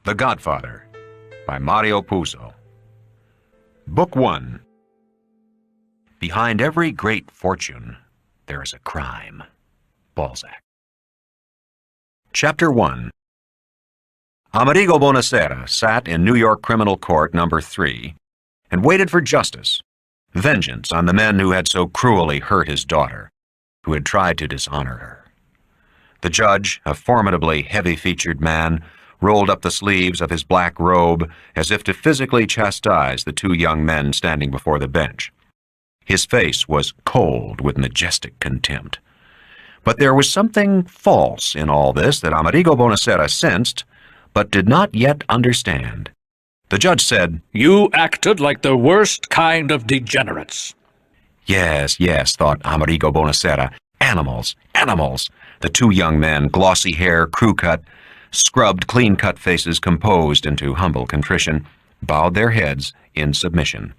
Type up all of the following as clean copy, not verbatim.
The Godfather by Mario Puzo. Book 1. Behind every great fortune, there is a crime. Balzac. Chapter 1. Amerigo Bonasera sat in New York Criminal Court number 3 and waited for justice, vengeance on the men who had so cruelly hurt his daughter, who had tried to dishonor her. The judge, a formidably heavy-featured man, rolled up the sleeves of his black robe as if to physically chastise the two young men standing before the bench. His face was cold with majestic contempt. But there was something false in all this that Amerigo Bonasera sensed, but did not yet understand. The judge said, "You acted like the worst kind of degenerates." Yes, thought Amerigo Bonasera. Animals, animals. The two young men, glossy hair, crew-cut, scrubbed, clean-cut faces composed into humble contrition, bowed their heads in submission.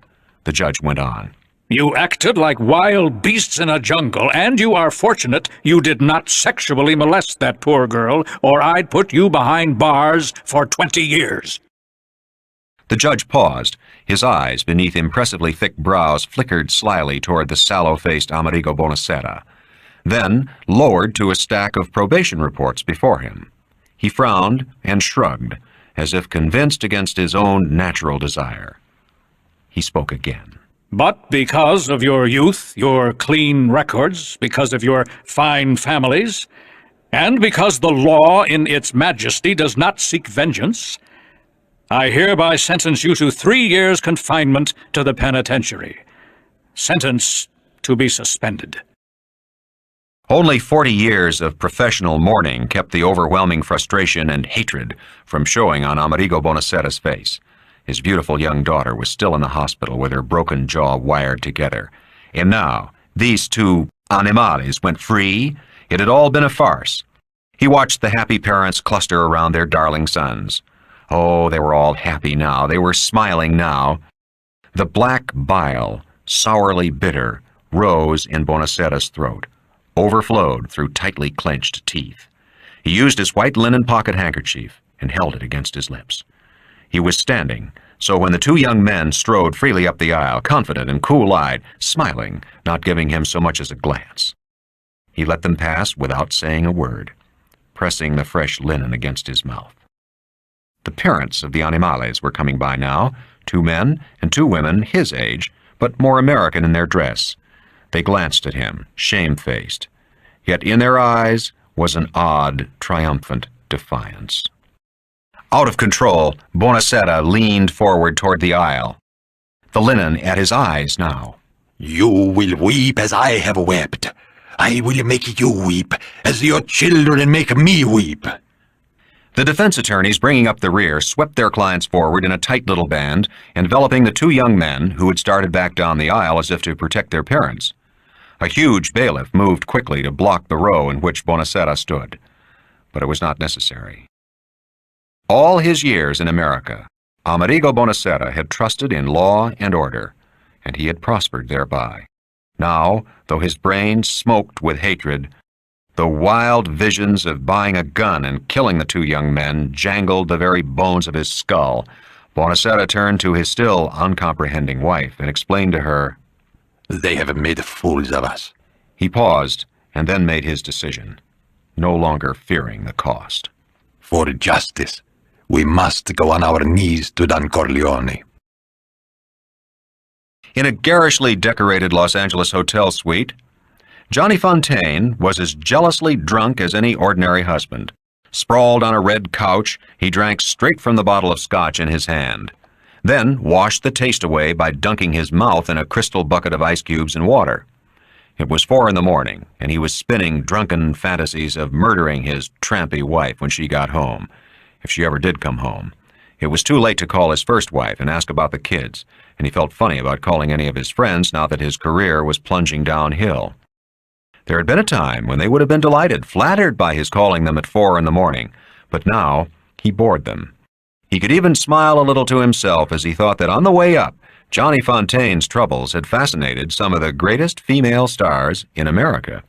The judge went on. "You acted like wild beasts in a jungle, and you are fortunate you did not sexually molest that poor girl, or I'd put you behind bars for 20 years. The judge paused. His eyes, beneath impressively thick brows, flickered slyly toward the sallow-faced Amerigo Bonasera, then lowered to a stack of probation reports before him. He frowned and shrugged, as if convinced against his own natural desire. He spoke again. But because of your youth, your clean records, because of your fine families, and because the law in its majesty does not seek vengeance, I hereby sentence you to 3 years confinement to the penitentiary. Sentence to be suspended." Only 40 years of professional mourning kept the overwhelming frustration and hatred from showing on Amerigo Bonasera's face. His beautiful young daughter was still in the hospital with her broken jaw wired together. And now, these two animales went free. It had all been a farce. He watched the happy parents cluster around their darling sons. Oh, they were all happy now. They were smiling now. The black bile, sourly bitter, rose in Bonasera's throat, overflowed through tightly clenched teeth. He used his white linen pocket handkerchief and held it against his lips. He was standing, so when the two young men strode freely up the aisle, confident and cool-eyed, smiling, not giving him so much as a glance, he let them pass without saying a word, pressing the fresh linen against his mouth. The parents of the animales were coming by now, 2 men and 2 women his age, but more American in their dress. They glanced at him, shamefaced, yet in their eyes was an odd, triumphant defiance. Out of control, Bonasera leaned forward toward the aisle, the linen at his eyes now. "You will weep as I have wept. I will make you weep as your children make me weep." The defense attorneys, bringing up the rear, swept their clients forward in a tight little band, enveloping the 2 young men who had started back down the aisle as if to protect their parents. A huge bailiff moved quickly to block the row in which Bonasera stood, but it was not necessary. All his years in America, Amerigo Bonasera had trusted in law and order, and he had prospered thereby. Now, though his brain smoked with hatred, the wild visions of buying a gun and killing the 2 young men jangled the very bones of his skull. Bonasera turned to his still uncomprehending wife and explained to her, "They have made fools of us." He paused and then made his decision, no longer fearing the cost. "For justice, we must go on our knees to Don Corleone." In a garishly decorated Los Angeles hotel suite, Johnny Fontaine was as jealously drunk as any ordinary husband. Sprawled on a red couch, he drank straight from the bottle of scotch in his hand, then washed the taste away by dunking his mouth in a crystal bucket of ice cubes and water. It was 4 in the morning, and he was spinning drunken fantasies of murdering his trampy wife when she got home, if she ever did come home. It was too late to call his first wife and ask about the kids, and he felt funny about calling any of his friends now that his career was plunging downhill. There had been a time when they would have been delighted, flattered by his calling them at 4 in the morning, but now he bored them. He could even smile a little to himself as he thought that on the way up, Johnny Fontaine's troubles had fascinated some of the greatest female stars in America.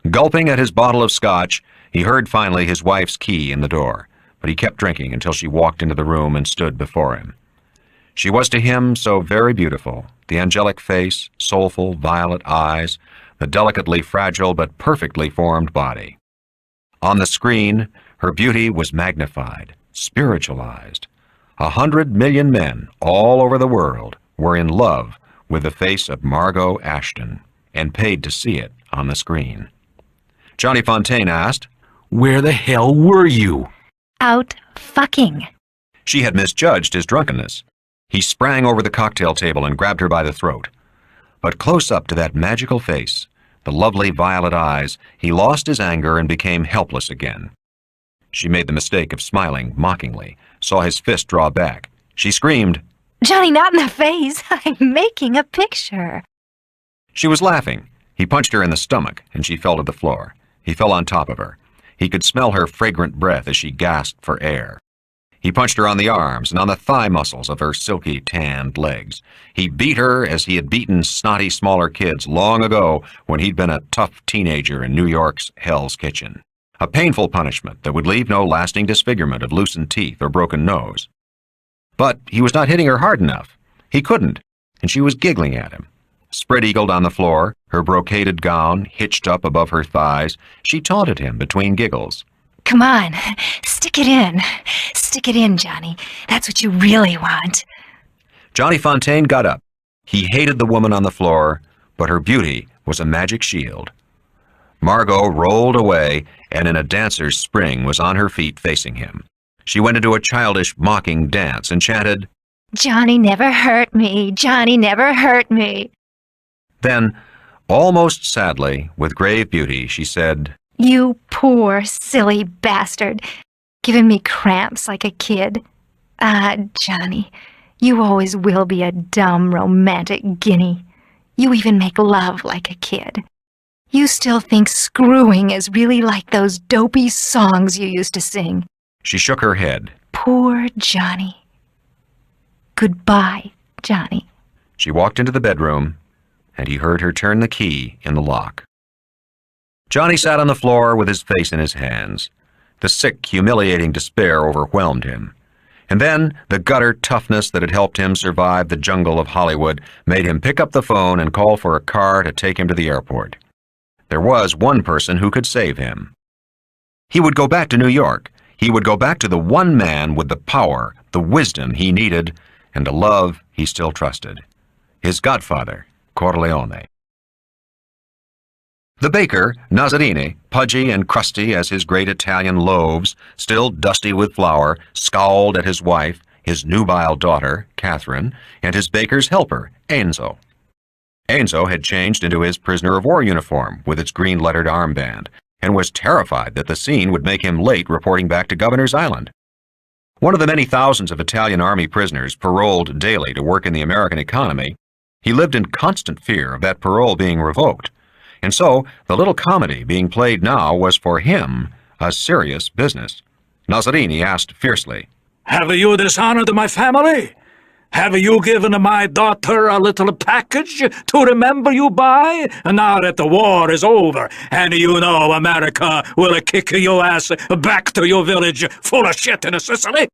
Gulping at his bottle of scotch, he heard finally his wife's key in the door, but he kept drinking until she walked into the room and stood before him. She was to him so very beautiful, the angelic face, soulful violet eyes, the delicately fragile but perfectly formed body. On the screen, her beauty was magnified, spiritualized. 100 million men all over the world were in love with the face of Margot Ashton and paid to see it on the screen. Johnny Fontaine asked, "Where the hell were you?" Out fucking. She had misjudged his drunkenness. He sprang over the cocktail table and grabbed her by the throat. But close up to that magical face, the lovely violet eyes, he lost his anger and became helpless again. She made the mistake of smiling mockingly, saw his fist draw back. She screamed, Johnny, not in the face. I'm making a picture. She was laughing. He punched her in the stomach, and she fell to the floor. He fell on top of her. He could smell her fragrant breath as she gasped for air. He punched her on the arms and on the thigh muscles of her silky, tanned legs. He beat her as he had beaten snotty, smaller kids long ago when he'd been a tough teenager in New York's Hell's Kitchen. A painful punishment that would leave no lasting disfigurement of loosened teeth or broken nose. But he was not hitting her hard enough. He couldn't, and she was giggling at him. Spread-eagled on the floor, her brocaded gown hitched up above her thighs, she taunted him between giggles. Come on, stick it in. Stick it in, Johnny. That's what you really want. Johnny Fontaine got up. He hated the woman on the floor, but her beauty was a magic shield. Margot rolled away and in a dancer's spring was on her feet facing him. She went into a childish, mocking dance and chanted, Johnny never hurt me. Johnny never hurt me. Then, almost sadly, with grave beauty, she said, You poor, silly bastard. Giving me cramps like a kid. Ah, Johnny, you always will be a dumb, romantic guinea. You even make love like a kid. You still think screwing is really like those dopey songs you used to sing. She shook her head. Poor Johnny. Goodbye, Johnny. She walked into the bedroom, and he heard her turn the key in the lock. Johnny sat on the floor with his face in his hands. The sick, humiliating despair overwhelmed him. And then the gutter toughness that had helped him survive the jungle of Hollywood made him pick up the phone and call for a car to take him to the airport. There was one person who could save him. He would go back to New York. He would go back to the one man with the power, the wisdom he needed, and the love he still trusted. His godfather, Corleone. The baker, Nazzarini, pudgy and crusty as his great Italian loaves, still dusty with flour, scowled at his wife, his nubile daughter, Catherine, and his baker's helper, Enzo. Enzo had changed into his prisoner-of-war uniform with its green-lettered armband, and was terrified that the scene would make him late reporting back to Governor's Island. One of the many thousands of Italian army prisoners paroled daily to work in the American economy, he lived in constant fear of that parole being revoked. And so, the little comedy being played now was for him a serious business. Nazzarini asked fiercely, Have you dishonored my family? Have you given my daughter a little package to remember you by? Now that the war is over, and you know America will kick your ass back to your village full of shit in Sicily?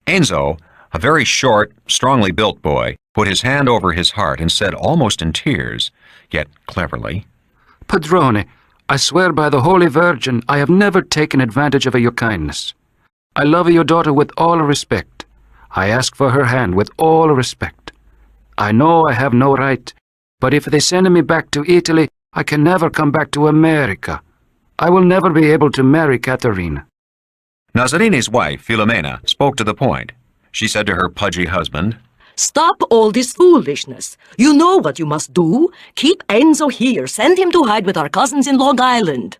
Enzo, a very short, strongly built boy, put his hand over his heart and said almost in tears, yet cleverly, Padrone, I swear by the Holy Virgin I have never taken advantage of your kindness. I love your daughter with all respect. I ask for her hand with all respect. I know I have no right, but if they send me back to Italy, I can never come back to America. I will never be able to marry Caterina. Nazzarini's wife, Filomena, spoke to the point. She said to her pudgy husband, Stop all this foolishness. You know what you must do. Keep Enzo here. Send him to hide with our cousins in Long Island.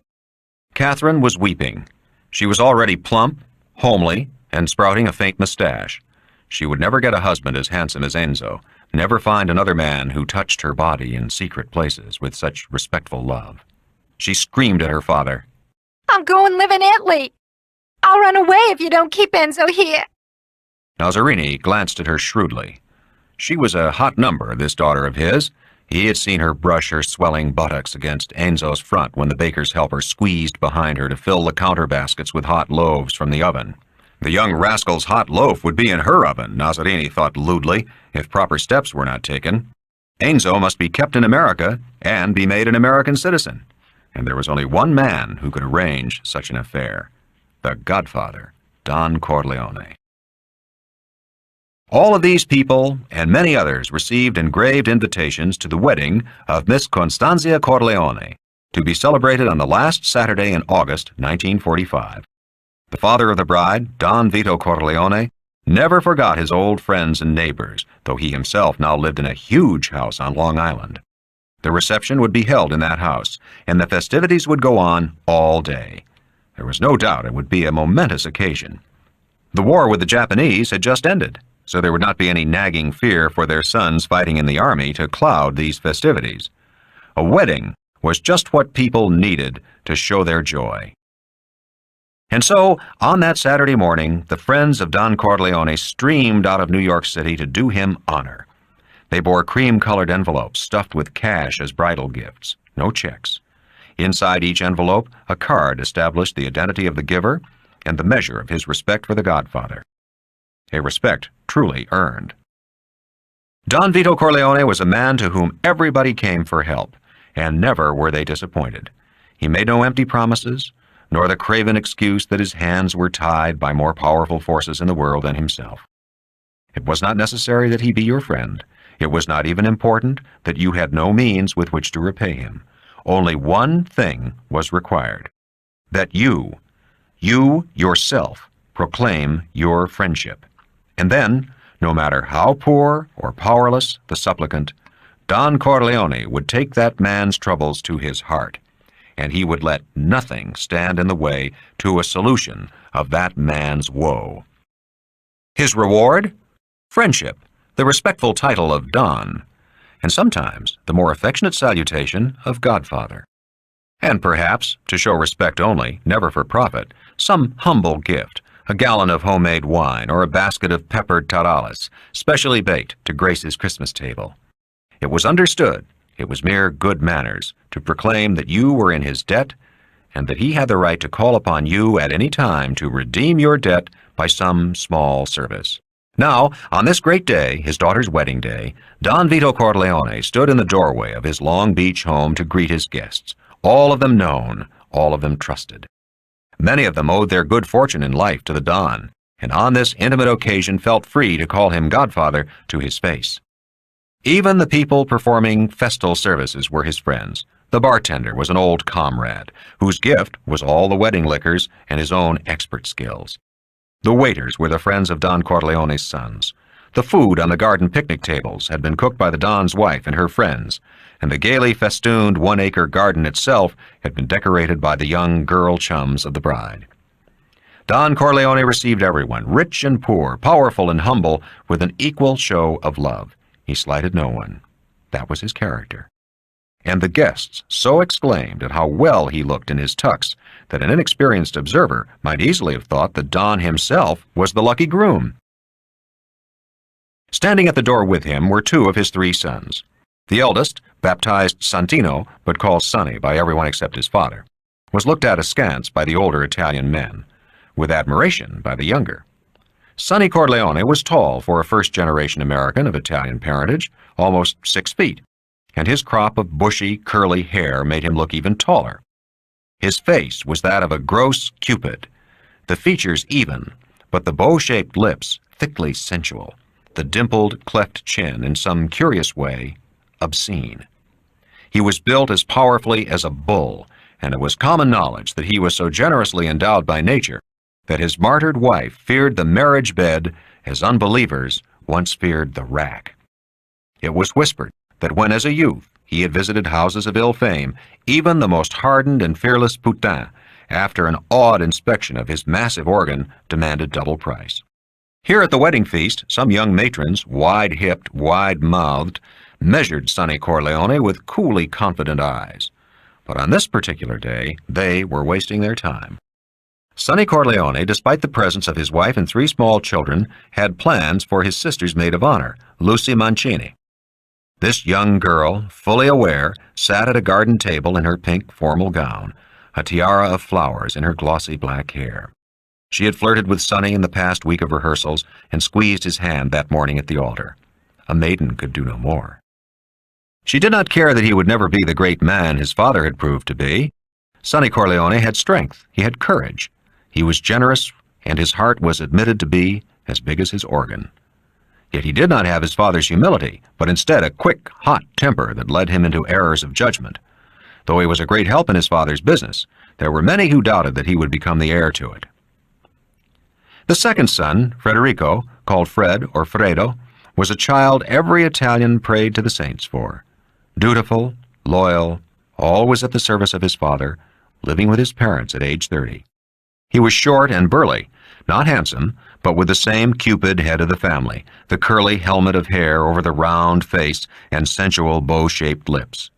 Catherine was weeping. She was already plump, homely, and sprouting a faint mustache. She would never get a husband as handsome as Enzo, never find another man who touched her body in secret places with such respectful love. She screamed at her father, I'll go and live in Italy. I'll run away if you don't keep Enzo here. Nazzarini glanced at her shrewdly. She was a hot number, this daughter of his. He had seen her brush her swelling buttocks against Enzo's front when the baker's helper squeezed behind her to fill the counter baskets with hot loaves from the oven. The young rascal's hot loaf would be in her oven, Nazzarini thought lewdly, if proper steps were not taken. Enzo must be kept in America and be made an American citizen. And there was only one man who could arrange such an affair: the Godfather, Don Corleone. All of these people and many others received engraved invitations to the wedding of Miss Constanza Corleone, to be celebrated on the last Saturday in August 1945. The father of the bride, Don Vito Corleone, never forgot his old friends and neighbors, though he himself now lived in a huge house on Long Island. The reception would be held in that house, and the festivities would go on all day. There was no doubt it would be a momentous occasion. The war with the Japanese had just ended, so there would not be any nagging fear for their sons fighting in the army to cloud these festivities. A wedding was just what people needed to show their joy. And so, on that Saturday morning, the friends of Don Corleone streamed out of New York City to do him honor. They bore cream-colored envelopes stuffed with cash as bridal gifts, no checks. Inside each envelope, a card established the identity of the giver and the measure of his respect for the Godfather. A respect truly earned. Don Vito Corleone was a man to whom everybody came for help, and never were they disappointed. He made no empty promises, nor the craven excuse that his hands were tied by more powerful forces in the world than himself. It was not necessary that he be your friend. It was not even important that you had no means with which to repay him. Only one thing was required: that you yourself, proclaim your friendship. And then, no matter how poor or powerless the supplicant, Don Corleone would take that man's troubles to his heart, and he would let nothing stand in the way to a solution of that man's woe. His reward? Friendship, the respectful title of Don, and sometimes the more affectionate salutation of Godfather. And perhaps, to show respect only, never for profit, some humble gift, a gallon of homemade wine or a basket of peppered tarallas, specially baked to grace his Christmas table. It was understood, it was mere good manners, to proclaim that you were in his debt and that he had the right to call upon you at any time to redeem your debt by some small service. Now, on this great day, his daughter's wedding day, Don Vito Corleone stood in the doorway of his Long Beach home to greet his guests, all of them known, all of them trusted. Many of them owed their good fortune in life to the Don, and on this intimate occasion felt free to call him Godfather to his face. Even the people performing festal services were his friends. The bartender was an old comrade, whose gift was all the wedding liquors and his own expert skills. The waiters were the friends of Don Corleone's sons. The food on the garden picnic tables had been cooked by the Don's wife and her friends, and the gaily festooned one-acre garden itself had been decorated by the young girl chums of the bride. Don Corleone received everyone, rich and poor, powerful and humble, with an equal show of love. He slighted no one. That was his character. And the guests so exclaimed at how well he looked in his tux that an inexperienced observer might easily have thought that Don himself was the lucky groom. Standing at the door with him were two of his three sons. The eldest, baptized Santino, but called Sonny by everyone except his father, was looked at askance by the older Italian men, with admiration by the younger. Sonny Corleone was tall for a first-generation American of Italian parentage, almost 6 feet, and his crop of bushy, curly hair made him look even taller. His face was that of a gross Cupid, the features even, but the bow-shaped lips thickly sensual, the dimpled, cleft chin in some curious way obscene. He was built as powerfully as a bull, and it was common knowledge that he was so generously endowed by nature that his martyred wife feared the marriage bed as unbelievers once feared the rack. It was whispered that when as a youth he had visited houses of ill fame, even the most hardened and fearless Putnam, after an awed inspection of his massive organ, demanded double price. Here at the wedding feast, some young matrons, wide-hipped, wide-mouthed, measured Sonny Corleone with coolly confident eyes. But on this particular day, they were wasting their time. Sonny Corleone, despite the presence of his wife and 3 small children, had plans for his sister's maid of honor, Lucy Mancini. This young girl, fully aware, sat at a garden table in her pink formal gown, a tiara of flowers in her glossy black hair. She had flirted with Sonny in the past week of rehearsals and squeezed his hand that morning at the altar. A maiden could do no more. She did not care that he would never be the great man his father had proved to be. Sonny Corleone had strength, he had courage, he was generous, and his heart was admitted to be as big as his organ. Yet he did not have his father's humility, but instead a quick, hot temper that led him into errors of judgment. Though he was a great help in his father's business, there were many who doubted that he would become the heir to it. The second son, Federico, called Fred or Fredo, was a child every Italian prayed to the saints for. Dutiful, loyal, always at the service of his father, living with his parents at age 30. He was short and burly, not handsome, but with the same Cupid head of the family, the curly helmet of hair over the round face and sensual bow-shaped lips.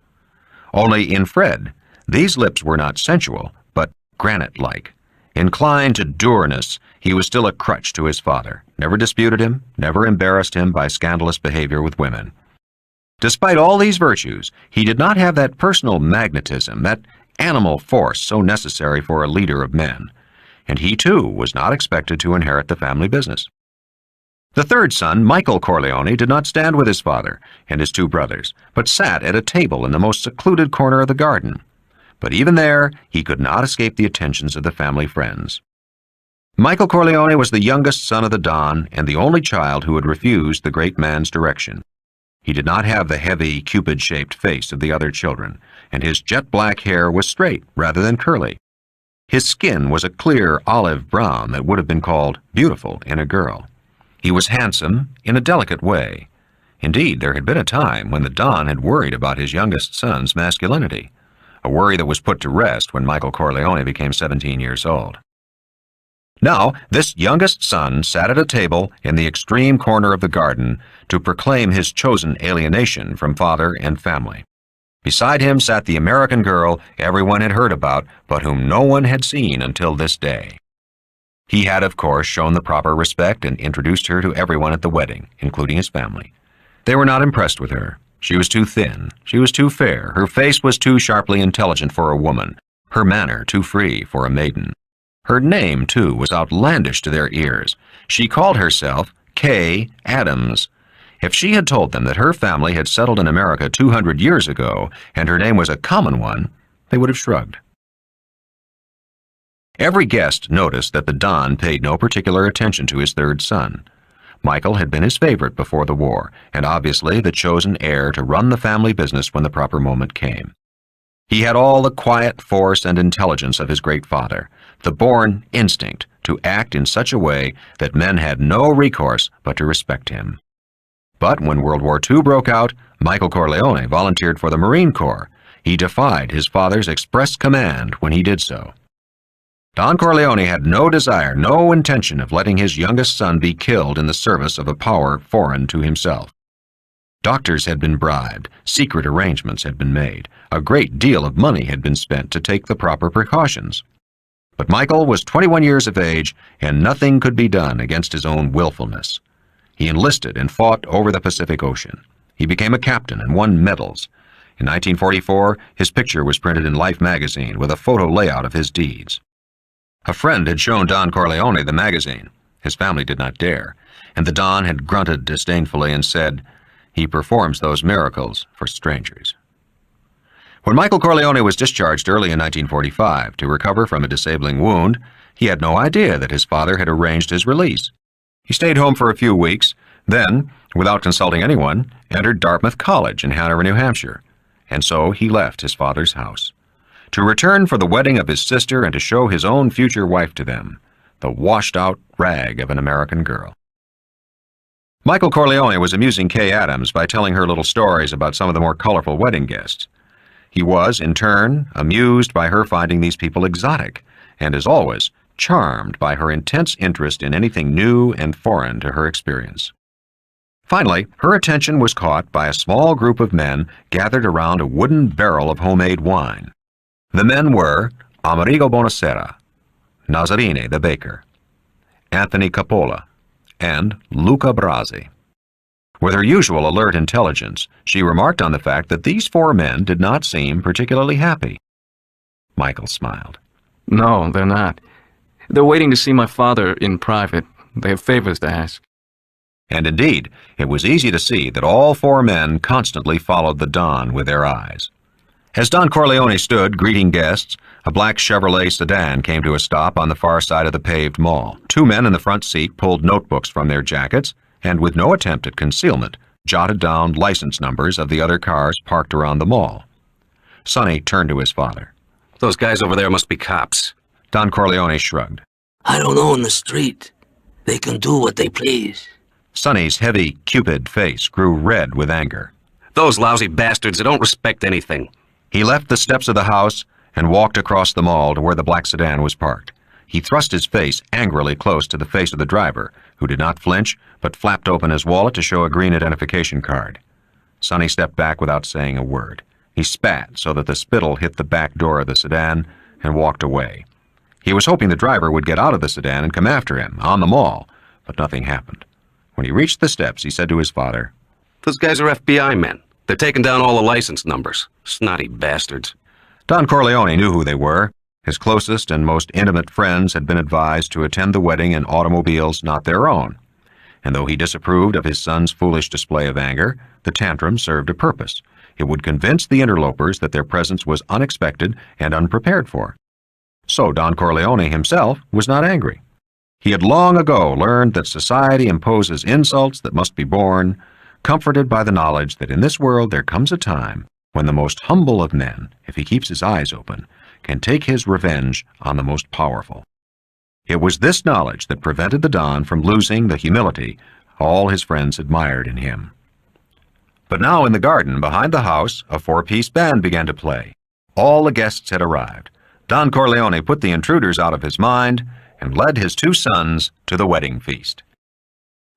Only in Fred, these lips were not sensual, but granite-like. Inclined to dourness, he was still a crutch to his father, never disputed him, never embarrassed him by scandalous behavior with women. Despite all these virtues, he did not have that personal magnetism, that animal force so necessary for a leader of men, and he too was not expected to inherit the family business. The third son, Michael Corleone, did not stand with his father and his two brothers, but sat at a table in the most secluded corner of the garden. But even there, he could not escape the attentions of the family friends. Michael Corleone was the youngest son of the Don and the only child who had refused the great man's direction. He did not have the heavy, Cupid-shaped face of the other children, and his jet-black hair was straight rather than curly. His skin was a clear olive brown that would have been called beautiful in a girl. He was handsome in a delicate way. Indeed, there had been a time when the Don had worried about his youngest son's masculinity, a worry that was put to rest when Michael Corleone became 17 years old. Now, this youngest son sat at a table in the extreme corner of the garden to proclaim his chosen alienation from father and family. Beside him sat the American girl everyone had heard about, but whom no one had seen until this day. He had, of course, shown the proper respect and introduced her to everyone at the wedding, including his family. They were not impressed with her. She was too thin. She was too fair. Her face was too sharply intelligent for a woman. Her manner too free for a maiden. Her name, too, was outlandish to their ears. She called herself Kay Adams. If she had told them that her family had settled in America 200 years ago and her name was a common one, they would have shrugged. Every guest noticed that the Don paid no particular attention to his third son. Michael had been his favorite before the war, and obviously the chosen heir to run the family business when the proper moment came. He had all the quiet force and intelligence of his great father, the born instinct to act in such a way that men had no recourse but to respect him. But when World War II broke out, Michael Corleone volunteered for the Marine Corps. He defied his father's express command when he did so. Don Corleone had no desire, no intention of letting his youngest son be killed in the service of a power foreign to himself. Doctors had been bribed, secret arrangements had been made, a great deal of money had been spent to take the proper precautions. But Michael was 21 years of age, and nothing could be done against his own willfulness. He enlisted and fought over the Pacific Ocean. He became a captain and won medals. In 1944, his picture was printed in Life magazine with a photo layout of his deeds. A friend had shown Don Corleone the magazine. His family did not dare, and the Don had grunted disdainfully and said, "He performs those miracles for strangers." When Michael Corleone was discharged early in 1945 to recover from a disabling wound, he had no idea that his father had arranged his release. He stayed home for a few weeks, then, without consulting anyone, entered Dartmouth College in Hanover, New Hampshire, and so he left his father's house, to return for the wedding of his sister and to show his own future wife to them, the washed-out rag of an American girl. Michael Corleone was amusing Kay Adams by telling her little stories about some of the more colorful wedding guests. He was, in turn, amused by her finding these people exotic, and, as always, charmed by her intense interest in anything new and foreign to her experience. Finally, her attention was caught by a small group of men gathered around a wooden barrel of homemade wine. The men were Amerigo Bonasera, Nazarene the baker, Anthony Capola, and Luca Brasi. With her usual alert intelligence, she remarked on the fact that these four men did not seem particularly happy. Michael smiled. No, they're not. They're waiting to see my father in private. They have favors to ask. And indeed, it was easy to see that all four men constantly followed the Don with their eyes. As Don Corleone stood greeting guests, a black Chevrolet sedan came to a stop on the far side of the paved mall. Two men in the front seat pulled notebooks from their jackets and, with no attempt at concealment, jotted down license numbers of the other cars parked around the mall. Sonny turned to his father. Those guys over there must be cops. Don Corleone shrugged. I don't know in the street. They can do what they please. Sonny's heavy, cupid face grew red with anger. Those lousy bastards, they don't respect anything. He left the steps of the house and walked across the mall to where the black sedan was parked. He thrust his face angrily close to the face of the driver, who did not flinch, but flapped open his wallet to show a green identification card. Sonny stepped back without saying a word. He spat so that the spittle hit the back door of the sedan and walked away. He was hoping the driver would get out of the sedan and come after him, on the mall, but nothing happened. When he reached the steps, he said to his father, Those guys are FBI men. They're taking down all the license numbers. Snotty bastards. Don Corleone knew who they were. His closest and most intimate friends had been advised to attend the wedding in automobiles not their own. And though he disapproved of his son's foolish display of anger, the tantrum served a purpose. It would convince the interlopers that their presence was unexpected and unprepared for. So Don Corleone himself was not angry. He had long ago learned that society imposes insults that must be borne, comforted by the knowledge that in this world there comes a time when the most humble of men, if he keeps his eyes open, can take his revenge on the most powerful. It was this knowledge that prevented the Don from losing the humility all his friends admired in him. But now in the garden behind the house, a four-piece band began to play. All the guests had arrived. Don Corleone put the intruders out of his mind and led his two sons to the wedding feast.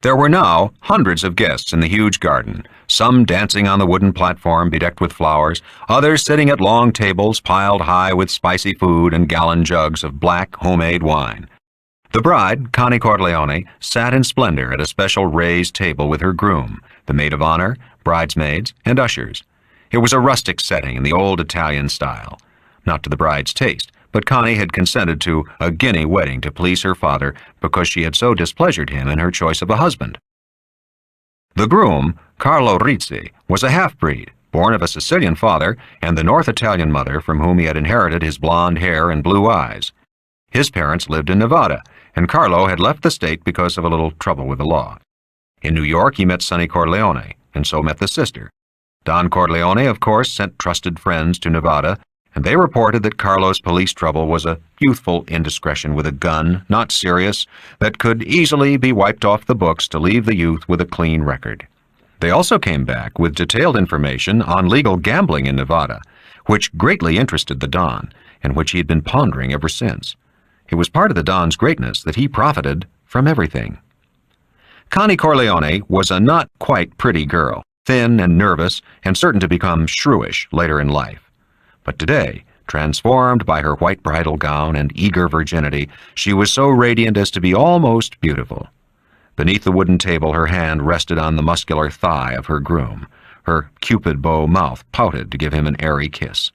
There were now hundreds of guests in the huge garden, some dancing on the wooden platform bedecked with flowers, others sitting at long tables piled high with spicy food and gallon jugs of black homemade wine. The bride, Connie Corleone, sat in splendor at a special raised table with her groom, the maid of honor, bridesmaids, and ushers. It was a rustic setting in the old Italian style, not to the bride's taste, but Connie had consented to a guinea wedding to please her father because she had so displeasured him in her choice of a husband. The groom, Carlo Rizzi, was a half-breed, born of a Sicilian father and the North Italian mother from whom he had inherited his blonde hair and blue eyes. His parents lived in Nevada, and Carlo had left the state because of a little trouble with the law. In New York, he met Sonny Corleone, and so met the sister. Don Corleone, of course, sent trusted friends to Nevada, and they reported that Carlo's police trouble was a youthful indiscretion with a gun, not serious, that could easily be wiped off the books to leave the youth with a clean record. They also came back with detailed information on legal gambling in Nevada, which greatly interested the Don, and which he had been pondering ever since. It was part of the Don's greatness that he profited from everything. Connie Corleone was a not quite pretty girl, thin and nervous, and certain to become shrewish later in life. But today, transformed by her white bridal gown and eager virginity, she was so radiant as to be almost beautiful. Beneath the wooden table, her hand rested on the muscular thigh of her groom. Her cupid bow mouth pouted to give him an airy kiss.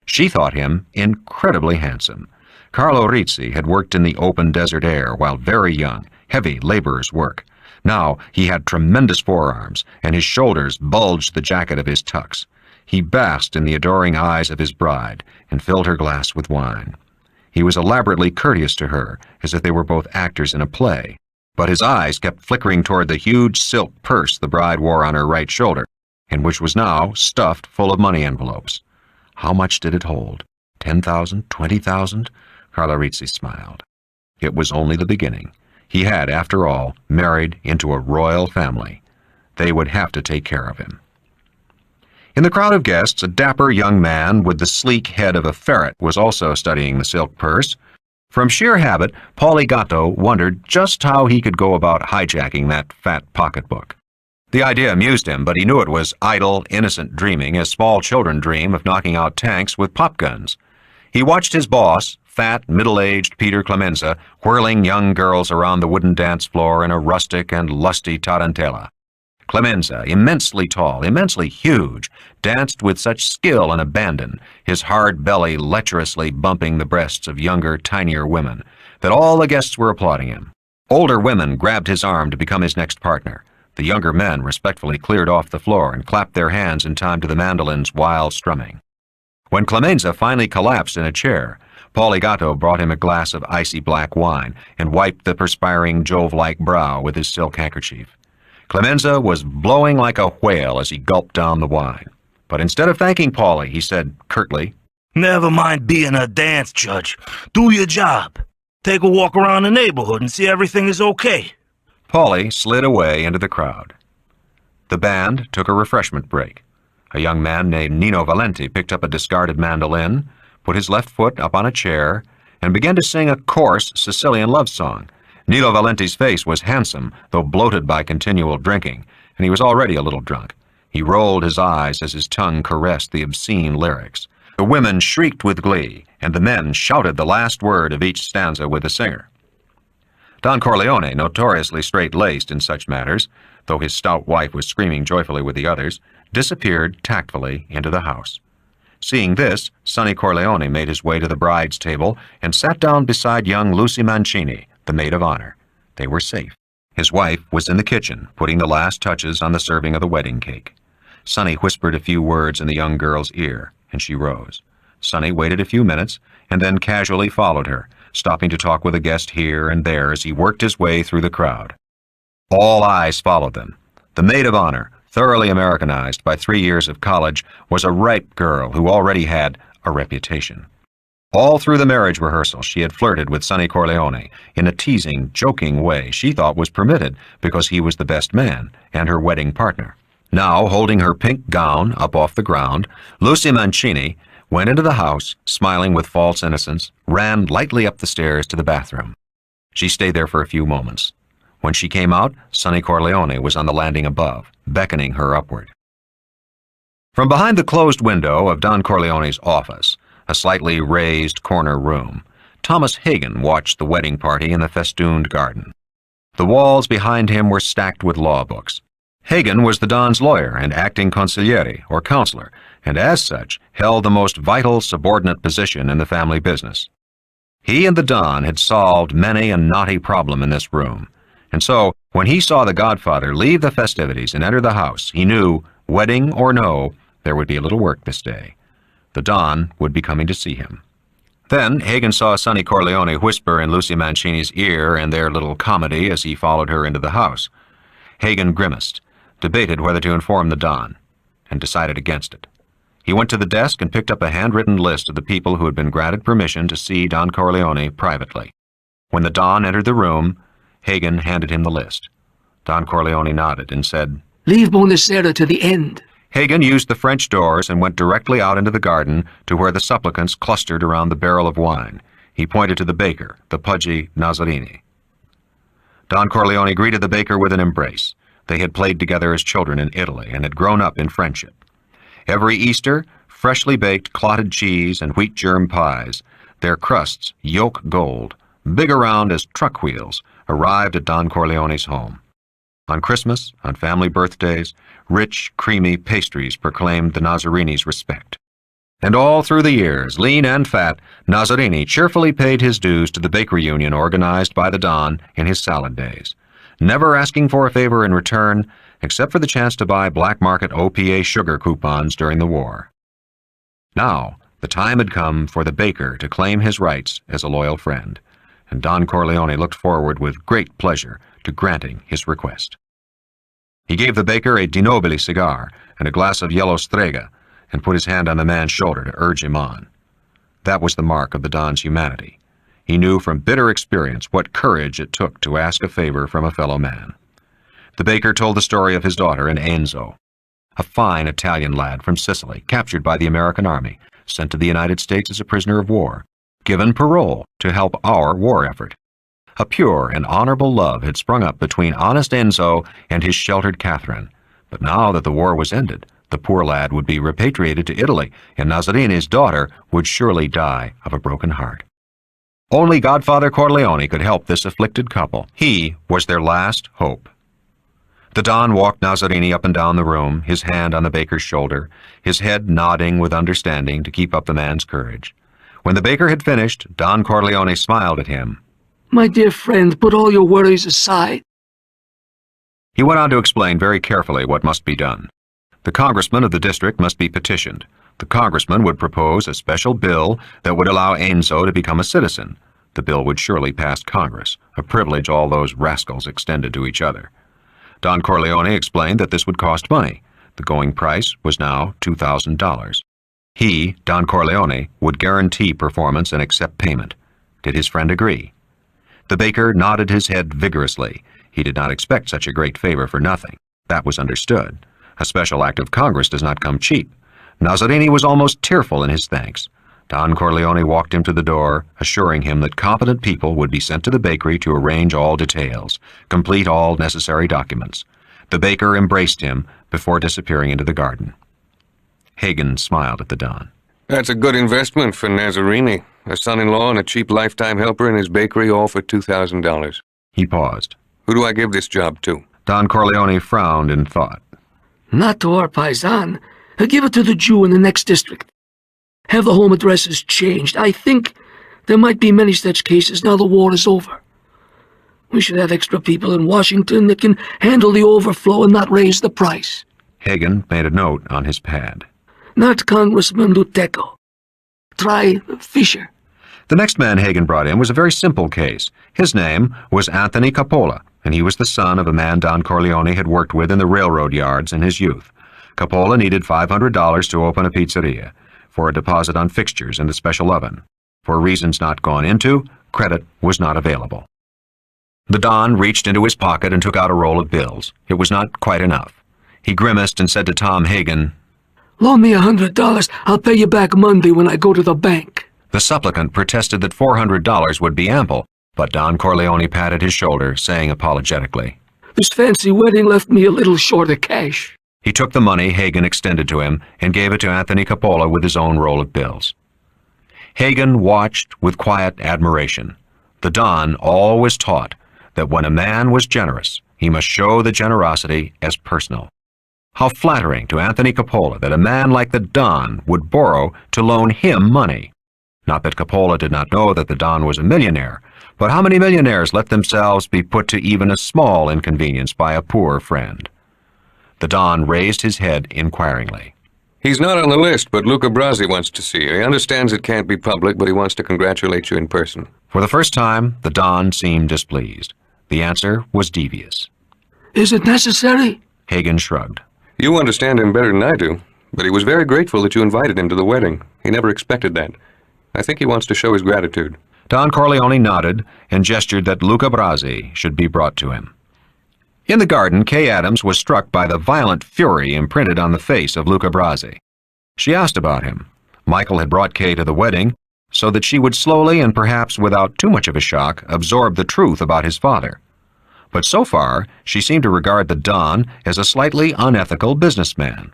She thought him incredibly handsome. Carlo Rizzi had worked in the open desert air while very young, heavy laborer's work. Now he had tremendous forearms, and his shoulders bulged the jacket of his tux. He basked in the adoring eyes of his bride and filled her glass with wine. He was elaborately courteous to her, as if they were both actors in a play, but his eyes kept flickering toward the huge silk purse the bride wore on her right shoulder, and which was now stuffed full of money envelopes. How much did it hold? 10,000? 20,000? Carlo Rizzi smiled. It was only the beginning. He had, after all, married into a royal family. They would have to take care of him. In the crowd of guests, a dapper young man with the sleek head of a ferret was also studying the silk purse. From sheer habit, Paulie Gatto wondered just how he could go about hijacking that fat pocketbook. The idea amused him, but he knew it was idle, innocent dreaming, as small children dream of knocking out tanks with pop guns. He watched his boss, fat, middle-aged Peter Clemenza, whirling young girls around the wooden dance floor in a rustic and lusty tarantella. Clemenza, immensely tall, immensely huge, danced with such skill and abandon, his hard belly lecherously bumping the breasts of younger, tinier women, that all the guests were applauding him. Older women grabbed his arm to become his next partner. The younger men respectfully cleared off the floor and clapped their hands in time to the mandolin's wild strumming. When Clemenza finally collapsed in a chair, Poligato brought him a glass of icy black wine and wiped the perspiring Jove-like brow with his silk handkerchief. Clemenza was blowing like a whale as he gulped down the wine. But instead of thanking Paulie, he said curtly, Never mind being a dance judge. Do your job. Take a walk around the neighborhood and see everything is okay. Paulie slid away into the crowd. The band took a refreshment break. A young man named Nino Valenti picked up a discarded mandolin, put his left foot up on a chair, and began to sing a coarse Sicilian love song. Nino Valenti's face was handsome, though bloated by continual drinking, and he was already a little drunk. He rolled his eyes as his tongue caressed the obscene lyrics. The women shrieked with glee, and the men shouted the last word of each stanza with the singer. Don Corleone, notoriously straight-laced in such matters, though his stout wife was screaming joyfully with the others, disappeared tactfully into the house. Seeing this, Sonny Corleone made his way to the bride's table and sat down beside young Lucy Mancini, the maid of honor. They were safe. His wife was in the kitchen, putting the last touches on the serving of the wedding cake. Sonny whispered a few words in the young girl's ear, and she rose. Sonny waited a few minutes, and then casually followed her, stopping to talk with a guest here and there as he worked his way through the crowd. All eyes followed them. The maid of honor, thoroughly Americanized by 3 years of college, was a ripe girl who already had a reputation. All through the marriage rehearsal, she had flirted with Sonny Corleone in a teasing, joking way she thought was permitted because he was the best man and her wedding partner. Now, holding her pink gown up off the ground, Lucy Mancini went into the house, smiling with false innocence, ran lightly up the stairs to the bathroom. She stayed there for a few moments. When she came out, Sonny Corleone was on the landing above, beckoning her upward. From behind the closed window of Don Corleone's office, a slightly raised corner room, Thomas Hagen watched the wedding party in the festooned garden. The walls behind him were stacked with law books. Hagen was the Don's lawyer and acting consigliere, or counselor, and as such held the most vital subordinate position in the family business. He and the Don had solved many a knotty problem in this room, and so when he saw the Godfather leave the festivities and enter the house, he knew, wedding or no, there would be a little work this day. The Don would be coming to see him. Then Hagen saw Sonny Corleone whisper in Lucy Mancini's ear in their little comedy as he followed her into the house. Hagen grimaced, debated whether to inform the Don, and decided against it. He went to the desk and picked up a handwritten list of the people who had been granted permission to see Don Corleone privately. When the Don entered the room, Hagen handed him the list. Don Corleone nodded and said, Leave Buonasera to the end. Hagen used the French doors and went directly out into the garden to where the supplicants clustered around the barrel of wine. He pointed to the baker, the pudgy Nazzarini. Don Corleone greeted the baker with an embrace. They had played together as children in Italy and had grown up in friendship. Every Easter, freshly baked clotted cheese and wheat germ pies, their crusts yolk gold, big around as truck wheels, arrived at Don Corleone's home. On Christmas, on family birthdays, rich, creamy pastries proclaimed the Nazzarini's respect. And all through the years, lean and fat, Nazzarini cheerfully paid his dues to the bakery union organized by the Don in his salad days, never asking for a favor in return, except for the chance to buy black market OPA sugar coupons during the war. Now, the time had come for the baker to claim his rights as a loyal friend, and Don Corleone looked forward with great pleasure to granting his request. He gave the baker a Di Nobili cigar and a glass of yellow strega, and put his hand on the man's shoulder to urge him on. That was the mark of the Don's humanity. He knew from bitter experience what courage it took to ask a favor from a fellow man. The baker told the story of his daughter and Enzo, a fine Italian lad from Sicily, captured by the American army, sent to the United States as a prisoner of war, given parole to help our war effort. A pure and honorable love had sprung up between honest Enzo and his sheltered Catherine, but now that the war was ended, the poor lad would be repatriated to Italy, and Nazzarini's daughter would surely die of a broken heart. Only Godfather Corleone could help this afflicted couple. He was their last hope. The Don walked Nazzarini up and down the room, his hand on the baker's shoulder, his head nodding with understanding to keep up the man's courage. When the baker had finished, Don Corleone smiled at him My dear friend, put all your worries aside. He went on to explain very carefully what must be done. The congressman of the district must be petitioned. The congressman would propose a special bill that would allow Enzo to become a citizen. The bill would surely pass Congress, a privilege all those rascals extended to each other. Don Corleone explained that this would cost money. The going price was now $2,000. He, Don Corleone, would guarantee performance and accept payment. Did his friend agree? The baker nodded his head vigorously. He did not expect such a great favor for nothing. That was understood. A special act of Congress does not come cheap. Nazzarini was almost tearful in his thanks. Don Corleone walked him to the door, assuring him that competent people would be sent to the bakery to arrange all details, complete all necessary documents. The baker embraced him before disappearing into the garden. Hagen smiled at the Don. That's a good investment for Nazzarini. A son-in-law and a cheap lifetime helper in his bakery, all for $2,000. He paused. Who do I give this job to? Don Corleone frowned in thought. Not to our paisan. Give it to the Jew in the next district. Have the home addresses changed. I think there might be many such cases now the war is over. We should have extra people in Washington that can handle the overflow and not raise the price. Hagen made a note on his pad. Not Congressman Luteco. Try Fisher. The next man Hagen brought in was a very simple case. His name was Anthony Coppola, and he was the son of a man Don Corleone had worked with in the railroad yards in his youth. Coppola needed $500 to open a pizzeria, for a deposit on fixtures and a special oven. For reasons not gone into, credit was not available. The Don reached into his pocket and took out a roll of bills. It was not quite enough. He grimaced and said to Tom Hagen, "Loan me $100. I'll pay you back Monday when I go to the bank." The supplicant protested that $400 would be ample, but Don Corleone patted his shoulder, saying apologetically, "This fancy wedding left me a little short of cash." He took the money Hagen extended to him and gave it to Anthony Coppola with his own roll of bills. Hagen watched with quiet admiration. The Don always taught that when a man was generous, he must show the generosity as personal. How flattering to Anthony Coppola that a man like the Don would borrow to loan him money. Not that Coppola did not know that the Don was a millionaire, but how many millionaires let themselves be put to even a small inconvenience by a poor friend? The Don raised his head inquiringly. He's not on the list, but Luca Brasi wants to see you. He understands it can't be public, but he wants to congratulate you in person. For the first time, the Don seemed displeased. The answer was devious. "Is it necessary?" Hagen shrugged. You understand him better than I do, but he was very grateful that you invited him to the wedding. He never expected that. I think he wants to show his gratitude. Don Corleone nodded and gestured that Luca Brasi should be brought to him. In the garden, Kay Adams was struck by the violent fury imprinted on the face of Luca Brasi. She asked about him. Michael had brought Kay to the wedding so that she would slowly and perhaps without too much of a shock absorb the truth about his father. But so far, she seemed to regard the Don as a slightly unethical businessman.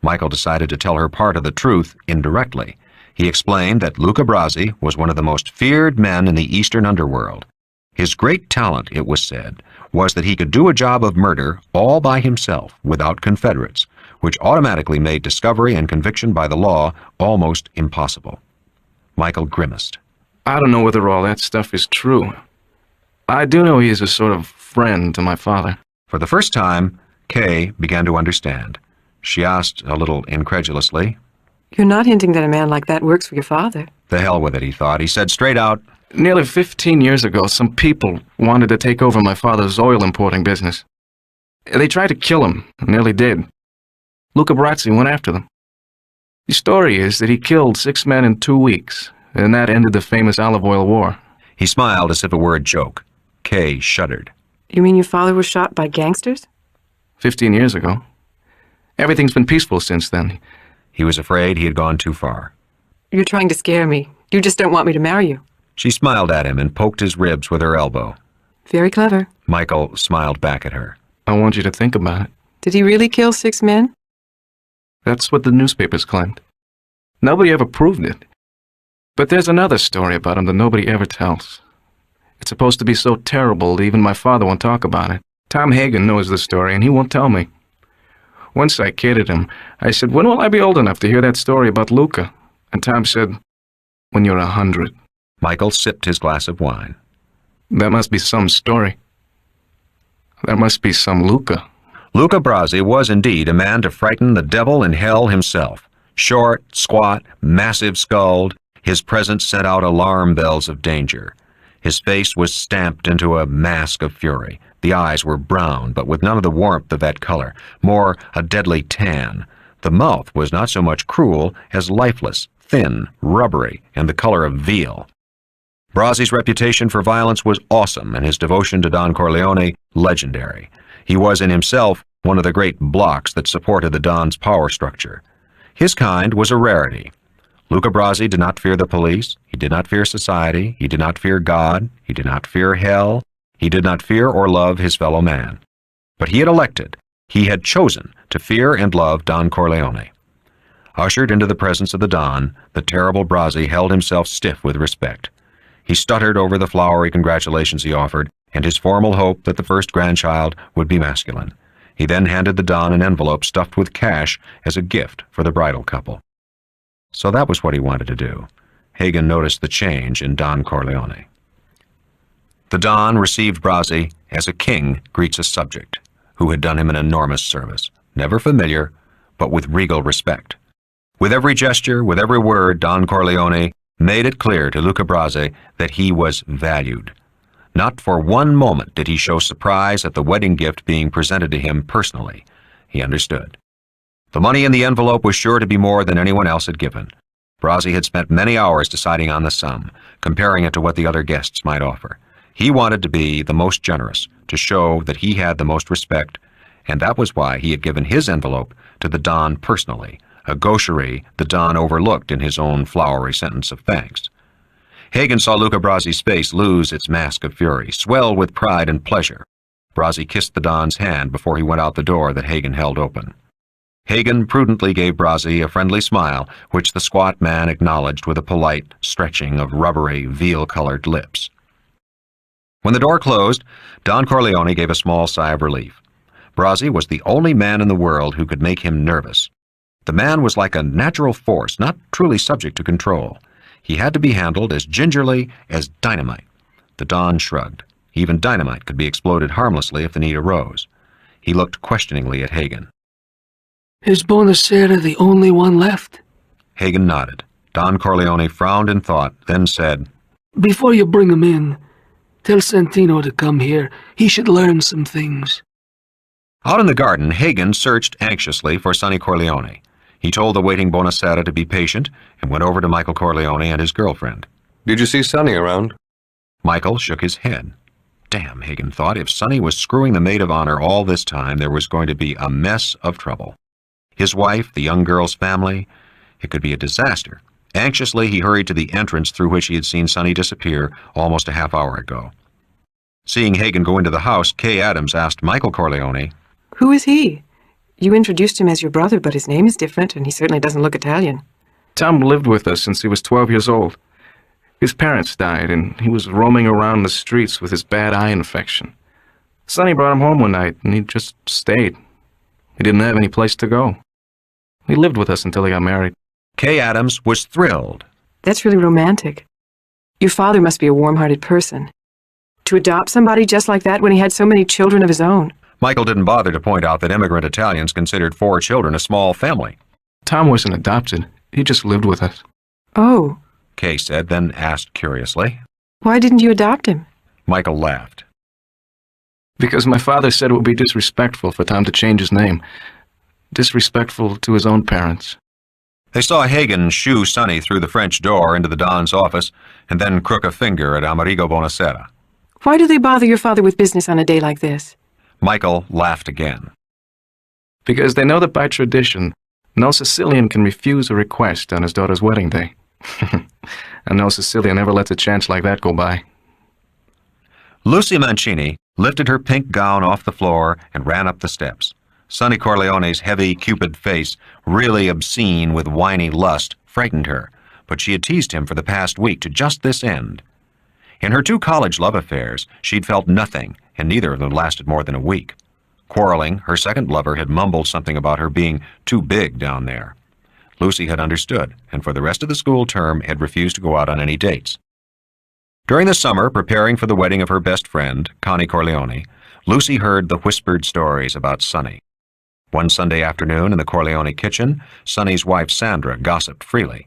Michael decided to tell her part of the truth indirectly. He explained that Luca Brasi was one of the most feared men in the Eastern underworld. His great talent, it was said, was that he could do a job of murder all by himself without confederates, which automatically made discovery and conviction by the law almost impossible. Michael grimaced. I don't know whether all that stuff is true. I do know he is a sort of friend to my father. For the first time, Kay began to understand. She asked a little incredulously, "You're not hinting that a man like that works for your father?" The hell with it, he thought. He said straight out, Nearly 15 years ago, some people wanted to take over my father's oil importing business. They tried to kill him, nearly did. Luca Brasi went after them. The story is that he killed 6 men in 2 weeks, and that ended the famous olive oil war. He smiled as if it were a joke. Kay shuddered. You mean your father was shot by gangsters? 15 years ago. Everything's been peaceful since then. He was afraid he had gone too far. You're trying to scare me. You just don't want me to marry you. She smiled at him and poked his ribs with her elbow. Very clever. Michael smiled back at her. I want you to think about it. Did he really kill 6 men? That's what the newspapers claimed. Nobody ever proved it. But there's another story about him that nobody ever tells. It's supposed to be so terrible that even my father won't talk about it. Tom Hagen knows the story, and he won't tell me. Once I kidded him. I said, "When will I be old enough to hear that story about Luca?" And Tom said, "When you're 100. Michael sipped his glass of wine. That must be some story. That must be some Luca. Luca Brasi was indeed a man to frighten the devil in hell himself. Short, squat, massive-skulled, his presence sent out alarm bells of danger. His face was stamped into a mask of fury. The eyes were brown, but with none of the warmth of that color, more a deadly tan. The mouth was not so much cruel as lifeless, thin, rubbery, and the color of veal. Brasi's reputation for violence was awesome, and his devotion to Don Corleone legendary. He was in himself one of the great blocks that supported the Don's power structure. His kind was a rarity. Luca Brasi did not fear the police, he did not fear society, he did not fear God, he did not fear hell, he did not fear or love his fellow man. But he had elected, he had chosen to fear and love Don Corleone. Ushered into the presence of the Don, the terrible Brasi held himself stiff with respect. He stuttered over the flowery congratulations he offered, and his formal hope that the first grandchild would be masculine. He then handed the Don an envelope stuffed with cash as a gift for the bridal couple. So that was what he wanted to do. Hagen noticed the change in Don Corleone. The Don received Brasi as a king greets a subject, who had done him an enormous service, never familiar, but with regal respect. With every gesture, with every word, Don Corleone made it clear to Luca Brasi that he was valued. Not for one moment did he show surprise at the wedding gift being presented to him personally. He understood. The money in the envelope was sure to be more than anyone else had given. Brasi had spent many hours deciding on the sum, comparing it to what the other guests might offer. He wanted to be the most generous, to show that he had the most respect, and that was why he had given his envelope to the Don personally, a gaucherie the Don overlooked in his own flowery sentence of thanks. Hagen saw Luca Brasi's face lose its mask of fury, swell with pride and pleasure. Brasi kissed the Don's hand before he went out the door that Hagen held open. Hagen prudently gave Brasi a friendly smile, which the squat man acknowledged with a polite stretching of rubbery, veal-colored lips. When the door closed, Don Corleone gave a small sigh of relief. Brasi was the only man in the world who could make him nervous. The man was like a natural force, not truly subject to control. He had to be handled as gingerly as dynamite. The Don shrugged. Even dynamite could be exploded harmlessly if the need arose. He looked questioningly at Hagen. Is Bonacera the only one left? Hagen nodded. Don Corleone frowned in thought, then said, Before you bring him in, tell Santino to come here. He should learn some things. Out in the garden, Hagen searched anxiously for Sonny Corleone. He told the waiting Bonacera to be patient and went over to Michael Corleone and his girlfriend. Did you see Sonny around? Michael shook his head. Damn, Hagen thought, if Sonny was screwing the maid of honor all this time, there was going to be a mess of trouble. His wife, the young girl's family, it could be a disaster. Anxiously, he hurried to the entrance through which he had seen Sonny disappear almost a half hour ago. Seeing Hagen go into the house, Kay Adams asked Michael Corleone, Who is he? You introduced him as your brother, but his name is different, and he certainly doesn't look Italian. Tom lived with us since he was 12 years old. His parents died, and he was roaming around the streets with his bad eye infection. Sonny brought him home one night, and he just stayed. He didn't have any place to go. He lived with us until he got married. Kay Adams was thrilled. That's really romantic. Your father must be a warm-hearted person. To adopt somebody just like that when he had so many children of his own. Michael didn't bother to point out that immigrant Italians considered 4 children a small family. Tom wasn't adopted. He just lived with us. Oh. Kay said, then asked curiously. Why didn't you adopt him? Michael laughed. Because my father said it would be disrespectful for Tom to change his name. Disrespectful to his own parents. They saw Hagen shoo Sonny through the French door into the Don's office and then crook a finger at Amerigo Bonacera. Why do they bother your father with business on a day like this? Michael laughed again. Because they know that by tradition, no Sicilian can refuse a request on his daughter's wedding day. And no Sicilian ever lets a chance like that go by. Lucy Mancini lifted her pink gown off the floor and ran up the steps. Sonny Corleone's heavy, cupid face, really obscene with whiny lust, frightened her, but she had teased him for the past week to just this end. In her 2 college love affairs, she'd felt nothing, and neither of them lasted more than a week. Quarreling, her second lover had mumbled something about her being too big down there. Lucy had understood, and for the rest of the school term had refused to go out on any dates. During the summer, preparing for the wedding of her best friend, Connie Corleone, Lucy heard the whispered stories about Sonny. One Sunday afternoon in the Corleone kitchen, Sonny's wife Sandra gossiped freely.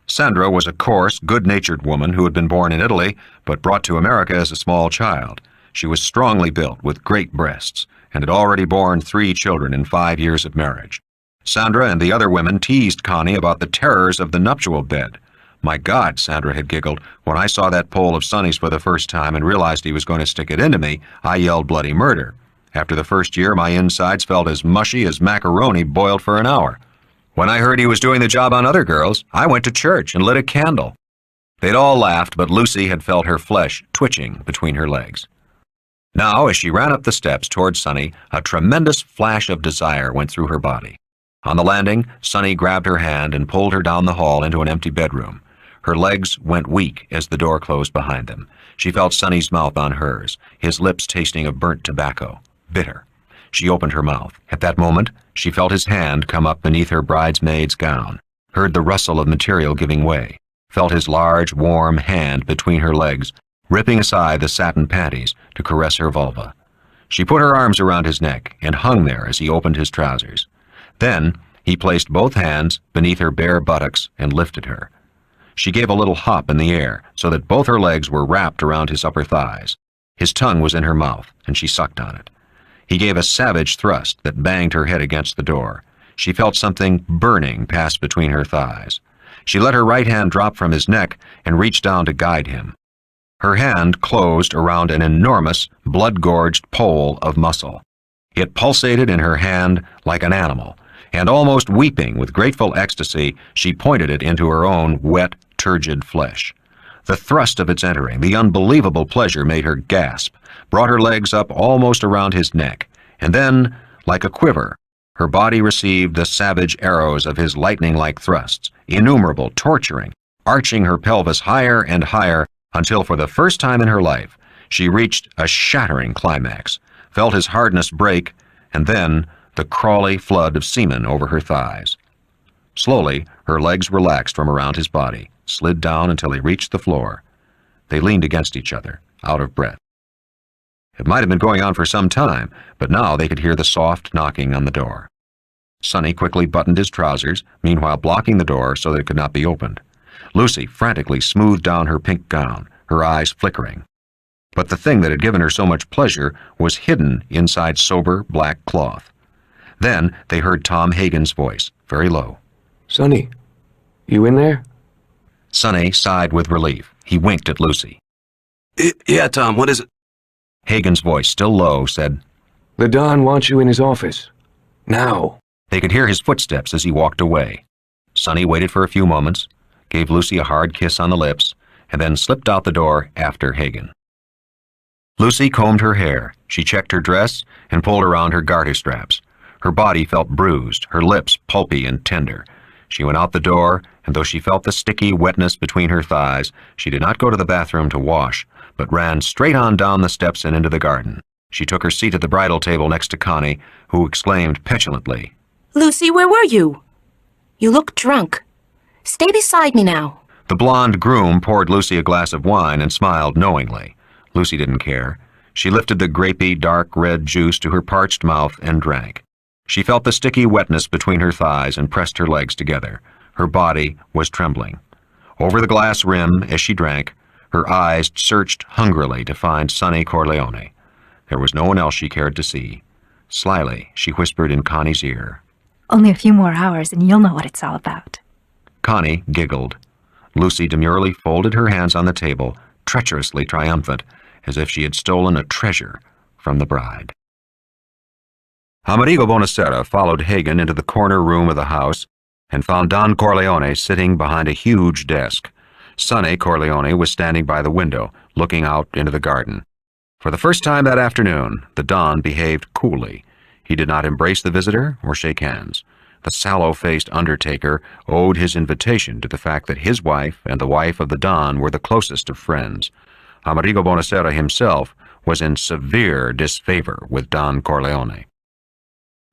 Sandra was a coarse, good-natured woman who had been born in Italy, but brought to America as a small child. She was strongly built with great breasts, and had already borne 3 children in 5 years of marriage. Sandra and the other women teased Connie about the terrors of the nuptial bed. "My God," Sandra had giggled, "when I saw that pole of Sonny's for the first time and realized he was going to stick it into me, I yelled bloody murder. After the first year, my insides felt as mushy as macaroni boiled for an hour. When I heard he was doing the job on other girls, I went to church and lit a candle." They'd all laughed, but Lucy had felt her flesh twitching between her legs. Now, as she ran up the steps toward Sonny, a tremendous flash of desire went through her body. On the landing, Sonny grabbed her hand and pulled her down the hall into an empty bedroom. Her legs went weak as the door closed behind them. She felt Sonny's mouth on hers, his lips tasting of burnt tobacco, bitter. She opened her mouth. At that moment, she felt his hand come up beneath her bridesmaid's gown, heard the rustle of material giving way, felt his large, warm hand between her legs, ripping aside the satin panties to caress her vulva. She put her arms around his neck and hung there as he opened his trousers. Then he placed both hands beneath her bare buttocks and lifted her. She gave a little hop in the air so that both her legs were wrapped around his upper thighs. His tongue was in her mouth, and she sucked on it. He gave a savage thrust that banged her head against the door. She felt something burning pass between her thighs. She let her right hand drop from his neck and reached down to guide him. Her hand closed around an enormous, blood-gorged pole of muscle. It pulsated in her hand like an animal, and almost weeping with grateful ecstasy, she pointed it into her own wet, turgid flesh. The thrust of its entering, the unbelievable pleasure made her gasp, brought her legs up almost around his neck, and then, like a quiver, her body received the savage arrows of his lightning-like thrusts, innumerable, torturing, arching her pelvis higher and higher until for the first time in her life she reached a shattering climax, felt his hardness break, and then the crawly flood of semen over her thighs. Slowly, her legs relaxed from around his body, slid down until they reached the floor. They leaned against each other, out of breath. It might have been going on for some time, but now they could hear the soft knocking on the door. Sonny quickly buttoned his trousers, meanwhile blocking the door so that it could not be opened. Lucy frantically smoothed down her pink gown, her eyes flickering. But the thing that had given her so much pleasure was hidden inside sober black cloth. Then they heard Tom Hagen's voice, very low. "Sonny, you in there?" Sonny sighed with relief. He winked at Lucy. Yeah, Tom, what is it?" Hagen's voice, still low, said, "The Don wants you in his office. Now." They could hear his footsteps as he walked away. Sonny waited for a few moments, gave Lucy a hard kiss on the lips, and then slipped out the door after Hagen. Lucy combed her hair. She checked her dress and pulled around her garter straps. Her body felt bruised, her lips pulpy and tender. She went out the door, and though she felt the sticky wetness between her thighs, she did not go to the bathroom to wash, but ran straight on down the steps and into the garden. She took her seat at the bridal table next to Connie, who exclaimed petulantly, "Lucy, where were you? You look drunk. Stay beside me now." The blonde groom poured Lucy a glass of wine and smiled knowingly. Lucy didn't care. She lifted the grapey, dark red juice to her parched mouth and drank. She felt the sticky wetness between her thighs and pressed her legs together. Her body was trembling. Over the glass rim, as she drank, her eyes searched hungrily to find Sonny Corleone. There was no one else she cared to see. Slyly, she whispered in Connie's ear, "Only a few more hours and you'll know what it's all about." Connie giggled. Lucy demurely folded her hands on the table, treacherously triumphant, as if she had stolen a treasure from the bride. Amerigo Bonacera followed Hagen into the corner room of the house and found Don Corleone sitting behind a huge desk. Sonny Corleone was standing by the window, looking out into the garden. For the first time that afternoon, the Don behaved coolly. He did not embrace the visitor or shake hands. The sallow-faced undertaker owed his invitation to the fact that his wife and the wife of the Don were the closest of friends. Amerigo Bonacera himself was in severe disfavor with Don Corleone.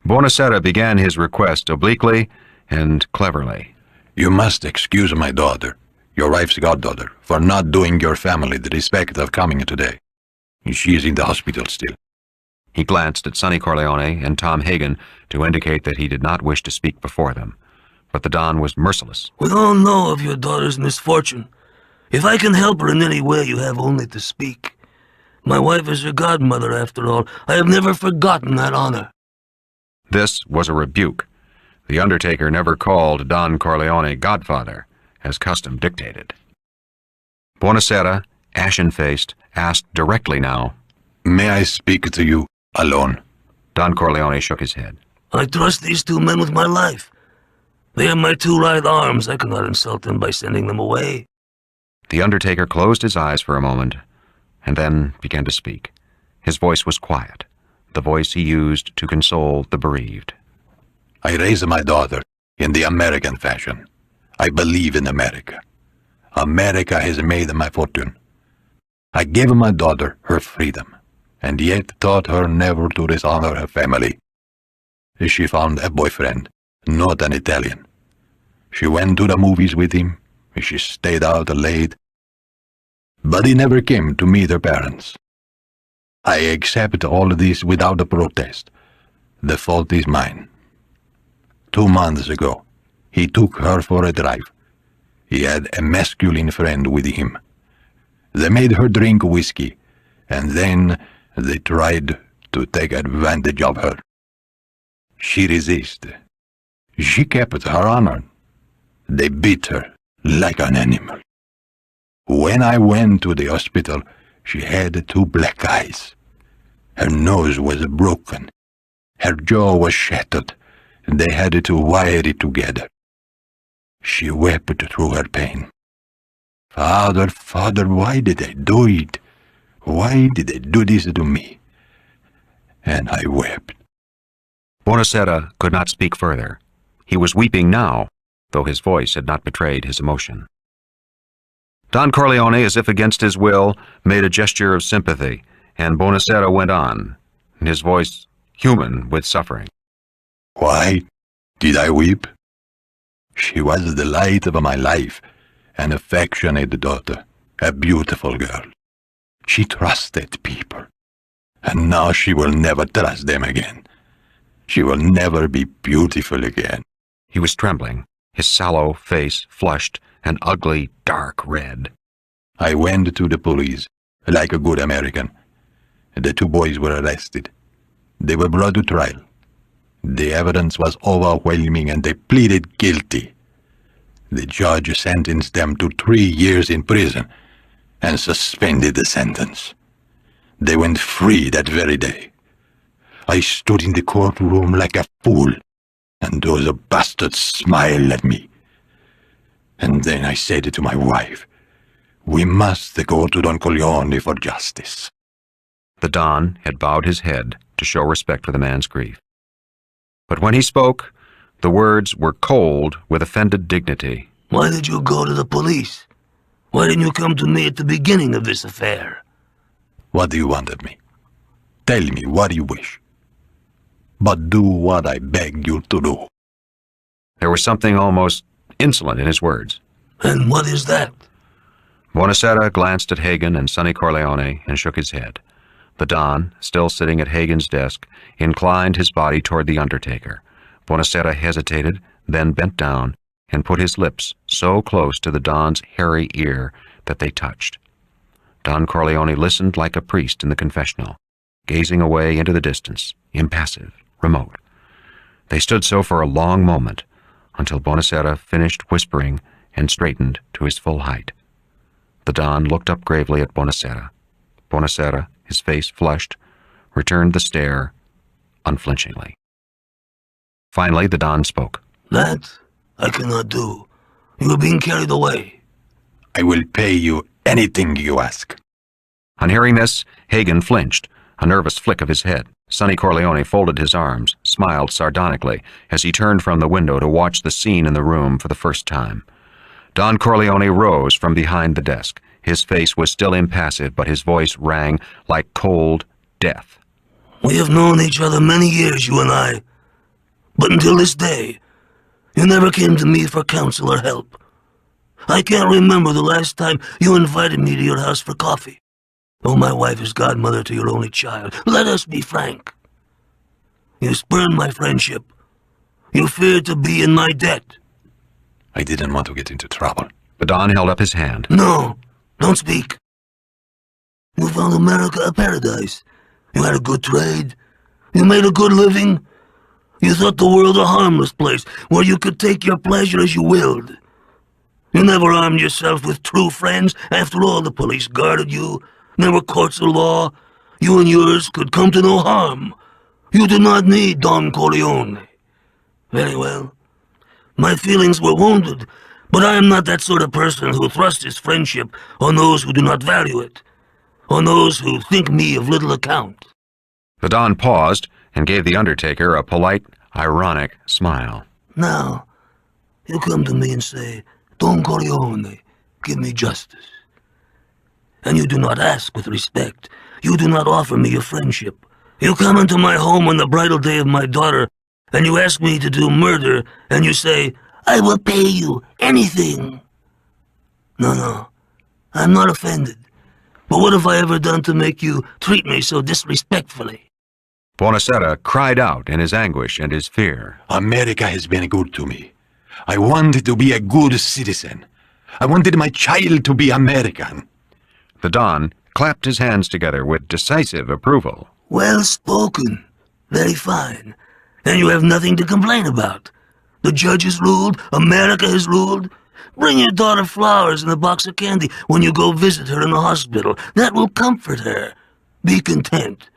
Bonacera began his request obliquely and cleverly. "You must excuse my daughter. your wife's goddaughter, for not doing your family the respect of coming today. She is in the hospital still. He glanced at Sonny Corleone and Tom Hagen to indicate that he did not wish to speak before them. But the Don was merciless. We all know of your daughter's misfortune. If I can help her in any way, you have only to speak. My wife is her godmother, after all. I have never forgotten that honor. This was a rebuke. The undertaker never called Don Corleone Godfather, as custom dictated. Buonasera, ashen-faced, asked directly now, May I speak to you alone? Don Corleone shook his head. I trust these two men with my life. They are my two right arms. I cannot insult them by sending them away. The undertaker closed his eyes for a moment, and then began to speak. His voice was quiet, the voice he used to console the bereaved. I raised my daughter in the American fashion. I believe in America. America has made my fortune. I gave my daughter her freedom, and yet taught her never to dishonor her family. She found a boyfriend, not an Italian. She went to the movies with him. She stayed out late. But he never came to meet her parents. I accept all this without a protest. The fault is mine. 2 months ago, he took her for a drive. He had a masculine friend with him. They made her drink whiskey, and then they tried to take advantage of her. She resisted. She kept her honor. They beat her like an animal. When I went to the hospital, she had 2 black eyes. Her nose was broken. Her jaw was shattered. They had to wire it together. She wept through her pain. Father, Father, why did they do it? Why did they do this to me? And I wept. Buonasera could not speak further. He was weeping now, though his voice had not betrayed his emotion. Don Corleone, as if against his will, made a gesture of sympathy, and Buonasera went on, his voice human with suffering. Why did I weep? She was the light of my life, an affectionate daughter, a beautiful girl. She trusted people, and now she will never trust them again. She will never be beautiful again. He was trembling, his sallow face flushed, an ugly, dark red. I went to the police, like a good American. The 2 boys were arrested. They were brought to trial. The evidence was overwhelming, and they pleaded guilty. The judge sentenced them to 3 years in prison and suspended the sentence. They went free that very day. I stood in the courtroom like a fool, and those bastards smiled at me. And then I said to my wife, we must go to Don Corleone for justice. The Don had bowed his head to show respect for the man's grief. But when he spoke, the words were cold with offended dignity. Why did you go to the police? Why didn't you come to me at the beginning of this affair? What do you want of me? Tell me what you wish. But do what I beg you to do. There was something almost insolent in his words. And what is that? Buonasera glanced at Hagen and Sonny Corleone and shook his head. The Don, still sitting at Hagen's desk, inclined his body toward the undertaker. Buonasera hesitated, then bent down, and put his lips so close to the Don's hairy ear that they touched. Don Corleone listened like a priest in the confessional, gazing away into the distance, impassive, remote. They stood so for a long moment, until Buonasera finished whispering and straightened to his full height. The Don looked up gravely at Buonasera. Buonasera, his face flushed, returned the stare unflinchingly. Finally, the Don spoke. That I cannot do. You are being carried away. I will pay you anything you ask. On hearing this, Hagen flinched, a nervous flick of his head. Sonny Corleone folded his arms, smiled sardonically as he turned from the window to watch the scene in the room for the first time. Don Corleone rose from behind the desk. His face was still impassive, but his voice rang like cold death. We have known each other many years, you and I. But until this day, you never came to me for counsel or help. I can't remember the last time you invited me to your house for coffee. Oh, my wife is godmother to your only child. Let us be frank. You spurned my friendship. You feared to be in my debt. I didn't want to get into trouble. The Don held up his hand. No, don't speak. You found America a paradise. You had a good trade. You made a good living. You thought the world a harmless place where you could take your pleasure as you willed. You never armed yourself with true friends. After all, the police guarded you. There were courts of law. You and yours could come to no harm. You did not need Don Corleone. Very well. My feelings were wounded, but I am not that sort of person who thrusts his friendship on those who do not value it, on those who think me of little account. The Don paused and gave the undertaker a polite, ironic smile. Now, you come to me and say, Don Corleone, give me justice. And you do not ask with respect. You do not offer me your friendship. You come into my home on the bridal day of my daughter, and you ask me to do murder, and you say, I will pay you anything. No, I'm not offended. But what have I ever done to make you treat me so disrespectfully? Buonasera cried out in his anguish and his fear. America has been good to me. I wanted to be a good citizen. I wanted my child to be American. The Don clapped his hands together with decisive approval. Well spoken. Very fine. And you have nothing to complain about. The judge has ruled. America has ruled. Bring your daughter flowers and a box of candy when you go visit her in the hospital. That will comfort her. Be content.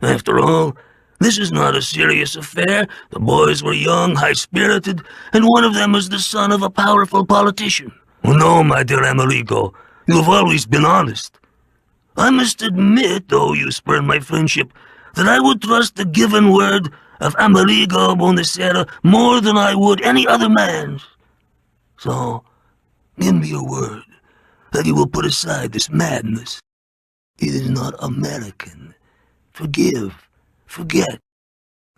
After all, this is not a serious affair. The boys were young, high-spirited, and one of them is the son of a powerful politician. No, my dear Amerigo, you have always been honest. I must admit, though you spurn my friendship, that I would trust the given word of Amerigo Buonasera more than I would any other man's. So, give me your word that you will put aside this madness. It is not American. Forgive, forget.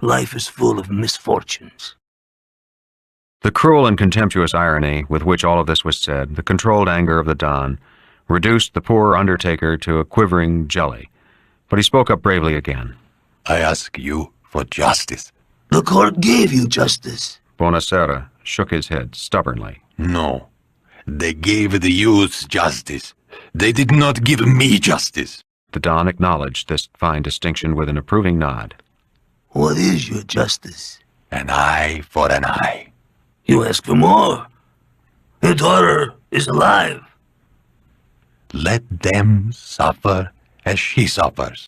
Life is full of misfortunes. The cruel and contemptuous irony with which all of this was said, the controlled anger of the Don, reduced the poor undertaker to a quivering jelly. But he spoke up bravely again. I ask you for justice. The court gave you justice. Buonasera shook his head stubbornly. No, they gave the youths justice. They did not give me justice. The Don acknowledged this fine distinction with an approving nod. What is your justice? An eye for an eye. You ask for more. Your daughter is alive. Let them suffer as she suffers.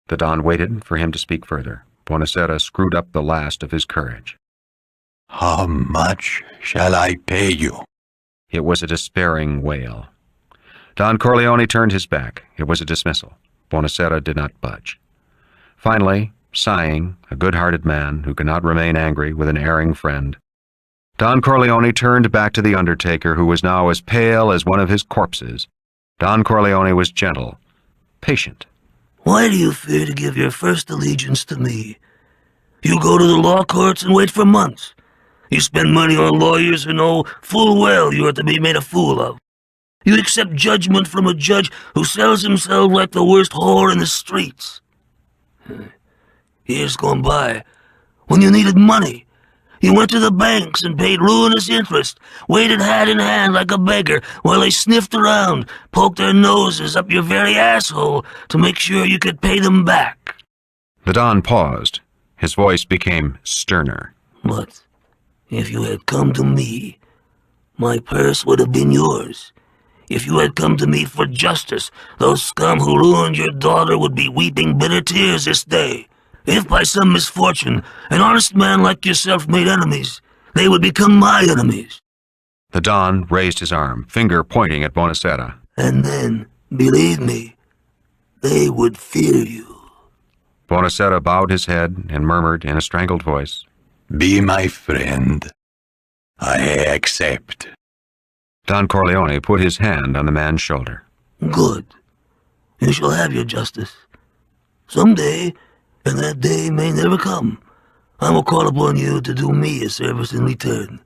The Don waited for him to speak further. Buonasera screwed up the last of his courage. How much shall I pay you? It was a despairing wail. Don Corleone turned his back. It was a dismissal. Buonasera did not budge. Finally, sighing, a good-hearted man who could not remain angry with an erring friend, Don Corleone turned back to the undertaker, who was now as pale as one of his corpses. Don Corleone was gentle, patient. Why do you fear to give your first allegiance to me? You go to the law courts and wait for months. You spend money on lawyers who know full well you are to be made a fool of. You accept judgment from a judge who sells himself like the worst whore in the streets. Years gone by, when you needed money, you went to the banks and paid ruinous interest, waited hat in hand like a beggar while they sniffed around, poked their noses up your very asshole to make sure you could pay them back. The Don paused. His voice became sterner. But if you had come to me, my purse would have been yours. If you had come to me for justice, those scum who ruined your daughter would be weeping bitter tears this day. If by some misfortune an honest man like yourself made enemies, they would become my enemies. The Don raised his arm, finger pointing at Buonasera. And then, believe me, they would fear you. Buonasera bowed his head and murmured in a strangled voice, Be my friend. I accept. Don Corleone put his hand on the man's shoulder. Good. You shall have your justice. Someday, and that day may never come, I will call upon you to do me a service in return.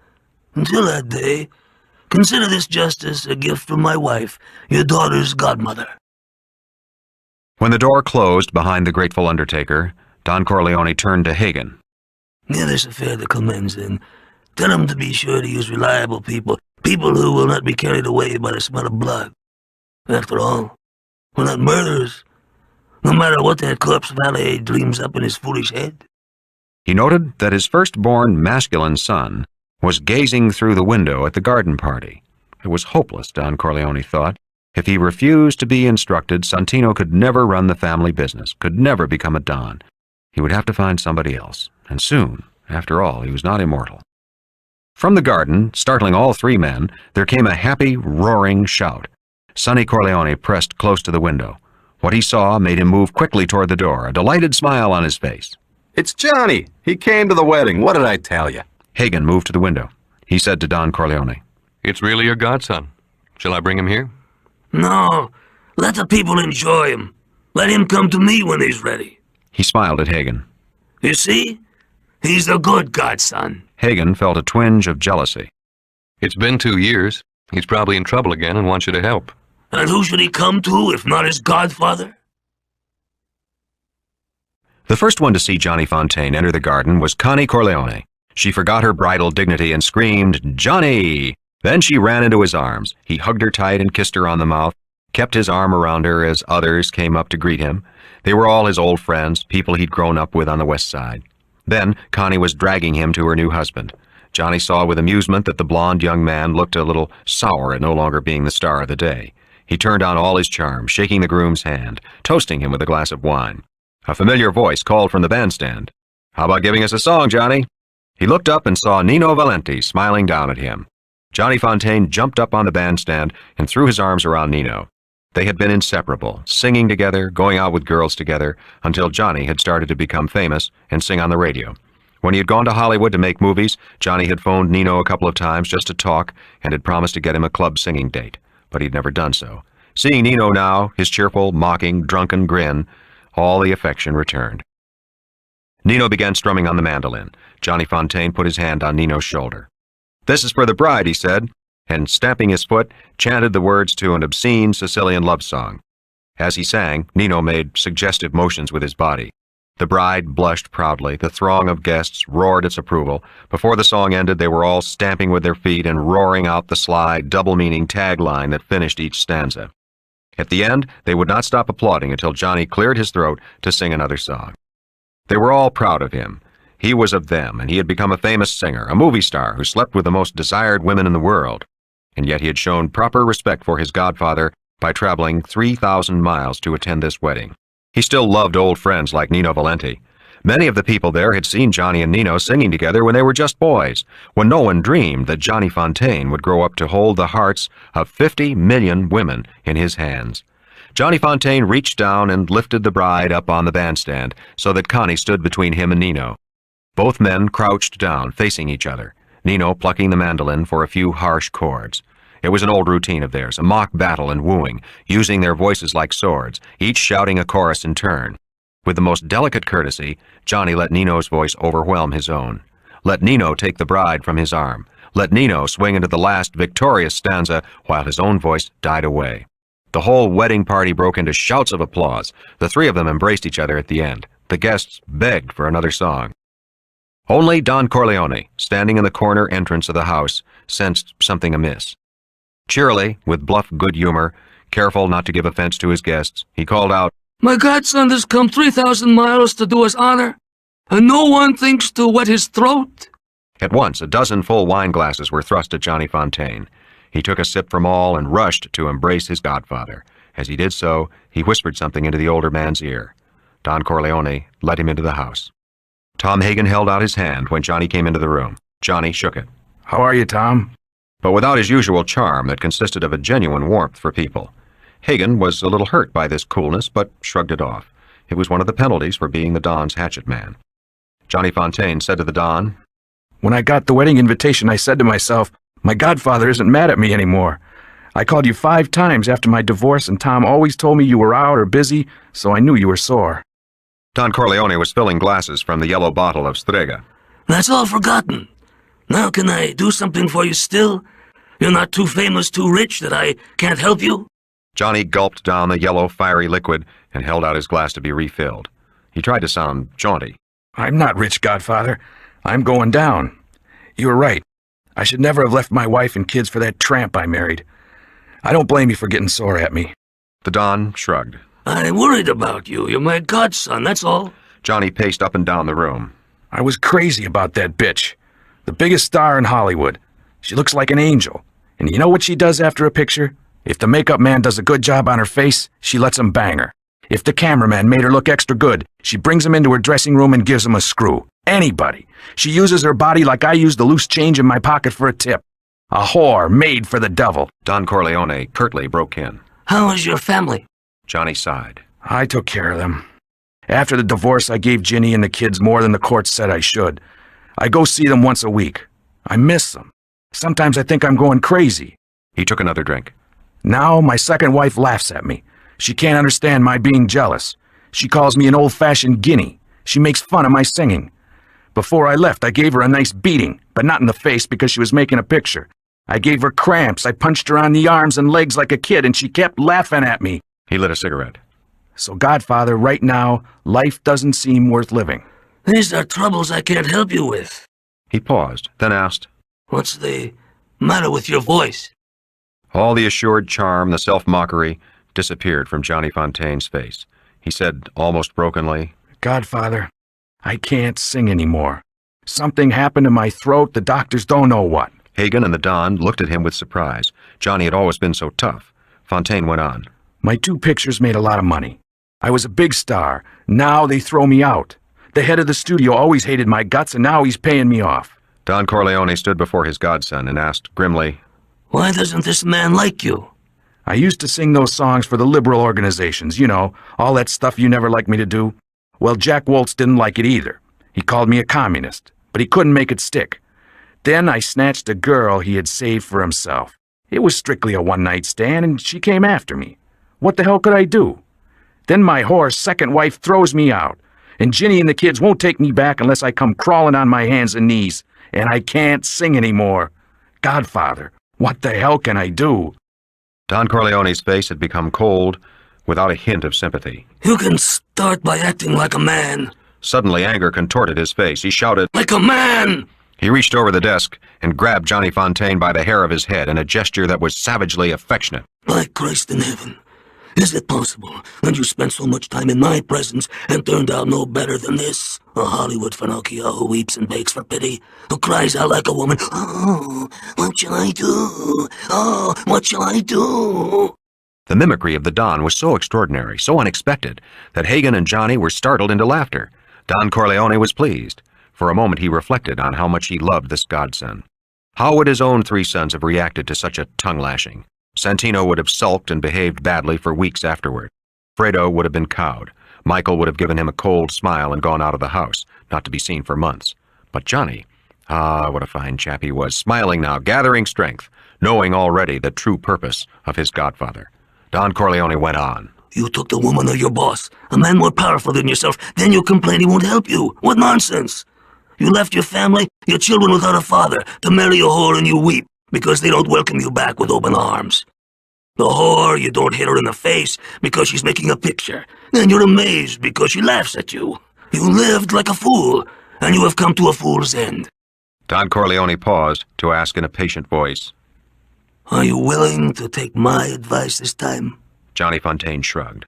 Until that day, Consider this justice a gift from my wife, your daughter's godmother." When the door closed behind the grateful undertaker, Don Corleone turned to Hagen. "Give this affair to Clemenza and tell him to be sure to use reliable people, people who will not be carried away by the smell of blood. After all, we're not murderers, no matter what that corpse valet dreams up in his foolish head." He noted that his firstborn masculine son was gazing through the window at the garden party. It was hopeless, Don Corleone thought. If he refused to be instructed, Santino could never run the family business, could never become a Don. He would have to find somebody else, and soon. After all, he was not immortal. From the garden, startling all three men, there came a happy, roaring shout. Sonny Corleone pressed close to the window. What he saw made him move quickly toward the door, a delighted smile on his face. It's Johnny. He came to the wedding. What did I tell you? Hagen moved to the window. He said to Don Corleone, It's really your godson. Shall I bring him here? "No, let the people enjoy him. Let him come to me when he's ready." He smiled at Hagen. "You see? He's the good godson." Hagen felt a twinge of jealousy. It's been 2 years. He's probably in trouble again and wants you to help. "And who should he come to if not his godfather?" The first one to see Johnny Fontaine enter the garden was Connie Corleone. She forgot her bridal dignity and screamed, "Johnny!" Then she ran into his arms. He hugged her tight and kissed her on the mouth, kept his arm around her as others came up to greet him. They were all his old friends, people he'd grown up with on the West Side. Then Connie was dragging him to her new husband. Johnny saw with amusement that the blond young man looked a little sour at no longer being the star of the day. He turned on all his charm, shaking the groom's hand, toasting him with a glass of wine. A familiar voice called from the bandstand. "How about giving us a song, Johnny?" He looked up and saw Nino Valenti smiling down at him. Johnny Fontaine jumped up on the bandstand and threw his arms around Nino. They had been inseparable, singing together, going out with girls together, until Johnny had started to become famous and sing on the radio. When he had gone to Hollywood to make movies, Johnny had phoned Nino a couple of times just to talk and had promised to get him a club singing date, but he'd never done so. Seeing Nino now, his cheerful, mocking, drunken grin, all the affection returned. Nino began strumming on the mandolin. Johnny Fontaine put his hand on Nino's shoulder. "This is for the bride," he said, and stamping his foot, chanted the words to an obscene Sicilian love song. As he sang, Nino made suggestive motions with his body. The bride blushed proudly. The throng of guests roared its approval. Before the song ended, they were all stamping with their feet and roaring out the sly, double-meaning tagline that finished each stanza. At the end, they would not stop applauding until Johnny cleared his throat to sing another song. They were all proud of him. He was of them, and he had become a famous singer, a movie star who slept with the most desired women in the world. And yet he had shown proper respect for his godfather by traveling 3,000 miles to attend this wedding. He still loved old friends like Nino Valenti. Many of the people there had seen Johnny and Nino singing together when they were just boys, when no one dreamed that Johnny Fontaine would grow up to hold the hearts of 50 million women in his hands. Johnny Fontaine reached down and lifted the bride up on the bandstand so that Connie stood between him and Nino. Both men crouched down, facing each other, Nino plucking the mandolin for a few harsh chords. It was an old routine of theirs, a mock battle and wooing, using their voices like swords, each shouting a chorus in turn. With the most delicate courtesy, Johnny let Nino's voice overwhelm his own. Let Nino take the bride from his arm. Let Nino swing into the last victorious stanza while his own voice died away. The whole wedding party broke into shouts of applause. The three of them embraced each other at the end. The guests begged for another song. Only Don Corleone, standing in the corner entrance of the house, sensed something amiss. Cheerily, with bluff good humor, careful not to give offense to his guests, he called out, "My godson has come 3,000 miles to do us honor, and no one thinks to wet his throat." At once, a dozen full wine glasses were thrust at Johnny Fontaine. He took a sip from all and rushed to embrace his godfather. As he did so, he whispered something into the older man's ear. Don Corleone led him into the house. Tom Hagen held out his hand when Johnny came into the room. Johnny shook it. "How are you, Tom?" But without his usual charm that consisted of a genuine warmth for people. Hagen was a little hurt by this coolness, but shrugged it off. It was one of the penalties for being the Don's hatchet man. Johnny Fontaine said to the Don, "When I got the wedding invitation, I said to myself, my godfather isn't mad at me anymore. I called you 5 times after my divorce, and Tom always told me you were out or busy, so I knew you were sore." Don Corleone was filling glasses from the yellow bottle of Strega. "That's all forgotten. Now can I do something for you still? You're not too famous, too rich that I can't help you? Johnny gulped down the yellow, fiery liquid and held out his glass to be refilled. He tried to sound jaunty. I'm not rich, Godfather. I'm going down. You were right. I should never have left my wife and kids for that tramp I married. I don't blame you for getting sore at me. The Don shrugged. I worried about you. You're my godson, that's all. Johnny paced up and down the room. I was crazy about that bitch. The biggest star in Hollywood. She looks like an angel. And you know what she does after a picture? If the makeup man does a good job on her face, she lets him bang her. If the cameraman made her look extra good, she brings him into her dressing room and gives him a screw. Anybody. She uses her body like I use the loose change in my pocket for a tip. A whore made for the devil. Don Corleone curtly broke in. How is your family? Johnny sighed. I took care of them. After the divorce, I gave Ginny and the kids more than the court said I should. I go see them once a week. I miss them. Sometimes I think I'm going crazy. He took another drink. Now my second wife laughs at me. She can't understand my being jealous. She calls me an old-fashioned guinea. She makes fun of my singing. Before I left, I gave her a nice beating, but not in the face because she was making a picture. I gave her cramps. I punched her on the arms and legs like a kid, and she kept laughing at me. He lit a cigarette. So, Godfather, right now, life doesn't seem worth living. These are troubles I can't help you with. He paused, then asked, What's the matter with your voice? All the assured charm, the self-mockery, disappeared from Johnny Fontaine's face. He said, almost brokenly, Godfather, I can't sing anymore. Something happened to my throat, the doctors don't know what. Hagen and the Don looked at him with surprise. Johnny had always been so tough. Fontaine went on. My 2 pictures made a lot of money. I was a big star. Now they throw me out. The head of the studio always hated my guts, and now he's paying me off. Don Corleone stood before his godson and asked grimly, Why doesn't this man like you? I used to sing those songs for the liberal organizations, you know, all that stuff you never liked me to do. Well, Jack Woltz didn't like it either. He called me a communist, but he couldn't make it stick. Then I snatched a girl he had saved for himself. It was strictly a one-night stand, and she came after me. What the hell could I do? Then my whore's second wife throws me out, and Ginny and the kids won't take me back unless I come crawling on my hands and knees, and I can't sing anymore. Godfather, what the hell can I do? Don Corleone's face had become cold, without a hint of sympathy. You can start by acting like a man. Suddenly, anger contorted his face. He shouted, Like a man! He reached over the desk and grabbed Johnny Fontaine by the hair of his head in a gesture that was savagely affectionate. By Christ in heaven, is it possible that you spent so much time in my presence and turned out no better than this? A Hollywood Finocchio who weeps and begs for pity, who cries out like a woman, Oh, what shall I do? Oh, what shall I do? The mimicry of the Don was so extraordinary, so unexpected, that Hagen and Johnny were startled into laughter. Don Corleone was pleased. For a moment he reflected on how much he loved this godson. How would his own 3 sons have reacted to such a tongue-lashing? Santino would have sulked and behaved badly for weeks afterward. Fredo would have been cowed. Michael would have given him a cold smile and gone out of the house, not to be seen for months. But Johnny, what a fine chap he was, smiling now, gathering strength, knowing already the true purpose of his godfather. Don Corleone went on. You took the woman of your boss, a man more powerful than yourself, then you complain he won't help you. What nonsense! You left your family, your children without a father, to marry a whore and you weep because they don't welcome you back with open arms. The whore, you don't hit her in the face because she's making a picture, and you're amazed because she laughs at you. You lived like a fool, and you have come to a fool's end. Don Corleone paused to ask in a patient voice, Are you willing to take my advice this time? Johnny Fontaine shrugged.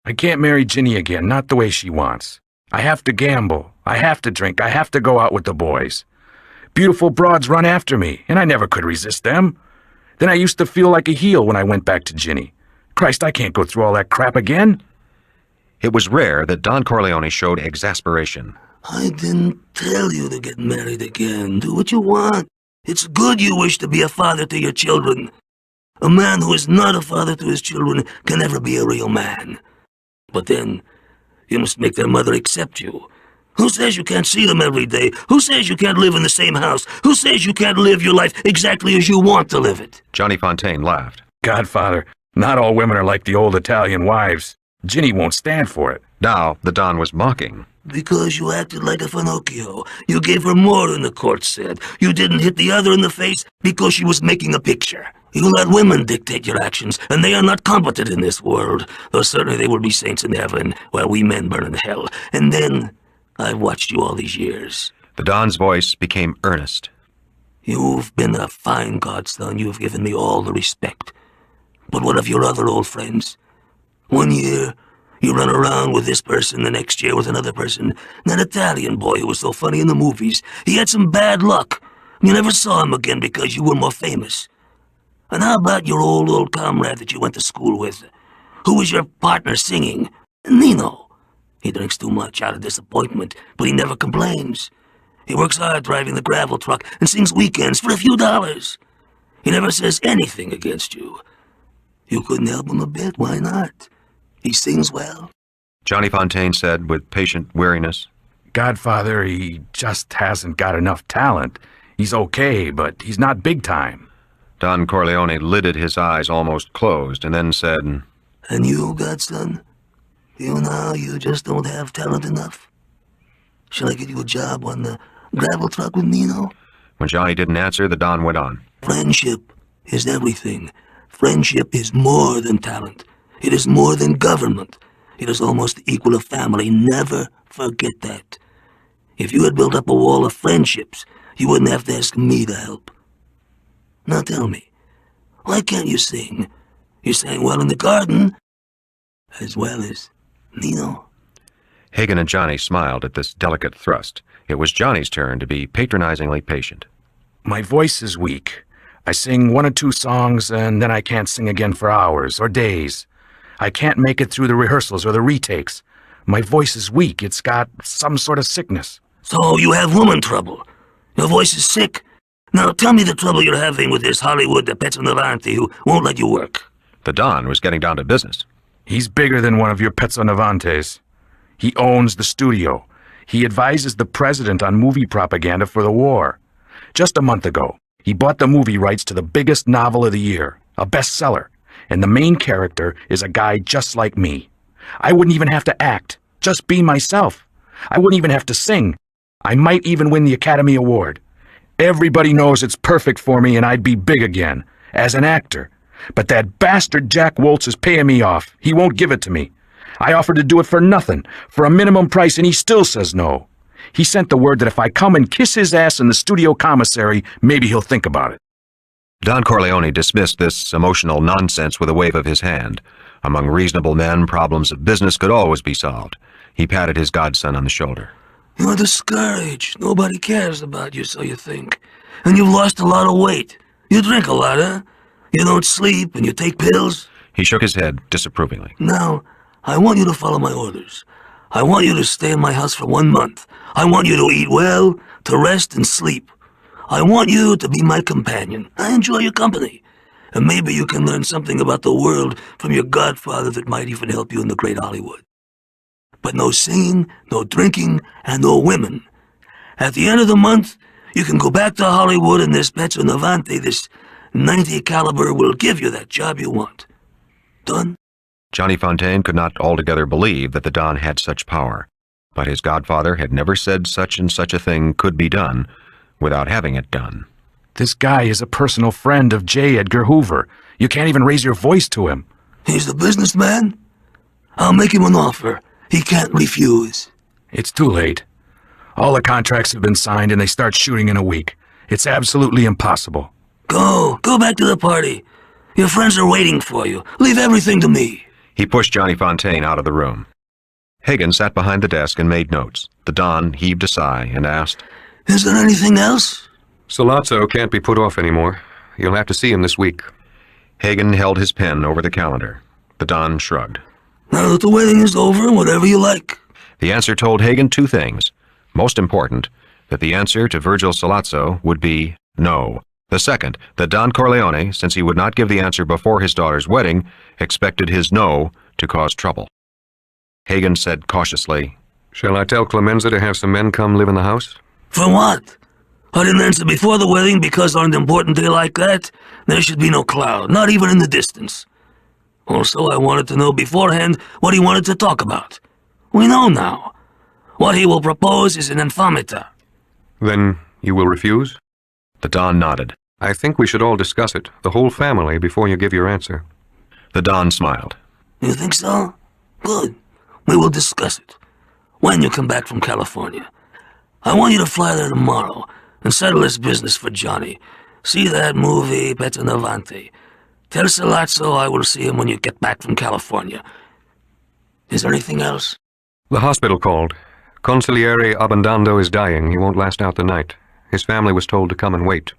I can't marry Ginny again, not the way she wants. I have to gamble. I have to drink. I have to go out with the boys. Beautiful broads run after me, and I never could resist them. Then I used to feel like a heel when I went back to Ginny. Christ, I can't go through all that crap again. It was rare that Don Corleone showed exasperation. I didn't tell you to get married again. Do what you want. It's good you wish to be a father to your children. A man who is not a father to his children can never be a real man. But then, you must make their mother accept you. Who says you can't see them every day? Who says you can't live in the same house? Who says you can't live your life exactly as you want to live it? Johnny Fontaine laughed. Godfather, not all women are like the old Italian wives. Ginny won't stand for it. Now the Don was mocking. Because you acted like a Finocchio. You gave her more than the court said. You didn't hit the other in the face because she was making a picture. You let women dictate your actions, and they are not competent in this world. Though certainly they will be saints in heaven, while we men burn in hell. And then, I've watched you all these years. The Don's voice became earnest. You've been a fine godson. You've given me all the respect. But what of your other old friends? One year, you run around with this person, the next year with another person. That Italian boy who was so funny in the movies, he had some bad luck. You never saw him again because you were more famous. And how about your old comrade that you went to school with? Who was your partner singing? Nino. He drinks too much out of disappointment, but he never complains. He works hard driving the gravel truck and sings weekends for a few dollars. He never says anything against you. You couldn't help him a bit, why not? He sings well. Johnny Fontaine said with patient weariness. Godfather, he just hasn't got enough talent. He's okay, but he's not big time. Don Corleone lidded his eyes almost closed and then said, And you, godson? You just don't have talent enough? Shall I get you a job on the gravel truck with Nino? When Johnny didn't answer, the Don went on. Friendship is everything. Friendship is more than talent. It is more than government. It is almost equal to family. Never forget that. If you had built up a wall of friendships, you wouldn't have to ask me to help. Now tell me, why can't you sing? You sang well in the garden, as well as Nino. Hagen and Johnny smiled at this delicate thrust. It was Johnny's turn to be patronizingly patient. My voice is weak. I sing 1 or 2 songs, and then I can't sing again for hours or days. I can't make it through the rehearsals or the retakes. My voice is weak. It's got some sort of sickness. So you have woman trouble. Your voice is sick. Now tell me the trouble you're having with this Hollywood pezzo davanti who won't let you work. The Don was getting down to business. He's bigger than one of your pezzo davantes. He owns the studio. He advises the president on movie propaganda for the war. Just a month ago, he bought the movie rights to the biggest novel of the year, a bestseller, and the main character is a guy just like me. I wouldn't even have to act, just be myself. I wouldn't even have to sing. I might even win the Academy Award. Everybody knows it's perfect for me and I'd be big again, as an actor. But that bastard Jack Woltz is paying me off. He won't give it to me. I offered to do it for nothing, for a minimum price, and he still says no. He sent the word that if I come and kiss his ass in the studio commissary, maybe he'll think about it. Don Corleone dismissed this emotional nonsense with a wave of his hand. Among reasonable men, problems of business could always be solved. He patted his godson on the shoulder. You're discouraged. Nobody cares about you, so you think. And you've lost a lot of weight. You drink a lot, huh? You don't sleep and you take pills. He shook his head disapprovingly. Now, I want you to follow my orders. I want you to stay in my house for 1 month. I want you to eat well, to rest and sleep. I want you to be my companion. I enjoy your company. And maybe you can learn something about the world from your godfather that might even help you in the great Hollywood. But no singing, no drinking, and no women. At the end of the month, you can go back to Hollywood and this pezzo davanti, this 90 caliber, will give you that job you want. Done? Johnny Fontaine could not altogether believe that the Don had such power, but his godfather had never said such and such a thing could be done without having it done. This guy is a personal friend of J. Edgar Hoover. You can't even raise your voice to him. He's the businessman. I'll make him an offer he can't refuse. It's too late. All the contracts have been signed and they start shooting in a week. It's absolutely impossible. Go back to the party. Your friends are waiting for you. Leave everything to me. He pushed Johnny Fontaine out of the room. Hagen sat behind the desk and made notes. The Don heaved a sigh and asked, Is there anything else? Sollozzo can't be put off anymore. You'll have to see him this week. Hagen held his pen over the calendar. The Don shrugged. Now that the wedding is over, whatever you like. The answer told Hagen 2 things. Most important, that the answer to Virgil Sollozzo would be no. The second, that Don Corleone, since he would not give the answer before his daughter's wedding, expected his no to cause trouble. Hagen said cautiously, Shall I tell Clemenza to have some men come live in the house? For what? I didn't answer before the wedding because on an important day like that, there should be no cloud, not even in the distance. Also, I wanted to know beforehand what he wanted to talk about. We know now. What he will propose is an infamita. Then you will refuse? The Don nodded. I think we should all discuss it, the whole family, before you give your answer. The Don smiled. You think so? Good. We will discuss it. When you come back from California. I want you to fly there tomorrow and settle this business for Johnny. See that movie, Pettinavante. Tell Sollozzo I will see him when you get back from California. Is there anything else? The hospital called. Consigliere Abbandando is dying. He won't last out the night. His family was told to come and wait.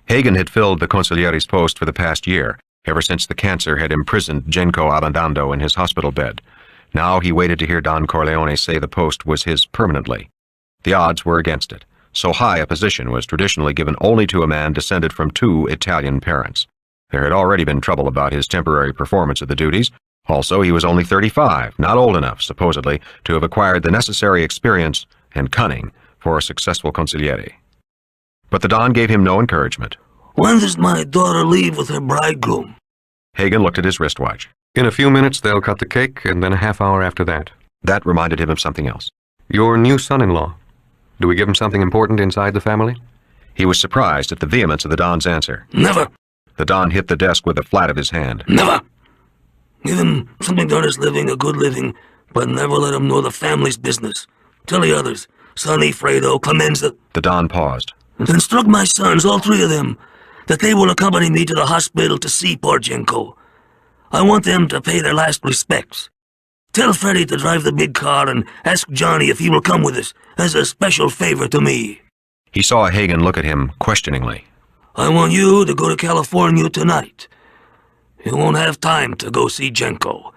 Hagen had filled the consigliere's post for the past year, ever since the cancer had imprisoned Genco Abbandando in his hospital bed. Now he waited to hear Don Corleone say the post was his permanently. The odds were against it. So high a position was traditionally given only to a man descended from 2 Italian parents. There had already been trouble about his temporary performance of the duties. Also, he was only 35, not old enough, supposedly, to have acquired the necessary experience and cunning for a successful consigliere. But the Don gave him no encouragement. When does my daughter leave with her bridegroom? Hagen looked at his wristwatch. In a few minutes they'll cut the cake, and then a half hour after that. That reminded him of something else. Your new son-in-law. Do we give him something important inside the family? He was surprised at the vehemence of the Don's answer. Never. The Don hit the desk with the flat of his hand. Never. Give him something done his living, a good living, but never let him know the family's business. Tell the others, Sonny, Fredo, Clemenza. The Don paused. Instruct my sons, all 3 of them, that they will accompany me to the hospital to see poor Genco. I want them to pay their last respects. Tell Freddie to drive the big car and ask Johnny if he will come with us, as a special favor to me. He saw Hagen look at him questioningly. I want you to go to California tonight. You won't have time to go see Genco,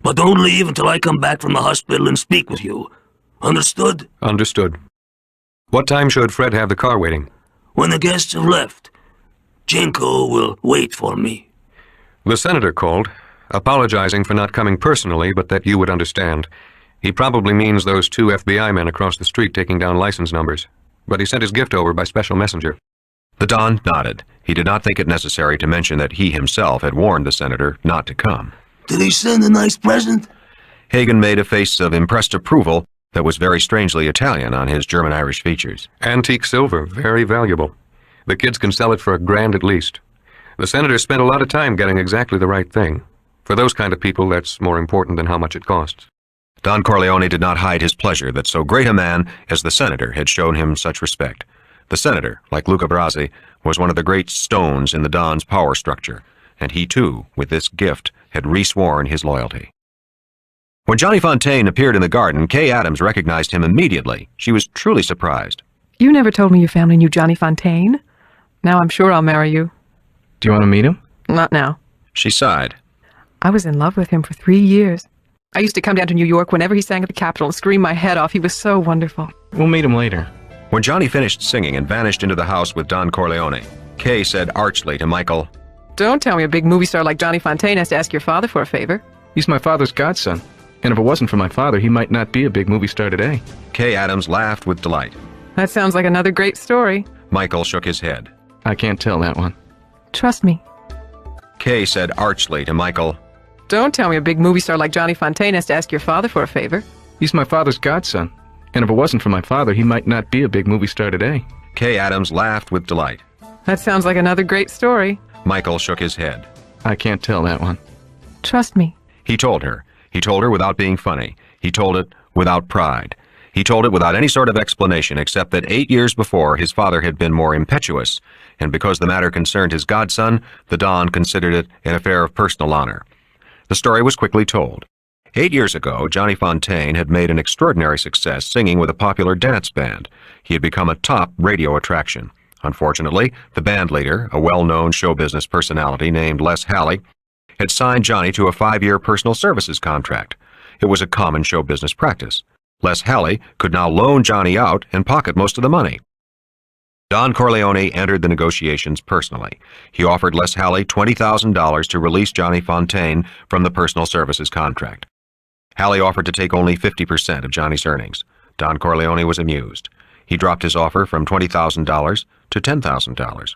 but don't leave until I come back from the hospital and speak with you. Understood? Understood. What time should Fred have the car waiting? When the guests have left. Genco will wait for me. The senator called, apologizing for not coming personally, but that you would understand. He probably means those 2 FBI men across the street taking down license numbers. But he sent his gift over by special messenger. The Don nodded. He did not think it necessary to mention that he himself had warned the senator not to come. Did he send a nice present? Hagen made a face of impressed approval that was very strangely Italian on his German-Irish features. Antique silver, very valuable. The kids can sell it for $1,000 at least. The senator spent a lot of time getting exactly the right thing. For those kind of people, that's more important than how much it costs. Don Corleone did not hide his pleasure that so great a man as the senator had shown him such respect. The senator, like Luca Brasi, was one of the great stones in the Don's power structure, and he too, with this gift, had resworn his loyalty. When Johnny Fontaine appeared in the garden, Kay Adams recognized him immediately. She was truly surprised. You never told me your family knew Johnny Fontaine. Now I'm sure I'll marry you. Do you want to meet him? Not now. She sighed. I was in love with him for 3 years. I used to come down to New York whenever he sang at the Capitol and scream my head off. He was so wonderful. We'll meet him later. When Johnny finished singing and vanished into the house with Don Corleone, Kay said archly to Michael, Don't tell me a big movie star like Johnny Fontaine has to ask your father for a favor. He's my father's godson. And if it wasn't for my father, he might not be a big movie star today. Kay Adams laughed with delight. That sounds like another great story. Michael shook his head. I can't tell that one. Trust me. Kay said archly to Michael, Don't tell me a big movie star like Johnny Fontaine has to ask your father for a favor. He's my father's godson. And if it wasn't for my father, he might not be a big movie star today. Kay Adams laughed with delight. That sounds like another great story. Michael shook his head. I can't tell that one. Trust me. He told her. He told her without being funny. He told it without pride. He told it without any sort of explanation except that 8 years before his father had been more impetuous, and because the matter concerned his godson, the Don considered it an affair of personal honor. The story was quickly told. 8 years ago, Johnny Fontaine had made an extraordinary success singing with a popular dance band. He had become a top radio attraction. Unfortunately, the band leader, a well-known show business personality named Les Halley, had signed Johnny to a 5-year personal services contract. It was a common show business practice. Les Halley could now loan Johnny out and pocket most of the money. Don Corleone entered the negotiations personally. He offered Les Halley $20,000 to release Johnny Fontaine from the personal services contract. Halley offered to take only 50% of Johnny's earnings. Don Corleone was amused. He dropped his offer from $20,000 to $10,000.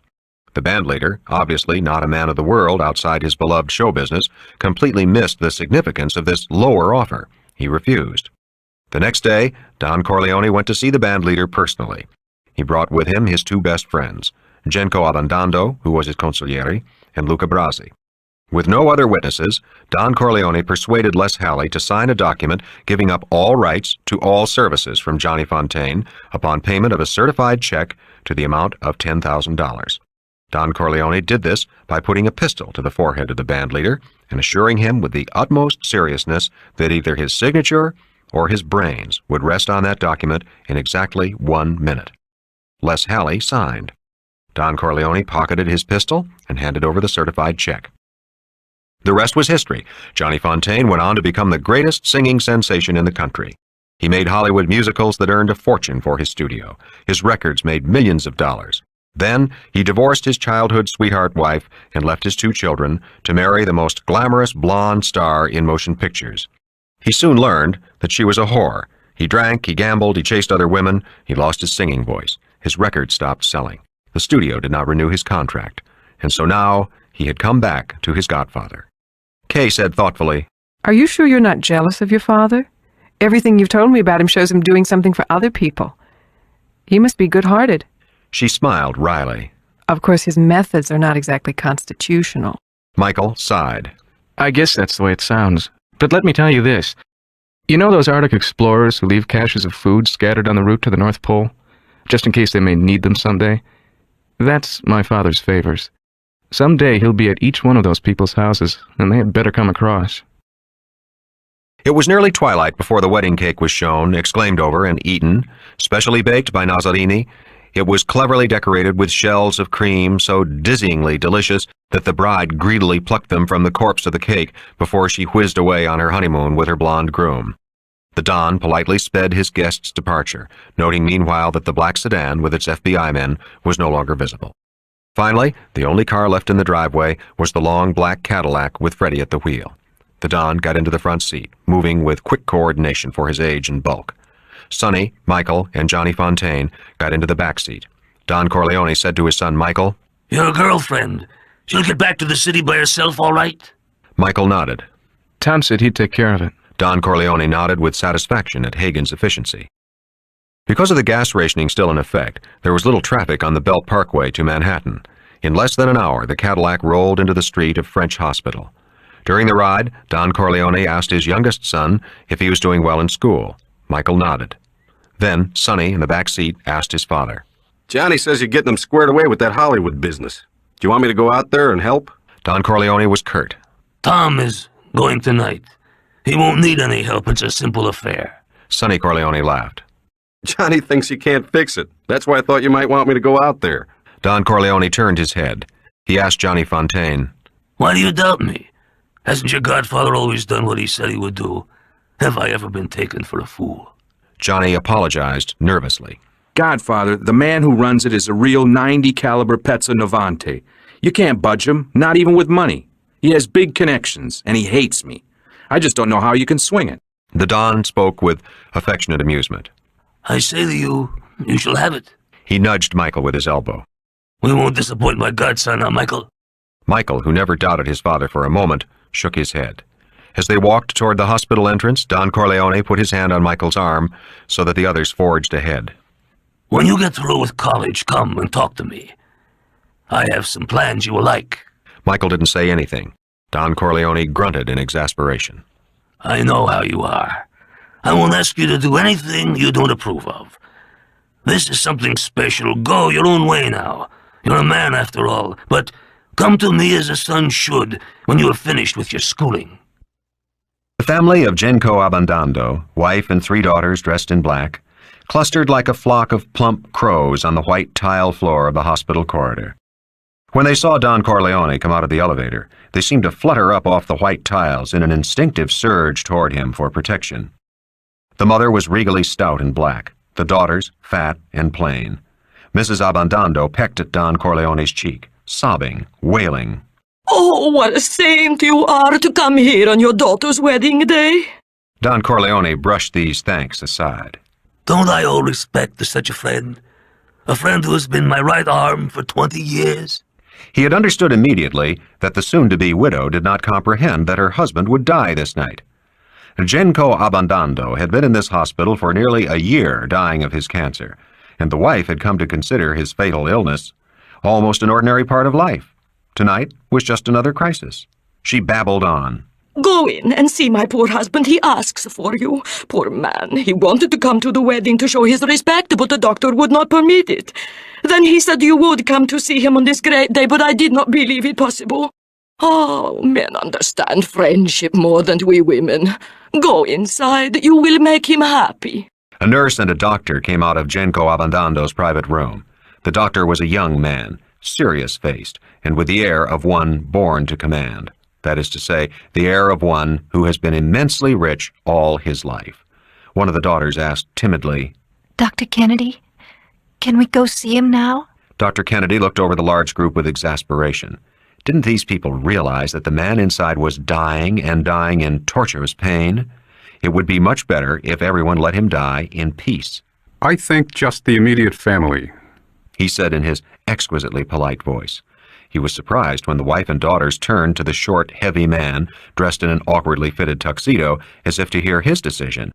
The bandleader, obviously not a man of the world outside his beloved show business, completely missed the significance of this lower offer. He refused. The next day, Don Corleone went to see the band leader personally. He brought with him his two best friends, Genco Abbandando, who was his consigliere, and Luca Brasi. With no other witnesses, Don Corleone persuaded Les Halley to sign a document giving up all rights to all services from Johnny Fontaine upon payment of a certified check to the amount of $10,000. Don Corleone did this by putting a pistol to the forehead of the band leader and assuring him with the utmost seriousness that either his signature or his brains would rest on that document in exactly 1 minute. Les Halley signed. Don Corleone pocketed his pistol and handed over the certified check. The rest was history. Johnny Fontaine went on to become the greatest singing sensation in the country. He made Hollywood musicals that earned a fortune for his studio. His records made millions of dollars. Then he divorced his childhood sweetheart wife and left his 2 children to marry the most glamorous blonde star in motion pictures. He soon learned that she was a whore. He drank, he gambled, he chased other women, he lost his singing voice. His records stopped selling. The studio did not renew his contract, and so now he had come back to his godfather. Kay said thoughtfully, Are you sure you're not jealous of your father? Everything you've told me about him shows him doing something for other people. He must be good-hearted. She smiled wryly. Of course, his methods are not exactly constitutional. Michael sighed. I guess that's the way it sounds. But let me tell you this. You know those Arctic explorers who leave caches of food scattered on the route to the North Pole, just in case they may need them someday? That's my father's favors. Someday he'll be at each one of those people's houses, and they had better come across. It was nearly twilight before the wedding cake was shown, exclaimed over, and eaten, specially baked by Nazzarini. It was cleverly decorated with shells of cream so dizzyingly delicious that the bride greedily plucked them from the corpse of the cake before she whizzed away on her honeymoon with her blonde groom. The Don politely sped his guest's departure, noting meanwhile that the black sedan with its FBI men was no longer visible. Finally, the only car left in the driveway was the long black Cadillac with Freddie at the wheel. The Don got into the front seat, moving with quick coordination for his age and bulk. Sonny, Michael, and Johnny Fontaine got into the back seat. Don Corleone said to his son Michael, Your girlfriend, she'll get back to the city by herself, all right? Michael nodded. Tom said he'd take care of it. Don Corleone nodded with satisfaction at Hagen's efficiency. Because of the gas rationing still in effect, there was little traffic on the Belt Parkway to Manhattan. In less than an hour, the Cadillac rolled into the street of French Hospital. During the ride, Don Corleone asked his youngest son if he was doing well in school. Michael nodded. Then, Sonny, in the back seat, asked his father. Johnny says you're getting them squared away with that Hollywood business. Do you want me to go out there and help? Don Corleone was curt. Tom is going tonight. He won't need any help. It's a simple affair. Sonny Corleone laughed. Johnny thinks he can't fix it. That's why I thought you might want me to go out there. Don Corleone turned his head. He asked Johnny Fontaine, Why do you doubt me? Hasn't your godfather always done what he said he would do? Have I ever been taken for a fool? Johnny apologized nervously. Godfather, the man who runs it is a real 90 caliber Pezzo Novante. You can't budge him, not even with money. He has big connections, and he hates me. I just don't know how you can swing it. The Don spoke with affectionate amusement. I say to you, you shall have it. He nudged Michael with his elbow. We won't disappoint my godson now, Michael. Michael, who never doubted his father for a moment, shook his head. As they walked toward the hospital entrance, Don Corleone put his hand on Michael's arm so that the others forged ahead. When you get through with college, come and talk to me. I have some plans you will like. Michael didn't say anything. Don Corleone grunted in exasperation. I know how you are. I won't ask you to do anything you don't approve of. This is something special. Go your own way now. You're a man after all, but come to me as a son should when you have finished with your schooling. The family of Genco Abbandando, wife and 3 daughters dressed in black, clustered like a flock of plump crows on the white tile floor of the hospital corridor. When they saw Don Corleone come out of the elevator, they seemed to flutter up off the white tiles in an instinctive surge toward him for protection. The mother was regally stout and black, the daughters fat and plain. Mrs. Abbandando pecked at Don Corleone's cheek, sobbing, wailing. Oh, what a saint you are to come here on your daughter's wedding day. Don Corleone brushed these thanks aside. Don't I owe respect to such a friend? A friend who has been my right arm for 20 years? He had understood immediately that the soon-to-be widow did not comprehend that her husband would die this night. Genco Abandando had been in this hospital for nearly a year, dying of his cancer, and the wife had come to consider his fatal illness almost an ordinary part of life. Tonight was just another crisis. She babbled on. Go in and see my poor husband. He asks for you. Poor man. He wanted to come to the wedding to show his respect, but the doctor would not permit it. Then he said you would come to see him on this great day, but I did not believe it possible. Oh, men understand friendship more than we women. Go inside. You will make him happy. A nurse and a doctor came out of Genco Abandando's private room. The doctor was a young man, serious-faced, and with the air of one born to command. That is to say, the air of one who has been immensely rich all his life. One of the daughters asked timidly, Dr. Kennedy, can we go see him now? Dr. Kennedy looked over the large group with exasperation. Didn't these people realize that the man inside was dying and dying in torturous pain? It would be much better if everyone let him die in peace. I think just the immediate family, he said in his exquisitely polite voice. He was surprised when the wife and daughters turned to the short, heavy man, dressed in an awkwardly fitted tuxedo, as if to hear his decision.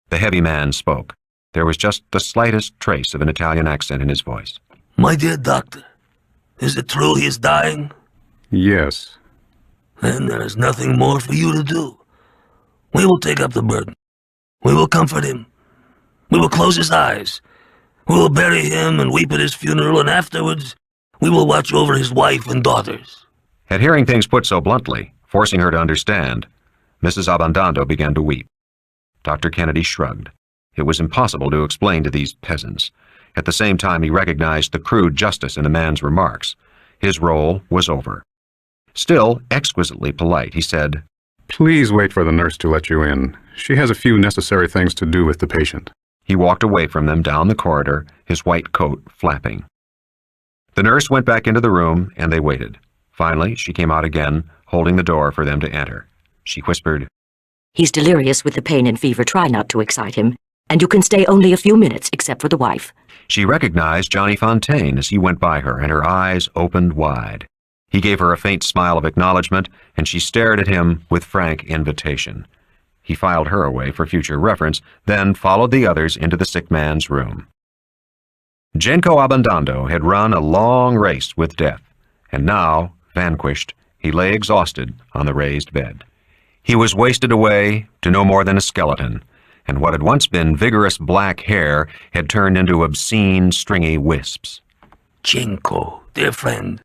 The heavy man spoke. There was just the slightest trace of an Italian accent in his voice. My dear doctor, is it true he is dying? Yes. Then there is nothing more for you to do. We will take up the burden. We will comfort him. We will close his eyes. We will bury him and weep at his funeral, and afterwards we will watch over his wife and daughters. At hearing things put so bluntly, forcing her to understand, Mrs. Abandando began to weep. Dr. Kennedy shrugged. It was impossible to explain to these peasants. At the same time, he recognized the crude justice in the man's remarks. His role was over. Still exquisitely polite, he said, Please wait for the nurse to let you in. She has a few necessary things to do with the patient. He walked away from them down the corridor, his white coat flapping. The nurse went back into the room, and they waited. Finally, she came out again, holding the door for them to enter. She whispered, He's delirious with the pain and fever. Try not to excite him. And you can stay only a few minutes, except for the wife. She recognized Johnny Fontaine as he went by her, and her eyes opened wide. He gave her a faint smile of acknowledgement, and she stared at him with frank invitation. He filed her away for future reference, then followed the others into the sick man's room. Genco Abandando had run a long race with death, and now, vanquished, he lay exhausted on the raised bed. He was wasted away to no more than a skeleton, and what had once been vigorous black hair had turned into obscene, stringy wisps. Genco, dear friend,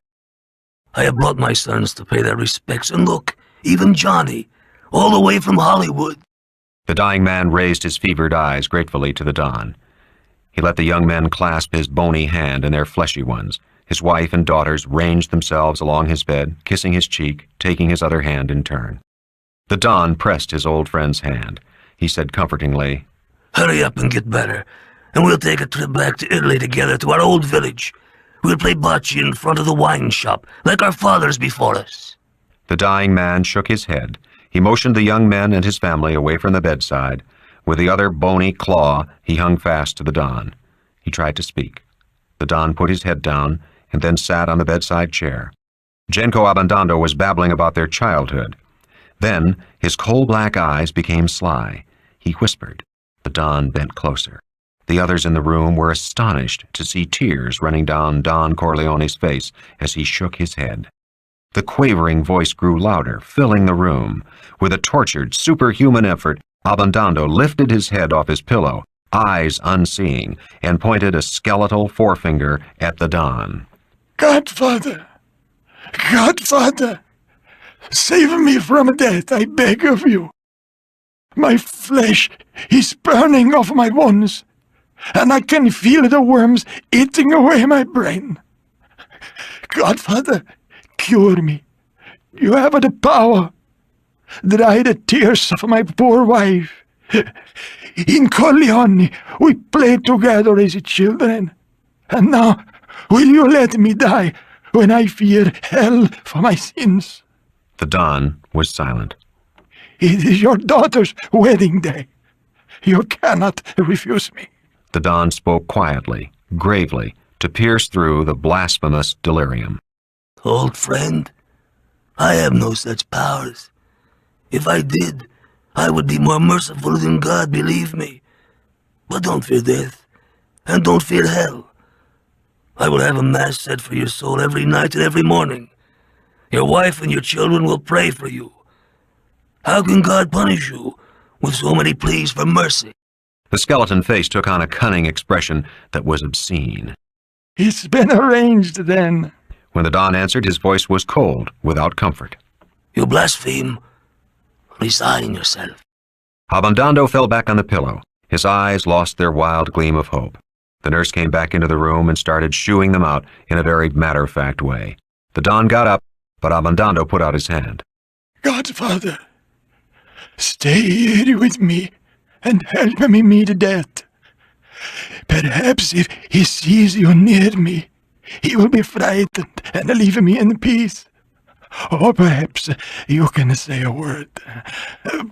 I have brought my sons to pay their respects, and look, even Johnny, all the way from Hollywood. The dying man raised his fevered eyes gratefully to the Don. He let the young men clasp his bony hand in their fleshy ones. His wife and daughters ranged themselves along his bed, kissing his cheek, taking his other hand in turn. The Don pressed his old friend's hand. He said comfortingly, Hurry up and get better, and we'll take a trip back to Italy together to our old village. We'll play bocce in front of the wine shop, like our fathers before us. The dying man shook his head. He motioned the young men and his family away from the bedside. With the other bony claw, he hung fast to the Don. He tried to speak. The Don put his head down and then sat on the bedside chair. Genco Abandando was babbling about their childhood. Then his coal-black eyes became sly. He whispered. The Don bent closer. The others in the room were astonished to see tears running down Don Corleone's face as he shook his head. The quavering voice grew louder, filling the room. With a tortured, superhuman effort, Abandando lifted his head off his pillow, eyes unseeing, and pointed a skeletal forefinger at the Don. Godfather! Godfather! Save me from death, I beg of you. My flesh is burning off my bones, and I can feel the worms eating away my brain. Godfather, cure me. You have the power. Dry the tears of my poor wife. In Corleone, we played together as children. And now, will you let me die when I fear hell for my sins? The Don was silent. It is your daughter's wedding day. You cannot refuse me. The Don spoke quietly, gravely, to pierce through the blasphemous delirium. Old friend, I have no such powers. If I did, I would be more merciful than God, believe me. But don't fear death, and don't fear hell. I will have a mass said for your soul every night and every morning. Your wife and your children will pray for you. How can God punish you with so many pleas for mercy? The skeleton face took on a cunning expression that was obscene. It's been arranged, then. When the Don answered, his voice was cold, without comfort. You blaspheme. Resign yourself. Abbandando fell back on the pillow. His eyes lost their wild gleam of hope. The nurse came back into the room and started shooing them out in a very matter-of-fact way. The Don got up, but Abbandando put out his hand. Godfather, stay here with me and help me meet death. Perhaps if he sees you near me, he will be frightened and leave me in peace. Or perhaps you can say a word,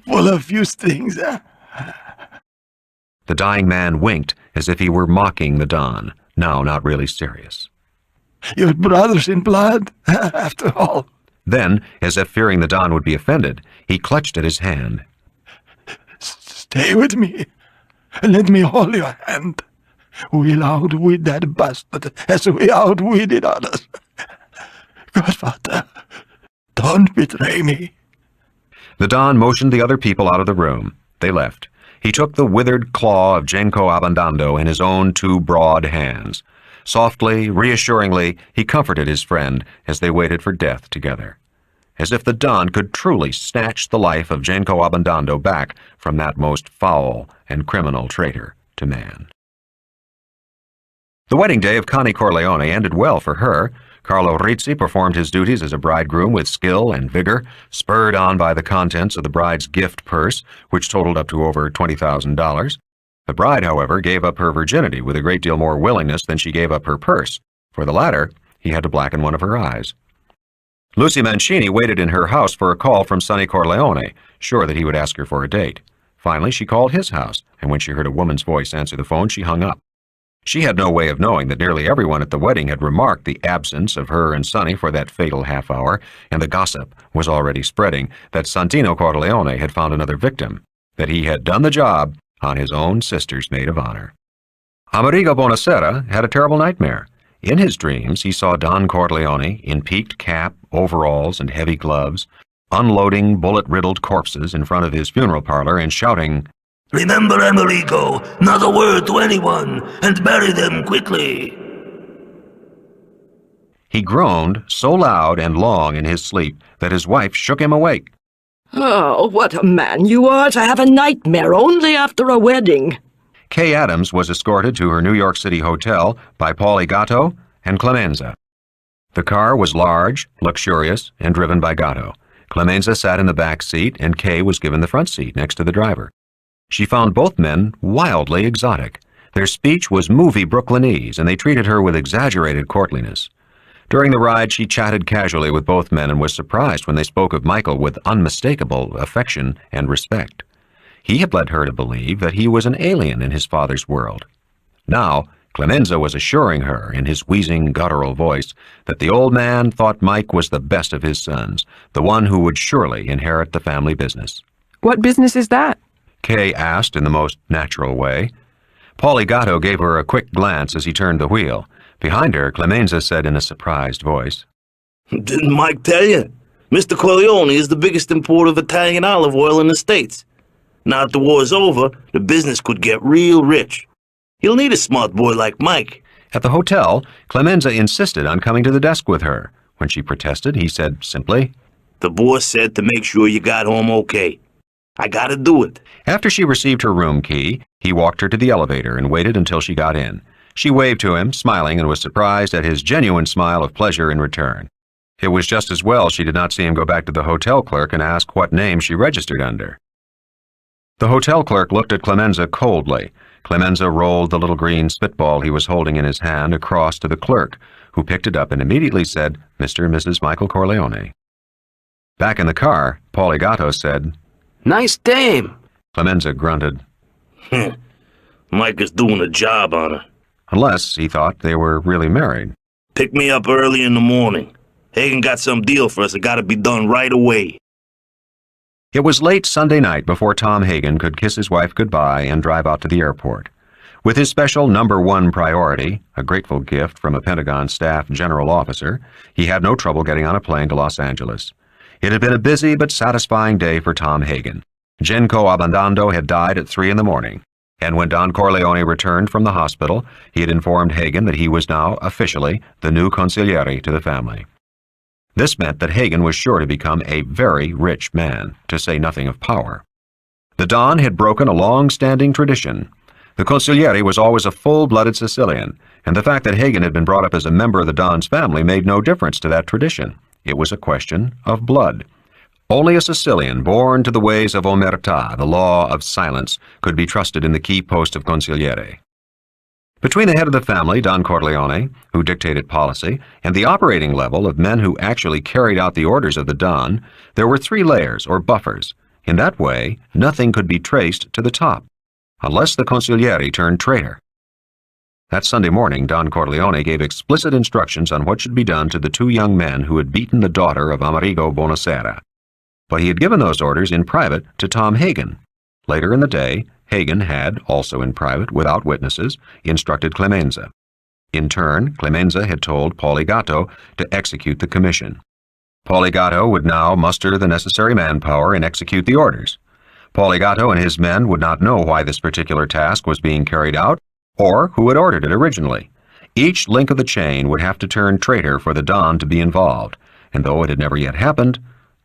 pull a few strings. The dying man winked as if he were mocking the Don, now not really serious. Your brothers in blood, after all. Then, as if fearing the Don would be offended, he clutched at his hand. Stay with me. Let me hold your hand. We'll outwit that bastard as we outwitted others. Godfather, don't betray me. The Don motioned the other people out of the room. They left. He took the withered claw of Genco Abbandando in his own two broad hands. Softly, reassuringly, he comforted his friend as they waited for death together. As if the Don could truly snatch the life of Genco Abbandando back from that most foul and criminal traitor to man. The wedding day of Connie Corleone ended well for her. Carlo Rizzi performed his duties as a bridegroom with skill and vigor, spurred on by the contents of the bride's gift purse, which totaled up to over $20,000. The bride, however, gave up her virginity with a great deal more willingness than she gave up her purse. For the latter, he had to blacken one of her eyes. Lucy Mancini waited in her house for a call from Sonny Corleone, sure that he would ask her for a date. Finally, she called his house, and when she heard a woman's voice answer the phone, she hung up. She had no way of knowing that nearly everyone at the wedding had remarked the absence of her and Sonny for that fatal half hour, and the gossip was already spreading that Santino Corleone had found another victim, that he had done the job on his own sister's maid of honor. Amerigo Bonacera had a terrible nightmare. In his dreams, he saw Don Corleone in peaked cap, overalls, and heavy gloves, unloading bullet-riddled corpses in front of his funeral parlor and shouting, Remember, Amerigo, not a word to anyone, and bury them quickly. He groaned so loud and long in his sleep that his wife shook him awake. Oh, what a man you are to have a nightmare only after a wedding. Kay Adams was escorted to her New York City hotel by Paulie Gatto and Clemenza. The car was large, luxurious, and driven by Gatto. Clemenza sat in the back seat, and Kay was given the front seat next to the driver. She found both men wildly exotic. Their speech was movie Brooklynese, and they treated her with exaggerated courtliness. During the ride, she chatted casually with both men and was surprised when they spoke of Michael with unmistakable affection and respect. He had led her to believe that he was an alien in his father's world. Now, Clemenza was assuring her in his wheezing, guttural voice that the old man thought Mike was the best of his sons, the one who would surely inherit the family business. What business is that? Kay asked in the most natural way. Paulie Gatto gave her a quick glance as he turned the wheel. Behind her, Clemenza said in a surprised voice, Didn't Mike tell you? Mr. Corleone is the biggest importer of Italian olive oil in the States. Now that the war's over, the business could get real rich. He'll need a smart boy like Mike. At the hotel, Clemenza insisted on coming to the desk with her. When she protested, he said simply, The boss said to make sure you got home okay. I gotta do it. After she received her room key, he walked her to the elevator and waited until she got in. She waved to him, smiling, and was surprised at his genuine smile of pleasure in return. It was just as well she did not see him go back to the hotel clerk and ask what name she registered under. The hotel clerk looked at Clemenza coldly. Clemenza rolled the little green spitball he was holding in his hand across to the clerk, who picked it up and immediately said, Mr. and Mrs. Michael Corleone. Back in the car, Paulie Gatto said, Nice dame. Clemenza grunted. Mike is doing a job on her. Unless he thought they were really married. Pick me up early in the morning. Hagen got some deal for us that gotta be done right away. It was late Sunday night before Tom Hagen could kiss his wife goodbye and drive out to the airport. With his special #1 priority, a grateful gift from a Pentagon staff general officer, he had no trouble getting on a plane to Los Angeles. It had been a busy but satisfying day for Tom Hagen. Genco Abandando had died at 3 in the morning, and when Don Corleone returned from the hospital, he had informed Hagen that he was now, officially, the new consigliere to the family. This meant that Hagen was sure to become a very rich man, to say nothing of power. The Don had broken a long-standing tradition. The consigliere was always a full-blooded Sicilian, and the fact that Hagen had been brought up as a member of the Don's family made no difference to that tradition. It was a question of blood. Only a Sicilian born to the ways of omertà, the law of silence, could be trusted in the key post of consigliere. Between the head of the family, Don Corleone, who dictated policy, and the operating level of men who actually carried out the orders of the Don, there were 3 layers, or buffers. In that way, nothing could be traced to the top, unless the consigliere turned traitor. That Sunday morning, Don Corleone gave explicit instructions on what should be done to the 2 young men who had beaten the daughter of Amerigo Bonasera. But he had given those orders in private to Tom Hagen. Later in the day, Hagen had, also in private, without witnesses, instructed Clemenza. In turn, Clemenza had told Poligato to execute the commission. Poligato would now muster the necessary manpower and execute the orders. Poligato and his men would not know why this particular task was being carried out, or who had ordered it originally. Each link of the chain would have to turn traitor for the Don to be involved, and though it had never yet happened,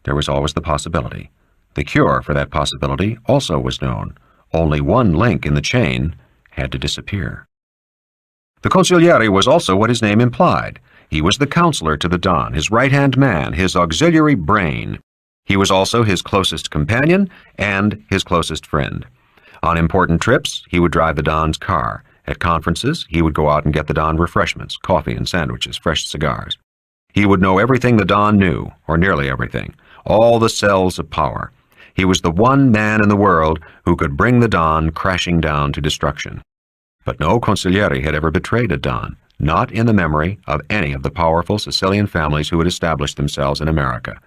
there was always the possibility. The cure for that possibility also was known. Only one link in the chain had to disappear. The consigliere was also what his name implied. He was the counselor to the Don, his right-hand man, his auxiliary brain. He was also his closest companion and his closest friend. On important trips, he would drive the Don's car. At conferences, he would go out and get the Don refreshments, coffee and sandwiches, fresh cigars. He would know everything the Don knew, or nearly everything, all the cells of power. He was the one man in the world who could bring the Don crashing down to destruction. But no consigliere had ever betrayed a Don, not in the memory of any of the powerful Sicilian families who had established themselves in America.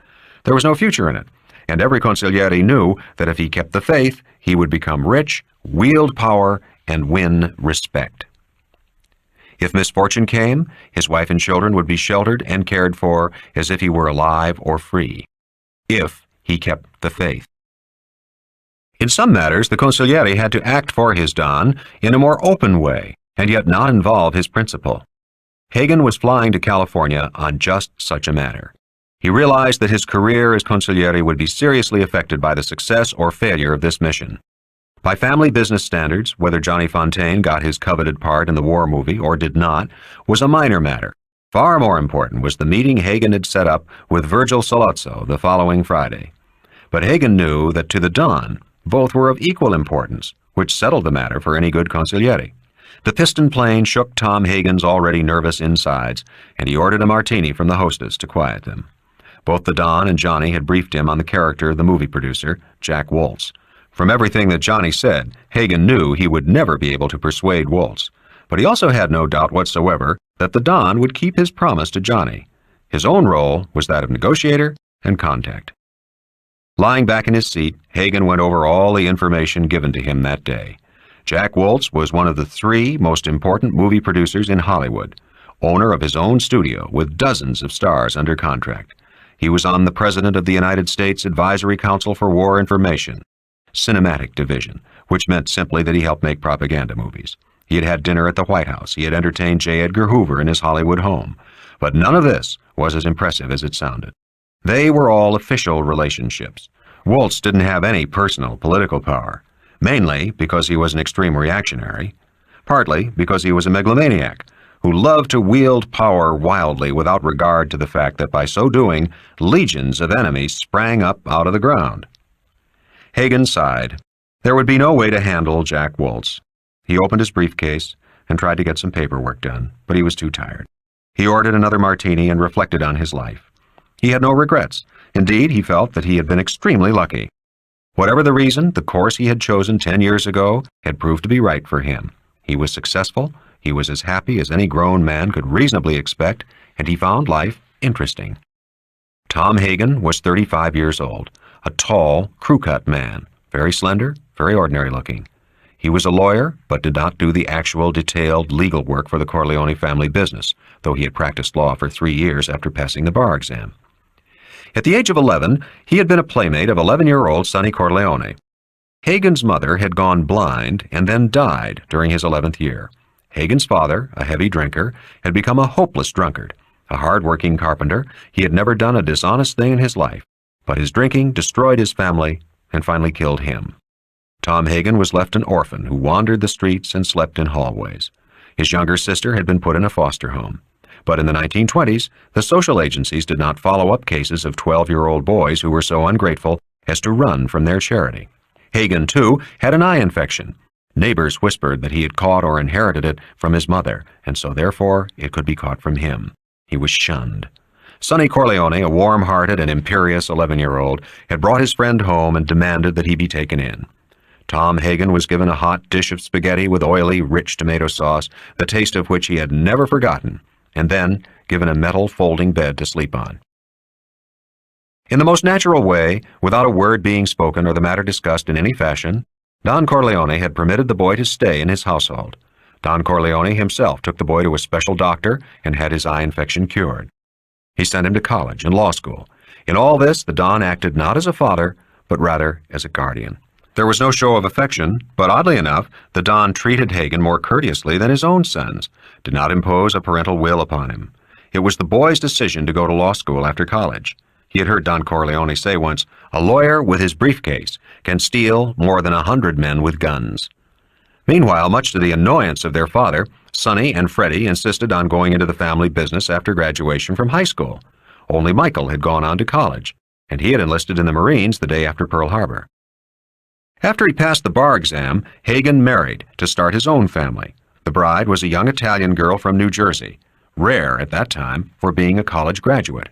There was no future in it, and every consigliere knew that if he kept the faith, he would become rich, wield power, and win respect. If misfortune came, his wife and children would be sheltered and cared for as if he were alive or free. If he kept the faith. In some matters, the consigliere had to act for his Don in a more open way, and yet not involve his principal. Hagen was flying to California on just such a matter. He realized that his career as consigliere would be seriously affected by the success or failure of this mission. By family business standards, whether Johnny Fontaine got his coveted part in the war movie or did not was a minor matter. Far more important was the meeting Hagen had set up with Virgil Sollozzo the following Friday. But Hagen knew that to the Don, both were of equal importance, which settled the matter for any good consigliere. The piston plane shook Tom Hagen's already nervous insides, and he ordered a martini from the hostess to quiet them. Both the Don and Johnny had briefed him on the character of the movie producer, Jack Woltz. From everything that Johnny said, Hagen knew he would never be able to persuade Woltz, but he also had no doubt whatsoever that the Don would keep his promise to Johnny. His own role was that of negotiator and contact. Lying back in his seat, Hagen went over all the information given to him that day. Jack Woltz was one of the 3 most important movie producers in Hollywood, owner of his own studio with dozens of stars under contract. He was on the President of the United States Advisory Council for War Information, Cinematic Division, which meant simply that he helped make propaganda movies. He had had dinner at the White House. He had entertained J. Edgar Hoover in his Hollywood home. But none of this was as impressive as it sounded. They were all official relationships. Woltz didn't have any personal political power, mainly because he was an extreme reactionary, partly because he was a megalomaniac who loved to wield power wildly without regard to the fact that by so doing, legions of enemies sprang up out of the ground. Hagen sighed. There would be no way to handle Jack Woltz. He opened his briefcase and tried to get some paperwork done, but he was too tired. He ordered another martini and reflected on his life. He had no regrets. Indeed, he felt that he had been extremely lucky. Whatever the reason, the course he had chosen 10 years ago had proved to be right for him. He was successful, he was as happy as any grown man could reasonably expect, and he found life interesting. Tom Hagen was 35 years old, a tall, crew-cut man, very slender, very ordinary-looking. He was a lawyer, but did not do the actual detailed legal work for the Corleone family business, though he had practiced law for 3 years after passing the bar exam. At the age of 11, he had been a playmate of 11-year-old Sonny Corleone. Hagen's mother had gone blind and then died during his 11th year. Hagen's father, a heavy drinker, had become a hopeless drunkard. A hard-working carpenter, he had never done a dishonest thing in his life, but his drinking destroyed his family and finally killed him. Tom Hagen was left an orphan who wandered the streets and slept in hallways. His younger sister had been put in a foster home. But in the 1920s, the social agencies did not follow up cases of 12-year-old boys who were so ungrateful as to run from their charity. Hagen, too, had an eye infection. Neighbors whispered that he had caught or inherited it from his mother, and so therefore it could be caught from him. He was shunned. Sonny Corleone, a warm-hearted and imperious 11-year-old, had brought his friend home and demanded that he be taken in. Tom Hagen was given a hot dish of spaghetti with oily, rich tomato sauce, the taste of which he had never forgotten, and then given a metal folding bed to sleep on. In the most natural way, without a word being spoken or the matter discussed in any fashion, Don Corleone had permitted the boy to stay in his household. Don Corleone himself took the boy to a special doctor and had his eye infection cured. He sent him to college and law school. In all this, the Don acted not as a father, but rather as a guardian. There was no show of affection, but oddly enough, the Don treated Hagen more courteously than his own sons, did not impose a parental will upon him. It was the boy's decision to go to law school after college. He had heard Don Corleone say once, "A lawyer with his briefcase can steal more than 100 men with guns." Meanwhile, much to the annoyance of their father, Sonny and Freddie insisted on going into the family business after graduation from high school. Only Michael had gone on to college, and he had enlisted in the Marines the day after Pearl Harbor. After he passed the bar exam, Hagen married to start his own family. The bride was a young Italian girl from New Jersey, rare at that time for being a college graduate.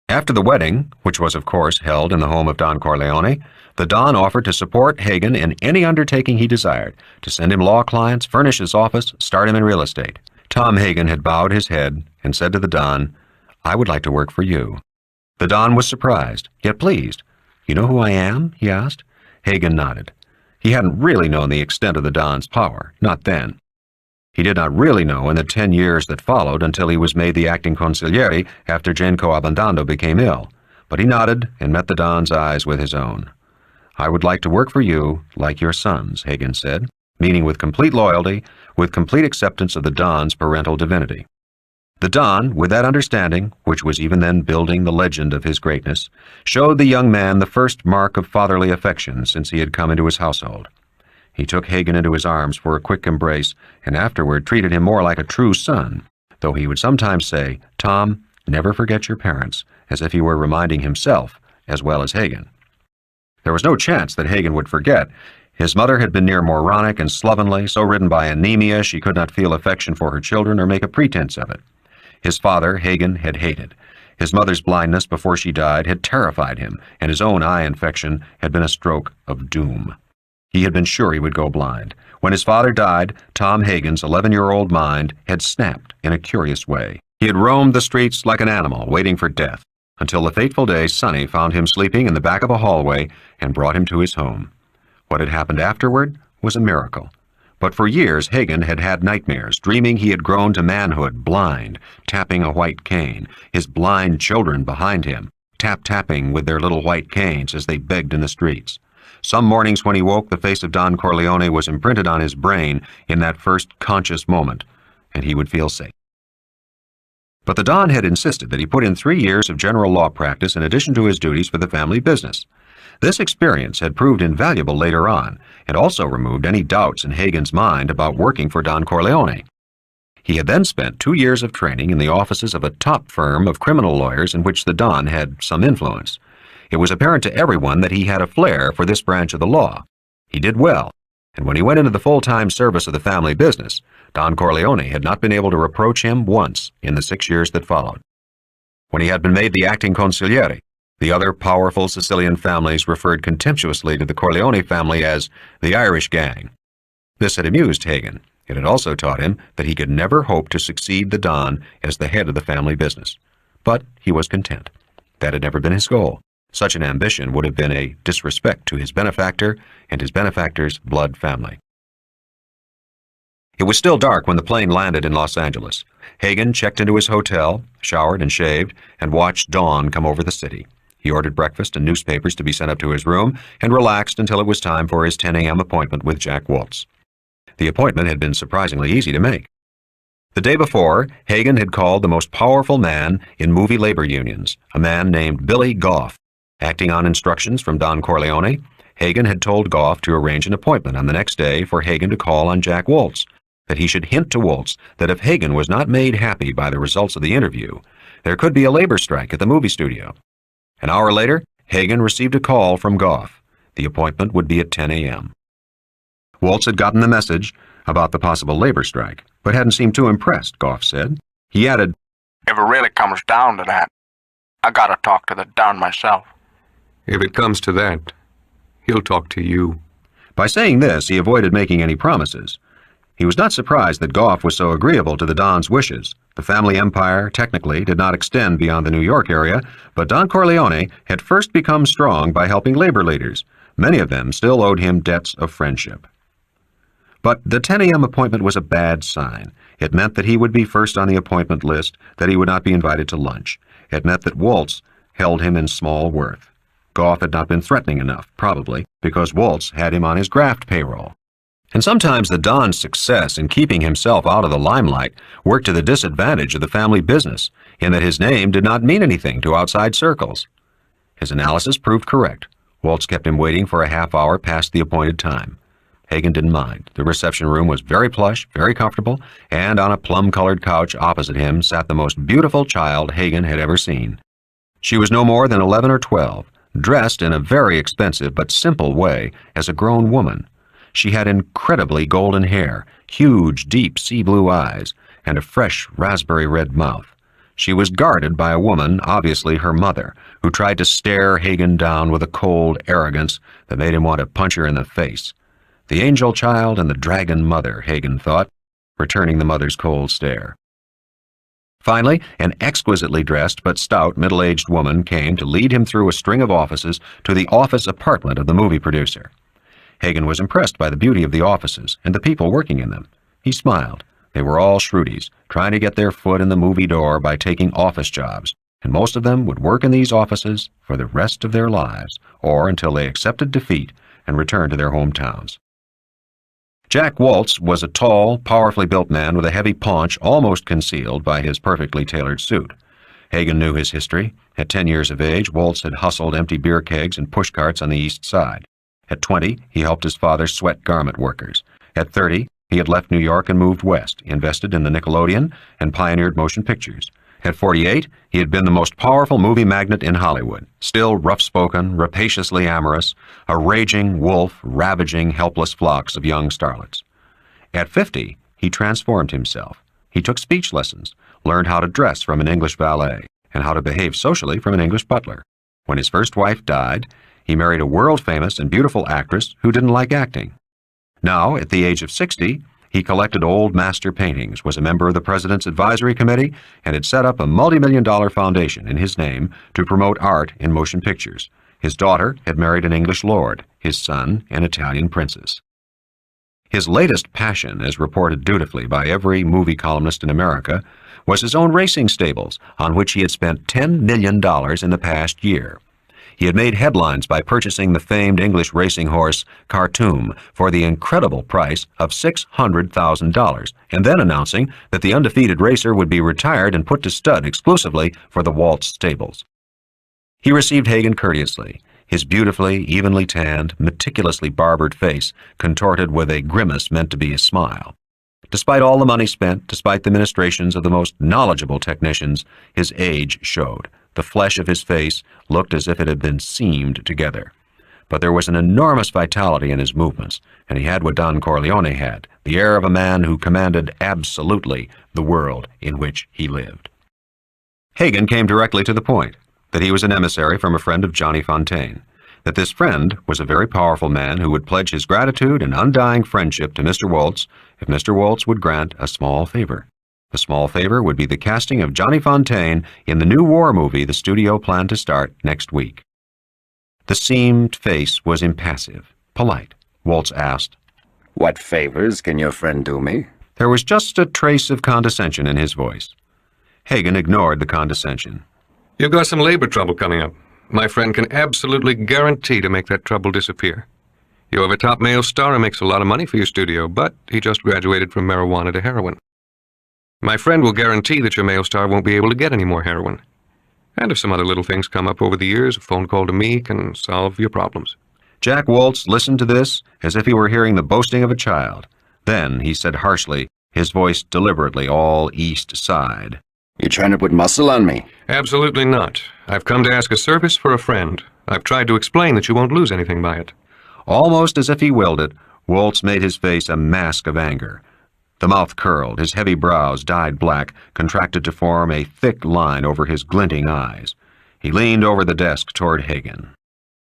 After the wedding, which was of course held in the home of Don Corleone, the Don offered to support Hagen in any undertaking he desired, to send him law clients, furnish his office, start him in real estate. Tom Hagen had bowed his head and said to the Don, "I would like to work for you." The Don was surprised, yet pleased. "You know who I am?" he asked. Hagen nodded. He hadn't really known the extent of the Don's power, not then. He did not really know in the 10 years that followed until he was made the acting consigliere after Genco Abondando became ill, but he nodded and met the Don's eyes with his own. "I would like to work for you like your sons," Hagen said, meaning with complete loyalty, with complete acceptance of the Don's parental divinity. The Don, with that understanding, which was even then building the legend of his greatness, showed the young man the first mark of fatherly affection since he had come into his household. He took Hagen into his arms for a quick embrace, and afterward treated him more like a true son, though he would sometimes say, "Tom, never forget your parents," as if he were reminding himself as well as Hagen. There was no chance that Hagen would forget. His mother had been near moronic and slovenly, so ridden by anemia she could not feel affection for her children or make a pretense of it. His father, Hagen, had hated. His mother's blindness before she died had terrified him, and his own eye infection had been a stroke of doom. He had been sure he would go blind. When his father died, Tom Hagen's 11-year-old mind had snapped in a curious way. He had roamed the streets like an animal, waiting for death, until the fateful day Sonny found him sleeping in the back of a hallway and brought him to his home. What had happened afterward was a miracle. But for years, Hagen had had nightmares, dreaming he had grown to manhood, blind, tapping a white cane, his blind children behind him, tap-tapping with their little white canes as they begged in the streets. Some mornings when he woke, the face of Don Corleone was imprinted on his brain in that first conscious moment, and he would feel safe. But the Don had insisted that he put in 3 years of general law practice in addition to his duties for the family business. This experience had proved invaluable later on, and also removed any doubts in Hagen's mind about working for Don Corleone. He had then spent 2 years of training in the offices of a top firm of criminal lawyers in which the Don had some influence. It was apparent to everyone that he had a flair for this branch of the law. He did well, and when he went into the full-time service of the family business, Don Corleone had not been able to reproach him once in the 6 years that followed. When he had been made the acting consigliere, the other powerful Sicilian families referred contemptuously to the Corleone family as the Irish gang. This had amused Hagen. It had also taught him that he could never hope to succeed the Don as the head of the family business. But he was content. That had never been his goal. Such an ambition would have been a disrespect to his benefactor and his benefactor's blood family. It was still dark when the plane landed in Los Angeles. Hagen checked into his hotel, showered and shaved, and watched dawn come over the city. He ordered breakfast and newspapers to be sent up to his room and relaxed until it was time for his 10 a.m. appointment with Jack Waltz. The appointment had been surprisingly easy to make. The day before, Hagen had called the most powerful man in movie labor unions, a man named Billy Goff. Acting on instructions from Don Corleone, Hagen had told Goff to arrange an appointment on the next day for Hagen to call on Jack Waltz, that he should hint to Waltz that if Hagen was not made happy by the results of the interview, there could be a labor strike at the movie studio. An hour later, Hagen received a call from Goff. The appointment would be at 10 a.m. Waltz had gotten the message about the possible labor strike, but hadn't seemed too impressed, Goff said. He added, "If it really comes down to that, I gotta talk to the Don myself." "If it comes to that, he'll talk to you." By saying this, he avoided making any promises. He was not surprised that Goff was so agreeable to the Don's wishes. The family empire, technically, did not extend beyond the New York area, but Don Corleone had first become strong by helping labor leaders. Many of them still owed him debts of friendship. But the 10 a.m. appointment was a bad sign. It meant that he would be first on the appointment list, that he would not be invited to lunch. It meant that Waltz held him in small worth. Goff had not been threatening enough, probably, because Waltz had him on his graft payroll. And sometimes the Don's success in keeping himself out of the limelight worked to the disadvantage of the family business, in that his name did not mean anything to outside circles. His analysis proved correct. Waltz kept him waiting for a half hour past the appointed time. Hagen didn't mind. The reception room was very plush, very comfortable, and on a plum-colored couch opposite him sat the most beautiful child Hagen had ever seen. She was no more than 11 or 12, dressed in a very expensive but simple way as a grown woman. She had incredibly golden hair, huge, deep sea-blue eyes, and a fresh raspberry-red mouth. She was guarded by a woman, obviously her mother, who tried to stare Hagen down with a cold arrogance that made him want to punch her in the face. The angel child and the dragon mother, Hagen thought, returning the mother's cold stare. Finally, an exquisitely dressed but stout middle-aged woman came to lead him through a string of offices to the office apartment of the movie producer. Hagen was impressed by the beauty of the offices and the people working in them. He smiled. They were all shrewdies, trying to get their foot in the movie door by taking office jobs, and most of them would work in these offices for the rest of their lives, or until they accepted defeat and returned to their hometowns. Jack Waltz was a tall, powerfully built man with a heavy paunch almost concealed by his perfectly tailored suit. Hagen knew his history. At 10 years of age, Waltz had hustled empty beer kegs and pushcarts on the East Side. At 20, he helped his father sweat garment workers. At 30, he had left New York and moved west, invested in the Nickelodeon, and pioneered motion pictures. At 48, he had been the most powerful movie magnate in Hollywood, still rough-spoken, rapaciously amorous, a raging wolf ravaging helpless flocks of young starlets. At 50, he transformed himself. He took speech lessons, learned how to dress from an English valet, and how to behave socially from an English butler. When his first wife died, he married a world-famous and beautiful actress who didn't like acting. Now, at the age of 60, he collected old master paintings, was a member of the President's Advisory Committee, and had set up a multi-million-dollar foundation in his name to promote art in motion pictures. His daughter had married an English lord, his son an Italian princess. His latest passion, as reported dutifully by every movie columnist in America, was his own racing stables, on which he had spent $10 million in the past year. He had made headlines by purchasing the famed English racing horse Khartoum for the incredible price of $600,000, and then announcing that the undefeated racer would be retired and put to stud exclusively for the Waltz stables. He received Hagen courteously, his beautifully, evenly tanned, meticulously barbered face contorted with a grimace meant to be a smile. Despite all the money spent, despite the ministrations of the most knowledgeable technicians, his age showed. The flesh of his face looked as if it had been seamed together. But there was an enormous vitality in his movements, and he had what Don Corleone had, the air of a man who commanded absolutely the world in which he lived. Hagen came directly to the point, that he was an emissary from a friend of Johnny Fontaine, that this friend was a very powerful man who would pledge his gratitude and undying friendship to Mr. Waltz if Mr. Waltz would grant a small favor. The small favor would be the casting of Johnny Fontaine in the new war movie the studio planned to start next week. The seamed face was impassive, polite. Waltz asked, "What favors can your friend do me?" There was just a trace of condescension in his voice. Hagen ignored the condescension. "You've got some labor trouble coming up. My friend can absolutely guarantee to make that trouble disappear. You have a top male star who makes a lot of money for your studio, but he just graduated from marijuana to heroin. My friend will guarantee that your male star won't be able to get any more heroin. And if some other little things come up over the years, a phone call to me can solve your problems." Jack Waltz listened to this as if he were hearing the boasting of a child. Then he said harshly, his voice deliberately all East Side, "You trying to put muscle on me?" "Absolutely not. I've come to ask a service for a friend. I've tried to explain that you won't lose anything by it." Almost as if he willed it, Waltz made his face a mask of anger. The mouth curled, his heavy brows, dyed black, contracted to form a thick line over his glinting eyes. He leaned over the desk toward Hagen.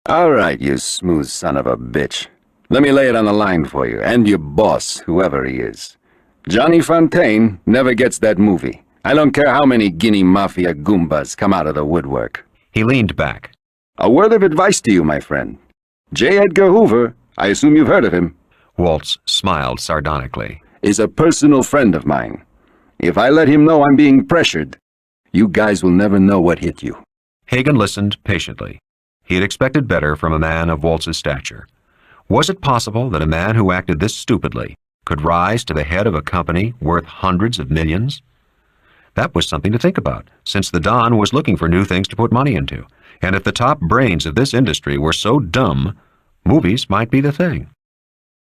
"All right, you smooth son of a bitch. Let me lay it on the line for you, and your boss, whoever he is. Johnny Fontaine never gets that movie. I don't care how many Guinea Mafia Goombas come out of the woodwork." He leaned back. "A word of advice to you, my friend. J. Edgar Hoover, I assume you've heard of him." Waltz smiled sardonically. "Is a personal friend of mine. If I let him know I'm being pressured, you guys will never know what hit you." Hagen listened patiently. He had expected better from a man of Waltz's stature. Was it possible that a man who acted this stupidly could rise to the head of a company worth hundreds of millions? That was something to think about, since the Don was looking for new things to put money into. And if the top brains of this industry were so dumb, movies might be the thing.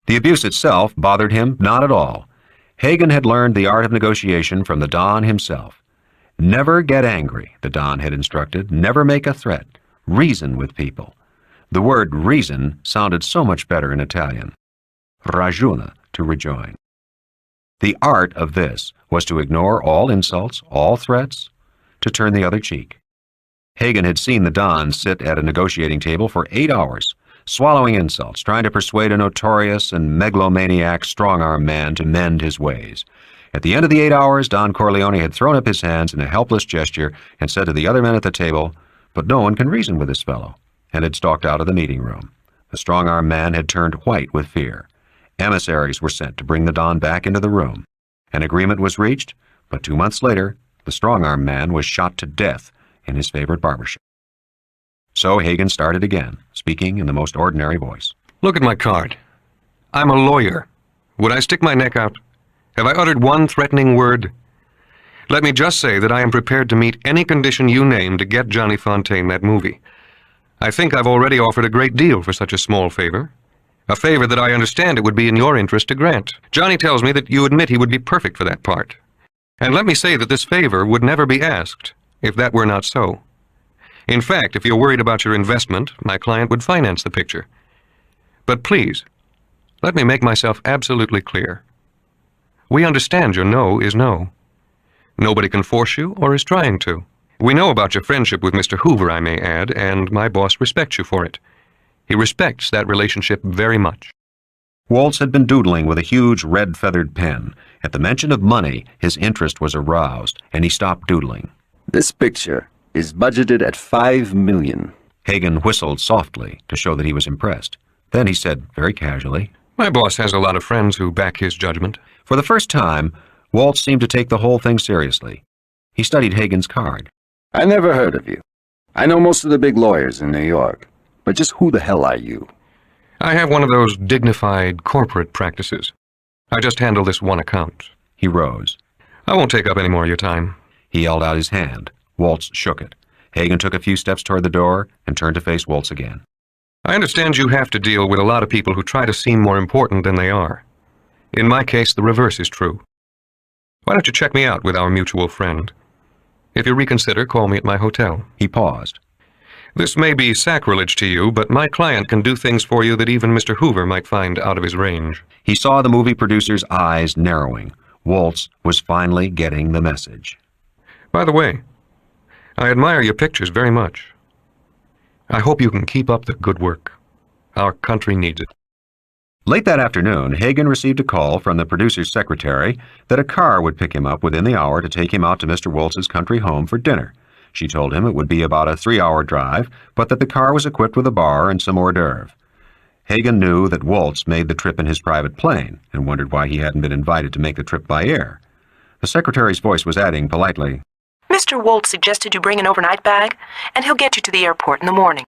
The abuse itself bothered him not at all. Hagen had learned the art of negotiation from the Don himself. Never get angry, the Don had instructed. Never make a threat. Reason with people. The word reason sounded so much better in Italian. Ragiona, to rejoin. The art of this was to ignore all insults, all threats, to turn the other cheek. Hagen had seen the Don sit at a negotiating table for 8 hours, swallowing insults, trying to persuade a notorious and megalomaniac strong-arm man to mend his ways. At the end of the 8 hours, Don Corleone had thrown up his hands in a helpless gesture and said to the other men at the table, "But no one can reason with this fellow," and had stalked out of the meeting room. The strong-arm man had turned white with fear. Emissaries were sent to bring the Don back into the room. An agreement was reached, but 2 months later, the strong-arm man was shot to death in his favorite barbershop. So Hagen started again, speaking in the most ordinary voice. "Look at my card. I'm a lawyer. Would I stick my neck out? Have I uttered one threatening word? Let me just say that I am prepared to meet any condition you name to get Johnny Fontaine that movie. I think I've already offered a great deal for such a small favor. A favor that I understand it would be in your interest to grant. Johnny tells me that you admit he would be perfect for that part. And let me say that this favor would never be asked if that were not so. In fact, if you're worried about your investment, my client would finance the picture. But please, let me make myself absolutely clear. We understand your no is no. Nobody can force you or is trying to. We know about your friendship with Mr. Hoover, I may add, and my boss respects you for it. He respects that relationship very much." Waltz had been doodling with a huge red-feathered pen. At the mention of money, his interest was aroused, and he stopped doodling. "This picture is budgeted at $5 million. Hagen whistled softly to show that he was impressed. Then he said very casually, "My boss has a lot of friends who back his judgment." For the first time, Waltz seemed to take the whole thing seriously. He studied Hagen's card. "I never heard of you. I know most of the big lawyers in New York. But just who the hell are you?" "I have one of those dignified corporate practices. I just handle this one account." He rose. "I won't take up any more of your time." He held out his hand. Waltz shook it. Hagen took a few steps toward the door and turned to face Waltz again. "I understand you have to deal with a lot of people who try to seem more important than they are. In my case, the reverse is true. Why don't you check me out with our mutual friend? If you reconsider, call me at my hotel." He paused. "This may be sacrilege to you, but my client can do things for you that even Mr. Hoover might find out of his range." He saw the movie producer's eyes narrowing. Waltz was finally getting the message. "By the way, I admire your pictures very much. I hope you can keep up the good work. Our country needs it." Late that afternoon, Hagen received a call from the producer's secretary that a car would pick him up within the hour to take him out to Mr. Waltz's country home for dinner. She told him it would be about a 3-hour drive, but that the car was equipped with a bar and some hors d'oeuvre. Hagen knew that Waltz made the trip in his private plane and wondered why he hadn't been invited to make the trip by air. The secretary's voice was adding politely, Mr. Waltz suggested you bring an overnight bag, and he'll get you to the airport in the morning.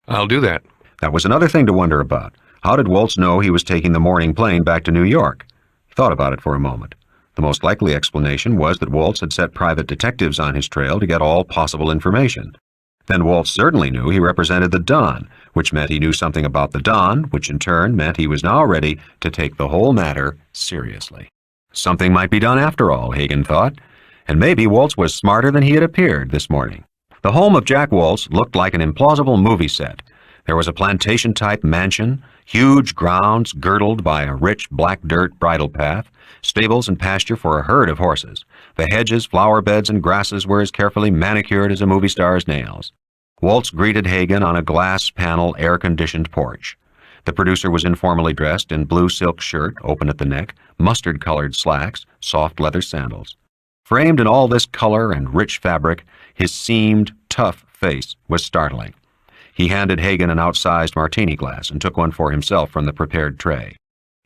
I'll do that. That was another thing to wonder about. How did Waltz know he was taking the morning plane back to New York? He thought about it for a moment. The most likely explanation was that Waltz had set private detectives on his trail to get all possible information. Then Waltz certainly knew he represented the Don, which meant he knew something about the Don, which in turn meant he was now ready to take the whole matter seriously. Something might be done after all, Hagen thought, and maybe Waltz was smarter than he had appeared this morning. The home of Jack Waltz looked like an implausible movie set. There was a plantation-type mansion, huge grounds girdled by a rich black dirt bridle path, stables and pasture for a herd of horses. The hedges, flower beds, and grasses were as carefully manicured as a movie star's nails. Waltz greeted Hagen on a glass-panel, air-conditioned porch. The producer was informally dressed in blue silk shirt, open at the neck, mustard-colored slacks, soft leather sandals. Framed in all this color and rich fabric, his seamed, tough face was startling. He handed Hagen an outsized martini glass and took one for himself from the prepared tray.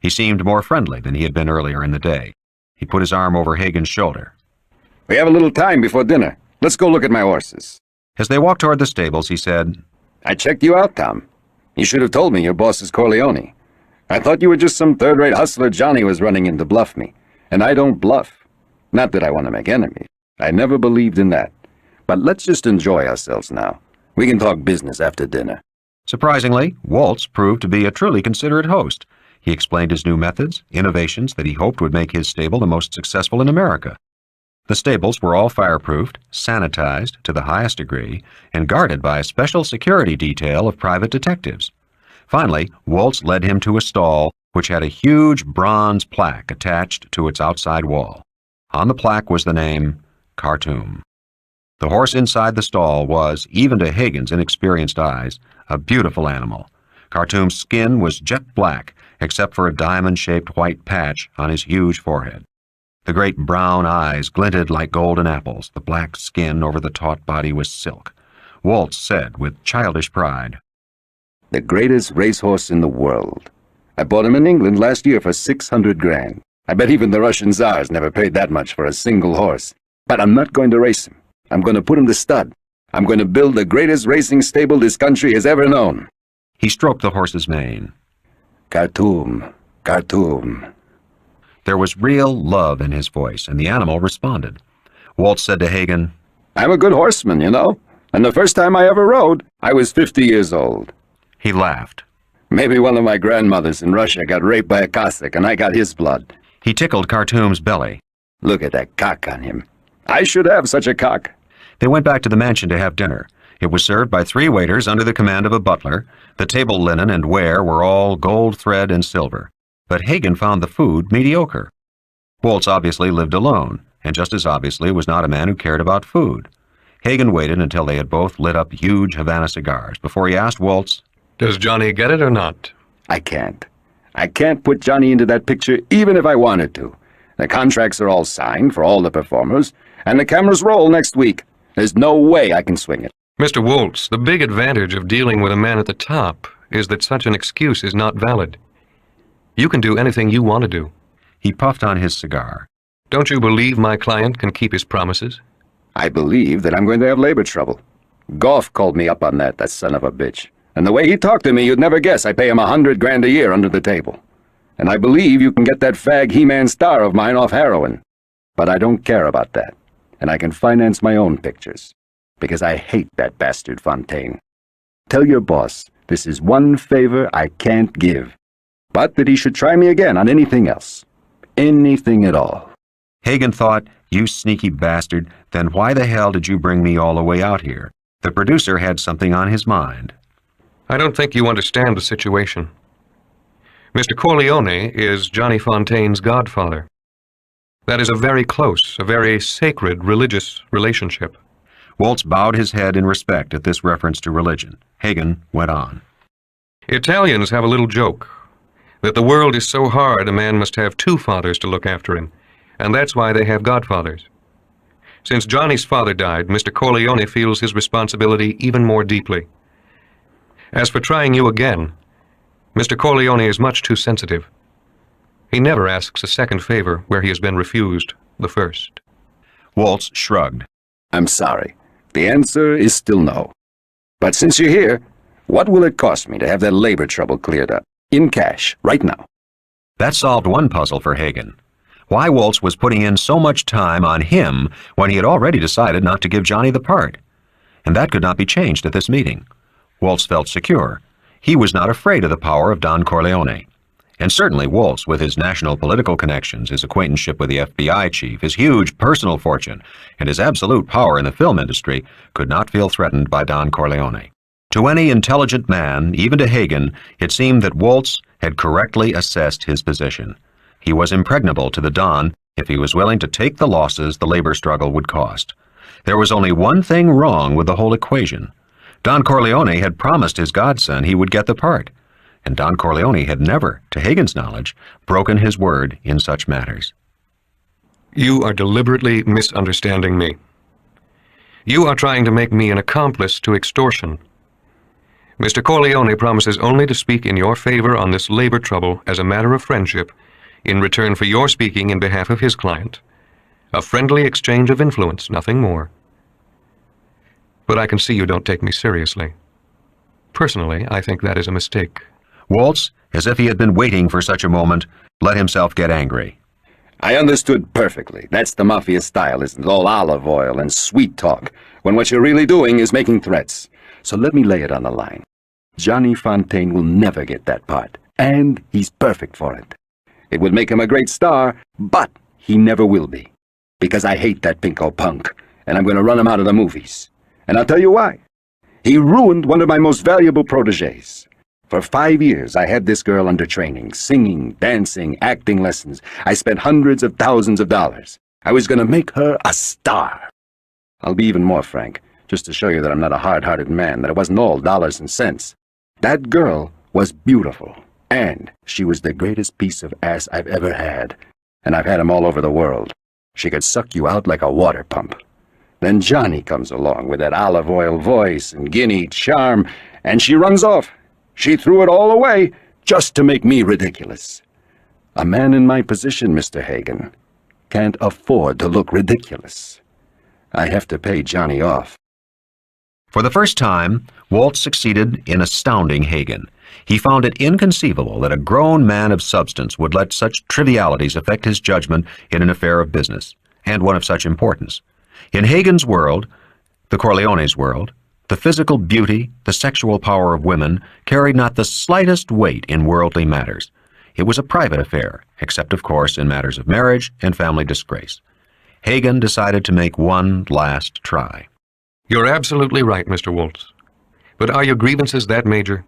He seemed more friendly than he had been earlier in the day. He put his arm over Hagen's shoulder. We have a little time before dinner. Let's go look at my horses. As they walked toward the stables, he said, I checked you out, Tom. You should have told me your boss is Corleone. I thought you were just some third-rate hustler Johnny was running in to bluff me. And I don't bluff. Not that I want to make enemies. I never believed in that. But let's just enjoy ourselves now. We can talk business after dinner. Surprisingly, Waltz proved to be a truly considerate host. He explained his new methods, innovations that he hoped would make his stable the most successful in America. The stables were all fireproofed, sanitized to the highest degree, and guarded by a special security detail of private detectives. Finally, Waltz led him to a stall which had a huge bronze plaque attached to its outside wall. On the plaque was the name Khartoum. The horse inside the stall was, even to Hagen's inexperienced eyes, a beautiful animal. Khartoum's skin was jet black, except for a diamond-shaped white patch on his huge forehead. The great brown eyes glinted like golden apples. The black skin over the taut body was silk. Waltz said with childish pride, The greatest racehorse in the world. I bought him in England last year for 600 grand. I bet even the Russian Tsars never paid that much for a single horse. But I'm not going to race him. I'm going to put him to stud. I'm going to build the greatest racing stable this country has ever known. He stroked the horse's mane. Khartoum, Khartoum. There was real love in his voice, and the animal responded. Waltz said to Hagen, I'm a good horseman, you know. And the first time I ever rode, I was 50 years old. He laughed. Maybe one of my grandmothers in Russia got raped by a Cossack, and I got his blood. He tickled Khartoum's belly. Look at that cock on him. I should have such a cock. They went back to the mansion to have dinner. It was served by 3 waiters under the command of a butler. The table linen and ware were all gold thread and silver. But Hagen found the food mediocre. Waltz obviously lived alone, and just as obviously was not a man who cared about food. Hagen waited until they had both lit up huge Havana cigars before he asked Waltz, Does Johnny get it or not? I can't. I can't put Johnny into that picture even if I wanted to. The contracts are all signed for all the performers, and the cameras roll next week. There's no way I can swing it. Mr. Waltz, the big advantage of dealing with a man at the top is that such an excuse is not valid. You can do anything you want to do. He puffed on his cigar. Don't you believe my client can keep his promises? I believe that I'm going to have labor trouble. Goff called me up on that son of a bitch. And the way he talked to me, you'd never guess I pay him 100 grand a year under the table. And I believe you can get that fag He-Man star of mine off heroin. But I don't care about that. And I can finance my own pictures. Because I hate that bastard Fontaine. Tell your boss this is one favor I can't give. But that he should try me again on anything else. Anything at all. Hagen thought, you sneaky bastard, then why the hell did you bring me all the way out here? The producer had something on his mind. I don't think you understand the situation. Mr. Corleone is Johnny Fontaine's godfather. That is a very close, a very sacred religious relationship. Waltz bowed his head in respect at this reference to religion. Hagen went on. Italians have a little joke, that the world is so hard a man must have 2 fathers to look after him, and that's why they have godfathers. Since Johnny's father died, Mr. Corleone feels his responsibility even more deeply. As for trying you again, Mr. Corleone is much too sensitive. He never asks a second favor where he has been refused the first. Waltz shrugged. I'm sorry. The answer is still no. But since you're here, what will it cost me to have that labor trouble cleared up? In cash, right now. That solved one puzzle for Hagen. Why Waltz was putting in so much time on him when he had already decided not to give Johnny the part. And that could not be changed at this meeting. Waltz felt secure. He was not afraid of the power of Don Corleone. And certainly Waltz, with his national political connections, his acquaintanceship with the FBI chief, his huge personal fortune, and his absolute power in the film industry, could not feel threatened by Don Corleone. To any intelligent man, even to Hagen, it seemed that Waltz had correctly assessed his position. He was impregnable to the Don if he was willing to take the losses the labor struggle would cost. There was only one thing wrong with the whole equation. Don Corleone had promised his godson he would get the part, and Don Corleone had never, to Hagen's knowledge, broken his word in such matters. You are deliberately misunderstanding me. You are trying to make me an accomplice to extortion. Mr. Corleone promises only to speak in your favor on this labor trouble as a matter of friendship, in return for your speaking in behalf of his client. A friendly exchange of influence, nothing more. But I can see you don't take me seriously. Personally, I think that is a mistake. Waltz, as if he had been waiting for such a moment, let himself get angry. I understood perfectly. That's the Mafia style, isn't it? All olive oil and sweet talk, when what you're really doing is making threats. So let me lay it on the line. Johnny Fontaine will never get that part, and he's perfect for it. It would make him a great star, but he never will be. Because I hate that pinko punk, and I'm going to run him out of the movies. And I'll tell you why. He ruined one of my most valuable protégés. For 5 years, I had this girl under training, singing, dancing, acting lessons. I spent hundreds of thousands of dollars. I was going to make her a star. I'll be even more frank, just to show you that I'm not a hard-hearted man, that it wasn't all dollars and cents. That girl was beautiful, and she was the greatest piece of ass I've ever had. And I've had them all over the world. She could suck you out like a water pump. Then Johnny comes along with that olive oil voice and guinea charm, and she runs off. She threw it all away just to make me ridiculous. A man in my position, Mr. Hagen, can't afford to look ridiculous. I have to pay Johnny off. For the first time, Waltz succeeded in astounding Hagen. He found it inconceivable that a grown man of substance would let such trivialities affect his judgment in an affair of business, and one of such importance. In Hagen's world, the Corleone's world, the physical beauty, the sexual power of women carried not the slightest weight in worldly matters. It was a private affair, except, of course, in matters of marriage and family disgrace. Hagen decided to make one last try. You're absolutely right, Mr. Waltz. But are your grievances that major?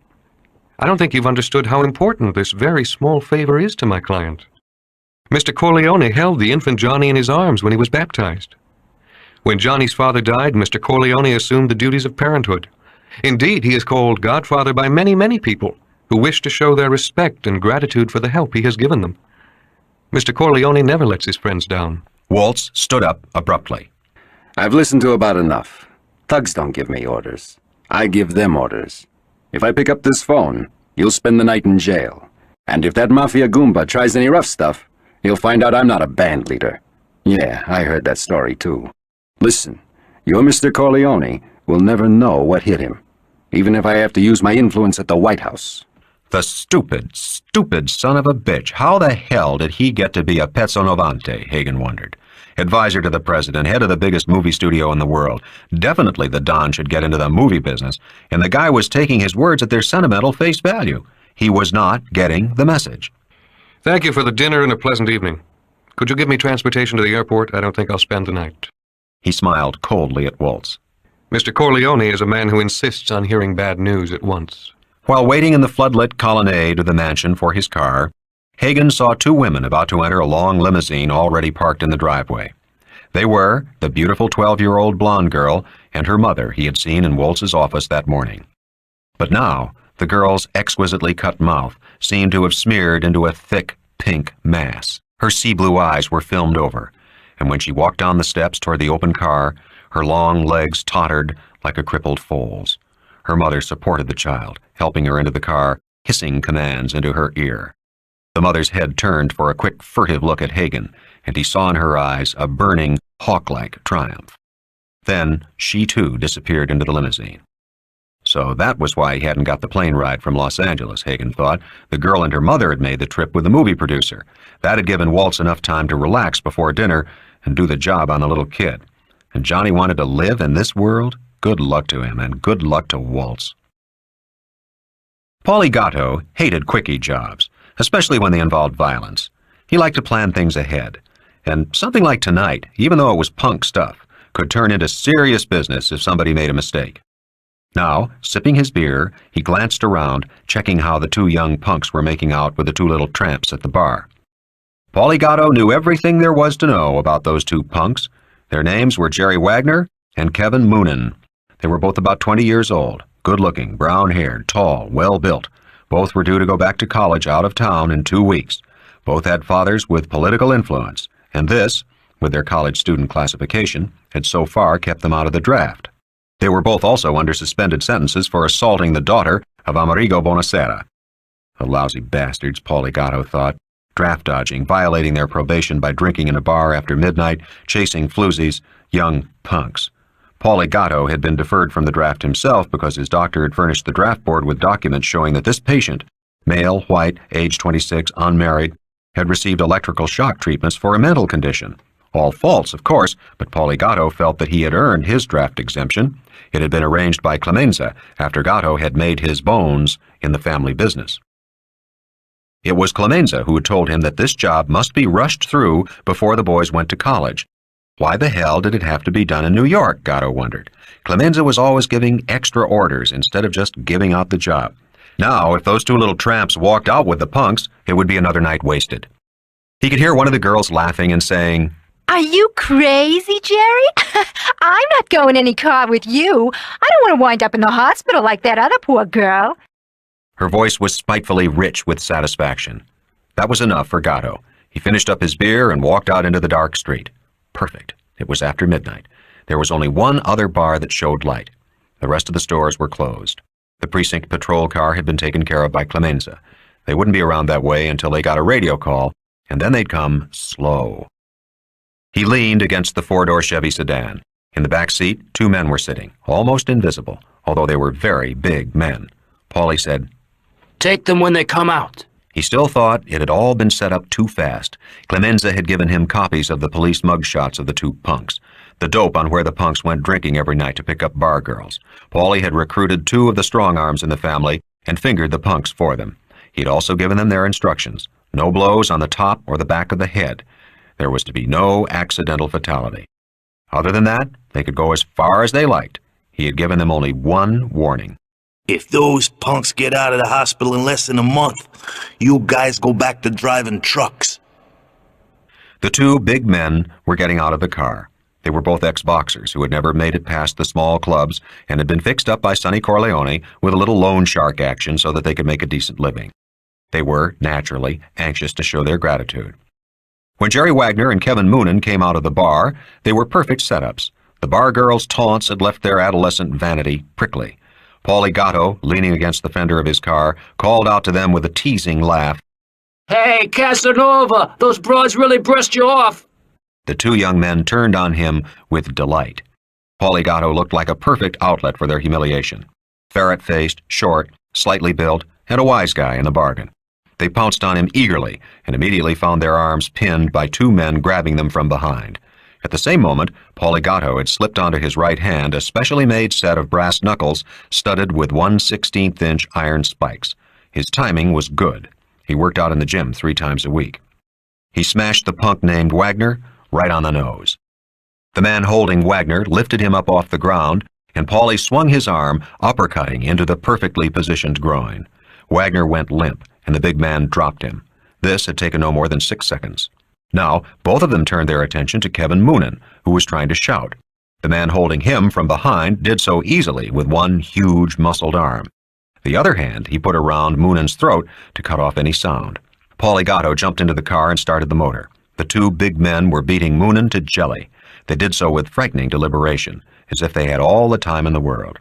I don't think you've understood how important this very small favor is to my client. Mr. Corleone held the infant Johnny in his arms when he was baptized. When Johnny's father died, Mr. Corleone assumed the duties of parenthood. Indeed, he is called Godfather by many, many people who wish to show their respect and gratitude for the help he has given them. Mr. Corleone never lets his friends down. Waltz stood up abruptly. I've listened to about enough. Thugs don't give me orders. I give them orders. If I pick up this phone, you'll spend the night in jail. And if that Mafia Goomba tries any rough stuff, he'll find out I'm not a band leader. Yeah, I heard that story too. Listen, your Mr. Corleone will never know what hit him, even if I have to use my influence at the White House. The stupid, stupid son of a bitch. How the hell did he get to be a pezzo novante, Hagen wondered. Advisor to the president, head of the biggest movie studio in the world. Definitely the Don should get into the movie business, and the guy was taking his words at their sentimental face value. He was not getting the message. Thank you for the dinner and a pleasant evening. Could you give me transportation to the airport? I don't think I'll spend the night. He smiled coldly at Waltz. Mr. Corleone is a man who insists on hearing bad news at once. While waiting in the floodlit colonnade of the mansion for his car, Hagen saw two women about to enter a long limousine already parked in the driveway. They were the beautiful 12-year-old blonde girl and her mother he had seen in Waltz's office that morning. But now, the girl's exquisitely cut mouth seemed to have smeared into a thick, pink mass. Her sea-blue eyes were filmed over. and when she walked down the steps toward the open car, her long legs tottered like a crippled foal's. Her mother supported the child, helping her into the car, hissing commands into her ear. The mother's head turned for a quick, furtive look at Hagen, and he saw in her eyes a burning, hawk-like triumph. Then she, too, disappeared into the limousine. So that was why he hadn't got the plane ride from Los Angeles, Hagen thought. The girl and her mother had made the trip with the movie producer. That had given Waltz enough time to relax before dinner and do the job on the little kid. And Johnny wanted to live in this world? Good luck to him, and good luck to Waltz. Paulie Gatto hated quickie jobs, especially when they involved violence. He liked to plan things ahead. And something like tonight, even though it was punk stuff, could turn into serious business if somebody made a mistake. Now, sipping his beer, he glanced around, checking how the two young punks were making out with the two little tramps at the bar. Paulie Gatto knew everything there was to know about those two punks. Their names were Jerry Wagner and Kevin Moonen. They were both about 20 years old, good-looking, brown-haired, tall, well-built. Both were due to go back to college out of town in 2 weeks. Both had fathers with political influence, and this, with their college student classification, had so far kept them out of the draft. They were both also under suspended sentences for assaulting the daughter of Amerigo Bonacera. The lousy bastards, Paulie Gatto thought, draft-dodging, violating their probation by drinking in a bar after midnight, chasing floozies, young punks. Paulie Gatto had been deferred from the draft himself because his doctor had furnished the draft board with documents showing that this patient, male, white, age 26, unmarried, had received electrical shock treatments for a mental condition. All false, of course, but Paulie Gatto felt that he had earned his draft exemption. It had been arranged by Clemenza after Gatto had made his bones in the family business. It was Clemenza who had told him that this job must be rushed through before the boys went to college. Why the hell did it have to be done in New York, Gatto wondered. Clemenza was always giving extra orders instead of just giving out the job. Now, if those two little tramps walked out with the punks, it would be another night wasted. He could hear one of the girls laughing and saying, "Are you crazy, Jerry? I'm not going any car with you. I don't want to wind up in the hospital like that other poor girl." Her voice was spitefully rich with satisfaction. That was enough for Gatto. He finished up his beer and walked out into the dark street. Perfect. It was after midnight. There was only one other bar that showed light. The rest of the stores were closed. The precinct patrol car had been taken care of by Clemenza. They wouldn't be around that way until they got a radio call, and then they'd come slow. He leaned against the four-door Chevy sedan. In the back seat, two men were sitting, almost invisible, although they were very big men. Paulie said, "Take them when they come out." He still thought it had all been set up too fast. Clemenza had given him copies of the police mugshots of the two punks, the dope on where the punks went drinking every night to pick up bar girls. Paulie had recruited two of the strong arms in the family and fingered the punks for them. He'd also given them their instructions. No blows on the top or the back of the head. There was to be no accidental fatality. Other than that, they could go as far as they liked. He had given them only one warning. "If those punks get out of the hospital in less than a month, you guys go back to driving trucks." The two big men were getting out of the car. They were both ex-boxers who had never made it past the small clubs and had been fixed up by Sonny Corleone with a little loan shark action so that they could make a decent living. They were, naturally, anxious to show their gratitude. When Jerry Wagner and Kevin Moonen came out of the bar, they were perfect setups. The bar girls' taunts had left their adolescent vanity prickly. Paulie Gatto, leaning against the fender of his car, called out to them with a teasing laugh, "Hey, Casanova, those broads really brushed you off." The two young men turned on him with delight. Paulie Gatto looked like a perfect outlet for their humiliation. Ferret-faced, short, slightly built, and a wise guy in the bargain. They pounced on him eagerly and immediately found their arms pinned by two men grabbing them from behind. At the same moment, Paulie Gatto had slipped onto his right hand a specially made set of brass knuckles studded with 1/16-inch iron spikes. His timing was good. He worked out in the gym 3 times a week. He smashed the punk named Wagner right on the nose. The man holding Wagner lifted him up off the ground, and Paulie swung his arm, uppercutting into the perfectly positioned groin. Wagner went limp, and the big man dropped him. This had taken no more than 6 seconds. Now, both of them turned their attention to Kevin Moonen, who was trying to shout. The man holding him from behind did so easily with one huge muscled arm. The other hand he put around Moonen's throat to cut off any sound. Paulie Gatto jumped into the car and started the motor. The two big men were beating Moonin to jelly. They did so with frightening deliberation, as if they had all the time in the world.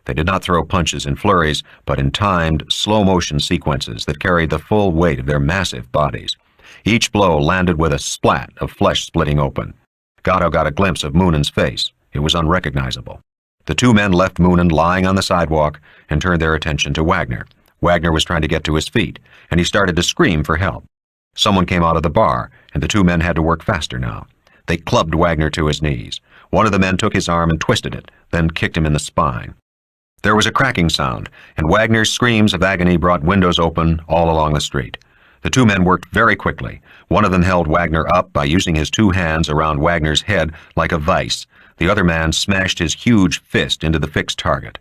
They did not throw punches in flurries, but in timed, slow-motion sequences that carried the full weight of their massive bodies. Each blow landed with a splat of flesh splitting open. Gatto got a glimpse of Moonin's face. It was unrecognizable. The two men left Moonin lying on the sidewalk and turned their attention to Wagner. Wagner was trying to get to his feet, and he started to scream for help. Someone came out of the bar, and the two men had to work faster now. They clubbed Wagner to his knees. One of the men took his arm and twisted it, then kicked him in the spine. There was a cracking sound, and Wagner's screams of agony brought windows open all along the street. The two men worked very quickly. One of them held Wagner up by using his two hands around Wagner's head like a vice. The other man smashed his huge fist into the fixed target.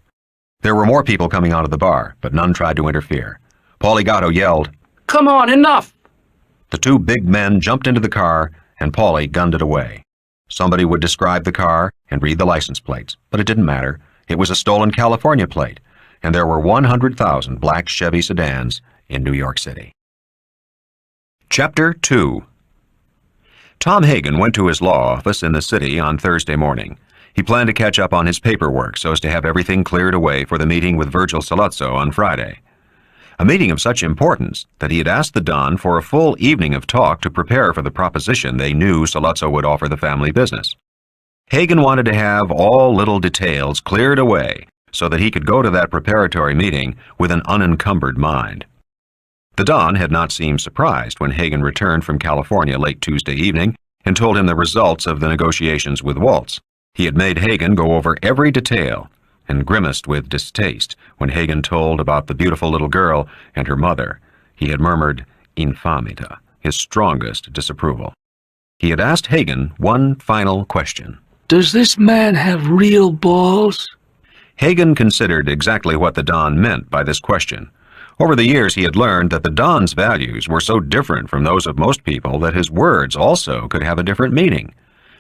There were more people coming out of the bar, but none tried to interfere. Paulie Gatto yelled, "Come on, enough!" The two big men jumped into the car, and Paulie gunned it away. Somebody would describe the car and read the license plates, but it didn't matter. It was a stolen California plate, and there were 100,000 black Chevy sedans in New York City. Chapter 2. Tom Hagen went to his law office in the city on Thursday morning. He planned to catch up on his paperwork so as to have everything cleared away for the meeting with Virgil Sollozzo on Friday. A meeting of such importance that he had asked the Don for a full evening of talk to prepare for the proposition they knew Sollozzo would offer the family business. Hagen wanted to have all little details cleared away so that he could go to that preparatory meeting with an unencumbered mind. The Don had not seemed surprised when Hagen returned from California late Tuesday evening and told him the results of the negotiations with Waltz. He had made Hagen go over every detail and grimaced with distaste when Hagen told about the beautiful little girl and her mother. He had murmured infamita, his strongest disapproval. He had asked Hagen one final question. Does this man have real balls? Hagen considered exactly what the Don meant by this question. Over the years, he had learned that the Don's values were so different from those of most people that his words also could have a different meaning.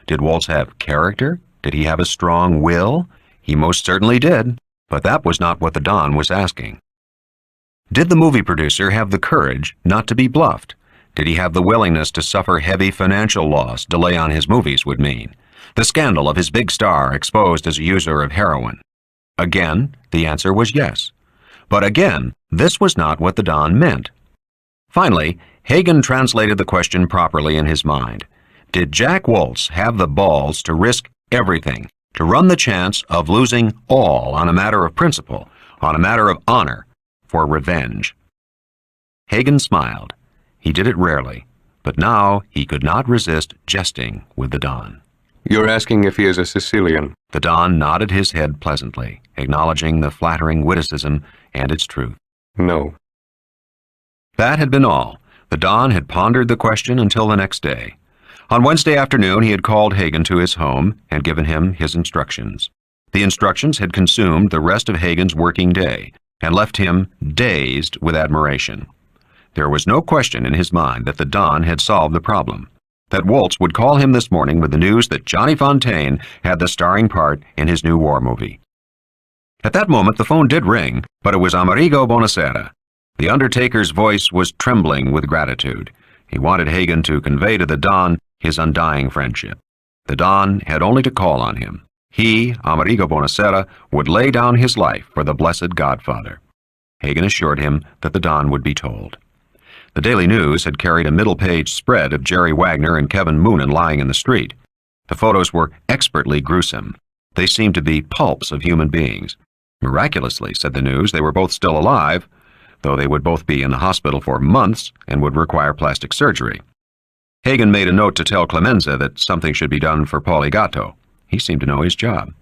Did Waltz have character? Did he have a strong will? He most certainly did, but that was not what the Don was asking. Did the movie producer have the courage not to be bluffed? Did he have the willingness to suffer heavy financial loss delay on his movies would mean? The scandal of his big star exposed as a user of heroin. Again, the answer was yes. But again, this was not what the Don meant. Finally, Hagen translated the question properly in his mind. Did Jack Waltz have the balls to risk everything, to run the chance of losing all on a matter of principle, on a matter of honor, for revenge? Hagen smiled. He did it rarely, but now he could not resist jesting with the Don. You're asking if he is a Sicilian? The Don nodded his head pleasantly, acknowledging the flattering witticism and its truth. No. That had been all. The Don had pondered the question until the next day. On Wednesday afternoon, he had called Hagen to his home and given him his instructions. The instructions had consumed the rest of Hagen's working day and left him dazed with admiration. There was no question in his mind that the Don had solved the problem, that Waltz would call him this morning with the news that Johnny Fontane had the starring part in his new war movie. At that moment, the phone did ring, but it was Amerigo Bonasera. The undertaker's voice was trembling with gratitude. He wanted Hagen to convey to the Don his undying friendship. The Don had only to call on him. He, Amerigo Bonasera, would lay down his life for the blessed Godfather. Hagen assured him that the Don would be told. The Daily News had carried a middle-page spread of Jerry Wagner and Kevin Moonin lying in the street. The photos were expertly gruesome. They seemed to be pulps of human beings. Miraculously, said the News, they were both still alive, though they would both be in the hospital for months and would require plastic surgery. Hagen made a note to tell Clemenza that something should be done for Paulie Gatto. He seemed to know his job.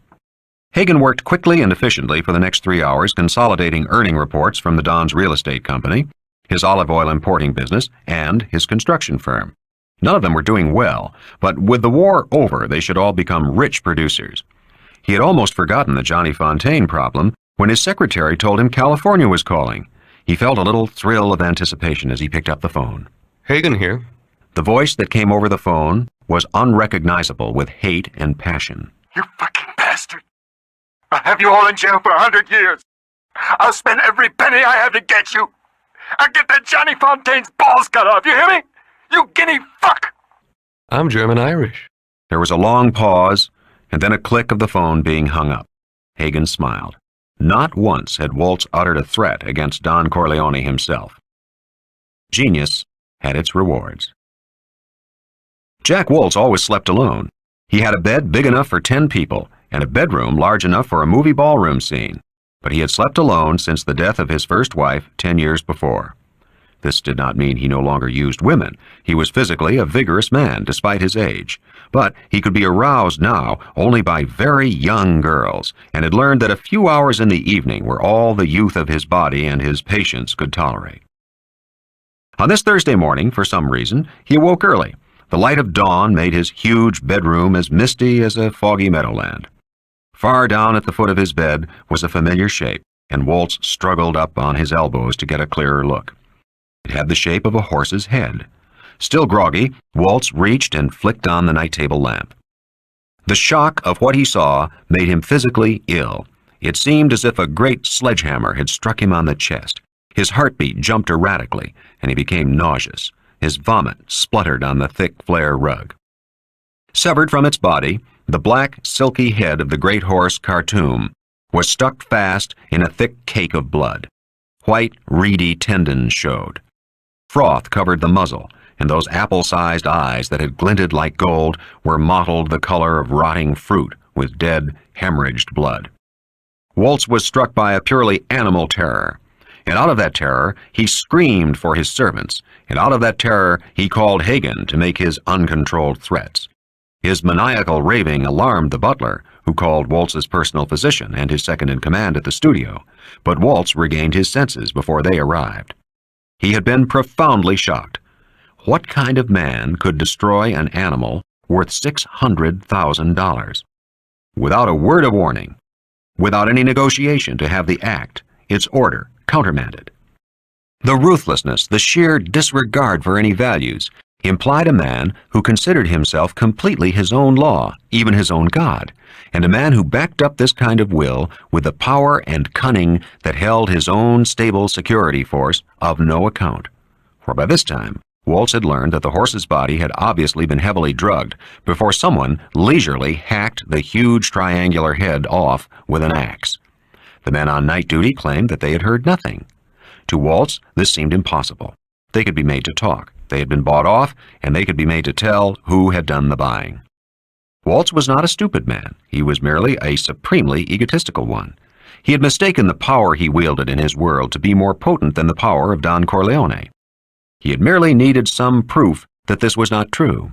Hagen worked quickly and efficiently for the next 3 hours, consolidating earning reports from the Don's real estate company, his olive oil importing business, and his construction firm. None of them were doing well, but with the war over, they should all become rich producers. He had almost forgotten the Johnny Fontane problem when his secretary told him California was calling. He felt a little thrill of anticipation as he picked up the phone. Hagen here. The voice that came over the phone was unrecognizable with hate and passion. You fucking bastard! I'll have you all in jail for 100 years. I'll spend every penny I have to get you. I'll get that Johnny Fontane's balls cut off, you hear me? You guinea fuck! I'm German-Irish. There was a long pause, and then a click of the phone being hung up. Hagen smiled. Not once had Waltz uttered a threat against Don Corleone himself. Genius had its rewards. Jack Waltz always slept alone. He had a bed big enough for 10 people and a bedroom large enough for a movie ballroom scene, but he had slept alone since the death of his first wife 10 years before. This did not mean he no longer used women. He was physically a vigorous man despite his age, but he could be aroused now only by very young girls, and had learned that a few hours in the evening were all the youth of his body and his patience could tolerate. On this Thursday morning, for some reason, he awoke early. The light of dawn made his huge bedroom as misty as a foggy meadowland. Far down at the foot of his bed was a familiar shape, and Waltz struggled up on his elbows to get a clearer look. It had the shape of a horse's head. Still groggy, Waltz reached and flicked on the night table lamp. The shock of what he saw made him physically ill. It seemed as if a great sledgehammer had struck him on the chest. His heartbeat jumped erratically, and he became nauseous. His vomit spluttered on the thick flare rug. Severed from its body, the black, silky head of the great horse Khartoum was stuck fast in a thick cake of blood. White, reedy tendons showed. Froth covered the muzzle, and those apple-sized eyes that had glinted like gold were mottled the color of rotting fruit with dead, hemorrhaged blood. Waltz was struck by a purely animal terror, and out of that terror he screamed for his servants, and out of that terror he called Hagen to make his uncontrolled threats. His maniacal raving alarmed the butler, who called Waltz's personal physician and his second-in-command at the studio, but Waltz regained his senses before they arrived. He had been profoundly shocked. What kind of man could destroy an animal worth $600,000? Without a word of warning, without any negotiation to have the act, its order, countermanded. The ruthlessness, the sheer disregard for any values, implied a man who considered himself completely his own law, even his own God, and a man who backed up this kind of will with the power and cunning that held his own stable security force of no account. For by this time, Waltz had learned that the horse's body had obviously been heavily drugged before someone leisurely hacked the huge triangular head off with an axe. The men on night duty claimed that they had heard nothing. To Waltz, this seemed impossible. They could be made to talk. They had been bought off, and they could be made to tell who had done the buying. Waltz was not a stupid man. He was merely a supremely egotistical one. He had mistaken the power he wielded in his world to be more potent than the power of Don Corleone. He had merely needed some proof that this was not true.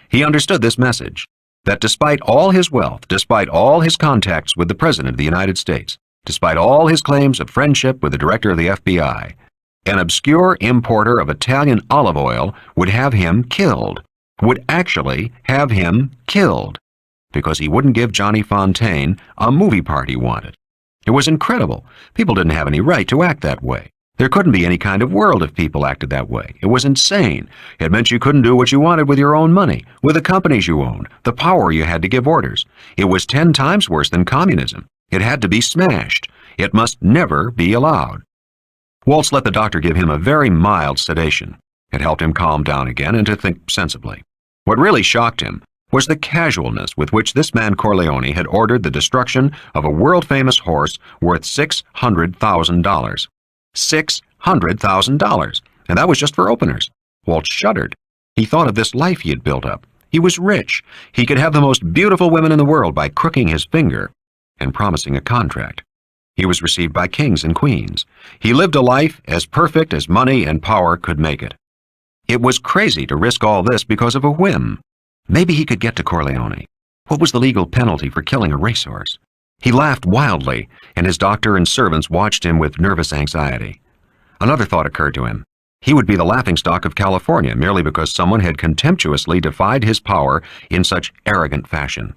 He understood this message, that despite all his wealth, despite all his contacts with the President of the United States, despite all his claims of friendship with the director of the FBI, an obscure importer of Italian olive oil would have him killed, would actually have him killed, because he wouldn't give Johnny Fontaine a movie part he wanted. It was incredible. People didn't have any right to act that way. There couldn't be any kind of world if people acted that way. It was insane. It meant you couldn't do what you wanted with your own money, with the companies you owned, the power you had to give orders. It was 10 times worse than communism. It had to be smashed. It must never be allowed. Waltz let the doctor give him a very mild sedation. It helped him calm down again and to think sensibly. What really shocked him was the casualness with which this man Corleone had ordered the destruction of a world-famous horse worth $600,000. $600,000! And that was just for openers. Waltz shuddered. He thought of this life he had built up. He was rich. He could have the most beautiful women in the world by crooking his finger and promising a contract. He was received by kings and queens. He lived a life as perfect as money and power could make it. It was crazy to risk all this because of a whim. Maybe he could get to Corleone. What was the legal penalty for killing a racehorse? He laughed wildly, and his doctor and servants watched him with nervous anxiety. Another thought occurred to him. He would be the laughingstock of California merely because someone had contemptuously defied his power in such arrogant fashion.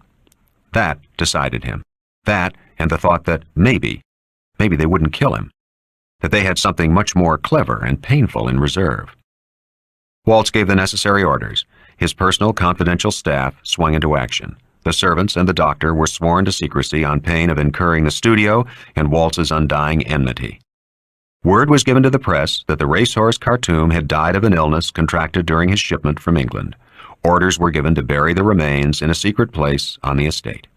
That decided him. That and the thought that maybe they wouldn't kill him, that they had something much more clever and painful in reserve. Waltz gave the necessary orders. His personal confidential staff swung into action. The servants and the doctor were sworn to secrecy on pain of incurring the studio and Waltz's undying enmity. Word was given to the press that the racehorse Khartoum had died of an illness contracted during his shipment from England. Orders were given to bury the remains in a secret place on the estate.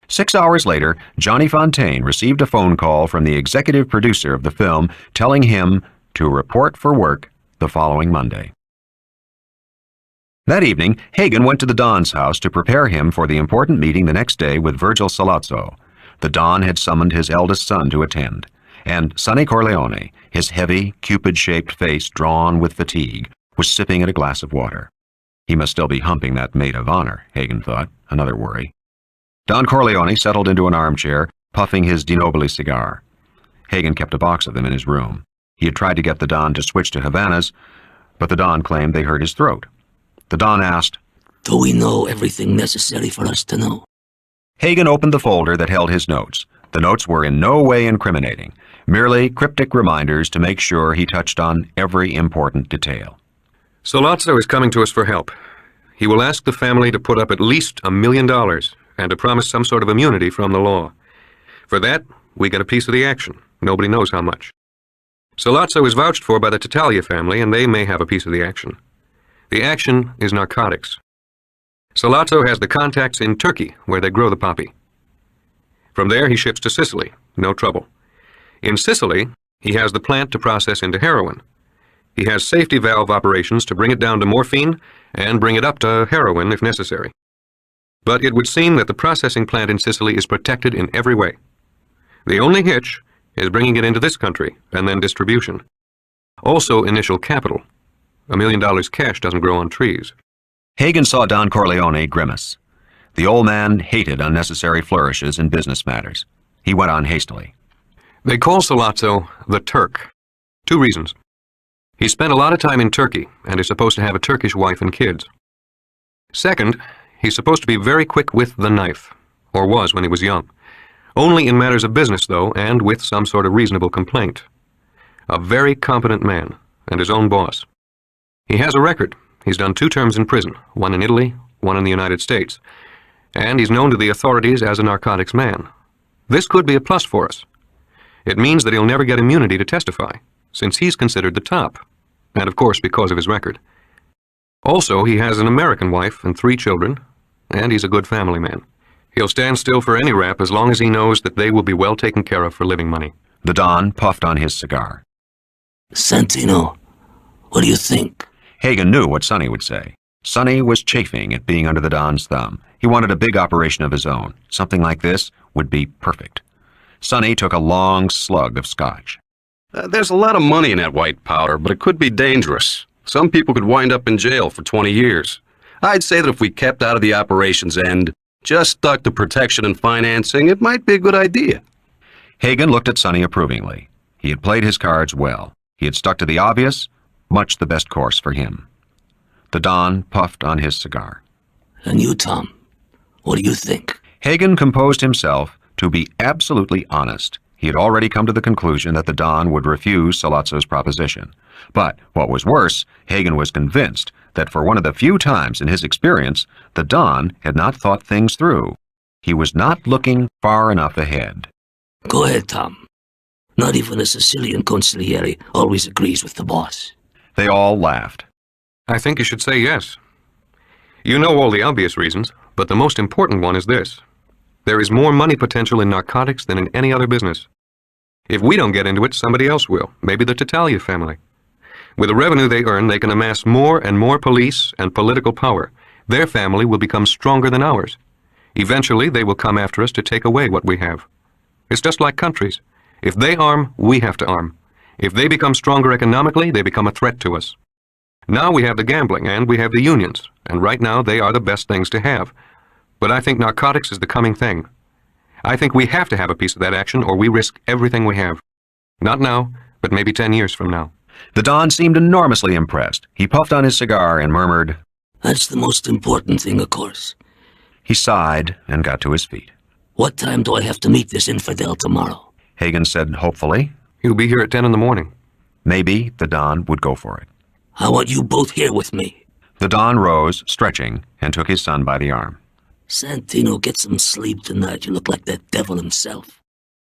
6 hours later, Johnny Fontaine received a phone call from the executive producer of the film telling him to report for work the following Monday. That evening, Hagen went to the Don's house to prepare him for the important meeting the next day with Virgil Sollozzo. The Don had summoned his eldest son to attend, and Sonny Corleone, his heavy, cupid-shaped face drawn with fatigue, was sipping at a glass of water. He must still be humping that maid of honor, Hagen thought, another worry. Don Corleone settled into an armchair, puffing his Di Nobili cigar. Hagen kept a box of them in his room. He had tried to get the Don to switch to Havanas, but the Don claimed they hurt his throat. The Don asked, "Do we know everything necessary for us to know?" Hagen opened the folder that held his notes. The notes were in no way incriminating, merely cryptic reminders to make sure he touched on every important detail. Sollozzo is coming to us for help. He will ask the family to put up at least $1 million and to promise some sort of immunity from the law. For that, we get a piece of the action. Nobody knows how much. Sollozzo is vouched for by the Tattaglia family, and they may have a piece of the action. The action is narcotics. Sollozzo has the contacts in Turkey, where they grow the poppy. From there, he ships to Sicily. No trouble. In Sicily, he has the plant to process into heroin. He has safety valve operations to bring it down to morphine and bring it up to heroin if necessary. But it would seem that the processing plant in Sicily is protected in every way. The only hitch is bringing it into this country and then distribution. Also initial capital. $1 million cash doesn't grow on trees. Hagen saw Don Corleone grimace. The old man hated unnecessary flourishes in business matters. He went on hastily. They call Sollozzo the Turk. 2 reasons. He spent a lot of time in Turkey and is supposed to have a Turkish wife and kids. Second, he's supposed to be very quick with the knife, or was when he was young. Only in matters of business, though, and with some sort of reasonable complaint. A very competent man, and his own boss. He has a record. He's done 2 terms in prison, one in Italy, one in the United States. And he's known to the authorities as a narcotics man. This could be a plus for us. It means that he'll never get immunity to testify, since he's considered the top, and of course because of his record. Also, he has an American wife and 3 children, and he's a good family man. He'll stand still for any rap as long as he knows that they will be well taken care of for living money. The Don puffed on his cigar. Santino, what do you think? Hagen knew what Sonny would say. Sonny was chafing at being under the Don's thumb. He wanted a big operation of his own. Something like this would be perfect. Sonny took a long slug of scotch. There's a lot of money in that white powder, but it could be dangerous. Some people could wind up in jail for 20 years. I'd say that if we kept out of the operations end, just stuck to protection and financing, it might be a good idea. Hagen looked at Sonny approvingly. He had played his cards well. He had stuck to the obvious, much the best course for him. The Don puffed on his cigar. And you, Tom, what do you think? Hagen composed himself to be absolutely honest. He had already come to the conclusion that the Don would refuse Sollozzo's proposition. But, what was worse, Hagen was convinced that for one of the few times in his experience, the Don had not thought things through. He was not looking far enough ahead. Go ahead, Tom. Not even a Sicilian consigliere always agrees with the boss. They all laughed. I think you should say yes. You know all the obvious reasons, but the most important one is this. There is more money potential in narcotics than in any other business. If we don't get into it, somebody else will, maybe the Tattaglia family. With the revenue they earn, they can amass more and more police and political power. Their family will become stronger than ours. Eventually, they will come after us to take away what we have. It's just like countries. If they arm, we have to arm. If they become stronger economically, they become a threat to us. Now we have the gambling and we have the unions, and right now they are the best things to have. But I think narcotics is the coming thing. I think we have to have a piece of that action or we risk everything we have. Not now, but maybe 10 years from now. The Don seemed enormously impressed. He puffed on his cigar and murmured, That's the most important thing, of course. He sighed and got to his feet. What time do I have to meet this infidel tomorrow? Hagen said hopefully. He'll be here at 10 in the morning. Maybe the Don would go for it. I want you both here with me. The Don rose, stretching, and took his son by the arm. Santino, get some sleep tonight. You look like that devil himself.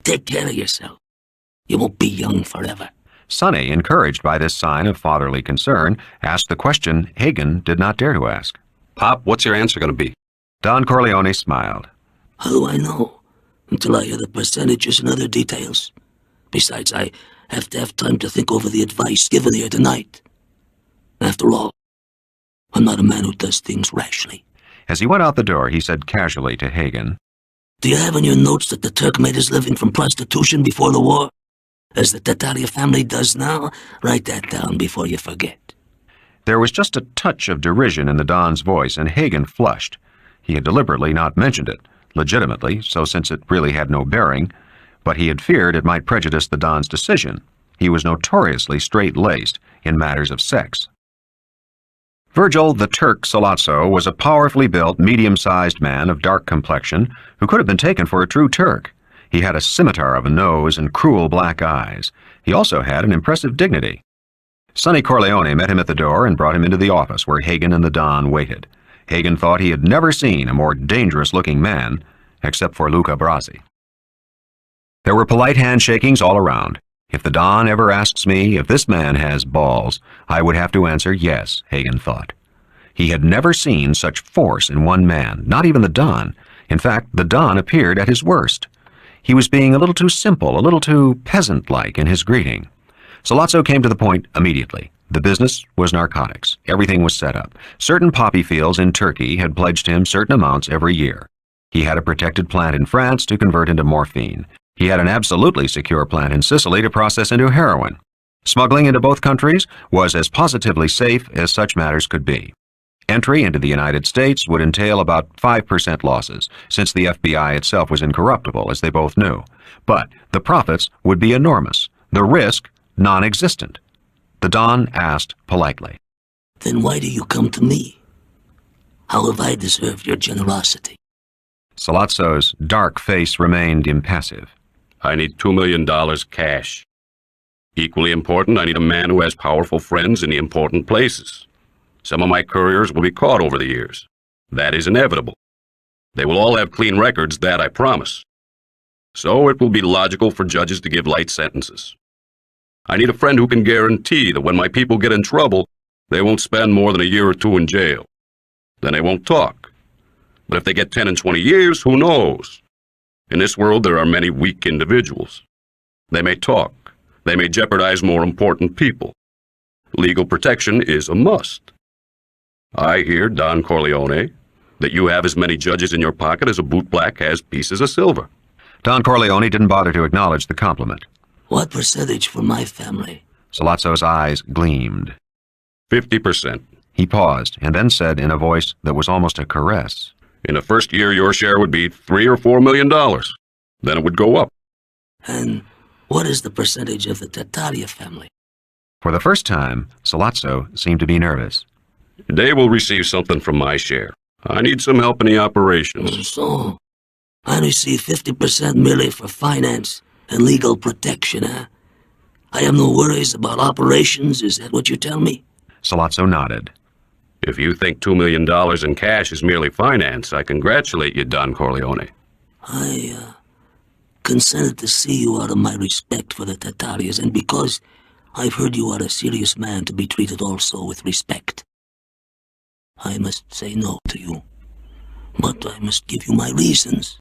Take care of yourself. You won't be young forever. Sonny, encouraged by this sign of fatherly concern, asked the question Hagen did not dare to ask. Pop, what's your answer going to be? Don Corleone smiled. How do I know? Until I hear the percentages and other details. Besides, I have to have time to think over the advice given here tonight. After all, I'm not a man who does things rashly. As he went out the door, he said casually to Hagen, Do you have in your notes that the Turk made his living from prostitution before the war? As the Tattaria family does now? Write that down before you forget. There was just a touch of derision in the Don's voice, and Hagen flushed. He had deliberately not mentioned it, legitimately, so since it really had no bearing, but he had feared it might prejudice the Don's decision. He was notoriously straight-laced in matters of sex. Virgil the Turk Sollozzo was a powerfully built, medium-sized man of dark complexion who could have been taken for a true Turk. He had a scimitar of a nose and cruel black eyes. He also had an impressive dignity. Sonny Corleone met him at the door and brought him into the office where Hagen and the Don waited. Hagen thought he had never seen a more dangerous-looking man, except for Luca Brasi. There were polite handshakings all around. If the Don ever asks me if this man has balls, I would have to answer yes, Hagen thought. He had never seen such force in one man, not even the Don. In fact, the Don appeared at his worst. He was being a little too simple, a little too peasant-like in his greeting. Sollozzo came to the point immediately. The business was narcotics. Everything was set up. Certain poppy fields in Turkey had pledged him certain amounts every year. He had a protected plant in France to convert into morphine. He had an absolutely secure plant in Sicily to process into heroin. Smuggling into both countries was as positively safe as such matters could be. Entry into the United States would entail about 5% losses, since the FBI itself was incorruptible, as they both knew. But the profits would be enormous, the risk non-existent. The Don asked politely, Then why do you come to me? How have I deserved your generosity? Sollozzo's dark face remained impassive. I need $2 million cash. Equally important, I need a man who has powerful friends in the important places. Some of my couriers will be caught over the years. That is inevitable. They will all have clean records, that I promise. So it will be logical for judges to give light sentences. I need a friend who can guarantee that when my people get in trouble, they won't spend more than a year or two in jail. Then they won't talk. But if they get 10 and 20 years, who knows? In this world, there are many weak individuals. They may talk. They may jeopardize more important people. Legal protection is a must. I hear, Don Corleone, that you have as many judges in your pocket as a bootblack has pieces of silver. Don Corleone didn't bother to acknowledge the compliment. What percentage for my family? Sollozzo's eyes gleamed. 50%. He paused, and then said in a voice that was almost a caress, In the first year, your share would be $3 or $4 million. Then it would go up. And what is the percentage of the Tattaria family? For the first time, Sollozzo seemed to be nervous. They will receive something from my share. I need some help in the operations. So, I receive 50% merely for finance and legal protection, huh? I have no worries about operations, is that what you tell me? Sollozzo nodded. If you think $2 million in cash is merely finance, I congratulate you, Don Corleone. I, consented to see you out of my respect for the Tattarias, and because I've heard you are a serious man to be treated also with respect. I must say no to you, but I must give you my reasons.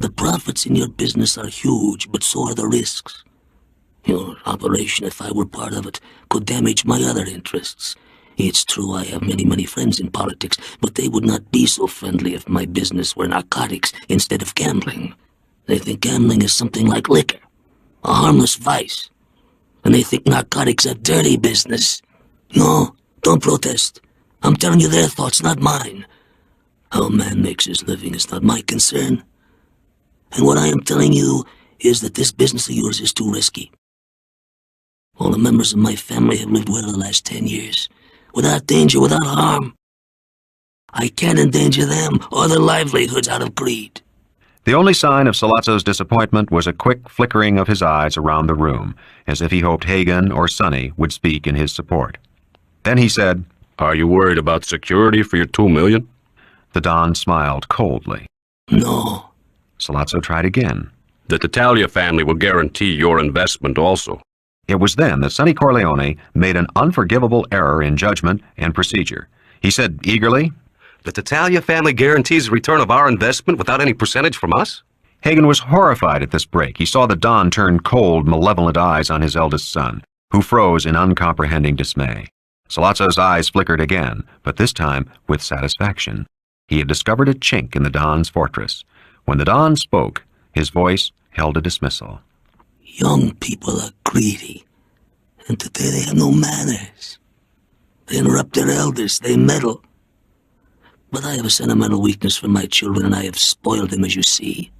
The profits in your business are huge, but so are the risks. Your operation, if I were part of it, could damage my other interests. It's true I have many friends in politics, but they would not be so friendly if my business were narcotics instead of gambling. They think gambling is something like liquor, a harmless vice. And they think narcotics a dirty business. No, don't protest. I'm telling you their thoughts, not mine. How a man makes his living is not my concern. And what I am telling you is that this business of yours is too risky. All the members of my family have lived well the last 10 years, without danger, without harm. I can't endanger them or their livelihoods out of greed. The only sign of Sollozzo's disappointment was a quick flickering of his eyes around the room, as if he hoped Hagen or Sonny would speak in his support. Then he said, Are you worried about security for your $2 million? The Don smiled coldly. No. Sollozzo tried again. The Tattaglia family will guarantee your investment also. It was then that Sonny Corleone made an unforgivable error in judgment and procedure. He said eagerly, "The Tattaglia family guarantees the return of our investment without any percentage from us?" Hagen was horrified at this break. He saw the Don turn cold, malevolent eyes on his eldest son, who froze in uncomprehending dismay. Sollozzo's eyes flickered again, but this time with satisfaction. He had discovered a chink in the Don's fortress. When the Don spoke, his voice held a dismissal. Young people are greedy, and today they have no manners. They interrupt their elders, they meddle. But I have a sentimental weakness for my children, and I have spoiled them, as you see.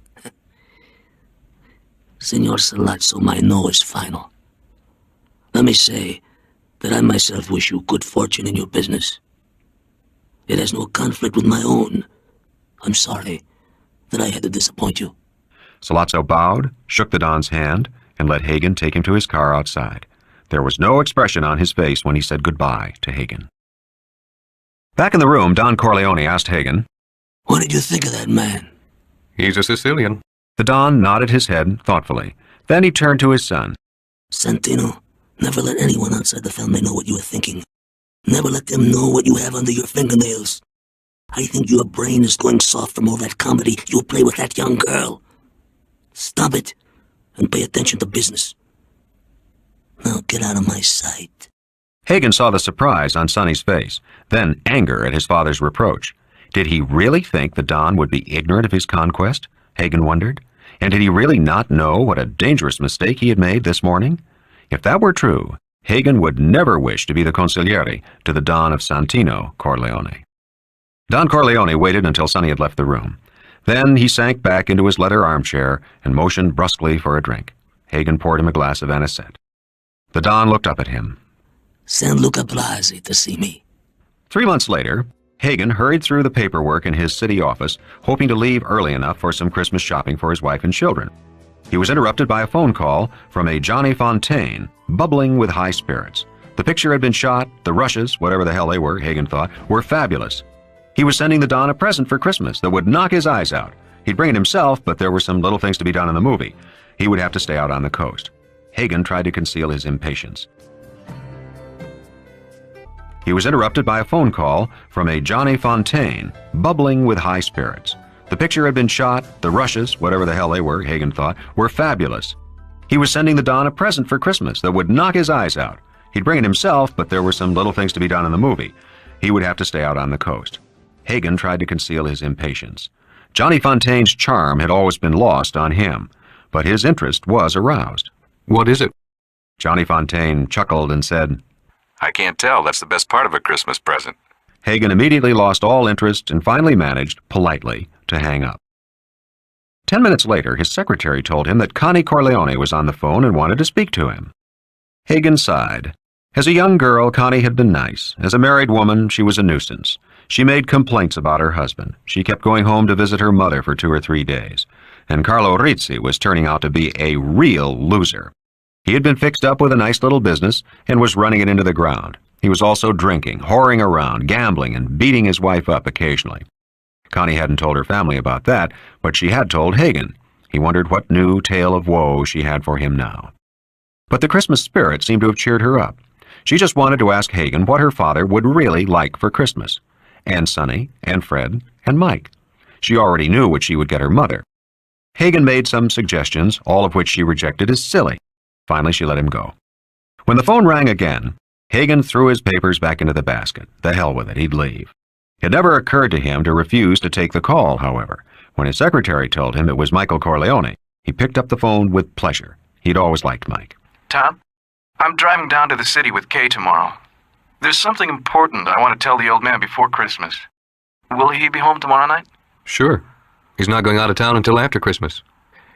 Signor Sollozzo, my no is final. Let me say that I myself wish you good fortune in your business. It has no conflict with my own. I'm sorry that I had to disappoint you. Sollozzo bowed, shook the Don's hand, and let Hagen take him to his car outside. There was no expression on his face when he said goodbye to Hagen. Back in the room, Don Corleone asked Hagen, "What did you think of that man?" "He's a Sicilian." The Don nodded his head thoughtfully. Then he turned to his son. "Santino, never let anyone outside the family know what you are thinking. Never let them know what you have under your fingernails. I think your brain is going soft from all that comedy you play with that young girl. Stop it and pay attention to business. Now get out of my sight." Hagen saw the surprise on Sonny's face, then anger at his father's reproach. Did he really think the Don would be ignorant of his conquest? Hagen wondered. And did he really not know what a dangerous mistake he had made this morning? If that were true, Hagen would never wish to be the consigliere to the Don of Santino Corleone. Don Corleone waited until Sonny had left the room. Then he sank back into his leather armchair and motioned brusquely for a drink. Hagen poured him a glass of anisette. The Don looked up at him. "Send Luca Blasi to see me." 3 months later, Hagen hurried through the paperwork in his city office, hoping to leave early enough for some Christmas shopping for his wife and children. He was interrupted by a phone call from a Johnny Fontaine, bubbling with high spirits. The picture had been shot, the rushes, whatever the hell they were, Hagen thought, were fabulous. He was sending the Don a present for Christmas that would knock his eyes out. He'd bring it himself, but there were some little things to be done in the movie. He would have to stay out on the coast. Hagen tried to conceal his impatience. He was interrupted by a phone call from a Johnny Fontaine, bubbling with high spirits. The picture had been shot, the rushes, whatever the hell they were, Hagen thought, were fabulous. He was sending the Don a present for Christmas that would knock his eyes out. He'd bring it himself, but there were some little things to be done in the movie. He would have to stay out on the coast. Hagen tried to conceal his impatience. Johnny Fontaine's charm had always been lost on him, but his interest was aroused. "What is it?" Johnny Fontaine chuckled and said, "I can't tell. That's the best part of a Christmas present." Hagen immediately lost all interest and finally managed, politely, to hang up. 10 minutes later, his secretary told him that Connie Corleone was on the phone and wanted to speak to him. Hagen sighed. As a young girl, Connie had been nice. As a married woman, she was a nuisance. She made complaints about her husband. She kept going home to visit her mother for 2 or 3 days. And Carlo Rizzi was turning out to be a real loser. He had been fixed up with a nice little business and was running it into the ground. He was also drinking, whoring around, gambling, and beating his wife up occasionally. Connie hadn't told her family about that, but she had told Hagen. He wondered what new tale of woe she had for him now. But the Christmas spirit seemed to have cheered her up. She just wanted to ask Hagen what her father would really like for Christmas. And Sonny, and Fred, and Mike. She already knew what she would get her mother. Hagen made some suggestions, all of which she rejected as silly. Finally, she let him go. When the phone rang again, Hagen threw his papers back into the basket. The hell with it, he'd leave. It never occurred to him to refuse to take the call, however. When his secretary told him it was Michael Corleone, he picked up the phone with pleasure. He'd always liked Mike. "Tom, I'm driving down to the city with Kay tomorrow. There's something important I want to tell the old man before Christmas. Will he be home tomorrow night?" "Sure. He's not going out of town until after Christmas.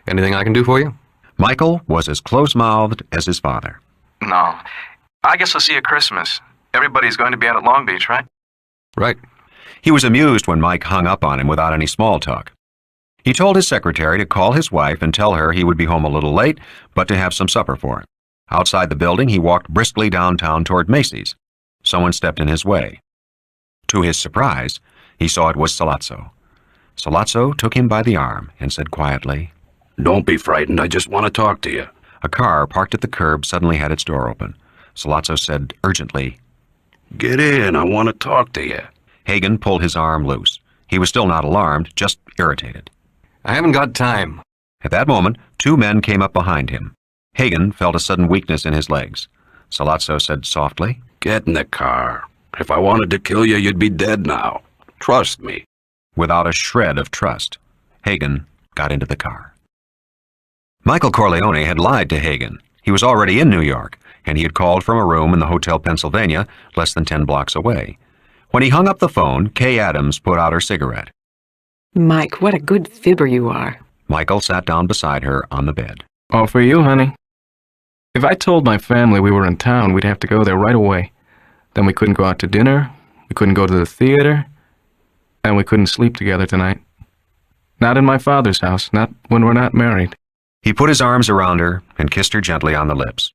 Anything I can do for you?" Michael was as close-mouthed as his father. "No. I guess I'll see you at Christmas. Everybody's going to be out at Long Beach, right?" "Right." He was amused when Mike hung up on him without any small talk. He told his secretary to call his wife and tell her he would be home a little late, but to have some supper for him. Outside the building, he walked briskly downtown toward Macy's. Someone stepped in his way. To his surprise, he saw it was Sollozzo. Sollozzo took him by the arm and said quietly, "Don't be frightened. I just want to talk to you." A car parked at the curb suddenly had its door open. Sollozzo said urgently, "Get in. I want to talk to you." Hagen pulled his arm loose. He was still not alarmed, just irritated. I haven't got time. At that moment, 2 men came up behind him. Hagen felt a sudden weakness in his legs. Sollozzo said softly, "Get in the car. If I wanted to kill you, you'd be dead now. Trust me." Without a shred of trust, Hagen got into the car. Michael Corleone had lied to Hagen. He was already in New York, and he had called from a room in the Hotel Pennsylvania, less than 10 blocks away. When he hung up the phone, Kay Adams put out her cigarette. Mike, what a good fibber you are. Michael sat down beside her on the bed. All for you, honey. If I told my family we were in town, we'd have to go there right away. Then we couldn't go out to dinner, we couldn't go to the theater, and we couldn't sleep together tonight. Not in my father's house, not when we're not married. He put his arms around her and kissed her gently on the lips.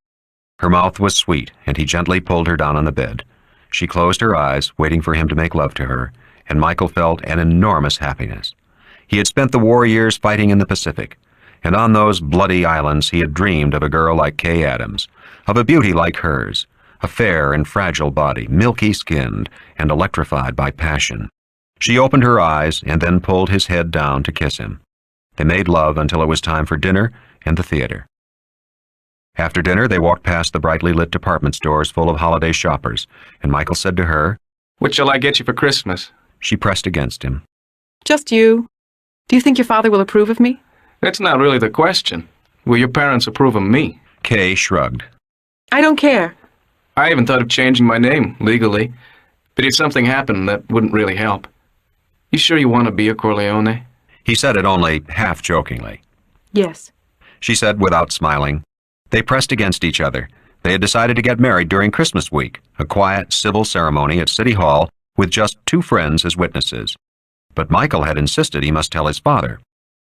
Her mouth was sweet, and he gently pulled her down on the bed. She closed her eyes, waiting for him to make love to her, and Michael felt an enormous happiness. He had spent the war years fighting in the Pacific, and on those bloody islands he had dreamed of a girl like Kay Adams, of a beauty like hers, a fair and fragile body, milky-skinned and electrified by passion. She opened her eyes and then pulled his head down to kiss him. They made love until it was time for dinner and the theater. After dinner, they walked past the brightly lit department stores full of holiday shoppers, and Michael said to her, "What shall I get you for Christmas?" She pressed against him. Just you. Do you think your father will approve of me? That's not really the question. Will your parents approve of me? Kay shrugged. I don't care. I haven't thought of changing my name, legally. But if something happened, that wouldn't really help. You sure you want to be a Corleone? He said it only half-jokingly. Yes. She said without smiling. They pressed against each other. They had decided to get married during Christmas week, a quiet civil ceremony at City Hall with just 2 friends as witnesses. But Michael had insisted he must tell his father.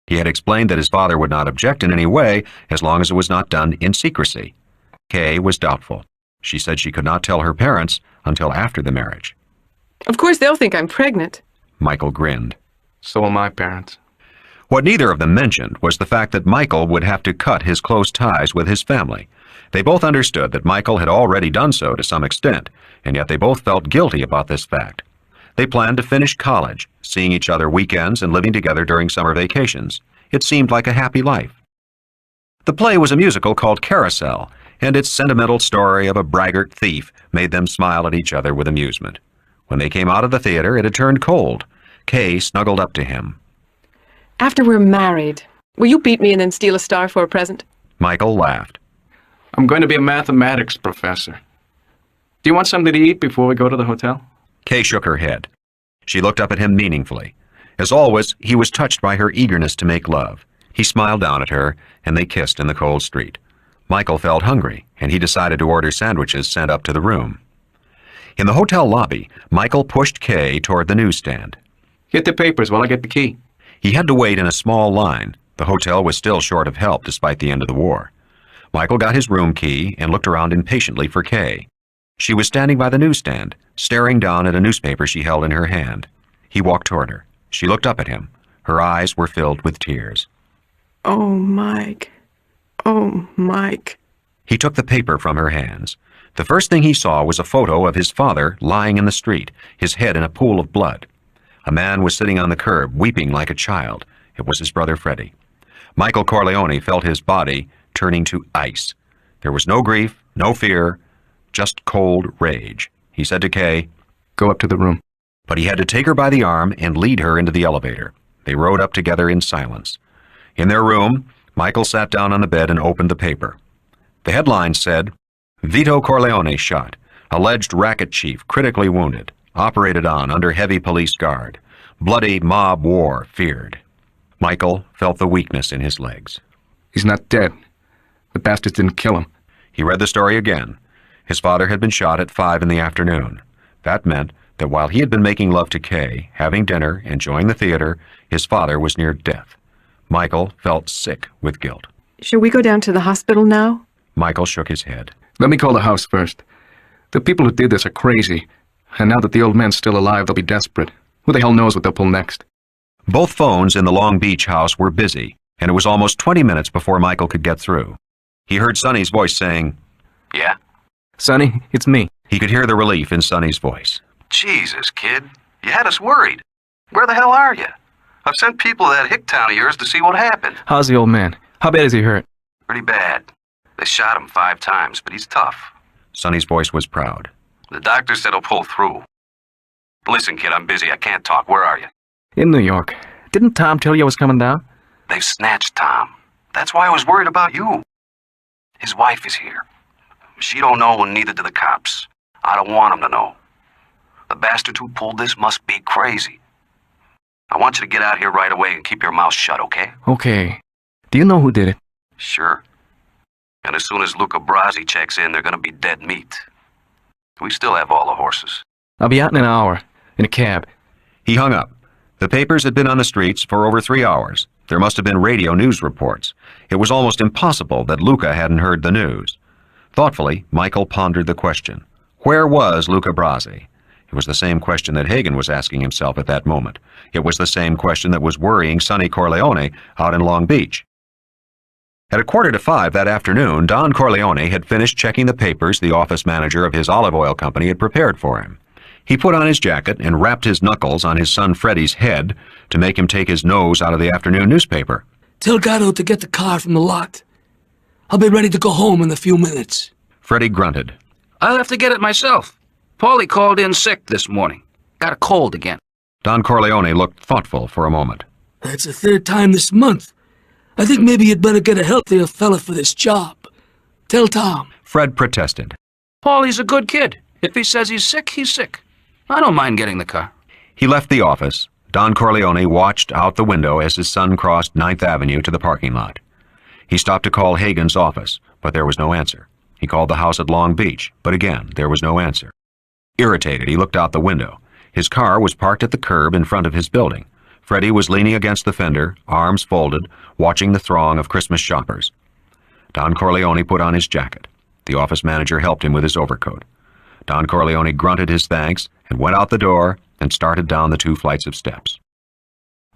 He had explained that his father would not object in any way as long as it was not done in secrecy. Kay was doubtful. She said she could not tell her parents until after the marriage. Of course they'll think I'm pregnant. Michael grinned. So will my parents. What neither of them mentioned was the fact that Michael would have to cut his close ties with his family. They both understood that Michael had already done so to some extent, and yet they both felt guilty about this fact. They planned to finish college, seeing each other weekends and living together during summer vacations. It seemed like a happy life. The play was a musical called Carousel, and its sentimental story of a braggart thief made them smile at each other with amusement. When they came out of the theater, it had turned cold. Kay snuggled up to him. After we're married, will you beat me and then steal a star for a present? Michael laughed. I'm going to be a mathematics professor. Do you want something to eat before we go to the hotel? Kay shook her head. She looked up at him meaningfully. As always, he was touched by her eagerness to make love. He smiled down at her, and they kissed in the cold street. Michael felt hungry, and he decided to order sandwiches sent up to the room. In the hotel lobby, Michael pushed Kay toward the newsstand. Get the papers while I get the key. He had to wait in a small line. The hotel was still short of help despite the end of the war. Michael got his room key and looked around impatiently for Kay. She was standing by the newsstand, staring down at a newspaper she held in her hand. He walked toward her. She looked up at him. Her eyes were filled with tears. Oh, Mike. Oh, Mike. He took the paper from her hands. The first thing he saw was a photo of his father lying in the street, his head in a pool of blood. A man was sitting on the curb, weeping like a child. It was his brother Freddie. Michael Corleone felt his body turning to ice. There was no grief, no fear, just cold rage. He said to Kay, "Go up to the room." But he had to take her by the arm and lead her into the elevator. They rode up together in silence. In their room, Michael sat down on the bed and opened the paper. The headline said, Vito Corleone shot, alleged racket chief critically wounded, operated on under heavy police guard, bloody mob war feared. Michael felt the weakness in his legs. He's not dead. The bastards didn't kill him. He read the story again. His father had been shot at 5 in the afternoon. That meant that while he had been making love to Kay, having dinner, enjoying the theater, his father was near death. Michael felt sick with guilt. Shall we go down to the hospital now? Michael shook his head. Let me call the house first. The people who did this are crazy. And now that the old man's still alive, they'll be desperate. Who the hell knows what they'll pull next? Both phones in the Long Beach house were busy, and it was almost 20 minutes before Michael could get through. He heard Sonny's voice saying, "Yeah? Sonny, it's me." He could hear the relief in Sonny's voice. Jesus, kid. You had us worried. Where the hell are you? I've sent people to that hick town of yours to see what happened. How's the old man? How bad is he hurt? Pretty bad. They shot him 5 times, but he's tough. Sonny's voice was proud. The doctor said he'll pull through. Listen, kid, I'm busy. I can't talk. Where are you? In New York. Didn't Tom tell you I was coming down? They've snatched Tom. That's why I was worried about you. His wife is here. She don't know, and neither do the cops. I don't want them to know. The bastard who pulled this must be crazy. I want you to get out here right away and keep your mouth shut, okay? Okay. Do you know who did it? Sure. And as soon as Luca Brasi checks in, they're gonna be dead meat. We still have all the horses. I'll be out in an hour, in a cab. He hung up. The papers had been on the streets for over 3 hours. There must have been radio news reports. It was almost impossible that Luca hadn't heard the news. Thoughtfully, Michael pondered the question. Where was Luca Brasi? It was the same question that Hagen was asking himself at that moment. It was the same question that was worrying Sonny Corleone out in Long Beach. At 4:45 that afternoon, Don Corleone had finished checking the papers the office manager of his olive oil company had prepared for him. He put on his jacket and rapped his knuckles on his son Freddie's head to make him take his nose out of the afternoon newspaper. Tell Gatto to get the car from the lot. I'll be ready to go home in a few minutes. Freddie grunted. I'll have to get it myself. Paulie called in sick this morning. Got a cold again. Don Corleone looked thoughtful for a moment. That's the 3rd time this month. I think maybe you'd better get a healthier fella for this job. Tell Tom. Fred protested. Paulie's a good kid. If he says he's sick, he's sick. I don't mind getting the car. He left the office. Don Corleone watched out the window as his son crossed 9th Avenue to the parking lot. He stopped to call Hagen's office, but there was no answer. He called the house at Long Beach, but again, there was no answer. Irritated, he looked out the window. His car was parked at the curb in front of his building. Freddie was leaning against the fender, arms folded, watching the throng of Christmas shoppers. Don Corleone put on his jacket. The office manager helped him with his overcoat. Don Corleone grunted his thanks and went out the door and started down the 2 flights of steps.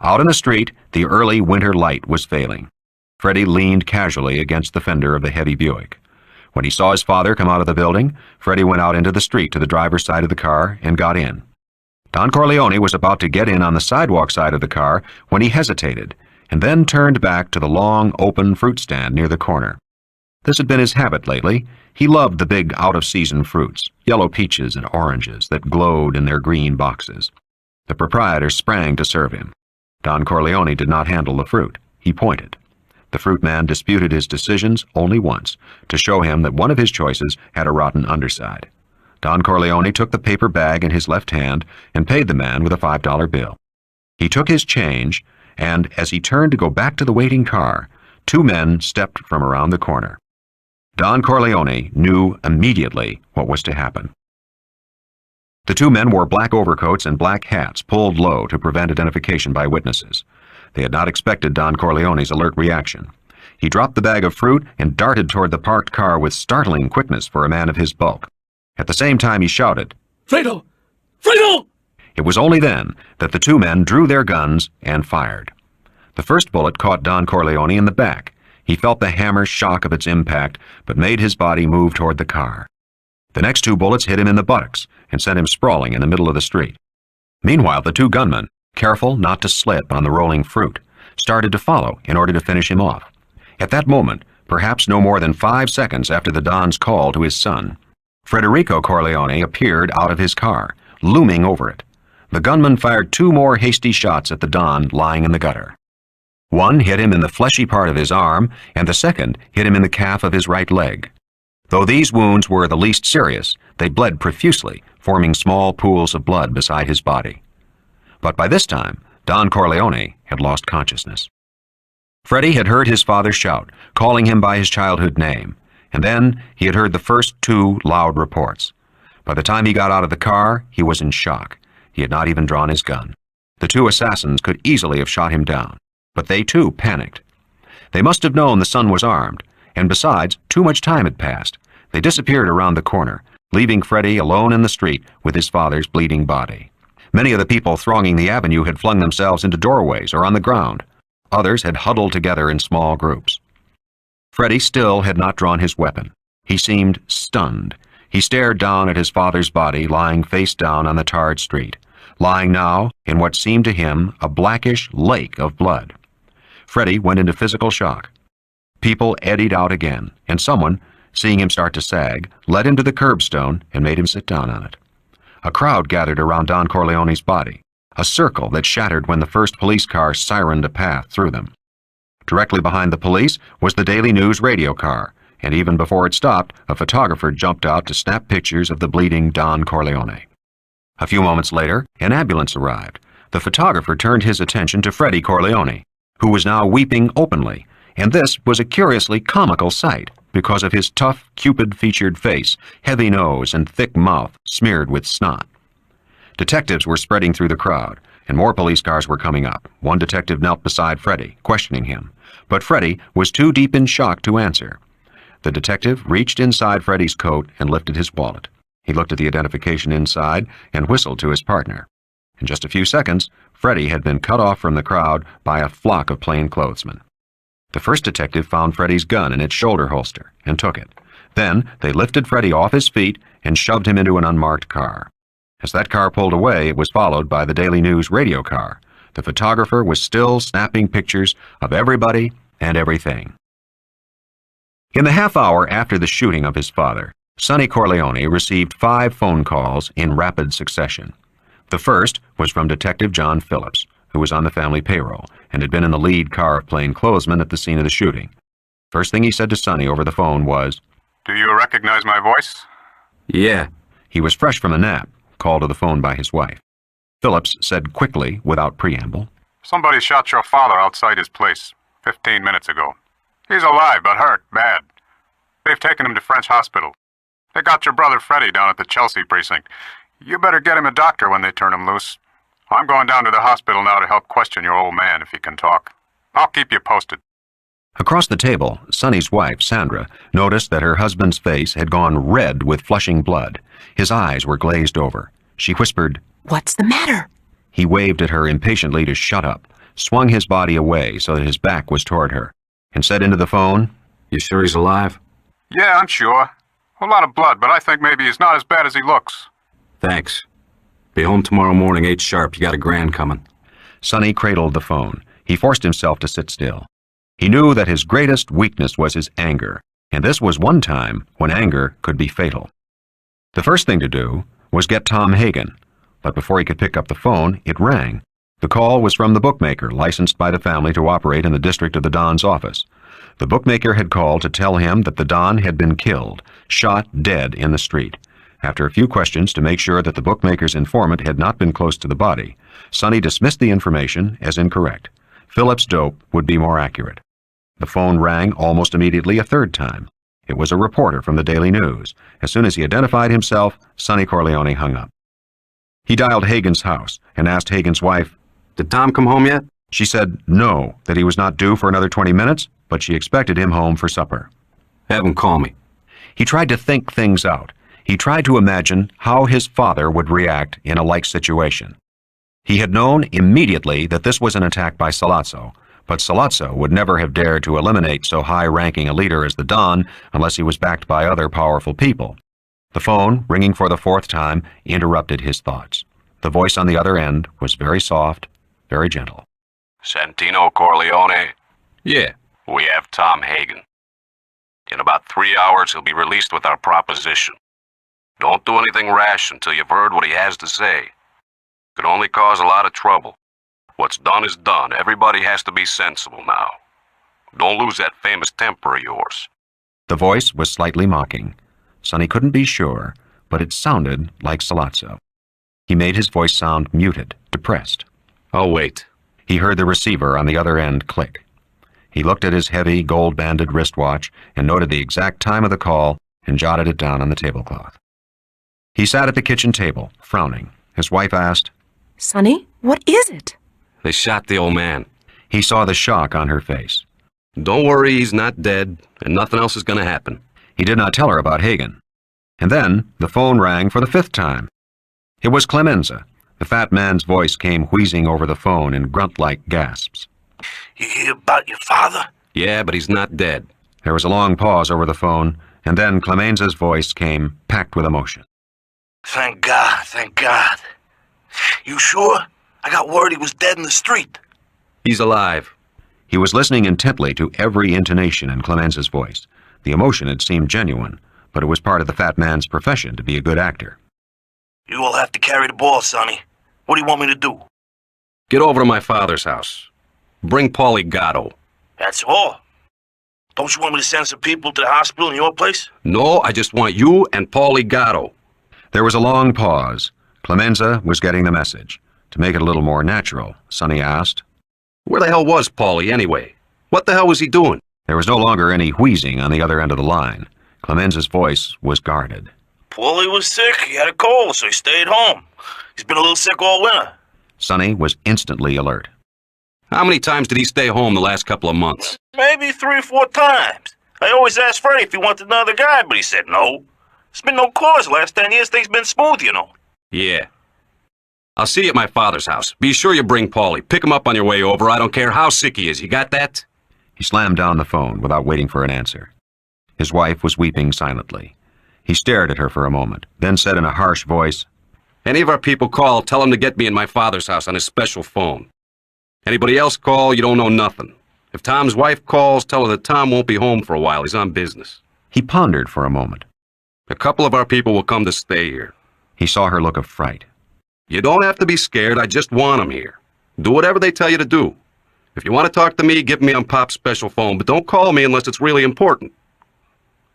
Out in the street, the early winter light was failing. Freddie leaned casually against the fender of the heavy Buick. When he saw his father come out of the building, Freddie went out into the street to the driver's side of the car and got in. Don Corleone was about to get in on the sidewalk side of the car when he hesitated and then turned back to the long, open fruit stand near the corner. This had been his habit lately. He loved the big out-of-season fruits, yellow peaches and oranges that glowed in their green boxes. The proprietor sprang to serve him. Don Corleone did not handle the fruit. He pointed. The fruit man disputed his decisions only once, to show him that one of his choices had a rotten underside. Don Corleone took the paper bag in his left hand and paid the man with a $5 bill. He took his change, and as he turned to go back to the waiting car, 2 men stepped from around the corner. Don Corleone knew immediately what was to happen. The 2 men wore black overcoats and black hats pulled low to prevent identification by witnesses. They had not expected Don Corleone's alert reaction. He dropped the bag of fruit and darted toward the parked car with startling quickness for a man of his bulk. At the same time, he shouted, Fredo! Fredo! It was only then that the 2 men drew their guns and fired. The first bullet caught Don Corleone in the back. He felt the hammer shock of its impact, but made his body move toward the car. The next 2 bullets hit him in the buttocks and sent him sprawling in the middle of the street. Meanwhile, the 2 gunmen, careful not to slip on the rolling fruit, started to follow in order to finish him off. At that moment, perhaps no more than 5 seconds after the Don's call to his son, Federico Corleone appeared out of his car, looming over it. The gunman fired 2 more hasty shots at the Don lying in the gutter. One hit him in the fleshy part of his arm, and the second hit him in the calf of his right leg. Though these wounds were the least serious, they bled profusely, forming small pools of blood beside his body. But by this time, Don Corleone had lost consciousness. Freddie had heard his father shout, calling him by his childhood name, and then he had heard the first 2 loud reports. By the time he got out of the car, he was in shock. He had not even drawn his gun. The 2 assassins could easily have shot him down, but they too panicked. They must have known the son was armed, and besides, too much time had passed. They disappeared around the corner, leaving Freddie alone in the street with his father's bleeding body. Many of the people thronging the avenue had flung themselves into doorways or on the ground. Others had huddled together in small groups. Freddie still had not drawn his weapon. He seemed stunned. He stared down at his father's body lying face down on the tarred street. lying now in what seemed to him a blackish lake of blood. Freddy went into physical shock. People eddied out again, and someone, seeing him start to sag, led him to the curbstone and made him sit down on it. A crowd gathered around Don Corleone's body, a circle that shattered when the first police car sirened a path through them. Directly behind the police was the Daily News radio car, and even before it stopped, a photographer jumped out to snap pictures of the bleeding Don Corleone. A few moments later, an ambulance arrived. The photographer turned his attention to Freddy Corleone, who was now weeping openly, and this was a curiously comical sight because of his tough, Cupid-featured face, heavy nose, and thick mouth smeared with snot. Detectives were spreading through the crowd, and more police cars were coming up. One detective knelt beside Freddy, questioning him, but Freddy was too deep in shock to answer. The detective reached inside Freddy's coat and lifted his wallet. He looked at the identification inside and whistled to his partner. In just a few seconds, Freddy had been cut off from the crowd by a flock of plainclothesmen. The first detective found Freddy's gun in its shoulder holster and took it. Then they lifted Freddy off his feet and shoved him into an unmarked car. As that car pulled away, it was followed by the Daily News radio car. The photographer was still snapping pictures of everybody and everything. In the half hour after the shooting of his father, Sonny Corleone received 5 phone calls in rapid succession. The first was from Detective John Phillips, who was on the family payroll and had been in the lead car of plainclothesmen at the scene of the shooting. First thing he said to Sonny over the phone was, "Do you recognize my voice?" "Yeah." He was fresh from a nap, called to the phone by his wife. Phillips said quickly, without preamble, "Somebody shot your father outside his place 15 minutes ago. He's alive, but hurt bad. They've taken him to French hospital. They got your brother Freddy down at the Chelsea precinct. You better get him a doctor when they turn him loose. I'm going down to the hospital now to help question your old man if he can talk. I'll keep you posted." Across the table, Sonny's wife, Sandra, noticed that her husband's face had gone red with flushing blood. His eyes were glazed over. She whispered, "What's the matter?" He waved at her impatiently to shut up, swung his body away so that his back was toward her, and said into the phone, "You sure he's alive?" "Yeah, I'm sure. A lot of blood, but I think maybe he's not as bad as he looks." "Thanks. Be home tomorrow morning, 8 sharp. You got a grand coming." Sonny cradled the phone. He forced himself to sit still. He knew that his greatest weakness was his anger, and this was one time when anger could be fatal. The first thing to do was get Tom Hagen, but before he could pick up the phone, it rang. The call was from the bookmaker licensed by the family to operate in the district of the Don's office. The bookmaker had called to tell him that the Don had been killed, shot dead in the street. After a few questions to make sure that the bookmaker's informant had not been close to the body, Sonny dismissed the information as incorrect. Phillips' dope would be more accurate. The phone rang almost immediately a third time. It was a reporter from the Daily News. As soon as he identified himself, Sonny Corleone hung up. He dialed Hagen's house and asked Hagen's wife, "Did Tom come home yet?" She said no, that he was not due for another 20 minutes, but she expected him home for supper. "Have him call me." He tried to think things out. He tried to imagine how his father would react in a like situation. He had known immediately that this was an attack by Sollozzo, but Sollozzo would never have dared to eliminate so high-ranking a leader as the Don unless he was backed by other powerful people. The phone, ringing for the 4th time, interrupted his thoughts. The voice on the other end was very soft, very gentle. "Santino Corleone? "Yeah." We have Tom Hagen. In about 3 hours, he'll be released with our proposition. Don't do anything rash until you've heard what he has to say. It could only cause a lot of trouble. What's done is done. Everybody has to be sensible now. Don't lose that famous temper of yours." The voice was slightly mocking. Sonny couldn't be sure, but it sounded like Sollozzo. He made his voice sound muted, depressed. "I'll wait." He heard the receiver on the other end click. He looked at his heavy, gold-banded wristwatch and noted the exact time of the call and jotted it down on the tablecloth. He sat at the kitchen table, frowning. His wife asked, "Sonny, what is it?" "They shot the old man." He saw the shock on her face. "Don't worry, he's not dead, and nothing else is going to happen." He did not tell her about Hagen. And then the phone rang for the 5th time. It was Clemenza. The fat man's voice came wheezing over the phone in grunt-like gasps. "You hear about your father?" "Yeah, but he's not dead." There was a long pause over the phone, and then Clemenza's voice came packed with emotion. Thank God, thank God. You sure? I got word he was dead in the street. He's alive. He was listening intently to every intonation in Clemenza's voice. The emotion had seemed genuine, but it was part of the fat man's profession to be a good actor. You will have to carry the ball, Sonny. What do you want me to do? Get over to my father's house. Bring Paulie Gatto. That's all. Don't you want me to send some people to the hospital in your place? No, I just want you and Paulie Gatto. There was a long pause. Clemenza was getting the message. To make it a little more natural, Sonny asked, Where the hell was Paulie anyway? What the hell was he doing? There was no longer any wheezing on the other end of the line. Clemenza's voice was guarded. Paulie was sick. He had a cold, so he stayed home. He's been a little sick all winter. Sonny was instantly alert. How many times did he stay home the last couple of months? Maybe 3 or 4 times. I always asked Freddie if he wanted another guy, but he said no. There's been no cause. The last 10 years, things been smooth, you know. Yeah. I'll see you at my father's house. Be sure you bring Paulie. Pick him up on your way over. I don't care how sick he is. You got that? He slammed down the phone without waiting for an answer. His wife was weeping silently. He stared at her for a moment, then said in a harsh voice, Any of our people call, tell them to get me in my father's house on his special phone. Anybody else call, you don't know nothing. If Tom's wife calls, tell her that Tom won't be home for a while. He's on business. He pondered for a moment. A couple of our people will come to stay here. He saw her look of fright. You don't have to be scared. I just want them here. Do whatever they tell you to do. If you want to talk to me, give me on Pop's special phone, but don't call me unless it's really important.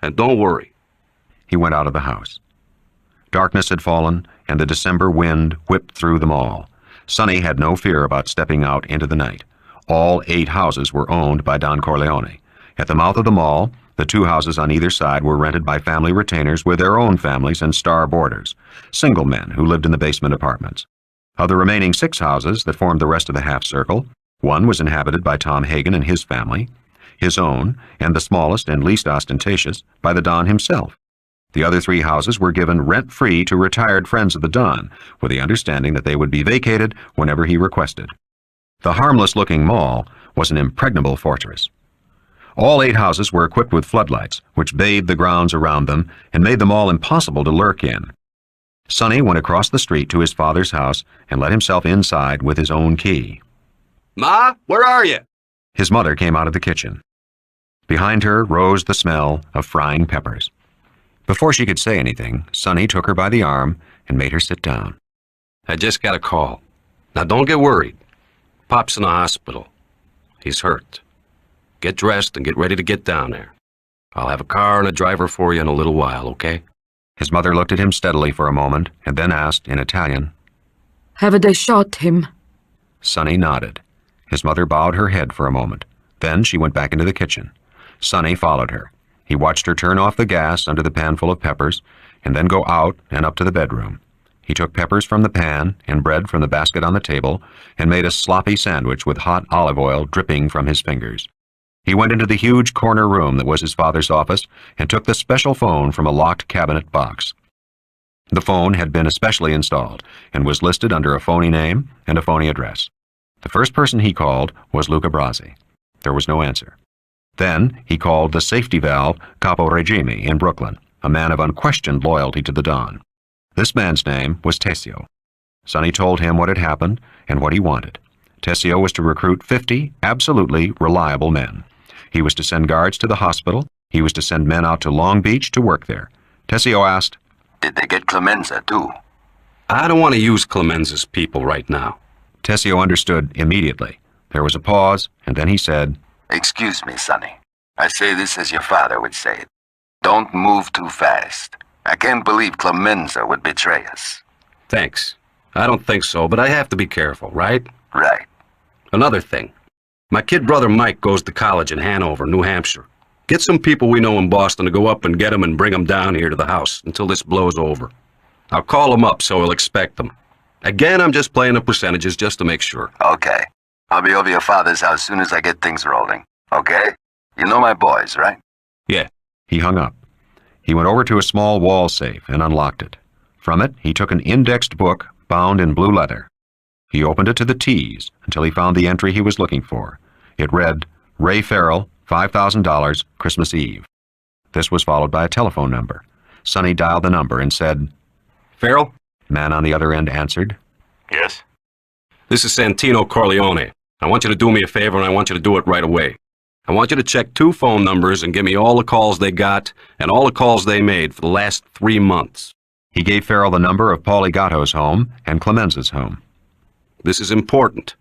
And don't worry. He went out of the house. Darkness had fallen, and the December wind whipped through them all. Sonny had no fear about stepping out into the night. All 8 houses were owned by Don Corleone. At the mouth of the mall, the 2 houses on either side were rented by family retainers with their own families and star boarders, single men who lived in the basement apartments. Of the remaining 6 houses that formed the rest of the half-circle, 1 was inhabited by Tom Hagen and his family, his own, and the smallest and least ostentatious, by the Don himself. The other 3 houses were given rent-free to retired friends of the Don, with the understanding that they would be vacated whenever he requested. The harmless-looking mall was an impregnable fortress. All 8 houses were equipped with floodlights, which bathed the grounds around them and made the mall impossible to lurk in. Sonny went across the street to his father's house and let himself inside with his own key. Ma, where are you? His mother came out of the kitchen. Behind her rose the smell of frying peppers. Before she could say anything, Sonny took her by the arm and made her sit down. I just got a call. Now don't get worried. Pop's in the hospital. He's hurt. Get dressed and get ready to get down there. I'll have a car and a driver for you in a little while, okay? His mother looked at him steadily for a moment and then asked in Italian, Have they shot him? Sonny nodded. His mother bowed her head for a moment. Then she went back into the kitchen. Sonny followed her. He watched her turn off the gas under the pan full of peppers and then go out and up to the bedroom. He took peppers from the pan and bread from the basket on the table and made a sloppy sandwich with hot olive oil dripping from his fingers. He went into the huge corner room that was his father's office and took the special phone from a locked cabinet box. The phone had been especially installed and was listed under a phony name and a phony address. The first person he called was Luca Brasi. There was no answer. Then he called the safety valve caporegime in Brooklyn, a man of unquestioned loyalty to the Don. This man's name was Tessio. Sonny told him what had happened and what he wanted. Tessio was to recruit 50 absolutely reliable men. He was to send guards to the hospital. He was to send men out to Long Beach to work there. Tessio asked, Did they get Clemenza, too? I don't want to use Clemenza's people right now. Tessio understood immediately. There was a pause, and then he said, Excuse me, Sonny. I say this as your father would say it. Don't move too fast. I can't believe Clemenza would betray us. Thanks. I don't think so, but I have to be careful, right? Right. Another thing. My kid brother Mike goes to college in Hanover, New Hampshire. Get some people we know in Boston to go up and get him and bring him down here to the house until this blows over. I'll call him up so he'll expect them. Again, I'm just playing the percentages just to make sure. Okay. I'll be over your father's house as soon as I get things rolling. Okay? You know my boys, right? Yeah. He hung up. He went over to a small wall safe and unlocked it. From it, he took an indexed book bound in blue leather. He opened it to the T's until he found the entry he was looking for. It read, Ray Farrell, $5,000, Christmas Eve. This was followed by a telephone number. Sonny dialed the number and said, Farrell? The man on the other end answered, Yes? This is Santino Corleone. I want you to do me a favor, and I want you to do it right away. I want you to check 2 phone numbers and give me all the calls they got and all the calls they made for the last 3 months. He gave Farrell the number of Paulie Gatto's home and Clemenza's home. This is important.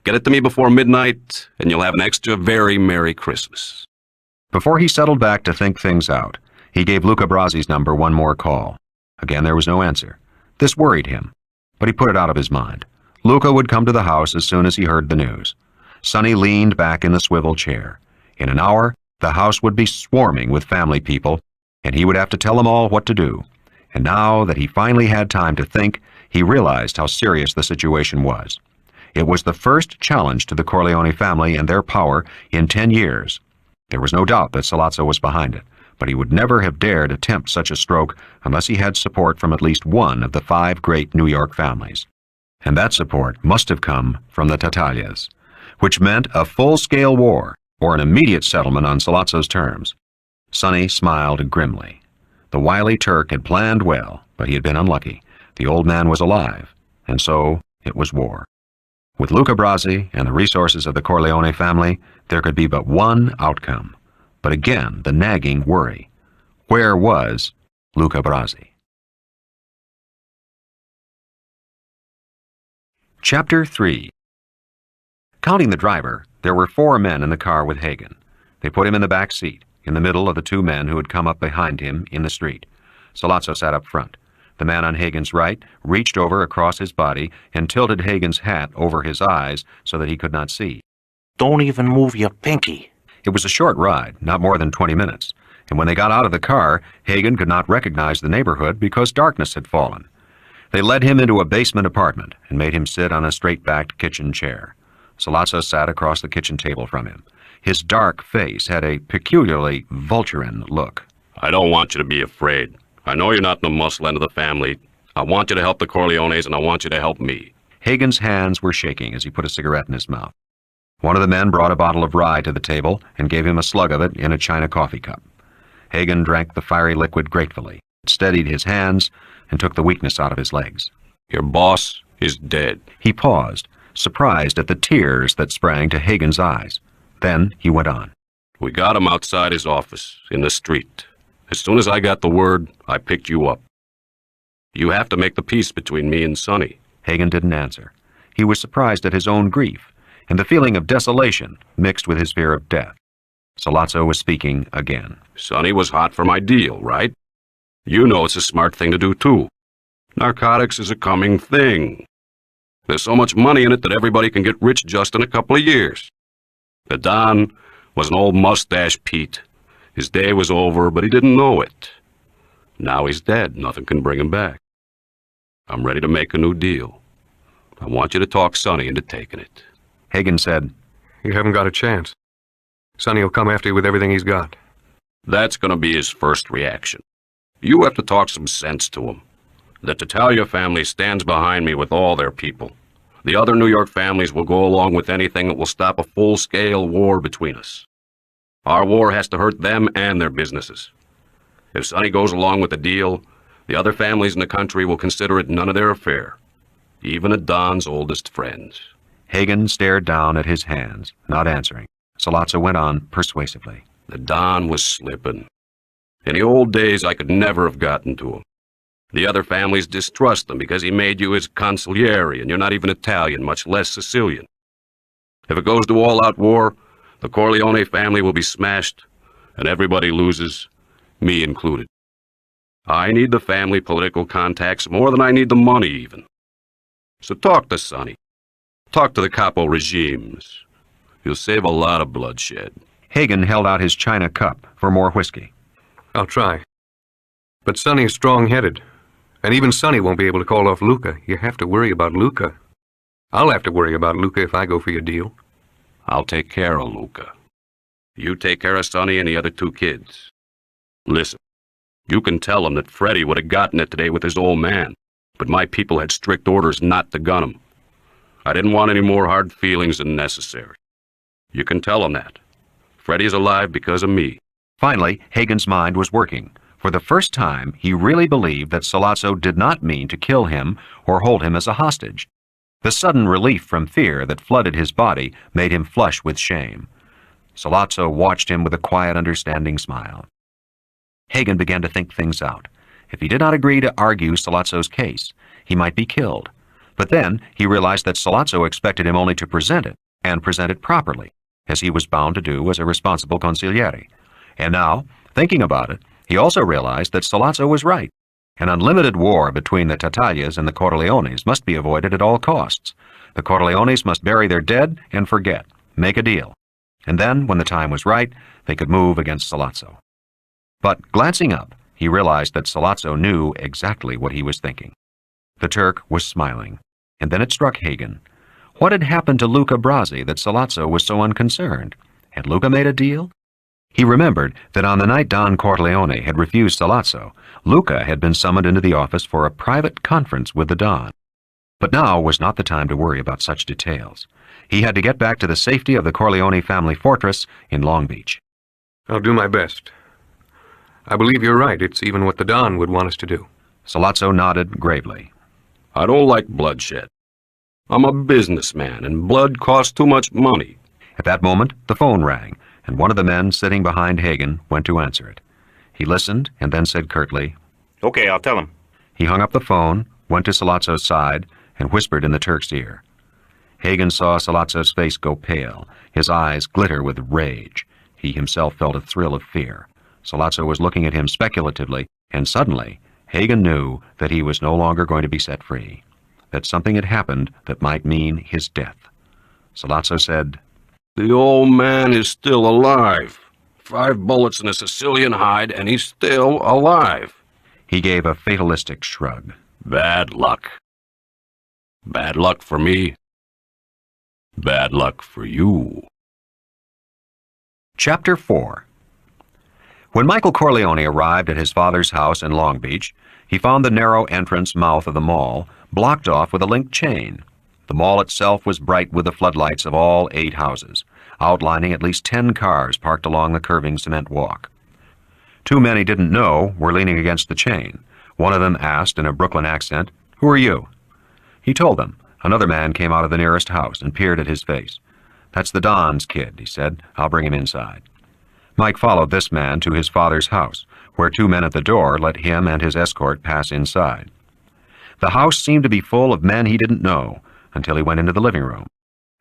Get it to me before midnight, and you'll have an extra very Merry Christmas. Before he settled back to think things out, he gave Luca Brasi's number one more call. Again, there was no answer. This worried him, but he put it out of his mind. Luca would come to the house as soon as he heard the news. Sonny leaned back in the swivel chair. In an hour, the house would be swarming with family people, and he would have to tell them all what to do. And now that he finally had time to think, he realized how serious the situation was. It was the first challenge to the Corleone family and their power in 10 years. There was no doubt that Sollozzo was behind it, but he would never have dared attempt such a stroke unless he had support from at least one of the 5 great New York families. And that support must have come from the Tattaglias, which meant a full-scale war or an immediate settlement on Sollozzo's terms. Sonny smiled grimly. The wily Turk had planned well, but he had been unlucky. The old man was alive, and so it was war. With Luca Brasi and the resources of the Corleone family, there could be but one outcome. But again, the nagging worry. Where was Luca Brasi? Chapter 3. Counting the driver, there were 4 men in the car with Hagen. They put him in the back seat, in the middle of the 2 men who had come up behind him in the street. Sollozzo sat up front. The man on Hagen's right reached over across his body and tilted Hagen's hat over his eyes so that he could not see. Don't even move your pinky. It was a short ride, not more than 20 minutes, and when they got out of the car, Hagen could not recognize the neighborhood because darkness had fallen. They led him into a basement apartment and made him sit on a straight-backed kitchen chair. Sollozzo sat across the kitchen table from him. His dark face had a peculiarly vulturine look. I don't want you to be afraid. I know you're not in the muscle end of the family. I want you to help the Corleones, and I want you to help me. Hagen's hands were shaking as he put a cigarette in his mouth. One of the men brought a bottle of rye to the table and gave him a slug of it in a china coffee cup. Hagen drank the fiery liquid gratefully, steadied his hands, and took the weakness out of his legs. Your boss is dead. He paused, surprised at the tears that sprang to Hagen's eyes. Then he went on. We got him outside his office, in the street. As soon as I got the word, I picked you up. You have to make the peace between me and Sonny. Hagen didn't answer. He was surprised at his own grief, and the feeling of desolation mixed with his fear of death. Sollozzo was speaking again. Sonny was hot for my deal, right? You know it's a smart thing to do, too. Narcotics is a coming thing. There's so much money in it that everybody can get rich just in a couple of years. The Don was an old mustache Pete. His day was over, but he didn't know it. Now he's dead. Nothing can bring him back. I'm ready to make a new deal. I want you to talk Sonny into taking it. Hagen said, You haven't got a chance. Sonny will come after you with everything he's got. That's going to be his first reaction. You have to talk some sense to him. The Tattaglia family stands behind me with all their people. The other New York families will go along with anything that will stop a full-scale war between us. Our war has to hurt them and their businesses. If Sonny goes along with the deal, the other families in the country will consider it none of their affair, even a Don's oldest friends. Hagen stared down at his hands, not answering. Sollozzo went on persuasively. The Don was slipping. In the old days, I could never have gotten to him. The other families distrust him because he made you his consigliere, and you're not even Italian, much less Sicilian. If it goes to all-out war, the Corleone family will be smashed, and everybody loses, me included. I need the family political contacts more than I need the money, even. So talk to Sonny. Talk to the caporegimes. You'll save a lot of bloodshed. Hagen held out his china cup for more whiskey. I'll try. But Sonny is strong-headed, and even Sonny won't be able to call off Luca. You have to worry about Luca. I'll have to worry about Luca if I go for your deal. I'll take care of Luca. You take care of Sonny and the other 2 kids. Listen, you can tell him that Freddie would have gotten it today with his old man, but my people had strict orders not to gun him. I didn't want any more hard feelings than necessary. You can tell him that. Freddie's alive because of me. Finally, Hagen's mind was working. For the first time, he really believed that Sollozzo did not mean to kill him or hold him as a hostage. The sudden relief from fear that flooded his body made him flush with shame. Sollozzo watched him with a quiet, understanding smile. Hagen began to think things out. If he did not agree to argue Sollozzo's case, he might be killed. But then he realized that Sollozzo expected him only to present it, and present it properly, as he was bound to do as a responsible consigliere. And now, thinking about it, he also realized that Sollozzo was right. An unlimited war between the Tattaglias and the Corleones must be avoided at all costs. The Corleones must bury their dead and forget, make a deal. And then, when the time was right, they could move against Sollozzo. But glancing up, he realized that Sollozzo knew exactly what he was thinking. The Turk was smiling, and then it struck Hagen. What had happened to Luca Brasi that Sollozzo was so unconcerned? Had Luca made a deal? He remembered that on the night Don Corleone had refused Sollozzo, Luca had been summoned into the office for a private conference with the Don. But now was not the time to worry about such details. He had to get back to the safety of the Corleone family fortress in Long Beach. I'll do my best. I believe you're right. It's even what the Don would want us to do. Sollozzo nodded gravely. I don't like bloodshed. I'm a businessman, and blood costs too much money. At that moment, the phone rang, and one of the men sitting behind Hagen went to answer it. He listened and then said curtly, "Okay, I'll tell him." He hung up the phone, went to Sollozzo's side, and whispered in the Turk's ear. Hagen saw Sollozzo's face go pale, his eyes glitter with rage. He himself felt a thrill of fear. Sollozzo was looking at him speculatively, and suddenly Hagen knew that he was no longer going to be set free, that something had happened that might mean his death. Sollozzo said, "The old man is still alive. 5 bullets in a Sicilian hide, and he's still alive." He gave a fatalistic shrug. Bad luck. Bad luck for me. Bad luck for you. Chapter 4. When Michael Corleone arrived at his father's house in Long Beach, he found the narrow entrance mouth of the mall blocked off with a linked chain. The mall itself was bright with the floodlights of all 8 houses, outlining at least 10 cars parked along the curving cement walk. 2 men he didn't know were leaning against the chain. One of them asked in a Brooklyn accent, "Who are you?" He told them. Another man came out of the nearest house and peered at his face. "That's the Don's kid," he said. "I'll bring him inside." Mike followed this man to his father's house, where 2 men at the door let him and his escort pass inside. The house seemed to be full of men he didn't know until he went into the living room.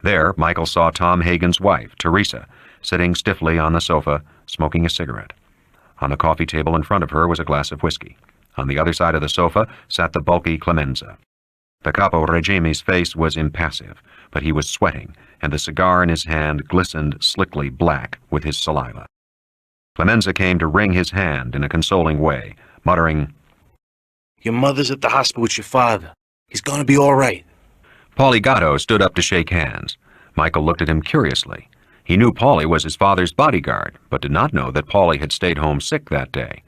There, Michael saw Tom Hagen's wife, Teresa, sitting stiffly on the sofa, smoking a cigarette. On the coffee table in front of her was a glass of whiskey. On the other side of the sofa sat the bulky Clemenza. The caporegime's face was impassive, but he was sweating, and the cigar in his hand glistened slickly black with his saliva. Clemenza came to wring his hand in a consoling way, muttering, "Your mother's at the hospital with your father. He's gonna be all right." Paulie Gatto stood up to shake hands. Michael looked at him curiously. He knew Paulie was his father's bodyguard, but did not know that Paulie had stayed home sick that day.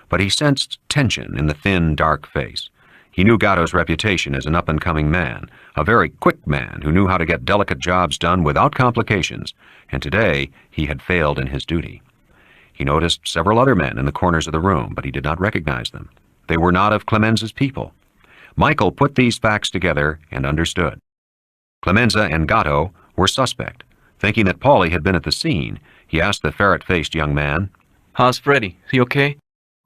But he sensed tension in the thin, dark face. He knew Gatto's reputation as an up-and-coming man, a very quick man who knew how to get delicate jobs done without complications, and today he had failed in his duty. He noticed several other men in the corners of the room, but he did not recognize them. They were not of Clemenza's people. Michael put these facts together and understood. Clemenza and Gatto were suspect. Thinking that Paulie had been at the scene, he asked the ferret-faced young man, "How's Freddie? Is he okay?"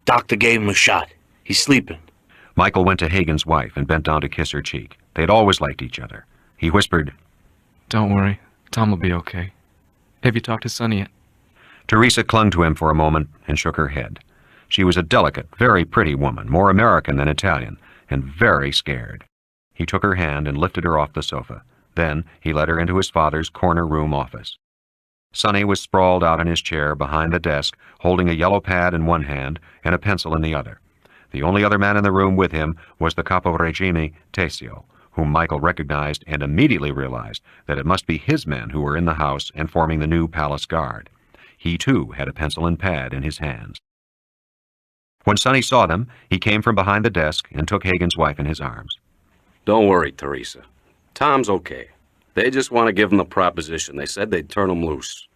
"Doctor gave him a shot. He's sleeping." Michael went to Hagen's wife and bent down to kiss her cheek. They had always liked each other. He whispered, "Don't worry. Tom will be okay. Have you talked to Sonny yet?" Teresa clung to him for a moment and shook her head. She was a delicate, very pretty woman, more American than Italian, and very scared. He took her hand and lifted her off the sofa. Then he led her into his father's corner room office. Sonny was sprawled out in his chair behind the desk, holding a yellow pad in one hand and a pencil in the other. The only other man in the room with him was the caporegime Tessio, whom Michael recognized and immediately realized that it must be his men who were in the house and forming the new palace guard. He, too, had a pencil and pad in his hands. When Sonny saw them, he came from behind the desk and took Hagen's wife in his arms. Don't worry, Teresa. Tom's okay. They just want to give him the proposition. They said they'd turn him loose.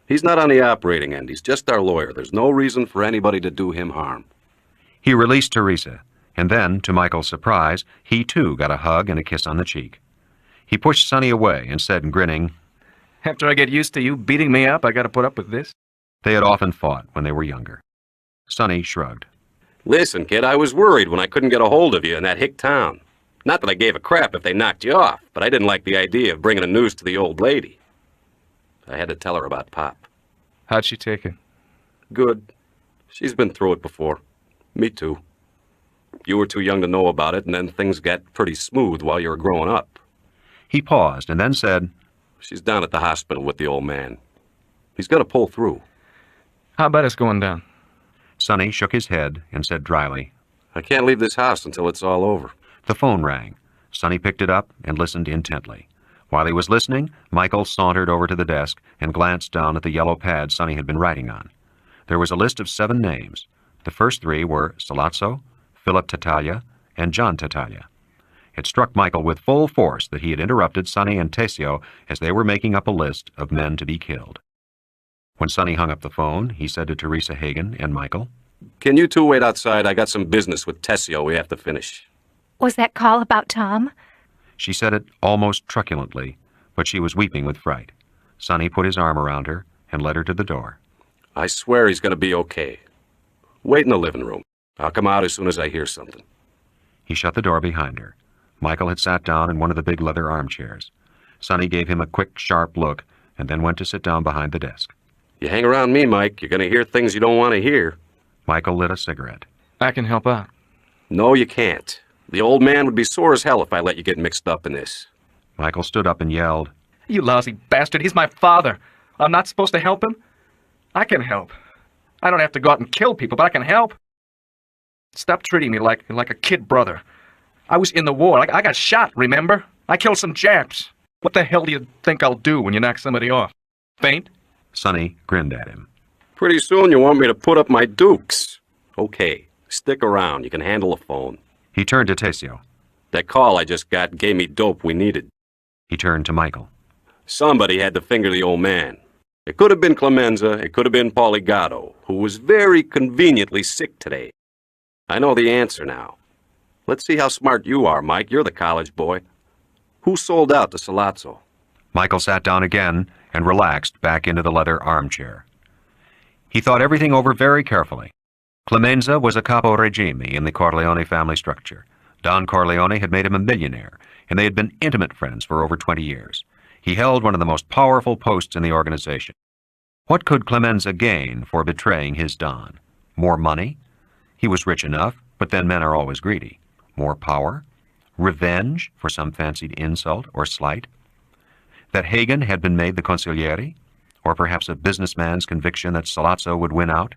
He's not on the operating end. He's just our lawyer. There's no reason for anybody to do him harm. He released Teresa, and then, to Michael's surprise, he too got a hug and a kiss on the cheek. He pushed Sonny away and said, grinning, After I get used to you beating me up, I gotta put up with this? They had often fought when they were younger. Sonny shrugged. Listen, kid, I was worried when I couldn't get a hold of you in that hick town. Not that I gave a crap if they knocked you off, but I didn't like the idea of bringing the news to the old lady. I had to tell her about Pop. How'd she take it? Good. She's been through it before. Me too. You were too young to know about it, and then things got pretty smooth while you were growing up. He paused and then said, She's down at the hospital with the old man. He's gonna pull through. How about us going down? Sonny shook his head and said dryly, I can't leave this house until it's all over. The phone rang. Sonny picked it up and listened intently. While he was listening, Michael sauntered over to the desk and glanced down at the yellow pad Sonny had been writing on. There was a list of 7 names. The first 3 were Sollozzo, Philip Tattaglia, and John Tattaglia. It struck Michael with full force that he had interrupted Sonny and Tessio as they were making up a list of men to be killed. When Sonny hung up the phone, he said to Teresa Hagen and Michael, Can you two wait outside? I got some business with Tessio we have to finish. Was that call about Tom? She said it almost truculently, but she was weeping with fright. Sonny put his arm around her and led her to the door. I swear he's going to be okay. Wait in the living room. I'll come out as soon as I hear something. He shut the door behind her. Michael had sat down in one of the big leather armchairs. Sonny gave him a quick, sharp look and then went to sit down behind the desk. You hang around me, Mike, you're going to hear things you don't want to hear. Michael lit a cigarette. I can help out. No, you can't. The old man would be sore as hell if I let you get mixed up in this. Michael stood up and yelled, You lousy bastard, he's my father. I'm not supposed to help him? I can help. I don't have to go out and kill people, but I can help. Stop treating me like a kid brother. I was in the war. I got shot, remember? I killed some Japs. What the hell do you think I'll do when you knock somebody off? Faint? Sonny grinned at him. Pretty soon you want me to put up my dukes. Okay, stick around. You can handle the phone. He turned to Tessio. That call I just got gave me dope we needed. He turned to Michael. Somebody had to finger the old man. It could have been Clemenza, it could have been Gatto, who was very conveniently sick today. I know the answer now. Let's see how smart you are, Mike. You're the college boy. Who sold out to Sollozzo? Michael sat down again and relaxed back into the leather armchair. He thought everything over very carefully. Clemenza was a caporegime in the Corleone family structure. Don Corleone had made him a millionaire, and they had been intimate friends for over 20 years. He held one of the most powerful posts in the organization. What could Clemenza gain for betraying his Don? More money? He was rich enough, but then men are always greedy. More power? Revenge for some fancied insult or slight? That Hagen had been made the consigliere? Or perhaps a businessman's conviction that Sollozzo would win out?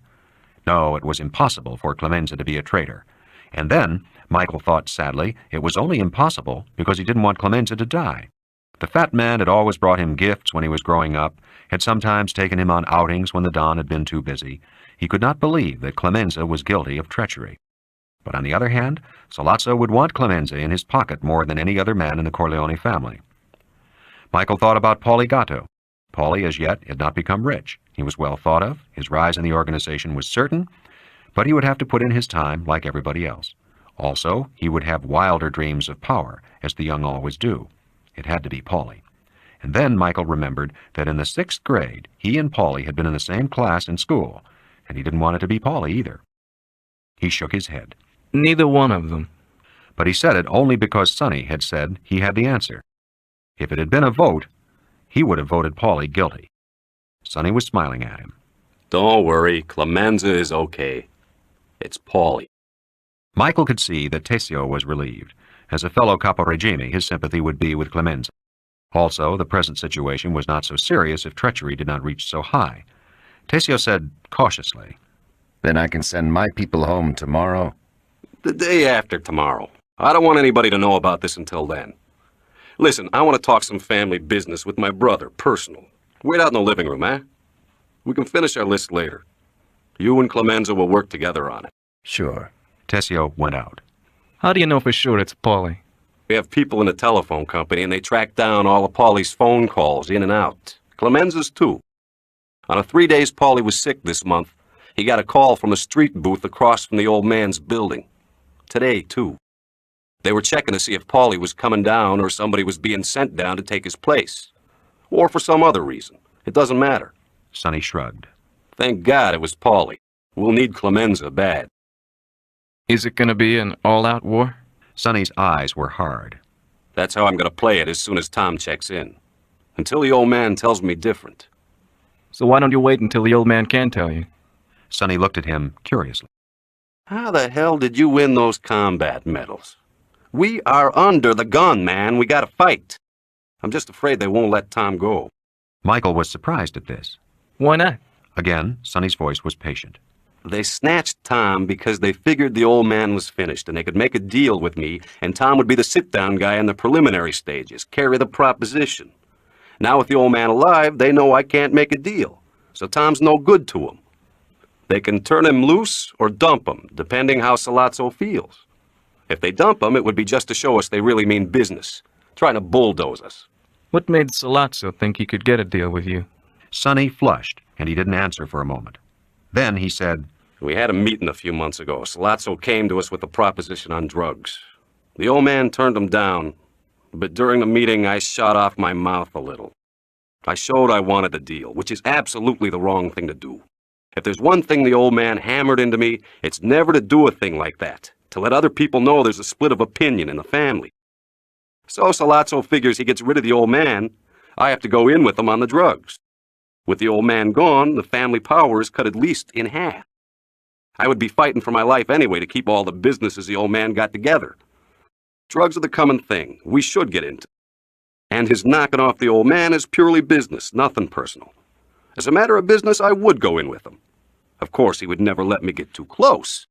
No, it was impossible for Clemenza to be a traitor. And then, Michael thought sadly, it was only impossible because he didn't want Clemenza to die. The fat man had always brought him gifts when he was growing up, had sometimes taken him on outings when the Don had been too busy. He could not believe that Clemenza was guilty of treachery. But on the other hand, Sollozzo would want Clemenza in his pocket more than any other man in the Corleone family. Michael thought about Gatto. Paulie, as yet, had not become rich. He was well thought of, his rise in the organization was certain, but he would have to put in his time like everybody else. Also, he would have wilder dreams of power, as the young always do. It had to be Paulie. And then Michael remembered that in the 6th grade, he and Paulie had been in the same class in school, and he didn't want it to be Paulie either. He shook his head. Neither one of them. But he said it only because Sonny had said he had the answer. If it had been a vote, he would have voted Paulie guilty. Sonny was smiling at him. Don't worry, Clemenza is okay. It's Paulie. Michael could see that Tessio was relieved. As a fellow caporegime, his sympathy would be with Clemenza. Also, the present situation was not so serious if treachery did not reach so high. Tessio said cautiously, Then I can send my people home tomorrow? The day after tomorrow. I don't want anybody to know about this until then. Listen, I want to talk some family business with my brother, personal. Wait out in the living room, eh? We can finish our list later. You and Clemenza will work together on it. Sure. Tessio went out. How do you know for sure it's Paulie? We have people in the telephone company, and they track down all of Paulie's phone calls in and out. Clemenza's too. On the 3 days Paulie was sick this month, he got a call from a street booth across from the old man's building. Today, too. They were checking to see if Paulie was coming down or somebody was being sent down to take his place. Or for some other reason. It doesn't matter. Sonny shrugged. Thank God it was Paulie. We'll need Clemenza bad. Is it going to be an all-out war? Sonny's eyes were hard. That's how I'm going to play it as soon as Tom checks in. Until the old man tells me different. So why don't you wait until the old man can tell you? Sonny looked at him curiously. How the hell did you win those combat medals? We are under the gun, man. We gotta fight. I'm just afraid they won't let Tom go. Michael was surprised at this. Why not? Again, Sonny's voice was patient. They snatched Tom because they figured the old man was finished and they could make a deal with me and Tom would be the sit-down guy in the preliminary stages, carry the proposition. Now with the old man alive, they know I can't make a deal, so Tom's no good to them. They can turn him loose or dump him, depending how Sollozzo feels. If they dump him, it would be just to show us they really mean business, trying to bulldoze us. What made Sollozzo think he could get a deal with you? Sonny flushed, and he didn't answer for a moment. Then he said, We had a meeting a few months ago. Sollozzo came to us with a proposition on drugs. The old man turned him down, but during the meeting I shot off my mouth a little. I showed I wanted a deal, which is absolutely the wrong thing to do. If there's one thing the old man hammered into me, it's never to do a thing like that, to let other people know there's a split of opinion in the family. So Sollozzo figures he gets rid of the old man, I have to go in with him on the drugs. With the old man gone, the family power is cut at least in half. I would be fighting for my life anyway to keep all the businesses the old man got together. Drugs are the common thing we should get into. And his knocking off the old man is purely business, nothing personal. As a matter of business, I would go in with him. Of course, he would never let me get too close.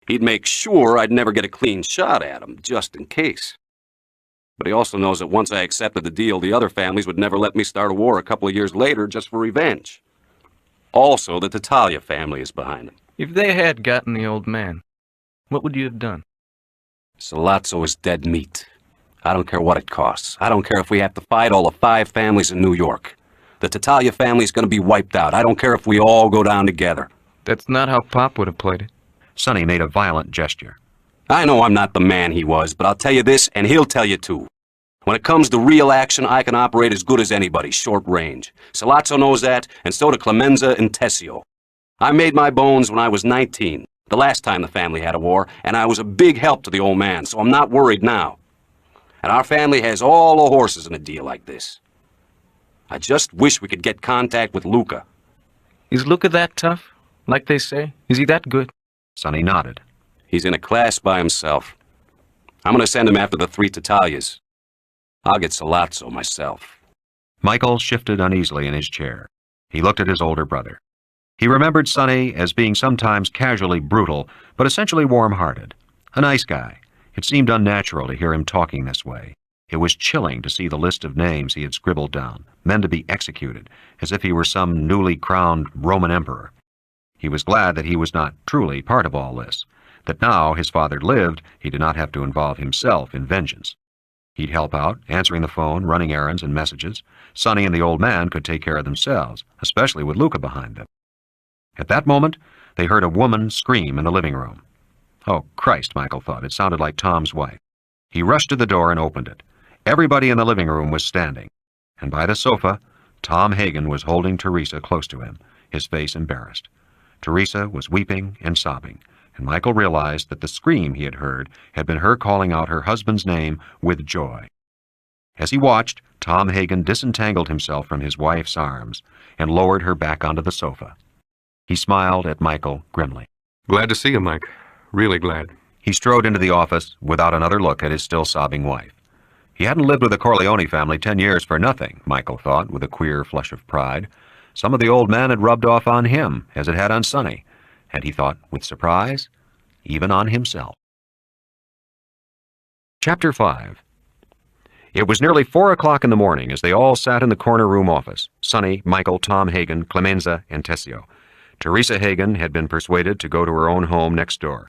He'd make sure I'd never get a clean shot at him, just in case. But he also knows that once I accepted the deal, the other families would never let me start a war a couple of years later just for revenge. Also, the Tattaglia family is behind him. If they had gotten the old man, what would you have done? Sollozzo is dead meat. I don't care what it costs. I don't care if we have to fight all the 5 families in New York. The Tattaglia family is going to be wiped out. I don't care if we all go down together. That's not how Pop would have played it. Sonny made a violent gesture. I know I'm not the man he was, but I'll tell you this, and he'll tell you too. When it comes to real action, I can operate as good as anybody, short range. Sollozzo knows that, and so do Clemenza and Tessio. I made my bones when I was 19, the last time the family had a war, and I was a big help to the old man, so I'm not worried now. And our family has all the horses in a deal like this. I just wish we could get contact with Luca. Is Luca that tough, like they say? Is he that good? Sonny nodded. He's in a class by himself. I'm going to send him after the 3 Tattaglias. I'll get Sollozzo myself. Michael shifted uneasily in his chair. He looked at his older brother. He remembered Sonny as being sometimes casually brutal, but essentially warm-hearted. A nice guy. It seemed unnatural to hear him talking this way. It was chilling to see the list of names he had scribbled down, men to be executed, as if he were some newly crowned Roman emperor. He was glad that he was not truly part of all this, that now his father lived, he did not have to involve himself in vengeance. He'd help out, answering the phone, running errands and messages. Sonny and the old man could take care of themselves, especially with Luca behind them. At that moment, they heard a woman scream in the living room. Oh, Christ, Michael thought. It sounded like Tom's wife. He rushed to the door and opened it. Everybody in the living room was standing, and by the sofa, Tom Hagen was holding Teresa close to him, his face embarrassed. Teresa was weeping and sobbing, and Michael realized that the scream he had heard had been her calling out her husband's name with joy. As he watched, Tom Hagen disentangled himself from his wife's arms and lowered her back onto the sofa. He smiled at Michael grimly. Glad to see you, Mike. Really glad. He strode into the office without another look at his still sobbing wife. He hadn't lived with the Corleone family 10 years for nothing, Michael thought, with a queer flush of pride. Some of the old man had rubbed off on him, as it had on Sonny, and he thought, with surprise, even on himself. Chapter 5. It was nearly 4 o'clock in the morning as they all sat in the corner room office, Sonny, Michael, Tom Hagen, Clemenza, and Tessio. Teresa Hagen had been persuaded to go to her own home next door.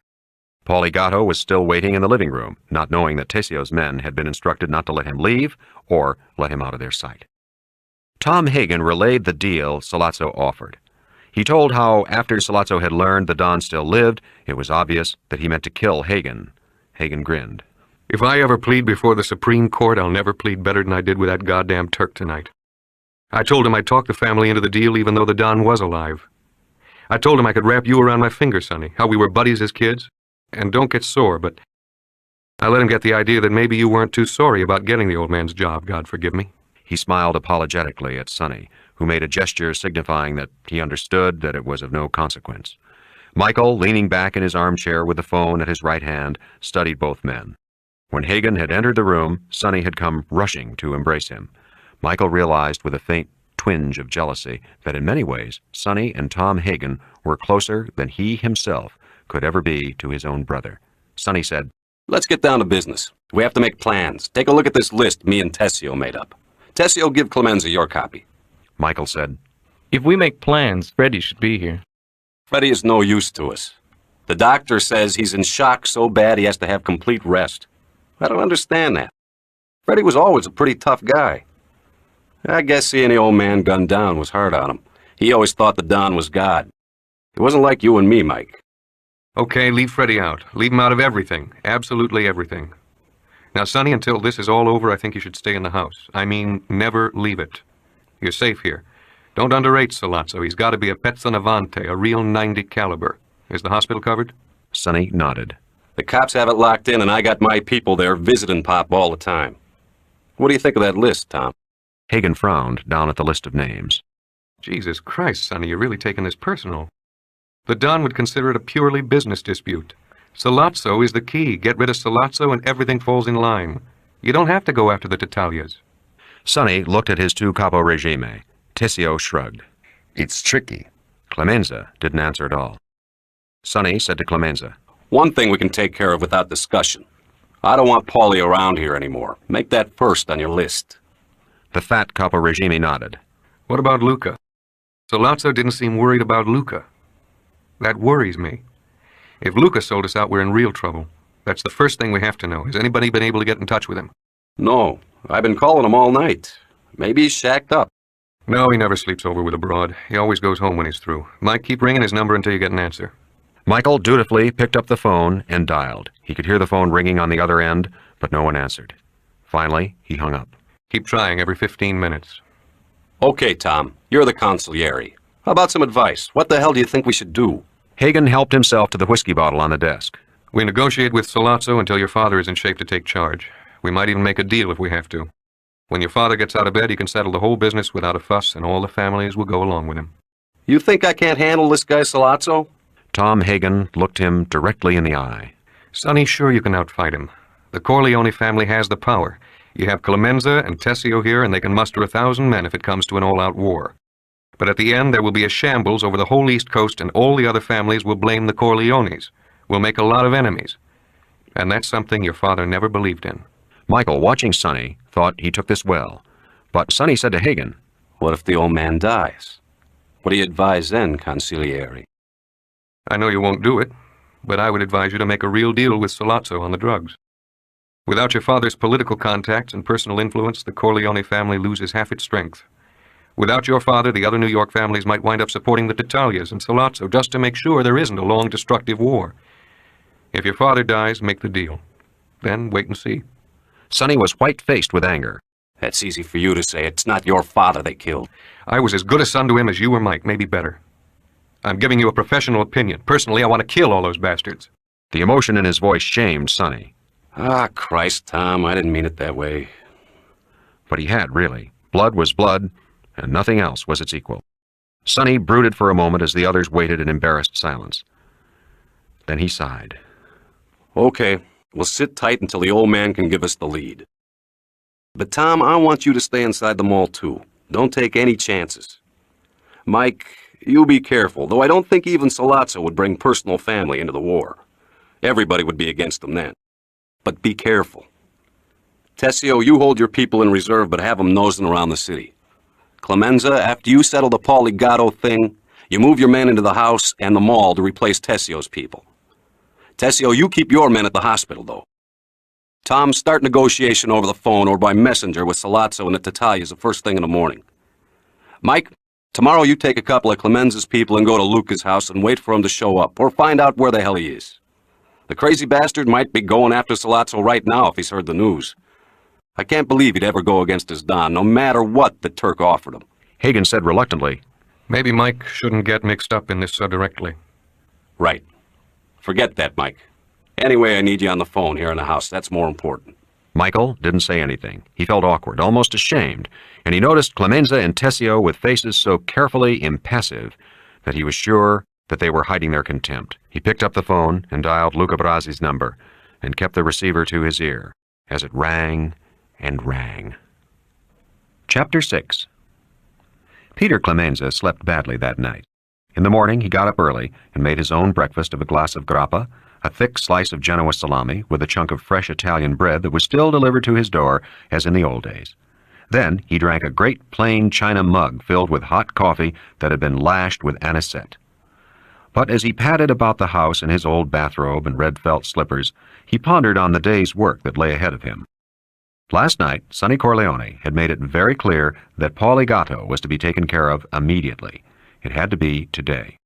Paulie Gatto was still waiting in the living room, not knowing that Tessio's men had been instructed not to let him leave or let him out of their sight. Tom Hagen relayed the deal Sollozzo offered. He told how, after Sollozzo had learned the Don still lived, it was obvious that he meant to kill Hagen. Hagen grinned. If I ever plead before the Supreme Court, I'll never plead better than I did with that goddamn Turk tonight. I told him I'd talk the family into the deal even though the Don was alive. I told him I could wrap you around my finger, Sonny, how we were buddies as kids. And don't get sore, but I let him get the idea that maybe you weren't too sorry about getting the old man's job, God forgive me. He smiled apologetically at Sonny, who made a gesture signifying that he understood that it was of no consequence. Michael, leaning back in his armchair with the phone at his right hand, studied both men. When Hagen had entered the room, Sonny had come rushing to embrace him. Michael realized with a faint twinge of jealousy that in many ways Sonny and Tom Hagen were closer than he himself could ever be to his own brother. Sonny said, "Let's get down to business. We have to make plans. Take a look at this list me and Tessio made up. Tessio, give Clemenza your copy." Michael said, "If we make plans, Freddie should be here." "Freddie is no use to us. The doctor says he's in shock so bad he has to have complete rest. I don't understand that. Freddie was always a pretty tough guy. I guess seeing the old man gunned down was hard on him. He always thought the Don was God. It wasn't like you and me, Mike." Okay, leave Freddie out. Leave him out of everything. Absolutely everything. Now, Sonny, until this is all over, I think you should stay in the house. I mean, never leave it. You're safe here. Don't underrate Sollozzo. He's got to be a pezzo novante, a real 90 caliber. Is the hospital covered? Sonny nodded. "The cops have it locked in, and I got my people there visiting Pop all the time. What do you think of that list, Tom?" Hagen frowned down at the list of names. Jesus Christ, Sonny, you're really taking this personal. The Don would consider it a purely business dispute. Sollozzo is the key. Get rid of Sollozzo and everything falls in line. You don't have to go after the Titaglias. Sonny looked at his two caporegime. Tessio shrugged. "It's tricky." Clemenza didn't answer at all. Sonny said to Clemenza, "One thing we can take care of without discussion. I don't want Paulie around here anymore. Make that first on your list." The fat caporegime nodded. What about Luca? Sollozzo didn't seem worried about Luca. That worries me. If Luca sold us out, we're in real trouble. That's the first thing we have to know. Has anybody been able to get in touch with him? "No. I've been calling him all night. Maybe he's shacked up." No, he never sleeps over with a broad. He always goes home when he's through. Mike, keep ringing his number until you get an answer. Michael dutifully picked up the phone and dialed. He could hear the phone ringing on the other end, but no one answered. Finally, he hung up. Keep trying every 15 minutes. "Okay, Tom. You're the consigliere. How about some advice? What the hell do you think we should do?" Hagen helped himself to the whiskey bottle on the desk. We negotiate with Sollozzo until your father is in shape to take charge. We might even make a deal if we have to. When your father gets out of bed, he can settle the whole business without a fuss, and all the families will go along with him. "You think I can't handle this guy, Sollozzo?" Tom Hagen looked him directly in the eye. Sonny, sure you can outfight him. The Corleone family has the power. You have Clemenza and Tessio here, and they can muster 1,000 men if it comes to an all-out war. But at the end, there will be a shambles over the whole East Coast, and all the other families will blame the Corleones. We'll make a lot of enemies. And that's something your father never believed in. Michael, watching Sonny, thought he took this well. But Sonny said to Hagen, "What if the old man dies? What do you advise then, consigliere?" I know you won't do it, but I would advise you to make a real deal with Sollozzo on the drugs. Without your father's political contacts and personal influence, the Corleone family loses half its strength. Without your father, the other New York families might wind up supporting the Titaglias and Sollozzo just to make sure there isn't a long, destructive war. If your father dies, make the deal. Then wait and see. Sonny was white-faced with anger. "That's easy for you to say. It's not your father they killed." I was as good a son to him as you or Mike, maybe better. I'm giving you a professional opinion. Personally, I want to kill all those bastards. The emotion in his voice shamed Sonny. "Ah, Christ, Tom, I didn't mean it that way." But he had, really. Blood was blood, and nothing else was its equal. Sonny brooded for a moment as the others waited in embarrassed silence. Then he sighed. "Okay, we'll sit tight until the old man can give us the lead. But Tom, I want you to stay inside the mall too. Don't take any chances. Mike, you be careful, though I don't think even Sollozzo would bring personal family into the war. Everybody would be against them then. But be careful. Tessio, you hold your people in reserve, but have them nosing around the city. Clemenza, after you settle the Paulie Gatto thing, you move your men into the house and the mall to replace Tessio's people. Tessio, you keep your men at the hospital, though. Tom, start negotiation over the phone or by messenger with Sollozzo and the Titaglias the first thing in the morning. Mike, tomorrow you take a couple of Clemenza's people and go to Luca's house and wait for him to show up, or find out where the hell he is. The crazy bastard might be going after Sollozzo right now if he's heard the news. I can't believe he'd ever go against his Don, no matter what the Turk offered him. Hagen said reluctantly, Maybe Mike shouldn't get mixed up in this so directly. Right. Forget that, Mike. Anyway, I need you on the phone here in the house. That's more important. Michael didn't say anything. He felt awkward, almost ashamed, and he noticed Clemenza and Tessio with faces so carefully impassive that he was sure that they were hiding their contempt. He picked up the phone and dialed Luca Brasi's number and kept the receiver to his ear as it rang and rang. Chapter 6. Peter Clemenza slept badly that night. In the morning, he got up early and made his own breakfast of a glass of grappa, a thick slice of Genoa salami with a chunk of fresh Italian bread that was still delivered to his door as in the old days. Then he drank a great plain china mug filled with hot coffee that had been lashed with anisette. But as he padded about the house in his old bathrobe and red felt slippers, he pondered on the day's work that lay ahead of him. Last night, Sonny Corleone had made it very clear that Paulie Gatto was to be taken care of immediately. It had to be today.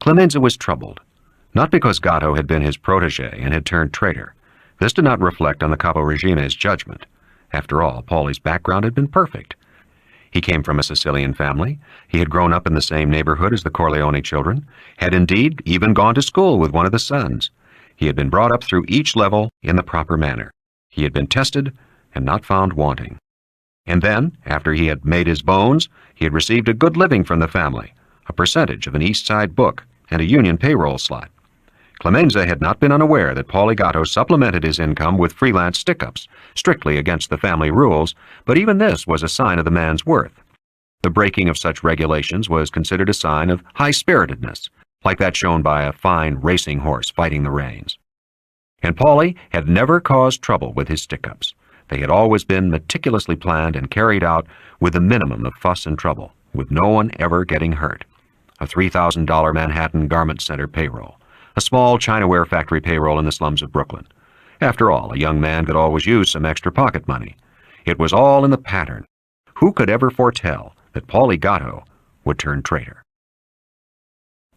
Clemenza was troubled. Not because Gatto had been his protege and had turned traitor. This did not reflect on the caporegime's judgment. After all, Paulie's background had been perfect. He came from a Sicilian family. He had grown up in the same neighborhood as the Corleone children, had indeed even gone to school with one of the sons. He had been brought up through each level in the proper manner. He had been tested and not found wanting. And then, after he had made his bones, he had received a good living from the family, a percentage of an East Side book, and a union payroll slot. Clemenza had not been unaware that Paulie Gatto supplemented his income with freelance stick-ups, strictly against the family rules, but even this was a sign of the man's worth. The breaking of such regulations was considered a sign of high-spiritedness, like that shown by a fine racing horse fighting the reins. And Paulie had never caused trouble with his stick-ups. They had always been meticulously planned and carried out with a minimum of fuss and trouble, with no one ever getting hurt. A $3,000 Manhattan garment center payroll, a small Chinaware factory payroll in the slums of Brooklyn. After all, a young man could always use some extra pocket money. It was all in the pattern. Who could ever foretell that Paulie Gatto would turn traitor?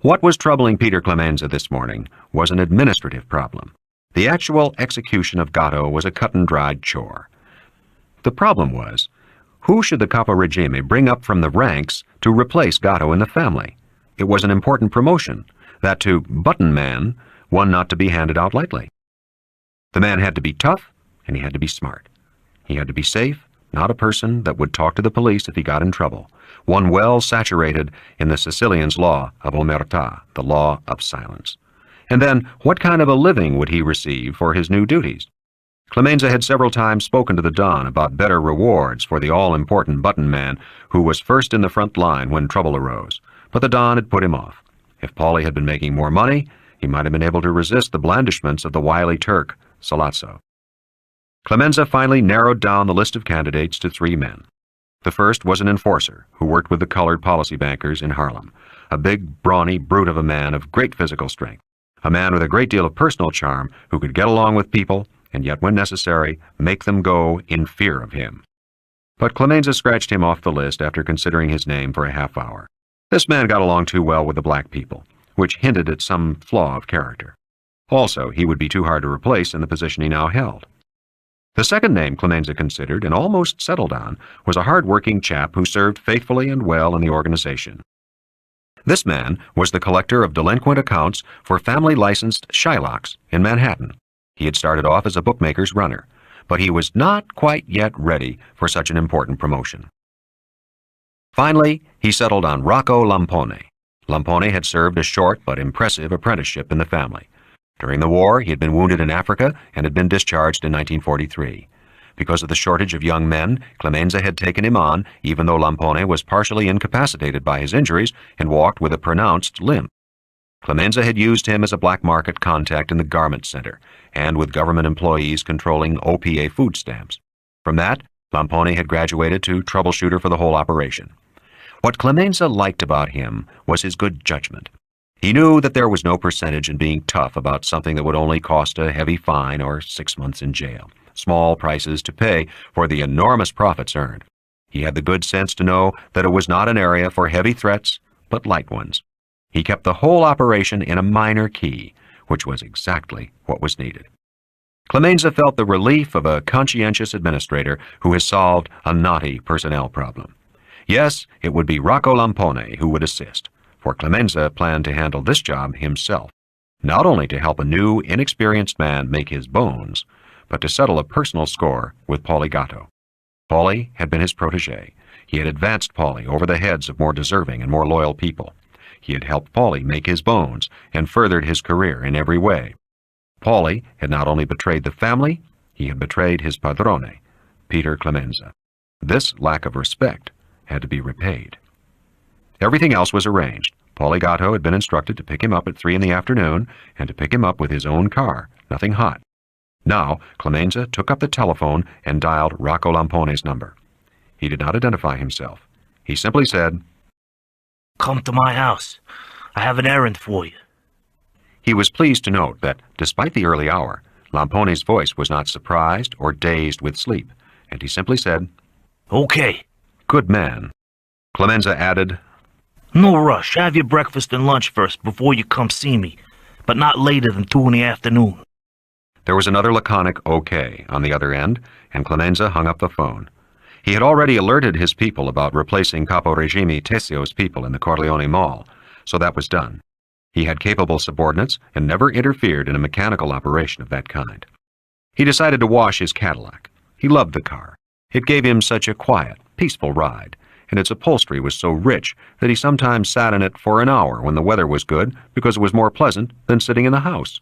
What was troubling Peter Clemenza this morning was an administrative problem. The actual execution of Gatto was a cut-and-dried chore. The problem was, who should the caporegime bring up from the ranks to replace Gatto in the family? It was an important promotion, that to button man, one not to be handed out lightly. The man had to be tough, and he had to be smart. He had to be safe, not a person that would talk to the police if he got in trouble, one well saturated in the Sicilian's law of omertà, the law of silence. And then, what kind of a living would he receive for his new duties? Clemenza had several times spoken to the Don about better rewards for the all-important button man who was first in the front line when trouble arose, but the Don had put him off. If Paulie had been making more money, he might have been able to resist the blandishments of the wily Turk, Sollozzo. Clemenza finally narrowed down the list of candidates to 3 men. The first was an enforcer who worked with the colored policy bankers in Harlem, a big, brawny brute of a man of great physical strength, a man with a great deal of personal charm who could get along with people and yet, when necessary, make them go in fear of him. But Clemenza scratched him off the list after considering his name for a half hour. This man got along too well with the black people, which hinted at some flaw of character. Also, he would be too hard to replace in the position he now held. The second name Clemenza considered and almost settled on was a hard-working chap who served faithfully and well in the organization. This man was the collector of delinquent accounts for family-licensed Shylocks in Manhattan. He had started off as a bookmaker's runner, but he was not quite yet ready for such an important promotion. Finally, he settled on Rocco Lampone. Lampone had served a short but impressive apprenticeship in the family. During the war, he had been wounded in Africa and had been discharged in 1943. Because of the shortage of young men, Clemenza had taken him on, even though Lampone was partially incapacitated by his injuries and walked with a pronounced limp. Clemenza had used him as a black market contact in the garment center and with government employees controlling OPA food stamps. From that, Lampone had graduated to troubleshooter for the whole operation. What Clemenza liked about him was his good judgment. He knew that there was no percentage in being tough about something that would only cost a heavy fine or 6 months in jail, small prices to pay for the enormous profits earned. He had the good sense to know that it was not an area for heavy threats, but light ones. He kept the whole operation in a minor key, which was exactly what was needed. Clemenza felt the relief of a conscientious administrator who has solved a knotty personnel problem. Yes, it would be Rocco Lampone who would assist, for Clemenza planned to handle this job himself, not only to help a new, inexperienced man make his bones, but to settle a personal score with Paulie Gatto. Paulie had been his protege. He had advanced Paulie over the heads of more deserving and more loyal people. He had helped Paulie make his bones and furthered his career in every way. Paulie had not only betrayed the family, he had betrayed his padrone, Peter Clemenza. This lack of respect had to be repaid. Everything else was arranged. Paulie Gatto had been instructed to pick him up at 3 in the afternoon and to pick him up with his own car, nothing hot. Now, Clemenza took up the telephone and dialed Rocco Lampone's number. He did not identify himself. He simply said, "Come to my house. I have an errand for you." He was pleased to note that, despite the early hour, Lampone's voice was not surprised or dazed with sleep, and he simply said, "Okay." "Good man." Clemenza added, "No rush. Have your breakfast and lunch first before you come see me, but not later than 2 in the afternoon." There was another laconic okay on the other end, and Clemenza hung up the phone. He had already alerted his people about replacing caporegime Tessio's people in the Corleone Mall, so that was done. He had capable subordinates and never interfered in a mechanical operation of that kind. He decided to wash his Cadillac. He loved the car. It gave him such a quiet, peaceful ride, and its upholstery was so rich that he sometimes sat in it for an hour when the weather was good because it was more pleasant than sitting in the house.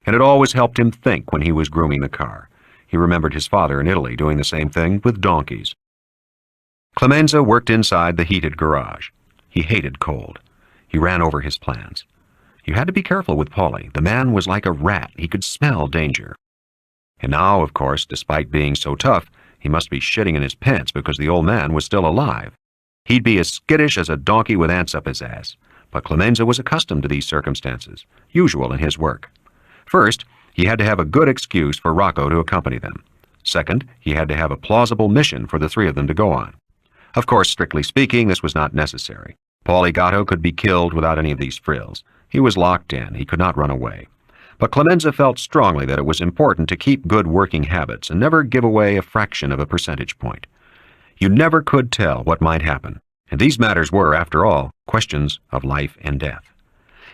And it always helped him think when he was grooming the car. He remembered his father in Italy doing the same thing with donkeys. Clemenza worked inside the heated garage. He hated cold. He ran over his plans. You had to be careful with Paulie. The man was like a rat. He could smell danger. And now, of course, despite being so tough, he must be shitting in his pants because the old man was still alive. He'd be as skittish as a donkey with ants up his ass. But Clemenza was accustomed to these circumstances, usual in his work. First, he had to have a good excuse for Rocco to accompany them. Second, he had to have a plausible mission for the three of them to go on. Of course, strictly speaking, this was not necessary. Paulie Gatto could be killed without any of these frills. He was locked in. He could not run away. But Clemenza felt strongly that it was important to keep good working habits and never give away a fraction of a percentage point. You never could tell what might happen, and these matters were, after all, questions of life and death.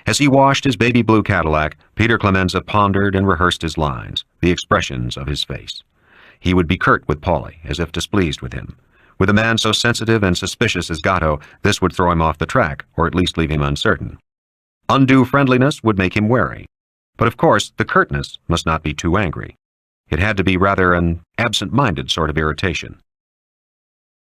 As he washed his baby blue Cadillac, Peter Clemenza pondered and rehearsed his lines, the expressions of his face. He would be curt with Paulie, as if displeased with him. With a man so sensitive and suspicious as Gatto, this would throw him off the track, or at least leave him uncertain. Undue friendliness would make him wary. But of course, the curtness must not be too angry. It had to be rather an absent-minded sort of irritation.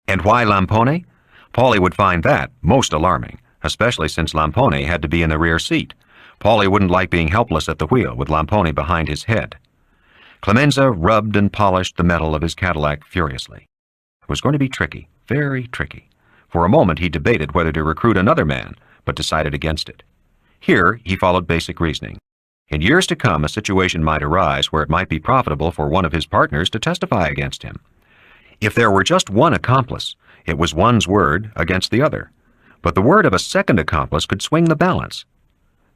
And why Lampone? Paulie would find that most alarming, especially since Lampone had to be in the rear seat. Paulie wouldn't like being helpless at the wheel with Lampone behind his head. Clemenza rubbed and polished the metal of his Cadillac furiously. It was going to be tricky, very tricky. For a moment he debated whether to recruit another man, but decided against it. Here he followed basic reasoning. In years to come, a situation might arise where it might be profitable for one of his partners to testify against him. If there were just one accomplice, it was one's word against the other. But the word of a second accomplice could swing the balance.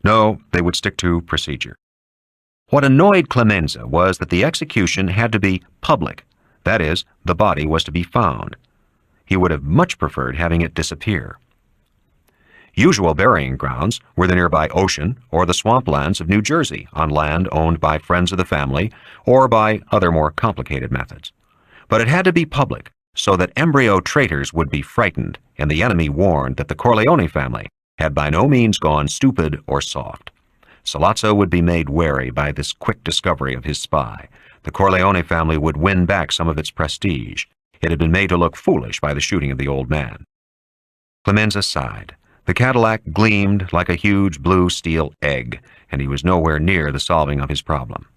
No, they would stick to procedure. What annoyed Clemenza was that the execution had to be public. That is, the body was to be found. He would have much preferred having it disappear. Usual burying grounds were the nearby ocean or the swamplands of New Jersey on land owned by friends of the family or by other more complicated methods. But it had to be public so that embryo traitors would be frightened and the enemy warned that the Corleone family had by no means gone stupid or soft. Sollozzo would be made wary by this quick discovery of his spy. The Corleone family would win back some of its prestige. It had been made to look foolish by the shooting of the old man. Clemenza sighed. The Cadillac gleamed like a huge blue steel egg, and he was nowhere near the solving of his problem.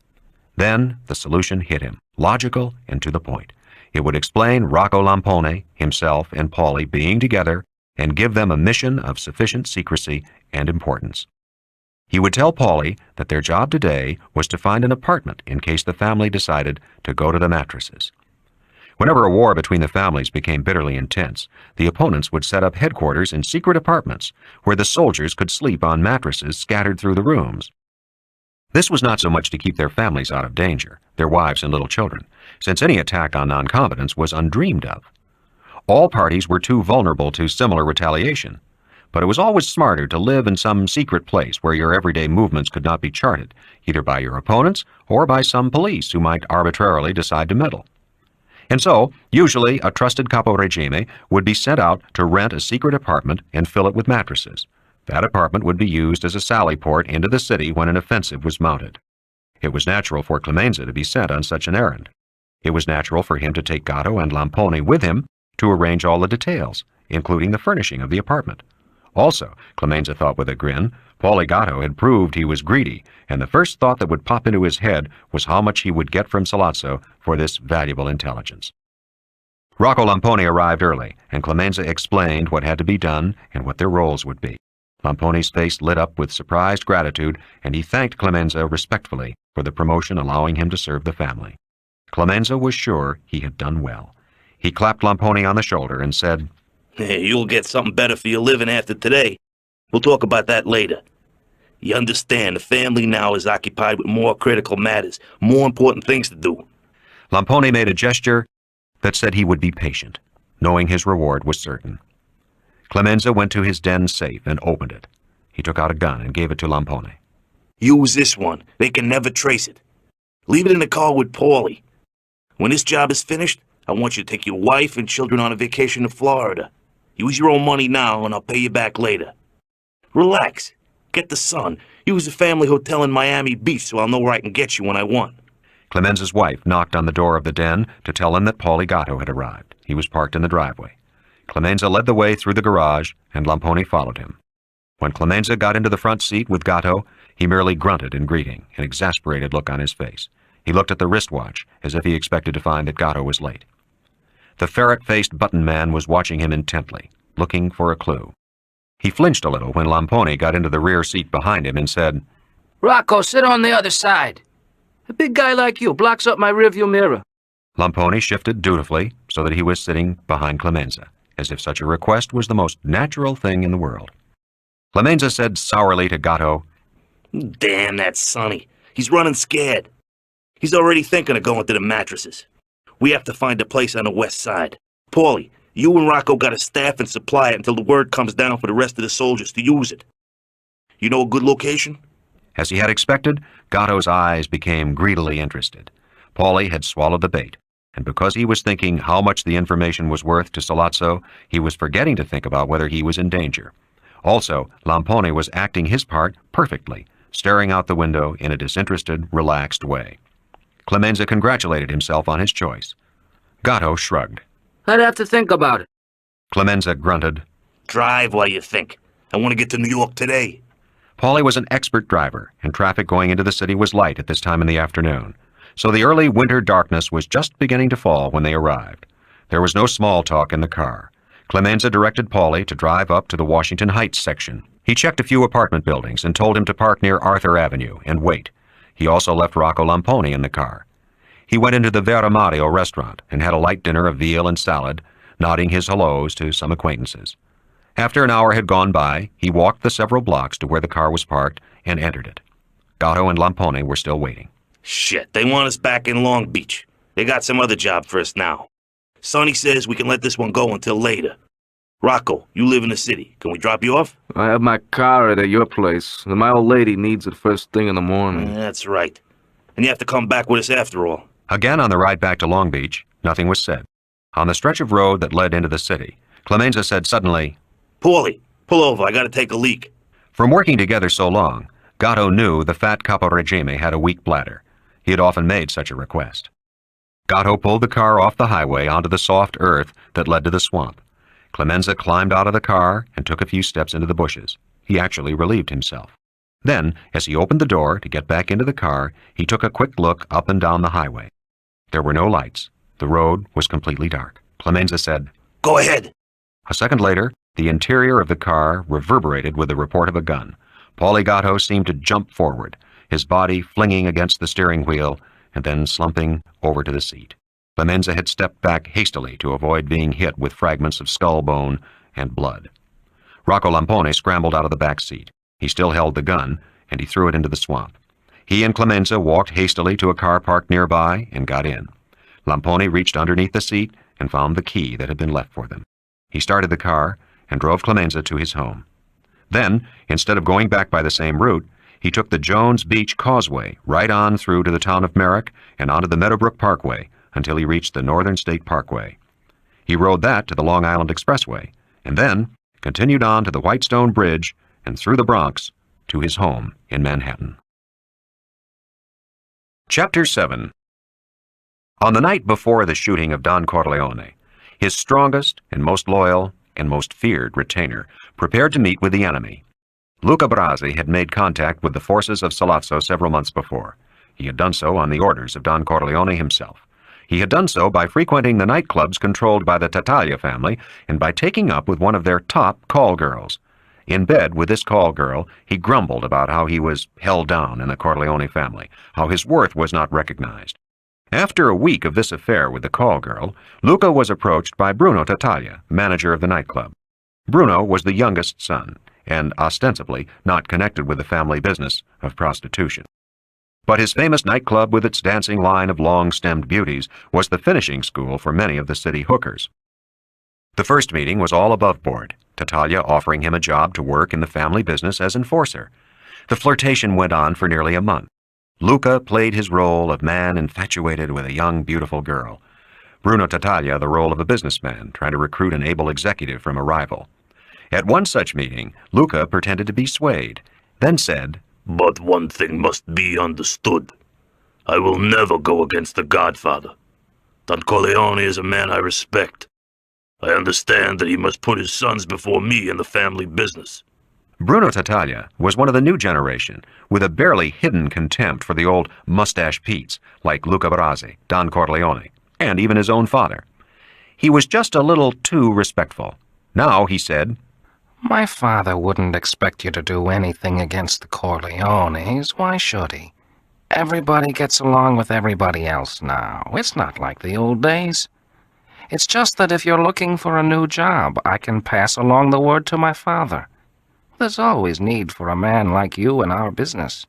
Then the solution hit him, logical and to the point. It would explain Rocco Lampone, himself, and Paulie being together and give them a mission of sufficient secrecy and importance. He would tell Paulie that their job today was to find an apartment in case the family decided to go to the mattresses. Whenever a war between the families became bitterly intense, the opponents would set up headquarters in secret apartments where the soldiers could sleep on mattresses scattered through the rooms. This was not so much to keep their families out of danger, their wives and little children, since any attack on non-combatants was undreamed of. All parties were too vulnerable to similar retaliation, but it was always smarter to live in some secret place where your everyday movements could not be charted, either by your opponents or by some police who might arbitrarily decide to meddle. And so, usually, a trusted caporegime would be sent out to rent a secret apartment and fill it with mattresses. That apartment would be used as a sally port into the city when an offensive was mounted. It was natural for Clemenza to be sent on such an errand. It was natural for him to take Gatto and Lampone with him to arrange all the details, including the furnishing of the apartment. Also, Clemenza thought with a grin, Paulie Gatto had proved he was greedy, and the first thought that would pop into his head was how much he would get from Sollozzo for this valuable intelligence. Rocco Lampone arrived early, and Clemenza explained what had to be done and what their roles would be. Lampone's face lit up with surprised gratitude, and he thanked Clemenza respectfully for the promotion allowing him to serve the family. Clemenza was sure he had done well. He clapped Lampone on the shoulder and said, "Hey, you'll get something better for your living after today. We'll talk about that later. You understand, the family now is occupied with more critical matters, more important things to do." Lampone made a gesture that said he would be patient, knowing his reward was certain. Clemenza went to his den safe and opened it. He took out a gun and gave it to Lampone. "Use this one. They can never trace it. Leave it in the car with Paulie. When this job is finished, I want you to take your wife and children on a vacation to Florida. Use your own money now, and I'll pay you back later. Relax. Get the sun. Use a family hotel in Miami Beach so I'll know where I can get you when I want." Clemenza's wife knocked on the door of the den to tell him that Paulie Gatto had arrived. He was parked in the driveway. Clemenza led the way through the garage, and Lampone followed him. When Clemenza got into the front seat with Gatto, he merely grunted in greeting, an exasperated look on his face. He looked at the wristwatch, as if he expected to find that Gatto was late. The ferret-faced button man was watching him intently, looking for a clue. He flinched a little when Lampone got into the rear seat behind him and said, "Rocco, sit on the other side. A big guy like you blocks up my rearview mirror." Lampone shifted dutifully so that he was sitting behind Clemenza, as if such a request was the most natural thing in the world. Clemenza said sourly to Gatto, "Damn that Sonny. He's running scared. He's already thinking of going to the mattresses. We have to find a place on the west side. Paulie, you and Rocco got to staff and supply it until the word comes down for the rest of the soldiers to use it. You know a good location?" As he had expected, Gatto's eyes became greedily interested. Paulie had swallowed the bait, and because he was thinking how much the information was worth to Sollozzo, he was forgetting to think about whether he was in danger. Also, Lampone was acting his part perfectly, staring out the window in a disinterested, relaxed way. Clemenza congratulated himself on his choice. Gatto shrugged. "I'd have to think about it." Clemenza grunted. "Drive while you think. I want to get to New York today." Paulie was an expert driver, and traffic going into the city was light at this time in the afternoon. So the early winter darkness was just beginning to fall when they arrived. There was no small talk in the car. Clemenza directed Paulie to drive up to the Washington Heights section. He checked a few apartment buildings and told him to park near Arthur Avenue and wait. He also left Rocco Lampone in the car. He went into the Vera Mario restaurant and had a light dinner of veal and salad, nodding his hellos to some acquaintances. After an hour had gone by, he walked the several blocks to where the car was parked and entered it. Gatto and Lampone were still waiting. "Shit, they want us back in Long Beach. They got some other job for us now. Sonny says we can let this one go until later. Rocco, you live in the city. Can we drop you off?" I have my car at your place, and my old lady needs it first thing in the morning. That's right. And you have to come back with us after all. Again on the ride back to Long Beach, nothing was said. On the stretch of road that led into the city, Clemenza said suddenly, "Paulie, pull over. I gotta take a leak." From working together so long, Gatto knew the fat caporegime had a weak bladder. He had often made such a request. Gatto pulled the car off the highway onto the soft earth that led to the swamp. Clemenza climbed out of the car and took a few steps into the bushes. He actually relieved himself. Then, as he opened the door to get back into the car, he took a quick look up and down the highway. There were no lights. The road was completely dark. Clemenza said, "Go ahead." A second later, the interior of the car reverberated with the report of a gun. Paulie Gatto seemed to jump forward, his body flinging against the steering wheel and then slumping over to the seat. Clemenza had stepped back hastily to avoid being hit with fragments of skull bone and blood. Rocco Lampone scrambled out of the back seat. He still held the gun, and he threw it into the swamp. He and Clemenza walked hastily to a car parked nearby and got in. Lampone reached underneath the seat and found the key that had been left for them. He started the car and drove Clemenza to his home. Then, instead of going back by the same route, he took the Jones Beach Causeway right on through to the town of Merrick and onto the Meadowbrook Parkway until he reached the Northern State Parkway. He rode that to the Long Island Expressway and then continued on to the Whitestone Bridge and through the Bronx to his home in Manhattan. Chapter 7. On the night before the shooting of Don Corleone, his strongest and most loyal and most feared retainer prepared to meet with the enemy. Luca Brasi had made contact with the forces of Sollozzo several months before. He had done so on the orders of Don Corleone himself. He had done so by frequenting the nightclubs controlled by the Tattaglia family and by taking up with one of their top call girls. In bed with this call girl, he grumbled about how he was held down in the Corleone family, how his worth was not recognized. After a week of this affair with the call girl, Luca was approached by Bruno Tattaglia, manager of the nightclub. Bruno was the youngest son, and ostensibly not connected with the family business of prostitution. But his famous nightclub with its dancing line of long-stemmed beauties was the finishing school for many of the city hookers. The first meeting was all above board, Tattaglia offering him a job to work in the family business as enforcer. The flirtation went on for nearly a month. Luca played his role of man infatuated with a young, beautiful girl. Bruno Tattaglia the role of a businessman trying to recruit an able executive from a rival. At one such meeting, Luca pretended to be swayed, then said, "But one thing must be understood. I will never go against the Godfather. Don Corleone is a man I respect. I understand that he must put his sons before me in the family business." Bruno Tattaglia was one of the new generation, with a barely hidden contempt for the old mustache Petes, like Luca Brasi, Don Corleone, and even his own father. He was just a little too respectful. Now he said, "My father wouldn't expect you to do anything against the Corleones. Why should he? Everybody gets along with everybody else now. It's not like the old days. It's just that if you're looking for a new job, I can pass along the word to my father. There's always need for a man like you in our business.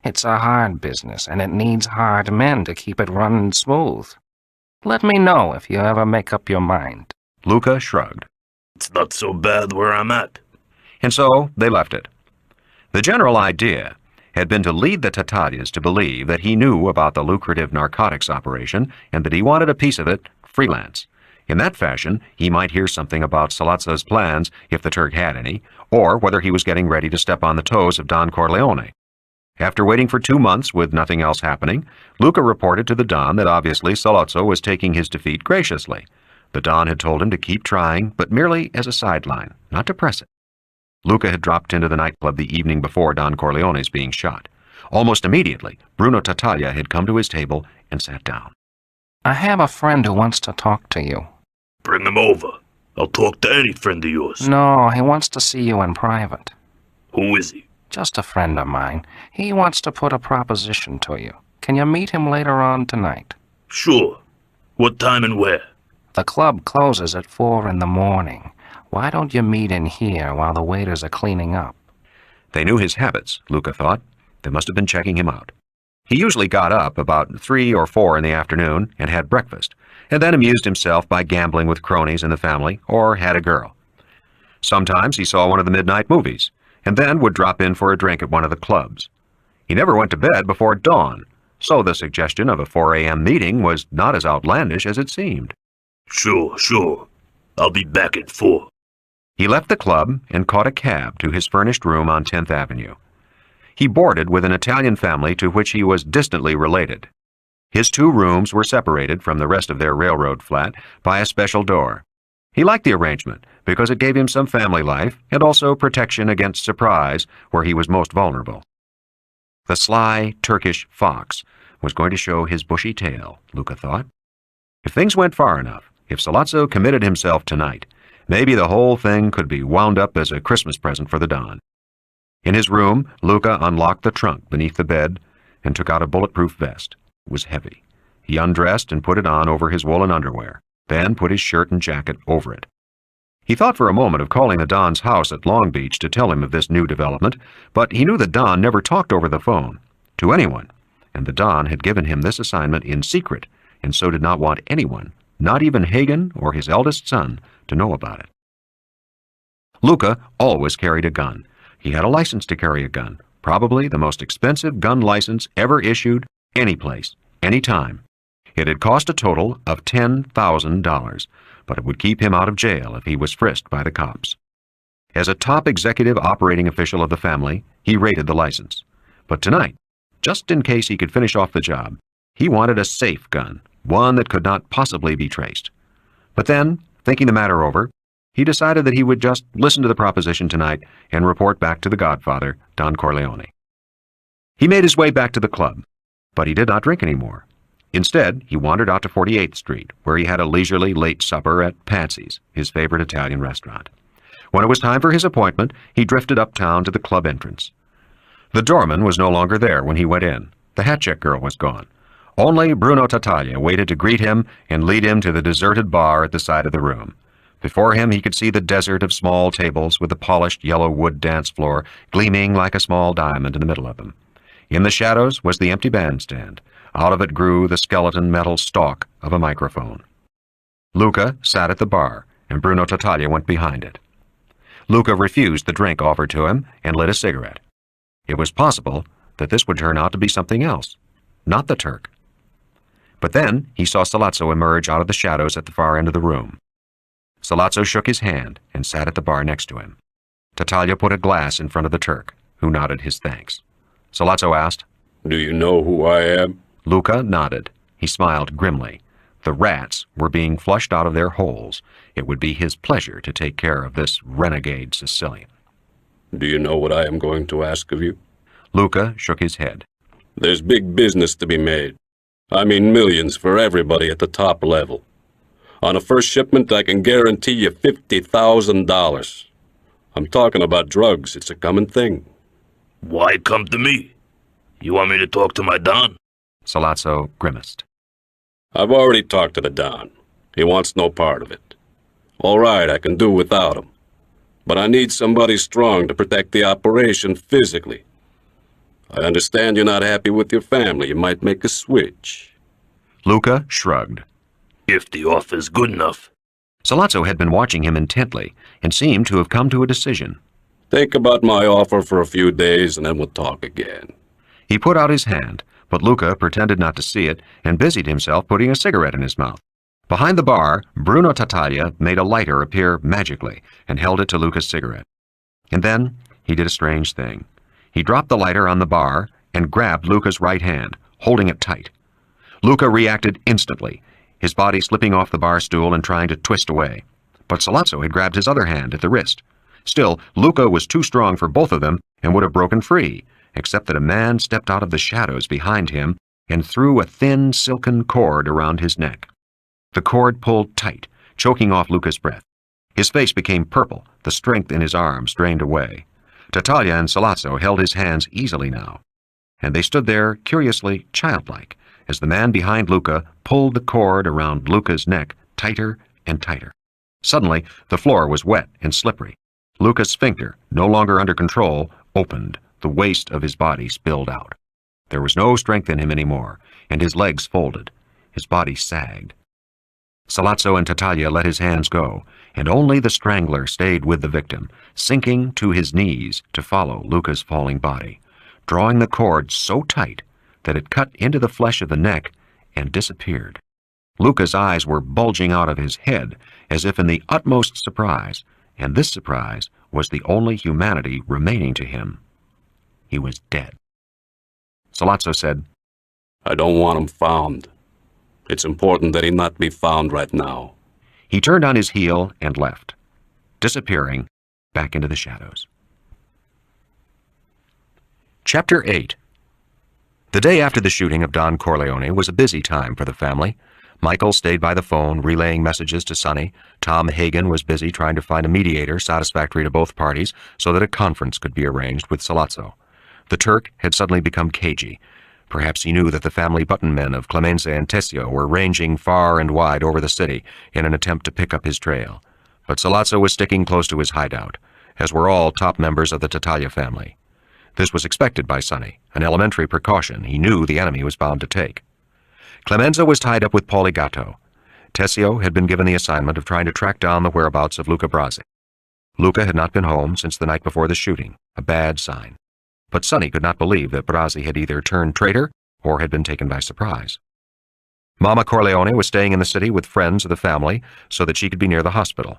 It's a hard business, and it needs hard men to keep it running smooth. Let me know if you ever make up your mind." Luca shrugged. "It's not so bad where I'm at." And so they left it. The general idea had been to lead the Tattaglias to believe that he knew about the lucrative narcotics operation and that he wanted a piece of it freelance. In that fashion, he might hear something about Sollozzo's plans, if the Turk had any, or whether he was getting ready to step on the toes of Don Corleone. After waiting for 2 months with nothing else happening, Luca reported to the Don that obviously Sollozzo was taking his defeat graciously. The Don had told him to keep trying, but merely as a sideline, not to press it. Luca had dropped into the nightclub the evening before Don Corleone's being shot. Almost immediately, Bruno Tattaglia had come to his table and sat down. "I have a friend who wants to talk to you." "Bring him over. I'll talk to any friend of yours." "No, he wants to see you in private." "Who is he?" "Just a friend of mine. He wants to put a proposition to you. Can you meet him later on tonight?" "Sure. What time and where?" "The club closes at 4 in the morning. Why don't you meet in here while the waiters are cleaning up?" They knew his habits, Luca thought. They must have been checking him out. He usually got up about 3 or 4 in the afternoon and had breakfast, and then amused himself by gambling with cronies in the family or had a girl. Sometimes he saw one of the midnight movies, and then would drop in for a drink at one of the clubs. He never went to bed before dawn, so the suggestion of a 4 a.m. meeting was not as outlandish as it seemed. Sure. I'll be back at 4. He left the club and caught a cab to his furnished room on 10th Avenue. He boarded with an Italian family to which he was distantly related. His 2 rooms were separated from the rest of their railroad flat by a special door. He liked the arrangement because it gave him some family life and also protection against surprise where he was most vulnerable. The sly Turkish fox was going to show his bushy tail, Luca thought. If things went far enough, if Sollozzo committed himself tonight, maybe the whole thing could be wound up as a Christmas present for the Don. In his room, Luca unlocked the trunk beneath the bed and took out a bulletproof vest. It was heavy. He undressed and put it on over his woolen underwear, then put his shirt and jacket over it. He thought for a moment of calling the Don's house at Long Beach to tell him of this new development, but he knew the Don never talked over the phone. to anyone, and the Don had given him this assignment in secret, and so did not want anyone, not even Hagen or his eldest son, to know about it. Luca always carried a gun. He had a license to carry a gun, probably the most expensive gun license ever issued, any place, any time. It had cost a total of $10,000, but it would keep him out of jail if he was frisked by the cops. As a top executive operating official of the family, he rated the license. But tonight, just in case he could finish off the job, he wanted a safe gun, one that could not possibly be traced. But then, thinking the matter over, he decided that he would just listen to the proposition tonight and report back to the Godfather, Don Corleone. He made his way back to the club, but he did not drink any more. Instead, he wandered out to 48th Street, where he had a leisurely late supper at Patsy's, his favorite Italian restaurant. When it was time for his appointment, he drifted uptown to the club entrance. The doorman was no longer there when he went in. The hat-check girl was gone. Only Bruno Tattaglia waited to greet him and lead him to the deserted bar at the side of the room. Before him he could see the desert of small tables with the polished yellow wood dance floor gleaming like a small diamond in the middle of them. In the shadows was the empty bandstand. Out of it grew the skeleton metal stalk of a microphone. Luca sat at the bar, and Bruno Tattaglia went behind it. Luca refused the drink offered to him and lit a cigarette. It was possible that this would turn out to be something else, not the Turk. But then he saw Sollozzo emerge out of the shadows at the far end of the room. Sollozzo shook his hand and sat at the bar next to him. Tattaglia put a glass in front of the Turk, who nodded his thanks. Sollozzo asked, "Do you know who I am?" Luca nodded. He smiled grimly. The rats were being flushed out of their holes. It would be his pleasure to take care of this renegade Sicilian. "Do you know what I am going to ask of you?" Luca shook his head. "There's big business to be made. I mean millions for everybody at the top level. On a first shipment, I can guarantee you $50,000. I'm talking about drugs. It's a common thing." Why come to me? You want me to talk to my Don? Sollozzo grimaced. "I've already talked to the Don. He wants no part of it. All right, I can do without him. But I need somebody strong to protect the operation physically. I understand you're not happy with your family. You might make a switch." Luca shrugged. "If the offer's good enough." Sollozzo had been watching him intently and seemed to have come to a decision. "Think about my offer for a few days and then we'll talk again." He put out his hand, but Luca pretended not to see it and busied himself putting a cigarette in his mouth. Behind the bar, Bruno Tattaglia made a lighter appear magically and held it to Luca's cigarette. And then he did a strange thing. He dropped the lighter on the bar and grabbed Luca's right hand, holding it tight. Luca reacted instantly, his body slipping off the bar stool and trying to twist away. But Sollozzo had grabbed his other hand at the wrist. Still, Luca was too strong for both of them and would have broken free, except that a man stepped out of the shadows behind him and threw a thin silken cord around his neck. The cord pulled tight, choking off Luca's breath. His face became purple, the strength in his arms drained away. Tattaglia and Sollozzo held his hands easily now, and they stood there curiously childlike as the man behind Luca pulled the cord around Luca's neck tighter and tighter. Suddenly, the floor was wet and slippery. Luca's sphincter, no longer under control, opened. The waist of his body spilled out. There was no strength in him anymore, and his legs folded. His body sagged. Sollozzo and Tattaglia let his hands go, and only the strangler stayed with the victim, sinking to his knees to follow Luca's falling body, drawing the cord so tight that it cut into the flesh of the neck and disappeared. Luca's eyes were bulging out of his head as if in the utmost surprise, and this surprise was the only humanity remaining to him. He was dead. Sollozzo said, "I don't want him found. It's important that he not be found right now." He turned on his heel and left, disappearing back into the shadows. Chapter 8. The day after the shooting of Don Corleone was a busy time for the family. Michael stayed by the phone, relaying messages to Sonny. Tom Hagen was busy trying to find a mediator satisfactory to both parties so that a conference could be arranged with Sollozzo. The Turk had suddenly become cagey. Perhaps he knew that the family button men of Clemenza and Tessio were ranging far and wide over the city in an attempt to pick up his trail. But Sollozzo was sticking close to his hideout, as were all top members of the Tattaglia family. This was expected by Sonny, an elementary precaution he knew the enemy was bound to take. Clemenza was tied up with Paulie Gatto. Tessio had been given the assignment of trying to track down the whereabouts of Luca Brasi. Luca had not been home since the night before the shooting, a bad sign. But Sonny could not believe that Brasi had either turned traitor or had been taken by surprise. Mama Corleone was staying in the city with friends of the family so that she could be near the hospital.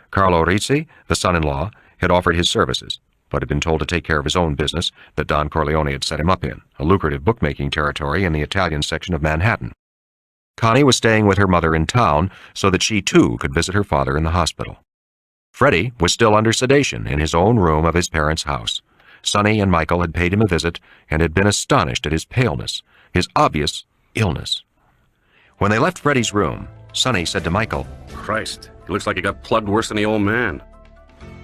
Carlo Rizzi, the son-in-law, had offered his services, but had been told to take care of his own business that Don Corleone had set him up in, a lucrative bookmaking territory in the Italian section of Manhattan. Connie was staying with her mother in town so that she, too, could visit her father in the hospital. Freddie was still under sedation in his own room of his parents' house. Sonny and Michael had paid him a visit and had been astonished at his paleness, his obvious illness. When they left Freddie's room, Sonny said to Michael, "Christ, he looks like he got plugged worse than the old man."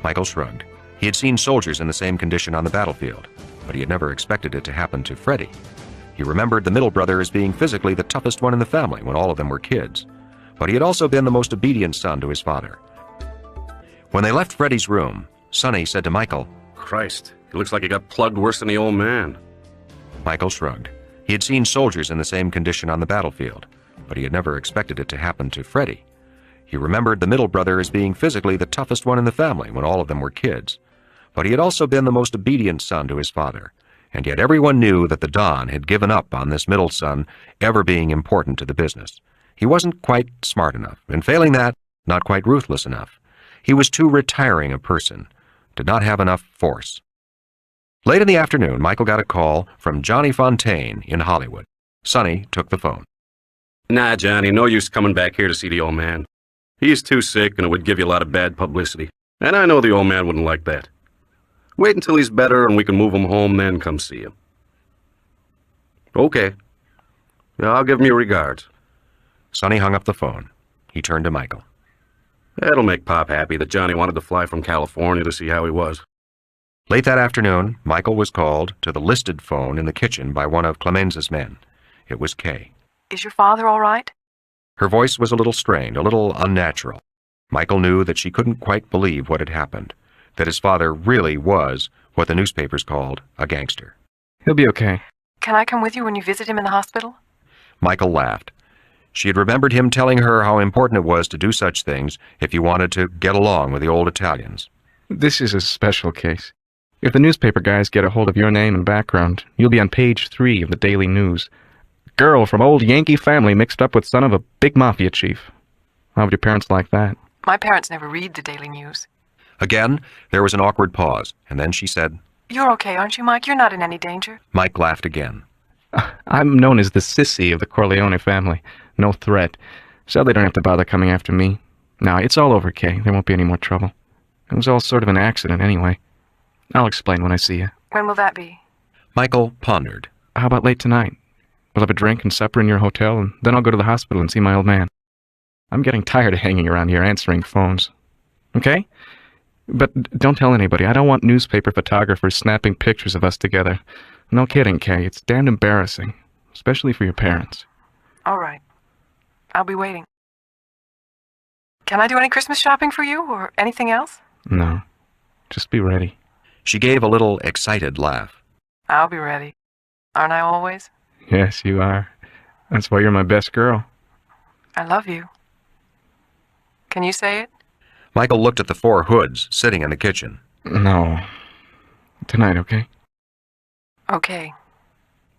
Michael shrugged. He had seen soldiers in the same condition on the battlefield, but he had never expected it to happen to Freddie. He remembered the middle brother as being physically the toughest one in the family when all of them were kids, but he had also been the most obedient son to his father. When they left Freddie's room, Sonny said to Michael, "Christ, he looks like he got plugged worse than the old man." Michael shrugged. He had seen soldiers in the same condition on the battlefield, but he had never expected it to happen to Freddie. He remembered the middle brother as being physically the toughest one in the family when all of them were kids, but he had also been the most obedient son to his father, and yet everyone knew that the Don had given up on this middle son ever being important to the business. He wasn't quite smart enough, and failing that, not quite ruthless enough. He was too retiring a person, did not have enough force. Late in the afternoon, Michael got a call from Johnny Fontaine in Hollywood. Sonny took the phone. "Nah, Johnny, no use coming back here to see the old man. He's too sick and it would give you a lot of bad publicity. And I know the old man wouldn't like that. Wait until he's better and we can move him home, then come see him." "Okay. Yeah, I'll give him your regards." Sonny hung up the phone. He turned to Michael. "That'll make Pop happy that Johnny wanted to fly from California to see how he was." Late that afternoon, Michael was called to the listed phone in the kitchen by one of Clemenza's men. It was Kay. Is your father all right? Her voice was a little strained, a little unnatural. Michael knew that she couldn't quite believe what had happened, that his father really was what the newspapers called a gangster. He'll be okay. Can I come with you when you visit him in the hospital? Michael laughed. She had remembered him telling her how important it was to do such things if you wanted to get along with the old Italians. This is a special case. If the newspaper guys get a hold of your name and background, you'll be on page 3 of the Daily News. Girl from old Yankee family mixed up with son of a big mafia chief. How would your parents like that? My parents never read the Daily News. Again, there was an awkward pause, and then she said, You're okay, aren't you, Mike? You're not in any danger. Mike laughed again. I'm known as the sissy of the Corleone family. No threat. So they don't have to bother coming after me. Now, it's all over, Kay. There won't be any more trouble. It was all sort of an accident anyway. I'll explain when I see you. When will that be? Michael pondered. How about late tonight? We'll have a drink and supper in your hotel, and then I'll go to the hospital and see my old man. I'm getting tired of hanging around here answering phones. Okay? But don't tell anybody. I don't want newspaper photographers snapping pictures of us together. No kidding, Kay. It's damned embarrassing. Especially for your parents. All right. I'll be waiting. Can I do any Christmas shopping for you, or anything else? No. Just be ready. She gave a little excited laugh. I'll be ready. Aren't I always? Yes, you are. That's why you're my best girl. I love you. Can you say it? Michael looked at the 4 hoods sitting in the kitchen. No. Tonight, okay? Okay.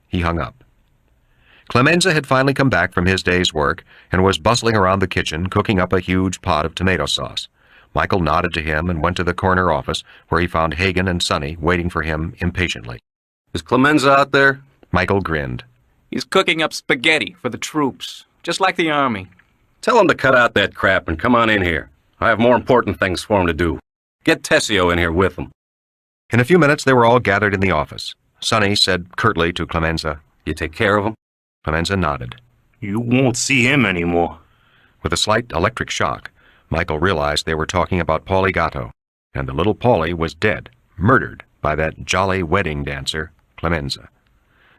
He hung up. Clemenza had finally come back from his day's work and was bustling around the kitchen, cooking up a huge pot of tomato sauce. Michael nodded to him and went to the corner office, where he found Hagen and Sonny waiting for him impatiently. "Is Clemenza out there?" Michael grinned. "He's cooking up spaghetti for the troops, just like the army." "Tell him to cut out that crap and come on in here. I have more important things for him to do. Get Tessio in here with him." In a few minutes, they were all gathered in the office. Sonny said curtly to Clemenza, "You take care of him?" Clemenza nodded. "You won't see him anymore." With a slight electric shock, Michael realized they were talking about Paulie Gatto, and the little Paulie was dead, murdered by that jolly wedding dancer, Clemenza.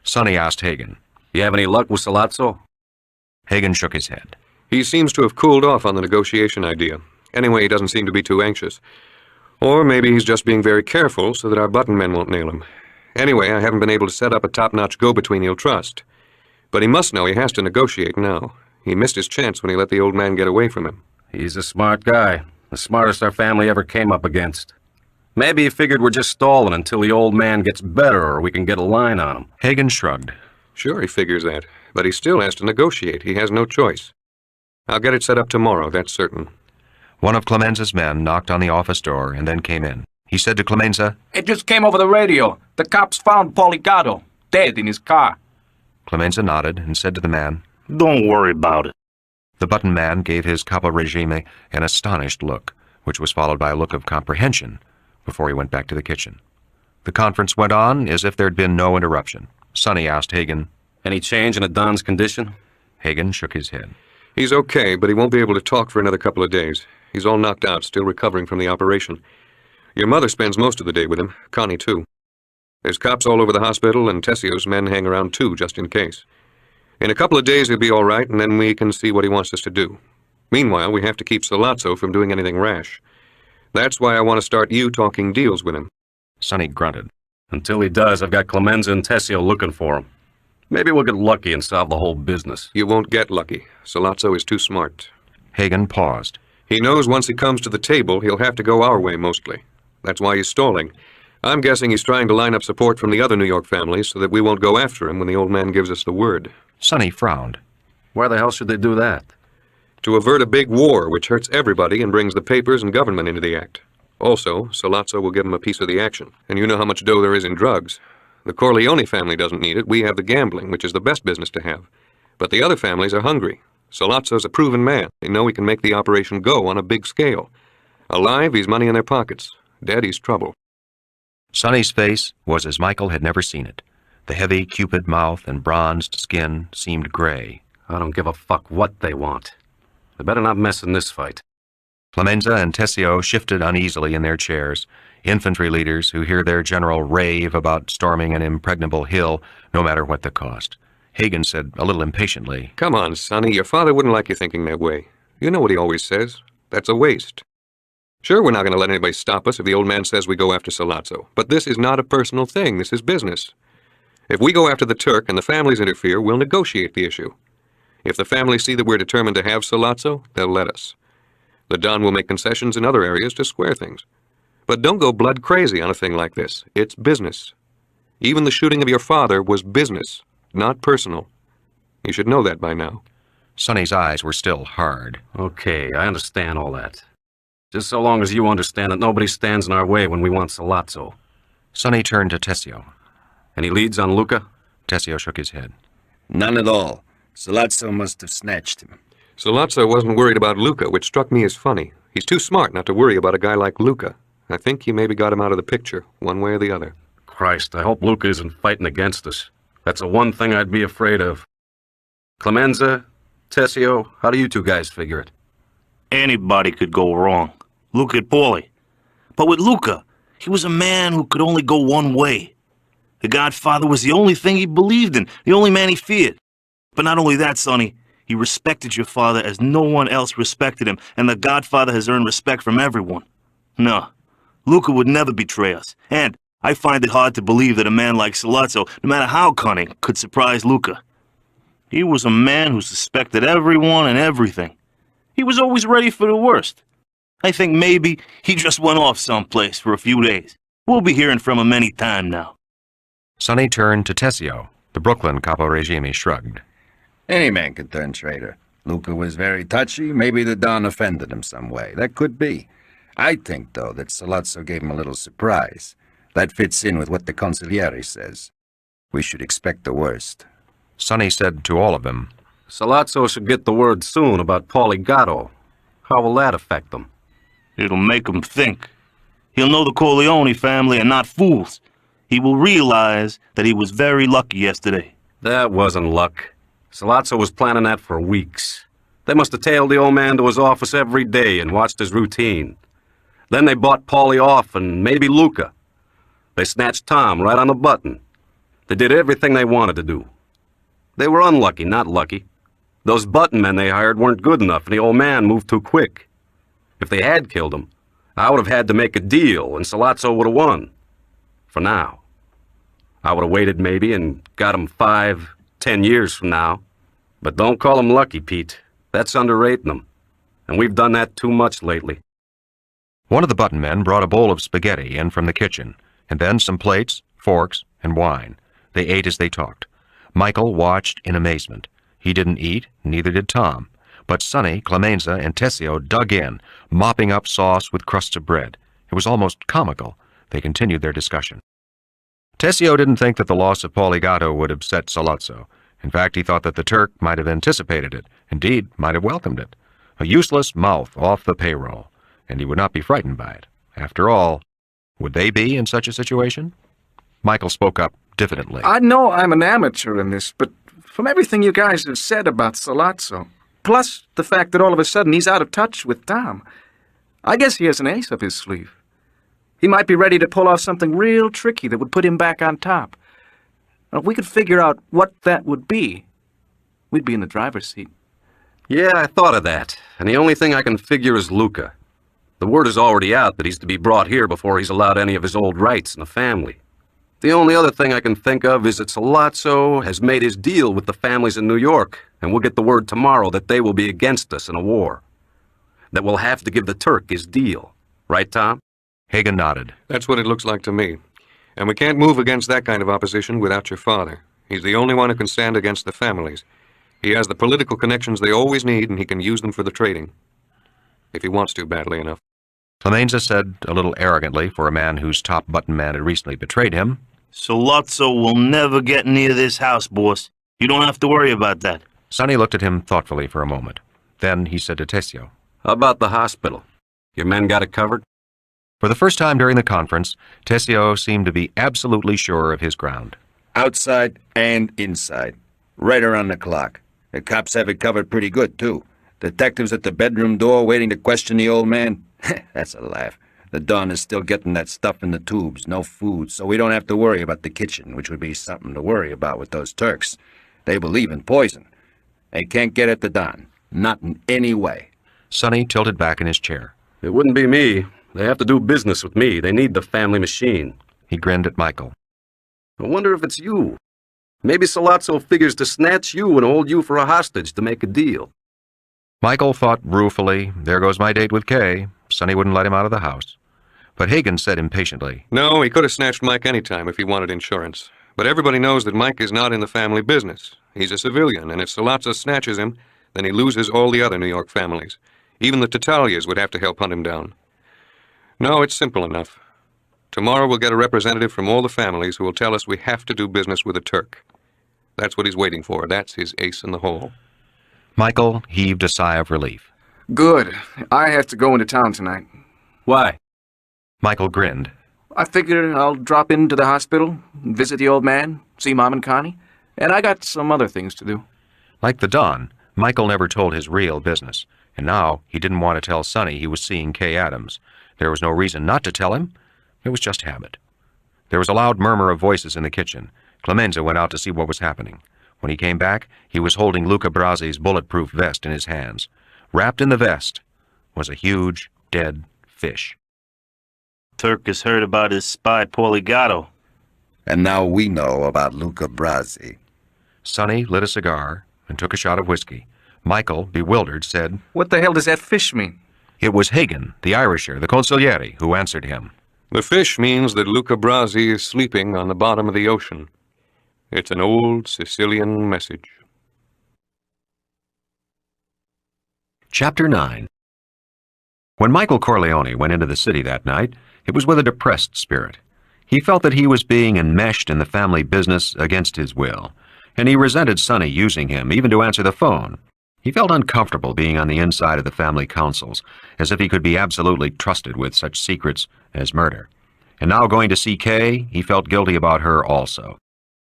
Sonny asked Hagen, "You have any luck with Sollozzo?" Hagen shook his head. He seems to have cooled off on the negotiation idea. Anyway, he doesn't seem to be too anxious. Or maybe he's just being very careful so that our button men won't nail him. Anyway, I haven't been able to set up a top-notch go-between he'll trust. But he must know he has to negotiate now. He missed his chance when he let the old man get away from him. He's a smart guy. The smartest our family ever came up against. Maybe he figured we're just stalling until the old man gets better or we can get a line on him. Hagen shrugged. Sure, he figures that. But he still has to negotiate. He has no choice. I'll get it set up tomorrow, that's certain. One of Clemenza's men knocked on the office door and then came in. He said to Clemenza, It just came over the radio. The cops found Paulie Gatto, dead in his car. Clemenza nodded and said to the man, Don't worry about it. The button man gave his caporegime an astonished look, which was followed by a look of comprehension before he went back to the kitchen. The conference went on as if there'd been no interruption. Sonny asked Hagen, Any change in Don's condition? Hagen shook his head. He's okay, but he won't be able to talk for another couple of days. He's all knocked out, still recovering from the operation. Your mother spends most of the day with him, Connie too. There's cops all over the hospital, and Tessio's men hang around too, just in case. In a couple of days he'll be all right, and then we can see what he wants us to do. Meanwhile, we have to keep Sollozzo from doing anything rash. That's why I want to start you talking deals with him. Sonny grunted. Until he does, I've got Clemenza and Tessio looking for him. Maybe we'll get lucky and solve the whole business. You won't get lucky. Sollozzo is too smart. Hagen paused. He knows once he comes to the table, he'll have to go our way mostly. That's why he's stalling. I'm guessing he's trying to line up support from the other New York families so that we won't go after him when the old man gives us the word. Sonny frowned. Why the hell should they do that? To avert a big war which hurts everybody and brings the papers and government into the act. Also, Sollozzo will give him a piece of the action. And you know how much dough there is in drugs. The Corleone family doesn't need it. We have the gambling, which is the best business to have. But the other families are hungry. Sollozzo's a proven man. They know he can make the operation go on a big scale. Alive, he's money in their pockets. Dead, he's trouble. Sonny's face was as Michael had never seen it. The heavy, cupid mouth and bronzed skin seemed gray. I don't give a fuck what they want. They better not mess in this fight. Clemenza and Tessio shifted uneasily in their chairs, infantry leaders who hear their general rave about storming an impregnable hill, no matter what the cost. Hagen said a little impatiently, Come on, Sonny, your father wouldn't like you thinking that way. You know what he always says. That's a waste. Sure, we're not going to let anybody stop us if the old man says we go after Sollozzo. But this is not a personal thing. This is business. If we go after the Turk and the families interfere, we'll negotiate the issue. If the families see that we're determined to have Sollozzo, they'll let us. The Don will make concessions in other areas to square things. But don't go blood crazy on a thing like this. It's business. Even the shooting of your father was business, not personal. You should know that by now. Sonny's eyes were still hard. Okay, I understand all that. Just so long as you understand that nobody stands in our way when we want Sollozzo. Sonny turned to Tessio. Any leads on Luca? Tessio shook his head. None at all. Sollozzo must have snatched him. Sollozzo wasn't worried about Luca, which struck me as funny. He's too smart not to worry about a guy like Luca. I think he maybe got him out of the picture, one way or the other. Christ, I hope Luca isn't fighting against us. That's the one thing I'd be afraid of. Clemenza, Tessio, how do you two guys figure it? Anybody could go wrong. Look at Paulie. But with Luca, he was a man who could only go one way. The Godfather was the only thing he believed in, the only man he feared. But not only that, Sonny, he respected your father as no one else respected him, and the Godfather has earned respect from everyone. No, Luca would never betray us, and I find it hard to believe that a man like Sollozzo, no matter how cunning, could surprise Luca. He was a man who suspected everyone and everything. He was always ready for the worst. I think maybe he just went off someplace for a few days. We'll be hearing from him any time now. Sonny turned to Tessio. The Brooklyn caporegime shrugged. Any man can turn traitor. Luca was very touchy. Maybe the Don offended him some way. That could be. I think, though, that Sollozzo gave him a little surprise. That fits in with what the consigliere says. We should expect the worst. Sonny said to all of them, Sollozzo should get the word soon about Paulie Gatto. How will that affect them? It'll make him think. He'll know the Corleone family are not fools. He will realize that he was very lucky yesterday. That wasn't luck. Sollozzo was planning that for weeks. They must have tailed the old man to his office every day and watched his routine. Then they bought Paulie off and maybe Luca. They snatched Tom right on the button. They did everything they wanted to do. They were unlucky, not lucky. Those button men they hired weren't good enough, and the old man moved too quick. If they had killed him, I would have had to make a deal, and Sollozzo would have won. For now. I would have waited maybe and got him 5, 10 years from now. But don't call him lucky, Pete. That's underrating him. And we've done that too much lately. One of the button men brought a bowl of spaghetti in from the kitchen, and then some plates, forks, and wine. They ate as they talked. Michael watched in amazement. He didn't eat, neither did Tom. But Sonny, Clemenza, and Tessio dug in, mopping up sauce with crusts of bread. It was almost comical. They continued their discussion. Tessio didn't think that the loss of Polygato would upset Sollozzo. In fact, he thought that the Turk might have anticipated it, indeed, might have welcomed it. A useless mouth off the payroll, and he would not be frightened by it. After all, would they be in such a situation? Michael spoke up diffidently. I know I'm an amateur in this, but from everything you guys have said about Sollozzo, plus the fact that all of a sudden he's out of touch with Tom, I guess he has an ace up his sleeve. He might be ready to pull off something real tricky that would put him back on top. If we could figure out what that would be, we'd be in the driver's seat. Yeah, I thought of that, and the only thing I can figure is Luca. The word is already out that he's to be brought here before he's allowed any of his old rights in the family. The only other thing I can think of is that Sollozzo has made his deal with the families in New York, and we'll get the word tomorrow that they will be against us in a war. That we'll have to give the Turk his deal. Right, Tom? Hagen nodded. That's what it looks like to me. And we can't move against that kind of opposition without your father. He's the only one who can stand against the families. He has the political connections they always need, and he can use them for the trading. If he wants to badly enough. Clemenza said, a little arrogantly for a man whose top button man had recently betrayed him, Sollozzo will never get near this house, boss. You don't have to worry about that. Sonny looked at him thoughtfully for a moment. Then he said to Tessio, How about the hospital? Your men got it covered? For the first time during the conference, Tessio seemed to be absolutely sure of his ground. Outside and inside. Right around the clock. The cops have it covered pretty good, too. Detectives at the bedroom door waiting to question the old man. That's a laugh. The Don is still getting that stuff in the tubes, no food, so we don't have to worry about the kitchen, which would be something to worry about with those Turks. They believe in poison. They can't get at the Don. Not in any way. Sonny tilted back in his chair. It wouldn't be me. They have to do business with me. They need the family machine. He grinned at Michael. I wonder if it's you. Maybe Sollozzo figures to snatch you and hold you for a hostage to make a deal. Michael thought ruefully, there goes my date with Kay. Sonny wouldn't let him out of the house. But Hagen said impatiently, No, he could have snatched Mike any time if he wanted insurance. But everybody knows that Mike is not in the family business. He's a civilian, and if Sollozzo snatches him, then he loses all the other New York families. Even the Tutalias would have to help hunt him down. No, it's simple enough. Tomorrow we'll get a representative from all the families who will tell us we have to do business with the Turk. That's what he's waiting for. That's his ace in the hole. Michael heaved a sigh of relief. Good. I have to go into town tonight. Why? Michael grinned. I figured I'll drop into the hospital, visit the old man, see Mom and Connie, and I got some other things to do. Like the Don, Michael never told his real business, and now he didn't want to tell Sonny he was seeing Kay Adams. There was no reason not to tell him. It was just habit. There was a loud murmur of voices in the kitchen. Clemenza went out to see what was happening. When he came back, he was holding Luca Brasi's bulletproof vest in his hands. Wrapped in the vest was a huge, dead fish. Turk has heard about his spy Polygato. And now we know about Luca Brasi. Sonny lit a cigar and took a shot of whiskey. Michael, bewildered, said, What the hell does that fish mean? It was Hagen, the Irisher, the consigliere, who answered him. The fish means that Luca Brasi is sleeping on the bottom of the ocean. It's an old Sicilian message. Chapter 9. When Michael Corleone went into the city that night, it was with a depressed spirit. He felt that he was being enmeshed in the family business against his will, and he resented Sonny using him even to answer the phone. He felt uncomfortable being on the inside of the family councils, as if he could be absolutely trusted with such secrets as murder. And now going to see Kay, he felt guilty about her also.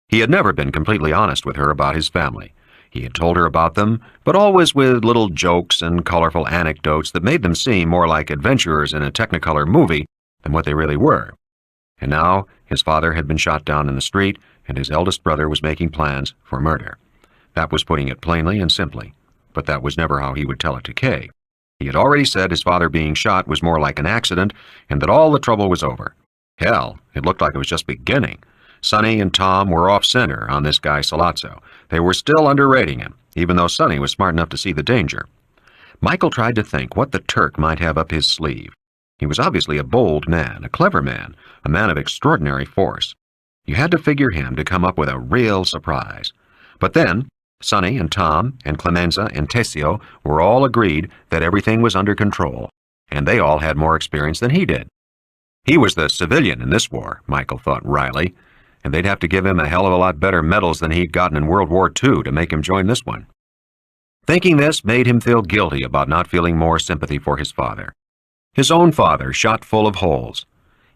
He had never been completely honest with her about his family. He had told her about them, but always with little jokes and colorful anecdotes that made them seem more like adventurers in a Technicolor movie than what they really were. And now his father had been shot down in the street, and his eldest brother was making plans for murder. That was putting it plainly and simply, but that was never how he would tell it to Kay. He had already said his father being shot was more like an accident, and that all the trouble was over. Hell, it looked like it was just beginning. Sonny and Tom were off-center on this guy Sollozzo. They were still underrating him, even though Sonny was smart enough to see the danger. Michael tried to think what the Turk might have up his sleeve. He was obviously a bold man, a clever man, a man of extraordinary force. You had to figure him to come up with a real surprise. But then, Sonny and Tom and Clemenza and Tessio were all agreed that everything was under control, and they all had more experience than he did. He was the civilian in this war, Michael thought wryly, and they'd have to give him a hell of a lot better medals than he'd gotten in World War II to make him join this one. Thinking this made him feel guilty about not feeling more sympathy for his father. His own father shot full of holes.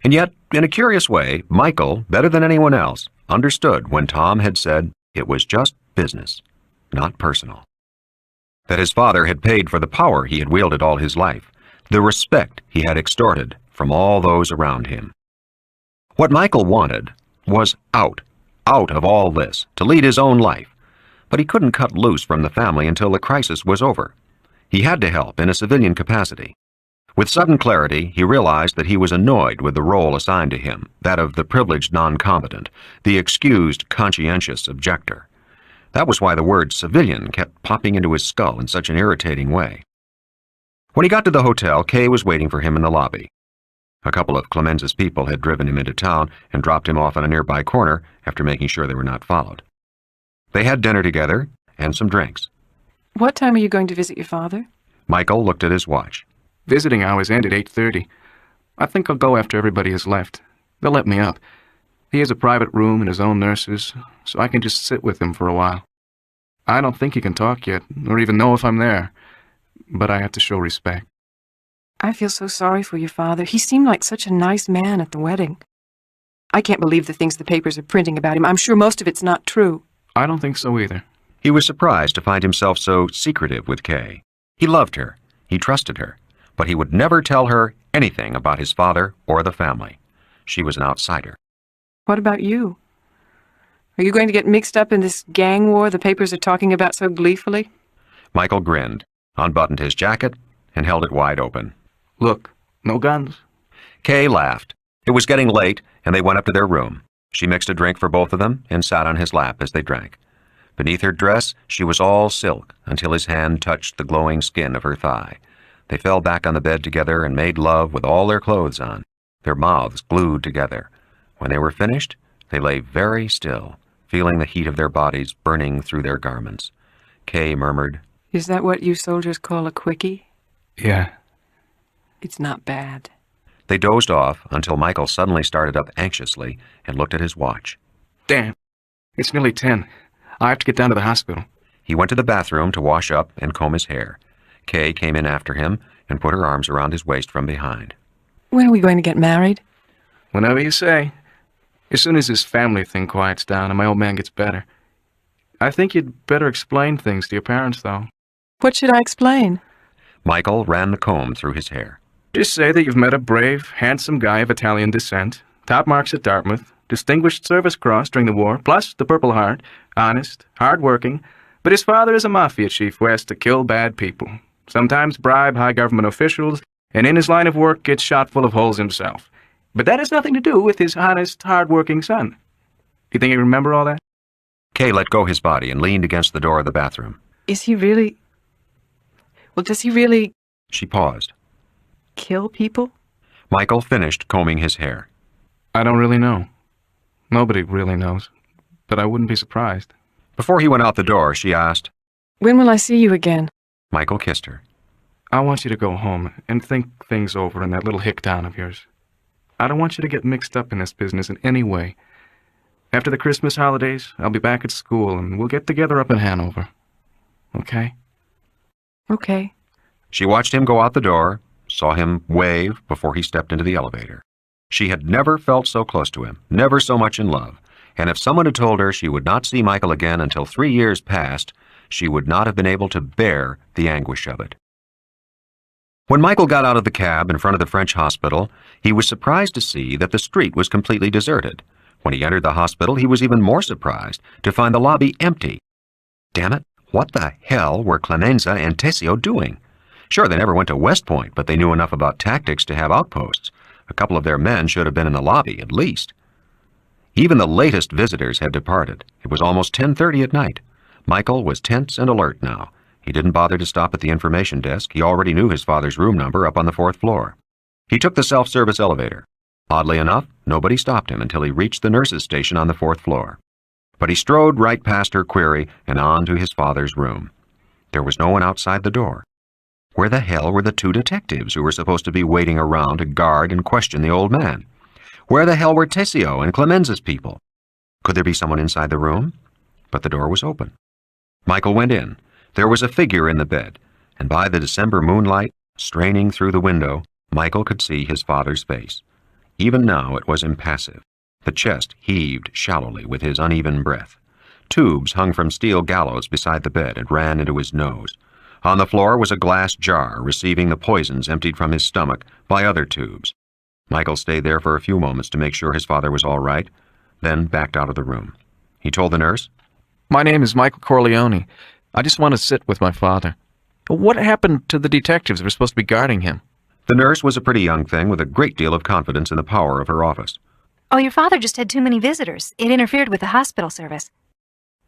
And yet, in a curious way, Michael, better than anyone else, understood when Tom had said it was just business, not personal. That his father had paid for the power he had wielded all his life, the respect he had extorted from all those around him. What Michael wanted was out of all this, to lead his own life, but he couldn't cut loose from the family until the crisis was over. He had to help in a civilian capacity. With sudden clarity, he realized that he was annoyed with the role assigned to him, that of the privileged non-combatant, the excused conscientious objector. That was why the word civilian kept popping into his skull in such an irritating way. When he got to the hotel, Kay was waiting for him in the lobby. A couple of Clemenza's people had driven him into town and dropped him off on a nearby corner after making sure they were not followed. They had dinner together and some drinks. What time are you going to visit your father? Michael looked at his watch. Visiting hours end at 8:30. I think I'll go after everybody has left. They'll let me up. He has a private room and his own nurses, so I can just sit with him for a while. I don't think he can talk yet, or even know if I'm there, but I have to show respect. I feel so sorry for your father. He seemed like such a nice man at the wedding. I can't believe the things the papers are printing about him. I'm sure most of it's not true. I don't think so either. He was surprised to find himself so secretive with Kay. He loved her. He trusted her. But he would never tell her anything about his father or the family. She was an outsider. What about you? Are you going to get mixed up in this gang war the papers are talking about so gleefully? Michael grinned, unbuttoned his jacket, and held it wide open. Look, no guns. Kay laughed. It was getting late, and they went up to their room. She mixed a drink for both of them and sat on his lap as they drank. Beneath her dress, she was all silk until his hand touched the glowing skin of her thigh. They fell back on the bed together and made love with all their clothes on, their mouths glued together. When they were finished, they lay very still, feeling the heat of their bodies burning through their garments. Kay murmured, "Is that what you soldiers call a quickie?" "Yeah." "It's not bad." They dozed off until Michael suddenly started up anxiously and looked at his watch. "Damn, it's nearly 10. I have to get down to the hospital." He went to the bathroom to wash up and comb his hair. Kay came in after him and put her arms around his waist from behind. "When are we going to get married?" "Whenever you say. As soon as this family thing quiets down and my old man gets better. I think you'd better explain things to your parents, though." "What should I explain?" Michael ran the comb through his hair. "Just say that you've met a brave, handsome guy of Italian descent, top marks at Dartmouth, Distinguished Service Cross during the war, plus the Purple Heart, honest, hard-working, but his father is a mafia chief who has to kill bad people, sometimes bribe high government officials, and in his line of work gets shot full of holes himself. But that has nothing to do with his honest, hard-working son. Do you think you remember all that?" Kay let go his body and leaned against the door of the bathroom. "Is he really... Well, does he really... She paused. kill people?" Michael finished combing his hair. "I don't really know. Nobody really knows. But I wouldn't be surprised." Before he went out the door, she asked, "When will I see you again?" Michael kissed her. "I want you to go home and think things over in that little hick town of yours. I don't want you to get mixed up in this business in any way. After the Christmas holidays, I'll be back at school and we'll get together up in Hanover. Okay?" "Okay." She watched him go out the door, saw him wave before he stepped into the elevator. She had never felt so close to him, never so much in love, and if someone had told her she would not see Michael again until 3 years passed, she would not have been able to bear the anguish of it. When Michael got out of the cab in front of the French hospital, he was surprised to see that the street was completely deserted. When he entered the hospital, he was even more surprised to find the lobby empty. Damn it, what the hell were Clemenza and Tessio doing? Sure, they never went to West Point, but they knew enough about tactics to have outposts. A couple of their men should have been in the lobby, at least. Even the latest visitors had departed. It was almost 10:30 at night. Michael was tense and alert now. He didn't bother to stop at the information desk. He already knew his father's room number up on the 4th floor. He took the self-service elevator. Oddly enough, nobody stopped him until he reached the nurse's station on the 4th floor. But he strode right past her query and on to his father's room. There was no one outside the door. Where the hell were the 2 detectives who were supposed to be waiting around to guard and question the old man? Where the hell were Tessio and Clemenza's people? Could there be someone inside the room? But the door was open. Michael went in. There was a figure in the bed, and by the December moonlight, straining through the window, Michael could see his father's face. Even now it was impassive. The chest heaved shallowly with his uneven breath. Tubes hung from steel gallows beside the bed and ran into his nose. On the floor was a glass jar receiving the poisons emptied from his stomach by other tubes. Michael stayed there for a few moments to make sure his father was all right, then backed out of the room. He told the nurse, "My name is Michael Corleone. I just want to sit with my father. What happened to the detectives who were supposed to be guarding him?" The nurse was a pretty young thing with a great deal of confidence in the power of her office. Oh, your father just had too many visitors. It interfered with the hospital service.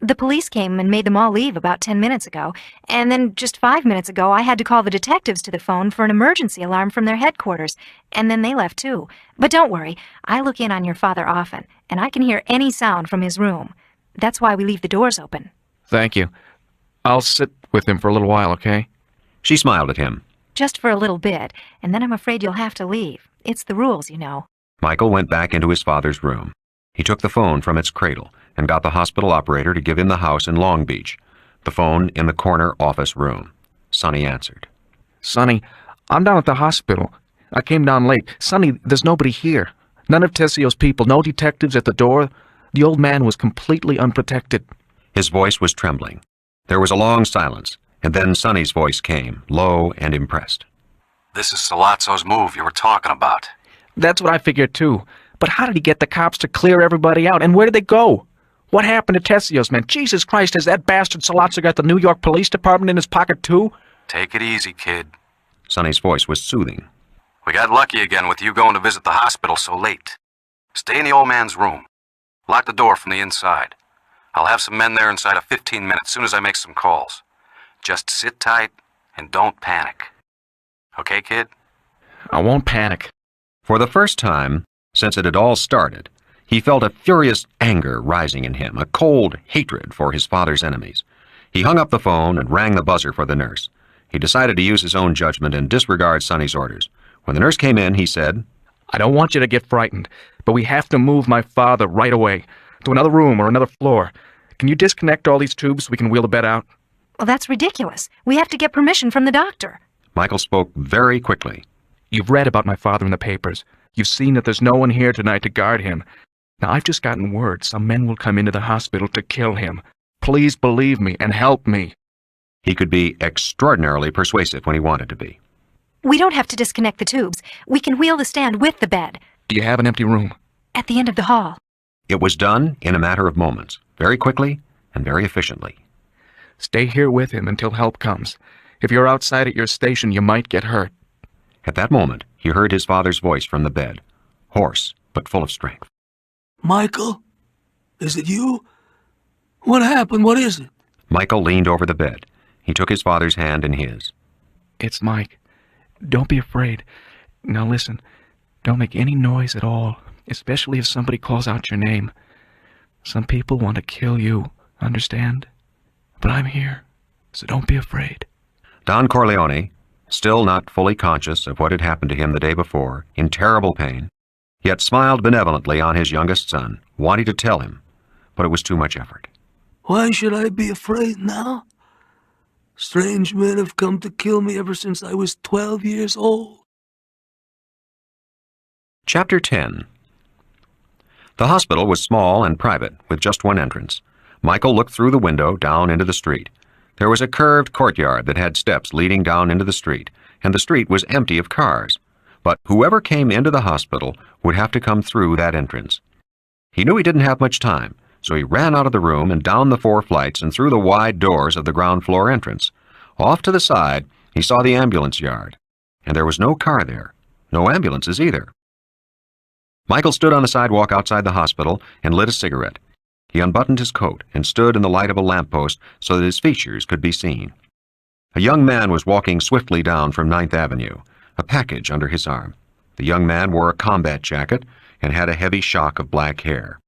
The police came and made them all leave about 10 minutes ago, and then just 5 minutes ago I had to call the detectives to the phone for an emergency alarm from their headquarters, and then they left too. But don't worry, I look in on your father often, and I can hear any sound from his room. That's why we leave the doors open. "Thank you. I'll sit with him for a little while, okay?" She smiled at him. Just for a little bit, and then I'm afraid you'll have to leave. It's the rules, you know. Michael went back into his father's room. He took the phone from its cradle and got the hospital operator to give him the house in Long Beach, the phone in the corner office room. Sonny answered. "Sonny, I'm down at the hospital. I came down late. Sonny, there's nobody here. None of Tessio's people, no detectives at the door. The old man was completely unprotected." His voice was trembling. There was a long silence, and then Sonny's voice came, low and impressed. "This is Sollozzo's move you were talking about." "That's what I figured too. But how did he get the cops to clear everybody out, and where did they go? What happened to Tessio's men? Jesus Christ, has that bastard Sollozzo got the New York Police Department in his pocket too?" "Take it easy, kid." Sonny's voice was soothing. "We got lucky again with you going to visit the hospital so late. Stay in the old man's room. Lock the door from the inside. I'll have some men there inside of 15 minutes, soon as I make some calls. Just sit tight and don't panic. Okay, kid?" "I won't panic." For the first time since it had all started, he felt a furious anger rising in him, a cold hatred for his father's enemies. He hung up the phone and rang the buzzer for the nurse. He decided to use his own judgment and disregard Sonny's orders. When the nurse came in, he said, "I don't want you to get frightened, but we have to move my father right away, to another room or another floor. Can you disconnect all these tubes so we can wheel the bed out?" Well, that's ridiculous. We have to get permission from the doctor. Michael spoke very quickly. "You've read about my father in the papers. You've seen that there's no one here tonight to guard him. Now, I've just gotten word some men will come into the hospital to kill him. Please believe me and help me." He could be extraordinarily persuasive when he wanted to be. We don't have to disconnect the tubes. We can wheel the stand with the bed. "Do you have an empty room?" At the end of the hall. It was done in a matter of moments, very quickly and very efficiently. "Stay here with him until help comes. If you're outside at your station, you might get hurt." At that moment, he heard his father's voice from the bed, hoarse but full of strength. "Michael? Is it you? What happened? What is it?" Michael leaned over the bed. He took his father's hand in his. "It's Mike. Don't be afraid. Now listen, don't make any noise at all, especially if somebody calls out your name. Some people want to kill you, understand? But I'm here, so don't be afraid." Don Corleone, still not fully conscious of what had happened to him the day before, in terrible pain, yet smiled benevolently on his youngest son, wanting to tell him, but it was too much effort. "Why should I be afraid now? Strange men have come to kill me ever since I was 12 years old." Chapter 10. The hospital was small and private, with just one entrance. Michael looked through the window down into the street. There was a curved courtyard that had steps leading down into the street, and the street was empty of cars. But whoever came into the hospital would have to come through that entrance. He knew he didn't have much time, so he ran out of the room and down the 4 flights and through the wide doors of the ground floor entrance. Off to the side, he saw the ambulance yard, and there was no car there, no ambulances either. Michael stood on the sidewalk outside the hospital and lit a cigarette. He unbuttoned his coat and stood in the light of a lamppost so that his features could be seen. A young man was walking swiftly down from 9th Avenue, a package under his arm. The young man wore a combat jacket and had a heavy shock of black hair.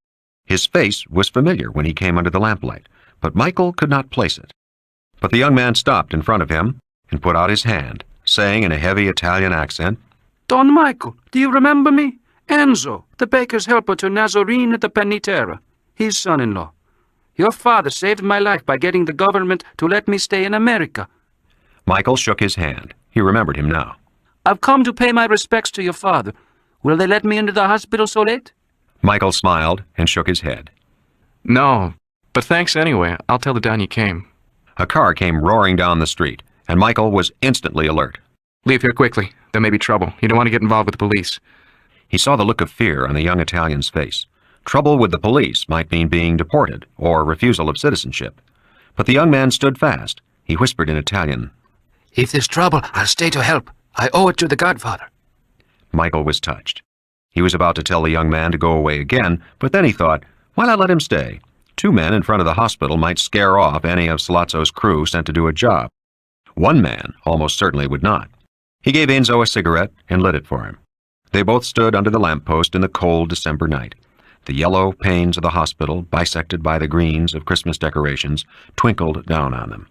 His face was familiar when he came under the lamplight, but Michael could not place it. But the young man stopped in front of him and put out his hand, saying in a heavy Italian accent, Don Michael, do you remember me? Enzo, the baker's helper to Nazarene at the Penitera, his son-in-law. Your father saved my life by getting the government to let me stay in America. Michael shook his hand. He remembered him now. I've come to pay my respects to your father. Will they let me into the hospital so late? Michael smiled and shook his head. No, but thanks anyway. I'll tell the Don you came. A car came roaring down the street, and Michael was instantly alert. Leave here quickly. There may be trouble. You don't want to get involved with the police. He saw the look of fear on the young Italian's face. Trouble with the police might mean being deported or refusal of citizenship. But the young man stood fast. He whispered in Italian, If there's trouble, I'll stay to help. I owe it to the Godfather. Michael was touched. He was about to tell the young man to go away again, but then he thought, why not let him stay? 2 men in front of the hospital might scare off any of Sollozzo's crew sent to do a job. 1 man almost certainly would not. He gave Enzo a cigarette and lit it for him. They both stood under the lamppost in the cold December night. The yellow panes of the hospital, bisected by the greens of Christmas decorations, twinkled down on them.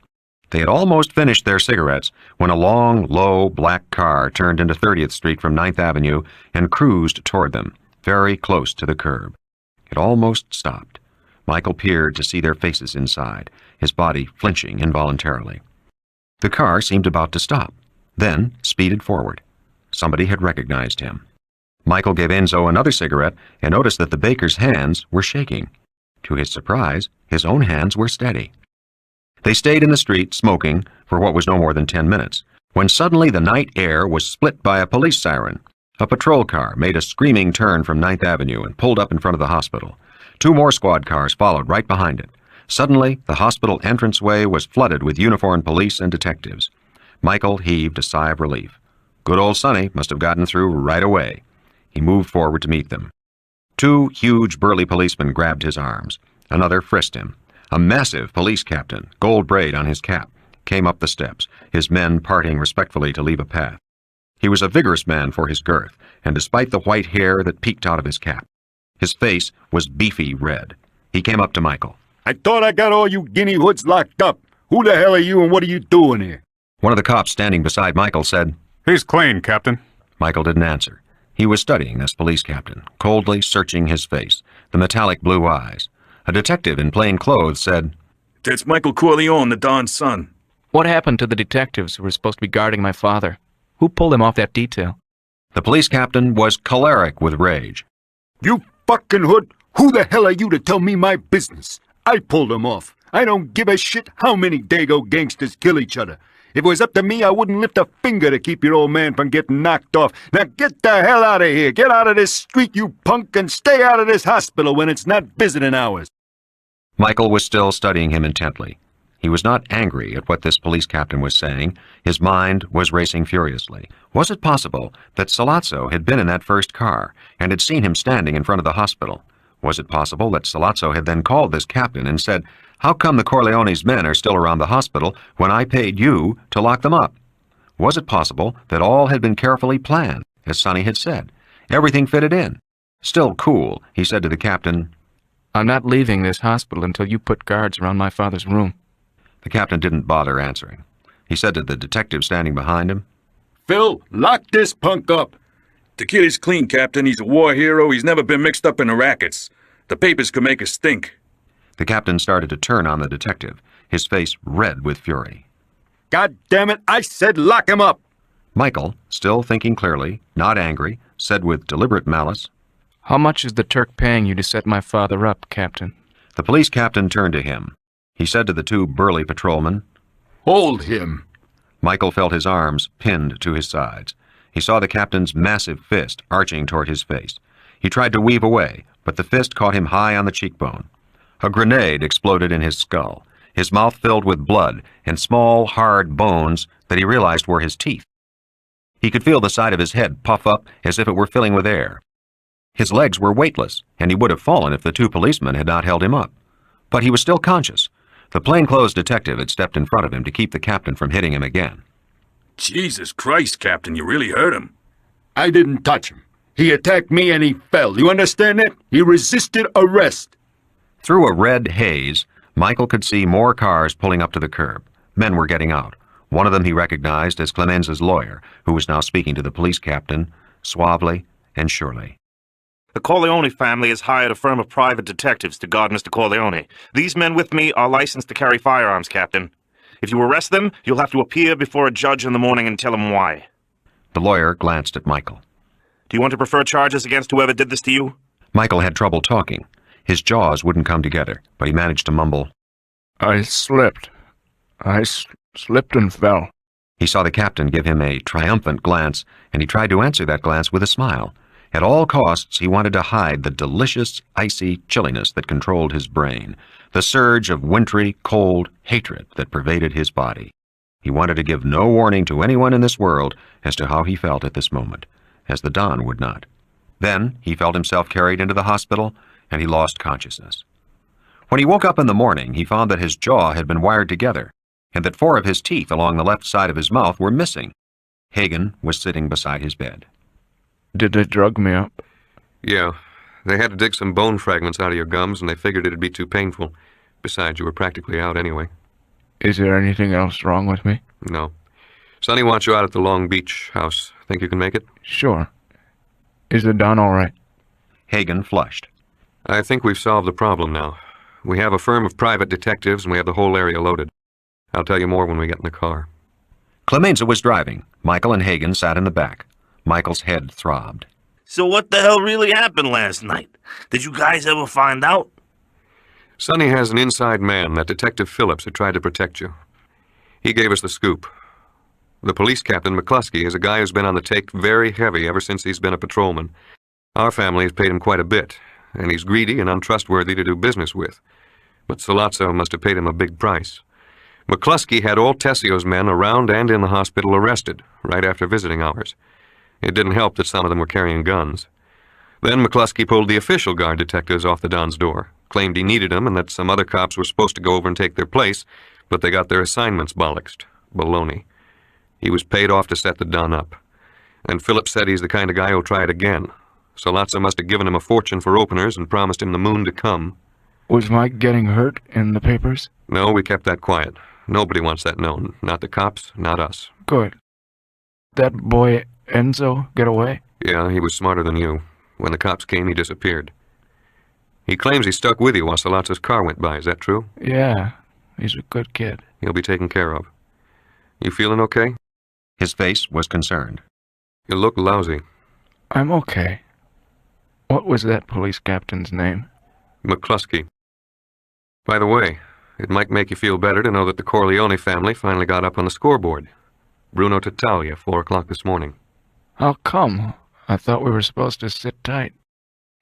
They had almost finished their cigarettes when a long, low, black car turned into 30th Street from 9th Avenue and cruised toward them, very close to the curb. It almost stopped. Michael peered to see their faces inside, his body flinching involuntarily. The car seemed about to stop, then speeded forward. Somebody had recognized him. Michael gave Enzo another cigarette and noticed that the baker's hands were shaking. To his surprise, his own hands were steady. They stayed in the street, smoking, for what was no more than 10 minutes, when suddenly the night air was split by a police siren. A patrol car made a screaming turn from 9th Avenue and pulled up in front of the hospital. 2 more squad cars followed right behind it. Suddenly, the hospital entranceway was flooded with uniformed police and detectives. Michael heaved a sigh of relief. Good old Sonny must have gotten through right away. He moved forward to meet them. 2 huge burly policemen grabbed his arms. Another frisked him. A massive police captain, gold braid on his cap, came up the steps, his men parting respectfully to leave a path. He was a vigorous man for his girth, and despite the white hair that peeked out of his cap, his face was beefy red. He came up to Michael. I thought I got all you guinea hoods locked up. Who the hell are you and what are you doing here? One of the cops standing beside Michael said, He's clean, Captain. Michael didn't answer. He was studying this police captain, coldly searching his face, the metallic blue eyes. A detective in plain clothes said, That's Michael Corleone, the Don's son. What happened to the detectives who were supposed to be guarding my father? Who pulled him off that detail? The police captain was choleric with rage. You fucking hood! Who the hell are you to tell me my business? I pulled him off. I don't give a shit how many Dago gangsters kill each other. If it was up to me, I wouldn't lift a finger to keep your old man from getting knocked off. Now get the hell out of here. Get out of this street, you punk, and stay out of this hospital when it's not visiting hours. Michael was still studying him intently. He was not angry at what this police captain was saying. His mind was racing furiously. Was it possible that Sollozzo had been in that first car and had seen him standing in front of the hospital? Was it possible that Sollozzo had then called this captain and said, How come the Corleone's men are still around the hospital when I paid you to lock them up? Was it possible that all had been carefully planned, as Sonny had said? Everything fitted in. Still cool, he said to the captain, I'm not leaving this hospital until you put guards around my father's room. The captain didn't bother answering. He said to the detective standing behind him, Phil, lock this punk up. The kid is clean, Captain. He's a war hero. He's never been mixed up in the rackets. The papers could make us stink. The captain started to turn on the detective, his face red with fury. God damn it, I said lock him up! Michael, still thinking clearly, not angry, said with deliberate malice, How much is the Turk paying you to set my father up, Captain? The police captain turned to him. He said to the 2 burly patrolmen, Hold him. Michael felt his arms pinned to his sides. He saw the captain's massive fist arching toward his face. He tried to weave away, but the fist caught him high on the cheekbone. A grenade exploded in his skull, his mouth filled with blood and small, hard bones that he realized were his teeth. He could feel the side of his head puff up as if it were filling with air. His legs were weightless, and he would have fallen if the two policemen had not held him up. But he was still conscious. The plainclothes detective had stepped in front of him to keep the captain from hitting him again. Jesus Christ, Captain, you really hurt him. I didn't touch him. He attacked me and he fell. You understand that? He resisted arrest. Through a red haze, Michael could see more cars pulling up to the curb. Men were getting out. One of them he recognized as Clemenza's lawyer, who was now speaking to the police captain, suavely and surely. The Corleone family has hired a firm of private detectives to guard Mr. Corleone. These men with me are licensed to carry firearms, Captain. If you arrest them, you'll have to appear before a judge in the morning and tell him why. The lawyer glanced at Michael. Do you want to prefer charges against whoever did this to you? Michael had trouble talking. His jaws wouldn't come together, but he managed to mumble, I slipped. I slipped and fell. He saw the captain give him a triumphant glance, and he tried to answer that glance with a smile. At all costs, he wanted to hide the delicious, icy chilliness that controlled his brain, the surge of wintry, cold hatred that pervaded his body. He wanted to give no warning to anyone in this world as to how he felt at this moment, as the Don would not. Then he felt himself carried into the hospital, and he lost consciousness. When he woke up in the morning, he found that his jaw had been wired together, and that 4 of his teeth along the left side of his mouth were missing. Hagen was sitting beside his bed. Did they drug me up? Yeah. They had to dig some bone fragments out of your gums, and they figured it'd be too painful. Besides, you were practically out anyway. Is there anything else wrong with me? No. Sonny wants you out at the Long Beach house. Think you can make it? Sure. Is the Don all right? Hagen flushed. I think we've solved the problem now. We have a firm of private detectives, and we have the whole area loaded. I'll tell you more when we get in the car. Clemenza was driving. Michael and Hagen sat in the back. Michael's head throbbed. So what the hell really happened last night? Did you guys ever find out? Sonny has an inside man, that Detective Phillips, who tried to protect you. He gave us the scoop. The police captain, McCluskey, is a guy who's been on the take very heavy ever since he's been a patrolman. Our family has paid him quite a bit, and he's greedy and untrustworthy to do business with. But Sollozzo must have paid him a big price. McCluskey had all Tessio's men around and in the hospital arrested, right after visiting hours. It didn't help that some of them were carrying guns. Then McCluskey pulled the official guard detectives off the Don's door, claimed he needed them and that some other cops were supposed to go over and take their place, but they got their assignments bollocksed. Baloney. He was paid off to set the Don up. And Phillips said he's the kind of guy who'll try it again. Sollozzo must have given him a fortune for openers and promised him the moon to come. Was Mike getting hurt in the papers? No, we kept that quiet. Nobody wants that known. Not the cops, not us. Good. That boy Enzo get away? Yeah, he was smarter than you. When the cops came, he disappeared. He claims he stuck with you while Sollozzo's car went by. Is that true? Yeah, he's a good kid. He'll be taken care of. You feeling okay? His face was concerned. You look lousy. I'm okay. What was that police captain's name? McCluskey. By the way, it might make you feel better to know that the Corleone family finally got up on the scoreboard. Bruno Tattaglia, 4 o'clock this morning. How come? I thought we were supposed to sit tight.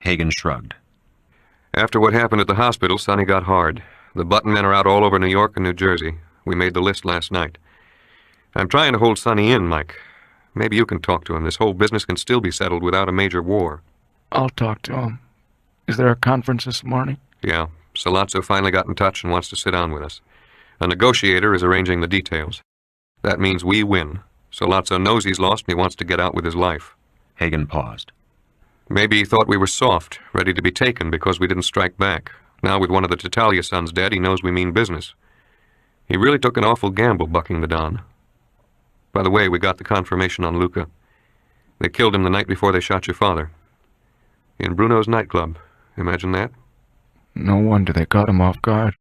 Hagen shrugged. After what happened at the hospital, Sonny got hard. The button men are out all over New York and New Jersey. We made the list last night. I'm trying to hold Sonny in, Mike. Maybe you can talk to him. This whole business can still be settled without a major war. I'll talk to him. Is there a conference this morning? Yeah. Sollozzo finally got in touch and wants to sit down with us. A negotiator is arranging the details. That means we win. Sollozzo knows he's lost and he wants to get out with his life. Hagen paused. Maybe he thought we were soft, ready to be taken because we didn't strike back. Now with one of the Tattaglia sons dead, he knows we mean business. He really took an awful gamble bucking the Don. By the way, we got the confirmation on Luca. They killed him the night before they shot your father. In Bruno's nightclub. Imagine that? No wonder they caught him off guard.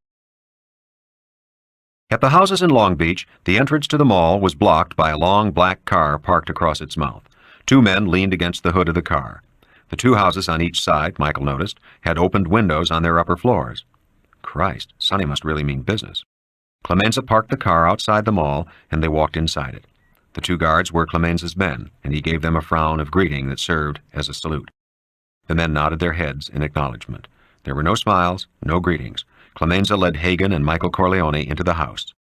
At the houses in Long Beach, the entrance to the mall was blocked by a long black car parked across its mouth. 2 men leaned against the hood of the car. The 2 houses on each side, Michael noticed, had opened windows on their upper floors. Christ, Sonny must really mean business. Clemenza parked the car outside the mall, and they walked inside it. The 2 guards were Clemenza's men, and he gave them a frown of greeting that served as a salute. The men nodded their heads in acknowledgement. There were no smiles, no greetings. Clemenza led Hagen and Michael Corleone into the house.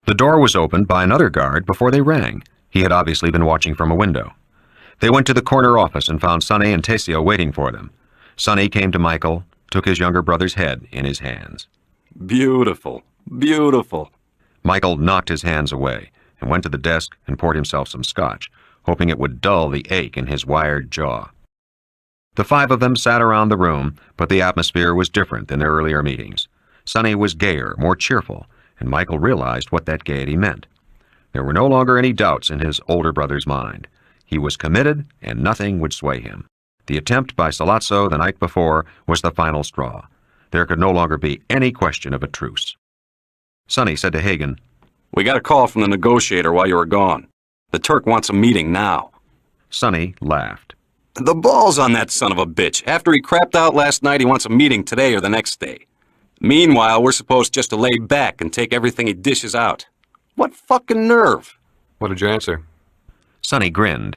The door was opened by another guard before they rang. He had obviously been watching from a window. They went to the corner office and found Sonny and Tessio waiting for them. Sonny came to Michael, took his younger brother's head in his hands. Beautiful, beautiful. Michael knocked his hands away and went to the desk and poured himself some scotch, hoping it would dull the ache in his wired jaw. The five of them sat around the room, but the atmosphere was different than their earlier meetings. Sonny was gayer, more cheerful, and Michael realized what that gaiety meant. There were no longer any doubts in his older brother's mind. He was committed, and nothing would sway him. The attempt by Sollozzo the night before was the final straw. There could no longer be any question of a truce. Sonny said to Hagen, "We got a call from the negotiator while you were gone. The Turk wants a meeting now." Sonny laughed. "The ball's on that son of a bitch. After he crapped out last night, he wants a meeting today or the next day. Meanwhile, we're supposed just to lay back and take everything he dishes out. What fucking nerve?" What did you answer? Sonny grinned.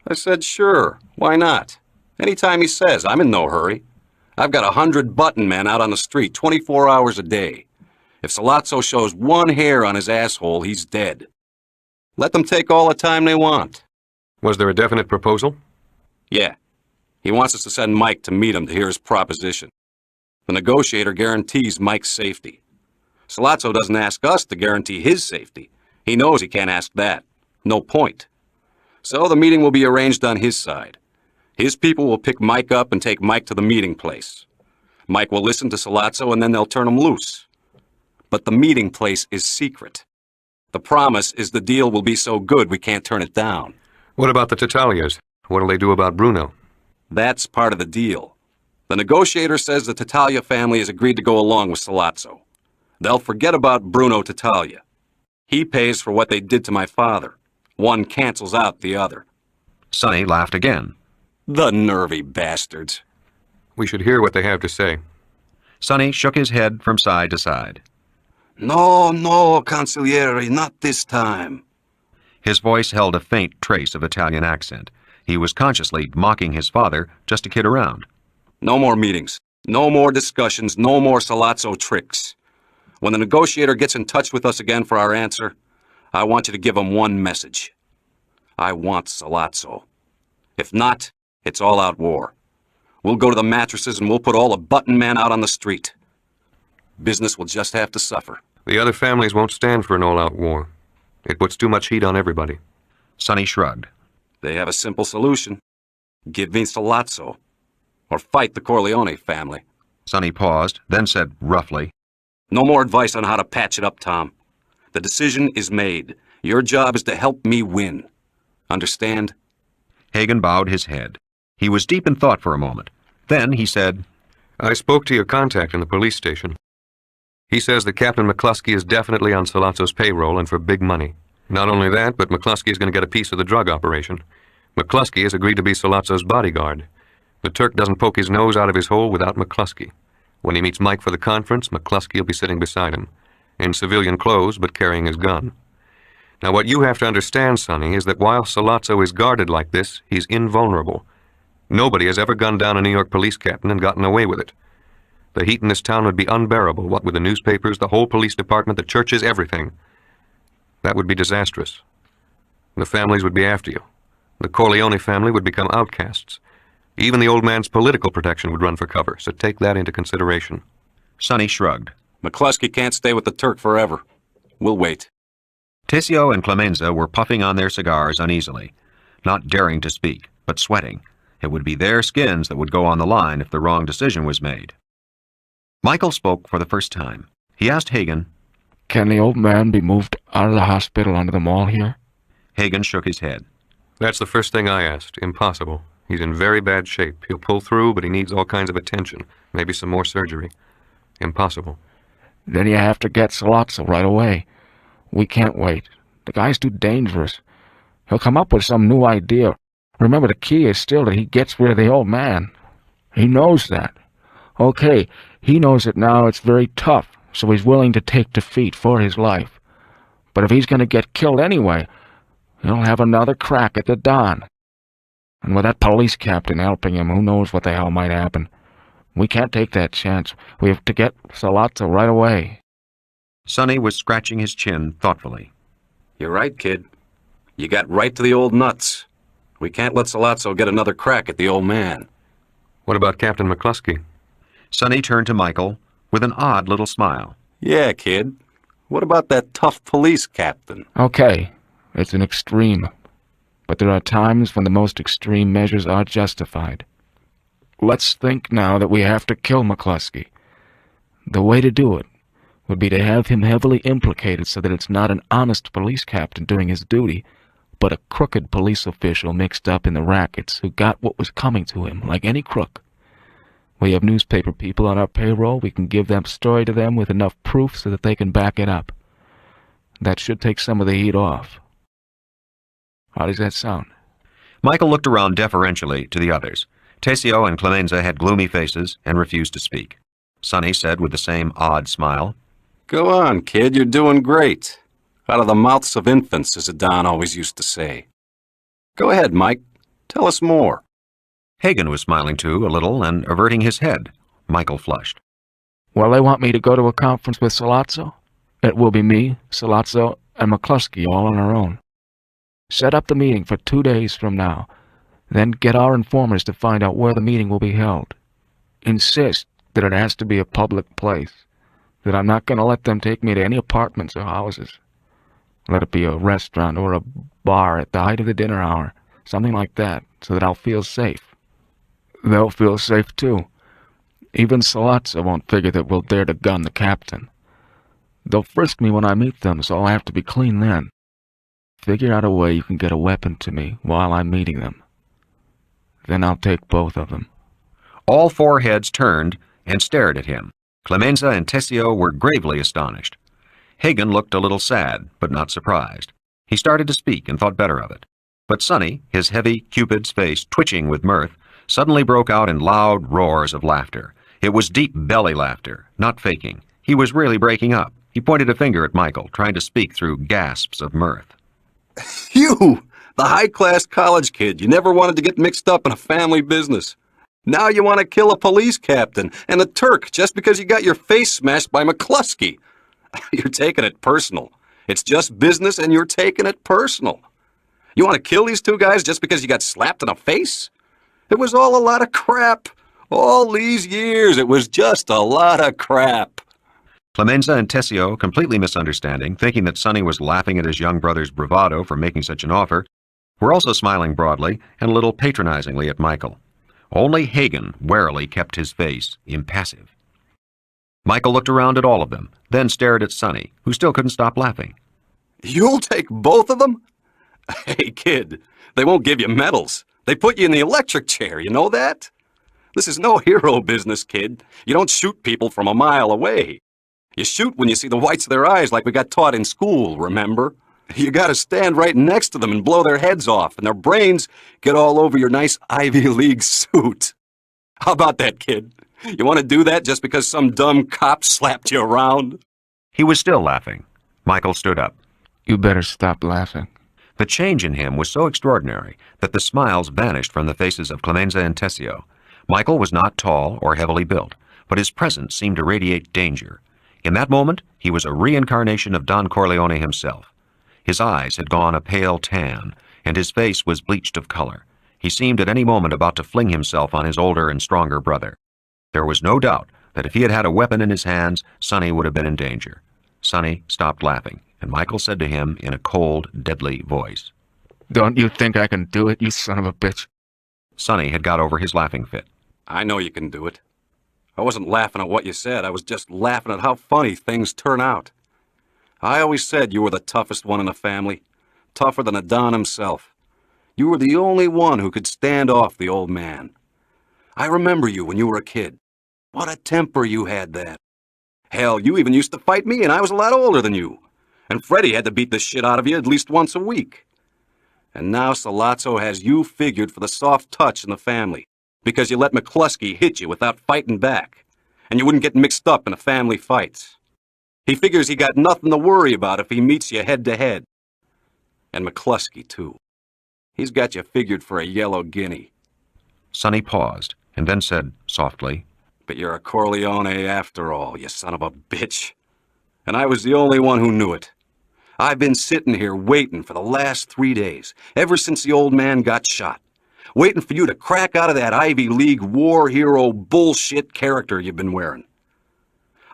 I said, "Sure, why not? Anytime he says, I'm in no hurry. I've got 100 button men out on the street 24 hours a day. If Sollozzo shows one hair on his asshole, he's dead. Let them take all the time they want." Was there a definite proposal? "Yeah. He wants us to send Mike to meet him to hear his proposition. The negotiator guarantees Mike's safety. Sollozzo doesn't ask us to guarantee his safety. He knows he can't ask that. No point. So the meeting will be arranged on his side. His people will pick Mike up and take Mike to the meeting place. Mike will listen to Sollozzo and then they'll turn him loose. But the meeting place is secret. The promise is the deal will be so good we can't turn it down." What about the Tatalias? What'll they do about Bruno? "That's part of the deal. The negotiator says the Tattaglia family has agreed to go along with Sollozzo. They'll forget about Bruno Tattaglia. He pays for what they did to my father. One cancels out the other." Sonny laughed again. "The nervy bastards." We should hear what they have to say. Sonny shook his head from side to side. "No, no, consigliere, not this time." His voice held a faint trace of Italian accent. He was consciously mocking his father just to kid around. "No more meetings. No more discussions. No more Sollozzo tricks. When the negotiator gets in touch with us again for our answer, I want you to give him one message. I want Sollozzo. If not, it's all-out war. We'll go to the mattresses and we'll put all the button men out on the street. Business will just have to suffer." The other families won't stand for an all-out war. It puts too much heat on everybody. Sonny shrugged. "They have a simple solution. Give me Sollozzo. Or fight the Corleone family." Sonny paused, then said roughly, "No more advice on how to patch it up, Tom. The decision is made. Your job is to help me win. Understand?" Hagen bowed his head. He was deep in thought for a moment. Then he said, "I spoke to your contact in the police station. He says that Captain McCluskey is definitely on Sollozzo's payroll and for big money. Not only that, but McCluskey is going to get a piece of the drug operation. McCluskey has agreed to be Sollozzo's bodyguard. The Turk doesn't poke his nose out of his hole without McCluskey. When he meets Mike for the conference, McCluskey will be sitting beside him, in civilian clothes but carrying his gun. Now what you have to understand, Sonny, is that while Sollozzo is guarded like this, he's invulnerable. Nobody has ever gunned down a New York police captain and gotten away with it. The heat in this town would be unbearable, what with the newspapers, the whole police department, the churches, everything. That would be disastrous. The families would be after you. The Corleone family would become outcasts. Even the old man's political protection would run for cover, so take that into consideration." Sonny shrugged. "McCluskey can't stay with the Turk forever. We'll wait." Tessio and Clemenza were puffing on their cigars uneasily, not daring to speak, but sweating. It would be their skins that would go on the line if the wrong decision was made. Michael spoke for the first time. He asked Hagen, "Can the old man be moved out of the hospital under the mall here?" Hagen shook his head. "That's the first thing I asked. Impossible. He's in very bad shape. He'll pull through, but he needs all kinds of attention. Maybe some more surgery. Impossible." "Then you have to get Sollozzo right away. We can't wait. The guy's too dangerous. He'll come up with some new idea. Remember, the key is still that he gets rid of the old man. He knows that. Okay, he knows it now. It's very tough, so he's willing to take defeat for his life. But if he's going to get killed anyway, he'll have another crack at the Don. And with that police captain helping him, who knows what the hell might happen. We can't take that chance. We have to get Sollozzo right away." Sonny was scratching his chin thoughtfully. "You're right, kid. You got right to the old nuts. We can't let Sollozzo get another crack at the old man. What about Captain McCluskey? Sonny turned to Michael with an odd little smile. Yeah, kid. What about that tough police captain? Okay, it's an extreme. But there are times when the most extreme measures are justified. Let's think now that we have to kill McCluskey. The way to do it would be to have him heavily implicated so that it's not an honest police captain doing his duty, but a crooked police official mixed up in the rackets who got what was coming to him, like any crook. We have newspaper people on our payroll. We can give that story to them with enough proof so that they can back it up. That should take some of the heat off. How does that sound? Michael looked around deferentially to the others. Tessio and Clemenza had gloomy faces and refused to speak. Sonny said with the same odd smile, Go on, kid, you're doing great. Out of the mouths of infants, as Don always used to say. Go ahead, Mike. Tell us more. Hagen was smiling too, a little, and averting his head. Michael flushed. Well, they want me to go to a conference with Sollozzo. It will be me, Sollozzo, and McCluskey all on our own. Set up the meeting for 2 days from now. Then get our informers to find out where the meeting will be held. Insist that it has to be a public place. That I'm not going to let them take me to any apartments or houses. Let it be a restaurant or a bar at the height of the dinner hour. Something like that, so that I'll feel safe. They'll feel safe too. Even Sollozzo won't figure that we'll dare to gun the captain. They'll frisk me when I meet them, so I'll have to be clean then. Figure out a way you can get a weapon to me while I'm meeting them. Then I'll take both of them. All four heads turned and stared at him. Clemenza and Tessio were gravely astonished. Hagen looked a little sad, but not surprised. He started to speak and thought better of it. But Sonny, his heavy Cupid's face twitching with mirth, suddenly broke out in loud roars of laughter. It was deep belly laughter, not faking. He was really breaking up. He pointed a finger at Michael, trying to speak through gasps of mirth. You, the high-class college kid, you never wanted to get mixed up in a family business. Now you want to kill a police captain and a Turk just because you got your face smashed by McCluskey. You're taking it personal. It's just business and you're taking it personal. You want to kill these two guys just because you got slapped in the face? It was all a lot of crap. All these years, it was just a lot of crap. Clemenza and Tessio, completely misunderstanding, thinking that Sonny was laughing at his young brother's bravado for making such an offer, were also smiling broadly and a little patronizingly at Michael. Only Hagen warily kept his face impassive. Michael looked around at all of them, then stared at Sonny, who still couldn't stop laughing. You'll take both of them? Hey, kid, they won't give you medals. They put you in the electric chair, you know that? This is no hero business, kid. You don't shoot people from a mile away. You shoot when you see the whites of their eyes like we got taught in school, remember? You gotta stand right next to them and blow their heads off, and their brains get all over your nice Ivy League suit. How about that, kid? You want to do that just because some dumb cop slapped you around? He was still laughing. Michael stood up. You better stop laughing. The change in him was so extraordinary that the smiles vanished from the faces of Clemenza and Tessio. Michael was not tall or heavily built, but his presence seemed to radiate danger. In that moment, he was a reincarnation of Don Corleone himself. His eyes had gone a pale tan, and his face was bleached of color. He seemed at any moment about to fling himself on his older and stronger brother. There was no doubt that if he had had a weapon in his hands, Sonny would have been in danger. Sonny stopped laughing, and Michael said to him in a cold, deadly voice, Don't you think I can do it, you son of a bitch? Sonny had got over his laughing fit. I know you can do it. I wasn't laughing at what you said. I was just laughing at how funny things turn out. I always said you were the toughest one in the family, tougher than a Don himself. You were the only one who could stand off the old man. I remember you when you were a kid. What a temper you had then. Hell, you even used to fight me, and I was a lot older than you. And Freddie had to beat the shit out of you at least once a week. And now Sollozzo has you figured for the soft touch in the family, because you let McCluskey hit you without fighting back, and you wouldn't get mixed up in a family fight. He figures he got nothing to worry about if he meets you head-to-head. And McCluskey, too. He's got you figured for a yellow guinea. Sonny paused, and then said softly, But you're a Corleone after all, you son of a bitch. And I was the only one who knew it. I've been sitting here waiting for the last 3 days, ever since the old man got shot. Waiting for you to crack out of that Ivy League war hero bullshit character you've been wearing.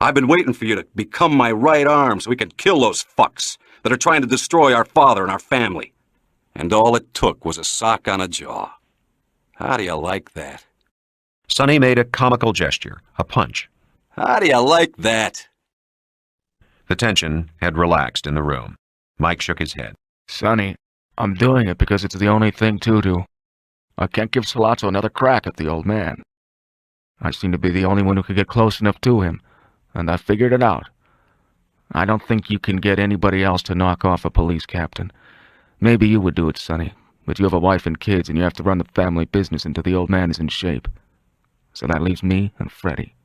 I've been waiting for you to become my right arm so we could kill those fucks that are trying to destroy our father and our family. And all it took was a sock on a jaw. How do you like that? Sonny made a comical gesture, a punch. How do you like that? The tension had relaxed in the room. Mike shook his head. Sonny, I'm doing it because it's the only thing to do. I can't give Sollozzo another crack at the old man. I seem to be the only one who could get close enough to him, and I figured it out. I don't think you can get anybody else to knock off a police captain. Maybe you would do it, Sonny, but you have a wife and kids, and you have to run the family business until the old man is in shape. So that leaves me and Freddie.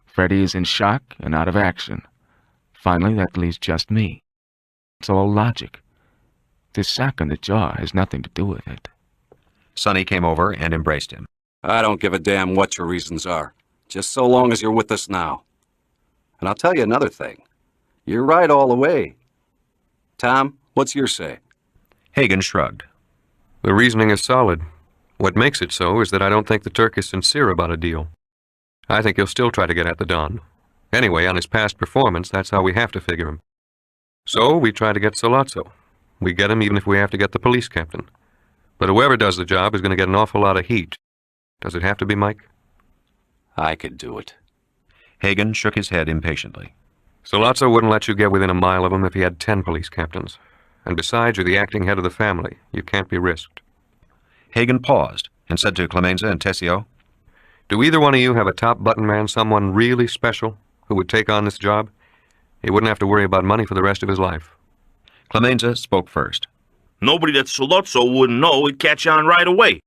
Freddie is in shock and out of action. Finally, that leaves just me. It's all logic. This sack on the jaw has nothing to do with it. Sonny came over and embraced him. I don't give a damn what your reasons are, just so long as you're with us now. And I'll tell you another thing. You're right all the way. Tom, what's your say? Hagen shrugged. The reasoning is solid. What makes it so is that I don't think the Turk is sincere about a deal. I think he'll still try to get at the Don. Anyway, on his past performance, that's how we have to figure him. So we try to get Sollozzo. We get him even if we have to get the police captain. But whoever does the job is going to get an awful lot of heat. Does it have to be Mike? I could do it. Hagen shook his head impatiently. Sollozzo wouldn't let you get within a mile of him if he had 10 police captains. And besides, you're the acting head of the family. You can't be risked. Hagen paused and said to Clemenza and Tessio, Do either one of you have a top-button man, someone really special, who would take on this job? He wouldn't have to worry about money for the rest of his life. Clemenza spoke first. Nobody that Sollozzo wouldn't know would catch on right away.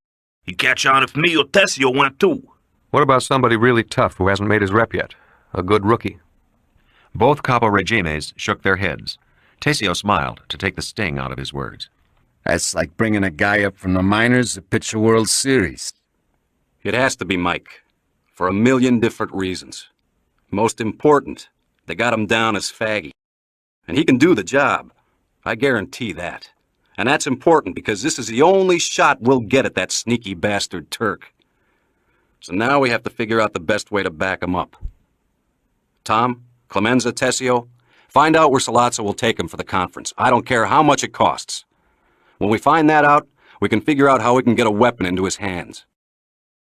He'd catch on if me or Tessio went too. What about somebody really tough who hasn't made his rep yet? A good rookie? Both caporegimes shook their heads. Tessio smiled to take the sting out of his words. That's like bringing a guy up from the minors to pitch a World Series. It has to be Mike, for a million different reasons. Most important, they got him down as faggy. And he can do the job. I guarantee that. And that's important because this is the only shot we'll get at that sneaky bastard Turk. So now we have to figure out the best way to back him up. Tom, Clemenza, Tessio, find out where Sollozzo will take him for the conference. I don't care how much it costs. When we find that out, we can figure out how we can get a weapon into his hands.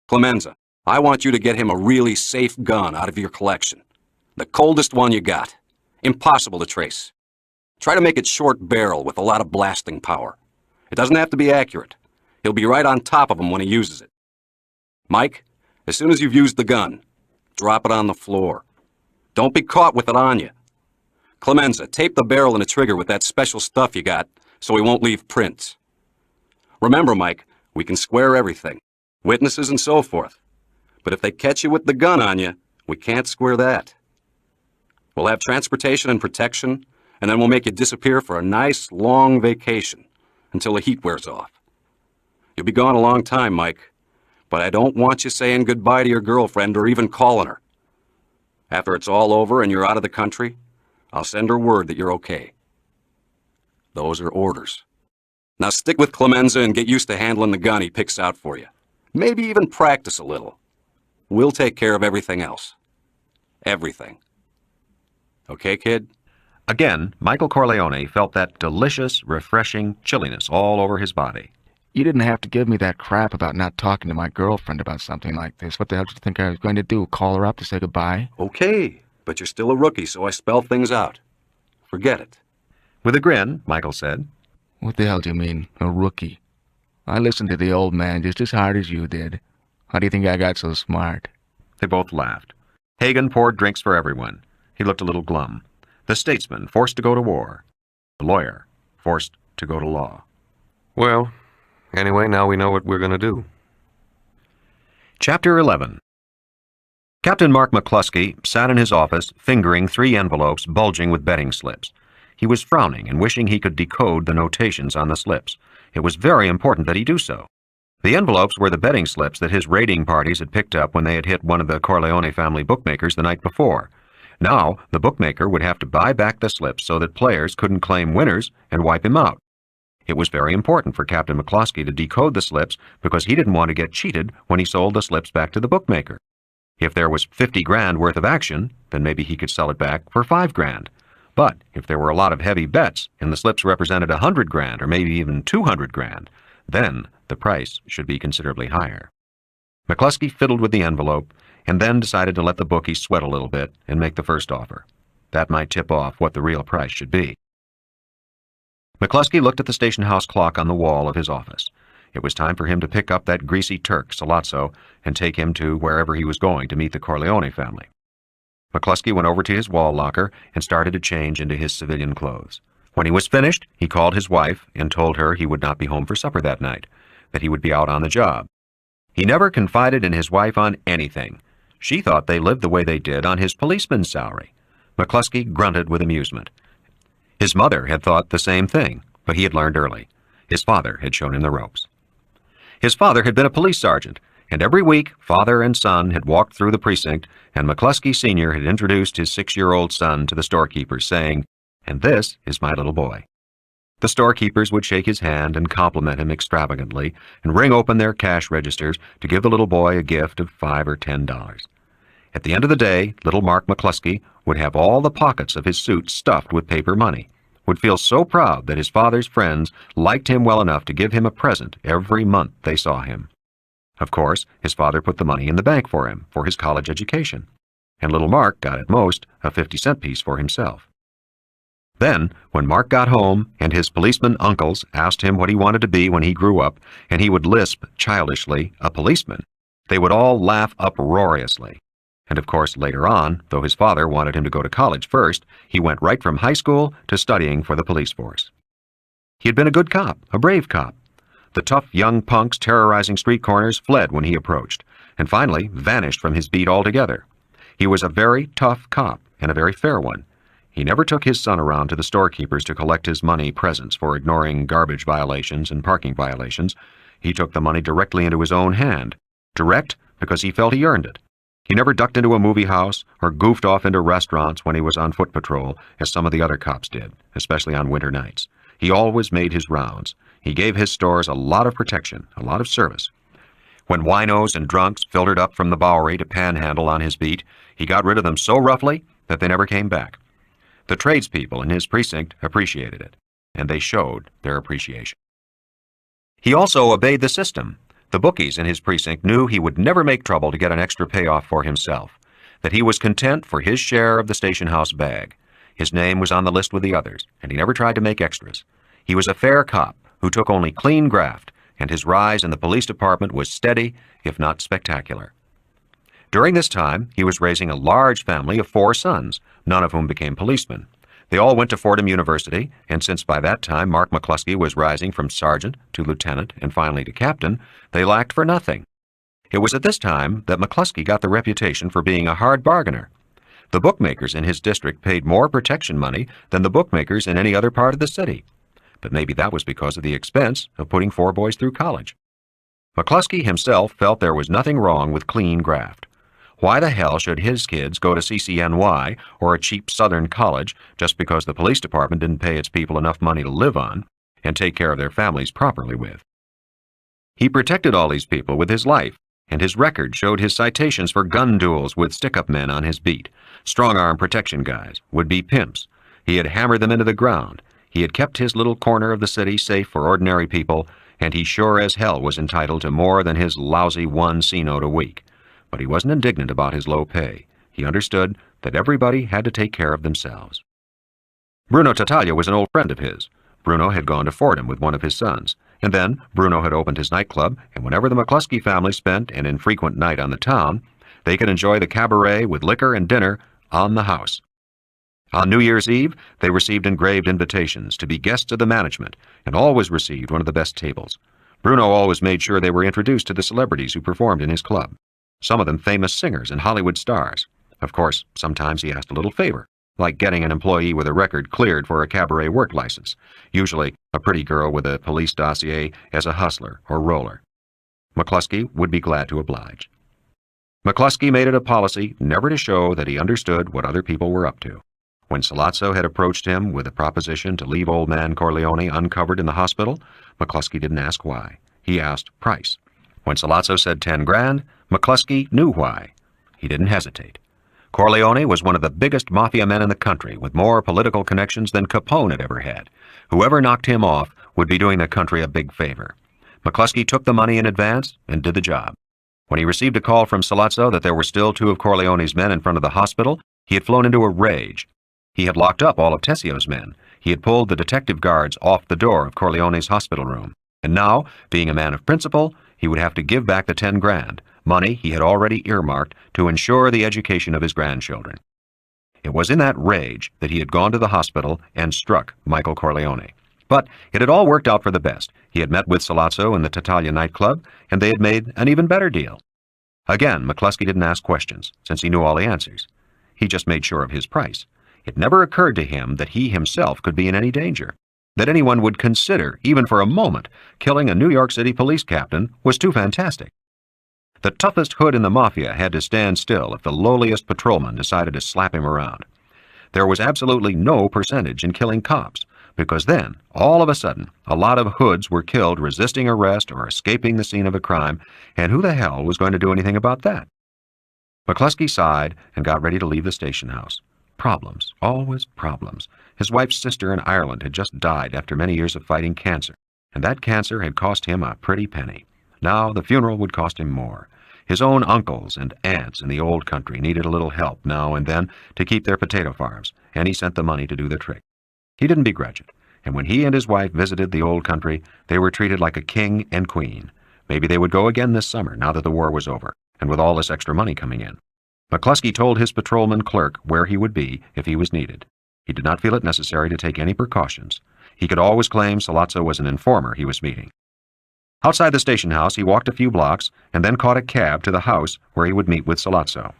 Clemenza, I want you to get him a really safe gun out of your collection. The coldest one you got. Impossible to trace. Try to make it short barrel with a lot of blasting power. It doesn't have to be accurate. He'll be right on top of him when he uses it. Mike, as soon as you've used the gun, drop it on the floor. Don't be caught with it on you. Clemenza, tape the barrel and the trigger with that special stuff you got so he won't leave prints. Remember, Mike, we can square everything. Witnesses and so forth. But if they catch you with the gun on you, we can't square that. We'll have transportation and protection, and then we'll make you disappear for a nice, long vacation until the heat wears off. You'll be gone a long time, Mike, but I don't want you saying goodbye to your girlfriend or even calling her. After it's all over and you're out of the country, I'll send her word that you're okay. Those are orders. Now stick with Clemenza and get used to handling the gun he picks out for you. Maybe even practice a little. We'll take care of everything else. Everything. Okay, kid? Again, Michael Corleone felt that delicious, refreshing chilliness all over his body. You didn't have to give me that crap about not talking to my girlfriend about something like this. What the hell did you think I was going to do? Call her up to say goodbye? Okay, but you're still a rookie, so I spell things out. Forget it. With a grin, Michael said, What the hell do you mean, a rookie? I listened to the old man just as hard as you did. How do you think I got so smart? They both laughed. Hagen poured drinks for everyone. He looked a little glum. The statesman forced to go to war. The lawyer forced to go to law. Well, anyway, now we know what we're going to do. Chapter 11. Captain Mark McCluskey sat in his office, fingering 3 envelopes bulging with betting slips. He was frowning and wishing he could decode the notations on the slips. It was very important that he do so. The envelopes were the betting slips that his raiding parties had picked up when they had hit one of the Corleone family bookmakers the night before. Now, the bookmaker would have to buy back the slips so that players couldn't claim winners and wipe him out. It was very important for Captain McCluskey to decode the slips because he didn't want to get cheated when he sold the slips back to the bookmaker. If there was 50 grand worth of action, then maybe he could sell it back for 5 grand. But if there were a lot of heavy bets and the slips represented 100 grand or maybe even 200 grand, then the price should be considerably higher. McCluskey fiddled with the envelope and then decided to let the bookie sweat a little bit and make the first offer. That might tip off what the real price should be. McCluskey looked at the station house clock on the wall of his office. It was time for him to pick up that greasy Turk, Sollozzo, and take him to wherever he was going to meet the Corleone family. McCluskey went over to his wall locker and started to change into his civilian clothes. When he was finished, he called his wife and told her he would not be home for supper that night, that he would be out on the job. He never confided in his wife on anything. She thought they lived the way they did on his policeman's salary. McCluskey grunted with amusement. His mother had thought the same thing, but he had learned early. His father had shown him the ropes. His father had been a police sergeant, and every week father and son had walked through the precinct, and McCluskey Sr. had introduced his 6-year-old son to the storekeepers, saying, "And this is my little boy." The storekeepers would shake his hand and compliment him extravagantly and ring open their cash registers to give the little boy a gift of $5 or $10. At the end of the day, little Mark McCluskey would have all the pockets of his suit stuffed with paper money, would feel so proud that his father's friends liked him well enough to give him a present every month they saw him. Of course, his father put the money in the bank for him, for his college education, and little Mark got at most a 50-cent piece for himself. Then, when Mark got home and his policeman uncles asked him what he wanted to be when he grew up, and he would lisp childishly, "a policeman," they would all laugh uproariously. And of course, later on, though his father wanted him to go to college first, he went right from high school to studying for the police force. He had been a good cop, a brave cop. The tough young punks terrorizing street corners fled when he approached, and finally vanished from his beat altogether. He was a very tough cop, and a very fair one. He never took his son around to the storekeepers to collect his money presents for ignoring garbage violations and parking violations. He took the money directly into his own hand. Direct because he felt he earned it. He never ducked into a movie house or goofed off into restaurants when he was on foot patrol, as some of the other cops did, especially on winter nights. He always made his rounds. He gave his stores a lot of protection, a lot of service. When winos and drunks filtered up from the Bowery to panhandle on his beat, he got rid of them so roughly that they never came back. The tradespeople in his precinct appreciated it, and they showed their appreciation. He also obeyed the system. The bookies in his precinct knew he would never make trouble to get an extra payoff for himself, that he was content for his share of the station house bag. His name was on the list with the others, and he never tried to make extras. He was a fair cop who took only clean graft, and his rise in the police department was steady, if not spectacular. During this time, he was raising a large family of 4 sons, none of whom became policemen. They all went to Fordham University, and since by that time Mark McCluskey was rising from sergeant to lieutenant and finally to captain, they lacked for nothing. It was at this time that McCluskey got the reputation for being a hard bargainer. The bookmakers in his district paid more protection money than the bookmakers in any other part of the city. But maybe that was because of the expense of putting 4 boys through college. McCluskey himself felt there was nothing wrong with clean graft. Why the hell should his kids go to CCNY or a cheap southern college just because the police department didn't pay its people enough money to live on and take care of their families properly with? He protected all these people with his life, and his record showed his citations for gun duels with stick-up men on his beat, strong-arm protection guys, would-be pimps. He had hammered them into the ground. He had kept his little corner of the city safe for ordinary people, and he sure as hell was entitled to more than his lousy 1 C-note a week. But he wasn't indignant about his low pay. He understood that everybody had to take care of themselves. Bruno Tattaglia was an old friend of his. Bruno had gone to Fordham with one of his sons, and then Bruno had opened his nightclub, and whenever the McCluskey family spent an infrequent night on the town, they could enjoy the cabaret with liquor and dinner on the house. On New Year's Eve, they received engraved invitations to be guests of the management, and always received one of the best tables. Bruno always made sure they were introduced to the celebrities who performed in his club, some of them famous singers and Hollywood stars. Of course, sometimes he asked a little favor, like getting an employee with a record cleared for a cabaret work license, usually a pretty girl with a police dossier as a hustler or roller. McCluskey would be glad to oblige. McCluskey made it a policy never to show that he understood what other people were up to. When Sollozzo had approached him with a proposition to leave old man Corleone uncovered in the hospital, McCluskey didn't ask why. He asked price. When Sollozzo said 10 grand, McCluskey knew why. He didn't hesitate. Corleone was one of the biggest mafia men in the country, with more political connections than Capone had ever had. Whoever knocked him off would be doing the country a big favor. McCluskey took the money in advance and did the job. When he received a call from Sollozzo that there were still 2 of Corleone's men in front of the hospital, he had flown into a rage. He had locked up all of Tessio's men. He had pulled the detective guards off the door of Corleone's hospital room. And now, being a man of principle, he would have to give back the 10 grand, money he had already earmarked to ensure the education of his grandchildren. It was in that rage that he had gone to the hospital and struck Michael Corleone. But it had all worked out for the best. He had met with Sollozzo in the Tattaglia nightclub, and they had made an even better deal. Again, McCluskey didn't ask questions, since he knew all the answers. He just made sure of his price. It never occurred to him that he himself could be in any danger. That anyone would consider, even for a moment, killing a New York City police captain was too fantastic. The toughest hood in the Mafia had to stand still if the lowliest patrolman decided to slap him around. There was absolutely no percentage in killing cops, because then, all of a sudden, a lot of hoods were killed resisting arrest or escaping the scene of a crime, and who the hell was going to do anything about that? McCluskey sighed and got ready to leave the station house. Problems, always problems. His wife's sister in Ireland had just died after many years of fighting cancer, and that cancer had cost him a pretty penny. Now the funeral would cost him more. His own uncles and aunts in the old country needed a little help now and then to keep their potato farms, and he sent the money to do the trick. He didn't begrudge it, and when he and his wife visited the old country, they were treated like a king and queen. Maybe they would go again this summer, now that the war was over, and with all this extra money coming in. McCluskey told his patrolman clerk where he would be if he was needed. He did not feel it necessary to take any precautions. He could always claim Sollozzo was an informer he was meeting. Outside the station house, he walked a few blocks and then caught a cab to the house where he would meet with Sollozzo.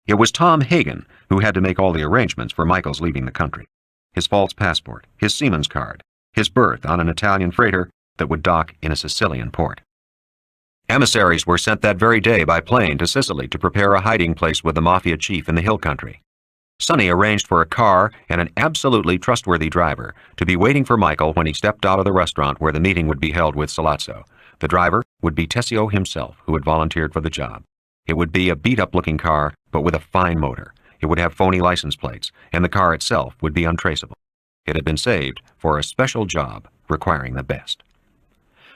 It was Tom Hagen who had to make all the arrangements for Michael's leaving the country. His false passport, his seaman's card, his berth on an Italian freighter that would dock in a Sicilian port. Emissaries were sent that very day by plane to Sicily to prepare a hiding place with the Mafia chief in the hill country. Sonny arranged for a car and an absolutely trustworthy driver to be waiting for Michael when he stepped out of the restaurant where the meeting would be held with Sollozzo. The driver would be Tessio himself, who had volunteered for the job. It would be a beat-up-looking car, but with a fine motor. It would have phony license plates, and the car itself would be untraceable. It had been saved for a special job requiring the best.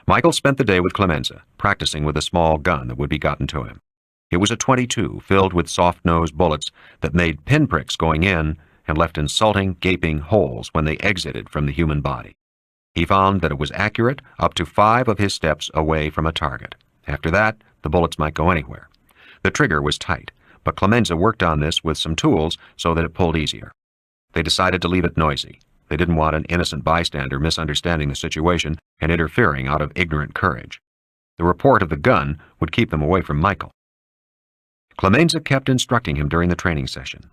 Michael spent the day with Clemenza, practicing with a small gun that would be gotten to him. It was a .22 filled with soft-nosed bullets that made pinpricks going in and left insulting, gaping holes when they exited from the human body. He found that it was accurate up to 5 of his steps away from a target. After that, the bullets might go anywhere. The trigger was tight, but Clemenza worked on this with some tools so that it pulled easier. They decided to leave it noisy. They didn't want an innocent bystander misunderstanding the situation and interfering out of ignorant courage. The report of the gun would keep them away from Michael. Clemenza kept instructing him during the training session.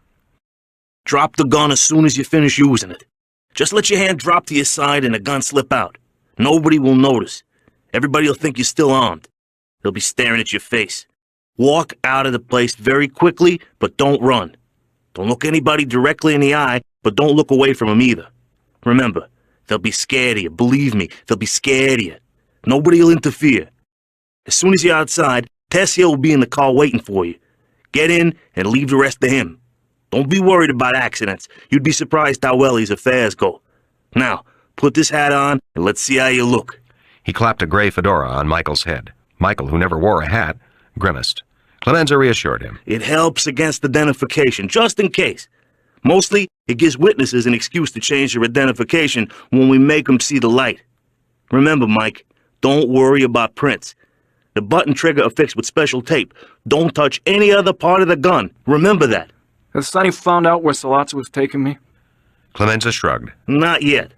Drop the gun as soon as you finish using it. Just let your hand drop to your side and the gun slip out. Nobody will notice. Everybody will think you're still armed. They'll be staring at your face. Walk out of the place very quickly, but don't run. Don't look anybody directly in the eye, but don't look away from them either. Remember, they'll be scared of you. Believe me, they'll be scared of you. Nobody will interfere. As soon as you're outside, Tessio will be in the car waiting for you. Get in and leave the rest to him. Don't be worried about accidents. You'd be surprised how well his affairs go. Now, put this hat on and let's see how you look. He clapped a gray fedora on Michael's head. Michael, who never wore a hat, grimaced. Clemenza reassured him. It helps against identification, just in case. Mostly, it gives witnesses an excuse to change their identification when we make them see the light. Remember, Mike, don't worry about prints. The button trigger are fixed with special tape. Don't touch any other part of the gun. Remember that. Has Sonny found out where Sollozzo was taking me? Clemenza shrugged. Not yet.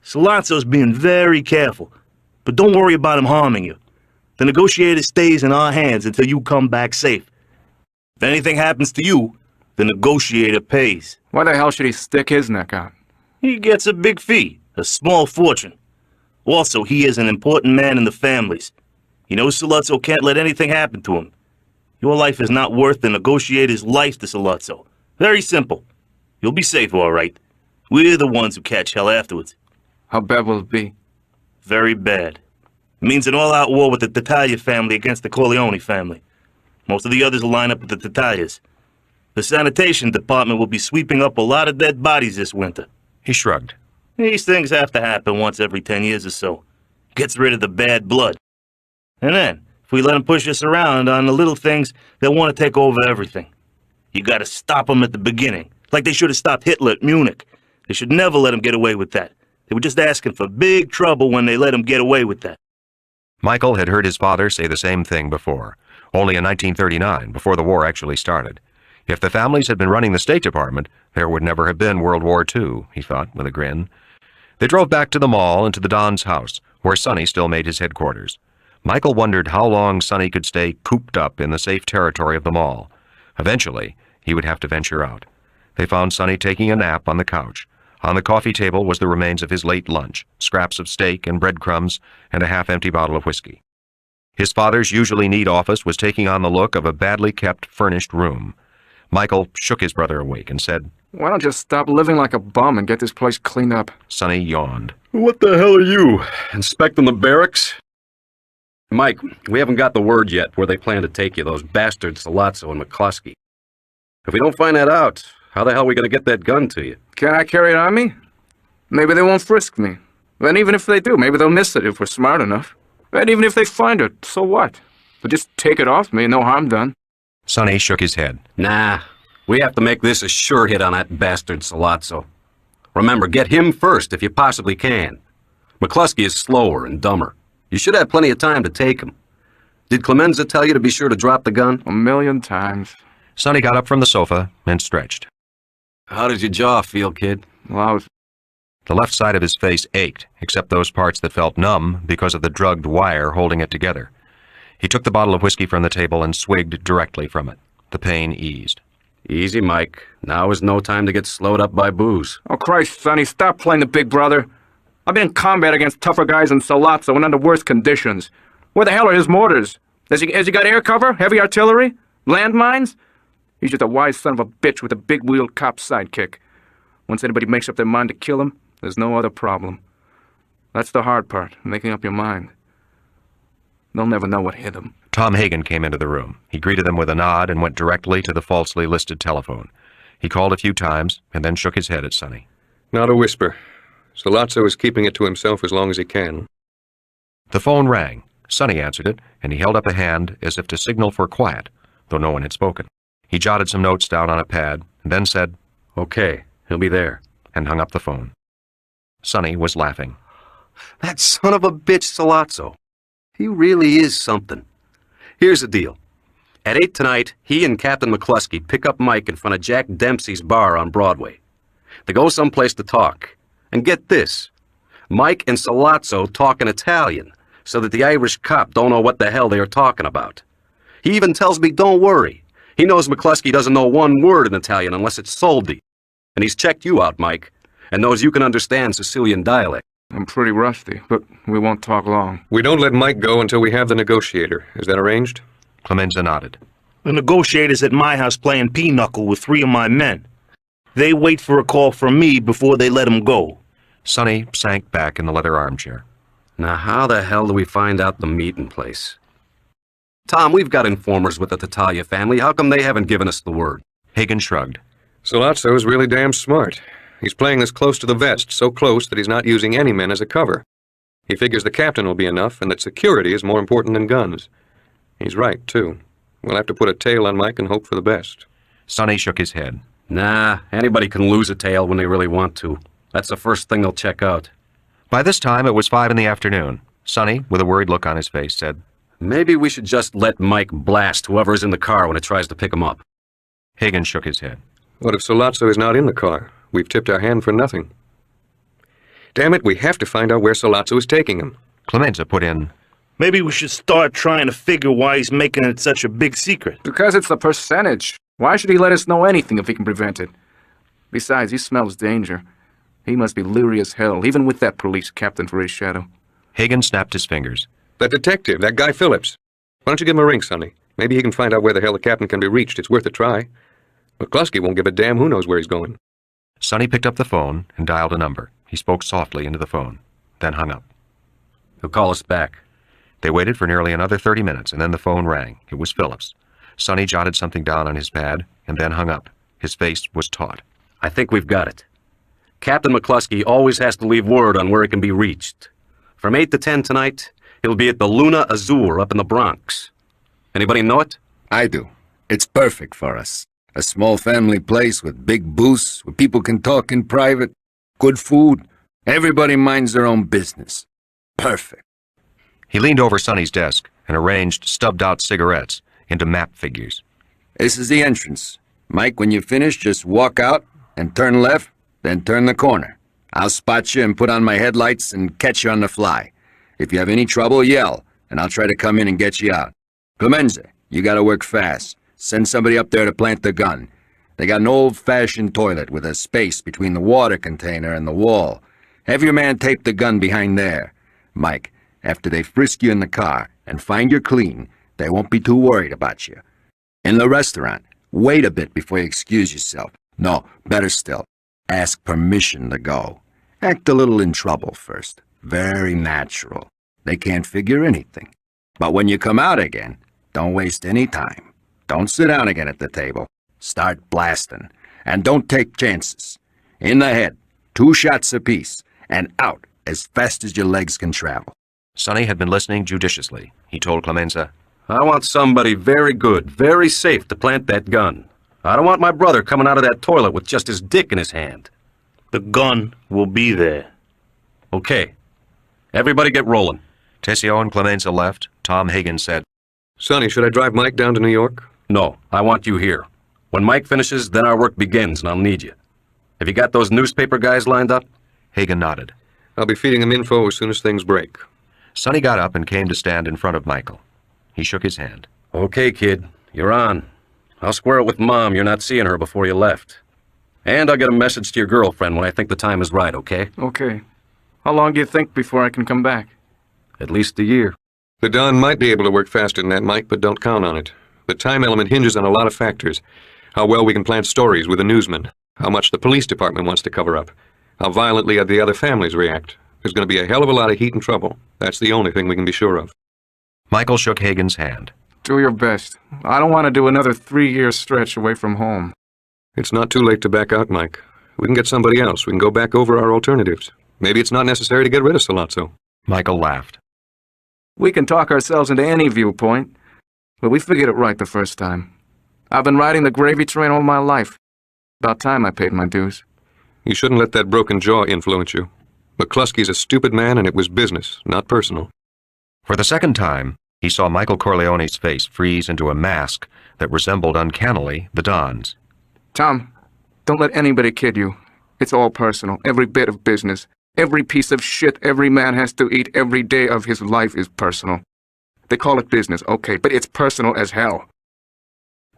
Sollozzo's being very careful. But don't worry about him harming you. The negotiator stays in our hands until you come back safe. If anything happens to you, the negotiator pays. Why the hell should he stick his neck out? He gets a big fee, a small fortune. Also, he is an important man in the families. He knows Sollozzo can't let anything happen to him. Your life is not worth the negotiator's life to Sollozzo. Very simple. You'll be safe, all right. We're the ones who catch hell afterwards. How bad will it be? Very bad. It means an all-out war with the Tattaglia family against the Corleone family. Most of the others will line up with the Tattaglias. The sanitation department will be sweeping up a lot of dead bodies this winter. He shrugged. These things have to happen once every 10 years or so. Gets rid of the bad blood. And then, if we let them push us around on the little things, they'll want to take over everything. You gotta stop them at the beginning, like they should have stopped Hitler at Munich. They should never let him get away with that. They were just asking for big trouble when they let him get away with that. Michael had heard his father say the same thing before, only in 1939, before the war actually started. If the families had been running the State Department, there would never have been World War II, he thought with a grin. They drove back to the mall and to the Don's house, where Sonny still made his headquarters. Michael wondered how long Sonny could stay cooped up in the safe territory of the mall. Eventually, he would have to venture out. They found Sonny taking a nap on the couch. On the coffee table was the remains of his late lunch, scraps of steak and breadcrumbs, and a half-empty bottle of whiskey. His father's usually neat office was taking on the look of a badly kept, furnished room. Michael shook his brother awake and said, "Why don't you stop living like a bum and get this place cleaned up?" Sonny yawned. What the hell are you, inspecting the barracks? Mike, we haven't got the word yet where they plan to take you, those bastards Sollozzo and McCluskey. If we don't find that out, how the hell are we going to get that gun to you? Can I carry it on me? Maybe they won't frisk me. And even if they do, maybe they'll miss it if we're smart enough. And even if they find it, so what? They'll just take it off me and no harm done. Sonny shook his head. Nah, we have to make this a sure hit on that bastard Sollozzo. Remember, get him first if you possibly can. McCluskey is slower and dumber. You should have plenty of time to take him. Did Clemenza tell you to be sure to drop the gun? 1,000,000 times. Sonny got up from the sofa and stretched. How does your jaw feel, kid? Lousy. The left side of his face ached, except those parts that felt numb because of the drugged wire holding it together. He took the bottle of whiskey from the table and swigged directly from it. The pain eased. Easy, Mike. Now is no time to get slowed up by booze. Oh, Christ, Sonny, stop playing the big brother. I've been in combat against tougher guys than Sollozzo and under worse conditions. Where the hell are his mortars? Has he got air cover? Heavy artillery? Landmines? He's just a wise son of a bitch with a big-wheeled cop sidekick. Once anybody makes up their mind to kill him, there's no other problem. That's the hard part, making up your mind. They'll never know what hit him. Tom Hagen came into the room. He greeted them with a nod and went directly to the falsely listed telephone. He called a few times and then shook his head at Sonny. Not a whisper. Sollozzo is keeping it to himself as long as he can. The phone rang. Sonny answered it, and he held up a hand as if to signal for quiet, though no one had spoken. He jotted some notes down on a pad, and then said, "Okay, he'll be there," and hung up the phone. Sonny was laughing. That son of a bitch Sollozzo. He really is something. Here's the deal. At 8 tonight, he and Captain McCluskey pick up Mike in front of Jack Dempsey's bar on Broadway. They go someplace to talk. And get this. Mike and Sollozzo talk in Italian, so that the Irish cop don't know what the hell they are talking about. He even tells me, don't worry. He knows McCluskey doesn't know one word in Italian unless it's soldi. And he's checked you out, Mike, and knows you can understand Sicilian dialect. I'm pretty rusty, but we won't talk long. We don't let Mike go until we have the negotiator. Is that arranged? Clemenza nodded. The negotiator's at my house playing pinochle with 3 of my men. They wait for a call from me before they let him go. Sonny sank back in the leather armchair. Now how the hell do we find out the meeting place? Tom, we've got informers with the Tattaglia family. How come they haven't given us the word? Hagen shrugged. Sollozzo is really damn smart. He's playing this close to the vest, so close that he's not using any men as a cover. He figures the captain will be enough and that security is more important than guns. He's right, too. We'll have to put a tail on Mike and hope for the best. Sonny shook his head. Nah, anybody can lose a tail when they really want to. That's the first thing they'll check out. By this time, it was 5 in the afternoon. Sonny, with a worried look on his face, said, Maybe we should just let Mike blast whoever is in the car when it tries to pick him up. Hagen shook his head. What if Sollozzo is not in the car? We've tipped our hand for nothing. Damn it, we have to find out where Sollozzo is taking him. Clemenza put in, Maybe we should start trying to figure why he's making it such a big secret. Because it's the percentage. Why should he let us know anything if he can prevent it? Besides, he smells danger. He must be leery as hell, even with that police captain for his shadow. Hagen snapped his fingers. That detective, that guy Phillips. Why don't you give him a ring, Sonny? Maybe he can find out where the hell the captain can be reached. It's worth a try. McCluskey won't give a damn who knows where he's going. Sonny picked up the phone and dialed a number. He spoke softly into the phone, then hung up. He'll call us back. They waited for nearly another 30 minutes, and then the phone rang. It was Phillips. Sonny jotted something down on his pad and then hung up. His face was taut. I think we've got it. Captain McCluskey always has to leave word on where he can be reached. From 8 to 10 tonight, he'll be at the Luna Azur up in the Bronx. Anybody know it? I do. It's perfect for us. A small family place with big booths where people can talk in private. Good food. Everybody minds their own business. Perfect. He leaned over Sonny's desk and arranged stubbed-out cigarettes into map figures. This is the entrance. Mike, when you finish, just walk out and turn left, then turn the corner. I'll spot you and put on my headlights and catch you on the fly. If you have any trouble, yell, and I'll try to come in and get you out. Clemenza, you gotta work fast. Send somebody up there to plant the gun. They got an old-fashioned toilet with a space between the water container and the wall. Have your man tape the gun behind there. Mike, after they frisk you in the car and find you're clean, they won't be too worried about you. In the restaurant, wait a bit before you excuse yourself. No, better still, ask permission to go. Act a little in trouble first. Very natural. They can't figure anything. But when you come out again, don't waste any time. Don't sit down again at the table. Start blasting. And don't take chances. In the head, 2 shots apiece, and out as fast as your legs can travel. Sonny had been listening judiciously. He told Clemenza, I want somebody very good, very safe to plant that gun. I don't want my brother coming out of that toilet with just his dick in his hand. The gun will be there. Okay. Everybody get rolling. Tessio and Clemenza left. Tom Hagen said, Sonny, should I drive Mike down to New York? No, I want you here. When Mike finishes, then our work begins, and I'll need you. Have you got those newspaper guys lined up? Hagen nodded. I'll be feeding him info as soon as things break. Sonny got up and came to stand in front of Michael. He shook his hand. Okay, kid. You're on. I'll square it with Mom you're not seeing her before you left. And I'll get a message to your girlfriend when I think the time is right, okay? Okay. How long do you think before I can come back? At least a year. The Don might be able to work faster than that, Mike, but don't count on it. The time element hinges on a lot of factors. How well we can plant stories with the newsmen. How much the police department wants to cover up. How violently the other families react. There's going to be a hell of a lot of heat and trouble. That's the only thing we can be sure of. Michael shook Hagen's hand. Do your best. I don't want to do another 3-year stretch away from home. It's not too late to back out, Mike. We can get somebody else. We can go back over our alternatives. Maybe it's not necessary to get rid of Sollozzo. Michael laughed. We can talk ourselves into any viewpoint, but we figured it right the first time. I've been riding the gravy train all my life. About time I paid my dues. You shouldn't let that broken jaw influence you. McCluskey's a stupid man, and it was business, not personal. For the second time, he saw Michael Corleone's face freeze into a mask that resembled uncannily the Don's. Tom, don't let anybody kid you. It's all personal, every bit of business. Every piece of shit every man has to eat every day of his life is personal. They call it business, okay, but it's personal as hell.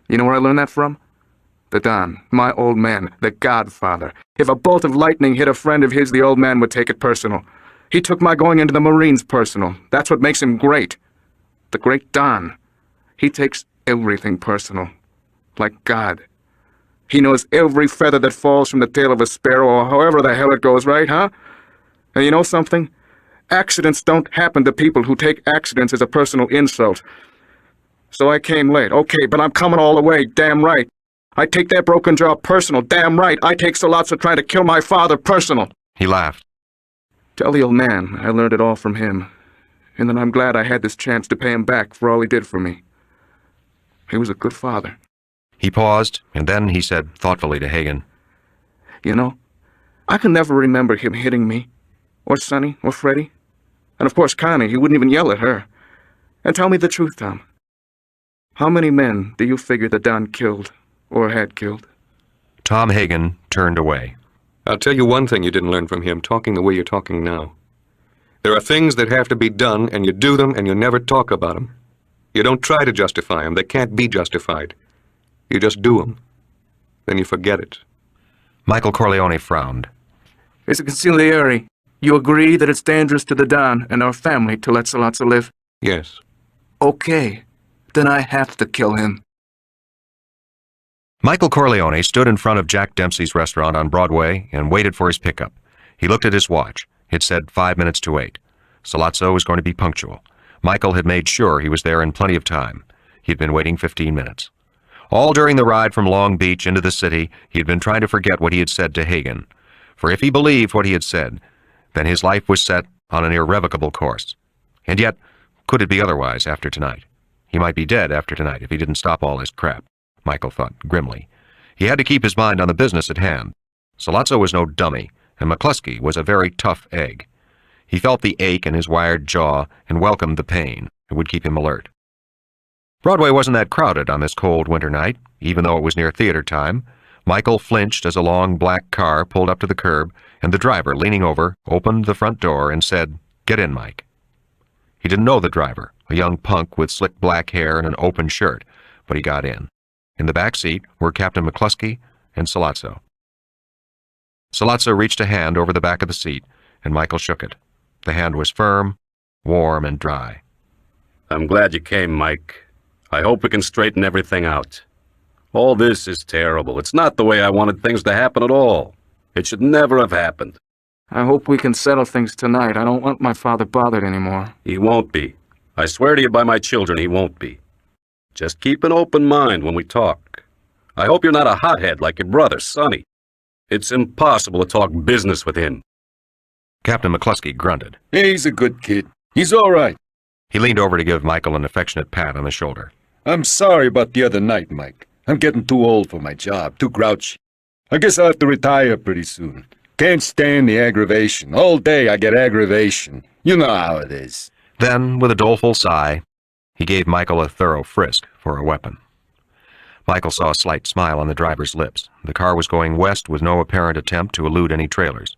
You know where I learned that from? The Don, my old man, the Godfather. If a bolt of lightning hit a friend of his, the old man would take it personal. He took my going into the Marines personal. That's what makes him great. The great Don. He takes everything personal. Like God. He knows every feather that falls from the tail of a sparrow, or however the hell it goes, right, huh? And you know something? Accidents don't happen to people who take accidents as a personal insult. So I came late. Okay, but I'm coming all the way, damn right. I take that broken jaw personal, damn right. I take Sollozzo trying to kill my father personal. He laughed. Tell the old man I learned it all from him, and that I'm glad I had this chance to pay him back for all he did for me. He was a good father. He paused, and then he said thoughtfully to Hagen, You know, I can never remember him hitting me, or Sonny, or Freddie. And of course Connie, he wouldn't even yell at her. And tell me the truth, Tom. How many men do you figure the Don killed, or had killed? Tom Hagen turned away. I'll tell you one thing you didn't learn from him, talking the way you're talking now. There are things that have to be done, and you do them, and you never talk about them. You don't try to justify them. They can't be justified. You just do them. Then you forget it. Michael Corleone frowned. It's a consigliere. You agree that it's dangerous to the Don and our family to let Sollozzo live? Yes. Okay. Then I have to kill him. Michael Corleone stood in front of Jack Dempsey's restaurant on Broadway and waited for his pickup. He looked at his watch. It said 5 minutes to 8. Sollozzo was going to be punctual. Michael had made sure he was there in plenty of time. He had been waiting 15 minutes. All during the ride from Long Beach into the city, he had been trying to forget what he had said to Hagen. For if he believed what he had said, then his life was set on an irrevocable course. And yet, could it be otherwise after tonight? He might be dead after tonight if he didn't stop all his crap, Michael thought grimly. He had to keep his mind on the business at hand. Sollozzo was no dummy, and McCluskey was a very tough egg. He felt the ache in his wired jaw and welcomed the pain. It would keep him alert. Broadway wasn't that crowded on this cold winter night, even though it was near theater time. Michael flinched as a long black car pulled up to the curb, and the driver, leaning over, opened the front door and said, "Get in, Mike." He didn't know the driver, a young punk with slick black hair and an open shirt, but he got in. In the back seat were Captain McCluskey and Sollozzo. Sollozzo reached a hand over the back of the seat, and Michael shook it. The hand was firm, warm, and dry. I'm glad you came, Mike. I hope we can straighten everything out. All this is terrible. It's not the way I wanted things to happen at all. It should never have happened. I hope we can settle things tonight. I don't want my father bothered anymore. He won't be. I swear to you by my children, he won't be. Just keep an open mind when we talk. I hope you're not a hothead like your brother, Sonny. It's impossible to talk business with him. Captain McCluskey grunted. He's a good kid. He's all right. He leaned over to give Michael an affectionate pat on the shoulder. I'm sorry about the other night, Mike. I'm getting too old for my job, too grouchy. I guess I'll have to retire pretty soon. Can't stand the aggravation. All day I get aggravation. You know how it is. Then, with a doleful sigh, he gave Michael a thorough frisk for a weapon. Michael saw a slight smile on the driver's lips. The car was going west with no apparent attempt to elude any trailers.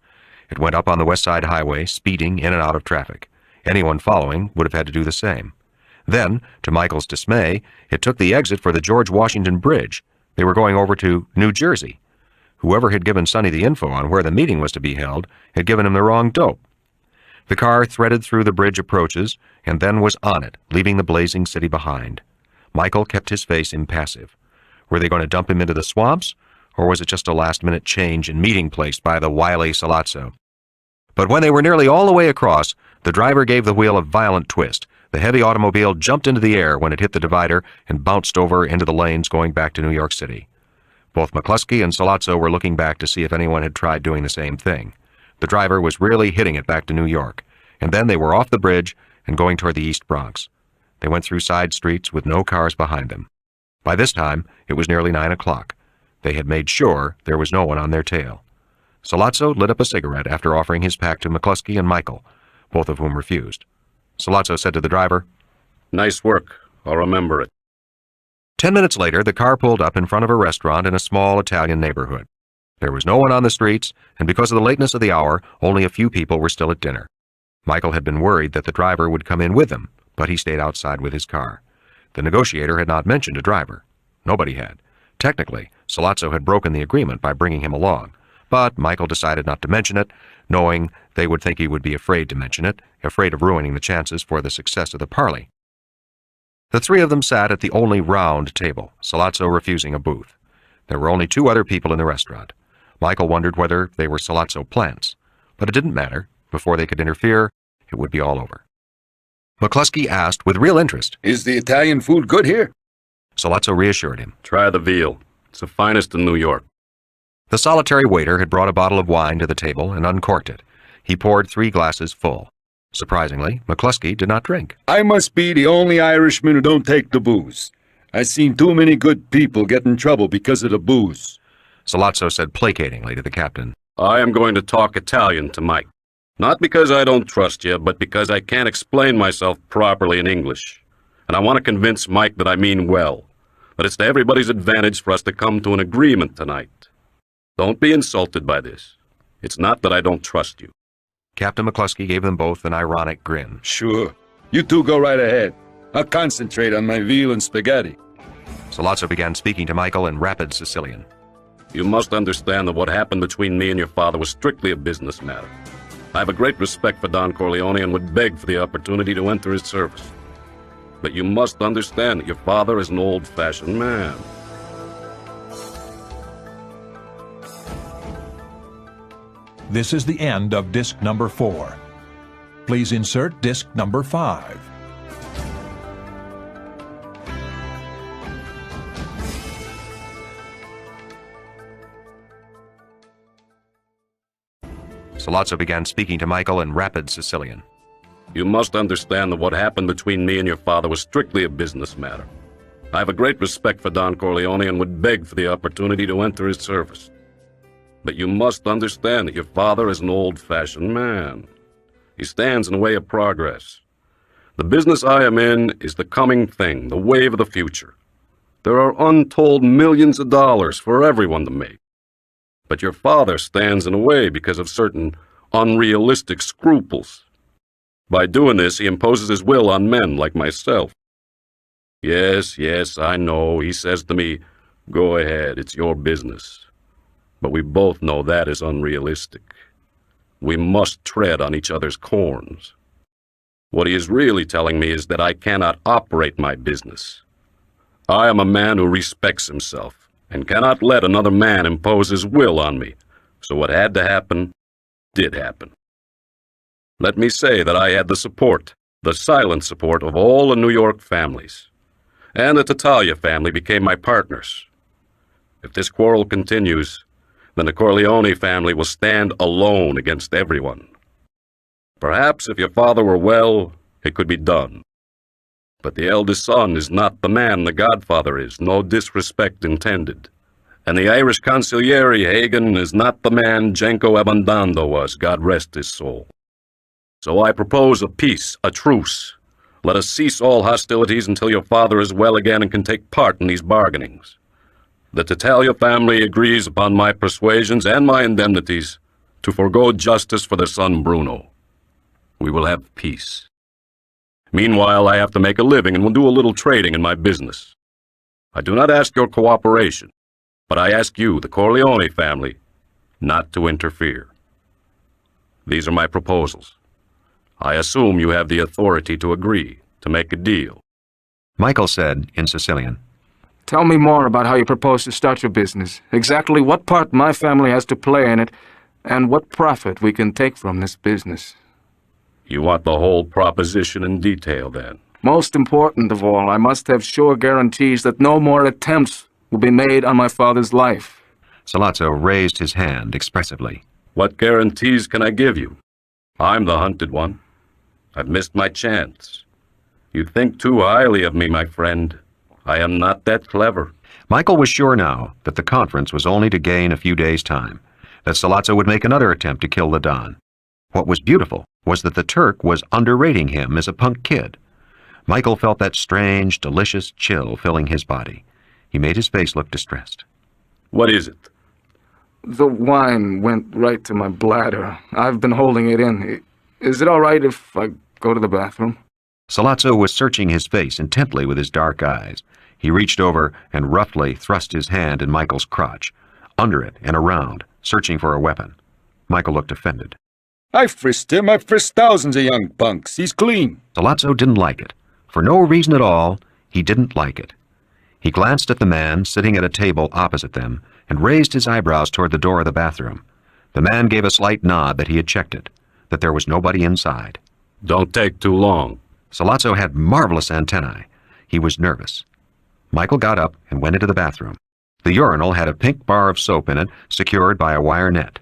It went up on the West Side Highway, speeding in and out of traffic. Anyone following would have had to do the same. Then, to Michael's dismay, it took the exit for the George Washington Bridge. They were going over to New Jersey. Whoever had given Sonny the info on where the meeting was to be held had given him the wrong dope. The car threaded through the bridge approaches and then was on it, leaving the blazing city behind. Michael kept his face impassive. Were they going to dump him into the swamps, or was it just a last-minute change in meeting place by the wily Sollozzo? But when they were nearly all the way across, the driver gave the wheel a violent twist. The heavy automobile jumped into the air when it hit the divider and bounced over into the lanes going back to New York City. Both McCluskey and Sollozzo were looking back to see if anyone had tried doing the same thing. The driver was really hitting it back to New York, and then they were off the bridge and going toward the East Bronx. They went through side streets with no cars behind them. By this time, it was nearly 9 o'clock. They had made sure there was no one on their tail. Sollozzo lit up a cigarette after offering his pack to McCluskey and Michael, both of whom refused. Sollozzo said to the driver, "Nice work. I'll remember it." 10 minutes later, the car pulled up in front of a restaurant in a small Italian neighborhood. There was no one on the streets, and because of the lateness of the hour, only a few people were still at dinner. Michael had been worried that the driver would come in with them, but he stayed outside with his car. The negotiator had not mentioned a driver. Nobody had. Technically, Sollozzo had broken the agreement by bringing him along, but Michael decided not to mention it, knowing they would think he would be afraid to mention it, afraid of ruining the chances for the success of the parley. The three of them sat at the only round table, Sollozzo refusing a booth. There were only 2 other people in the restaurant. Michael wondered whether they were Sollozzo plants, but it didn't matter. Before they could interfere, it would be all over. McCluskey asked with real interest, "Is the Italian food good here?" Sollozzo reassured him. "Try the veal. It's the finest in New York." The solitary waiter had brought a bottle of wine to the table and uncorked it. He poured 3 glasses full. Surprisingly, McCluskey did not drink. "I must be the only Irishman who don't take the booze. I've seen too many good people get in trouble because of the booze." Sollozzo said placatingly to the captain, "I am going to talk Italian to Mike. Not because I don't trust you, but because I can't explain myself properly in English. And I want to convince Mike that I mean well, that it's to everybody's advantage for us to come to an agreement tonight. Don't be insulted by this. It's not that I don't trust you." Captain McCluskey gave them both an ironic grin. "Sure. You two go right ahead. I'll concentrate on my veal and spaghetti." Sollozzo began speaking to Michael in rapid Sicilian. "You must understand that what happened between me and your father was strictly a business matter. I have a great respect for Don Corleone and would beg for the opportunity to enter his service. But you must understand that your father is an old-fashioned man. This is the end of disc number 4. Please insert disc number 5. Sollozzo began speaking to Michael in rapid Sicilian. You must understand that what happened between me and your father was strictly a business matter. I have a great respect for Don Corleone and would beg for the opportunity to enter his service. But you must understand that your father is an old-fashioned man. He stands in the way of progress. The business I am in is the coming thing, the wave of the future. There are untold millions of dollars for everyone to make. But your father stands in the way because of certain unrealistic scruples. By doing this, he imposes his will on men like myself. Yes, I know, he says to me, go ahead, it's your business. But we both know that is unrealistic. We must tread on each other's corns. What he is really telling me is that I cannot operate my business. I am a man who respects himself and cannot let another man impose his will on me. So what had to happen, did happen. Let me say that I had the support, the silent support of all the New York families. And the Tattaglia family became my partners. If this quarrel continues, then the Corleone family will stand alone against everyone. Perhaps if your father were well, it could be done. But the eldest son is not the man the Godfather is, no disrespect intended. And the Irish consigliere Hagen is not the man Genco Abondando was, God rest his soul. So I propose a peace, a truce. Let us cease all hostilities until your father is well again and can take part in these bargainings. The Tattaglia family agrees upon my persuasions and my indemnities to forego justice for their son Bruno. We will have peace. Meanwhile, I have to make a living and will do a little trading in my business. I do not ask your cooperation, but I ask you, the Corleone family, not to interfere. These are my proposals. I assume you have the authority to agree, to make a deal. Michael said in Sicilian, Tell me more about how you propose to start your business, exactly what part my family has to play in it, and what profit we can take from this business. You want the whole proposition in detail, then? Most important of all, I must have sure guarantees that no more attempts will be made on my father's life. Sollozzo raised his hand expressively. What guarantees can I give you? I'm the hunted one. I've missed my chance. You think too highly of me, my friend. I am not that clever. Michael was sure now that the conference was only to gain a few days' time, that Sollozzo would make another attempt to kill the Don. What was beautiful was that the Turk was underrating him as a punk kid. Michael felt that strange, delicious chill filling his body. He made his face look distressed. What is it? The wine went right to my bladder. I've been holding it in. Is it all right if I go to the bathroom? Sollozzo was searching his face intently with his dark eyes. He reached over and roughly thrust his hand in Michael's crotch, under it and around, searching for a weapon. Michael looked offended. I frisked him. I frisked thousands of young punks. He's clean. Sollozzo didn't like it. For no reason at all, he didn't like it. He glanced at the man sitting at a table opposite them and raised his eyebrows toward the door of the bathroom. The man gave a slight nod that he had checked it, that there was nobody inside. Don't take too long. Sollozzo had marvelous antennae. He was nervous. Michael got up and went into the bathroom. The urinal had a pink bar of soap in it, secured by a wire net.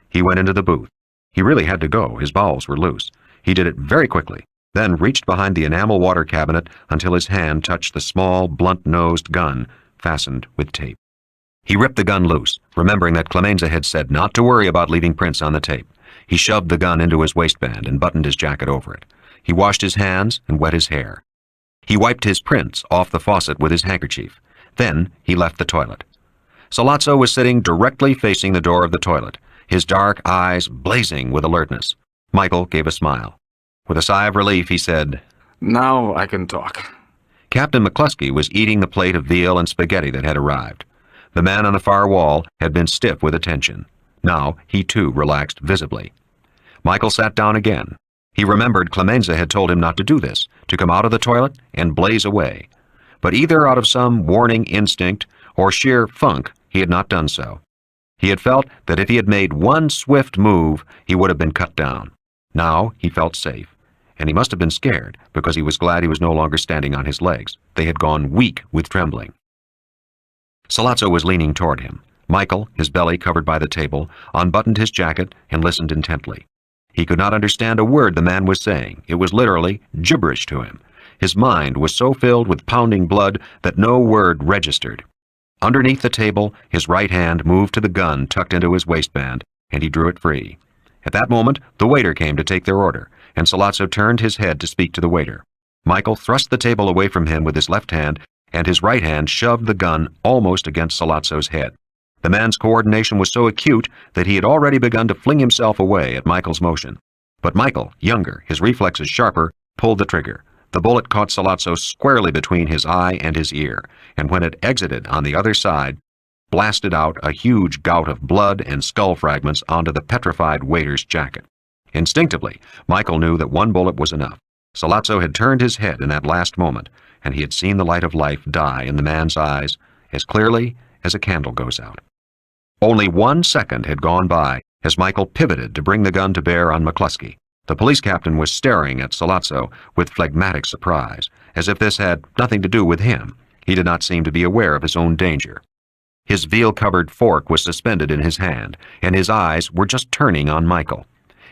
He went into the booth. He really had to go. His bowels were loose. He did it very quickly, then reached behind the enamel water cabinet until his hand touched the small, blunt-nosed gun fastened with tape. He ripped the gun loose, remembering that Clemenza had said not to worry about leaving prints on the tape. He shoved the gun into his waistband and buttoned his jacket over it. He washed his hands and wet his hair. He wiped his prints off the faucet with his handkerchief. Then he left the toilet. Sollozzo was sitting directly facing the door of the toilet, his dark eyes blazing with alertness. Michael gave a smile. With a sigh of relief, he said, Now I can talk. Captain McCluskey was eating the plate of veal and spaghetti that had arrived. The man on the far wall had been stiff with attention. Now he too relaxed visibly. Michael sat down again. He remembered Clemenza had told him not to do this, to come out of the toilet and blaze away. But either out of some warning instinct or sheer funk, he had not done so. He had felt that if he had made one swift move, he would have been cut down. Now he felt safe, and he must have been scared because he was glad he was no longer standing on his legs. They had gone weak with trembling. Sollozzo was leaning toward him. Michael, his belly covered by the table, unbuttoned his jacket and listened intently. He could not understand a word the man was saying. It was literally gibberish to him. His mind was so filled with pounding blood that no word registered. Underneath the table, his right hand moved to the gun tucked into his waistband, and he drew it free. At that moment, the waiter came to take their order, and Sollozzo turned his head to speak to the waiter. Michael thrust the table away from him with his left hand, and his right hand shoved the gun almost against Sollozzo's head. The man's coordination was so acute that he had already begun to fling himself away at Michael's motion. But Michael, younger, his reflexes sharper, pulled the trigger. The bullet caught Sollozzo squarely between his eye and his ear, and when it exited on the other side, blasted out a huge gout of blood and skull fragments onto the petrified waiter's jacket. Instinctively, Michael knew that one bullet was enough. Sollozzo had turned his head in that last moment, and he had seen the light of life die in the man's eyes as clearly as a candle goes out. Only 1 second had gone by as Michael pivoted to bring the gun to bear on McCluskey. The police captain was staring at Sollozzo with phlegmatic surprise, as if this had nothing to do with him. He did not seem to be aware of his own danger. His veal-covered fork was suspended in his hand, and his eyes were just turning on Michael.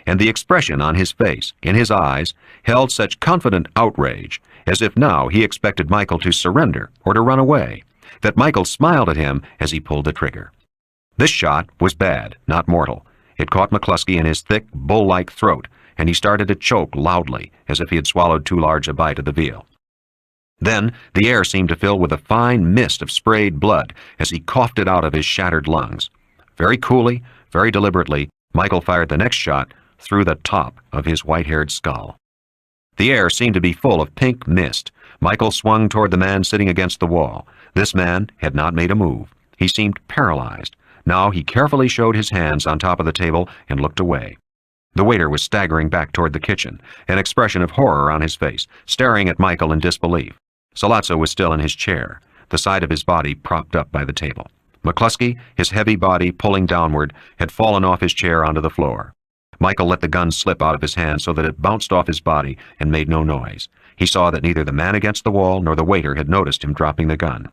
And the expression on his face, in his eyes, held such confident outrage, as if now he expected Michael to surrender or to run away, that Michael smiled at him as he pulled the trigger. This shot was bad, not mortal. It caught McCluskey in his thick, bull-like throat, and he started to choke loudly, as if he had swallowed too large a bite of the veal. Then the air seemed to fill with a fine mist of sprayed blood as he coughed it out of his shattered lungs. Very coolly, very deliberately, Michael fired the next shot through the top of his white-haired skull. The air seemed to be full of pink mist. Michael swung toward the man sitting against the wall. This man had not made a move. He seemed paralyzed. Now he carefully showed his hands on top of the table and looked away. The waiter was staggering back toward the kitchen, an expression of horror on his face, staring at Michael in disbelief. Sollozzo was still in his chair, the side of his body propped up by the table. McCluskey, his heavy body pulling downward, had fallen off his chair onto the floor. Michael let the gun slip out of his hand so that it bounced off his body and made no noise. He saw that neither the man against the wall nor the waiter had noticed him dropping the gun.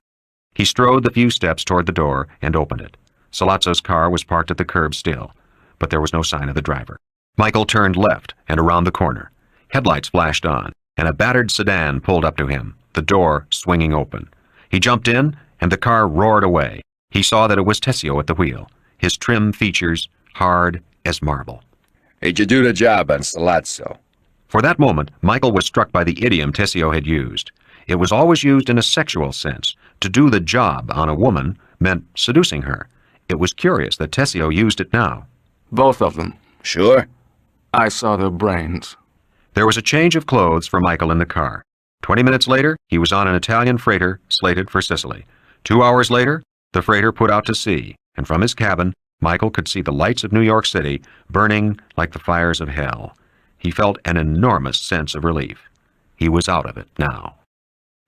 He strode the few steps toward the door and opened it. Sollozzo's car was parked at the curb still, but there was no sign of the driver. Michael turned left and around the corner. Headlights flashed on, and a battered sedan pulled up to him, the door swinging open. He jumped in, and the car roared away. He saw that it was Tessio at the wheel, his trim features hard as marble. Did you do the job on Sollozzo? For that moment, Michael was struck by the idiom Tessio had used. It was always used in a sexual sense. To do the job on a woman meant seducing her. It was curious that Tessio used it now. Both of them. Sure? I saw their brains. There was a change of clothes for Michael in the car. 20 minutes later, he was on an Italian freighter slated for Sicily. 2 hours later, the freighter put out to sea, and from his cabin, Michael could see the lights of New York City burning like the fires of hell. He felt an enormous sense of relief. He was out of it now.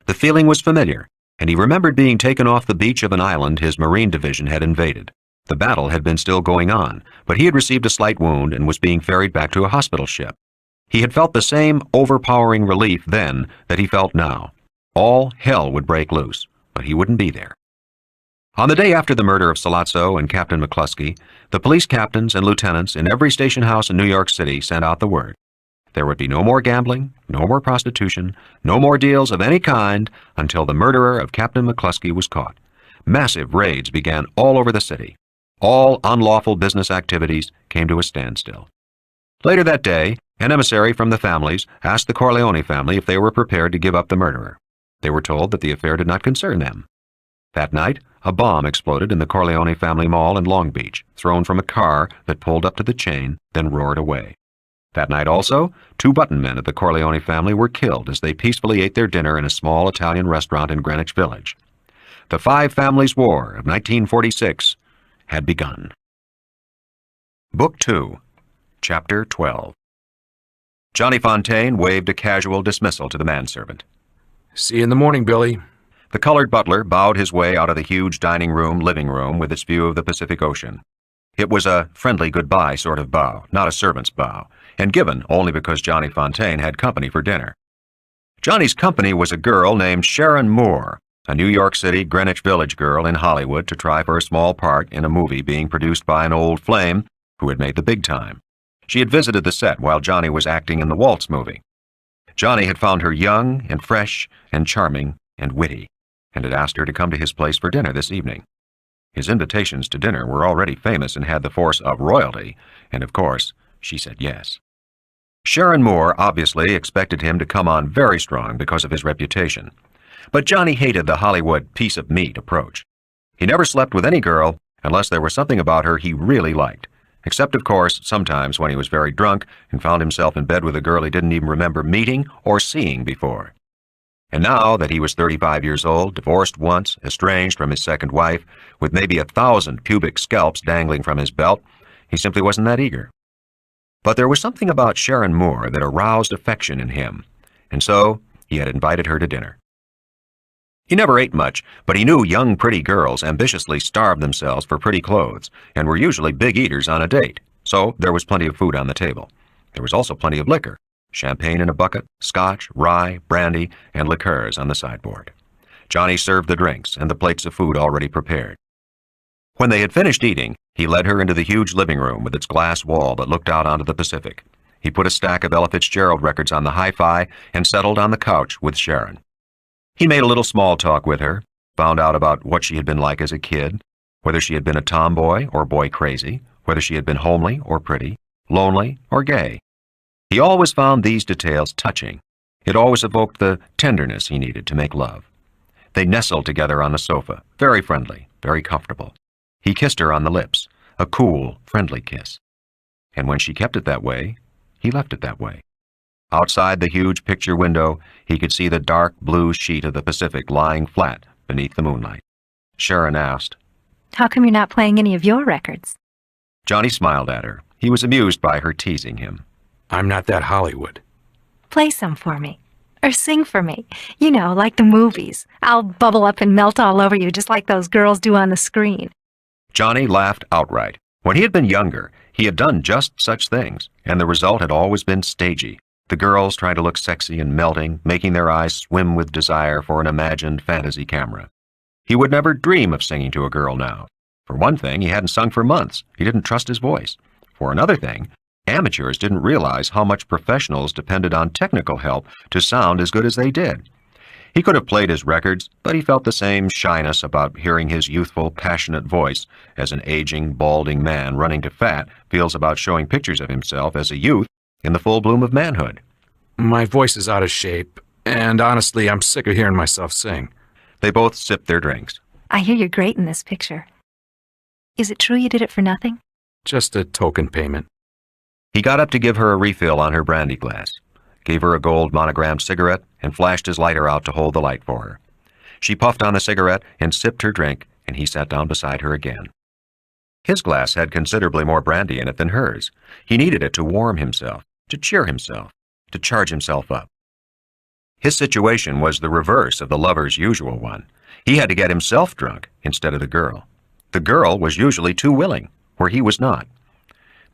The feeling was familiar, and he remembered being taken off the beach of an island his Marine Division had invaded. The battle had been still going on, but he had received a slight wound and was being ferried back to a hospital ship. He had felt the same overpowering relief then that he felt now. All hell would break loose, but he wouldn't be there. On the day after the murder of Sollozzo and Captain McCluskey, the police captains and lieutenants in every station house in New York City sent out the word. There would be no more gambling, no more prostitution, no more deals of any kind until the murderer of Captain McCluskey was caught. Massive raids began all over the city. All unlawful business activities came to a standstill. Later that day, an emissary from the families asked the Corleone family if they were prepared to give up the murderer. They were told that the affair did not concern them. That night, a bomb exploded in the Corleone family mall in Long Beach, thrown from a car that pulled up to the chain, then roared away. That night also, 2 button men of the Corleone family were killed as they peacefully ate their dinner in a small Italian restaurant in Greenwich Village. The 5 Families' War of 1946 had begun. Book 2, Chapter 12. Johnny Fontaine waved a casual dismissal to the manservant. See you in the morning, Billy. The colored butler bowed his way out of the huge dining room, living room with its view of the Pacific Ocean. It was a friendly goodbye sort of bow, not a servant's bow, and given only because Johnny Fontaine had company for dinner. Johnny's company was a girl named Sharon Moore, a New York City Greenwich Village girl in Hollywood to try for a small part in a movie being produced by an old flame who had made the big time. She had visited the set while Johnny was acting in the Waltz movie. Johnny had found her young and fresh and charming and witty, and had asked her to come to his place for dinner this evening. His invitations to dinner were already famous and had the force of royalty, and of course, she said yes. Sharon Moore obviously expected him to come on very strong because of his reputation. But Johnny hated the Hollywood piece of meat approach. He never slept with any girl unless there was something about her he really liked, except, of course, sometimes when he was very drunk and found himself in bed with a girl he didn't even remember meeting or seeing before. And now that he was 35 years old, divorced once, estranged from his second wife, with maybe 1,000 pubic scalps dangling from his belt, he simply wasn't that eager. But there was something about Sharon Moore that aroused affection in him, and so he had invited her to dinner. He never ate much, but he knew young, pretty girls ambitiously starved themselves for pretty clothes and were usually big eaters on a date, so there was plenty of food on the table. There was also plenty of liquor, champagne in a bucket, scotch, rye, brandy, and liqueurs on the sideboard. Johnny served the drinks and the plates of food already prepared. When they had finished eating, he led her into the huge living room with its glass wall that looked out onto the Pacific. He put a stack of Ella Fitzgerald records on the hi-fi and settled on the couch with Sharon. He made a little small talk with her, found out about what she had been like as a kid, whether she had been a tomboy or boy crazy, whether she had been homely or pretty, lonely or gay. He always found these details touching. It always evoked the tenderness he needed to make love. They nestled together on the sofa, very friendly, very comfortable. He kissed her on the lips, a cool, friendly kiss. And when she kept it that way, he left it that way. Outside the huge picture window, he could see the dark blue sheet of the Pacific lying flat beneath the moonlight. Sharon asked, "How come you're not playing any of your records?" Johnny smiled at her. He was amused by her teasing him. I'm not that Hollywood. Play some for me. Or sing for me. You know, like the movies. I'll bubble up and melt all over you just like those girls do on the screen. Johnny laughed outright. When he had been younger, he had done just such things, and the result had always been stagey. The girls trying to look sexy and melting, making their eyes swim with desire for an imagined fantasy camera. He would never dream of singing to a girl now. For one thing, he hadn't sung for months. He didn't trust his voice. For another thing, amateurs didn't realize how much professionals depended on technical help to sound as good as they did. He could have played his records, but he felt the same shyness about hearing his youthful, passionate voice as an aging, balding man running to fat feels about showing pictures of himself as a youth in the full bloom of manhood. My voice is out of shape, and honestly, I'm sick of hearing myself sing. They both sipped their drinks. I hear you're great in this picture. Is it true you did it for nothing? Just a token payment. He got up to give her a refill on her brandy glass, gave her a gold monogrammed cigarette, and flashed his lighter out to hold the light for her. She puffed on the cigarette and sipped her drink, and he sat down beside her again. His glass had considerably more brandy in it than hers. He needed it to warm himself, to cheer himself, to charge himself up. His situation was the reverse of the lover's usual one. He had to get himself drunk instead of the girl. The girl was usually too willing, where he was not.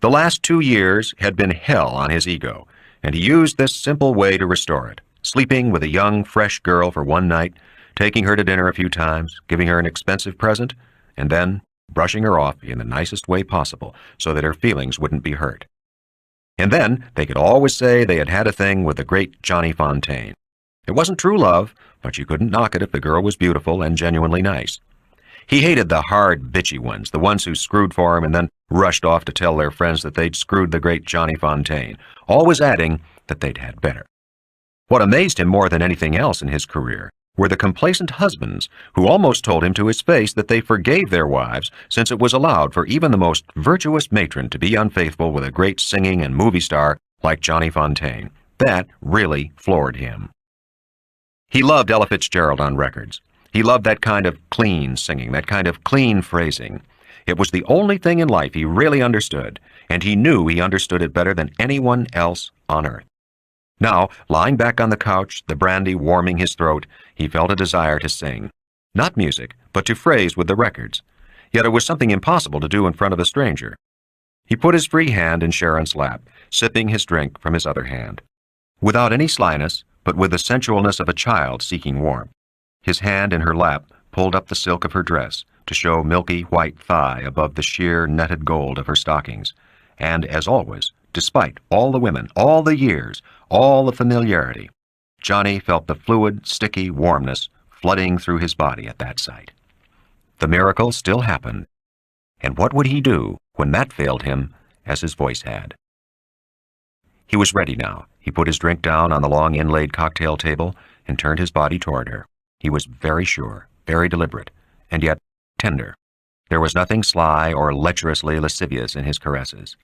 The last 2 years had been hell on his ego, and he used this simple way to restore it, sleeping with a young, fresh girl for one night, taking her to dinner a few times, giving her an expensive present, and then brushing her off in the nicest way possible so that her feelings wouldn't be hurt. And then they could always say they had had a thing with the great Johnny Fontaine. It wasn't true love, but you couldn't knock it if the girl was beautiful and genuinely nice. He hated the hard, bitchy ones, the ones who screwed for him and then rushed off to tell their friends that they'd screwed the great Johnny Fontaine, always adding that they'd had better. What amazed him more than anything else in his career were the complacent husbands who almost told him to his face that they forgave their wives since it was allowed for even the most virtuous matron to be unfaithful with a great singing and movie star like Johnny Fontaine. That really floored him. He loved Ella Fitzgerald on records. He loved that kind of clean singing, that kind of clean phrasing. It was the only thing in life he really understood, and he knew he understood it better than anyone else on earth. Now, lying back on the couch, the brandy warming his throat, he felt a desire to sing. Not music, but to phrase with the records. Yet it was something impossible to do in front of a stranger. He put his free hand in Sharon's lap, sipping his drink from his other hand. Without any slyness, but with the sensualness of a child seeking warmth. His hand in her lap pulled up the silk of her dress to show milky white thigh above the sheer netted gold of her stockings. And, as always, despite all the women, all the years, all the familiarity, Johnny felt the fluid, sticky warmness flooding through his body at that sight. The miracle still happened. And what would he do when that failed him as his voice had? He was ready now. He put his drink down on the long inlaid cocktail table and turned his body toward her. He was very sure, very deliberate, and yet tender. There was nothing sly or lecherously lascivious in his caresses.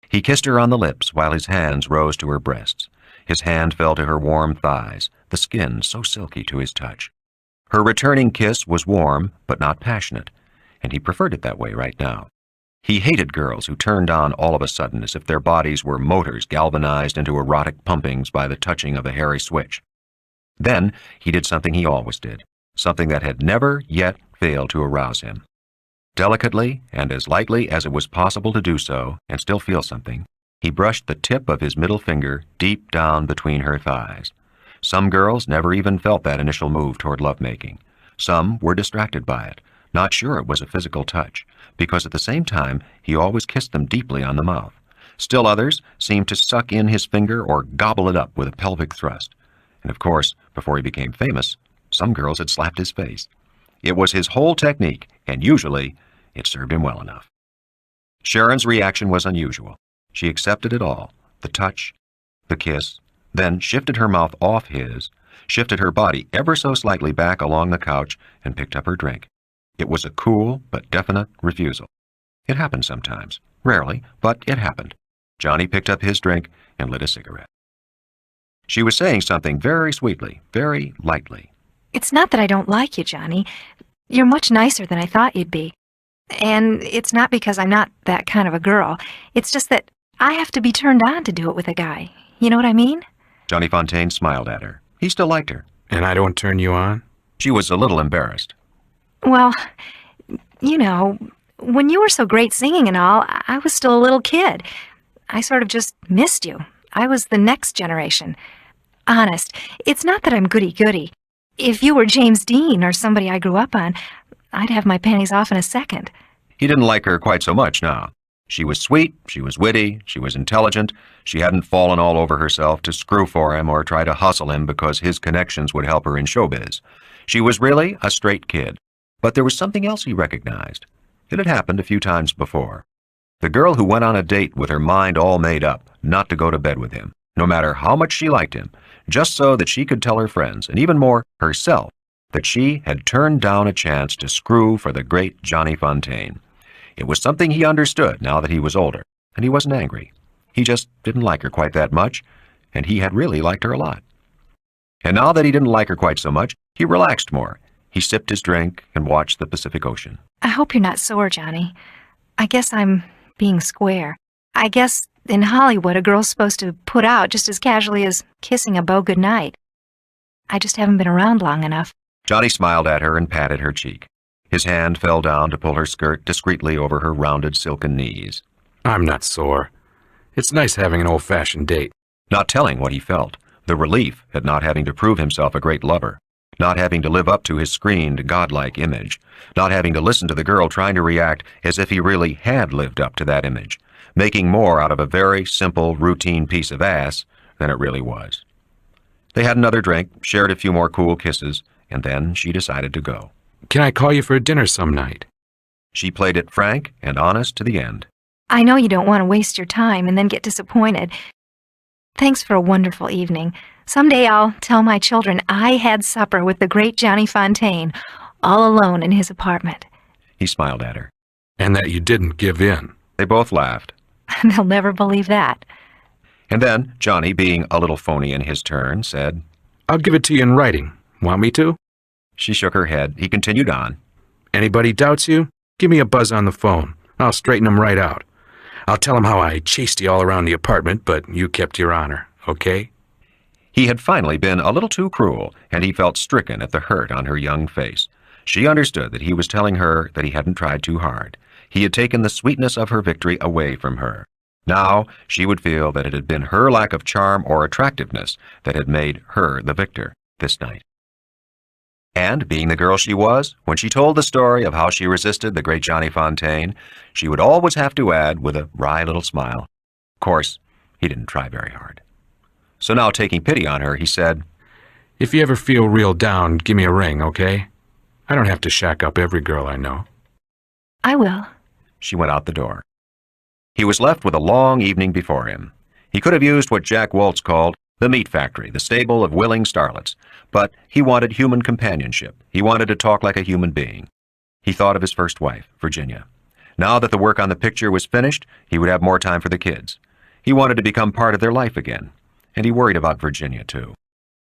He kissed her on the lips while his hands rose to her breasts. His hand fell to her warm thighs, the skin so silky to his touch. Her returning kiss was warm but not passionate, and he preferred it that way right now. He hated girls who turned on all of a sudden as if their bodies were motors galvanized into erotic pumpings by the touching of a hairy switch. Then he did something he always did, something that had never yet failed to arouse him. Delicately, and as lightly as it was possible to do so and still feel something, he brushed the tip of his middle finger deep down between her thighs. Some girls never even felt that initial move toward lovemaking. Some were distracted by it, not sure it was a physical touch, because at the same time he always kissed them deeply on the mouth. Still others seemed to suck in his finger or gobble it up with a pelvic thrust. And of course, before he became famous, some girls had slapped his face. It was his whole technique, and usually it served him well enough. Sharon's reaction was unusual. She accepted it all, the touch, the kiss, then shifted her mouth off his, shifted her body ever so slightly back along the couch, and picked up her drink. It was a cool but definite refusal. It happened sometimes, rarely, but it happened. Johnny picked up his drink and lit a cigarette. She was saying something very sweetly, very lightly. It's not that I don't like you, Johnny. You're much nicer than I thought you'd be. And it's not because I'm not that kind of a girl. It's just that I have to be turned on to do it with a guy. You know what I mean? Johnny Fontaine smiled at her. He still liked her. And I don't turn you on? She was a little embarrassed. Well, you know, when you were so great singing and all, I was still a little kid. I sort of just missed you. I was the next generation. Honest, it's not that I'm goody-goody. If you were James Dean or somebody I grew up on, I'd have my panties off in a second. He didn't like her quite so much now. She was sweet, she was witty, she was intelligent. She hadn't fallen all over herself to screw for him or try to hustle him because his connections would help her in showbiz. She was really a straight kid. But there was something else he recognized. It had happened a few times before. The girl who went on a date with her mind all made up not to go to bed with him, no matter how much she liked him, just so that she could tell her friends, and even more, herself, that she had turned down a chance to screw for the great Johnny Fontaine. It was something he understood now that he was older, and he wasn't angry. He just didn't like her quite that much, and he had really liked her a lot. And now that he didn't like her quite so much, he relaxed more. He sipped his drink and watched the Pacific Ocean. I hope you're not sore, Johnny. I guess I'm being square. I guess in Hollywood, a girl's supposed to put out just as casually as kissing a beau goodnight. I just haven't been around long enough. Johnny smiled at her and patted her cheek. His hand fell down to pull her skirt discreetly over her rounded silken knees. I'm not sore. It's nice having an old-fashioned date. Not telling what he felt, the relief at not having to prove himself a great lover, not having to live up to his screened, godlike image, not having to listen to the girl trying to react as if he really had lived up to that image, making more out of a very simple, routine piece of ass than it really was. They had another drink, shared a few more cool kisses, and then she decided to go. Can I call you for dinner some night? She played it frank and honest to the end. I know you don't want to waste your time and then get disappointed. Thanks for a wonderful evening. Someday I'll tell my children I had supper with the great Johnny Fontaine, all alone in his apartment. He smiled at her. And that you didn't give in. They both laughed. They'll never believe that. And then, Johnny, being a little phony in his turn, said, I'll give it to you in writing. Want me to? She shook her head. He continued on. Anybody doubts you? Give me a buzz on the phone. I'll straighten them right out. I'll tell them how I chased you all around the apartment, but you kept your honor, okay? He had finally been a little too cruel, and he felt stricken at the hurt on her young face. She understood that he was telling her that he hadn't tried too hard. He had taken the sweetness of her victory away from her. Now she would feel that it had been her lack of charm or attractiveness that had made her the victor this night. And, being the girl she was, when she told the story of how she resisted the great Johnny Fontaine, she would always have to add, with a wry little smile, "Of course, he didn't try very hard." So now, taking pity on her, he said, "If you ever feel real down, give me a ring, okay? I don't have to shack up every girl I know." I will. She went out the door. He was left with a long evening before him. He could have used what Jack Waltz called the meat factory, the stable of willing starlets, but he wanted human companionship. He wanted to talk like a human being. He thought of his first wife, Virginia. Now that the work on the picture was finished, he would have more time for the kids. He wanted to become part of their life again, and he worried about Virginia, too.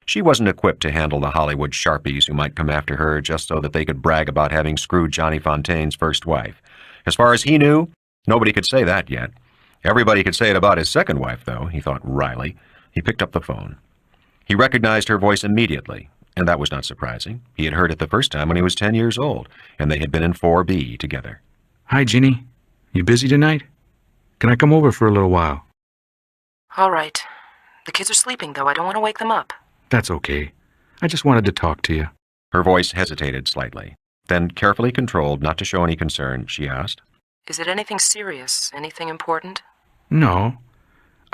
She wasn't equipped to handle the Hollywood sharpies who might come after her just so that they could brag about having screwed Johnny Fontaine's first wife. As far as he knew, nobody could say that yet. Everybody could say it about his second wife, though, he thought wryly. He picked up the phone. He recognized her voice immediately, and that was not surprising. He had heard it the first time when he was 10 years old, and they had been in 4B together. "Hi, Ginny. You busy tonight? Can I come over for a little while?" "All right. The kids are sleeping, though. I don't want to wake them up." "That's okay. I just wanted to talk to you." Her voice hesitated slightly. Then, carefully controlled not to show any concern, she asked, "Is it anything serious? Anything important?" "No.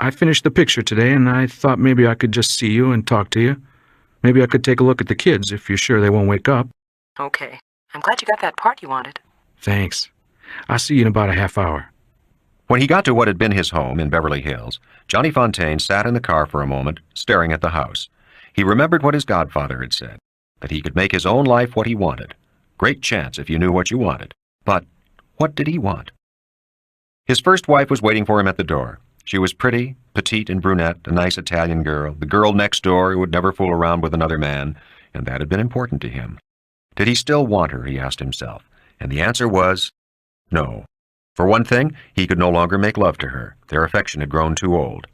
I finished the picture today, and I thought maybe I could just see you and talk to you. Maybe I could take a look at the kids if you're sure they won't wake up." "Okay. I'm glad you got that part you wanted." "Thanks. I'll see you in about a half hour." When he got to what had been his home in Beverly Hills, Johnny Fontaine sat in the car for a moment, staring at the house. He remembered what his godfather had said, that he could make his own life what he wanted. Great chance if you knew what you wanted. But what did he want? His first wife was waiting for him at the door. She was pretty, petite and brunette, a nice Italian girl, the girl next door who would never fool around with another man, and that had been important to him. Did he still want her, he asked himself, and the answer was no. For one thing, he could no longer make love to her. Their affection had grown too old.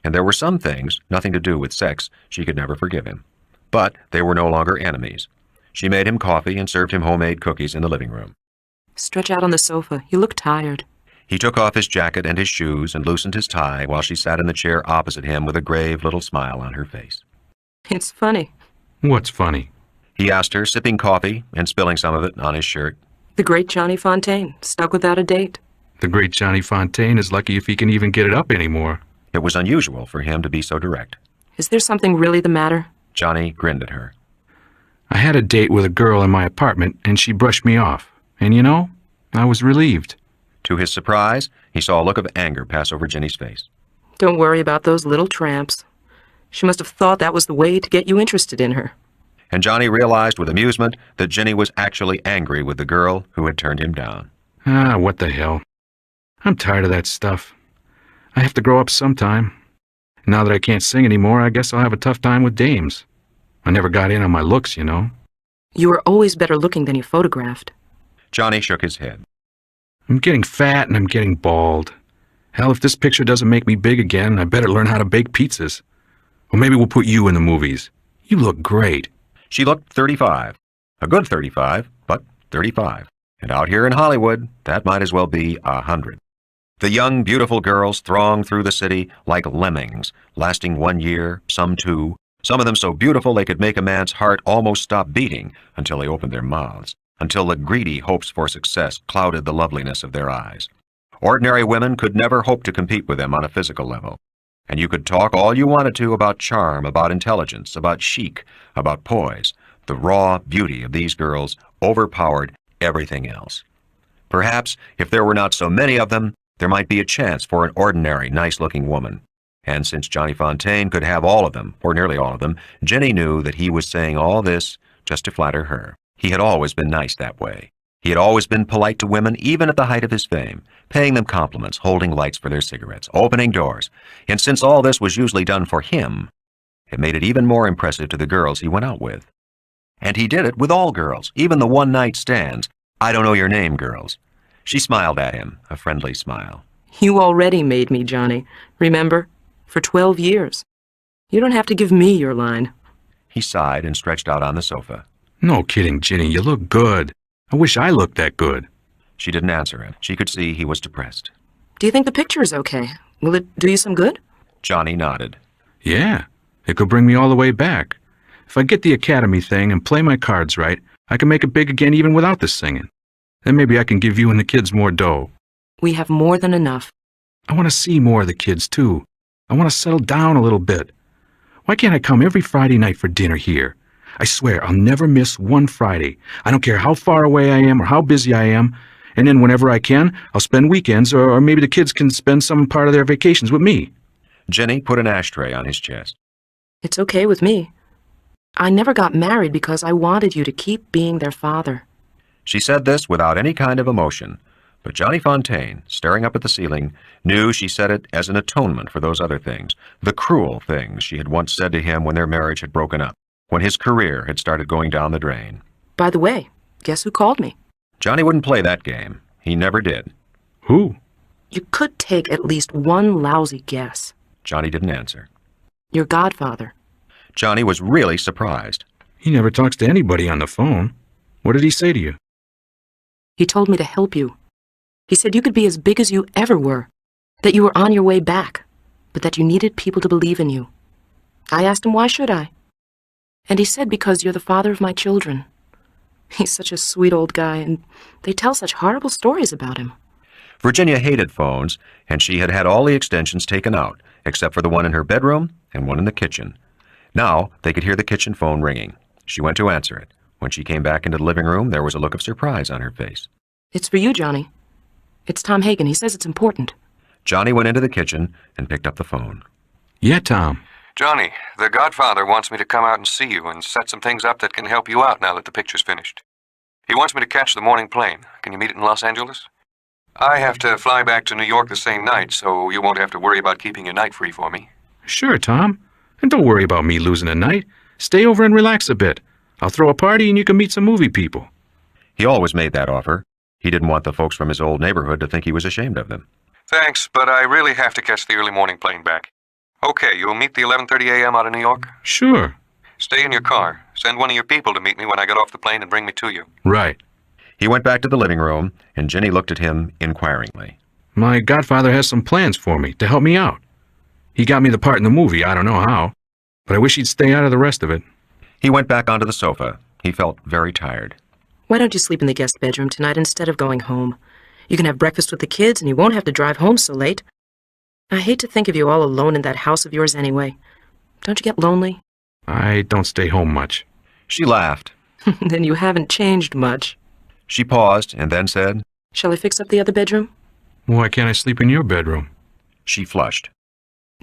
And there were some things, nothing to do with sex, she could never forgive him. But they were no longer enemies. She made him coffee and served him homemade cookies in the living room. "Stretch out on the sofa. You look tired." He took off his jacket and his shoes and loosened his tie while she sat in the chair opposite him with a grave little smile on her face. "It's funny." "What's funny?" he asked her, sipping coffee and spilling some of it on his shirt. "The great Johnny Fontaine, stuck without a date." "The great Johnny Fontaine is lucky if he can even get it up anymore." It was unusual for him to be so direct. "Is there something really the matter?" Johnny grinned at her. "I had a date with a girl in my apartment, and she brushed me off. And you know, I was relieved." To his surprise, he saw a look of anger pass over Ginny's face. "Don't worry about those little tramps. She must have thought that was the way to get you interested in her." And Johnny realized with amusement that Ginny was actually angry with the girl who had turned him down. "Ah, what the hell. I'm tired of that stuff. I have to grow up sometime. Now that I can't sing anymore, I guess I'll have a tough time with dames. I never got in on my looks, you know." "You were always better looking than you photographed." Johnny shook his head. "I'm getting fat and I'm getting bald. Hell, if this picture doesn't make me big again, I better learn how to bake pizzas. Or maybe we'll put you in the movies. You look great." She looked 35. A good 35, but 35. And out here in Hollywood, that might as well be 100. The young, beautiful girls thronged through the city like lemmings, lasting 1 year, some 2, some of them so beautiful they could make a man's heart almost stop beating until they opened their mouths, until the greedy hopes for success clouded the loveliness of their eyes. Ordinary women could never hope to compete with them on a physical level. And you could talk all you wanted to about charm, about intelligence, about chic, about poise. The raw beauty of these girls overpowered everything else. Perhaps, if there were not so many of them, there might be a chance for an ordinary, nice-looking woman. And since Johnny Fontaine could have all of them, or nearly all of them, Ginny knew that he was saying all this just to flatter her. He had always been nice that way. He had always been polite to women, even at the height of his fame, paying them compliments, holding lights for their cigarettes, opening doors. And since all this was usually done for him, it made it even more impressive to the girls he went out with. And he did it with all girls, even the one-night stands, I-don't-know-your-name girls. She smiled at him, a friendly smile. "You already made me, Johnny. Remember? For 12 years. You don't have to give me your line. He sighed and stretched out on the sofa. No kidding, Ginny. You look good. I wish I looked that good. She didn't answer him. She could see he was depressed. Do you think the picture is okay? Will it do you some good? Johnny nodded. Yeah, it could bring me all the way back. If I get the Academy thing and play my cards right, I can make it big again even without the singing. Then maybe I can give you and the kids more dough. We have more than enough. I want to see more of the kids, too. I want to settle down a little bit. Why can't I come every Friday night for dinner here? I swear I'll never miss one Friday. I don't care how far away I am or how busy I am. And then whenever I can, I'll spend weekends, or maybe the kids can spend some part of their vacations with me. Jenny put an ashtray on his chest. It's okay with me. I never got married because I wanted you to keep being their father. She said this without any kind of emotion, but Johnny Fontaine, staring up at the ceiling, knew she said it as an atonement for those other things, the cruel things she had once said to him when their marriage had broken up, when his career had started going down the drain. By the way, guess who called me? Johnny wouldn't play that game. He never did. Who? You could take at least one lousy guess. Johnny didn't answer. Your godfather. Johnny was really surprised. He never talks to anybody on the phone. What did he say to you? He told me to help you. He said you could be as big as you ever were, that you were on your way back, but that you needed people to believe in you. I asked him why should I? And he said because you're the father of my children. He's such a sweet old guy, and they tell such horrible stories about him. Virginia hated phones, and she had had all the extensions taken out, except for the one in her bedroom and one in the kitchen. Now they could hear the kitchen phone ringing. She went to answer it. When she came back into the living room, there was a look of surprise on her face. It's for you, Johnny. It's Tom Hagen. He says it's important. Johnny went into the kitchen and picked up the phone. Yeah, Tom. Johnny, the Godfather wants me to come out and see you and set some things up that can help you out now that the picture's finished. He wants me to catch the morning plane. Can you meet in Los Angeles? I have to fly back to New York the same night, so you won't have to worry about keeping your night free for me. Sure, Tom. And don't worry about me losing a night. Stay over and relax a bit. I'll throw a party and you can meet some movie people. He always made that offer. He didn't want the folks from his old neighborhood to think he was ashamed of them. Thanks, but I really have to catch the early morning plane back. Okay, you'll meet the 11:30 a.m. out of New York? Sure. Stay in your car. Send one of your people to meet me when I get off the plane and bring me to you. Right. He went back to the living room, and Jenny looked at him inquiringly. My godfather has some plans for me to help me out. He got me the part in the movie, I don't know how, but I wish he'd stay out of the rest of it. He went back onto the sofa. He felt very tired. Why don't you sleep in the guest bedroom tonight instead of going home? You can have breakfast with the kids, and you won't have to drive home so late. I hate to think of you all alone in that house of yours anyway. Don't you get lonely? I don't stay home much. She laughed. Then you haven't changed much. She paused and then said, Shall I fix up the other bedroom? Why can't I sleep in your bedroom? She flushed.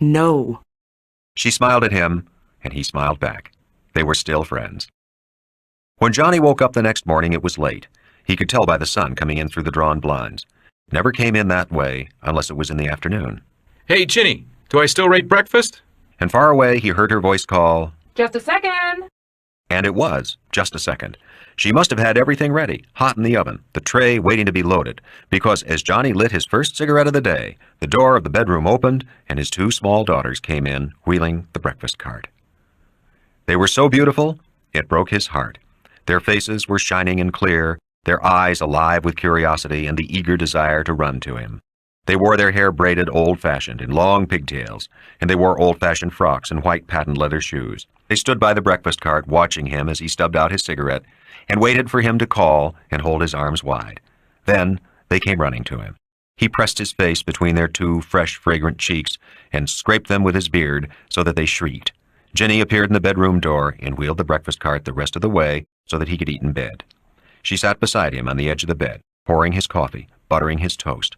No. She smiled at him, and he smiled back. They were still friends. When Johnny woke up the next morning, it was late. He could tell by the sun coming in through the drawn blinds. It never came in that way unless it was in the afternoon. Hey, Ginny, do I still rate breakfast? And far away, he heard her voice call, Just a second. And it was just a second. She must have had everything ready, hot in the oven, the tray waiting to be loaded, because as Johnny lit his first cigarette of the day, the door of the bedroom opened, and his two small daughters came in, wheeling the breakfast cart. They were so beautiful, it broke his heart. Their faces were shining and clear, their eyes alive with curiosity and the eager desire to run to him. They wore their hair braided old-fashioned in long pigtails, and they wore old-fashioned frocks and white patent leather shoes. They stood by the breakfast cart watching him as he stubbed out his cigarette and waited for him to call and hold his arms wide. Then they came running to him. He pressed his face between their two fresh, fragrant cheeks and scraped them with his beard so that they shrieked. Jenny appeared in the bedroom door and wheeled the breakfast cart the rest of the way so that he could eat in bed. She sat beside him on the edge of the bed, pouring his coffee, buttering his toast.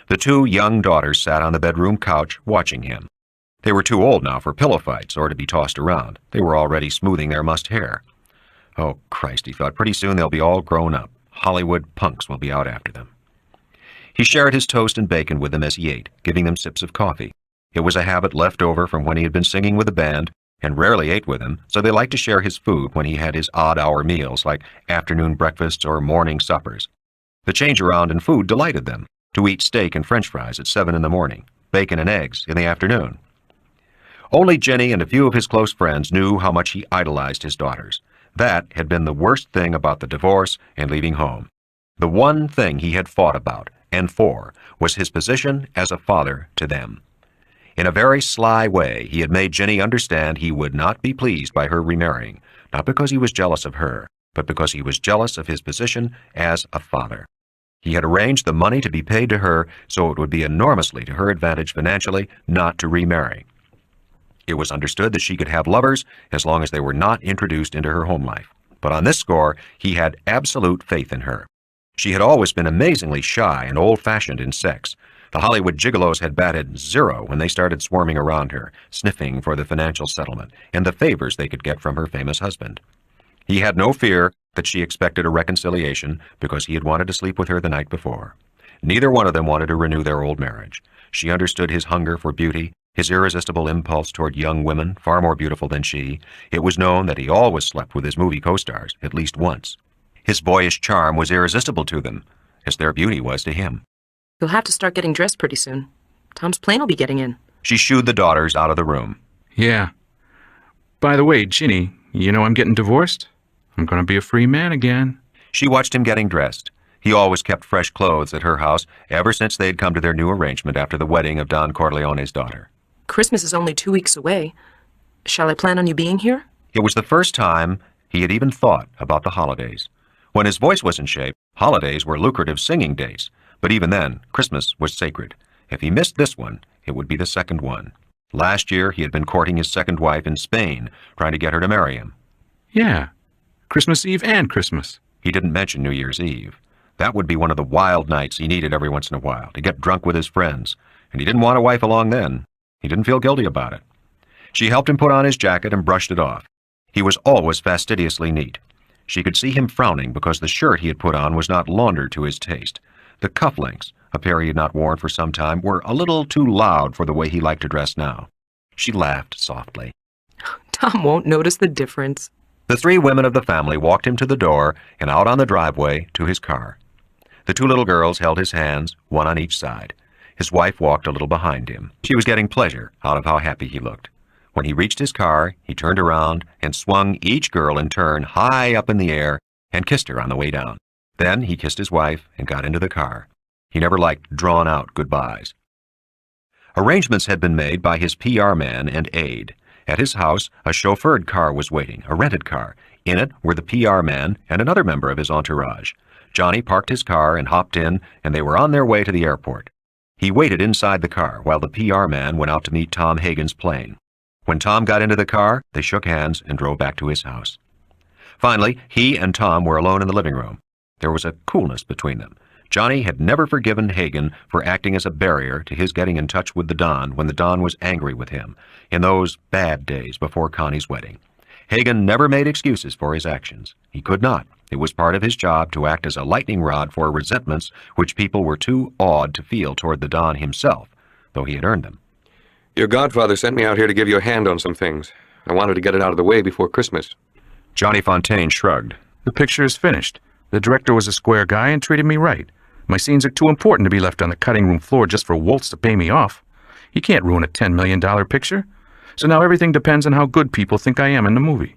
The two young daughters sat on the bedroom couch watching him. They were too old now for pillow fights or to be tossed around. They were already smoothing their mussed hair. Oh, Christ, he thought, pretty soon they'll be all grown up. Hollywood punks will be out after them. He shared his toast and bacon with them as he ate, giving them sips of coffee. It was a habit left over from when he had been singing with the band, and rarely ate with him, so they liked to share his food when he had his odd-hour meals, like afternoon breakfasts or morning suppers. The change around in food delighted them, to eat steak and French fries at 7 in the morning, bacon and eggs in the afternoon. Only Jenny and a few of his close friends knew how much he idolized his daughters. That had been the worst thing about the divorce and leaving home. The one thing he had fought about and for was his position as a father to them. In a very sly way, he had made Jenny understand he would not be pleased by her remarrying, not because he was jealous of her, but because he was jealous of his position as a father. He had arranged the money to be paid to her so it would be enormously to her advantage financially not to remarry. It was understood that she could have lovers as long as they were not introduced into her home life. But on this score, he had absolute faith in her. She had always been amazingly shy and old-fashioned in sex. The Hollywood gigolos had batted 0 when they started swarming around her, sniffing for the financial settlement and the favors they could get from her famous husband. He had no fear that she expected a reconciliation because he had wanted to sleep with her the night before. Neither one of them wanted to renew their old marriage. She understood his hunger for beauty, his irresistible impulse toward young women, far more beautiful than she. It was known that he always slept with his movie co-stars, at least once. His boyish charm was irresistible to them, as their beauty was to him. You'll have to start getting dressed pretty soon. Tom's plane will be getting in. She shooed the daughters out of the room. Yeah. By the way, Ginny, you know I'm getting divorced? I'm going to be a free man again. She watched him getting dressed. He always kept fresh clothes at her house ever since they had come to their new arrangement after the wedding of Don Corleone's daughter. Christmas is only 2 weeks away. Shall I plan on you being here? It was the first time he had even thought about the holidays. When his voice was in shape, holidays were lucrative singing days. But even then, Christmas was sacred. If he missed this one, it would be the second one. Last year, he had been courting his second wife in Spain, trying to get her to marry him. Yeah, Christmas Eve and Christmas. He didn't mention New Year's Eve. That would be one of the wild nights he needed every once in a while, to get drunk with his friends. And he didn't want a wife along then. He didn't feel guilty about it. She helped him put on his jacket and brushed it off. He was always fastidiously neat. She could see him frowning because the shirt he had put on was not laundered to his taste. The cufflinks, a pair he had not worn for some time, were a little too loud for the way he liked to dress now. She laughed softly. Tom won't notice the difference. The 3 women of the family walked him to the door and out on the driveway to his car. The 2 little girls held his hands, one on each side. His wife walked a little behind him. She was getting pleasure out of how happy he looked. When he reached his car, he turned around and swung each girl in turn high up in the air and kissed her on the way down. Then he kissed his wife and got into the car. He never liked drawn-out goodbyes. Arrangements had been made by his PR man and aide. At his house, a chauffeured car was waiting, a rented car. In it were the PR man and another member of his entourage. Johnny parked his car and hopped in, and they were on their way to the airport. He waited inside the car while the PR man went out to meet Tom Hagen's plane. When Tom got into the car, they shook hands and drove back to his house. Finally, he and Tom were alone in the living room. There was a coolness between them. Johnny had never forgiven Hagen for acting as a barrier to his getting in touch with the Don when the Don was angry with him, in those bad days before Connie's wedding. Hagen never made excuses for his actions. He could not. It was part of his job to act as a lightning rod for resentments which people were too awed to feel toward the Don himself, though he had earned them. Your godfather sent me out here to give you a hand on some things. I wanted to get it out of the way before Christmas. Johnny Fontaine shrugged. The picture is finished. The director was a square guy and treated me right. My scenes are too important to be left on the cutting room floor just for Waltz to pay me off. He can't ruin a $10 million picture. So now everything depends on how good people think I am in the movie.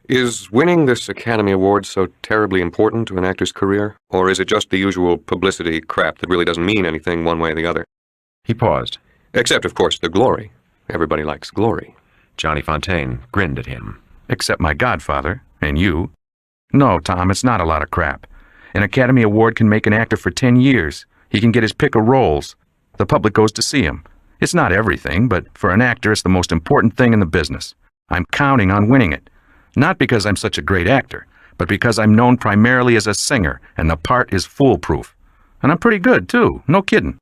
Is winning this Academy Award so terribly important to an actor's career? Or is it just the usual publicity crap that really doesn't mean anything one way or the other? He paused. Except, of course, the glory. Everybody likes glory. Johnny Fontaine grinned at him. Except my godfather, and you. No, Tom, it's not a lot of crap. An Academy Award can make an actor for 10 years. He can get his pick of roles. The public goes to see him. It's not everything, but for an actor, it's the most important thing in the business. I'm counting on winning it. Not because I'm such a great actor, but because I'm known primarily as a singer, and the part is foolproof. And I'm pretty good, too. No kidding.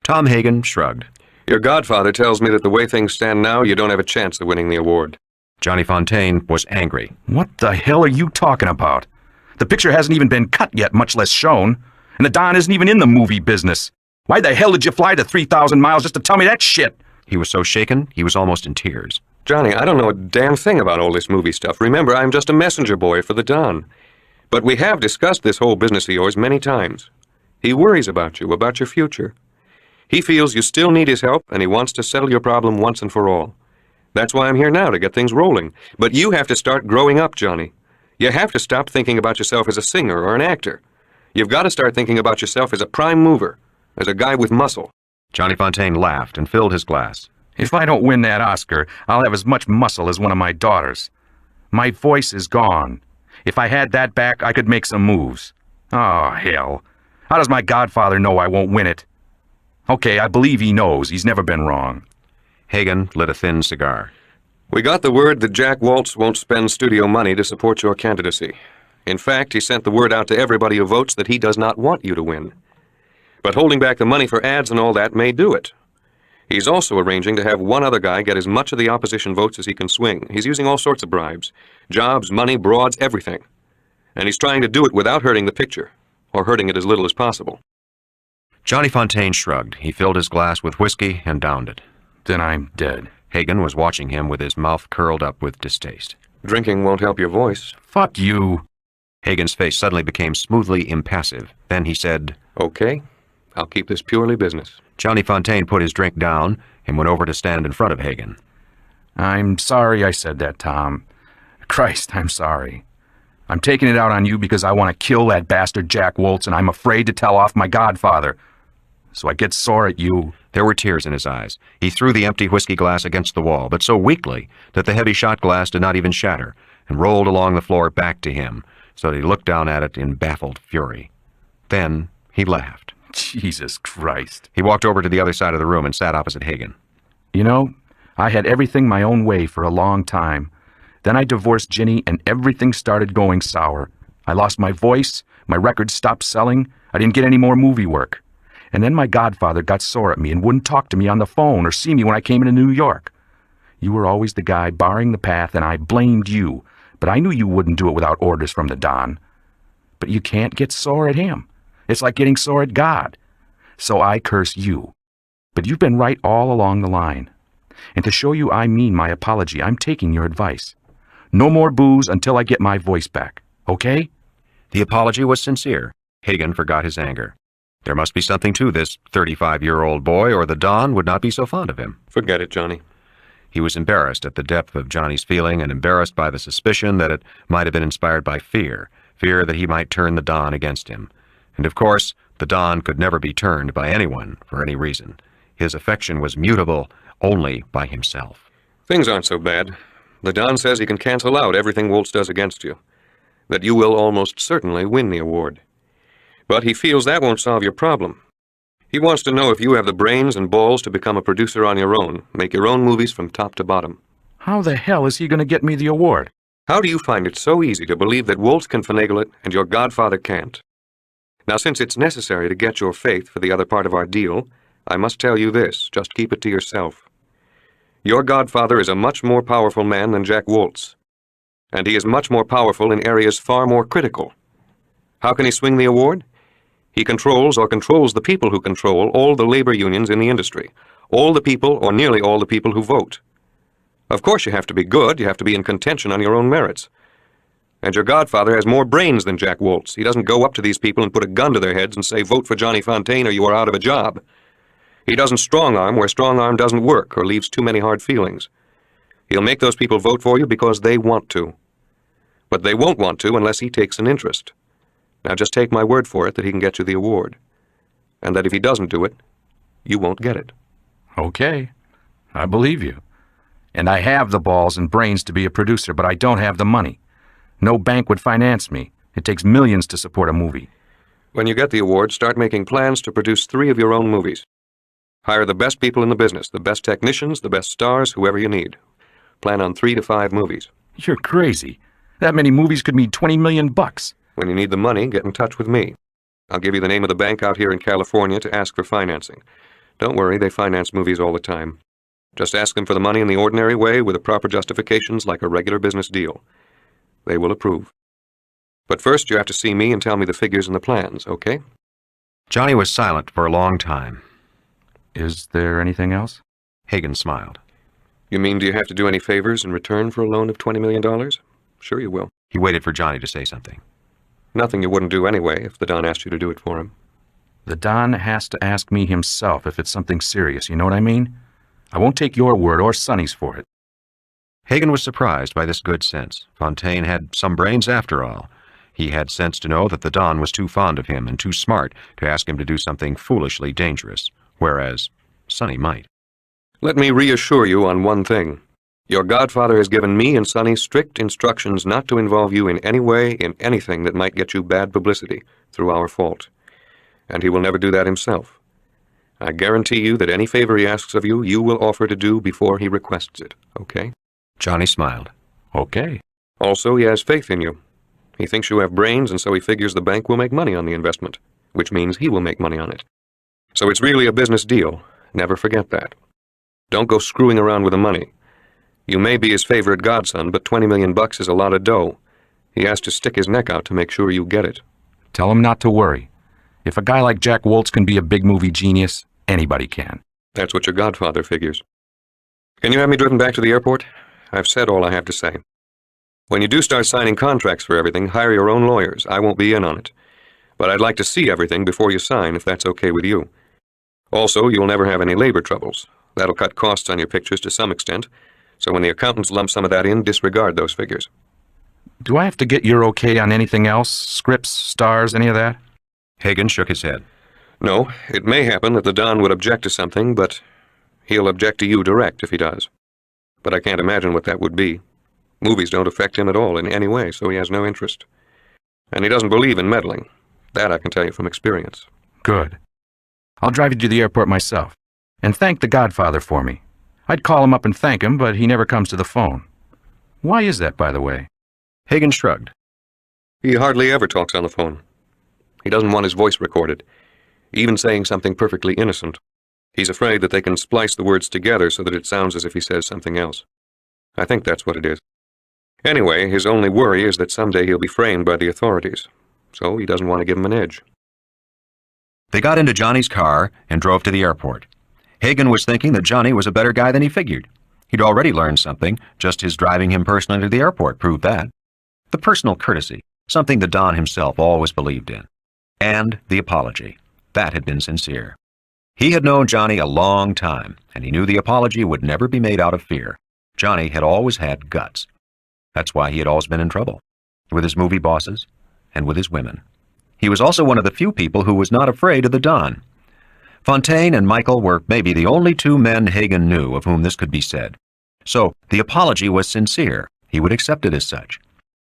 Tom Hagen shrugged. Your godfather tells me that the way things stand now, you don't have a chance of winning the award. Johnny Fontaine was angry. What the hell are you talking about? The picture hasn't even been cut yet, much less shown. And the Don isn't even in the movie business. Why the hell did you fly to 3,000 miles just to tell me that shit? He was so shaken, he was almost in tears. Johnny, I don't know a damn thing about all this movie stuff. Remember, I'm just a messenger boy for the Don. But we have discussed this whole business of yours many times. He worries about you, about your future. He feels you still need his help, and he wants to settle your problem once and for all. That's why I'm here now, to get things rolling. But you have to start growing up, Johnny. You have to stop thinking about yourself as a singer or an actor. You've got to start thinking about yourself as a prime mover, as a guy with muscle. Johnny Fontane laughed and filled his glass. If I don't win that Oscar, I'll have as much muscle as one of my daughters. My voice is gone. If I had that back, I could make some moves. Oh, hell. How does my godfather know I won't win it? Okay, I believe he knows. He's never been wrong. Hagen lit a thin cigar. We got the word that Jack Waltz won't spend studio money to support your candidacy. In fact, he sent the word out to everybody who votes that he does not want you to win. But holding back the money for ads and all that may do it. He's also arranging to have one other guy get as much of the opposition votes as he can swing. He's using all sorts of bribes. Jobs, money, broads, everything. And he's trying to do it without hurting the picture, or hurting it as little as possible. Johnny Fontane shrugged. He filled his glass with whiskey and downed it. Then I'm dead. Hagen was watching him with his mouth curled up with distaste. Drinking won't help your voice. Fuck you. Hagen's face suddenly became smoothly impassive. Then he said, Okay, I'll keep this purely business. Johnny Fontane put his drink down and went over to stand in front of Hagen. I'm sorry I said that, Tom. Christ, I'm sorry. I'm taking it out on you because I want to kill that bastard Jack Waltz, and I'm afraid to tell off my godfather. So I get sore at you. There were tears in his eyes. He threw the empty whiskey glass against the wall, but so weakly that the heavy shot glass did not even shatter, and rolled along the floor back to him, so that he looked down at it in baffled fury. Then he laughed. Jesus Christ. He walked over to the other side of the room and sat opposite Hagen. You know, I had everything my own way for a long time. Then I divorced Ginny and everything started going sour. I lost my voice, my records stopped selling, I didn't get any more movie work. And then my godfather got sore at me and wouldn't talk to me on the phone or see me when I came into New York. You were always the guy barring the path and I blamed you, but I knew you wouldn't do it without orders from the Don. But you can't get sore at him. It's like getting sore at God. So I curse you. But you've been right all along the line. And to show you I mean my apology, I'm taking your advice. No more booze until I get my voice back, okay? The apology was sincere. Hagen forgot his anger. There must be something to this 35-year-old boy, or the Don would not be so fond of him. Forget it, Johnny. He was embarrassed at the depth of Johnny's feeling and embarrassed by the suspicion that it might have been inspired by fear that he might turn the Don against him. And of course, the Don could never be turned by anyone for any reason. His affection was mutable only by himself. Things aren't so bad. The Don says he can cancel out everything Waltz does against you, that you will almost certainly win the award. But he feels that won't solve your problem. He wants to know if you have the brains and balls to become a producer on your own, make your own movies from top to bottom. How the hell is he going to get me the award? How do you find it so easy to believe that Waltz can finagle it and your godfather can't? Now, since it's necessary to get your faith for the other part of our deal, I must tell you this, just keep it to yourself. Your godfather is a much more powerful man than Jack Waltz, and he is much more powerful in areas far more critical. How can he swing the award? He controls the people who control all the labor unions in the industry, all the people or nearly all the people who vote. Of course you have to be good, you have to be in contention on your own merits. And your godfather has more brains than Jack Waltz. He doesn't go up to these people and put a gun to their heads and say, vote for Johnny Fontane or you are out of a job. He doesn't strong-arm where strong-arm doesn't work or leaves too many hard feelings. He'll make those people vote for you because they want to. But they won't want to unless he takes an interest. Now just take my word for it that he can get you the award. And that if he doesn't do it, you won't get it. Okay, I believe you. And I have the balls and brains to be a producer, but I don't have the money. No bank would finance me. It takes millions to support a movie. When you get the award, start making plans to produce 3 of your own movies. Hire the best people in the business, the best technicians, the best stars, whoever you need. Plan on 3 to 5 movies. You're crazy. That many movies could mean $20 million. When you need the money, get in touch with me. I'll give you the name of the bank out here in California to ask for financing. Don't worry, they finance movies all the time. Just ask them for the money in the ordinary way with the proper justifications like a regular business deal. They will approve. But first you have to see me and tell me the figures and the plans, okay? Johnny was silent for a long time. Is there anything else? Hagen smiled. You mean, do you have to do any favors in return for a loan of $20 million? Sure you will. He waited for Johnny to say something. Nothing you wouldn't do anyway if the Don asked you to do it for him. The Don has to ask me himself if it's something serious, you know what I mean? I won't take your word or Sonny's for it. Hagen was surprised by this good sense. Fontaine had some brains after all. He had sense to know that the Don was too fond of him and too smart to ask him to do something foolishly dangerous, whereas Sonny might. Let me reassure you on one thing. Your godfather has given me and Sonny strict instructions not to involve you in any way in anything that might get you bad publicity through our fault. And he will never do that himself. I guarantee you that any favor he asks of you, you will offer to do before he requests it, okay? Johnny smiled. Okay. Also, he has faith in you. He thinks you have brains, and so he figures the bank will make money on the investment, which means he will make money on it. So it's really a business deal. Never forget that. Don't go screwing around with the money. You may be his favorite godson, but $20 million is a lot of dough. He has to stick his neck out to make sure you get it. Tell him not to worry. If a guy like Jack Woltz can be a big movie genius, anybody can. That's what your godfather figures. Can you have me driven back to the airport? I've said all I have to say. When you do start signing contracts for everything, hire your own lawyers. I won't be in on it. But I'd like to see everything before you sign, if that's okay with you. Also, you'll never have any labor troubles. That'll cut costs on your pictures to some extent, so when the accountants lump some of that in, disregard those figures. Do I have to get your okay on anything else? Scripts, stars, any of that? Hagen shook his head. No, it may happen that the Don would object to something, but he'll object to you direct if he does. But I can't imagine what that would be. Movies don't affect him at all in any way, so he has no interest. And he doesn't believe in meddling. That I can tell you from experience. Good. I'll drive you to the airport myself. And thank the Godfather for me. I'd call him up and thank him, but he never comes to the phone. Why is that, by the way? Hagen shrugged. He hardly ever talks on the phone. He doesn't want his voice recorded, even saying something perfectly innocent. He's afraid that they can splice the words together so that it sounds as if he says something else. I think that's what it is. Anyway, his only worry is that someday he'll be framed by the authorities, so he doesn't want to give him an edge. They got into Johnny's car and drove to the airport. Hagen was thinking that Johnny was a better guy than he figured. He'd already learned something, just his driving him personally to the airport proved that. The personal courtesy, something that Don himself always believed in. And the apology. That had been sincere. He had known Johnny a long time, and he knew the apology would never be made out of fear. Johnny had always had guts. That's why he had always been in trouble, with his movie bosses and with his women. He was also one of the few people who was not afraid of the Don. Fontaine and Michael were maybe the only two men Hagen knew of whom this could be said. So the apology was sincere. He would accept it as such.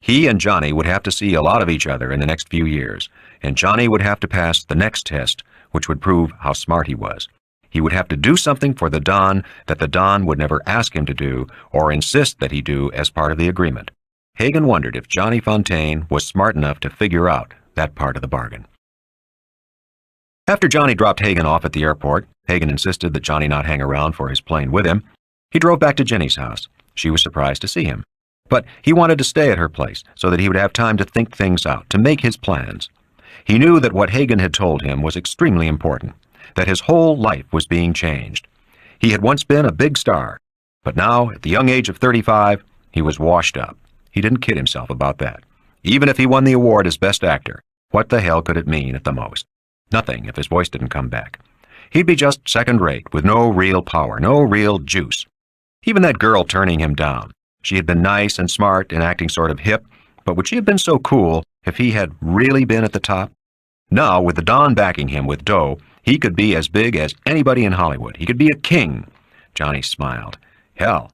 He and Johnny would have to see a lot of each other in the next few years, and Johnny would have to pass the next test, which would prove how smart he was. He would have to do something for the Don that the Don would never ask him to do or insist that he do as part of the agreement. Hagen wondered if Johnny Fontaine was smart enough to figure out that part of the bargain. After Johnny dropped Hagen off at the airport, Hagen insisted that Johnny not hang around for his plane with him. He drove back to Jenny's house. She was surprised to see him. But he wanted to stay at her place so that he would have time to think things out, to make his plans. He knew that what Hagen had told him was extremely important, that his whole life was being changed. He had once been a big star, but now, at the young age of 35, he was washed up. He didn't kid himself about that. Even if he won the award as Best Actor, what the hell could it mean at the most? Nothing if his voice didn't come back. He'd be just second-rate, with no real power, no real juice. Even that girl turning him down. She had been nice and smart and acting sort of hip, but would she have been so cool if he had really been at the top? Now, with the Don backing him with dough, he could be as big as anybody in Hollywood. He could be a king. Johnny smiled. Hell,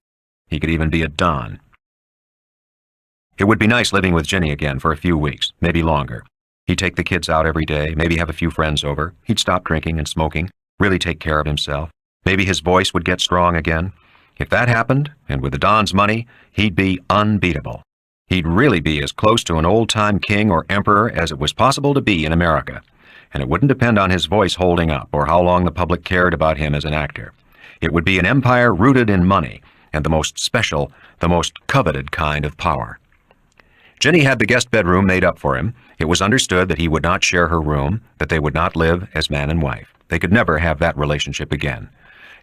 he could even be a Don. It would be nice living with Jenny again for a few weeks, maybe longer. He'd take the kids out every day, maybe have a few friends over. He'd stop drinking and smoking, really take care of himself. Maybe his voice would get strong again. If that happened, and with the Don's money, he'd be unbeatable. He'd really be as close to an old-time king or emperor as it was possible to be in America. And it wouldn't depend on his voice holding up or how long the public cared about him as an actor. It would be an empire rooted in money and the most special, the most coveted kind of power. Jenny had the guest bedroom made up for him. It was understood that he would not share her room, that they would not live as man and wife. They could never have that relationship again.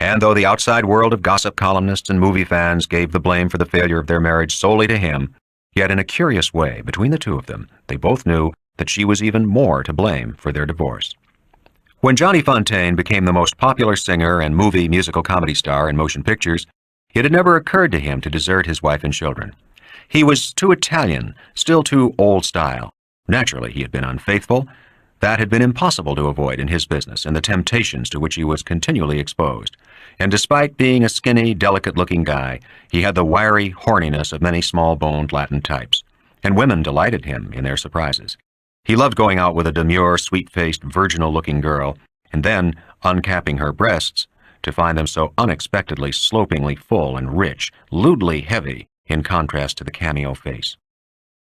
And though the outside world of gossip columnists and movie fans gave the blame for the failure of their marriage solely to him, yet in a curious way, between the two of them, they both knew that she was even more to blame for their divorce. When Johnny Fontaine became the most popular singer and movie musical comedy star in motion pictures, It had never occurred to him to desert his wife and children. He was too Italian, still too old style. Naturally, he had been unfaithful. That had been impossible to avoid in his business and the temptations to which he was continually exposed. And despite being a skinny, delicate-looking guy, he had the wiry horniness of many small-boned Latin types. And women delighted him in their surprises. He loved going out with a demure, sweet-faced, virginal-looking girl, and then uncapping her breasts to find them so unexpectedly slopingly full and rich, lewdly heavy, in contrast to the cameo face.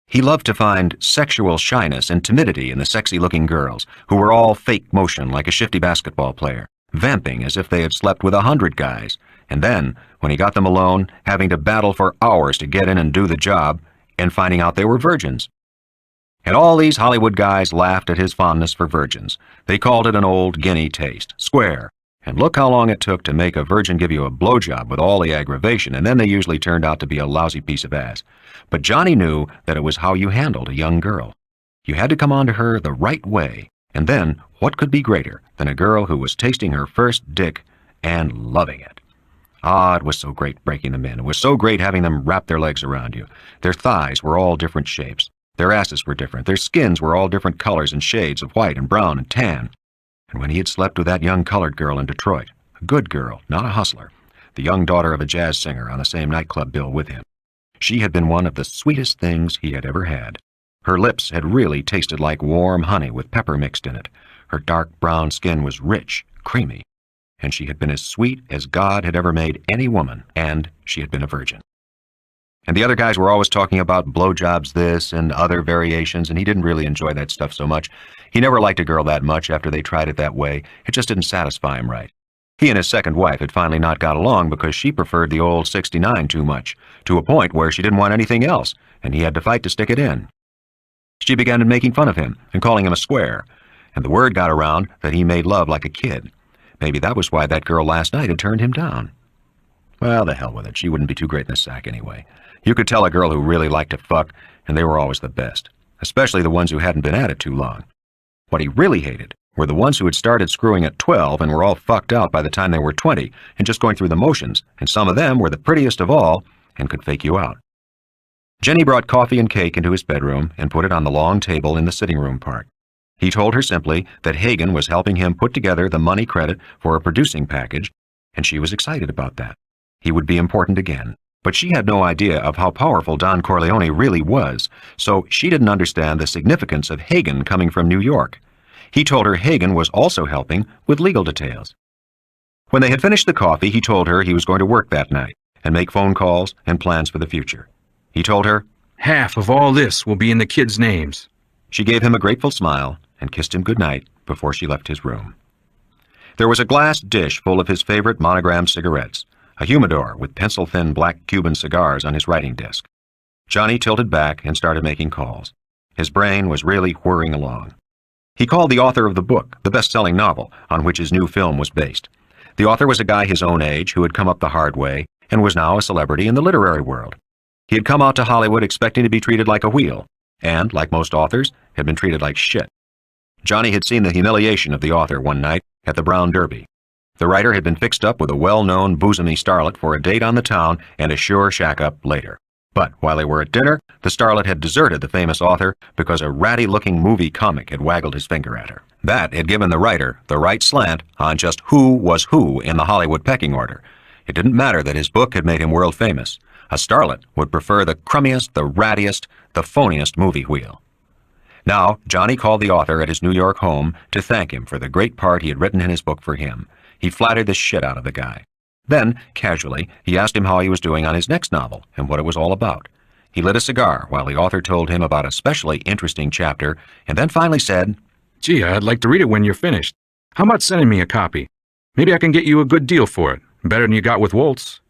He loved to find sexual shyness and timidity in the sexy-looking girls, who were all fake motion like a shifty basketball player, vamping as if they had slept with 100 guys, and then, when he got them alone, having to battle for hours to get in and do the job, and finding out they were virgins. And all these Hollywood guys laughed at his fondness for virgins. They called it an old guinea taste, square. And look how long it took to make a virgin give you a blowjob with all the aggravation, and then they usually turned out to be a lousy piece of ass. But Johnny knew that it was how you handled a young girl. You had to come on to her the right way, and then what could be greater than a girl who was tasting her first dick and loving it? Ah, it was so great breaking them in. It was so great having them wrap their legs around you. Their thighs were all different shapes. Their asses were different. Their skins were all different colors and shades of white and brown and tan. And when he had slept with that young colored girl in Detroit, a good girl, not a hustler, the young daughter of a jazz singer on the same nightclub bill with him, she had been one of the sweetest things he had ever had. Her lips had really tasted like warm honey with pepper mixed in it. Her dark brown skin was rich, creamy, and she had been as sweet as God had ever made any woman, and she had been a virgin. And the other guys were always talking about blowjobs this and other variations, and he didn't really enjoy that stuff so much. He never liked a girl that much after they tried it that way. It just didn't satisfy him right. He and his second wife had finally not got along because she preferred the old 69 too much, to a point where she didn't want anything else, and he had to fight to stick it in. She began making fun of him and calling him a square, and the word got around that he made love like a kid. Maybe that was why that girl last night had turned him down. Well, the hell with it. She wouldn't be too great in the sack anyway. You could tell a girl who really liked to fuck, and they were always the best, especially the ones who hadn't been at it too long. What he really hated were the ones who had started screwing at 12 and were all fucked out by the time they were 20 and just going through the motions, and some of them were the prettiest of all and could fake you out. Jenny brought coffee and cake into his bedroom and put it on the long table in the sitting room part. He told her simply that Hagen was helping him put together the money credit for a producing package, and she was excited about that. He would be important again. But she had no idea of how powerful Don Corleone really was, so she didn't understand the significance of Hagen coming from New York. He told her Hagen was also helping with legal details. When they had finished the coffee, he told her he was going to work that night and make phone calls and plans for the future. He told her, "Half of all this will be in the kids' names." She gave him a grateful smile and kissed him goodnight before she left his room. There was a glass dish full of his favorite monogrammed cigarettes, a humidor with pencil-thin black Cuban cigars on his writing desk. Johnny tilted back and started making calls. His brain was really whirring along. He called the author of the book, the best-selling novel, on which his new film was based. The author was a guy his own age who had come up the hard way and was now a celebrity in the literary world. He had come out to Hollywood expecting to be treated like a wheel, and, like most authors, had been treated like shit. Johnny had seen the humiliation of the author one night at the Brown Derby. The writer had been fixed up with a well-known bosomy starlet for a date on the town and a sure shack-up later. But while they were at dinner, the starlet had deserted the famous author because a ratty-looking movie comic had waggled his finger at her. That had given the writer the right slant on just who was who in the Hollywood pecking order. It didn't matter that his book had made him world famous. A starlet would prefer the crummiest, the rattiest, the phoniest movie wheel. Now, Johnny called the author at his New York home to thank him for the great part he had written in his book for him. He flattered the shit out of the guy. Then, casually, he asked him how he was doing on his next novel and what it was all about. He lit a cigar while the author told him about a especially interesting chapter and then finally said, "Gee, I'd like to read it when you're finished. How about sending me a copy? Maybe I can get you a good deal for it, better than you got with Waltz."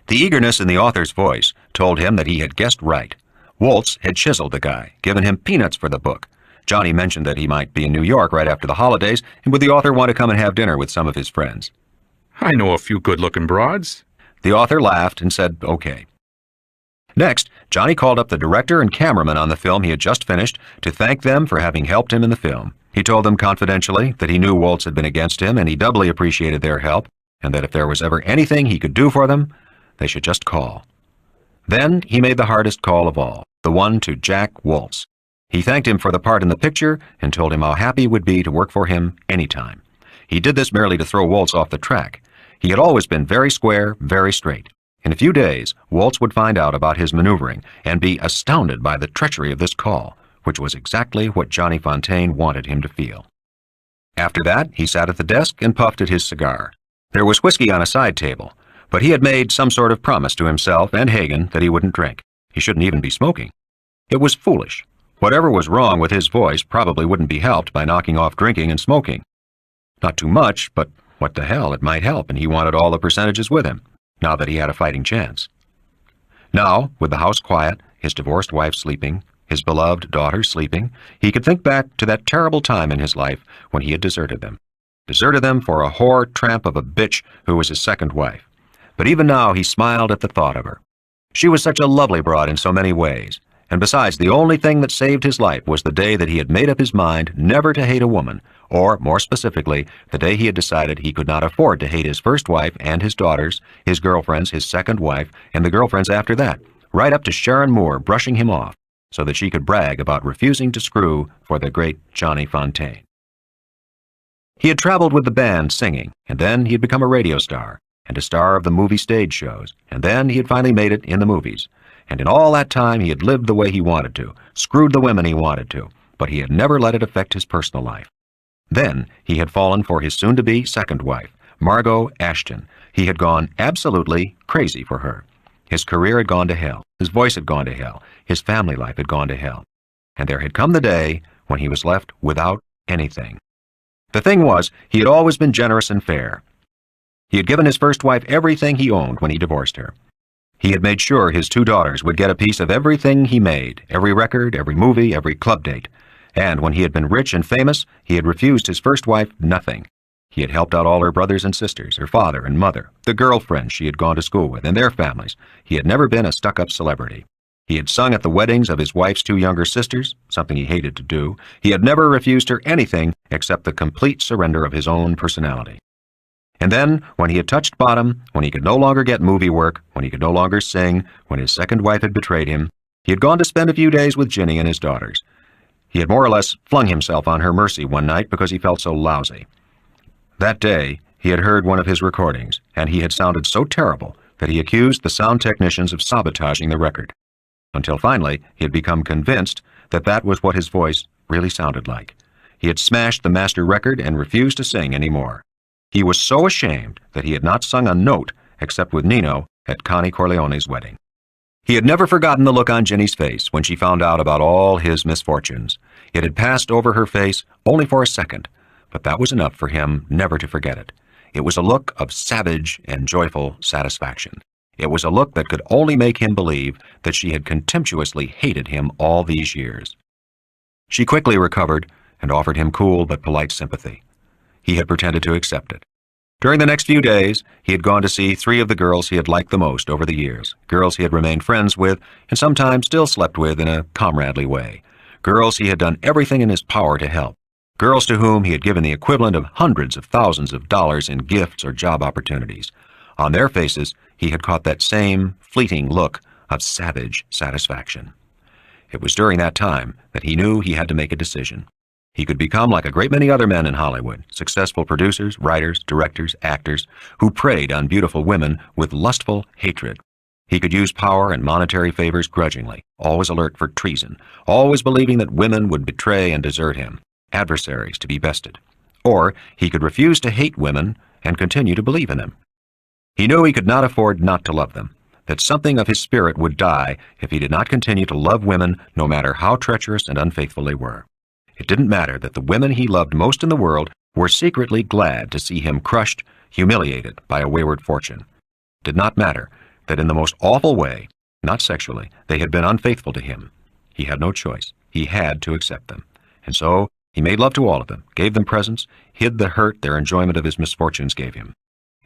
The eagerness in the author's voice told him that he had guessed right. Waltz had chiseled the guy, given him peanuts for the book. Johnny mentioned that he might be in New York right after the holidays, and would the author want to come and have dinner with some of his friends? "I know a few good-looking broads." The author laughed and said, okay. Next, Johnny called up the director and cameraman on the film he had just finished to thank them for having helped him in the film. He told them confidentially that he knew Waltz had been against him and he doubly appreciated their help, and that if there was ever anything he could do for them, they should just call. Then he made the hardest call of all, the one to Jack Waltz. He thanked him for the part in the picture and told him how happy he would be to work for him anytime. He did this merely to throw Waltz off the track. He had always been very square, very straight. In a few days, Waltz would find out about his maneuvering and be astounded by the treachery of this call, which was exactly what Johnny Fontane wanted him to feel. After that, he sat at the desk and puffed at his cigar. There was whiskey on a side table, but he had made some sort of promise to himself and Hagen that he wouldn't drink. He shouldn't even be smoking. It was foolish. Whatever was wrong with his voice probably wouldn't be helped by knocking off drinking and smoking. Not too much, but what the hell, it might help, and he wanted all the percentages with him, now that he had a fighting chance. Now, with the house quiet, his divorced wife sleeping, his beloved daughter sleeping, he could think back to that terrible time in his life when he had deserted them. Deserted them for a whore tramp of a bitch who was his second wife. But even now he smiled at the thought of her. She was such a lovely broad in so many ways. And besides, the only thing that saved his life was the day that he had made up his mind never to hate a woman, or, more specifically, the day he had decided he could not afford to hate his first wife and his daughters, his girlfriends, his second wife, and the girlfriends after that, right up to Sharon Moore brushing him off, so that she could brag about refusing to screw for the great Johnny Fontane. He had traveled with the band singing, and then he had become a radio star, and a star of the movie stage shows, and then he had finally made it in the movies. And in all that time he had lived the way he wanted to, screwed the women he wanted to, but he had never let it affect his personal life. Then he had fallen for his soon-to-be second wife, Margot Ashton. He had gone absolutely crazy for her. His career had gone to hell, his voice had gone to hell, his family life had gone to hell. And there had come the day when he was left without anything. The thing was, he had always been generous and fair. He had given his first wife everything he owned when he divorced her. He had made sure his two daughters would get a piece of everything he made, every record, every movie, every club date. And when he had been rich and famous, he had refused his first wife nothing. He had helped out all her brothers and sisters, her father and mother, the girlfriends she had gone to school with, and their families. He had never been a stuck-up celebrity. He had sung at the weddings of his wife's two younger sisters, something he hated to do. He had never refused her anything except the complete surrender of his own personality. And then, when he had touched bottom, when he could no longer get movie work, when he could no longer sing, when his second wife had betrayed him, he had gone to spend a few days with Ginny and his daughters. He had more or less flung himself on her mercy one night because he felt so lousy. That day, he had heard one of his recordings, and he had sounded so terrible that he accused the sound technicians of sabotaging the record. Until finally, he had become convinced that that was what his voice really sounded like. He had smashed the master record and refused to sing anymore. He was so ashamed that he had not sung a note except with Nino at Connie Corleone's wedding. He had never forgotten the look on Ginny's face when she found out about all his misfortunes. It had passed over her face only for a second, but that was enough for him never to forget it. It was a look of savage and joyful satisfaction. It was a look that could only make him believe that she had contemptuously hated him all these years. She quickly recovered and offered him cool but polite sympathy. He had pretended to accept it. During the next few days, he had gone to see 3 of the girls he had liked the most over the years, girls he had remained friends with and sometimes still slept with in a comradely way, girls he had done everything in his power to help, girls to whom he had given the equivalent of hundreds of thousands of dollars in gifts or job opportunities. On their faces, he had caught that same fleeting look of savage satisfaction. It was during that time that he knew he had to make a decision. He could become like a great many other men in Hollywood, successful producers, writers, directors, actors, who preyed on beautiful women with lustful hatred. He could use power and monetary favors grudgingly, always alert for treason, always believing that women would betray and desert him, adversaries to be bested. Or he could refuse to hate women and continue to believe in them. He knew he could not afford not to love them, that something of his spirit would die if he did not continue to love women no matter how treacherous and unfaithful they were. It didn't matter that the women he loved most in the world were secretly glad to see him crushed, humiliated by a wayward fortune. It did not matter that in the most awful way, not sexually, they had been unfaithful to him. He had no choice. He had to accept them. And so he made love to all of them, gave them presents, hid the hurt their enjoyment of his misfortunes gave him.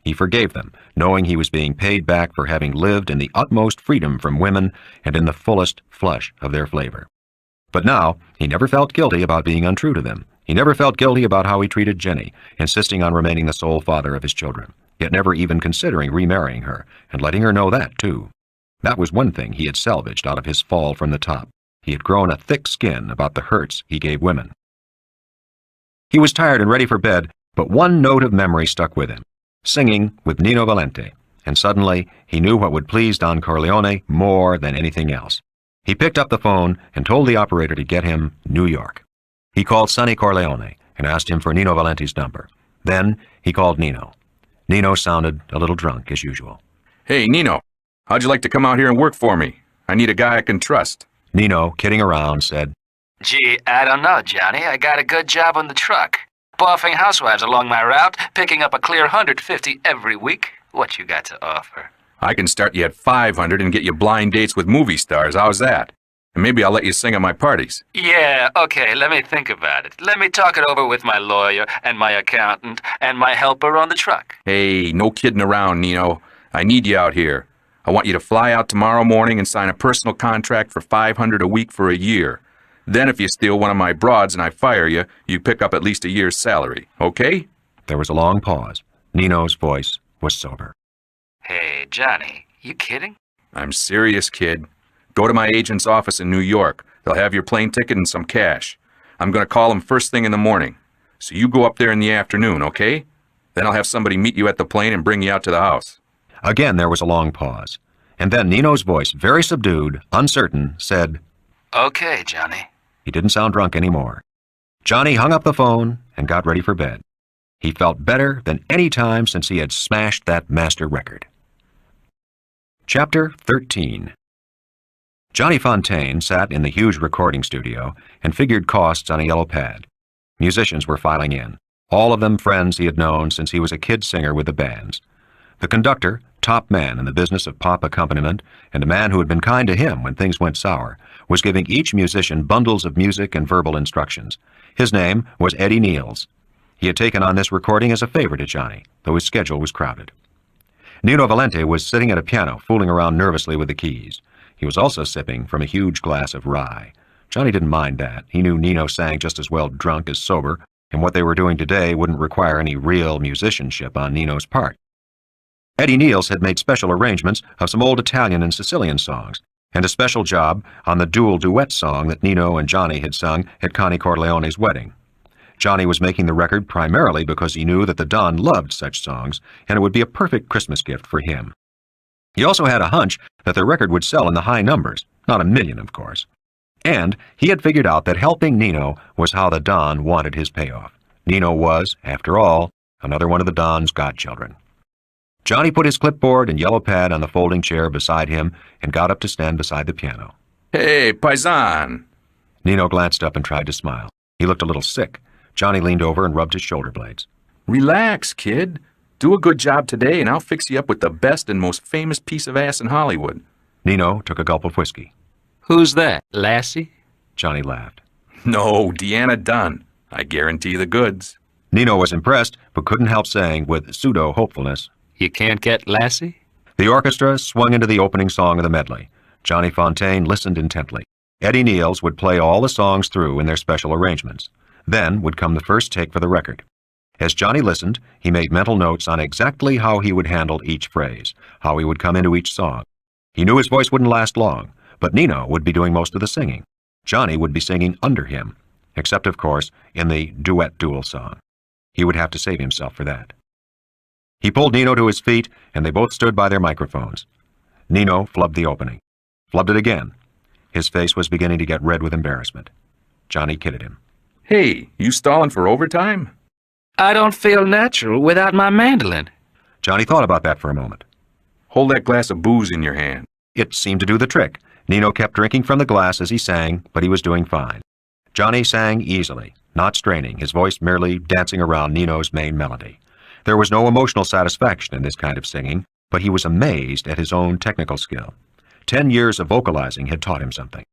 He forgave them, knowing he was being paid back for having lived in the utmost freedom from women and in the fullest flush of their flavor. But now, he never felt guilty about being untrue to them. He never felt guilty about how he treated Jenny, insisting on remaining the sole father of his children. yet never even considering remarrying her, and letting her know that, too. That was one thing he had salvaged out of his fall from the top. He had grown a thick skin about the hurts he gave women. He was tired and ready for bed, but one note of memory stuck with him, singing with Nino Valente, and suddenly he knew what would please Don Corleone more than anything else. He picked up the phone and told the operator to get him New York. He called Sonny Corleone and asked him for Nino Valente's number. Then he called Nino. Nino sounded a little drunk, as usual. Hey, Nino, how'd you like to come out here and work for me? I need a guy I can trust. Nino, kidding around, said, Gee, I don't know, Johnny. I got a good job on the truck. Buffing housewives along my route, picking up a clear 150 every week. What you got to offer? I can start you at 500 and get you blind dates with movie stars. How's that? And maybe I'll let you sing at my parties. Yeah, okay, let me think about it. Let me talk it over with my lawyer and my accountant and my helper on the truck. Hey, no kidding around, Nino. I need you out here. I want you to fly out tomorrow morning and sign a personal contract for $500 a week for a year. Then if you steal one of my broads and I fire you, you pick up at least a year's salary, okay? There was a long pause. Nino's voice was sober. Hey, Johnny, you kidding? I'm serious, kid. Go to my agent's office in New York. They'll have your plane ticket and some cash. I'm going to call them first thing in the morning. So you go up there in the afternoon, okay? Then I'll have somebody meet you at the plane and bring you out to the house. Again, there was a long pause. And then Nino's voice, very subdued, uncertain, said, Okay, Johnny. He didn't sound drunk anymore. Johnny hung up the phone and got ready for bed. He felt better than any time since he had smashed that master record. Chapter 13. Johnny Fontaine sat in the huge recording studio and figured costs on a yellow pad. Musicians were filing in, all of them friends he had known since he was a kid singer with the bands. The conductor, top man in the business of pop accompaniment, and a man who had been kind to him when things went sour, was giving each musician bundles of music and verbal instructions. His name was Eddie Niels. He had taken on this recording as a favor to Johnny, though his schedule was crowded. Nino Valente was sitting at a piano, fooling around nervously with the keys. He was also sipping from a huge glass of rye. Johnny didn't mind that. He knew Nino sang just as well drunk as sober, and what they were doing today wouldn't require any real musicianship on Nino's part. Eddie Niels had made special arrangements of some old Italian and Sicilian songs, and a special job on the duet song that Nino and Johnny had sung at Connie Corleone's wedding. Johnny was making the record primarily because he knew that the Don loved such songs, and it would be a perfect Christmas gift for him. He also had a hunch that the record would sell in the high numbers, not 1 million, of course. And he had figured out that helping Nino was how the Don wanted his payoff. Nino was, after all, another one of the Don's godchildren. Johnny put his clipboard and yellow pad on the folding chair beside him and got up to stand beside the piano. Hey, paisan! Nino glanced up and tried to smile. He looked a little sick. Johnny leaned over and rubbed his shoulder blades. Relax, kid. Do a good job today and I'll fix you up with the best and most famous piece of ass in Hollywood. Nino took a gulp of whiskey. Who's that, Lassie? Johnny laughed. No, Deanna Dunn. I guarantee the goods. Nino was impressed, but couldn't help saying with pseudo-hopefulness, You can't get Lassie? The orchestra swung into the opening song of the medley. Johnny Fontaine listened intently. Eddie Niels would play all the songs through in their special arrangements. Then would come the first take for the record. As Johnny listened, he made mental notes on exactly how he would handle each phrase, how he would come into each song. He knew his voice wouldn't last long, but Nino would be doing most of the singing. Johnny would be singing under him, except, of course, in the dual song. He would have to save himself for that. He pulled Nino to his feet, and they both stood by their microphones. Nino flubbed the opening. Flubbed it again. His face was beginning to get red with embarrassment. Johnny kidded him. Hey, you stalling for overtime? I don't feel natural without my mandolin. Johnny thought about that for a moment. Hold that glass of booze in your hand. It seemed to do the trick. Nino kept drinking from the glass as he sang, but he was doing fine. Johnny sang easily, not straining, his voice merely dancing around Nino's main melody. There was no emotional satisfaction in this kind of singing, but he was amazed at his own technical skill. 10 years of vocalizing had taught him something.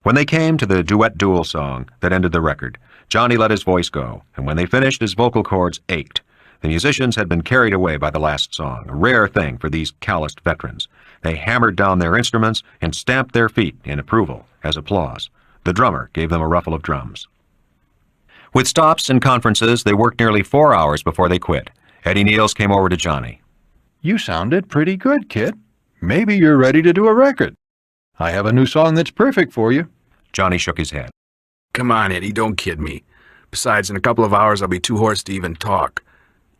When they came to the dual song that ended the record, Johnny let his voice go, and when they finished, his vocal cords ached. The musicians had been carried away by the last song, a rare thing for these calloused veterans. They hammered down their instruments and stamped their feet in approval, as applause. The drummer gave them a ruffle of drums. With stops and conferences, they worked nearly 4 hours before they quit. Eddie Niels came over to Johnny. You sounded pretty good, kid. Maybe you're ready to do a record. I have a new song that's perfect for you. Johnny shook his head. Come on, Eddie, don't kid me. Besides, in a couple of hours I'll be too hoarse to even talk.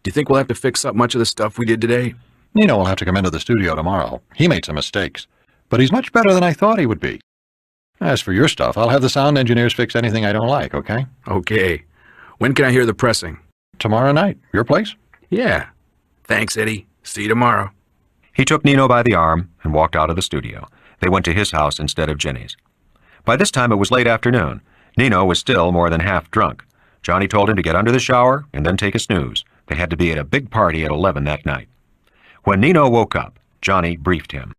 Do you think we'll have to fix up much of the stuff we did today? Nino will have to come into the studio tomorrow. He made some mistakes, but he's much better than I thought he would be. As for your stuff, I'll have the sound engineers fix anything I don't like, okay? Okay. When can I hear the pressing? Tomorrow night. Your place? Yeah. Thanks, Eddie. See you tomorrow. He took Nino by the arm and walked out of the studio. They went to his house instead of Ginny's. By this time it was late afternoon. Nino was still more than half drunk. Johnny told him to get under the shower and then take a snooze. They had to be at a big party at 11 that night. When Nino woke up, Johnny briefed him.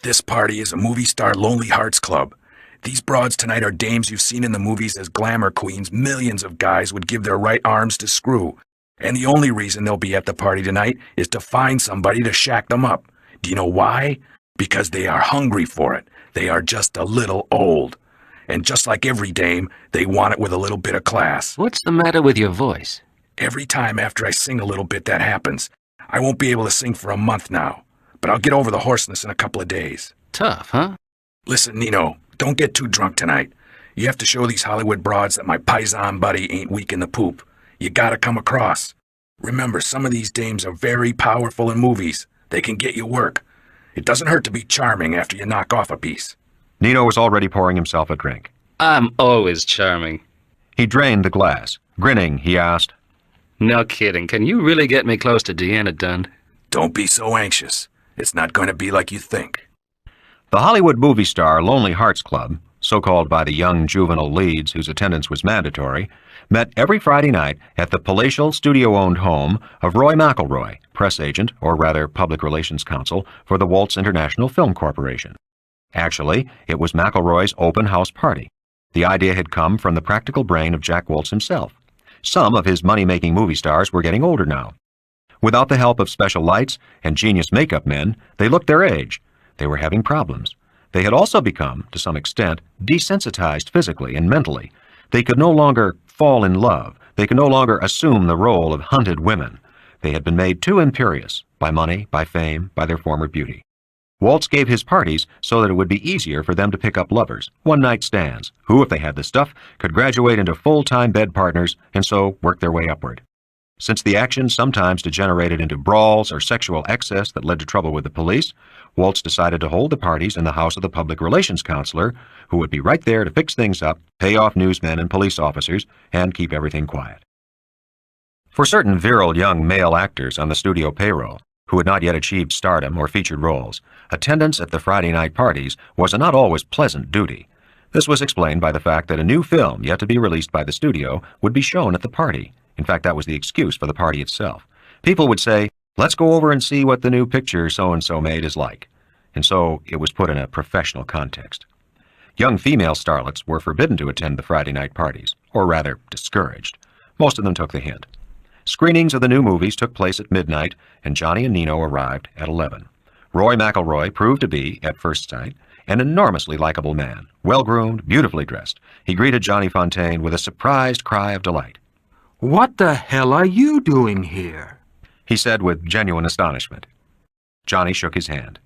This party is a movie star Lonely Hearts Club. These broads tonight are dames you've seen in the movies as glamour queens millions of guys would give their right arms to screw. And the only reason they'll be at the party tonight is to find somebody to shack them up. Do you know why? Because they are hungry for it. They are just a little old. And just like every dame, they want it with a little bit of class. What's the matter with your voice? Every time after I sing a little bit that happens. I won't be able to sing for a month now, but I'll get over the hoarseness in a couple of days. Tough, huh? Listen, Nino, don't get too drunk tonight. You have to show these Hollywood broads that my paisan buddy ain't weak in the poop. You gotta come across. Remember, some of these dames are very powerful in movies. They can get you work. It doesn't hurt to be charming after you knock off a piece. Nino was already pouring himself a drink. I'm always charming. He drained the glass. Grinning, he asked, No kidding. Can you really get me close to Deanna Dunn? Don't be so anxious. It's not going to be like you think. The Hollywood movie star Lonely Hearts Club, so-called by the young juvenile leads whose attendance was mandatory, met every Friday night at the palatial studio-owned home of Roy McElroy, press agent, or rather public relations counsel, for the Waltz International Film Corporation. Actually, it was McElroy's open house party. The idea had come from the practical brain of Jack Waltz himself. Some of his money-making movie stars were getting older now. Without the help of special lights and genius makeup men, they looked their age. They were having problems. They had also become, to some extent, desensitized physically and mentally. They could no longer fall in love. They could no longer assume the role of hunted women. They had been made too imperious by money, by fame, by their former beauty. Waltz gave his parties so that it would be easier for them to pick up lovers, one-night stands, who, if they had the stuff, could graduate into full-time bed partners and so work their way upward. Since the action sometimes degenerated into brawls or sexual excess that led to trouble with the police, Waltz decided to hold the parties in the house of the public relations counselor, who would be right there to fix things up, pay off newsmen and police officers, and keep everything quiet. For certain virile young male actors on the studio payroll, who had not yet achieved stardom or featured roles, attendance at the Friday night parties was a not always pleasant duty. This was explained by the fact that a new film yet to be released by the studio would be shown at the party. In fact, that was the excuse for the party itself. People would say, "Let's go over and see what the new picture so-and-so made is like." And so it was put in a professional context. Young female starlets were forbidden to attend the Friday night parties, or rather, discouraged. Most of them took the hint. Screenings of the new movies took place at midnight, and Johnny and Nino arrived at 11. Roy McElroy proved to be, at first sight, an enormously likable man, well-groomed, beautifully dressed. He greeted Johnny Fontaine with a surprised cry of delight. "What the hell are you doing here?" he said with genuine astonishment. Johnny shook his hand.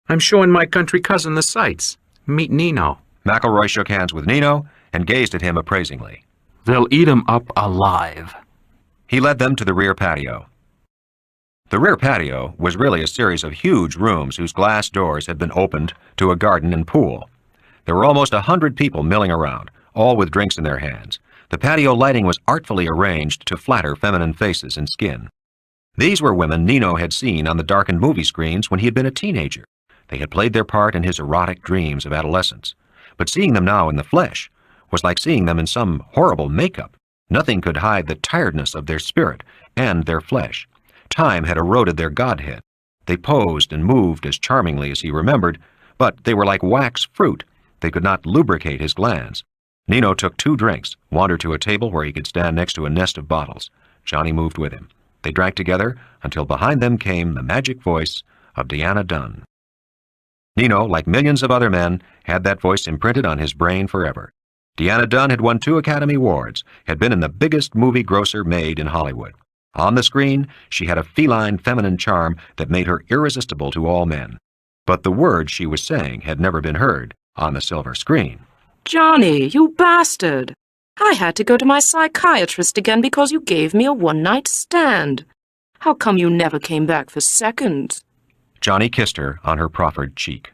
"I'm showing my country cousin the sights. Meet Nino." McElroy shook hands with Nino and gazed at him appraisingly. "They'll eat him up alive." He led them to the rear patio. The rear patio was really a series of huge rooms whose glass doors had been opened to a garden and pool. There were almost 100 people milling around, all with drinks in their hands. The patio lighting was artfully arranged to flatter feminine faces and skin. These were women Nino had seen on the darkened movie screens when he had been a teenager. They had played their part in his erotic dreams of adolescence. But seeing them now in the flesh was like seeing them in some horrible makeup. Nothing could hide the tiredness of their spirit and their flesh. Time had eroded their godhead. They posed and moved as charmingly as he remembered, but they were like wax fruit. They could not lubricate his glands. Nino took 2 drinks, wandered to a table where he could stand next to a nest of bottles. Johnny moved with him. They drank together until behind them came the magic voice of Deanna Dunn. Nino, like millions of other men, had that voice imprinted on his brain forever. Deanna Dunn had won 2 Academy Awards, had been in the biggest movie grosser made in Hollywood. On the screen, she had a feline feminine charm that made her irresistible to all men. But the words she was saying had never been heard on the silver screen. Johnny, you bastard! I had to go to my psychiatrist again because you gave me a one-night stand. How come you never came back for seconds? Johnny kissed her on her proffered cheek.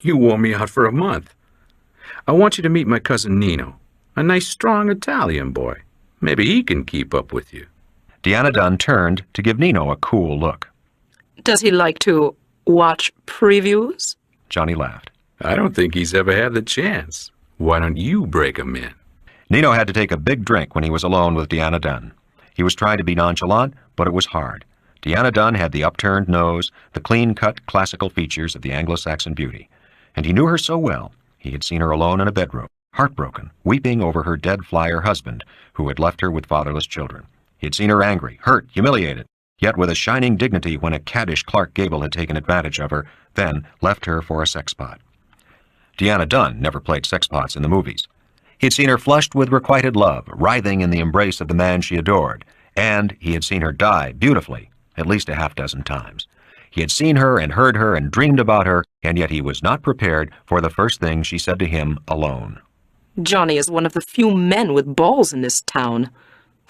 You wore me out for a month. I want you to meet my cousin Nino, a nice, strong Italian boy. Maybe he can keep up with you. Deanna Dunn turned to give Nino a cool look. Does he like to watch previews? Johnny laughed. I don't think he's ever had the chance. Why don't you break him in? Nino had to take a big drink when he was alone with Deanna Dunn. He was trying to be nonchalant, but it was hard. Deanna Dunn had the upturned nose, the clean-cut classical features of the Anglo-Saxon beauty. And he knew her so well. He had seen her alone in a bedroom, heartbroken, weeping over her dead flyer husband, who had left her with fatherless children. He had seen her angry, hurt, humiliated, yet with a shining dignity when a caddish Clark Gable had taken advantage of her, then left her for a sex pot. Deanna Dunn never played sex pots in the movies. He had seen her flushed with requited love, writhing in the embrace of the man she adored, and he had seen her die beautifully, at least a half-dozen times. He had seen her and heard her and dreamed about her, and yet he was not prepared for the first thing she said to him alone. Johnny is one of the few men with balls in this town.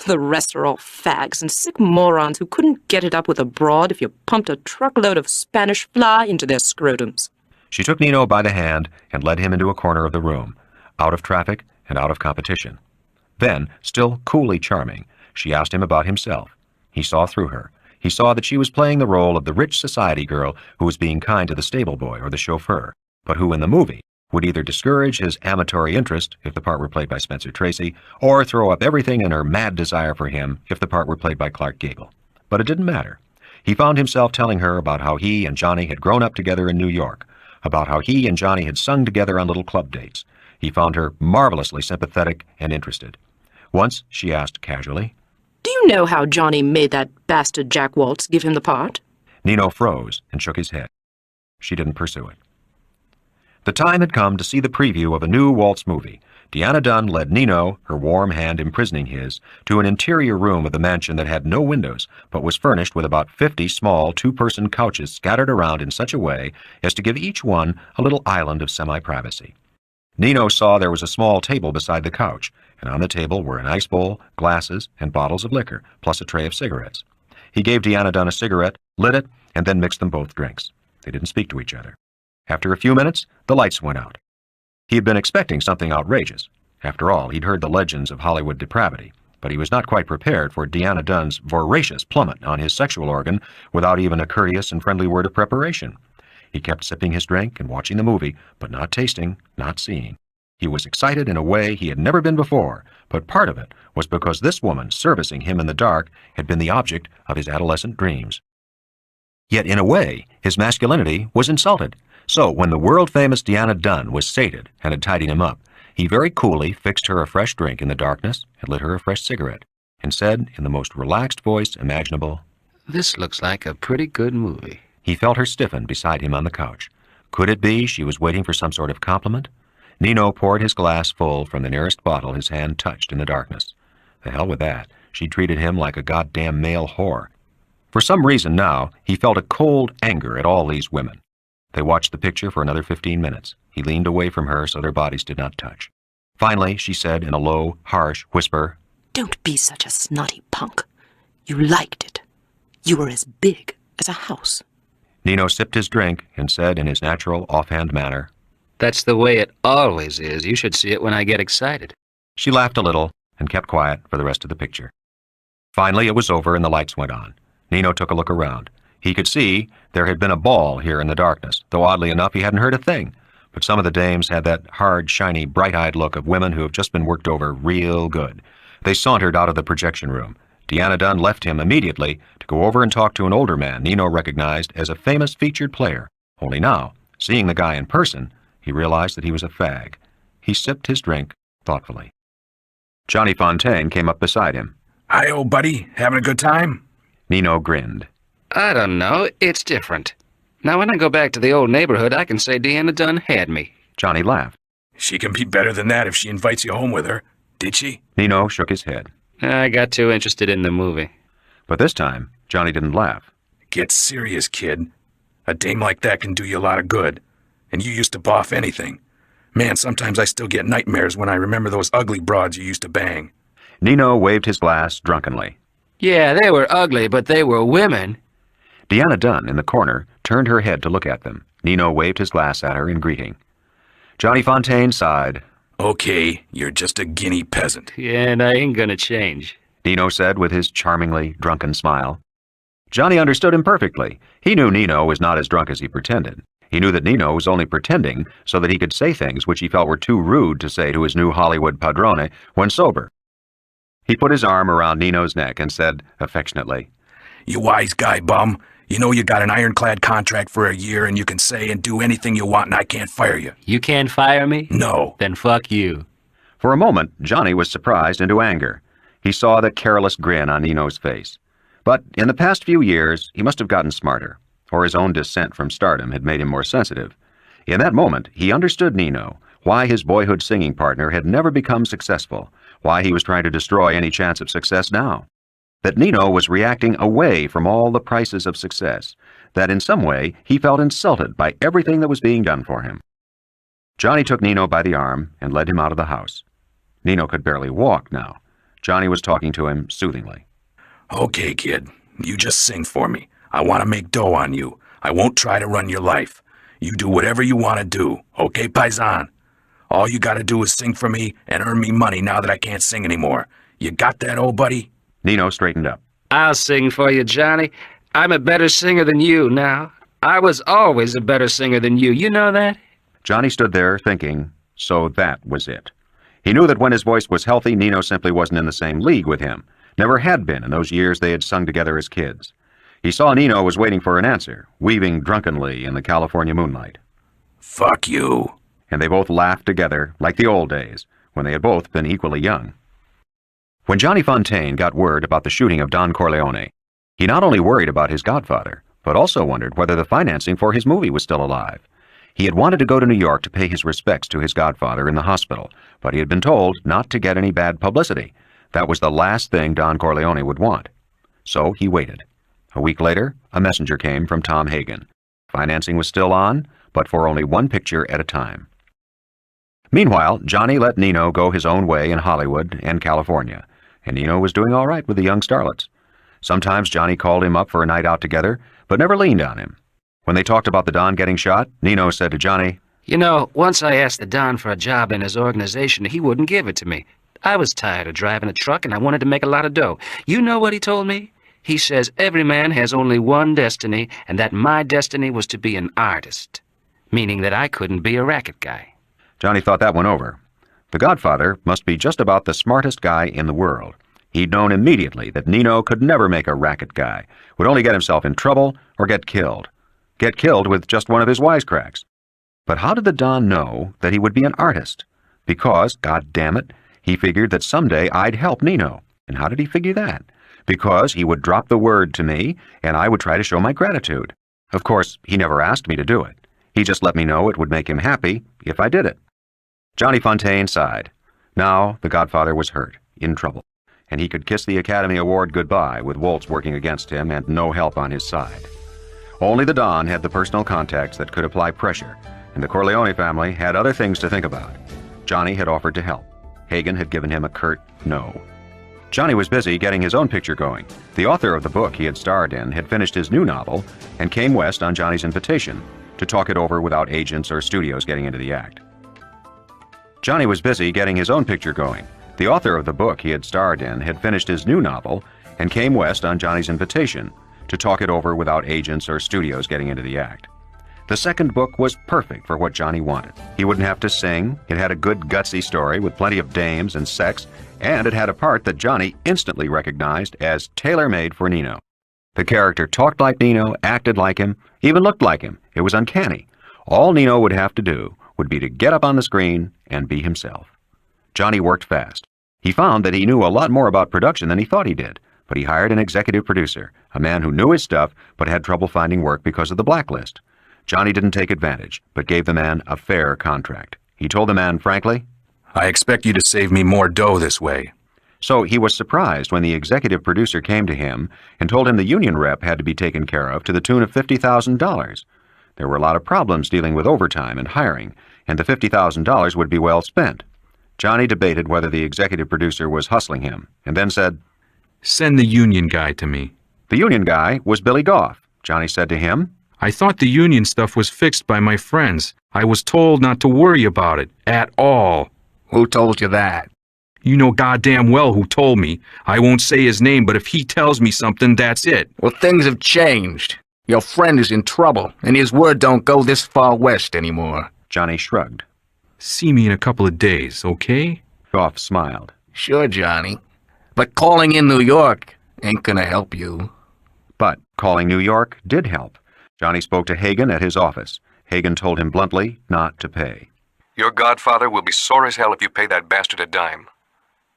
The rest are all fags and sick morons who couldn't get it up with a broad if you pumped a truckload of Spanish fly into their scrotums. She took Nino by the hand and led him into a corner of the room, out of traffic and out of competition. Then, still coolly charming, she asked him about himself. He saw through her. He saw that she was playing the role of the rich society girl who was being kind to the stable boy or the chauffeur, but who in the movie would either discourage his amatory interest if the part were played by Spencer Tracy, or throw up everything in her mad desire for him if the part were played by Clark Gable. But it didn't matter. He found himself telling her about how he and Johnny had grown up together in New York, about how he and Johnny had sung together on little club dates. He found her marvelously sympathetic and interested. Once she asked casually, Do you know how Johnny made that bastard Jack Waltz give him the part? Nino froze and shook his head. She didn't pursue it. The time had come to see the preview of a new waltz movie. Deanna Dunn led Nino, her warm hand imprisoning his, to an interior room of the mansion that had no windows, but was furnished with about 50 small two-person couches scattered around in such a way as to give each one a little island of semi-privacy. Nino saw there was a small table beside the couch, and on the table were an ice bowl, glasses, and bottles of liquor, plus a tray of cigarettes. He gave Deanna Dunn a cigarette, lit it, and then mixed them both drinks. They didn't speak to each other. After a few minutes, the lights went out. He had been expecting something outrageous. After all, he'd heard the legends of Hollywood depravity, but he was not quite prepared for Deanna Dunn's voracious plummet on his sexual organ without even a courteous and friendly word of preparation. He kept sipping his drink and watching the movie, but not tasting, not seeing. He was excited in a way he had never been before, but part of it was because this woman servicing him in the dark had been the object of his adolescent dreams. Yet in a way, his masculinity was insulted. So when the world-famous Deanna Dunn was sated and had tidied him up, he very coolly fixed her a fresh drink in the darkness and lit her a fresh cigarette, and said in the most relaxed voice imaginable, This looks like a pretty good movie. He felt her stiffen beside him on the couch. Could it be she was waiting for some sort of compliment? Nino poured his glass full from the nearest bottle his hand touched in the darkness. The hell with that. She treated him like a goddamn male whore. For some reason now, he felt a cold anger at all these women. They watched the picture for another 15 minutes. He leaned away from her so their bodies did not touch. Finally, she said in a low, harsh whisper, Don't be such a snotty punk. You liked it. You were as big as a house. Nino sipped his drink and said in his natural, offhand manner, That's the way it always is. You should see it when I get excited. She laughed a little and kept quiet for the rest of the picture. Finally, it was over and the lights went on. Nino took a look around. He could see there had been a ball here in the darkness, though oddly enough he hadn't heard a thing. But some of the dames had that hard, shiny, bright-eyed look of women who have just been worked over real good. They sauntered out of the projection room. Deanna Dunn left him immediately to go over and talk to an older man Nino recognized as a famous featured player. Only now, seeing the guy in person, he realized that he was a fag. He sipped his drink thoughtfully. Johnny Fontaine came up beside him. Hi, old buddy. Having a good time? Nino grinned. I don't know. It's different. Now, when I go back to the old neighborhood, I can say Deanna Dunn had me. Johnny laughed. She can be better than that if she invites you home with her. Did she? Nino shook his head. I got too interested in the movie. But this time, Johnny didn't laugh. Get serious, kid. A dame like that can do you a lot of good. And you used to boff anything. Man, sometimes I still get nightmares when I remember those ugly broads you used to bang. Nino waved his glass drunkenly. Yeah, they were ugly, but they were women. Deanna Dunn, in the corner, turned her head to look at them. Nino waved his glass at her in greeting. Johnny Fontaine sighed. Okay, you're just a guinea peasant. Yeah, and I ain't gonna change, Nino said with his charmingly drunken smile. Johnny understood him perfectly. He knew Nino was not as drunk as he pretended. He knew that Nino was only pretending so that he could say things which he felt were too rude to say to his new Hollywood padrone when sober. He put his arm around Nino's neck and said affectionately, You wise guy, bum. You know you got an ironclad contract for a year and you can say and do anything you want and I can't fire you. You can't fire me? No. Then fuck you. For a moment, Johnny was surprised into anger. He saw the careless grin on Nino's face. But in the past few years, he must have gotten smarter, or his own descent from stardom had made him more sensitive. In that moment, he understood Nino, why his boyhood singing partner had never become successful, why he was trying to destroy any chance of success now. That Nino was reacting away from all the prices of success, that in some way he felt insulted by everything that was being done for him. Johnny took Nino by the arm and led him out of the house. Nino could barely walk now. Johnny was talking to him soothingly. Okay, kid. You just sing for me. I want to make dough on you. I won't try to run your life. You do whatever you want to do. Okay, paisan? All you got to do is sing for me and earn me money now that I can't sing anymore. You got that, old buddy? Nino straightened up. I'll sing for you, Johnny. I'm a better singer than you now. I was always a better singer than you. You know that? Johnny stood there thinking, so that was it. He knew that when his voice was healthy, Nino simply wasn't in the same league with him. Never had been in those years they had sung together as kids. He saw Nino was waiting for an answer, weaving drunkenly in the California moonlight. Fuck you. And they both laughed together like the old days, when they had both been equally young. When Johnny Fontaine got word about the shooting of Don Corleone, he not only worried about his godfather, but also wondered whether the financing for his movie was still alive. He had wanted to go to New York to pay his respects to his godfather in the hospital, but he had been told not to get any bad publicity. That was the last thing Don Corleone would want. So he waited. A week later, a messenger came from Tom Hagen. Financing was still on, but for only one picture at a time. Meanwhile, Johnny let Nino go his own way in Hollywood and California, and Nino was doing all right with the young starlets. Sometimes Johnny called him up for a night out together, but never leaned on him. When they talked about the Don getting shot, Nino said to Johnny, You know, once I asked the Don for a job in his organization, he wouldn't give it to me. I was tired of driving a truck and I wanted to make a lot of dough. You know what he told me? He says every man has only one destiny, and that my destiny was to be an artist, meaning that I couldn't be a racket guy. Johnny thought that one over. The Godfather must be just about the smartest guy in the world. He'd known immediately that Nino could never make a racket guy, would only get himself in trouble or get killed. Get killed with just one of his wisecracks. But how did the Don know that he would be an artist? Because, God damn it, he figured that someday I'd help Nino. And how did he figure that? Because he would drop the word to me, and I would try to show my gratitude. Of course, he never asked me to do it. He just let me know it would make him happy if I did it. Johnny Fontaine sighed. Now the Godfather was hurt, in trouble, and he could kiss the Academy Award goodbye with Woltz working against him and no help on his side. Only the Don had the personal contacts that could apply pressure, and the Corleone family had other things to think about. Johnny had offered to help. Hagen had given him a curt no. Johnny was busy getting his own picture going. The author of the book he had starred in had finished his new novel and came west on Johnny's invitation to talk it over without agents or studios getting into the act. Johnny was busy getting his own picture going. The author of the book he had starred in had finished his new novel and came west on Johnny's invitation to talk it over without agents or studios getting into the act. The second book was perfect for what Johnny wanted. He wouldn't have to sing, it had a good gutsy story with plenty of dames and sex, and it had a part that Johnny instantly recognized as tailor-made for Nino. The character talked like Nino, acted like him, even looked like him. It was uncanny. All Nino would have to do would be to get up on the screen and be himself. Johnny worked fast. He found that he knew a lot more about production than he thought he did, but he hired an executive producer, a man who knew his stuff but had trouble finding work because of the blacklist. Johnny didn't take advantage, but gave the man a fair contract. He told the man frankly, I expect you to save me more dough this way. So he was surprised when the executive producer came to him and told him the union rep had to be taken care of to the tune of $50,000. There were a lot of problems dealing with overtime and hiring, and the $50,000 would be well spent. Johnny debated whether the executive producer was hustling him, and then said, "Send the union guy to me." The union guy was Billy Goff. Johnny said to him, "I thought the union stuff was fixed by my friends. I was told not to worry about it, at all." "Who told you that?" "You know goddamn well who told me. I won't say his name, but if he tells me something, that's it." "Well, things have changed. Your friend is in trouble, and his word don't go this far west anymore." Johnny shrugged. "See me in a couple of days, okay?" Goff smiled. "Sure, Johnny. But calling in New York ain't gonna help you." But calling New York did help. Johnny spoke to Hagen at his office. Hagen told him bluntly not to pay. "Your godfather will be sore as hell if you pay that bastard a dime.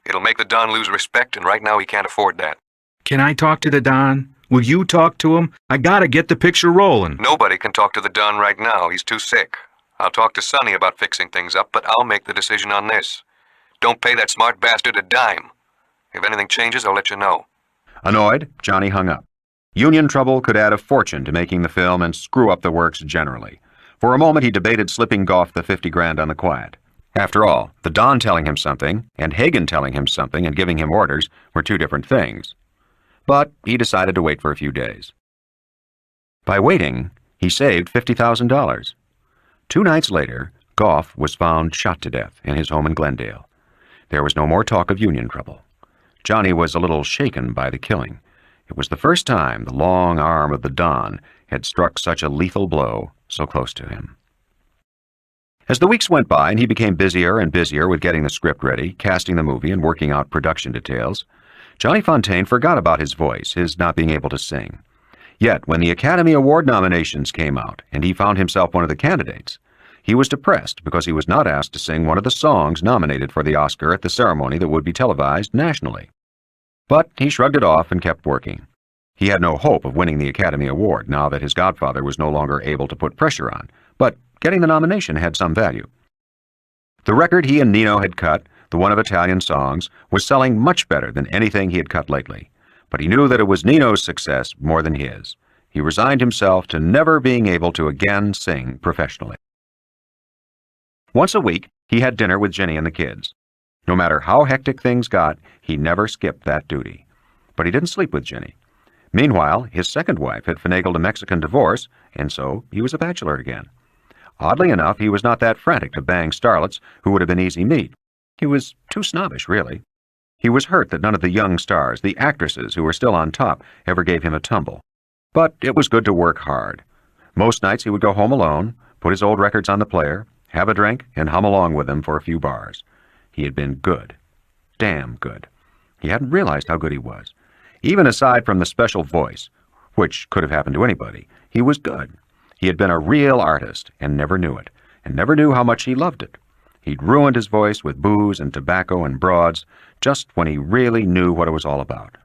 It'll make the Don lose respect, and right now he can't afford that." "Can I talk to the Don? Will you talk to him? I gotta get the picture rolling." "Nobody can talk to the Don right now. He's too sick. I'll talk to Sonny about fixing things up, but I'll make the decision on this. Don't pay that smart bastard a dime. If anything changes, I'll let you know." Annoyed, Johnny hung up. Union trouble could add a fortune to making the film and screw up the works generally. For a moment he debated slipping Goff the 50 grand on the quiet. After all, the Don telling him something and Hagen telling him something and giving him orders were two different things. But he decided to wait for a few days. By waiting, he saved $50,000. 2 nights later, Goff was found shot to death in his home in Glendale. There was no more talk of union trouble. Johnny was a little shaken by the killing. It was the first time the long arm of the Don had struck such a lethal blow so close to him. As the weeks went by and he became busier and busier with getting the script ready, casting the movie, and working out production details, Johnny Fontane forgot about his voice, his not being able to sing. Yet, when the Academy Award nominations came out and he found himself one of the candidates, he was depressed because he was not asked to sing one of the songs nominated for the Oscar at the ceremony that would be televised nationally. But he shrugged it off and kept working. He had no hope of winning the Academy Award now that his godfather was no longer able to put pressure on, but getting the nomination had some value. The record he and Nino had cut, the one of Italian songs, was selling much better than anything he had cut lately. But he knew that it was Nino's success more than his. He resigned himself to never being able to again sing professionally. Once a week, he had dinner with Ginny and the kids. No matter how hectic things got, he never skipped that duty. But he didn't sleep with Ginny. Meanwhile, his second wife had finagled a Mexican divorce, and so he was a bachelor again. Oddly enough, he was not that frantic to bang starlets who would have been easy meat. He was too snobbish, really. He was hurt that none of the young stars, the actresses who were still on top, ever gave him a tumble. But it was good to work hard. Most nights he would go home alone, put his old records on the player, have a drink, and hum along with them for a few bars. He had been good. Damn good. He hadn't realized how good he was. Even aside from the special voice, which could have happened to anybody, he was good. He had been a real artist and never knew it, and never knew how much he loved it. He'd ruined his voice with booze and tobacco and broads just when he really knew what it was all about.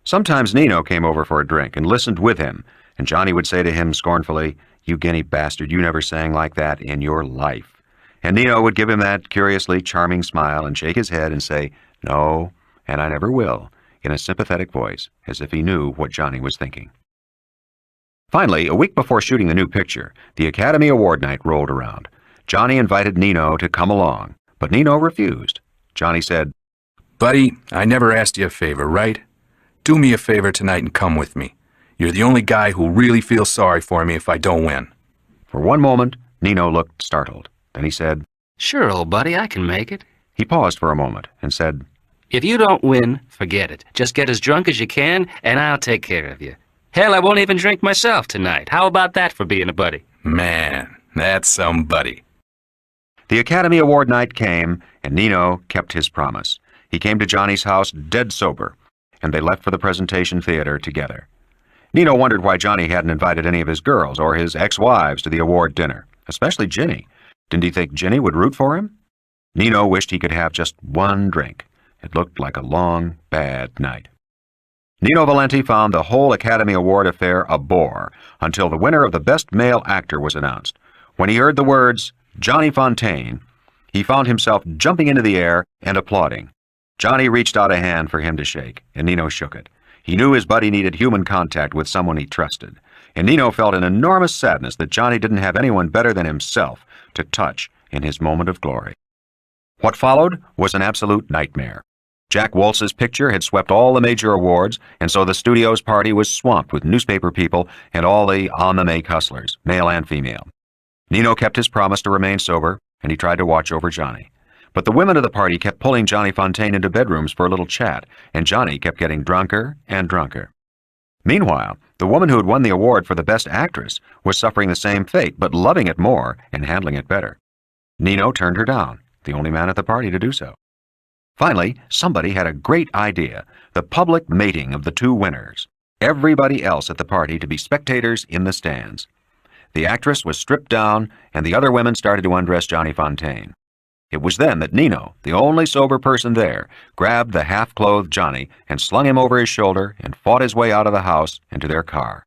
Sometimes Nino came over for a drink and listened with him, and Johnny would say to him scornfully, "You guinea bastard, you never sang like that in your life." And Nino would give him that curiously charming smile and shake his head and say, "No, and I never will," in a sympathetic voice, as if he knew what Johnny was thinking. Finally, a week before shooting the new picture, the Academy Award night rolled around. Johnny invited Nino to come along, but Nino refused. Johnny said, "Buddy, I never asked you a favor, right? Do me a favor tonight and come with me. You're the only guy who really feels sorry for me if I don't win." For one moment, Nino looked startled. Then he said, "Sure, old buddy, I can make it." He paused for a moment and said, "If you don't win, forget it. Just get as drunk as you can, and I'll take care of you. Hell, I won't even drink myself tonight. How about that for being a buddy?" Man, that's somebody. The Academy Award night came, and Nino kept his promise. He came to Johnny's house dead sober, and they left for the presentation theater together. Nino wondered why Johnny hadn't invited any of his girls or his ex-wives to the award dinner, especially Ginny. Didn't he think Ginny would root for him? Nino wished he could have just one drink. It looked like a long, bad night. Nino Valenti found the whole Academy Award affair a bore until the winner of the Best Male Actor was announced. When he heard the words, Johnny Fontane, he found himself jumping into the air and applauding. Johnny reached out a hand for him to shake, and Nino shook it. He knew his buddy needed human contact with someone he trusted, and Nino felt an enormous sadness that Johnny didn't have anyone better than himself to touch in his moment of glory. What followed was an absolute nightmare. Jack Woltz's picture had swept all the major awards, and so the studio's party was swamped with newspaper people and all the on-the-make hustlers, male and female. Nino kept his promise to remain sober, and he tried to watch over Johnny. But the women of the party kept pulling Johnny Fontane into bedrooms for a little chat, and Johnny kept getting drunker and drunker. Meanwhile, the woman who had won the award for the Best Actress was suffering the same fate, but loving it more and handling it better. Nino turned her down, the only man at the party to do so. Finally, somebody had a great idea, the public mating of the two winners. Everybody else at the party to be spectators in the stands. The actress was stripped down, and the other women started to undress Johnny Fontane. It was then that Nino, the only sober person there, grabbed the half-clothed Johnny and slung him over his shoulder and fought his way out of the house and to their car.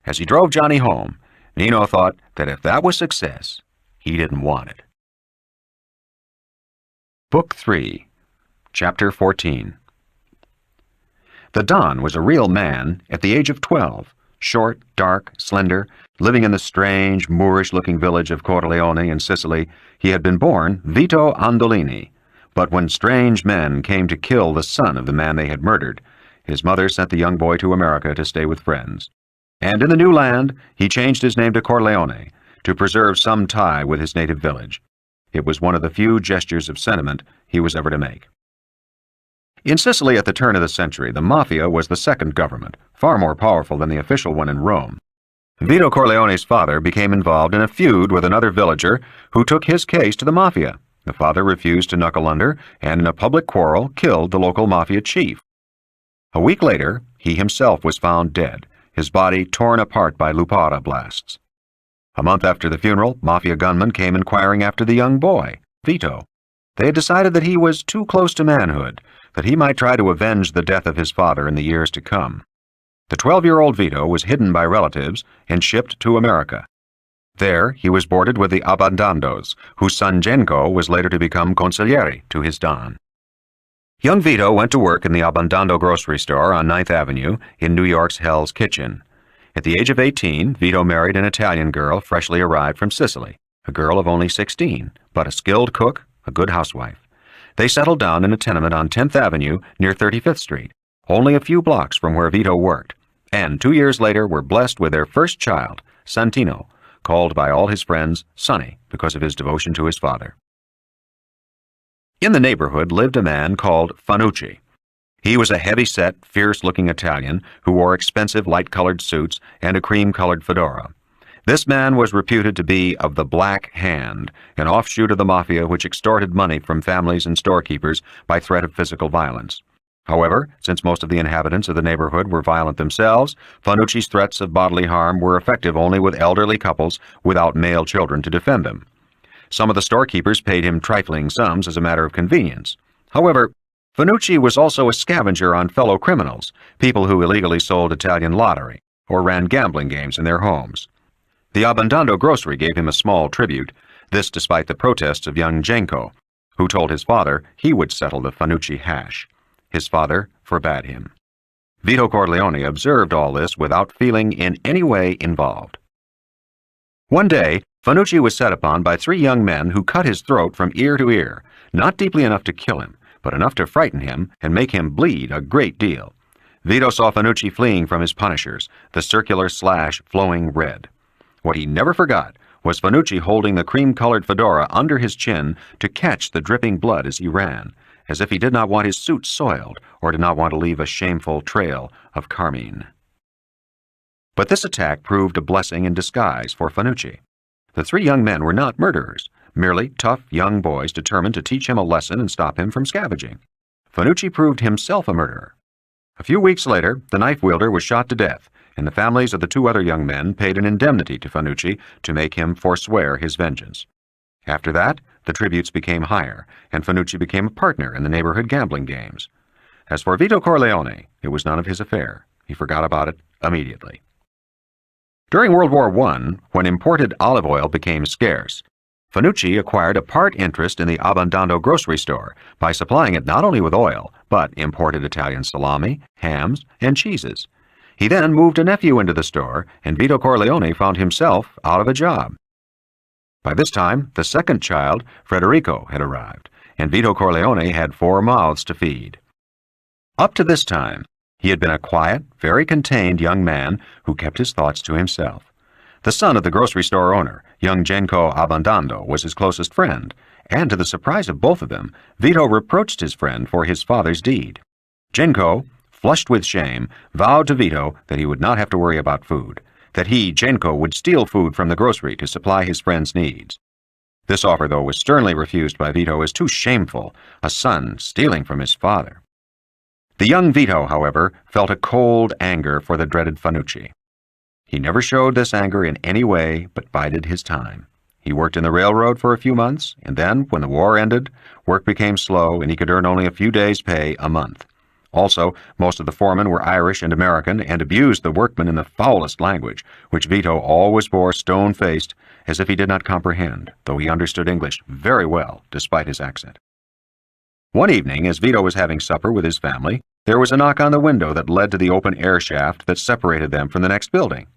As he drove Johnny home, Nino thought that if that was success, he didn't want it. Book 3, Chapter 14. The Don was a real man at the age of 12, short, dark, slender, living in the strange, Moorish-looking village of Corleone in Sicily. He had been born Vito Andolini, but when strange men came to kill the son of the man they had murdered, his mother sent the young boy to America to stay with friends. And in the new land, he changed his name to Corleone to preserve some tie with his native village. It was one of the few gestures of sentiment he was ever to make. In Sicily at the turn of the century, the Mafia was the second government, far more powerful than the official one in Rome. Vito Corleone's father became involved in a feud with another villager who took his case to the Mafia. The father refused to knuckle under, and in a public quarrel killed the local Mafia chief. A week later, he himself was found dead, his body torn apart by Lupara blasts. A month after the funeral, Mafia gunmen came inquiring after the young boy, Vito. They had decided that he was too close to manhood, that he might try to avenge the death of his father in the years to come. The 12-year-old Vito was hidden by relatives and shipped to America. There, he was boarded with the Abbondandos, whose son Genco was later to become consigliere to his Don. Young Vito went to work in the Abbondando grocery store on 9th Avenue in New York's Hell's Kitchen. At the age of 18, Vito married an Italian girl freshly arrived from Sicily, a girl of only 16, but a skilled cook, a good housewife. They settled down in a tenement on 10th Avenue near 35th Street, only a few blocks from where Vito worked, and 2 years later were blessed with their first child, Santino, called by all his friends Sonny because of his devotion to his father. In the neighborhood lived a man called Fanucci. He was a heavy-set, fierce-looking Italian who wore expensive light-colored suits and a cream-colored fedora. This man was reputed to be of the Black Hand, an offshoot of the Mafia which extorted money from families and storekeepers by threat of physical violence. However, since most of the inhabitants of the neighborhood were violent themselves, Fanucci's threats of bodily harm were effective only with elderly couples without male children to defend them. Some of the storekeepers paid him trifling sums as a matter of convenience. However, Fanucci was also a scavenger on fellow criminals, people who illegally sold Italian lottery or ran gambling games in their homes. The Abbondando grocery gave him a small tribute, this despite the protests of young Genco, who told his father he would settle the Fanucci hash. His father forbade him. Vito Corleone observed all this without feeling in any way involved. One day, Fanucci was set upon by 3 young men who cut his throat from ear to ear, not deeply enough to kill him, but enough to frighten him and make him bleed a great deal. Vito saw Fanucci fleeing from his punishers, the circular slash flowing red. What he never forgot was Fanucci holding the cream-colored fedora under his chin to catch the dripping blood as he ran, as if he did not want his suit soiled or did not want to leave a shameful trail of carmine. But this attack proved a blessing in disguise for Fanucci. The 3 young men were not murderers, merely tough young boys determined to teach him a lesson and stop him from scavenging. Fanucci proved himself a murderer. A few weeks later, the knife-wielder was shot to death, and the families of the 2 other young men paid an indemnity to Fanucci to make him forswear his vengeance. After that, the tributes became higher, and Fanucci became a partner in the neighborhood gambling games. As for Vito Corleone, it was none of his affair. He forgot about it immediately. During World War I, when imported olive oil became scarce, Fanucci acquired a part interest in the Abbandando grocery store by supplying it not only with oil, but imported Italian salami, hams, and cheeses. He then moved a nephew into the store, and Vito Corleone found himself out of a job. By this time, the second child, Federico, had arrived, and Vito Corleone had 4 mouths to feed. Up to this time, he had been a quiet, very contained young man who kept his thoughts to himself. The son of the grocery store owner, young Genco Abbandando, was his closest friend, and to the surprise of both of them, Vito reproached his friend for his father's deed. Genco, flushed with shame, vowed to Vito that he would not have to worry about food, that he, Genco, would steal food from the grocery to supply his friend's needs. This offer, though, was sternly refused by Vito as too shameful, a son stealing from his father. The young Vito, however, felt a cold anger for the dreaded Fanucci. He never showed this anger in any way but bided his time. He worked in the railroad for a few months, and then, when the war ended, work became slow and he could earn only a few days' pay a month. Also, most of the foremen were Irish and American and abused the workmen in the foulest language, which Vito always bore stone-faced, as if he did not comprehend, though he understood English very well, despite his accent. One evening, as Vito was having supper with his family, there was a knock on the window that led to the open air shaft that separated them from the next building.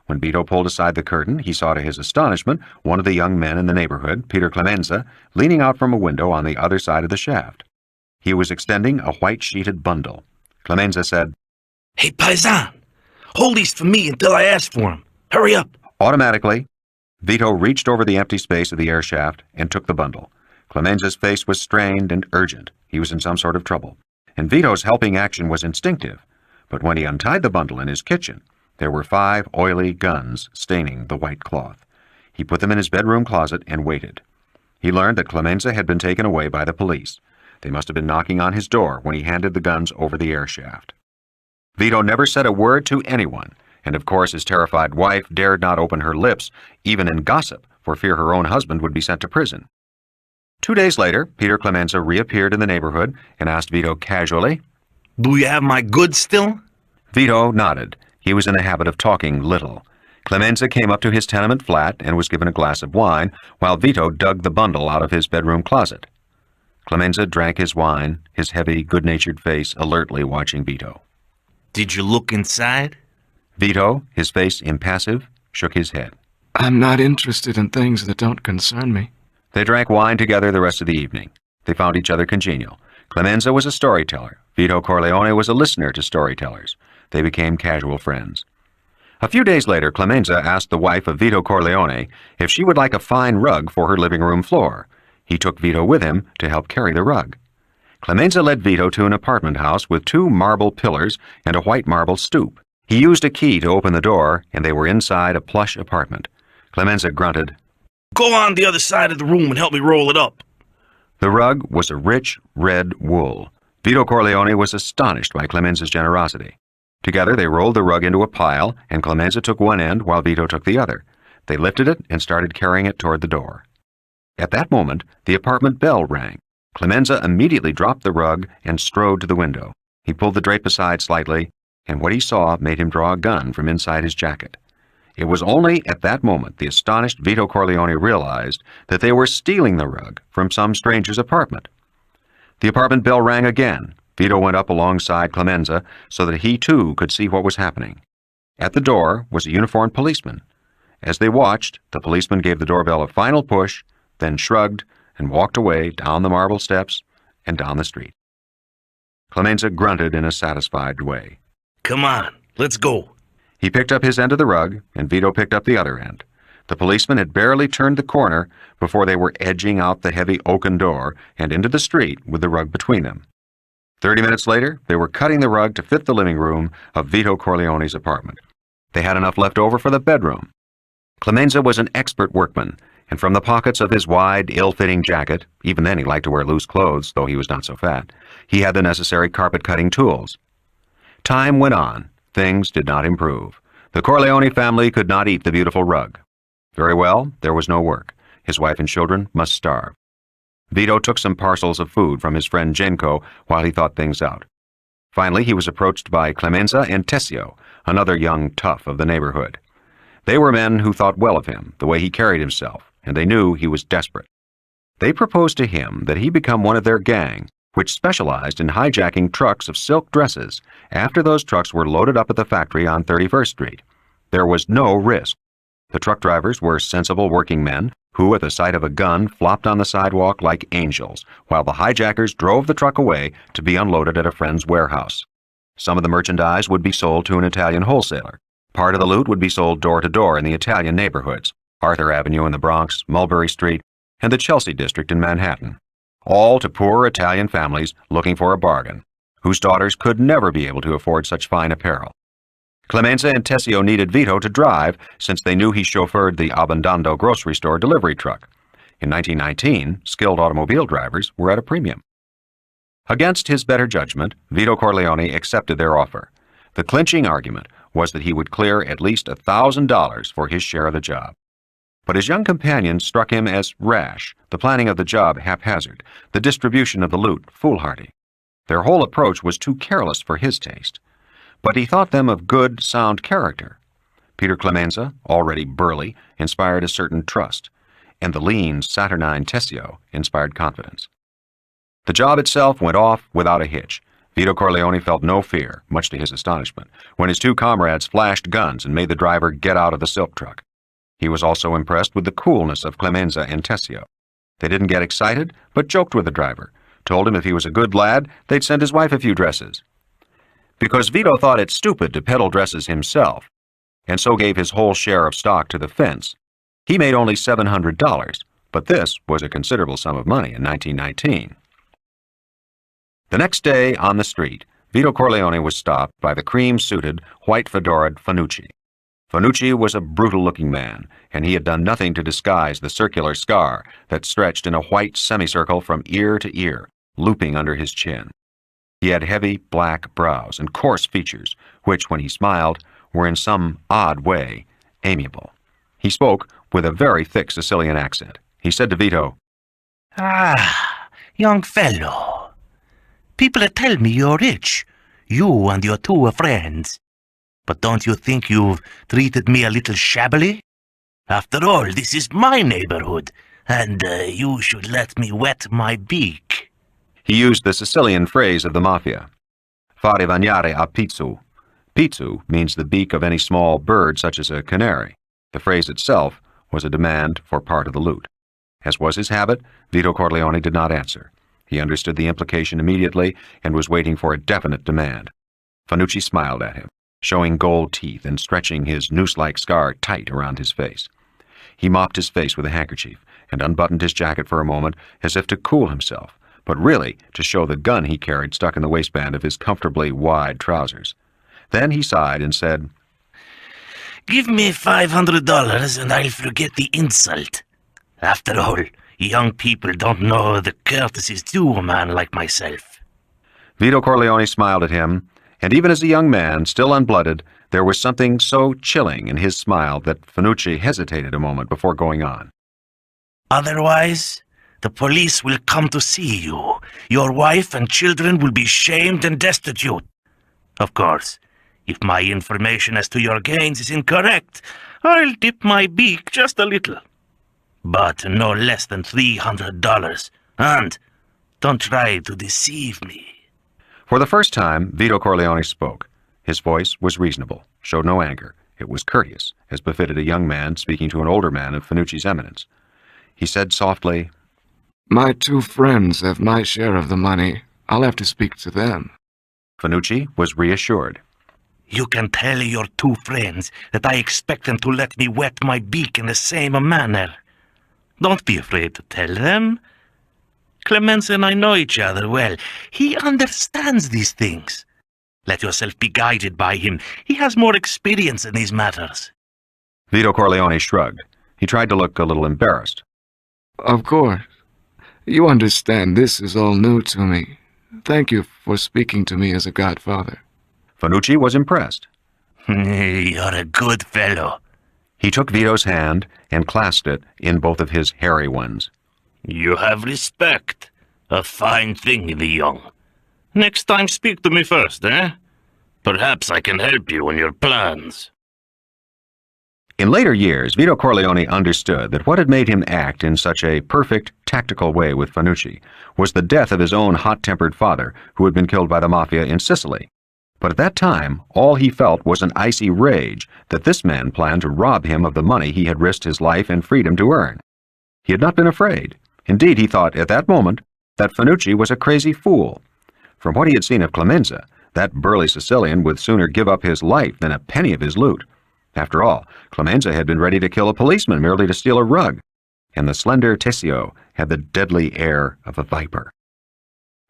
When Vito pulled aside the curtain, he saw to his astonishment one of the young men in the neighborhood, Peter Clemenza, leaning out from a window on the other side of the shaft. He was extending a white-sheeted bundle. Clemenza said, "Hey, Paisan, hold these for me until I ask for them. Hurry up." Automatically, Vito reached over the empty space of the air shaft and took the bundle. Clemenza's face was strained and urgent. He was in some sort of trouble. And Vito's helping action was instinctive. But when he untied the bundle in his kitchen, there were 5 oily guns staining the white cloth. He put them in his bedroom closet and waited. He learned that Clemenza had been taken away by the police. They must have been knocking on his door when he handed the guns over the air shaft. Vito never said a word to anyone, and of course his terrified wife dared not open her lips, even in gossip, for fear her own husband would be sent to prison. 2 days later, Peter Clemenza reappeared in the neighborhood and asked Vito casually, "Do you have my goods still?" Vito nodded. He was in the habit of talking little. Clemenza came up to his tenement flat and was given a glass of wine, while Vito dug the bundle out of his bedroom closet. Clemenza drank his wine, his heavy, good-natured face alertly watching Vito. "Did you look inside?" Vito, his face impassive, shook his head. I'm not interested in things that don't concern me. They drank wine together the rest of the evening. They found each other congenial. Clemenza was a storyteller. Vito Corleone was a listener to storytellers. They became casual friends. A few days later, Clemenza asked the wife of Vito Corleone if she would like a fine rug for her living room floor. He took Vito with him to help carry the rug. Clemenza led Vito to an apartment house with 2 marble pillars and a white marble stoop. He used a key to open the door, and they were inside a plush apartment. Clemenza grunted, "Go on the other side of the room and help me roll it up." The rug was a rich red wool. Vito Corleone was astonished by Clemenza's generosity. Together they rolled the rug into a pile, and Clemenza took one end while Vito took the other. They lifted it and started carrying it toward the door. At that moment, the apartment bell rang. Clemenza immediately dropped the rug and strode to the window. He pulled the drape aside slightly, and what he saw made him draw a gun from inside his jacket. It was only at that moment the astonished Vito Corleone realized that they were stealing the rug from some stranger's apartment. The apartment bell rang again. Vito went up alongside Clemenza so that he too could see what was happening. At the door was a uniformed policeman. As they watched, the policeman gave the doorbell a final push, then shrugged and walked away down the marble steps and down the street. Clemenza grunted in a satisfied way. "Come on, let's go." He picked up his end of the rug, and Vito picked up the other end. The policeman had barely turned the corner before they were edging out the heavy oaken door and into the street with the rug between them. 30 minutes later, they were cutting the rug to fit the living room of Vito Corleone's apartment. They had enough left over for the bedroom. Clemenza was an expert workman, and from the pockets of his wide, ill-fitting jacket, even then he liked to wear loose clothes, though he was not so fat, he had the necessary carpet-cutting tools. Time went on. Things did not improve. The Corleone family could not eat the beautiful rug. Very well, there was no work. His wife and children must starve. Vito took some parcels of food from his friend Genco while he thought things out. Finally, he was approached by Clemenza and Tessio, another young tough of the neighborhood. They were men who thought well of him, the way he carried himself, and they knew he was desperate. They proposed to him that he become one of their gang, which specialized in hijacking trucks of silk dresses after those trucks were loaded up at the factory on 31st Street. There was no risk. The truck drivers were sensible working men who, at the sight of a gun, flopped on the sidewalk like angels, while the hijackers drove the truck away to be unloaded at a friend's warehouse. Some of the merchandise would be sold to an Italian wholesaler. Part of the loot would be sold door to door in the Italian neighborhoods, Arthur Avenue in the Bronx, Mulberry Street, and the Chelsea district in Manhattan, all to poor Italian families looking for a bargain, whose daughters could never be able to afford such fine apparel. Clemenza and Tessio needed Vito to drive since they knew he chauffeured the Abbandando grocery store delivery truck. In 1919, skilled automobile drivers were at a premium. Against his better judgment, Vito Corleone accepted their offer. The clinching argument was that he would clear at least $1,000 for his share of the job. But his young companion struck him as rash, the planning of the job haphazard, the distribution of the loot foolhardy. Their whole approach was too careless for his taste. But he thought them of good, sound character. Peter Clemenza, already burly, inspired a certain trust, and the lean, saturnine Tessio inspired confidence. The job itself went off without a hitch. Vito Corleone felt no fear, much to his astonishment, when his two comrades flashed guns and made the driver get out of the silk truck. He was also impressed with the coolness of Clemenza and Tessio. They didn't get excited, but joked with the driver, told him if he was a good lad, they'd send his wife a few dresses. Because Vito thought it stupid to peddle dresses himself, and so gave his whole share of stock to the fence, he made only $700, but this was a considerable sum of money in 1919. The next day, on the street, Vito Corleone was stopped by the cream-suited, white-fedoraed Fanucci. Fanucci was a brutal-looking man, and he had done nothing to disguise the circular scar that stretched in a white semicircle from ear to ear, looping under his chin. He had heavy, black brows and coarse features, which, when he smiled, were in some odd way amiable. He spoke with a very thick Sicilian accent. He said to Vito, "Ah, young fellow. People tell me you're rich, you and your two friends. But don't you think you've treated me a little shabbily? After all, this is my neighborhood, and you should let me wet my beak." He used the Sicilian phrase of the Mafia, fare bagnare a pizzu. Pizzu means the beak of any small bird such as a canary. The phrase itself was a demand for part of the loot. As was his habit, Vito Corleone did not answer. He understood the implication immediately and was waiting for a definite demand. Fanucci smiled at him, showing gold teeth and stretching his noose-like scar tight around his face. He mopped his face with a handkerchief and unbuttoned his jacket for a moment as if to cool himself, but really to show the gun he carried stuck in the waistband of his comfortably wide trousers. Then he sighed and said, "Give me $500 and I'll forget the insult. After all, young people don't know the courtesies due a man like myself." Vito Corleone smiled at him, and even as a young man, still unblooded, there was something so chilling in his smile that Fanucci hesitated a moment before going on. "Otherwise, the police will come to see you. Your wife and children will be shamed and destitute. Of course, if my information as to your gains is incorrect, I'll dip my beak just a little. But no less than $300, and don't try to deceive me." For the first time, Vito Corleone spoke. His voice was reasonable, showed no anger. It was courteous, as befitted a young man speaking to an older man of Fanucci's eminence. He said softly, "My two friends have my share of the money. I'll have to speak to them." Fanucci was reassured. "You can tell your two friends that I expect them to let me wet my beak in the same manner. Don't be afraid to tell them. Clemenza and I know each other well. He understands these things. Let yourself be guided by him. He has more experience in these matters." Vito Corleone shrugged. He tried to look a little embarrassed. "Of course. You understand this is all new to me. Thank you for speaking to me as a godfather." Fanucci was impressed. "You're a good fellow." He took Vito's hand and clasped it in both of his hairy ones. "You have respect. A fine thing in the young. Next time speak to me first, eh? Perhaps I can help you in your plans." In later years, Vito Corleone understood that what had made him act in such a perfect, tactical way with Fanucci was the death of his own hot-tempered father, who had been killed by the Mafia in Sicily. But at that time, all he felt was an icy rage that this man planned to rob him of the money he had risked his life and freedom to earn. He had not been afraid. Indeed, he thought at that moment that Fanucci was a crazy fool. From what he had seen of Clemenza, that burly Sicilian would sooner give up his life than a penny of his loot. After all, Clemenza had been ready to kill a policeman merely to steal a rug, and the slender Tessio had the deadly air of a viper.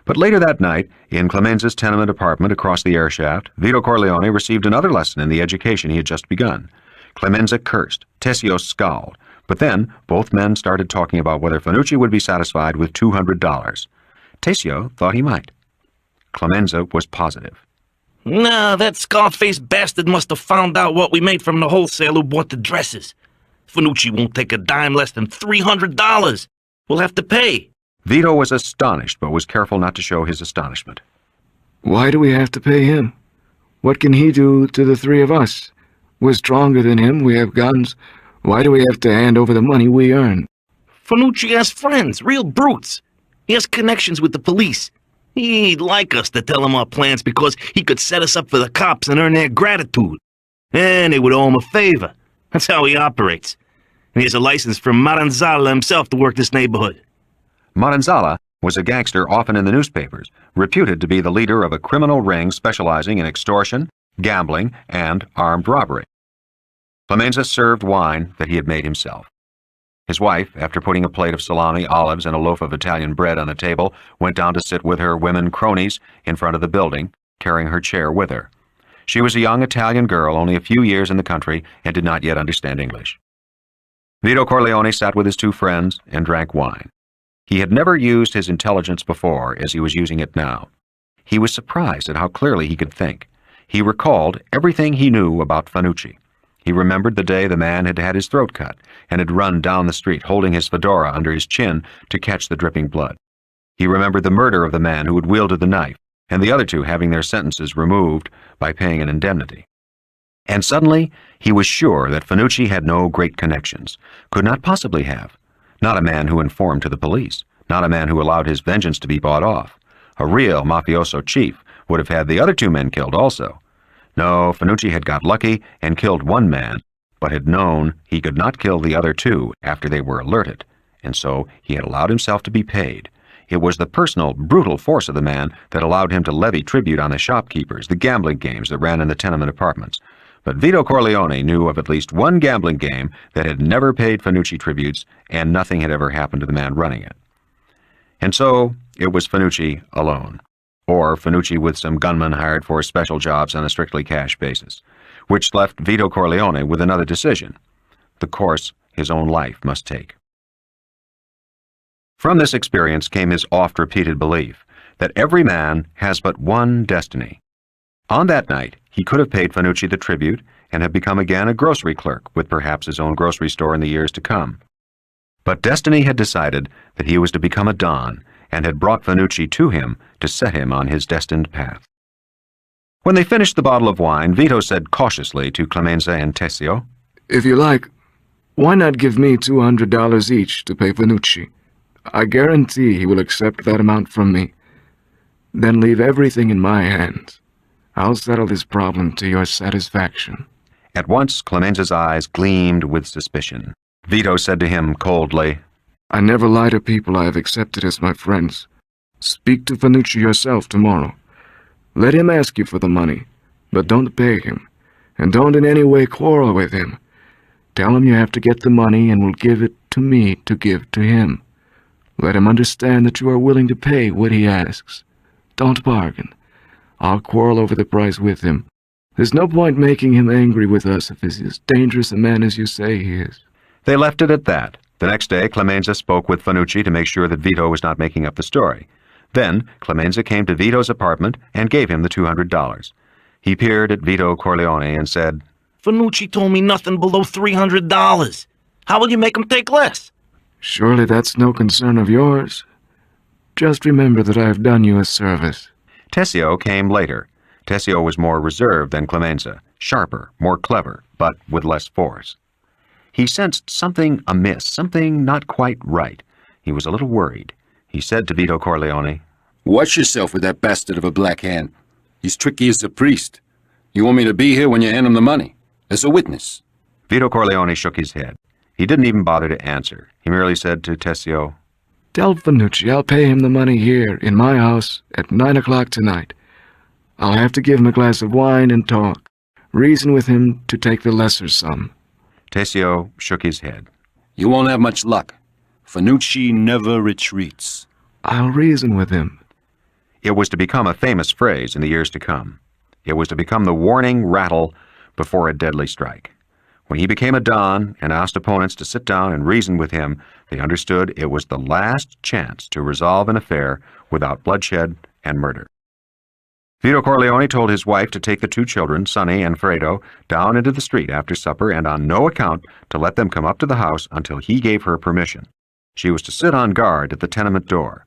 But later that night, in Clemenza's tenement apartment across the air shaft, Vito Corleone received another lesson in the education he had just begun. Clemenza cursed, Tessio scowled, but then both men started talking about whether Fanucci would be satisfied with $200. Tessio thought he might. Clemenza was positive. Nah, that scar-faced bastard must have found out what we made from the wholesaler who bought the dresses. Fanucci won't take a dime less than $300. We'll have to pay. Vito was astonished, but was careful not to show his astonishment. Why do we have to pay him? What can he do to the three of us? We're stronger than him, we have guns. Why do we have to hand over the money we earn? Fanucci has friends, real brutes. He has connections with the police. He'd like us to tell him our plans because he could set us up for the cops and earn their gratitude. And they would owe him a favor. That's how he operates. And he has a license from Maranzala himself to work this neighborhood. Maranzala was a gangster often in the newspapers, reputed to be the leader of a criminal ring specializing in extortion, gambling, and armed robbery. Clemenza served wine that he had made himself. His wife, after putting a plate of salami, olives, and a loaf of Italian bread on the table, went down to sit with her women cronies in front of the building, carrying her chair with her. She was a young Italian girl, only a few years in the country, and did not yet understand English. Vito Corleone sat with his two friends and drank wine. He had never used his intelligence before as he was using it now. He was surprised at how clearly he could think. He recalled everything he knew about Fanucci. He remembered the day the man had had his throat cut and had run down the street holding his fedora under his chin to catch the dripping blood. He remembered the murder of the man who had wielded the knife, and the other two having their sentences removed by paying an indemnity. And suddenly, he was sure that Fanucci had no great connections, could not possibly have. Not a man who informed to the police, not a man who allowed his vengeance to be bought off. A real mafioso chief would have had the other two men killed also. No, Fanucci had got lucky and killed one man, but had known he could not kill the other two after they were alerted, and so he had allowed himself to be paid. It was the personal, brutal force of the man that allowed him to levy tribute on the shopkeepers, the gambling games that ran in the tenement apartments. But Vito Corleone knew of at least one gambling game that had never paid Fanucci tributes, and nothing had ever happened to the man running it. And so it was Fanucci alone, or Fanucci with some gunmen hired for special jobs on a strictly cash basis, which left Vito Corleone with another decision, the course his own life must take. From this experience came his oft-repeated belief that every man has but one destiny. On that night, he could have paid Fanucci the tribute and have become again a grocery clerk with perhaps his own grocery store in the years to come. But destiny had decided that he was to become a Don and had brought Fanucci to him to set him on his destined path. When they finished the bottle of wine, Vito said cautiously to Clemenza and Tessio, "If you like, why not give me $200 each to pay Fanucci? I guarantee he will accept that amount from me. Then leave everything in my hands. I'll settle this problem to your satisfaction." At once, Clemenza's eyes gleamed with suspicion. Vito said to him coldly, "I never lie to people I have accepted as my friends. Speak to Fanucci yourself tomorrow. Let him ask you for the money, but don't pay him, and don't in any way quarrel with him. Tell him you have to get the money and will give it to me to give to him. Let him understand that you are willing to pay what he asks. Don't bargain. I'll quarrel over the price with him. There's no point making him angry with us if he's as dangerous a man as you say he is." They left it at that. The next day, Clemenza spoke with Fanucci to make sure that Vito was not making up the story. Then, Clemenza came to Vito's apartment and gave him the $200. He peered at Vito Corleone and said, "Fanucci told me nothing below $300. How will you make him take less?" "Surely that's no concern of yours. Just remember that I have done you a service." Tessio came later. Tessio was more reserved than Clemenza, sharper, more clever, but with less force. He sensed something amiss, something not quite right. He was a little worried. He said to Vito Corleone, "Watch yourself with that bastard of a black hand. He's tricky as a priest. You want me to be here when you hand him the money? As a witness?" Vito Corleone shook his head. He didn't even bother to answer. He merely said to Tessio, "Tell Fanucci I'll pay him the money here, in my house, at 9 o'clock tonight. I'll have to give him a glass of wine and talk. Reason with him to take the lesser sum." Tessio shook his head. "You won't have much luck. Fanucci never retreats." "I'll reason with him." It was to become a famous phrase in the years to come. It was to become the warning rattle before a deadly strike. When he became a Don and asked opponents to sit down and reason with him, they understood it was the last chance to resolve an affair without bloodshed and murder. Vito Corleone told his wife to take the two children, Sonny and Fredo, down into the street after supper and on no account to let them come up to the house until he gave her permission. She was to sit on guard at the tenement door.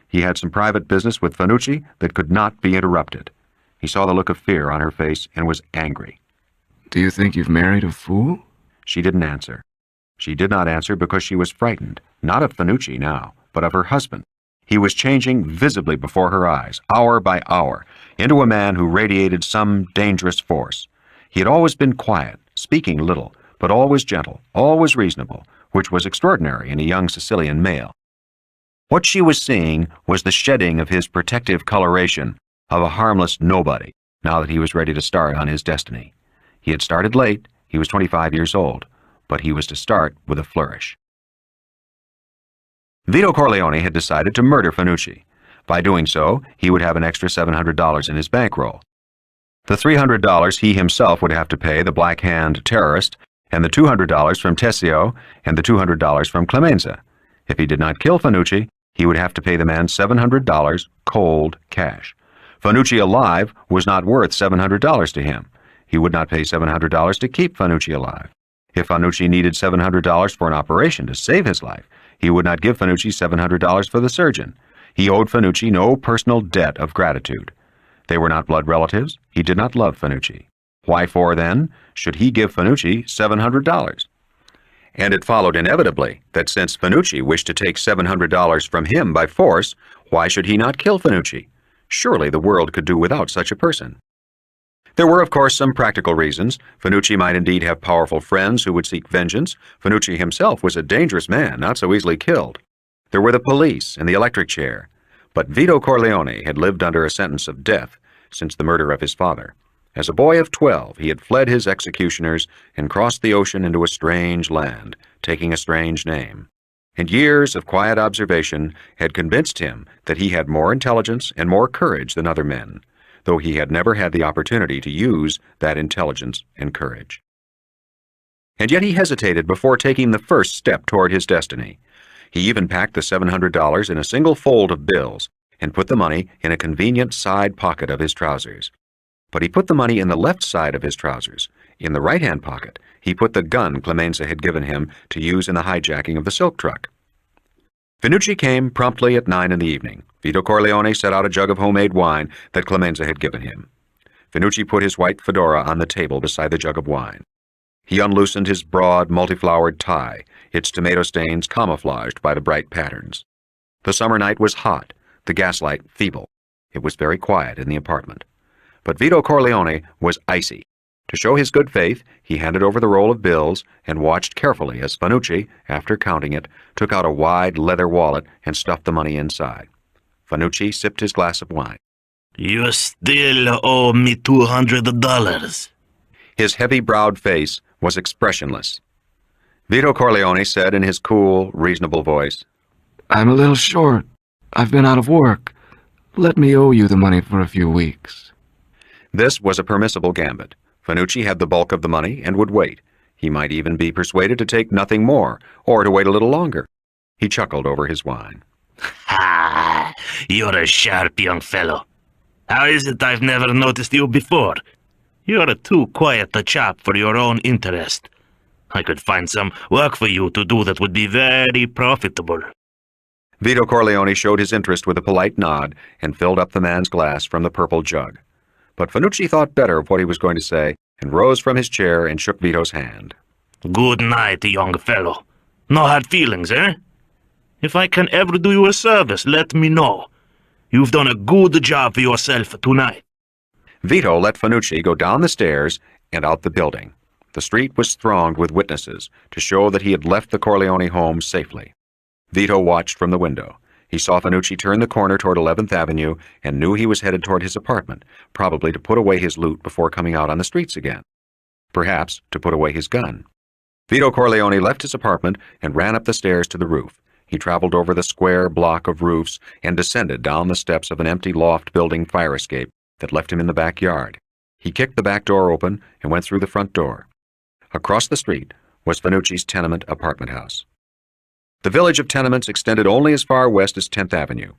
He had some private business with Fanucci that could not be interrupted. He saw the look of fear on her face and was angry. "Do you think you've married a fool?" She didn't answer. She did not answer because she was frightened, not of Fanucci now, but of her husband. He was changing visibly before her eyes, hour by hour, into a man who radiated some dangerous force. He had always been quiet, speaking little, but always gentle, always reasonable, which was extraordinary in a young Sicilian male. What she was seeing was the shedding of his protective coloration of a harmless nobody, now that he was ready to start on his destiny. He had started late, he was 25 years old, but he was to start with a flourish. Vito Corleone had decided to murder Fanucci. By doing so, he would have an extra $700 in his bankroll. The $300 he himself would have to pay the Black Hand terrorist, and the $200 from Tessio, and the $200 from Clemenza. If he did not kill Fanucci, he would have to pay the man $700 cold cash. Fanucci alive was not worth $700 to him. He would not pay $700 to keep Fanucci alive. If Fanucci needed $700 for an operation to save his life, he would not give Fanucci $700 for the surgeon. He owed Fanucci no personal debt of gratitude. They were not blood relatives. He did not love Fanucci. Why for, then, should he give Fanucci $700? And it followed inevitably that since Fanucci wished to take $700 from him by force, why should he not kill Fanucci? Surely the world could do without such a person. There were, of course, some practical reasons. Fanucci might indeed have powerful friends who would seek vengeance. Fanucci himself was a dangerous man, not so easily killed. There were the police and the electric chair. But Vito Corleone had lived under a sentence of death since the murder of his father. As a boy of 12, he had fled his executioners and crossed the ocean into a strange land, taking a strange name. And years of quiet observation had convinced him that he had more intelligence and more courage than other men, though he had never had the opportunity to use that intelligence and courage. And yet he hesitated before taking the first step toward his destiny. He even packed the $700 in a single fold of bills and put the money in a convenient side pocket of his trousers. But he put the money in the left side of his trousers. In the right-hand pocket, he put the gun Clemenza had given him to use in the hijacking of the silk truck. Fanucci came promptly at 9 in the evening. Vito Corleone set out a jug of homemade wine that Clemenza had given him. Fanucci put his white fedora on the table beside the jug of wine. He unloosened his broad, multi-flowered tie, its tomato stains camouflaged by the bright patterns. The summer night was hot, the gaslight feeble. It was very quiet in the apartment. But Vito Corleone was icy. To show his good faith, he handed over the roll of bills and watched carefully as Fanucci, after counting it, took out a wide leather wallet and stuffed the money inside. Fanucci sipped his glass of wine. "You still owe me $200. His heavy-browed face was expressionless. Vito Corleone said in his cool, reasonable voice, "I'm a little short. I've been out of work. Let me owe you the money for a few weeks." This was a permissible gambit. Fanucci had the bulk of the money and would wait. He might even be persuaded to take nothing more, or to wait a little longer. He chuckled over his wine. "Ha! You're a sharp young fellow. How is it I've never noticed you before? You're too quiet a chap for your own interest. I could find some work for you to do that would be very profitable." Vito Corleone showed his interest with a polite nod and filled up the man's glass from the purple jug. But Fanucci thought better of what he was going to say and rose from his chair and shook Vito's hand. Good night, young fellow. No hard feelings, eh? If I can ever do you a service, let me know. You've done a good job for yourself tonight. Vito let Fanucci go down the stairs and out the building. The street was thronged with witnesses to show that he had left the Corleone home safely. Vito watched from the window. He saw Fanucci turn the corner toward 11th Avenue and knew he was headed toward his apartment, probably to put away his loot before coming out on the streets again. Perhaps to put away his gun. Vito Corleone left his apartment and ran up the stairs to the roof. He traveled over the square block of roofs and descended down the steps of an empty loft building fire escape that left him in the backyard. He kicked the back door open and went through the front door. Across the street was Fanucci's tenement apartment house. The village of tenements extended only as far west as 10th Avenue.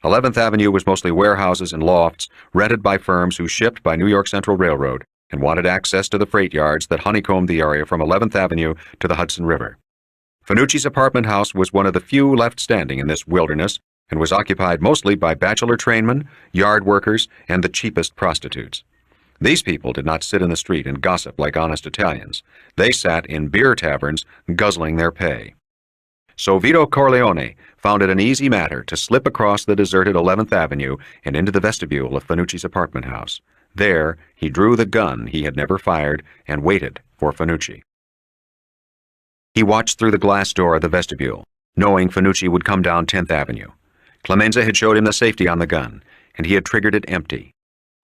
11th Avenue was mostly warehouses and lofts rented by firms who shipped by New York Central Railroad and wanted access to the freight yards that honeycombed the area from 11th Avenue to the Hudson River. Fanucci's apartment house was one of the few left standing in this wilderness and was occupied mostly by bachelor trainmen, yard workers, and the cheapest prostitutes. These people did not sit in the street and gossip like honest Italians. They sat in beer taverns, guzzling their pay. So Vito Corleone found it an easy matter to slip across the deserted 11th Avenue and into the vestibule of Fanucci's apartment house. There, he drew the gun he had never fired and waited for Fanucci. He watched through the glass door of the vestibule, knowing Fanucci would come down 10th Avenue. Clemenza had showed him the safety on the gun, and he had triggered it empty.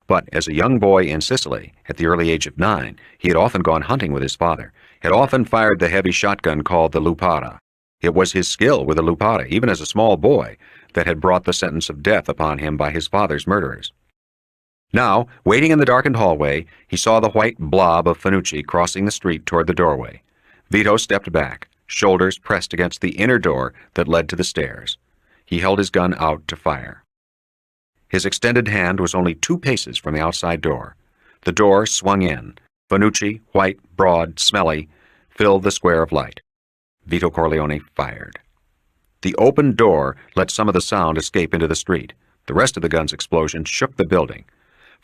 But as a young boy in Sicily, at the early age of 9, he had often gone hunting with his father, had often fired the heavy shotgun called the lupara. It was his skill with the lupara, even as a small boy, that had brought the sentence of death upon him by his father's murderers. Now, waiting in the darkened hallway, he saw the white blob of Fanucci crossing the street toward the doorway. Vito stepped back, shoulders pressed against the inner door that led to the stairs. He held his gun out to fire. His extended hand was only 2 paces from the outside door. The door swung in. Fanucci, white, broad, smelly, filled the square of light. Vito Corleone fired. The open door let some of the sound escape into the street. The rest of the gun's explosion shook the building.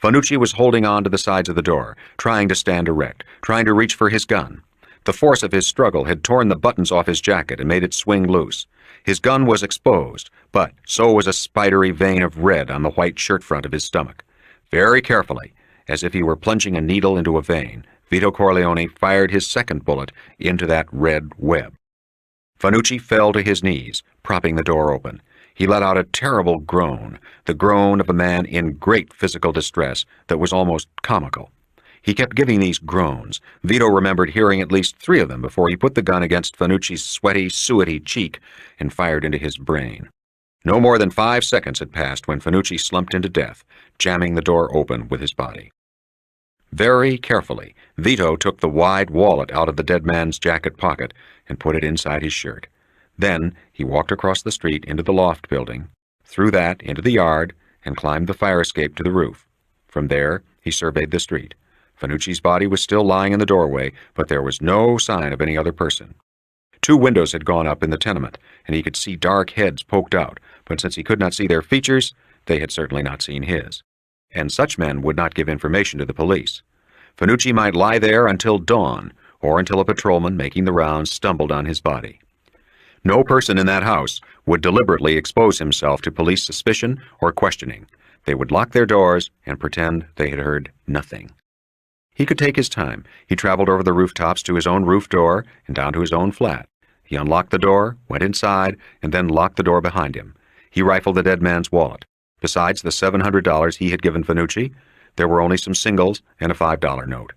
Fanucci was holding on to the sides of the door, trying to stand erect, trying to reach for his gun. The force of his struggle had torn the buttons off his jacket and made it swing loose. His gun was exposed, but so was a spidery vein of red on the white shirt front of his stomach. Very carefully, as if he were plunging a needle into a vein, Vito Corleone fired his second bullet into that red web. Fanucci fell to his knees, propping the door open. He let out a terrible groan, the groan of a man in great physical distress that was almost comical. He kept giving these groans. Vito remembered hearing at least 3 of them before he put the gun against Fanucci's sweaty, suety cheek and fired into his brain. No more than 5 seconds had passed when Fanucci slumped into death, jamming the door open with his body. Very carefully, Vito took the wide wallet out of the dead man's jacket pocket and put it inside his shirt. Then he walked across the street into the loft building, through that into the yard, and climbed the fire escape to the roof. From there, he surveyed the street. Fanucci's body was still lying in the doorway, but there was no sign of any other person. 2 windows had gone up in the tenement, and he could see dark heads poked out, but since he could not see their features, they had certainly not seen his. And such men would not give information to the police. Fanucci might lie there until dawn, or until a patrolman making the rounds stumbled on his body. No person in that house would deliberately expose himself to police suspicion or questioning. They would lock their doors and pretend they had heard nothing. He could take his time. He traveled over the rooftops to his own roof door and down to his own flat. He unlocked the door, went inside, and then locked the door behind him. He rifled the dead man's wallet. Besides the $700 he had given Fanucci, there were only some singles and a $5 note.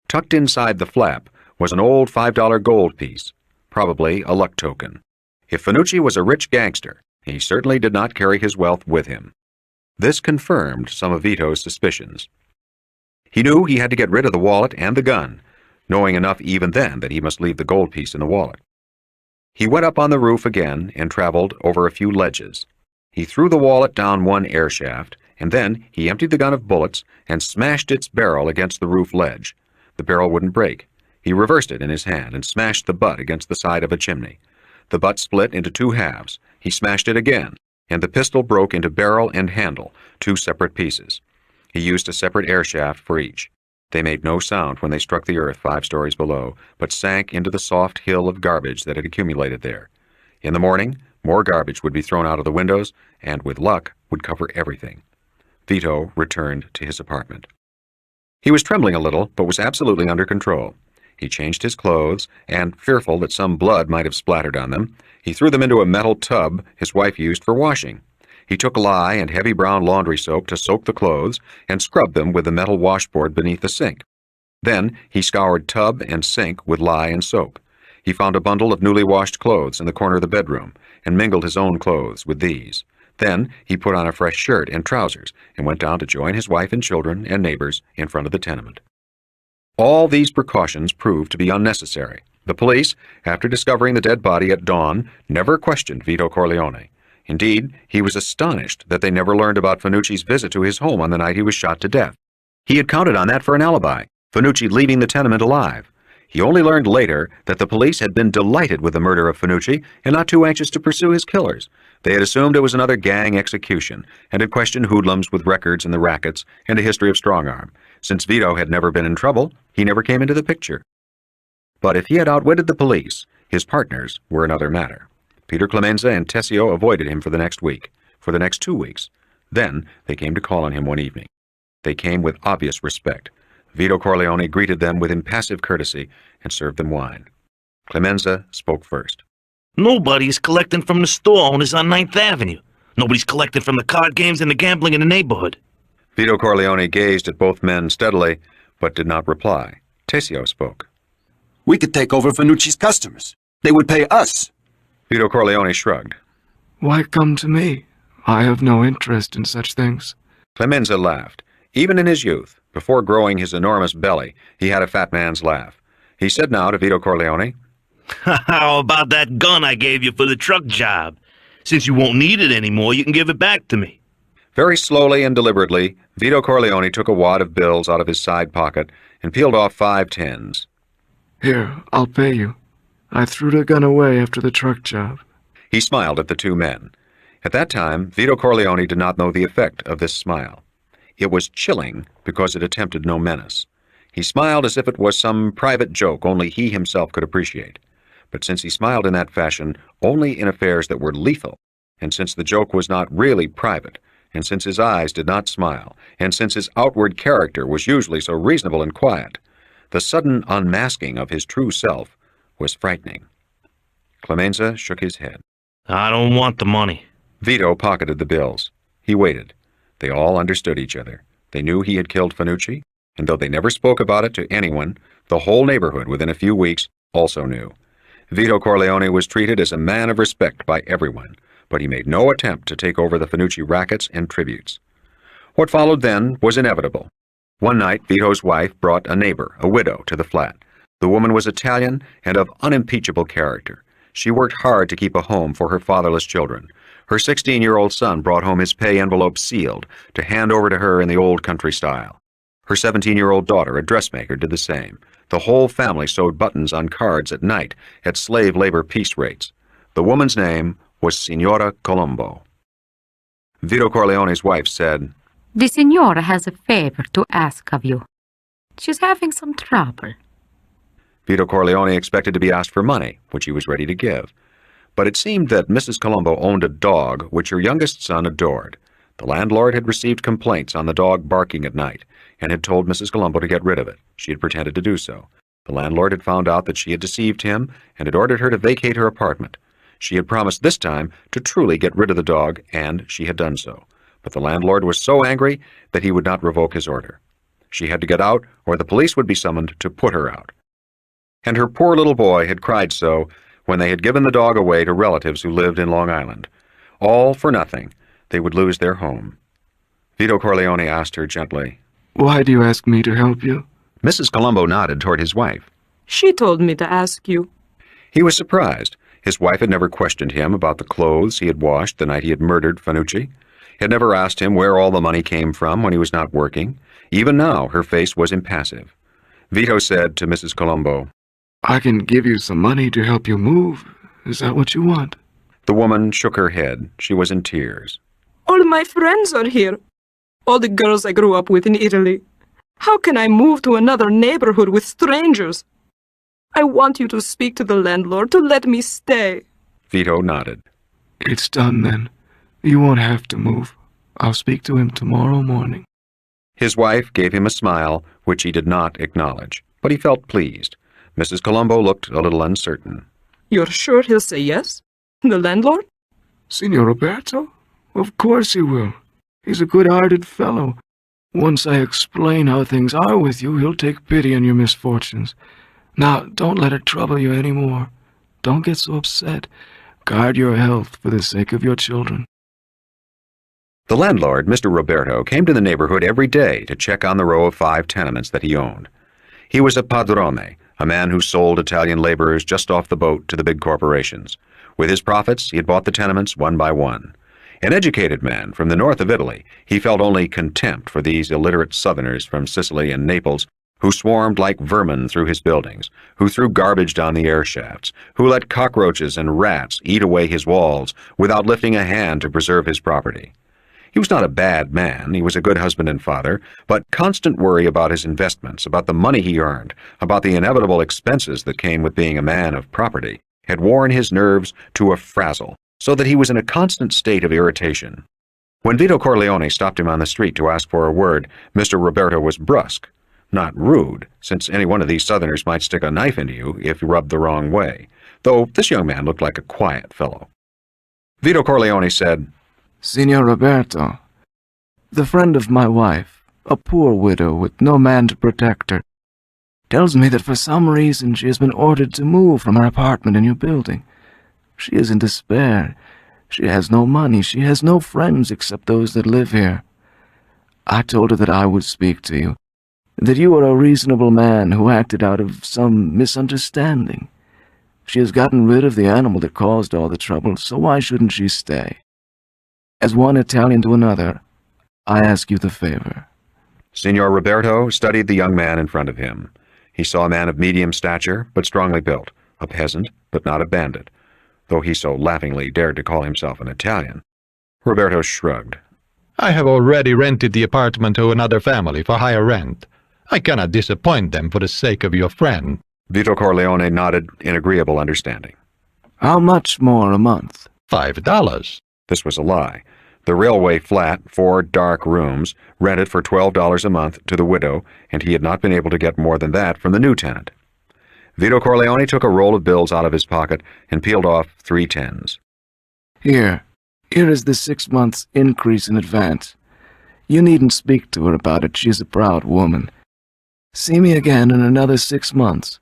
Tucked inside the flap was an old $5 gold piece, probably a luck token. If Fanucci was a rich gangster, he certainly did not carry his wealth with him. This confirmed some of Vito's suspicions. He knew he had to get rid of the wallet and the gun, knowing enough even then that he must leave the gold piece in the wallet. He went up on the roof again and traveled over a few ledges. He threw the wallet down one air shaft, and then he emptied the gun of bullets and smashed its barrel against the roof ledge. The barrel wouldn't break. He reversed it in his hand and smashed the butt against the side of a chimney. The butt split into 2 halves. He smashed it again, and the pistol broke into barrel and handle, 2 separate pieces. He used a separate air shaft for each. They made no sound when they struck the earth 5 stories below, but sank into the soft hill of garbage that had accumulated there. In the morning, more garbage would be thrown out of the windows, and with luck, would cover everything. Vito returned to his apartment. He was trembling a little, but was absolutely under control. He changed his clothes, and, fearful that some blood might have splattered on them, he threw them into a metal tub his wife used for washing. He took lye and heavy brown laundry soap to soak the clothes and scrubbed them with the metal washboard beneath the sink. Then he scoured tub and sink with lye and soap. He found a bundle of newly washed clothes in the corner of the bedroom and mingled his own clothes with these. Then he put on a fresh shirt and trousers and went down to join his wife and children and neighbors in front of the tenement. All these precautions proved to be unnecessary. The police, after discovering the dead body at dawn, never questioned Vito Corleone. Indeed, he was astonished that they never learned about Fanucci's visit to his home on the night he was shot to death. He had counted on that for an alibi, Fanucci leaving the tenement alive. He only learned later that the police had been delighted with the murder of Fanucci and not too anxious to pursue his killers. They had assumed it was another gang execution and had questioned hoodlums with records in the rackets and a history of strong-arm. Since Vito had never been in trouble, he never came into the picture. But if he had outwitted the police, his partners were another matter. Peter Clemenza and Tessio avoided him for the next week, for the next 2 weeks. Then they came to call on him one evening. They came with obvious respect. Vito Corleone greeted them with impassive courtesy and served them wine. Clemenza spoke first. Nobody's collecting from the store owners on 9th Avenue. Nobody's collecting from the card games and the gambling in the neighborhood. Vito Corleone gazed at both men steadily, but did not reply. Tessio spoke. We could take over Fanucci's customers. They would pay us. Vito Corleone shrugged. Why come to me? I have no interest in such things. Clemenza laughed. Even in his youth, before growing his enormous belly, he had a fat man's laugh. He said now to Vito Corleone, How about that gun I gave you for the truck job? Since you won't need it anymore, you can give it back to me. Very slowly and deliberately, Vito Corleone took a wad of bills out of his side pocket and peeled off 5 tens. Here, I'll pay you. I threw the gun away after the truck job. He smiled at the 2 men. At that time, Vito Corleone did not know the effect of this smile. It was chilling because it attempted no menace. He smiled as if it was some private joke only he himself could appreciate. But since he smiled in that fashion only in affairs that were lethal, and since the joke was not really private, and since his eyes did not smile, and since his outward character was usually so reasonable and quiet, the sudden unmasking of his true self was frightening. Clemenza shook his head. I don't want the money. Vito pocketed the bills. He waited. They all understood each other. They knew he had killed Fanucci, and though they never spoke about it to anyone, the whole neighborhood within a few weeks also knew. Vito Corleone was treated as a man of respect by everyone, but he made no attempt to take over the Fanucci rackets and tributes. What followed then was inevitable. One night, Vito's wife brought a neighbor, a widow, to the flat. The woman was Italian and of unimpeachable character. She worked hard to keep a home for her fatherless children. Her 16-year-old son brought home his pay envelope sealed to hand over to her in the old country style. Her 17-year-old daughter, a dressmaker, did the same. The whole family sewed buttons on cards at night at slave labor piece rates. The woman's name was Signora Colombo. Vito Corleone's wife said, The signora has a favor to ask of you. She's having some trouble. Vito Corleone expected to be asked for money, which he was ready to give. But it seemed that Mrs. Colombo owned a dog which her youngest son adored. The landlord had received complaints on the dog barking at night and had told Mrs. Colombo to get rid of it. She had pretended to do so. The landlord had found out that she had deceived him and had ordered her to vacate her apartment. She had promised this time to truly get rid of the dog, and she had done so. But the landlord was so angry that he would not revoke his order. She had to get out, or the police would be summoned to put her out. And her poor little boy had cried so when they had given the dog away to relatives who lived in Long Island. All for nothing. They would lose their home. Vito Corleone asked her gently, Why do you ask me to help you? Mrs. Colombo nodded toward his wife. She told me to ask you. He was surprised. His wife had never questioned him about the clothes he had washed the night he had murdered Fanucci, had never asked him where all the money came from when he was not working. Even now, her face was impassive. Vito said to Mrs. Colombo, I can give you some money to help you move. Is that what you want? The woman shook her head. She was in tears. All my friends are here. All the girls I grew up with in Italy. How can I move to another neighborhood with strangers? I want you to speak to the landlord to let me stay. Vito nodded. It's done then. You won't have to move. I'll speak to him tomorrow morning. His wife gave him a smile, which he did not acknowledge, but he felt pleased. Mrs. Colombo looked a little uncertain. You're sure he'll say yes? The landlord? Signor Roberto? Of course he will. He's a good-hearted fellow. Once I explain how things are with you, he'll take pity on your misfortunes. Now, don't let it trouble you any more. Don't get so upset. Guard your health for the sake of your children. The landlord, Mr. Roberto, came to the neighborhood every day to check on the row of 5 tenements that he owned. He was a padrone, a man who sold Italian laborers just off the boat to the big corporations. With his profits, he had bought the tenements one by one. An educated man from the north of Italy, he felt only contempt for these illiterate southerners from Sicily and Naples who swarmed like vermin through his buildings, who threw garbage down the air shafts, who let cockroaches and rats eat away his walls without lifting a hand to preserve his property. He was not a bad man, he was a good husband and father, but constant worry about his investments, about the money he earned, about the inevitable expenses that came with being a man of property, had worn his nerves to a frazzle, so that he was in a constant state of irritation. When Vito Corleone stopped him on the street to ask for a word, Mr. Roberto was brusque, not rude, since any one of these southerners might stick a knife into you if rubbed the wrong way, though this young man looked like a quiet fellow. Vito Corleone said, Signor Roberto, the friend of my wife, a poor widow with no man to protect her, tells me that for some reason she has been ordered to move from her apartment in your building. She is in despair. She has no money. She has no friends except those that live here. I told her that I would speak to you, that you are a reasonable man who acted out of some misunderstanding. She has gotten rid of the animal that caused all the trouble, so why shouldn't she stay? As one Italian to another, I ask you the favor. Signor Roberto studied the young man in front of him. He saw a man of medium stature, but strongly built, a peasant, but not a bandit, though he so laughingly dared to call himself an Italian. Roberto shrugged. I have already rented the apartment to another family for higher rent. I cannot disappoint them for the sake of your friend. Vito Corleone nodded in agreeable understanding. How much more a month? $5. This was a lie. The railway flat, 4 dark rooms, rented for $12 a month to the widow, and he had not been able to get more than that from the new tenant. Vito Corleone took a roll of bills out of his pocket and peeled off 3 tens. Here is the 6 months' increase in advance. You needn't speak to her about it. She's a proud woman. See me again in another 6 months.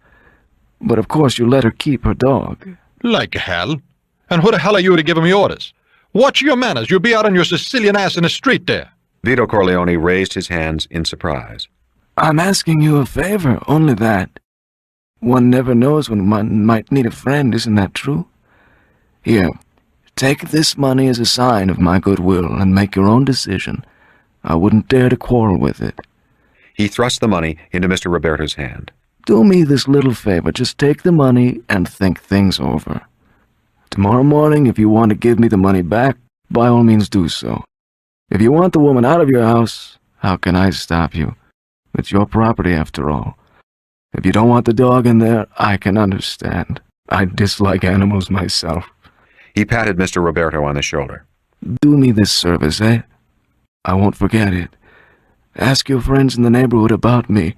But of course you let her keep her dog. Like hell. And who the hell are you to give me orders? Watch your manners. You'll be out on your Sicilian ass in the street there. Vito Corleone raised his hands in surprise. I'm asking you a favor, only that. One never knows when one might need a friend, isn't that true? Here, take this money as a sign of my goodwill and make your own decision. I wouldn't dare to quarrel with it. He thrust the money into Mr. Roberto's hand. Do me this little favor. Just take the money and think things over. Tomorrow morning, if you want to give me the money back, by all means do so. If you want the woman out of your house, how can I stop you? It's your property after all. If you don't want the dog in there, I can understand. I dislike animals myself. He patted Mr. Roberto on the shoulder. Do me this service, eh? I won't forget it. Ask your friends in the neighborhood about me.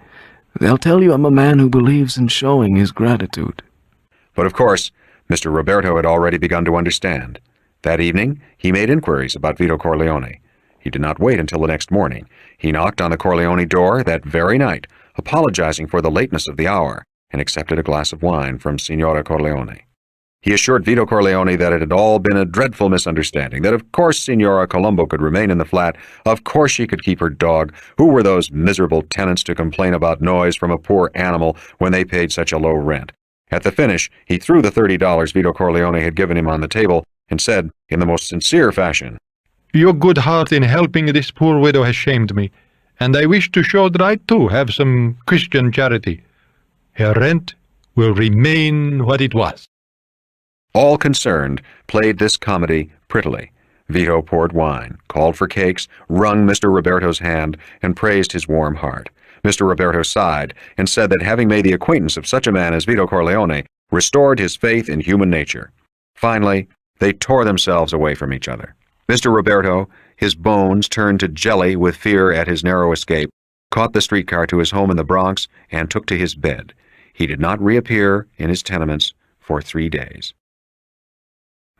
They'll tell you I'm a man who believes in showing his gratitude. But of course, Mr. Roberto had already begun to understand. That evening, he made inquiries about Vito Corleone. He did not wait until the next morning. He knocked on the Corleone door that very night, apologizing for the lateness of the hour, and accepted a glass of wine from Signora Corleone. He assured Vito Corleone that it had all been a dreadful misunderstanding, that of course Signora Colombo could remain in the flat, of course she could keep her dog. Who were those miserable tenants to complain about noise from a poor animal when they paid such a low rent? At the finish, he threw the $30 Vito Corleone had given him on the table and said, in the most sincere fashion, Your good heart in helping this poor widow has shamed me, and I wish to show that I too have some Christian charity. Her rent will remain what it was. All concerned played this comedy prettily. Vito poured wine, called for cakes, wrung Mr. Roberto's hand, and praised his warm heart. Mr. Roberto sighed and said that having made the acquaintance of such a man as Vito Corleone restored his faith in human nature. Finally, they tore themselves away from each other. Mr. Roberto, his bones turned to jelly with fear at his narrow escape, caught the streetcar to his home in the Bronx and took to his bed. He did not reappear in his tenements for 3 days.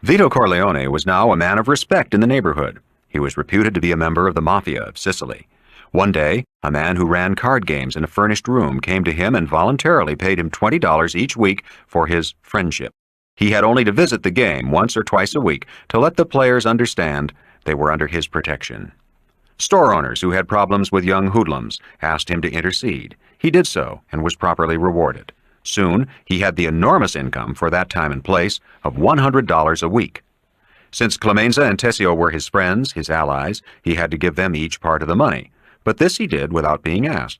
Vito Corleone was now a man of respect in the neighborhood. He was reputed to be a member of the Mafia of Sicily. One day, a man who ran card games in a furnished room came to him and voluntarily paid him $20 each week for his friendship. He had only to visit the game once or twice a week to let the players understand they were under his protection. Store owners who had problems with young hoodlums asked him to intercede. He did so and was properly rewarded. Soon, he had the enormous income for that time and place of $100 a week. Since Clemenza and Tessio were his friends, his allies, he had to give them each part of the money, but this he did without being asked.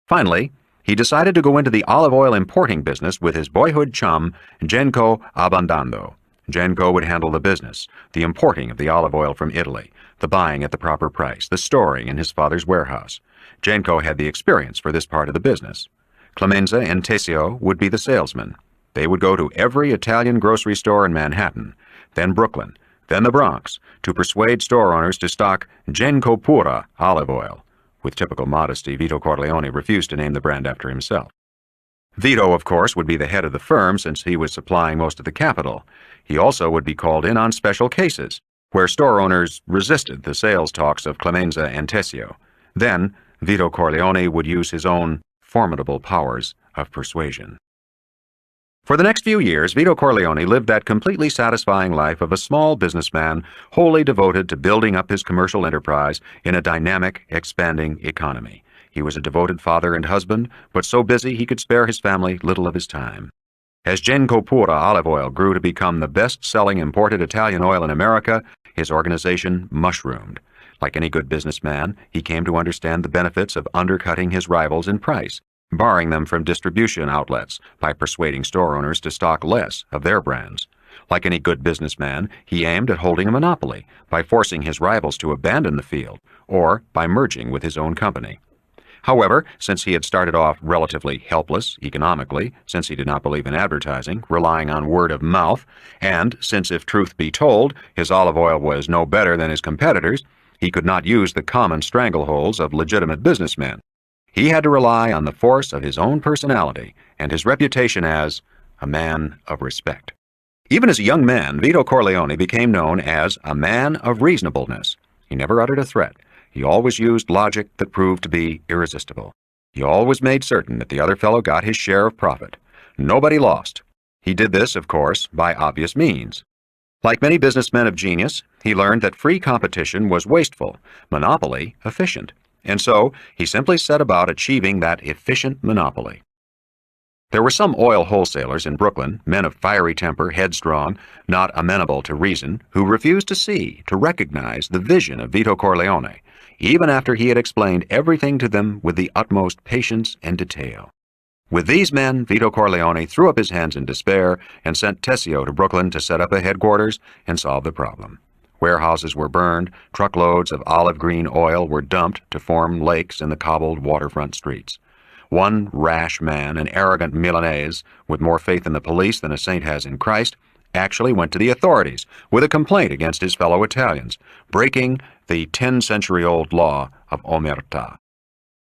Finally, he decided to go into the olive oil importing business with his boyhood chum, Genco Abondando. Genco would handle the business, the importing of the olive oil from Italy, the buying at the proper price, the storing in his father's warehouse. Genco had the experience for this part of the business. Clemenza and Tessio would be the salesmen. They would go to every Italian grocery store in Manhattan, then Brooklyn, then the Bronx, to persuade store owners to stock Genco Pura olive oil. With typical modesty, Vito Corleone refused to name the brand after himself. Vito, of course, would be the head of the firm since he was supplying most of the capital. He also would be called in on special cases, where store owners resisted the sales talks of Clemenza and Tessio. Then, Vito Corleone would use his own formidable powers of persuasion. For the next few years, Vito Corleone lived that completely satisfying life of a small businessman wholly devoted to building up his commercial enterprise in a dynamic, expanding economy. He was a devoted father and husband, but so busy he could spare his family little of his time. As Genco Pura olive oil grew to become the best-selling imported Italian oil in America, his organization mushroomed. Like any good businessman, he came to understand the benefits of undercutting his rivals in price, barring them from distribution outlets by persuading store owners to stock less of their brands. Like any good businessman, he aimed at holding a monopoly by forcing his rivals to abandon the field or by merging with his own company. However, since he had started off relatively helpless economically, since he did not believe in advertising, relying on word of mouth, and since, if truth be told, his olive oil was no better than his competitors, he could not use the common strangleholds of legitimate businessmen. He had to rely on the force of his own personality and his reputation as a man of respect. Even as a young man, Vito Corleone became known as a man of reasonableness. He never uttered a threat. He always used logic that proved to be irresistible. He always made certain that the other fellow got his share of profit. Nobody lost. He did this, of course, by obvious means. Like many businessmen of genius, he learned that free competition was wasteful, monopoly efficient, and so he simply set about achieving that efficient monopoly. There were some oil wholesalers in Brooklyn, men of fiery temper, headstrong, not amenable to reason, who refused to see, to recognize the vision of Vito Corleone, even after he had explained everything to them with the utmost patience and detail. With these men, Vito Corleone threw up his hands in despair and sent Tessio to Brooklyn to set up a headquarters and solve the problem. Warehouses were burned, truckloads of olive green oil were dumped to form lakes in the cobbled waterfront streets. One rash man, an arrogant Milanese, with more faith in the police than a saint has in Christ, actually went to the authorities with a complaint against his fellow Italians, breaking the 10-century-old law of omertà.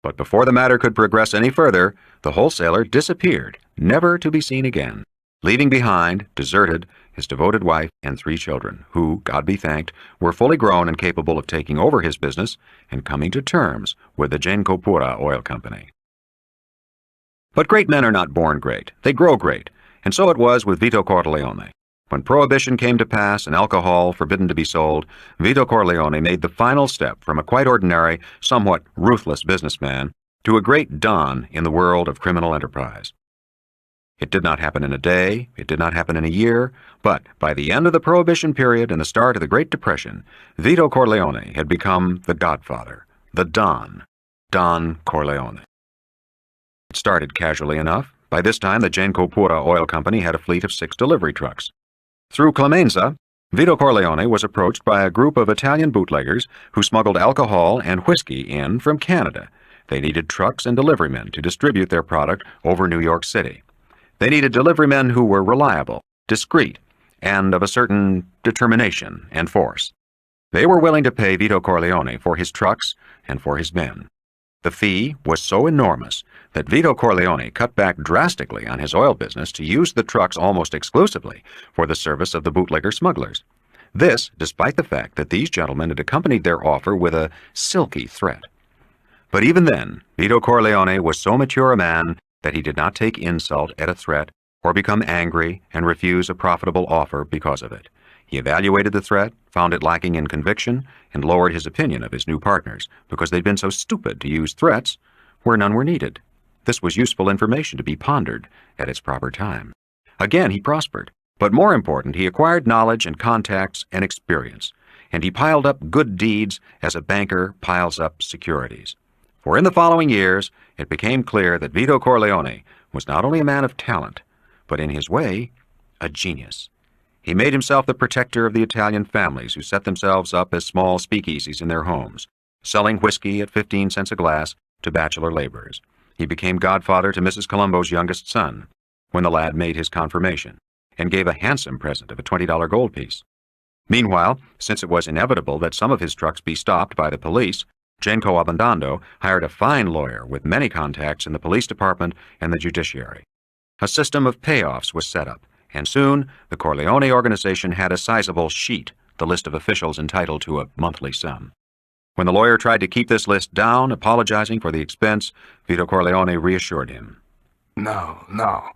But before the matter could progress any further, the wholesaler disappeared, never to be seen again, leaving behind, deserted, his devoted wife and 3 children, who, God be thanked, were fully grown and capable of taking over his business and coming to terms with the Genco Pura Oil Company. But great men are not born great. They grow great, and so it was with Vito Corleone. When Prohibition came to pass and alcohol forbidden to be sold, Vito Corleone made the final step from a quite ordinary, somewhat ruthless businessman to a great don in the world of criminal enterprise. It did not happen in a day, it did not happen in a year, but by the end of the Prohibition period and the start of the Great Depression, Vito Corleone had become the Godfather, the Don Corleone. It started casually enough. By this time, the Genco Pura Oil Company had a fleet of 6 delivery trucks. Through Clemenza, Vito Corleone was approached by a group of Italian bootleggers who smuggled alcohol and whiskey in from Canada. They needed trucks and deliverymen to distribute their product over New York City. They needed deliverymen who were reliable, discreet, and of a certain determination and force. They were willing to pay Vito Corleone for his trucks and for his men. The fee was so enormous that Vito Corleone cut back drastically on his oil business to use the trucks almost exclusively for the service of the bootlegger smugglers. This, despite the fact that these gentlemen had accompanied their offer with a silky threat. But even then, Vito Corleone was so mature a man that he did not take insult at a threat or become angry and refuse a profitable offer because of it. He evaluated the threat, found it lacking in conviction, and lowered his opinion of his new partners because they'd been so stupid to use threats where none were needed. This was useful information to be pondered at its proper time. Again, he prospered, but more important, he acquired knowledge and contacts and experience, and he piled up good deeds as a banker piles up securities. For in the following years, it became clear that Vito Corleone was not only a man of talent, but in his way, a genius. He made himself the protector of the Italian families who set themselves up as small speakeasies in their homes, selling whiskey at 15 cents a glass to bachelor laborers. He became godfather to Mrs. Colombo's youngest son when the lad made his confirmation, and gave a handsome present of a $20 gold piece. Meanwhile, since it was inevitable that some of his trucks be stopped by the police, Genco Abbandando hired a fine lawyer with many contacts in the police department and the judiciary. A system of payoffs was set up, and soon the Corleone organization had a sizable sheet, the list of officials entitled to a monthly sum. When the lawyer tried to keep this list down, apologizing for the expense, Vito Corleone reassured him. No.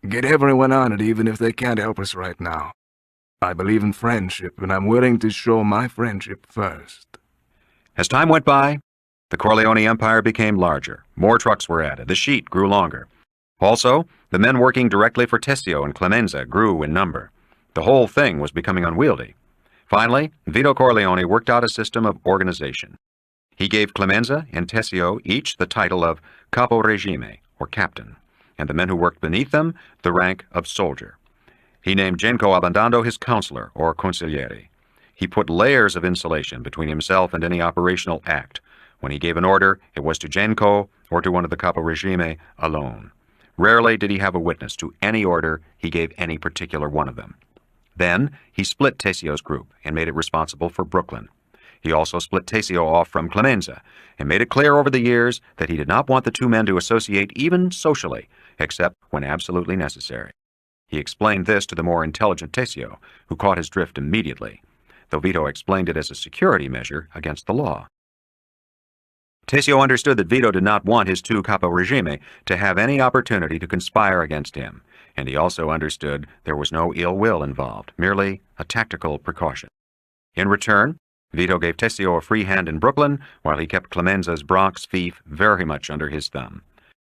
Get everyone on it even if they can't help us right now. I believe in friendship, and I'm willing to show my friendship first. As time went by, the Corleone empire became larger. More trucks were added. The sheet grew longer. Also, the men working directly for Tessio and Clemenza grew in number. The whole thing was becoming unwieldy. Finally, Vito Corleone worked out a system of organization. He gave Clemenza and Tessio each the title of caporegime, or captain, and the men who worked beneath them the rank of soldier. He named Genco Abbandando his counselor, or consigliere. He put layers of insulation between himself and any operational act. When he gave an order, it was to Genco or to one of the caporegime alone. Rarely did he have a witness to any order he gave any particular one of them. Then he split Tessio's group and made it responsible for Brooklyn. He also split Tessio off from Clemenza and made it clear over the years that he did not want the two men to associate even socially, except when absolutely necessary. He explained this to the more intelligent Tessio, who caught his drift immediately, though Vito explained it as a security measure against the law. Tessio understood that Vito did not want his two caporegime to have any opportunity to conspire against him, and he also understood there was no ill will involved, merely a tactical precaution. In return, Vito gave Tessio a free hand in Brooklyn, while he kept Clemenza's Bronx fief very much under his thumb.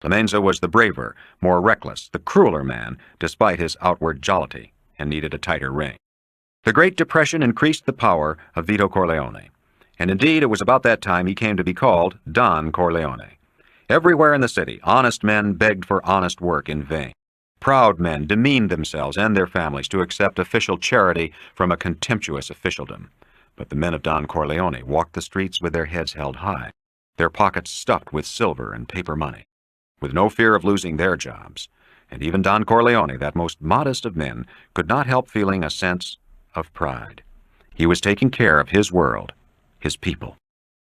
Clemenza was the braver, more reckless, the crueler man, despite his outward jollity, and needed a tighter ring. The Great Depression increased the power of Vito Corleone, and indeed it was about that time he came to be called Don Corleone. Everywhere in the city, honest men begged for honest work in vain. Proud men demeaned themselves and their families to accept official charity from a contemptuous officialdom. But the men of Don Corleone walked the streets with their heads held high, their pockets stuffed with silver and paper money, with no fear of losing their jobs. And even Don Corleone, that most modest of men, could not help feeling a sense of pride. He was taking care of his world, his people.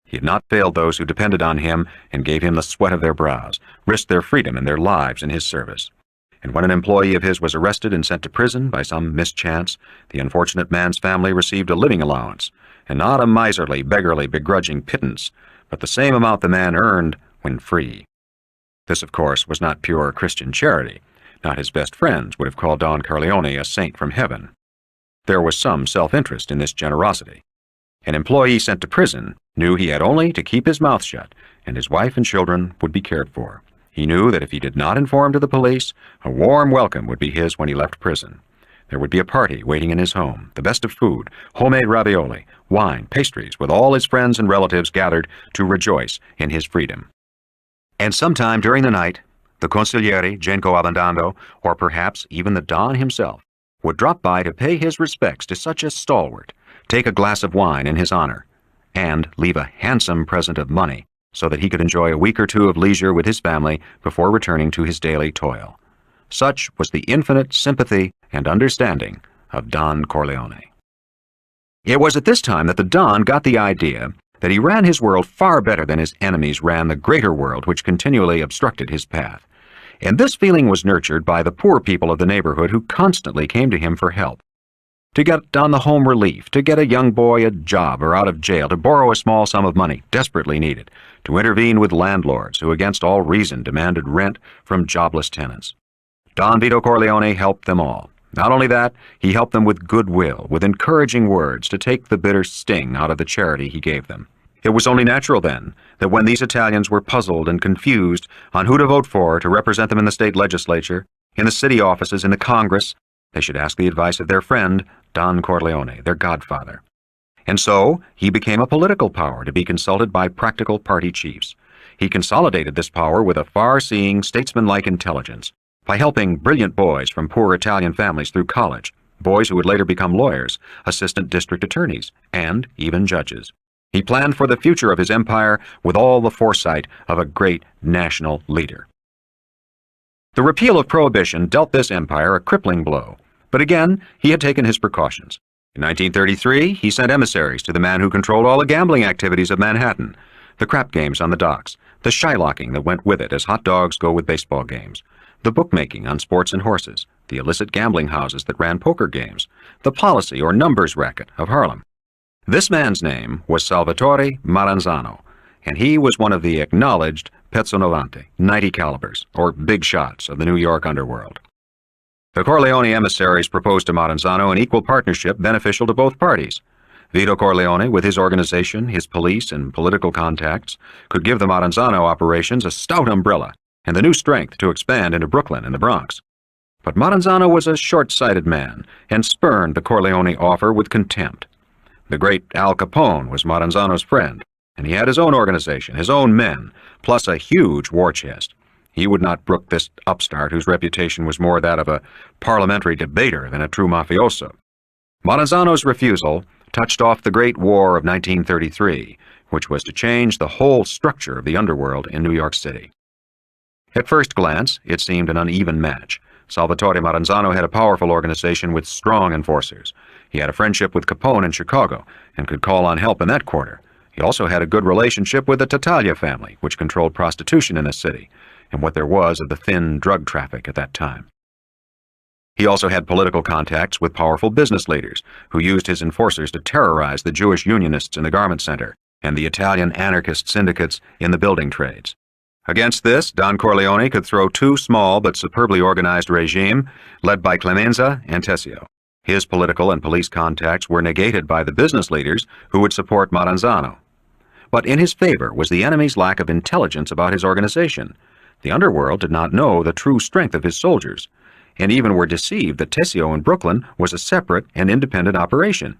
He had not failed those who depended on him and gave him the sweat of their brows, risked their freedom and their lives in his service. And when an employee of his was arrested and sent to prison by some mischance, the unfortunate man's family received a living allowance, and not a miserly, beggarly, begrudging pittance, but the same amount the man earned when free. This, of course, was not pure Christian charity. Not his best friends would have called Don Corleone a saint from heaven. There was some self-interest in this generosity. An employee sent to prison knew he had only to keep his mouth shut, and his wife and children would be cared for. He knew that if he did not inform to the police, a warm welcome would be his when he left prison. There would be a party waiting in his home, the best of food, homemade ravioli, wine, pastries, with all his friends and relatives gathered to rejoice in his freedom. And sometime during the night, the consigliere, Genco Abbandando, or perhaps even the Don himself, would drop by to pay his respects to such a stalwart, take a glass of wine in his honor, and leave a handsome present of money so that he could enjoy a week or two of leisure with his family before returning to his daily toil. Such was the infinite sympathy and understanding of Don Corleone. It was at this time that the Don got the idea that he ran his world far better than his enemies ran the greater world which continually obstructed his path. And this feeling was nurtured by the poor people of the neighborhood who constantly came to him for help. To get on the home relief, to get a young boy a job or out of jail, to borrow a small sum of money desperately needed, to intervene with landlords who against all reason demanded rent from jobless tenants. Don Vito Corleone helped them all. Not only that, he helped them with goodwill, with encouraging words to take the bitter sting out of the charity he gave them. It was only natural, then, that when these Italians were puzzled and confused on who to vote for to represent them in the state legislature, in the city offices, in the Congress, they should ask the advice of their friend, Don Corleone, their godfather. And so, he became a political power to be consulted by practical party chiefs. He consolidated this power with a far-seeing, statesmanlike intelligence, by helping brilliant boys from poor Italian families through college, boys who would later become lawyers, assistant district attorneys, and even judges. He planned for the future of his empire with all the foresight of a great national leader. The repeal of Prohibition dealt this empire a crippling blow, but again, he had taken his precautions. In 1933, he sent emissaries to the man who controlled all the gambling activities of Manhattan, the crap games on the docks, the shylocking that went with it as hot dogs go with baseball games, the bookmaking on sports and horses, the illicit gambling houses that ran poker games, the policy or numbers racket of Harlem. This man's name was Salvatore Maranzano, and he was one of the acknowledged pezzo novante, 90 calibers, or big shots of the New York underworld. The Corleone emissaries proposed to Maranzano an equal partnership beneficial to both parties. Vito Corleone, with his organization, his police, and political contacts, could give the Maranzano operations a stout umbrella and the new strength to expand into Brooklyn and the Bronx. But Maranzano was a short-sighted man and spurned the Corleone offer with contempt. The great Al Capone was Maranzano's friend, and he had his own organization, his own men, plus a huge war chest. He would not brook this upstart whose reputation was more that of a parliamentary debater than a true mafioso. Maranzano's refusal touched off the Great War of 1933, which was to change the whole structure of the underworld in New York City. At first glance, it seemed an uneven match. Salvatore Maranzano had a powerful organization with strong enforcers. He had a friendship with Capone in Chicago and could call on help in that quarter. He also had a good relationship with the Tattaglia family, which controlled prostitution in the city, and what there was of the thin drug traffic at that time. He also had political contacts with powerful business leaders, who used his enforcers to terrorize the Jewish unionists in the garment center and the Italian anarchist syndicates in the building trades. Against this, Don Corleone could throw two small but superbly organized regime led by Clemenza and Tessio. His political and police contacts were negated by the business leaders who would support Maranzano. But in his favor was the enemy's lack of intelligence about his organization. The underworld did not know the true strength of his soldiers, and even were deceived that Tessio in Brooklyn was a separate and independent operation.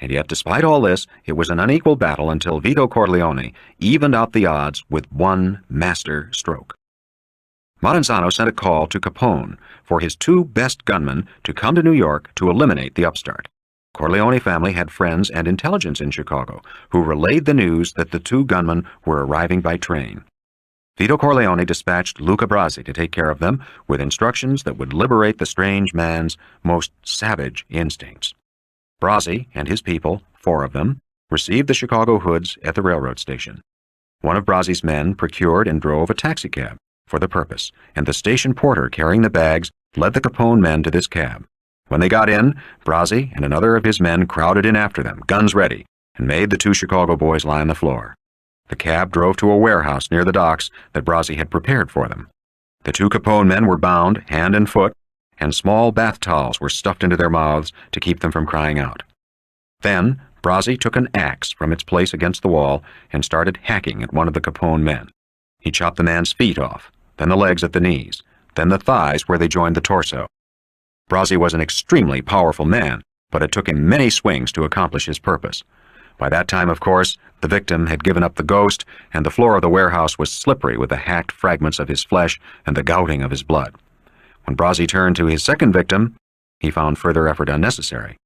And yet, despite all this, it was an unequal battle until Vito Corleone evened out the odds with one master stroke. Maranzano sent a call to Capone for his two best gunmen to come to New York to eliminate the upstart. Corleone family had friends and intelligence in Chicago who relayed the news that the two gunmen were arriving by train. Vito Corleone dispatched Luca Brasi to take care of them with instructions that would liberate the strange man's most savage instincts. Brasi and his people, 4 of them, received the Chicago hoods at the railroad station. One of Brasi's men procured and drove a taxicab for the purpose, and the station porter carrying the bags led the Capone men to this cab. When they got in, Brasi and another of his men crowded in after them, guns ready, and made the 2 Chicago boys lie on the floor. The cab drove to a warehouse near the docks that Brasi had prepared for them. The 2 Capone men were bound, hand and foot, and small bath towels were stuffed into their mouths to keep them from crying out. Then, Brasi took an axe from its place against the wall and started hacking at one of the Capone men. He chopped the man's feet off, then the legs at the knees, then the thighs where they joined the torso. Brasi was an extremely powerful man, but it took him many swings to accomplish his purpose. By that time, of course, the victim had given up the ghost, and the floor of the warehouse was slippery with the hacked fragments of his flesh and the gouting of his blood. When Brasi turned to his second victim, he found further effort unnecessary.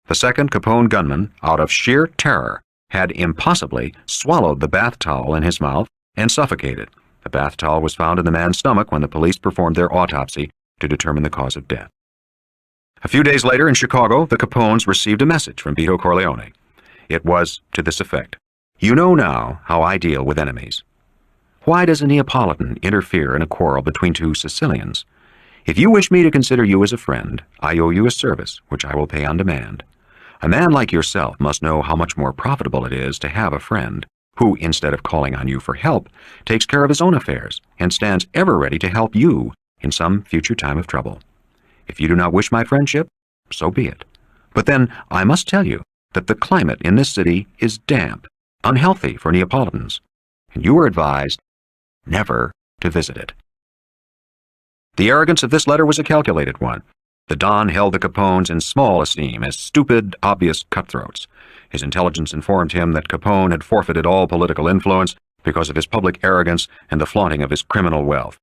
The second Capone gunman, out of sheer terror, had impossibly swallowed the bath towel in his mouth and suffocated. The bath towel was found in the man's stomach when the police performed their autopsy to determine the cause of death. A few days later in Chicago, the Capones received a message from Vito Corleone. It was to this effect: "You know now how I deal with enemies. Why does a Neapolitan interfere in a quarrel between two Sicilians? If you wish me to consider you as a friend, I owe you a service, which I will pay on demand. A man like yourself must know how much more profitable it is to have a friend who, instead of calling on you for help, takes care of his own affairs and stands ever ready to help you in some future time of trouble. If you do not wish my friendship, so be it. But then I must tell you that the climate in this city is damp, unhealthy for Neapolitans, and you are advised never to visit it." The arrogance of this letter was a calculated one. The Don held the Capones in small esteem as stupid, obvious cutthroats. His intelligence informed him that Capone had forfeited all political influence because of his public arrogance and the flaunting of his criminal wealth.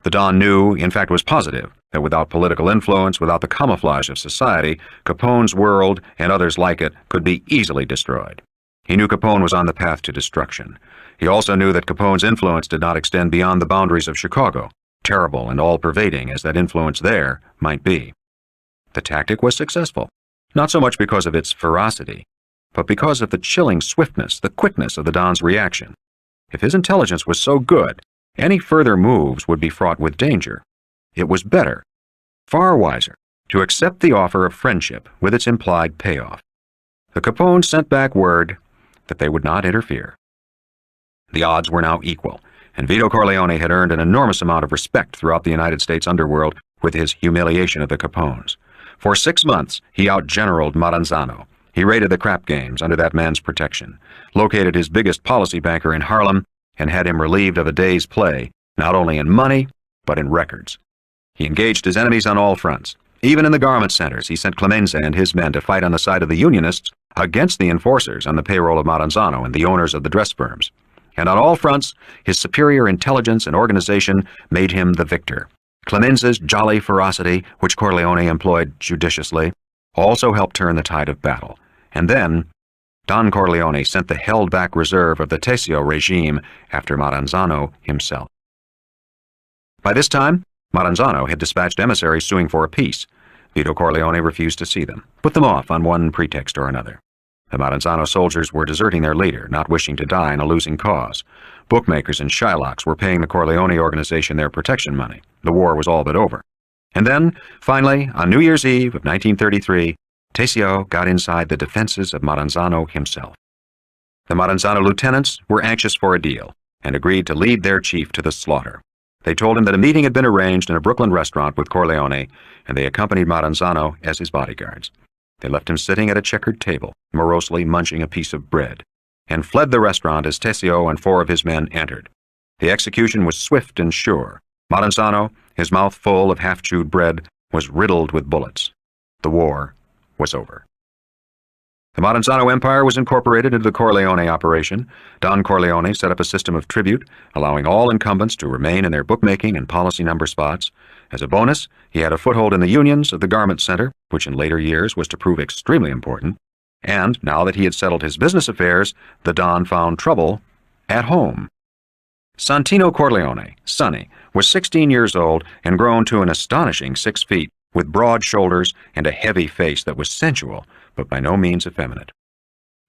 The Don knew, in fact was positive, that without political influence, without the camouflage of society, Capone's world and others like it could be easily destroyed. He knew Capone was on the path to destruction. He also knew that Capone's influence did not extend beyond the boundaries of Chicago, terrible and all-pervading as that influence there might be. The tactic was successful, not so much because of its ferocity, but because of the chilling swiftness, the quickness of the Don's reaction. If his intelligence was so good, any further moves would be fraught with danger. It was better, far wiser, to accept the offer of friendship with its implied payoff. The Capones sent back word that they would not interfere. The odds were now equal, and Vito Corleone had earned an enormous amount of respect throughout the United States underworld with his humiliation of the Capones. For 6 months, he outgeneraled Maranzano. He raided the crap games under that man's protection, located his biggest policy banker in Harlem, and had him relieved of a day's play, not only in money, but in records. He engaged his enemies on all fronts. Even in the garment centers, he sent Clemenza and his men to fight on the side of the Unionists against the enforcers on the payroll of Maranzano and the owners of the dress firms. And on all fronts, his superior intelligence and organization made him the victor. Clemenza's jolly ferocity, which Corleone employed judiciously, also helped turn the tide of battle. And then, Don Corleone sent the held-back reserve of the Tessio regime after Maranzano himself. By this time, Maranzano had dispatched emissaries suing for a peace. Vito Corleone refused to see them, put them off on one pretext or another. The Maranzano soldiers were deserting their leader, not wishing to die in a losing cause. Bookmakers and Shylocks were paying the Corleone organization their protection money. The war was all but over. And then, finally, on New Year's Eve of 1933, Tessio got inside the defenses of Maranzano himself. The Maranzano lieutenants were anxious for a deal and agreed to lead their chief to the slaughter. They told him that a meeting had been arranged in a Brooklyn restaurant with Corleone, and they accompanied Maranzano as his bodyguards. They left him sitting at a checkered table, morosely munching a piece of bread, and fled the restaurant as Tessio and 4 of his men entered. The execution was swift and sure. Maranzano, his mouth full of half-chewed bread, was riddled with bullets. The war was over. The Maranzano Empire was incorporated into the Corleone operation. Don Corleone set up a system of tribute, allowing all incumbents to remain in their bookmaking and policy number spots. As a bonus, he had a foothold in the unions of the Garment Center, which in later years was to prove extremely important. And now that he had settled his business affairs, the Don found trouble at home. Santino Corleone, Sonny, was 16 years old and grown to an astonishing 6 feet, with broad shoulders and a heavy face that was sensual, but by no means effeminate.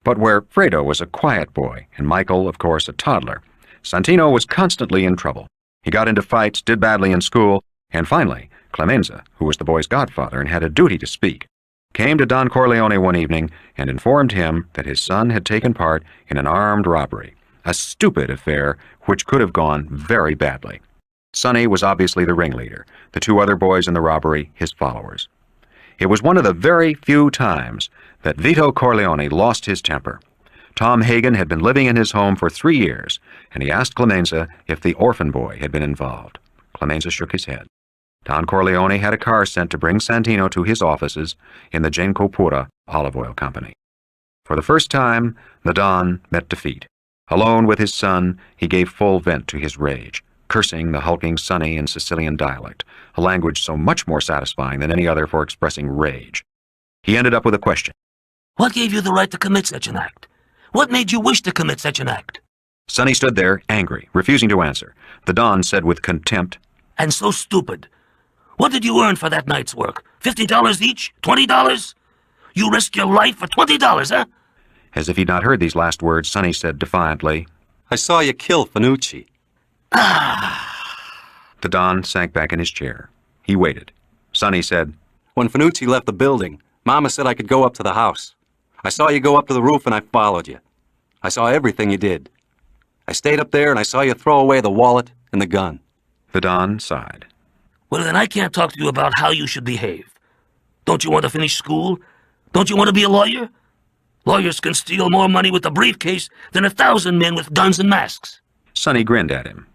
But where Fredo was a quiet boy, and Michael, of course, a toddler, Santino was constantly in trouble. He got into fights, did badly in school, and finally, Clemenza, who was the boy's godfather and had a duty to speak, came to Don Corleone one evening and informed him that his son had taken part in an armed robbery, a stupid affair which could have gone very badly. Sonny was obviously the ringleader, the 2 other boys in the robbery his followers. It was one of the very few times that Vito Corleone lost his temper. Tom Hagen had been living in his home for 3 years, and he asked Clemenza if the orphan boy had been involved. Clemenza shook his head. Don Corleone had a car sent to bring Santino to his offices in the Genco Pura Olive Oil Company. For the first time, the Don met defeat. Alone with his son, he gave full vent to his rage, cursing the hulking Sonny in Sicilian dialect, a language so much more satisfying than any other for expressing rage. He ended up with a question. What gave you the right to commit such an act? What made you wish to commit such an act? Sonny stood there, angry, refusing to answer. The Don said with contempt, "And so stupid. What did you earn for that night's work? $50 each? $20? You risked your life for $20, huh?" As if he'd not heard these last words, Sonny said defiantly, "I saw you kill Fanucci." The Don sank back in his chair. He waited. Sonny said, "When Fanucci left the building, Mama said I could go up to the house. I saw you go up to the roof and I followed you. I saw everything you did. I stayed up there and I saw you throw away the wallet and the gun." The Don sighed. "Well, then I can't talk to you about how you should behave. Don't you want to finish school? Don't you want to be a lawyer? Lawyers can steal more money with a briefcase than 1,000 men with guns and masks." Sonny grinned at him.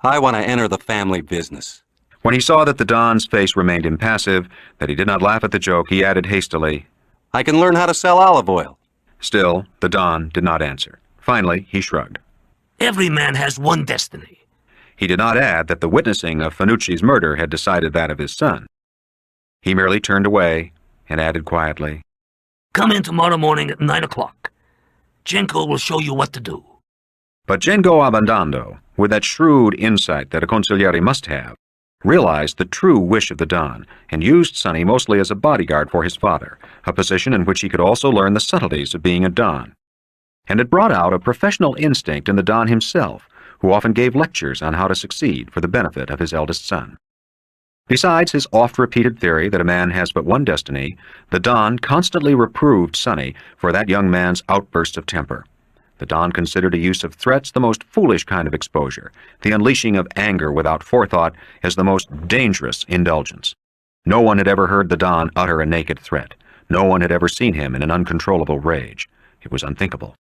"I want to enter the family business." When he saw that the Don's face remained impassive, that he did not laugh at the joke, he added hastily, "I can learn how to sell olive oil." Still, the Don did not answer. Finally, he shrugged. "Every man has one destiny." He did not add that the witnessing of Fanucci's murder had decided that of his son. He merely turned away and added quietly, "Come in tomorrow morning at 9 o'clock. Genko will show you what to do." But Gengo Abandando, with that shrewd insight that a consigliere must have, realized the true wish of the Don and used Sonny mostly as a bodyguard for his father, a position in which he could also learn the subtleties of being a Don. And it brought out a professional instinct in the Don himself, who often gave lectures on how to succeed for the benefit of his eldest son. Besides his oft-repeated theory that a man has but one destiny, the Don constantly reproved Sonny for that young man's outbursts of temper. The Don considered a use of threats the most foolish kind of exposure, the unleashing of anger without forethought as the most dangerous indulgence. No one had ever heard the Don utter a naked threat. No one had ever seen him in an uncontrollable rage. It was unthinkable.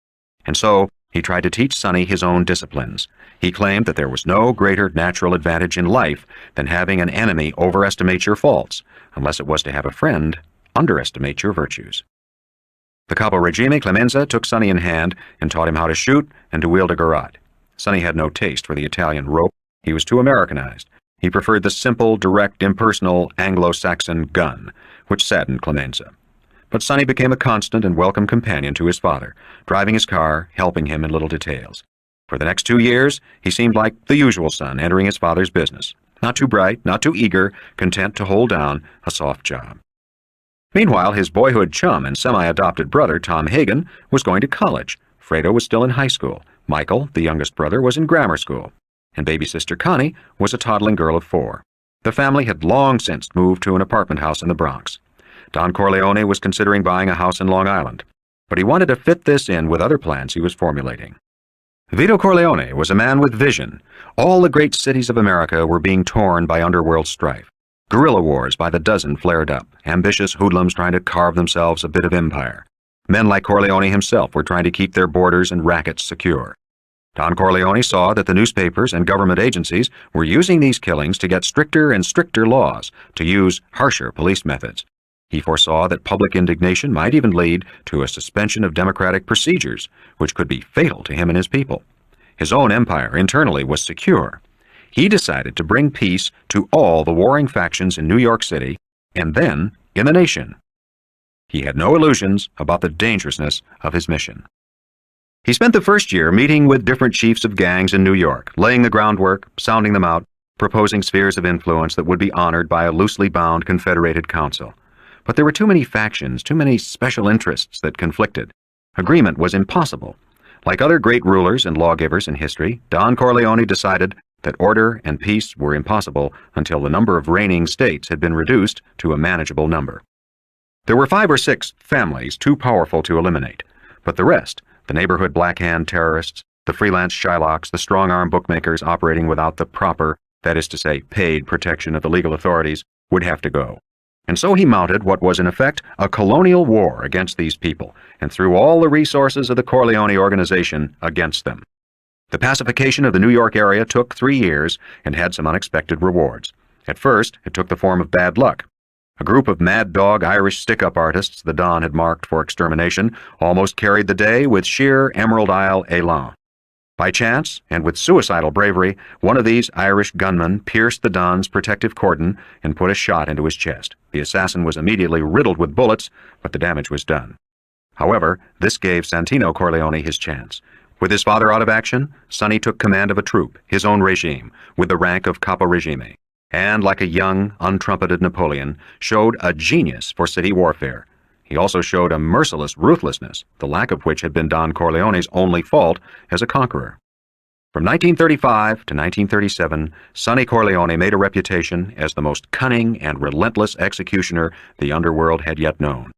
And so, he tried to teach Sonny his own disciplines. He claimed that there was no greater natural advantage in life than having an enemy overestimate your faults, unless it was to have a friend underestimate your virtues. The caporegime Clemenza took Sonny in hand and taught him how to shoot and to wield a garrote. Sonny had no taste for the Italian rope. He was too Americanized. He preferred the simple, direct, impersonal Anglo-Saxon gun, which saddened Clemenza. But Sonny became a constant and welcome companion to his father, driving his car, helping him in little details. For the next 2 years, he seemed like the usual son entering his father's business. Not too bright, not too eager, content to hold down a soft job. Meanwhile, his boyhood chum and semi-adopted brother, Tom Hagen, was going to college. Fredo was still in high school. Michael, the youngest brother, was in grammar school. And baby sister Connie was a toddling girl of 4. The family had long since moved to an apartment house in the Bronx. Don Corleone was considering buying a house in Long Island, but he wanted to fit this in with other plans he was formulating. Vito Corleone was a man with vision. All the great cities of America were being torn by underworld strife. Guerrilla wars by the dozen flared up, ambitious hoodlums trying to carve themselves a bit of empire. Men like Corleone himself were trying to keep their borders and rackets secure. Don Corleone saw that the newspapers and government agencies were using these killings to get stricter and stricter laws, to use harsher police methods. He foresaw that public indignation might even lead to a suspension of democratic procedures, which could be fatal to him and his people. His own empire internally was secure. He decided to bring peace to all the warring factions in New York City, and then in the nation. He had no illusions about the dangerousness of his mission. He spent the first year meeting with different chiefs of gangs in New York, laying the groundwork, sounding them out, proposing spheres of influence that would be honored by a loosely bound confederated council. But there were too many factions, too many special interests that conflicted. Agreement was impossible. Like other great rulers and lawgivers in history, Don Corleone decided that order and peace were impossible until the number of reigning states had been reduced to a manageable number. There were 5 or 6 families too powerful to eliminate, but the rest, the neighborhood Black-Hand terrorists, the freelance Shylocks, the strong-arm bookmakers operating without the proper, that is to say, paid protection of the legal authorities, would have to go. And so he mounted what was in effect a colonial war against these people, and threw all the resources of the Corleone organization against them. The pacification of the New York area took 3 years and had some unexpected rewards. At first, it took the form of bad luck. A group of mad dog Irish stick-up artists the Don had marked for extermination almost carried the day with sheer Emerald Isle élan. By chance, and with suicidal bravery, one of these Irish gunmen pierced the Don's protective cordon and put a shot into his chest. The assassin was immediately riddled with bullets, but the damage was done. However, this gave Santino Corleone his chance. With his father out of action, Sonny took command of a troop, his own regime, with the rank of caporegime, and, like a young, untrumpeted Napoleon, showed a genius for city warfare. He also showed a merciless ruthlessness, the lack of which had been Don Corleone's only fault as a conqueror. From 1935 to 1937, Sonny Corleone made a reputation as the most cunning and relentless executioner the underworld had yet known.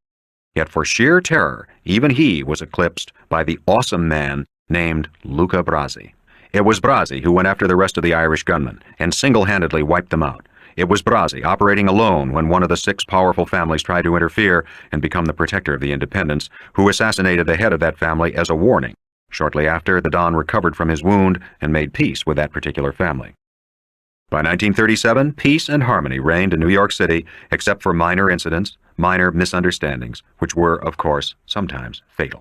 Yet for sheer terror, even he was eclipsed by the awesome man named Luca Brasi. It was Brasi who went after the rest of the Irish gunmen and single-handedly wiped them out. It was Brasi, operating alone when one of the 6 powerful families tried to interfere and become the protector of the independents, who assassinated the head of that family as a warning. Shortly after, the Don recovered from his wound and made peace with that particular family. By 1937, peace and harmony reigned in New York City, except for minor incidents, minor misunderstandings, which were, of course, sometimes fatal.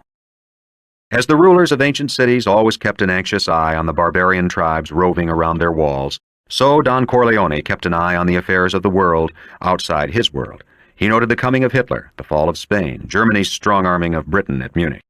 As the rulers of ancient cities always kept an anxious eye on the barbarian tribes roving around their walls, so Don Corleone kept an eye on the affairs of the world outside his world. He noted the coming of Hitler, the fall of Spain, Germany's strong-arming of Britain at Munich.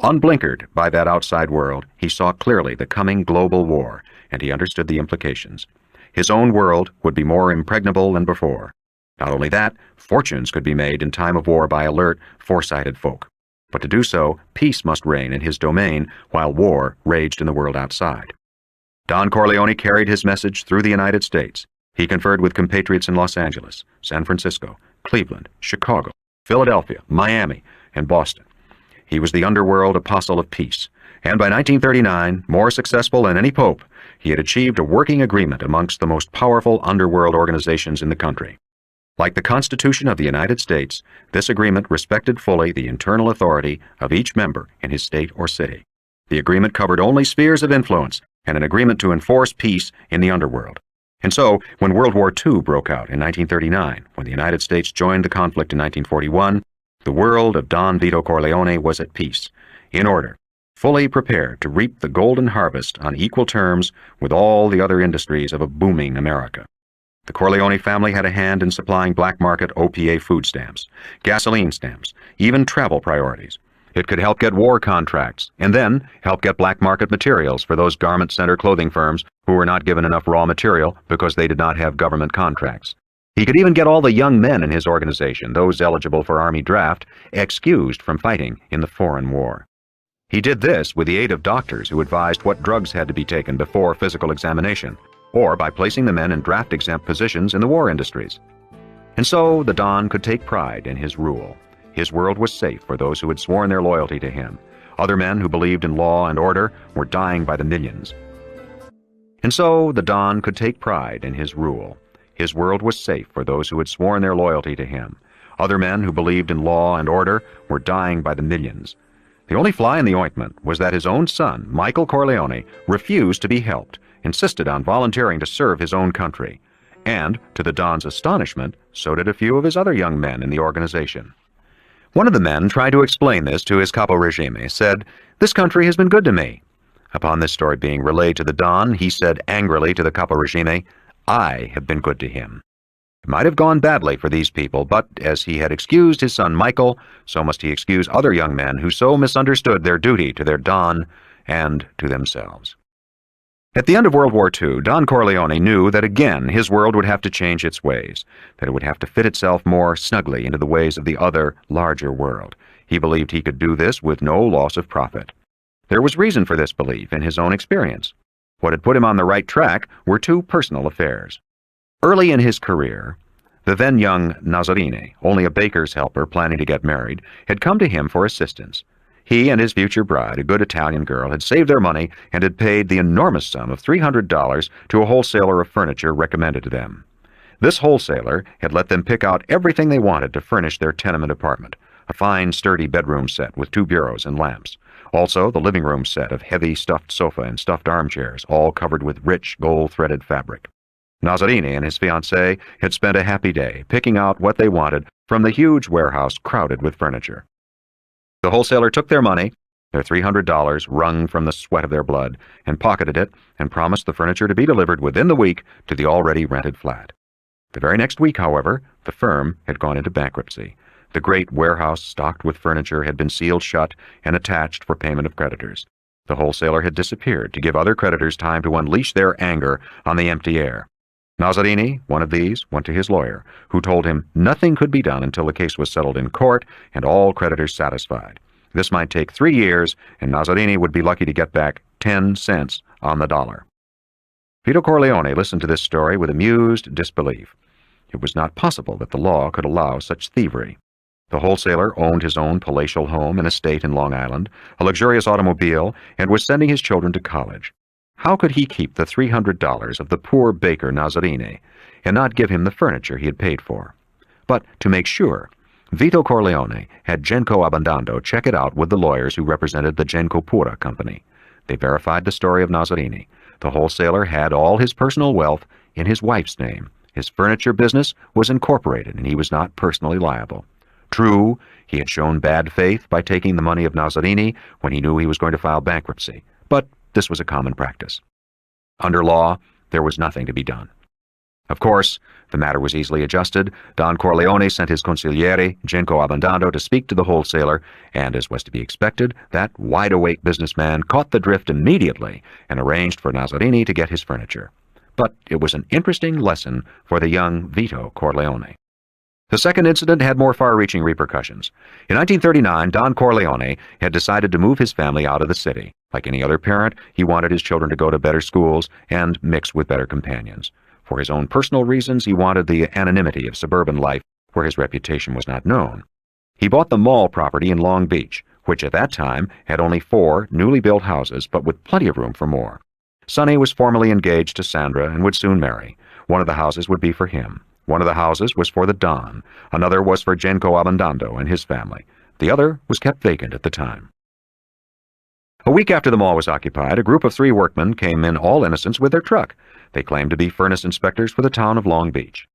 Unblinkered by that outside world, he saw clearly the coming global war, and he understood the implications. His own world would be more impregnable than before. Not only that, fortunes could be made in time of war by alert, foresighted folk. But to do so, peace must reign in his domain while war raged in the world outside. Don Corleone carried his message through the United States. He conferred with compatriots in Los Angeles, San Francisco, Cleveland, Chicago, Philadelphia, Miami, and Boston. He was the underworld apostle of peace, and by 1939, more successful than any pope, he had achieved a working agreement amongst the most powerful underworld organizations in the country. Like the Constitution of the United States, this agreement respected fully the internal authority of each member in his state or city. The agreement covered only spheres of influence and an agreement to enforce peace in the underworld. And so, when World War II broke out in 1939, when the United States joined the conflict in 1941, the world of Don Vito Corleone was at peace, in order, fully prepared to reap the golden harvest on equal terms with all the other industries of a booming America. The Corleone family had a hand in supplying black market OPA food stamps, gasoline stamps, even travel priorities. It could help get war contracts, and then help get black market materials for those garment center clothing firms who were not given enough raw material because they did not have government contracts. He could even get all the young men in his organization, those eligible for Army draft, excused from fighting in the foreign war. He did this with the aid of doctors who advised what drugs had to be taken before physical examination, or by placing the men in draft-exempt positions in the war industries. And so the Don could take pride in his rule. His world was safe for those who had sworn their loyalty to him. Other men who believed in law and order were dying by the millions. And so the Don could take pride in his rule. His world was safe for those who had sworn their loyalty to him. Other men who believed in law and order were dying by the millions. The only fly in the ointment was that his own son, Michael Corleone, refused to be helped, insisted on volunteering to serve his own country. And, to the Don's astonishment, so did a few of his other young men in the organization. One of the men tried to explain this to his caporegime, said, "This country has been good to me." Upon this story being relayed to the Don, he said angrily to the caporegime, "I have been good to him." It might have gone badly for these people, but as he had excused his son Michael, so must he excuse other young men who so misunderstood their duty to their Don and to themselves. At the end of World War II, Don Corleone knew that again his world would have to change its ways, that it would have to fit itself more snugly into the ways of the other, larger world. He believed he could do this with no loss of profit. There was reason for this belief in his own experience. What had put him on the right track were 2 personal affairs. Early in his career, the then young Nazarene, only a baker's helper planning to get married, had come to him for assistance. He and his future bride, a good Italian girl, had saved their money and had paid the enormous sum of $300 to a wholesaler of furniture recommended to them. This wholesaler had let them pick out everything they wanted to furnish their tenement apartment, a fine, sturdy bedroom set with 2 bureaus and lamps. Also, the living room set of heavy stuffed sofa and stuffed armchairs, all covered with rich, gold-threaded fabric. Nazarene and his fiancée had spent a happy day picking out what they wanted from the huge warehouse crowded with furniture. The wholesaler took their money, their $300 wrung from the sweat of their blood, and pocketed it and promised the furniture to be delivered within the week to the already rented flat. The very next week, however, the firm had gone into bankruptcy. The great warehouse stocked with furniture had been sealed shut and attached for payment of creditors. The wholesaler had disappeared to give other creditors time to unleash their anger on the empty air. Nazzarini, one of these, went to his lawyer, who told him nothing could be done until the case was settled in court and all creditors satisfied. This might take 3 years, and Nazzarini would be lucky to get back 10 cents on the dollar. Vito Corleone listened to this story with amused disbelief. It was not possible that the law could allow such thievery. The wholesaler owned his own palatial home and estate in Long Island, a luxurious automobile, and was sending his children to college. How could he keep the $300 of the poor baker Nazzarini and not give him the furniture he had paid for? But to make sure, Vito Corleone had Genco Abbandando check it out with the lawyers who represented the Genco Pura company. They verified the story of Nazzarini. The wholesaler had all his personal wealth in his wife's name. His furniture business was incorporated, and he was not personally liable. True, he had shown bad faith by taking the money of Nazzarini when he knew he was going to file bankruptcy, but this was a common practice. Under law, there was nothing to be done. Of course, the matter was easily adjusted. Don Corleone sent his consigliere, Genco Abbandando, to speak to the wholesaler, and, as was to be expected, that wide-awake businessman caught the drift immediately and arranged for Nazzarini to get his furniture. But it was an interesting lesson for the young Vito Corleone. The second incident had more far-reaching repercussions. In 1939, Don Corleone had decided to move his family out of the city. Like any other parent, he wanted his children to go to better schools and mix with better companions. For his own personal reasons, he wanted the anonymity of suburban life where his reputation was not known. He bought the mall property in Long Beach, which at that time had only 4 newly built houses, but with plenty of room for more. Sonny was formally engaged to Sandra and would soon marry. One of the houses would be for him. One of the houses was for the Don. Another was for Genco Abbandando and his family. The other was kept vacant at the time. A week after the mall was occupied, a group of 3 workmen came in all innocence with their truck. They claimed to be furnace inspectors for the town of Long Beach.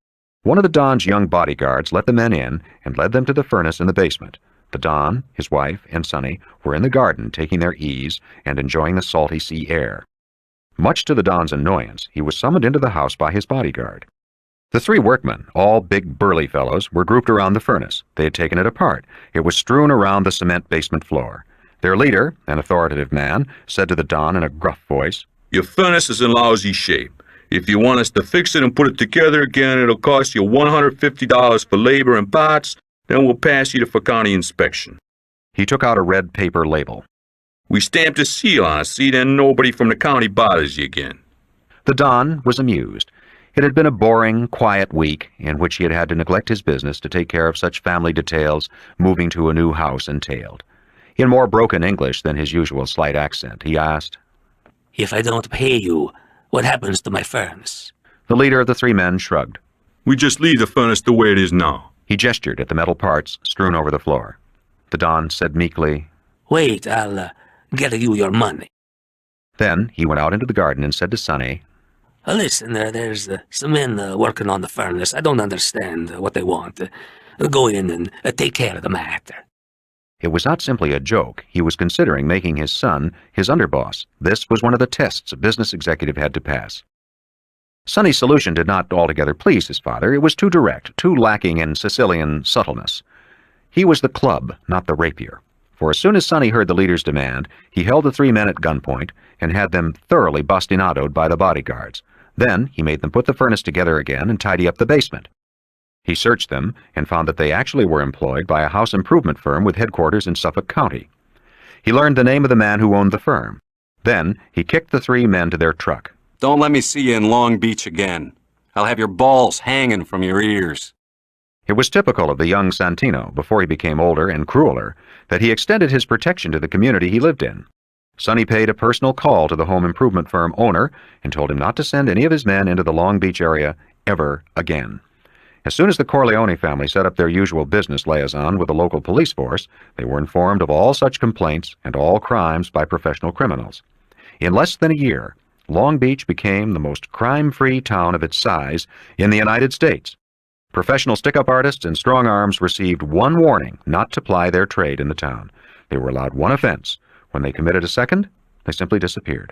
One of the Don's young bodyguards let the men in and led them to the furnace in the basement. The Don, his wife, and Sonny were in the garden taking their ease and enjoying the salty sea air. Much to the Don's annoyance, he was summoned into the house by his bodyguard. The 3 workmen, all big burly fellows, were grouped around the furnace. They had taken it apart. It was strewn around the cement basement floor. Their leader, an authoritative man, said to the Don in a gruff voice, "Your furnace is in lousy shape. If you want us to fix it and put it together again, it'll cost you $150 for labor and parts, then we'll pass you for county inspection." He took out a red paper label. "We stamped a seal on it, see, then nobody from the county bothers you again." The Don was amused. It had been a boring, quiet week in which he had had to neglect his business to take care of such family details moving to a new house entailed. In more broken English than his usual slight accent, he asked, "If I don't pay you, what happens to my furnace?" The leader of the 3 men shrugged. "We just leave the furnace the way it is now." He gestured at the metal parts strewn over the floor. The Don said meekly, "Wait, I'll get you your money." Then he went out into the garden and said to Sonny, "Listen, there's some men working on the furnace. I don't understand what they want. Go in and take care of the matter." It was not simply a joke. He was considering making his son his underboss. This was one of the tests a business executive had to pass. Sonny's solution did not altogether please his father. It was too direct, too lacking in Sicilian subtleness. He was the club, not the rapier. For as soon as Sonny heard the leader's demand, he held the 3 men at gunpoint and had them thoroughly bastinadoed by the bodyguards. Then he made them put the furnace together again and tidy up the basement. He searched them and found that they actually were employed by a house improvement firm with headquarters in Suffolk County. He learned the name of the man who owned the firm. Then he kicked the 3 men to their truck. "Don't let me see you in Long Beach again. I'll have your balls hanging from your ears." It was typical of the young Santino, before he became older and crueler, that he extended his protection to the community he lived in. Sonny paid a personal call to the home improvement firm owner and told him not to send any of his men into the Long Beach area ever again. As soon as the Corleone family set up their usual business liaison with the local police force, they were informed of all such complaints and all crimes by professional criminals. In less than a year, Long Beach became the most crime-free town of its size in the United States. Professional stick-up artists and strong arms received 1 warning not to ply their trade in the town. They were allowed 1 offense. When they committed a second, they simply disappeared.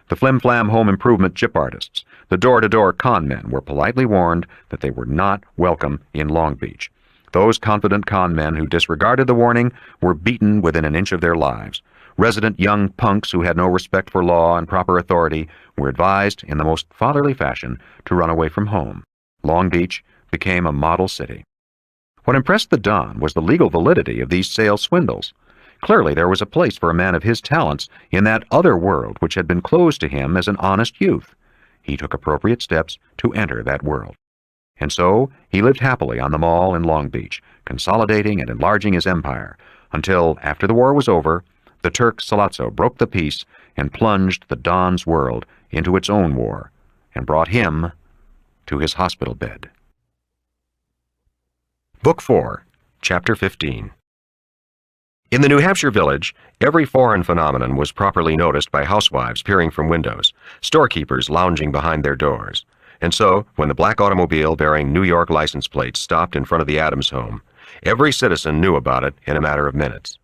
The flim-flam home improvement chip artists, the door-to-door con men were politely warned that they were not welcome in Long Beach. Those confident con men who disregarded the warning were beaten within an inch of their lives. Resident young punks who had no respect for law and proper authority were advised in the most fatherly fashion to run away from home. Long Beach became a model city. What impressed the Don was the legal validity of these sale swindles. Clearly there was a place for a man of his talents in that other world which had been closed to him as an honest youth. He took appropriate steps to enter that world. And so he lived happily on the Mall in Long Beach, consolidating and enlarging his empire, until, after the war was over, the Turk Sollozzo broke the peace and plunged the Don's world into its own war, and brought him to his hospital bed. Book 4, Chapter 15. In the New Hampshire village, every foreign phenomenon was properly noticed by housewives peering from windows, storekeepers lounging behind their doors. And so, when the black automobile bearing New York license plates stopped in front of the Adams home, every citizen knew about it in a matter of minutes.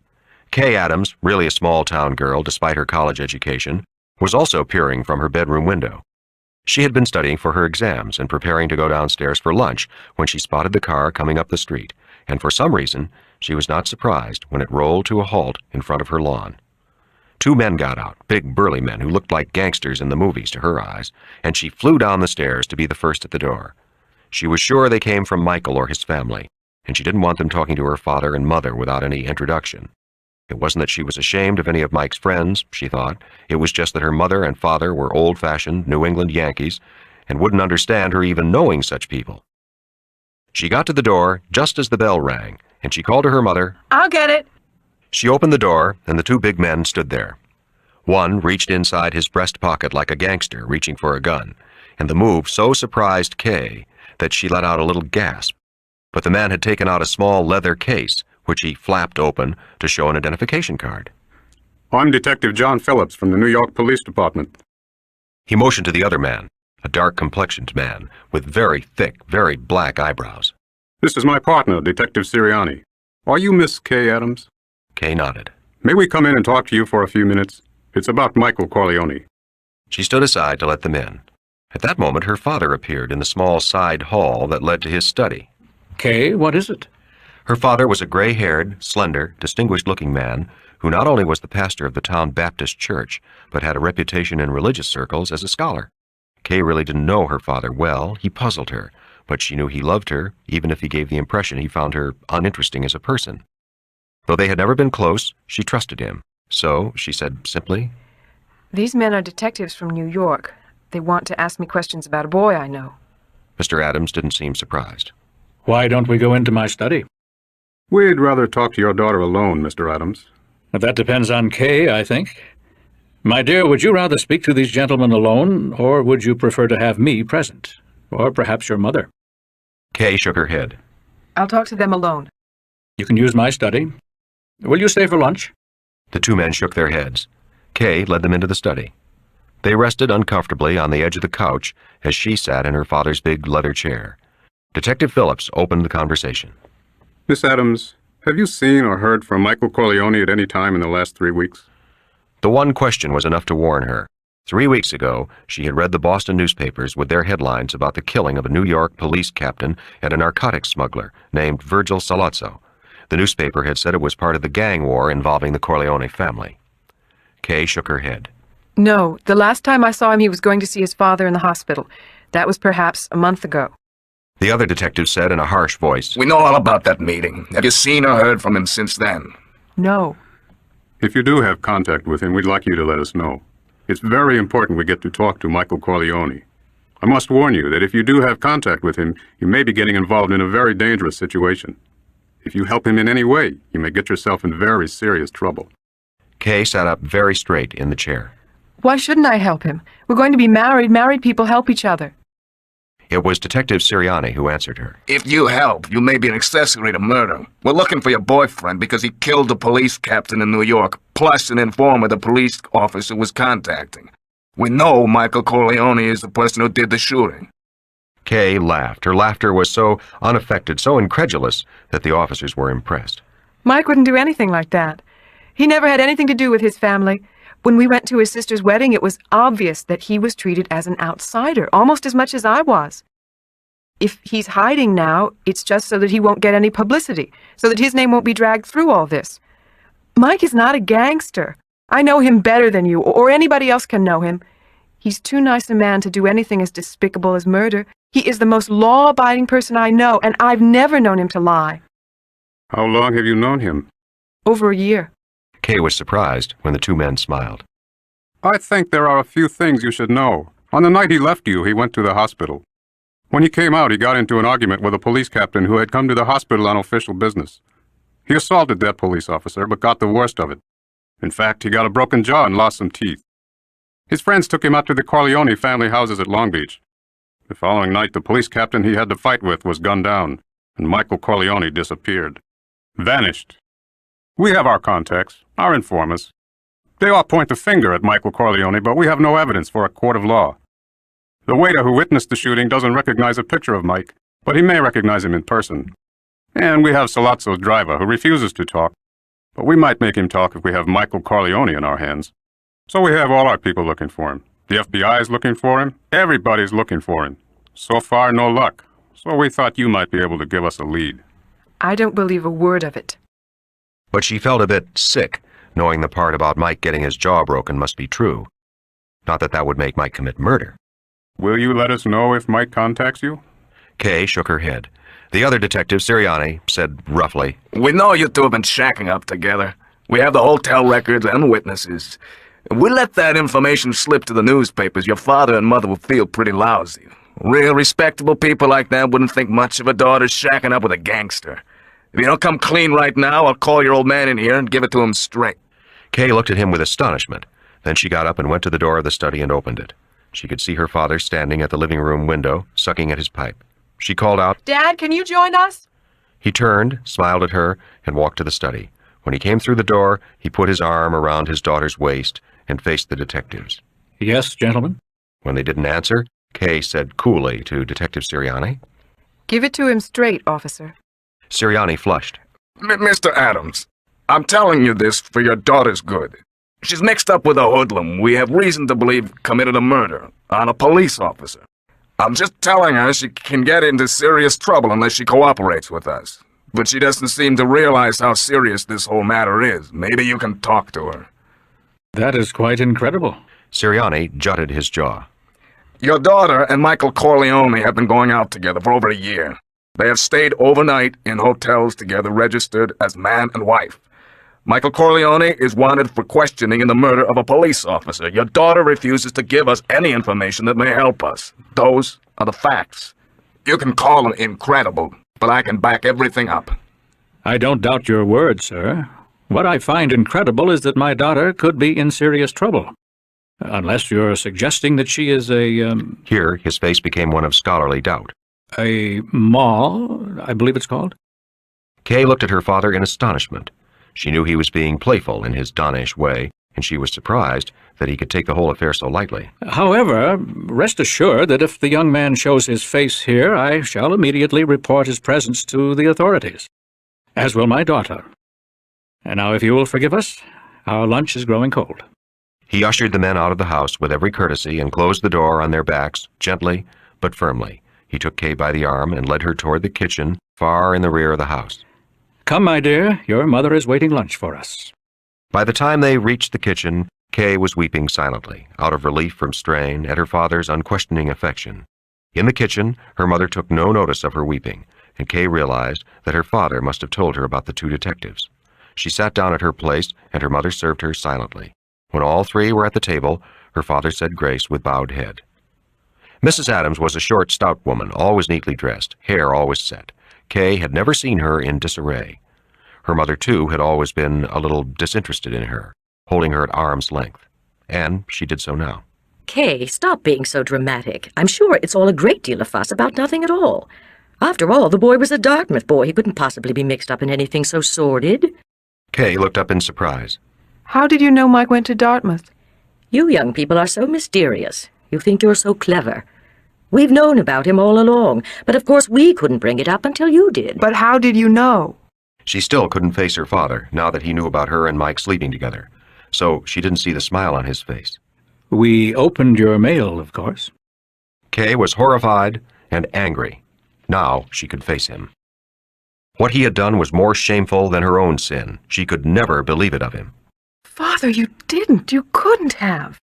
Kay Adams, really a small-town girl despite her college education, was also peering from her bedroom window. She had been studying for her exams and preparing to go downstairs for lunch when she spotted the car coming up the street, and for some reason, she was not surprised when it rolled to a halt in front of her lawn. Two men got out, big burly men who looked like gangsters in the movies to her eyes, and she flew down the stairs to be the first at the door. She was sure they came from Michael or his family, and she didn't want them talking to her father and mother without any introduction. It wasn't that she was ashamed of any of Mike's friends, she thought. It was just that her mother and father were old-fashioned New England Yankees and wouldn't understand her even knowing such people. She got to the door just as the bell rang, and she called to her mother. I'll get it. She opened the door, and the two big men stood there. One reached inside his breast pocket like a gangster reaching for a gun, and the move so surprised Kay that she let out a little gasp. But the man had taken out a small leather case, which he flapped open to show an identification card. I'm Detective John Phillips from the New York Police Department. He motioned to the other man, a dark-complexioned man with very thick, very black eyebrows. This is my partner, Detective Sirianni. Are you Miss Kay Adams? Kay nodded. May we come in and talk to you for a few minutes? It's about Michael Corleone. She stood aside to let them in. At that moment, her father appeared in the small side hall that led to his study. Kay, what is it? Her father was a gray-haired, slender, distinguished-looking man who not only was the pastor of the town Baptist church, but had a reputation in religious circles as a scholar. Kay really didn't know her father well. He puzzled her, but she knew he loved her, even if he gave the impression he found her uninteresting as a person. Though they had never been close, she trusted him. So, she said simply, These men are detectives from New York. They want to ask me questions about a boy I know. Mr. Adams didn't seem surprised. Why don't we go into my study? We'd rather talk to your daughter alone, Mr. Adams. That depends on Kay, I think. My dear, would you rather speak to these gentlemen alone, or would you prefer to have me present? Or perhaps your mother? Kay shook her head. I'll talk to them alone. You can use my study. Will you stay for lunch? The two men shook their heads. Kay led them into the study. They rested uncomfortably on the edge of the couch as she sat in her father's big leather chair. Detective Phillips opened the conversation. Miss Adams, have you seen or heard from Michael Corleone at any time in the last 3 weeks? The one question was enough to warn her. 3 weeks ago, she had read the Boston newspapers with their headlines about the killing of a New York police captain and a narcotics smuggler named Virgil Sollozzo. The newspaper had said it was part of the gang war involving the Corleone family. Kay shook her head. No, the last time I saw him he was going to see his father in the hospital. That was perhaps a month ago. The other detective said in a harsh voice, We know all about that meeting. Have you seen or heard from him since then? No. If you do have contact with him, we'd like you to let us know. It's very important we get to talk to Michael Corleone. I must warn you that if you do have contact with him, you may be getting involved in a very dangerous situation. If you help him in any way, you may get yourself in very serious trouble. Kay sat up very straight in the chair. Why shouldn't I help him? We're going to be married. Married people help each other. It was Detective Sirianni who answered her. If you help, you may be an accessory to murder. We're looking for your boyfriend because he killed a police captain in New York, plus an informer the police officer was contacting. We know Michael Corleone is the person who did the shooting. Kay laughed. Her laughter was so unaffected, so incredulous, that the officers were impressed. Mike wouldn't do anything like that. He never had anything to do with his family. When we went to his sister's wedding, it was obvious that he was treated as an outsider, almost as much as I was. If he's hiding now, it's just so that he won't get any publicity, so that his name won't be dragged through all this. Mike is not a gangster. I know him better than you, or anybody else can know him. He's too nice a man to do anything as despicable as murder. He is the most law-abiding person I know, and I've never known him to lie. How long have you known him? Over a year. Kay was surprised when the two men smiled. I think there are a few things you should know. On the night he left you, he went to the hospital. When he came out, he got into an argument with a police captain who had come to the hospital on official business. He assaulted that police officer, but got the worst of it. In fact, he got a broken jaw and lost some teeth. His friends took him out to the Corleone family houses at Long Beach. The following night, the police captain he had to fight with was gunned down, and Michael Corleone disappeared. Vanished. We have our contacts, our informers. They all point the finger at Michael Corleone, but we have no evidence for a court of law. The waiter who witnessed the shooting doesn't recognize a picture of Mike, but he may recognize him in person. And we have Sollozzo's driver, who refuses to talk, but we might make him talk if we have Michael Corleone in our hands. So we have all our people looking for him. The FBI is looking for him. Everybody's looking for him. So far, no luck. So we thought you might be able to give us a lead. I don't believe a word of it. But she felt a bit sick, knowing the part about Mike getting his jaw broken must be true. Not that that would make Mike commit murder. Will you let us know if Mike contacts you? Kay shook her head. The other detective, Sirianni, said roughly, We know you two have been shacking up together. We have the hotel records and witnesses. If we let that information slip to the newspapers, your father and mother will feel pretty lousy. Real respectable people like that wouldn't think much of a daughter shacking up with a gangster. If you don't come clean right now, I'll call your old man in here and give it to him straight. Kay looked at him with astonishment. Then she got up and went to the door of the study and opened it. She could see her father standing at the living room window, sucking at his pipe. She called out, Dad, can you join us? He turned, smiled at her, and walked to the study. When he came through the door, he put his arm around his daughter's waist and faced the detectives. Yes, gentlemen? When they didn't answer, Kay said coolly to Detective Sirianni, Give it to him straight, officer. Sirianni flushed. Mr. Adams, I'm telling you this for your daughter's good. She's mixed up with a hoodlum we have reason to believe committed a murder on a police officer. I'm just telling her she can get into serious trouble unless she cooperates with us. But she doesn't seem to realize how serious this whole matter is. Maybe you can talk to her. That is quite incredible. Sirianni jutted his jaw. Your daughter and Michael Corleone have been going out together for over a year. They have stayed overnight in hotels together, registered as man and wife. Michael Corleone is wanted for questioning in the murder of a police officer. Your daughter refuses to give us any information that may help us. Those are the facts. You can call them incredible, but I can back everything up. I don't doubt your word, sir. What I find incredible is that my daughter could be in serious trouble. Unless you're suggesting that she is a, Here, his face became one of scholarly doubt. A mall, I believe it's called? Kay looked at her father in astonishment. She knew he was being playful in his donnish way, and she was surprised that he could take the whole affair so lightly. However, rest assured that if the young man shows his face here, I shall immediately report his presence to the authorities, as will my daughter. And now, if you will forgive us, our lunch is growing cold. He ushered the men out of the house with every courtesy and closed the door on their backs, gently but firmly. He took Kay by the arm and led her toward the kitchen, far in the rear of the house. Come, my dear, your mother is waiting lunch for us. By the time they reached the kitchen, Kay was weeping silently, out of relief from strain at her father's unquestioning affection. In the kitchen, her mother took no notice of her weeping, and Kay realized that her father must have told her about the two detectives. She sat down at her place, and her mother served her silently. When all three were at the table, her father said grace with bowed head. Mrs. Adams was a short, stout woman, always neatly dressed, hair always set. Kay had never seen her in disarray. Her mother, too, had always been a little disinterested in her, holding her at arm's length. And she did so now. Kay, stop being so dramatic. I'm sure it's all a great deal of fuss about nothing at all. After all, the boy was a Dartmouth boy. He couldn't possibly be mixed up in anything so sordid. Kay looked up in surprise. How did you know Mike went to Dartmouth? You young people are so mysterious. You think you're so clever. We've known about him all along, but of course we couldn't bring it up until you did. But how did you know? She still couldn't face her father, now that he knew about her and Mike sleeping together. So she didn't see the smile on his face. We opened your mail, of course. Kay was horrified and angry. Now she could face him. What he had done was more shameful than her own sin. She could never believe it of him. Father, you didn't. You couldn't have.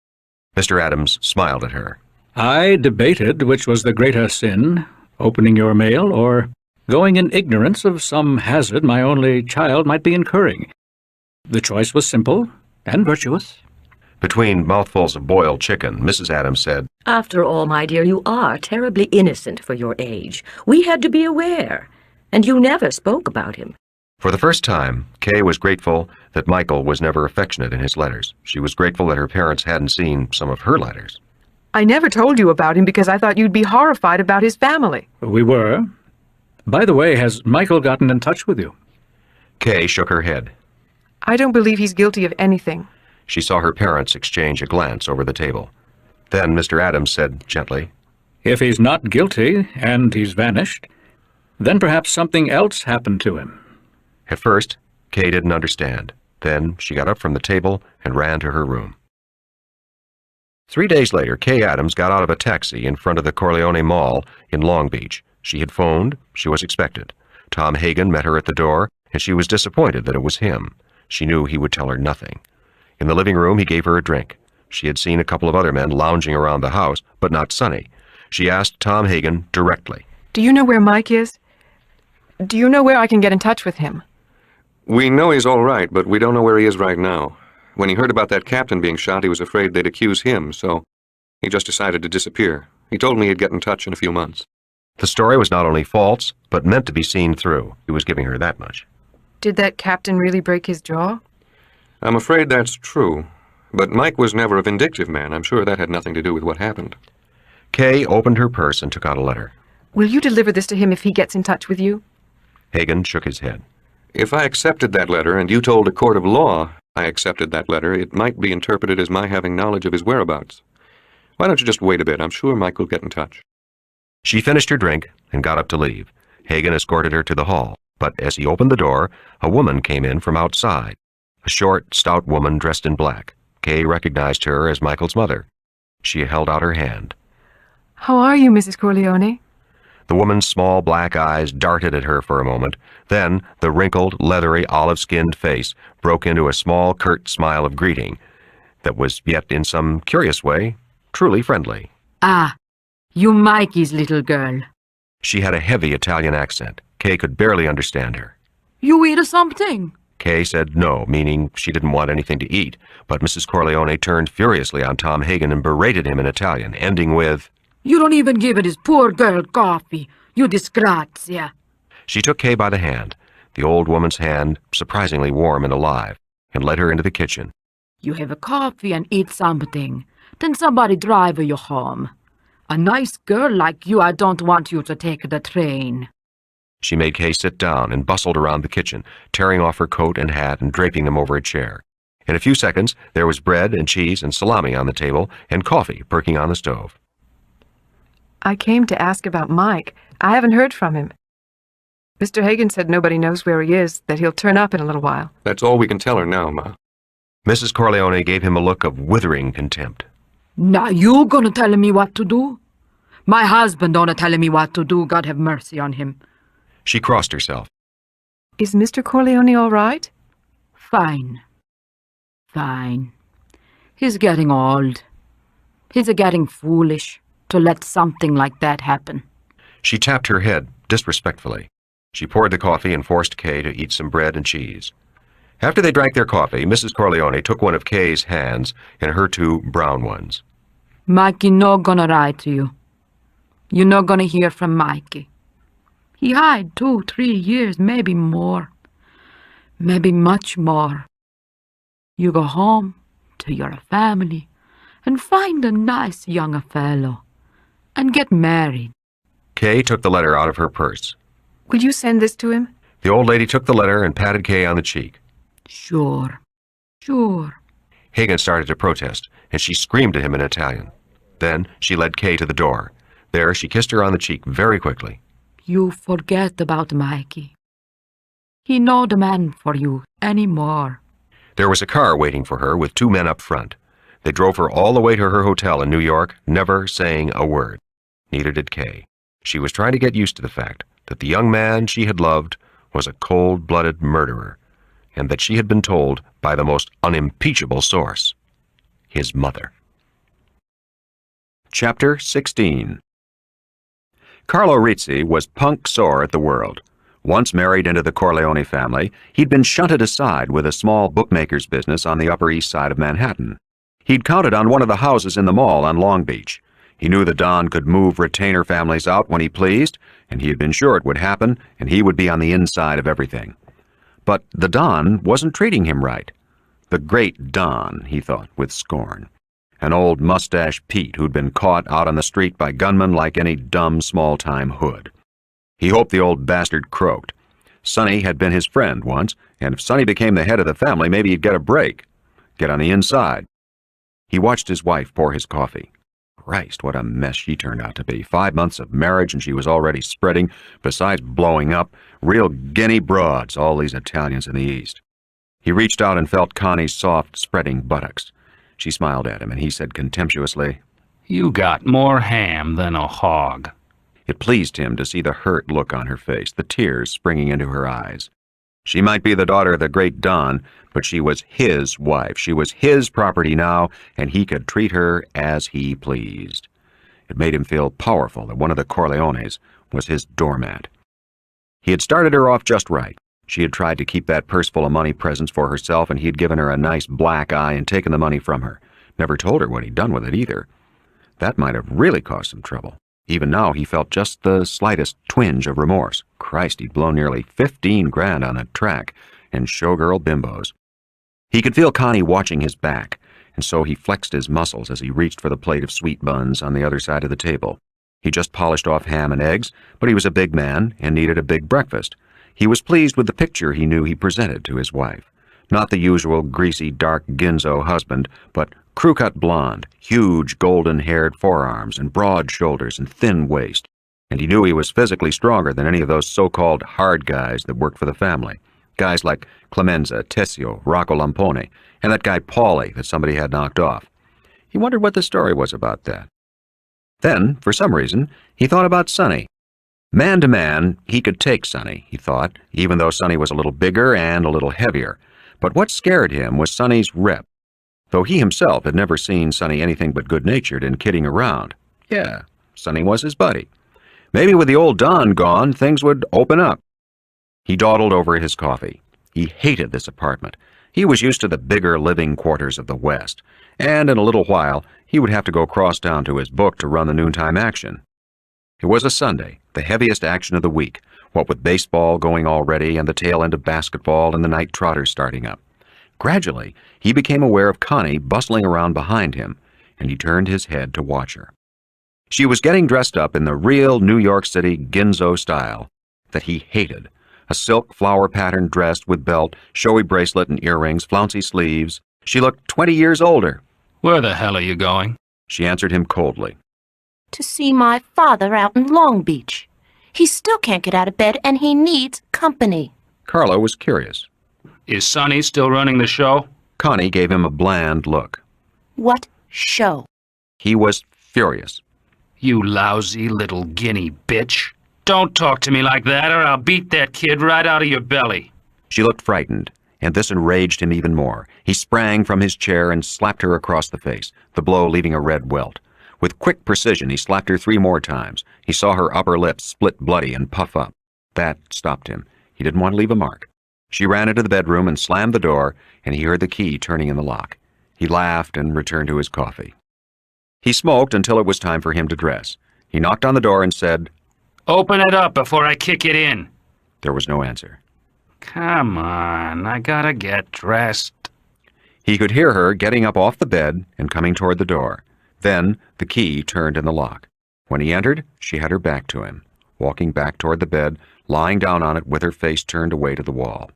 Mr. Adams smiled at her. I debated which was the greater sin, opening your mail or going in ignorance of some hazard my only child might be incurring. The choice was simple and virtuous. Between mouthfuls of boiled chicken, Mrs. Adams said, After all, my dear, you are terribly innocent for your age. We had to be aware, and you never spoke about him. For the first time, Kay was grateful that Michael was never affectionate in his letters. She was grateful that her parents hadn't seen some of her letters. I never told you about him because I thought you'd be horrified about his family. We were. By the way, has Michael gotten in touch with you? Kay shook her head. I don't believe he's guilty of anything. She saw her parents exchange a glance over the table. Then Mr. Adams said gently, If he's not guilty, and he's vanished, then perhaps something else happened to him. At first, Kay didn't understand. Then she got up from the table and ran to her room. 3 days later, Kay Adams got out of a taxi in front of the Corleone Mall in Long Beach. She had phoned. She was expected. Tom Hagen met her at the door, and she was disappointed that it was him. She knew he would tell her nothing. In the living room, he gave her a drink. She had seen a couple of other men lounging around the house, but not Sonny. She asked Tom Hagen directly. Do you know where Mike is? Do you know where I can get in touch with him? We know he's all right, but we don't know where he is right now. When he heard about that captain being shot, he was afraid they'd accuse him, so he just decided to disappear. He told me he'd get in touch in a few months. The story was not only false, but meant to be seen through. He was giving her that much. Did that captain really break his jaw? I'm afraid that's true. But Mike was never a vindictive man. I'm sure that had nothing to do with what happened. Kay opened her purse and took out a letter. Will you deliver this to him if he gets in touch with you? Hagen shook his head. If I accepted that letter and you told a court of law I accepted that letter, it might be interpreted as my having knowledge of his whereabouts. Why don't you just wait a bit? I'm sure Mike will get in touch. She finished her drink and got up to leave. Hagen escorted her to the hall, but as he opened the door, a woman came in from outside. A short, stout woman dressed in black. Kay recognized her as Michael's mother. She held out her hand. How are you, Mrs. Corleone? The woman's small black eyes darted at her for a moment. Then the wrinkled, leathery, olive-skinned face broke into a small, curt smile of greeting that was yet, in some curious way, truly friendly. Ah, you Mikey's little girl. She had a heavy Italian accent. Kay could barely understand her. You eat something? Kay said no, meaning she didn't want anything to eat, but Mrs. Corleone turned furiously on Tom Hagen and berated him in Italian, ending with, You don't even give this poor girl coffee. You disgrazia. She took Kay by the hand, the old woman's hand surprisingly warm and alive, and led her into the kitchen. You have a coffee and eat something. Then somebody drive you home. A nice girl like you, I don't want you to take the train. She made Kay sit down and bustled around the kitchen, tearing off her coat and hat and draping them over a chair. In a few seconds, there was bread and cheese and salami on the table and coffee perking on the stove. I came to ask about Mike. I haven't heard from him. Mr. Hagen said nobody knows where he is, that he'll turn up in a little while. That's all we can tell her now, Ma. Mrs. Corleone gave him a look of withering contempt. Now you gonna tell me what to do? My husband don't tell me what to do. God have mercy on him. She crossed herself. Is Mr. Corleone all right? Fine. Fine. He's getting old. He's getting foolish to let something like that happen. She tapped her head disrespectfully. She poured the coffee and forced Kay to eat some bread and cheese. After they drank their coffee, Mrs. Corleone took one of Kay's hands in her two brown ones. Mikey not gonna write to you. You're not gonna hear from Mikey. He hide 2-3 years, maybe more. Maybe much more. You go home to your family and find a nice young fellow and get married. Kay took the letter out of her purse. Will you send this to him? The old lady took the letter and patted Kay on the cheek. Sure. Sure. Hagen started to protest, and she screamed at him in Italian. Then she led Kay to the door. There she kissed her on the cheek very quickly. You forget about Mikey. He not the man for you anymore. There was a car waiting for her with 2 men up front. They drove her all the way to her hotel in New York, never saying a word. Neither did Kay. She was trying to get used to the fact that the young man she had loved was a cold-blooded murderer, and that she had been told by the most unimpeachable source, his mother. Chapter 16. Carlo Rizzi was punk sore at the world. Once married into the Corleone family, he'd been shunted aside with a small bookmaker's business on the Upper East Side of Manhattan. He'd counted on one of the houses in the mall on Long Beach. He knew the Don could move retainer families out when he pleased, and he had been sure it would happen, and he would be on the inside of everything. But the Don wasn't treating him right. The great Don, he thought with scorn. An old mustache Pete who'd been caught out on the street by gunmen like any dumb small-time hood. He hoped the old bastard croaked. Sonny had been his friend once, and if Sonny became the head of the family, maybe he'd get a break. Get on the inside. He watched his wife pour his coffee. Christ, what a mess she turned out to be. 5 months of marriage and she was already spreading, besides blowing up, real guinea broads, all these Italians in the East. He reached out and felt Connie's soft, spreading buttocks. She smiled at him, and he said contemptuously, "You got more ham than a hog." It pleased him to see the hurt look on her face, the tears springing into her eyes. She might be the daughter of the great Don, but she was his wife. She was his property now, and he could treat her as he pleased. It made him feel powerful that one of the Corleones was his doormat. He had started her off just right. She had tried to keep that purse full of money presents for herself, and he had given her a nice black eye and taken the money from her. Never told her what he'd done with it either. That might have really caused some trouble. Even now, he felt just the slightest twinge of remorse. Christ, he'd blown nearly 15 grand on a track and showgirl bimbos. He could feel Connie watching his back, and so he flexed his muscles as he reached for the plate of sweet buns on the other side of the table. He just polished off ham and eggs, but he was a big man and needed a big breakfast. He was pleased with the picture he knew he presented to his wife. Not the usual greasy, dark ginzo husband, but crew-cut blonde, huge golden-haired forearms and broad shoulders and thin waist. And he knew he was physically stronger than any of those so-called hard guys that worked for the family. Guys like Clemenza, Tessio, Rocco Lampone, and that guy Paulie that somebody had knocked off. He wondered what the story was about that. Then, for some reason, he thought about Sonny. Man to man, he could take Sonny, he thought, even though Sonny was a little bigger and a little heavier. But what scared him was Sonny's rep. Though he himself had never seen Sonny anything but good-natured and kidding around. Yeah, Sonny was his buddy. Maybe with the old Don gone, things would open up. He dawdled over his coffee. He hated this apartment. He was used to the bigger living quarters of the West, and in a little while he would have to go across town to his book to run the noontime action. It was a Sunday, the heaviest action of the week, what with baseball going already and the tail end of basketball and the night trotters starting up. Gradually, he became aware of Connie bustling around behind him, and he turned his head to watch her. She was getting dressed up in the real New York City ginzo style that he hated. A silk flower-patterned dress with belt, showy bracelet and earrings, flouncy sleeves. She looked 20 years older. "Where the hell are you going?" She answered him coldly. "To see my father out in Long Beach. He still can't get out of bed, and he needs company." Carlo was curious. "Is Sonny still running the show?" Connie gave him a bland look. "What show?" He was furious. "You lousy little guinea bitch. Don't talk to me like that, or I'll beat that kid right out of your belly." She looked frightened, and this enraged him even more. He sprang from his chair and slapped her across the face, the blow leaving a red welt. With quick precision, he slapped her 3 more times. He saw her upper lip split bloody and puff up. That stopped him. He didn't want to leave a mark. She ran into the bedroom and slammed the door, and he heard the key turning in the lock. He laughed and returned to his coffee. He smoked until it was time for him to dress. He knocked on the door and said, "Open it up before I kick it in." There was no answer. "Come on, I gotta get dressed." He could hear her getting up off the bed and coming toward the door. Then the key turned in the lock. When he entered, she had her back to him, walking back toward the bed, lying down on it with her face turned away to the wall.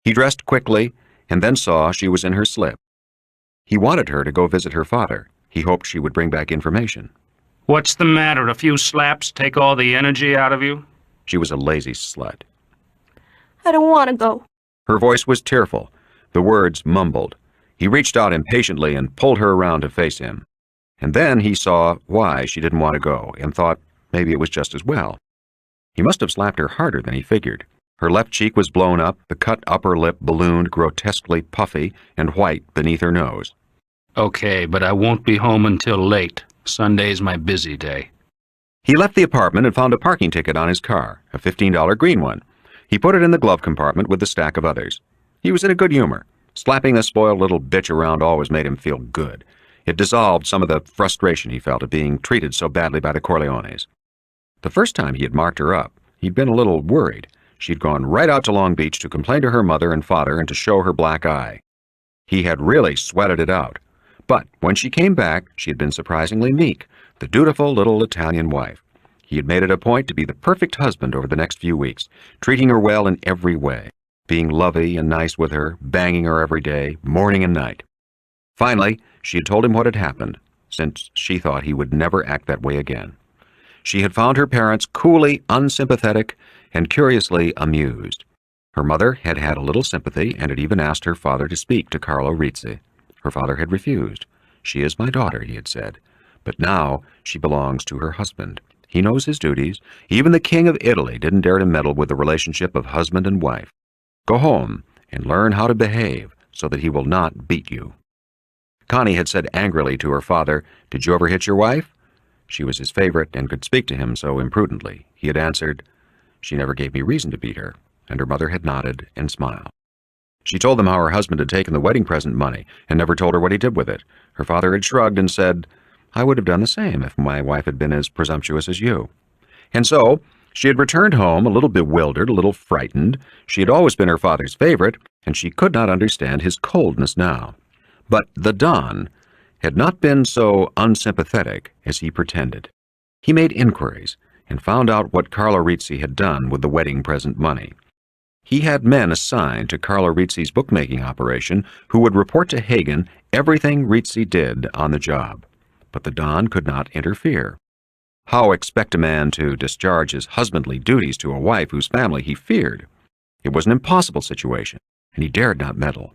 He dressed quickly and then saw she was in her slip. He wanted her to go visit her father. He hoped she would bring back information. "What's the matter? A few slaps take all the energy out of you?" She was a lazy slut. "I don't want to go." Her voice was tearful, the words mumbled. He reached out impatiently and pulled her around to face him. And then he saw why she didn't want to go and thought maybe it was just as well. He must have slapped her harder than he figured. Her left cheek was blown up, the cut upper lip ballooned grotesquely puffy and white beneath her nose. Okay, but I won't be home until late. Sunday's my busy day. He left the apartment and found a parking ticket on his car, a $15 green one. He put it in the glove compartment with the stack of others. He was in a good humor. Slapping the spoiled little bitch around always made him feel good. It dissolved some of the frustration he felt at being treated so badly by the Corleones. The first time he had marked her up, he'd been a little worried. She'd gone right out to Long Beach to complain to her mother and father and to show her black eye. He had really sweated it out. But when she came back, she had been surprisingly meek, the dutiful little Italian wife. He had made it a point to be the perfect husband over the next few weeks, treating her well in every way, being lovey and nice with her, banging her every day, morning and night. Finally, she had told him what had happened, since she thought he would never act that way again. She had found her parents coolly unsympathetic and curiously amused. Her mother had had a little sympathy and had even asked her father to speak to Carlo Rizzi. Her father had refused. She is my daughter, he had said, but now she belongs to her husband. He knows his duties. Even the King of Italy didn't dare to meddle with the relationship of husband and wife. Go home and learn how to behave so that he will not beat you. Connie had said angrily to her father, "Did you ever hit your wife?" She was his favorite and could speak to him so imprudently. He had answered, "She never gave me reason to beat her," and her mother had nodded and smiled. She told them how her husband had taken the wedding present money and never told her what he did with it. Her father had shrugged and said, "I would have done the same if my wife had been as presumptuous as you." And so she had returned home a little bewildered, a little frightened. She had always been her father's favorite, and she could not understand his coldness now. But the Don had not been so unsympathetic as he pretended. He made inquiries and found out what Carlo Rizzi had done with the wedding present money. He had men assigned to Carlo Rizzi's bookmaking operation who would report to Hagen everything Rizzi did on the job. But the Don could not interfere. How expect a man to discharge his husbandly duties to a wife whose family he feared? It was an impossible situation, and he dared not meddle.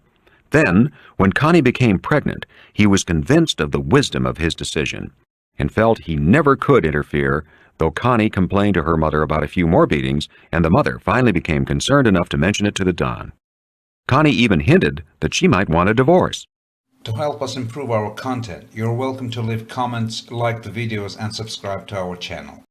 Then, when Connie became pregnant, he was convinced of the wisdom of his decision, and felt he never could interfere, though Connie complained to her mother about a few more beatings, and the mother finally became concerned enough to mention it to the Don. Connie even hinted that she might want a divorce. To help us improve our content, you're welcome to leave comments, like the videos, and subscribe to our channel.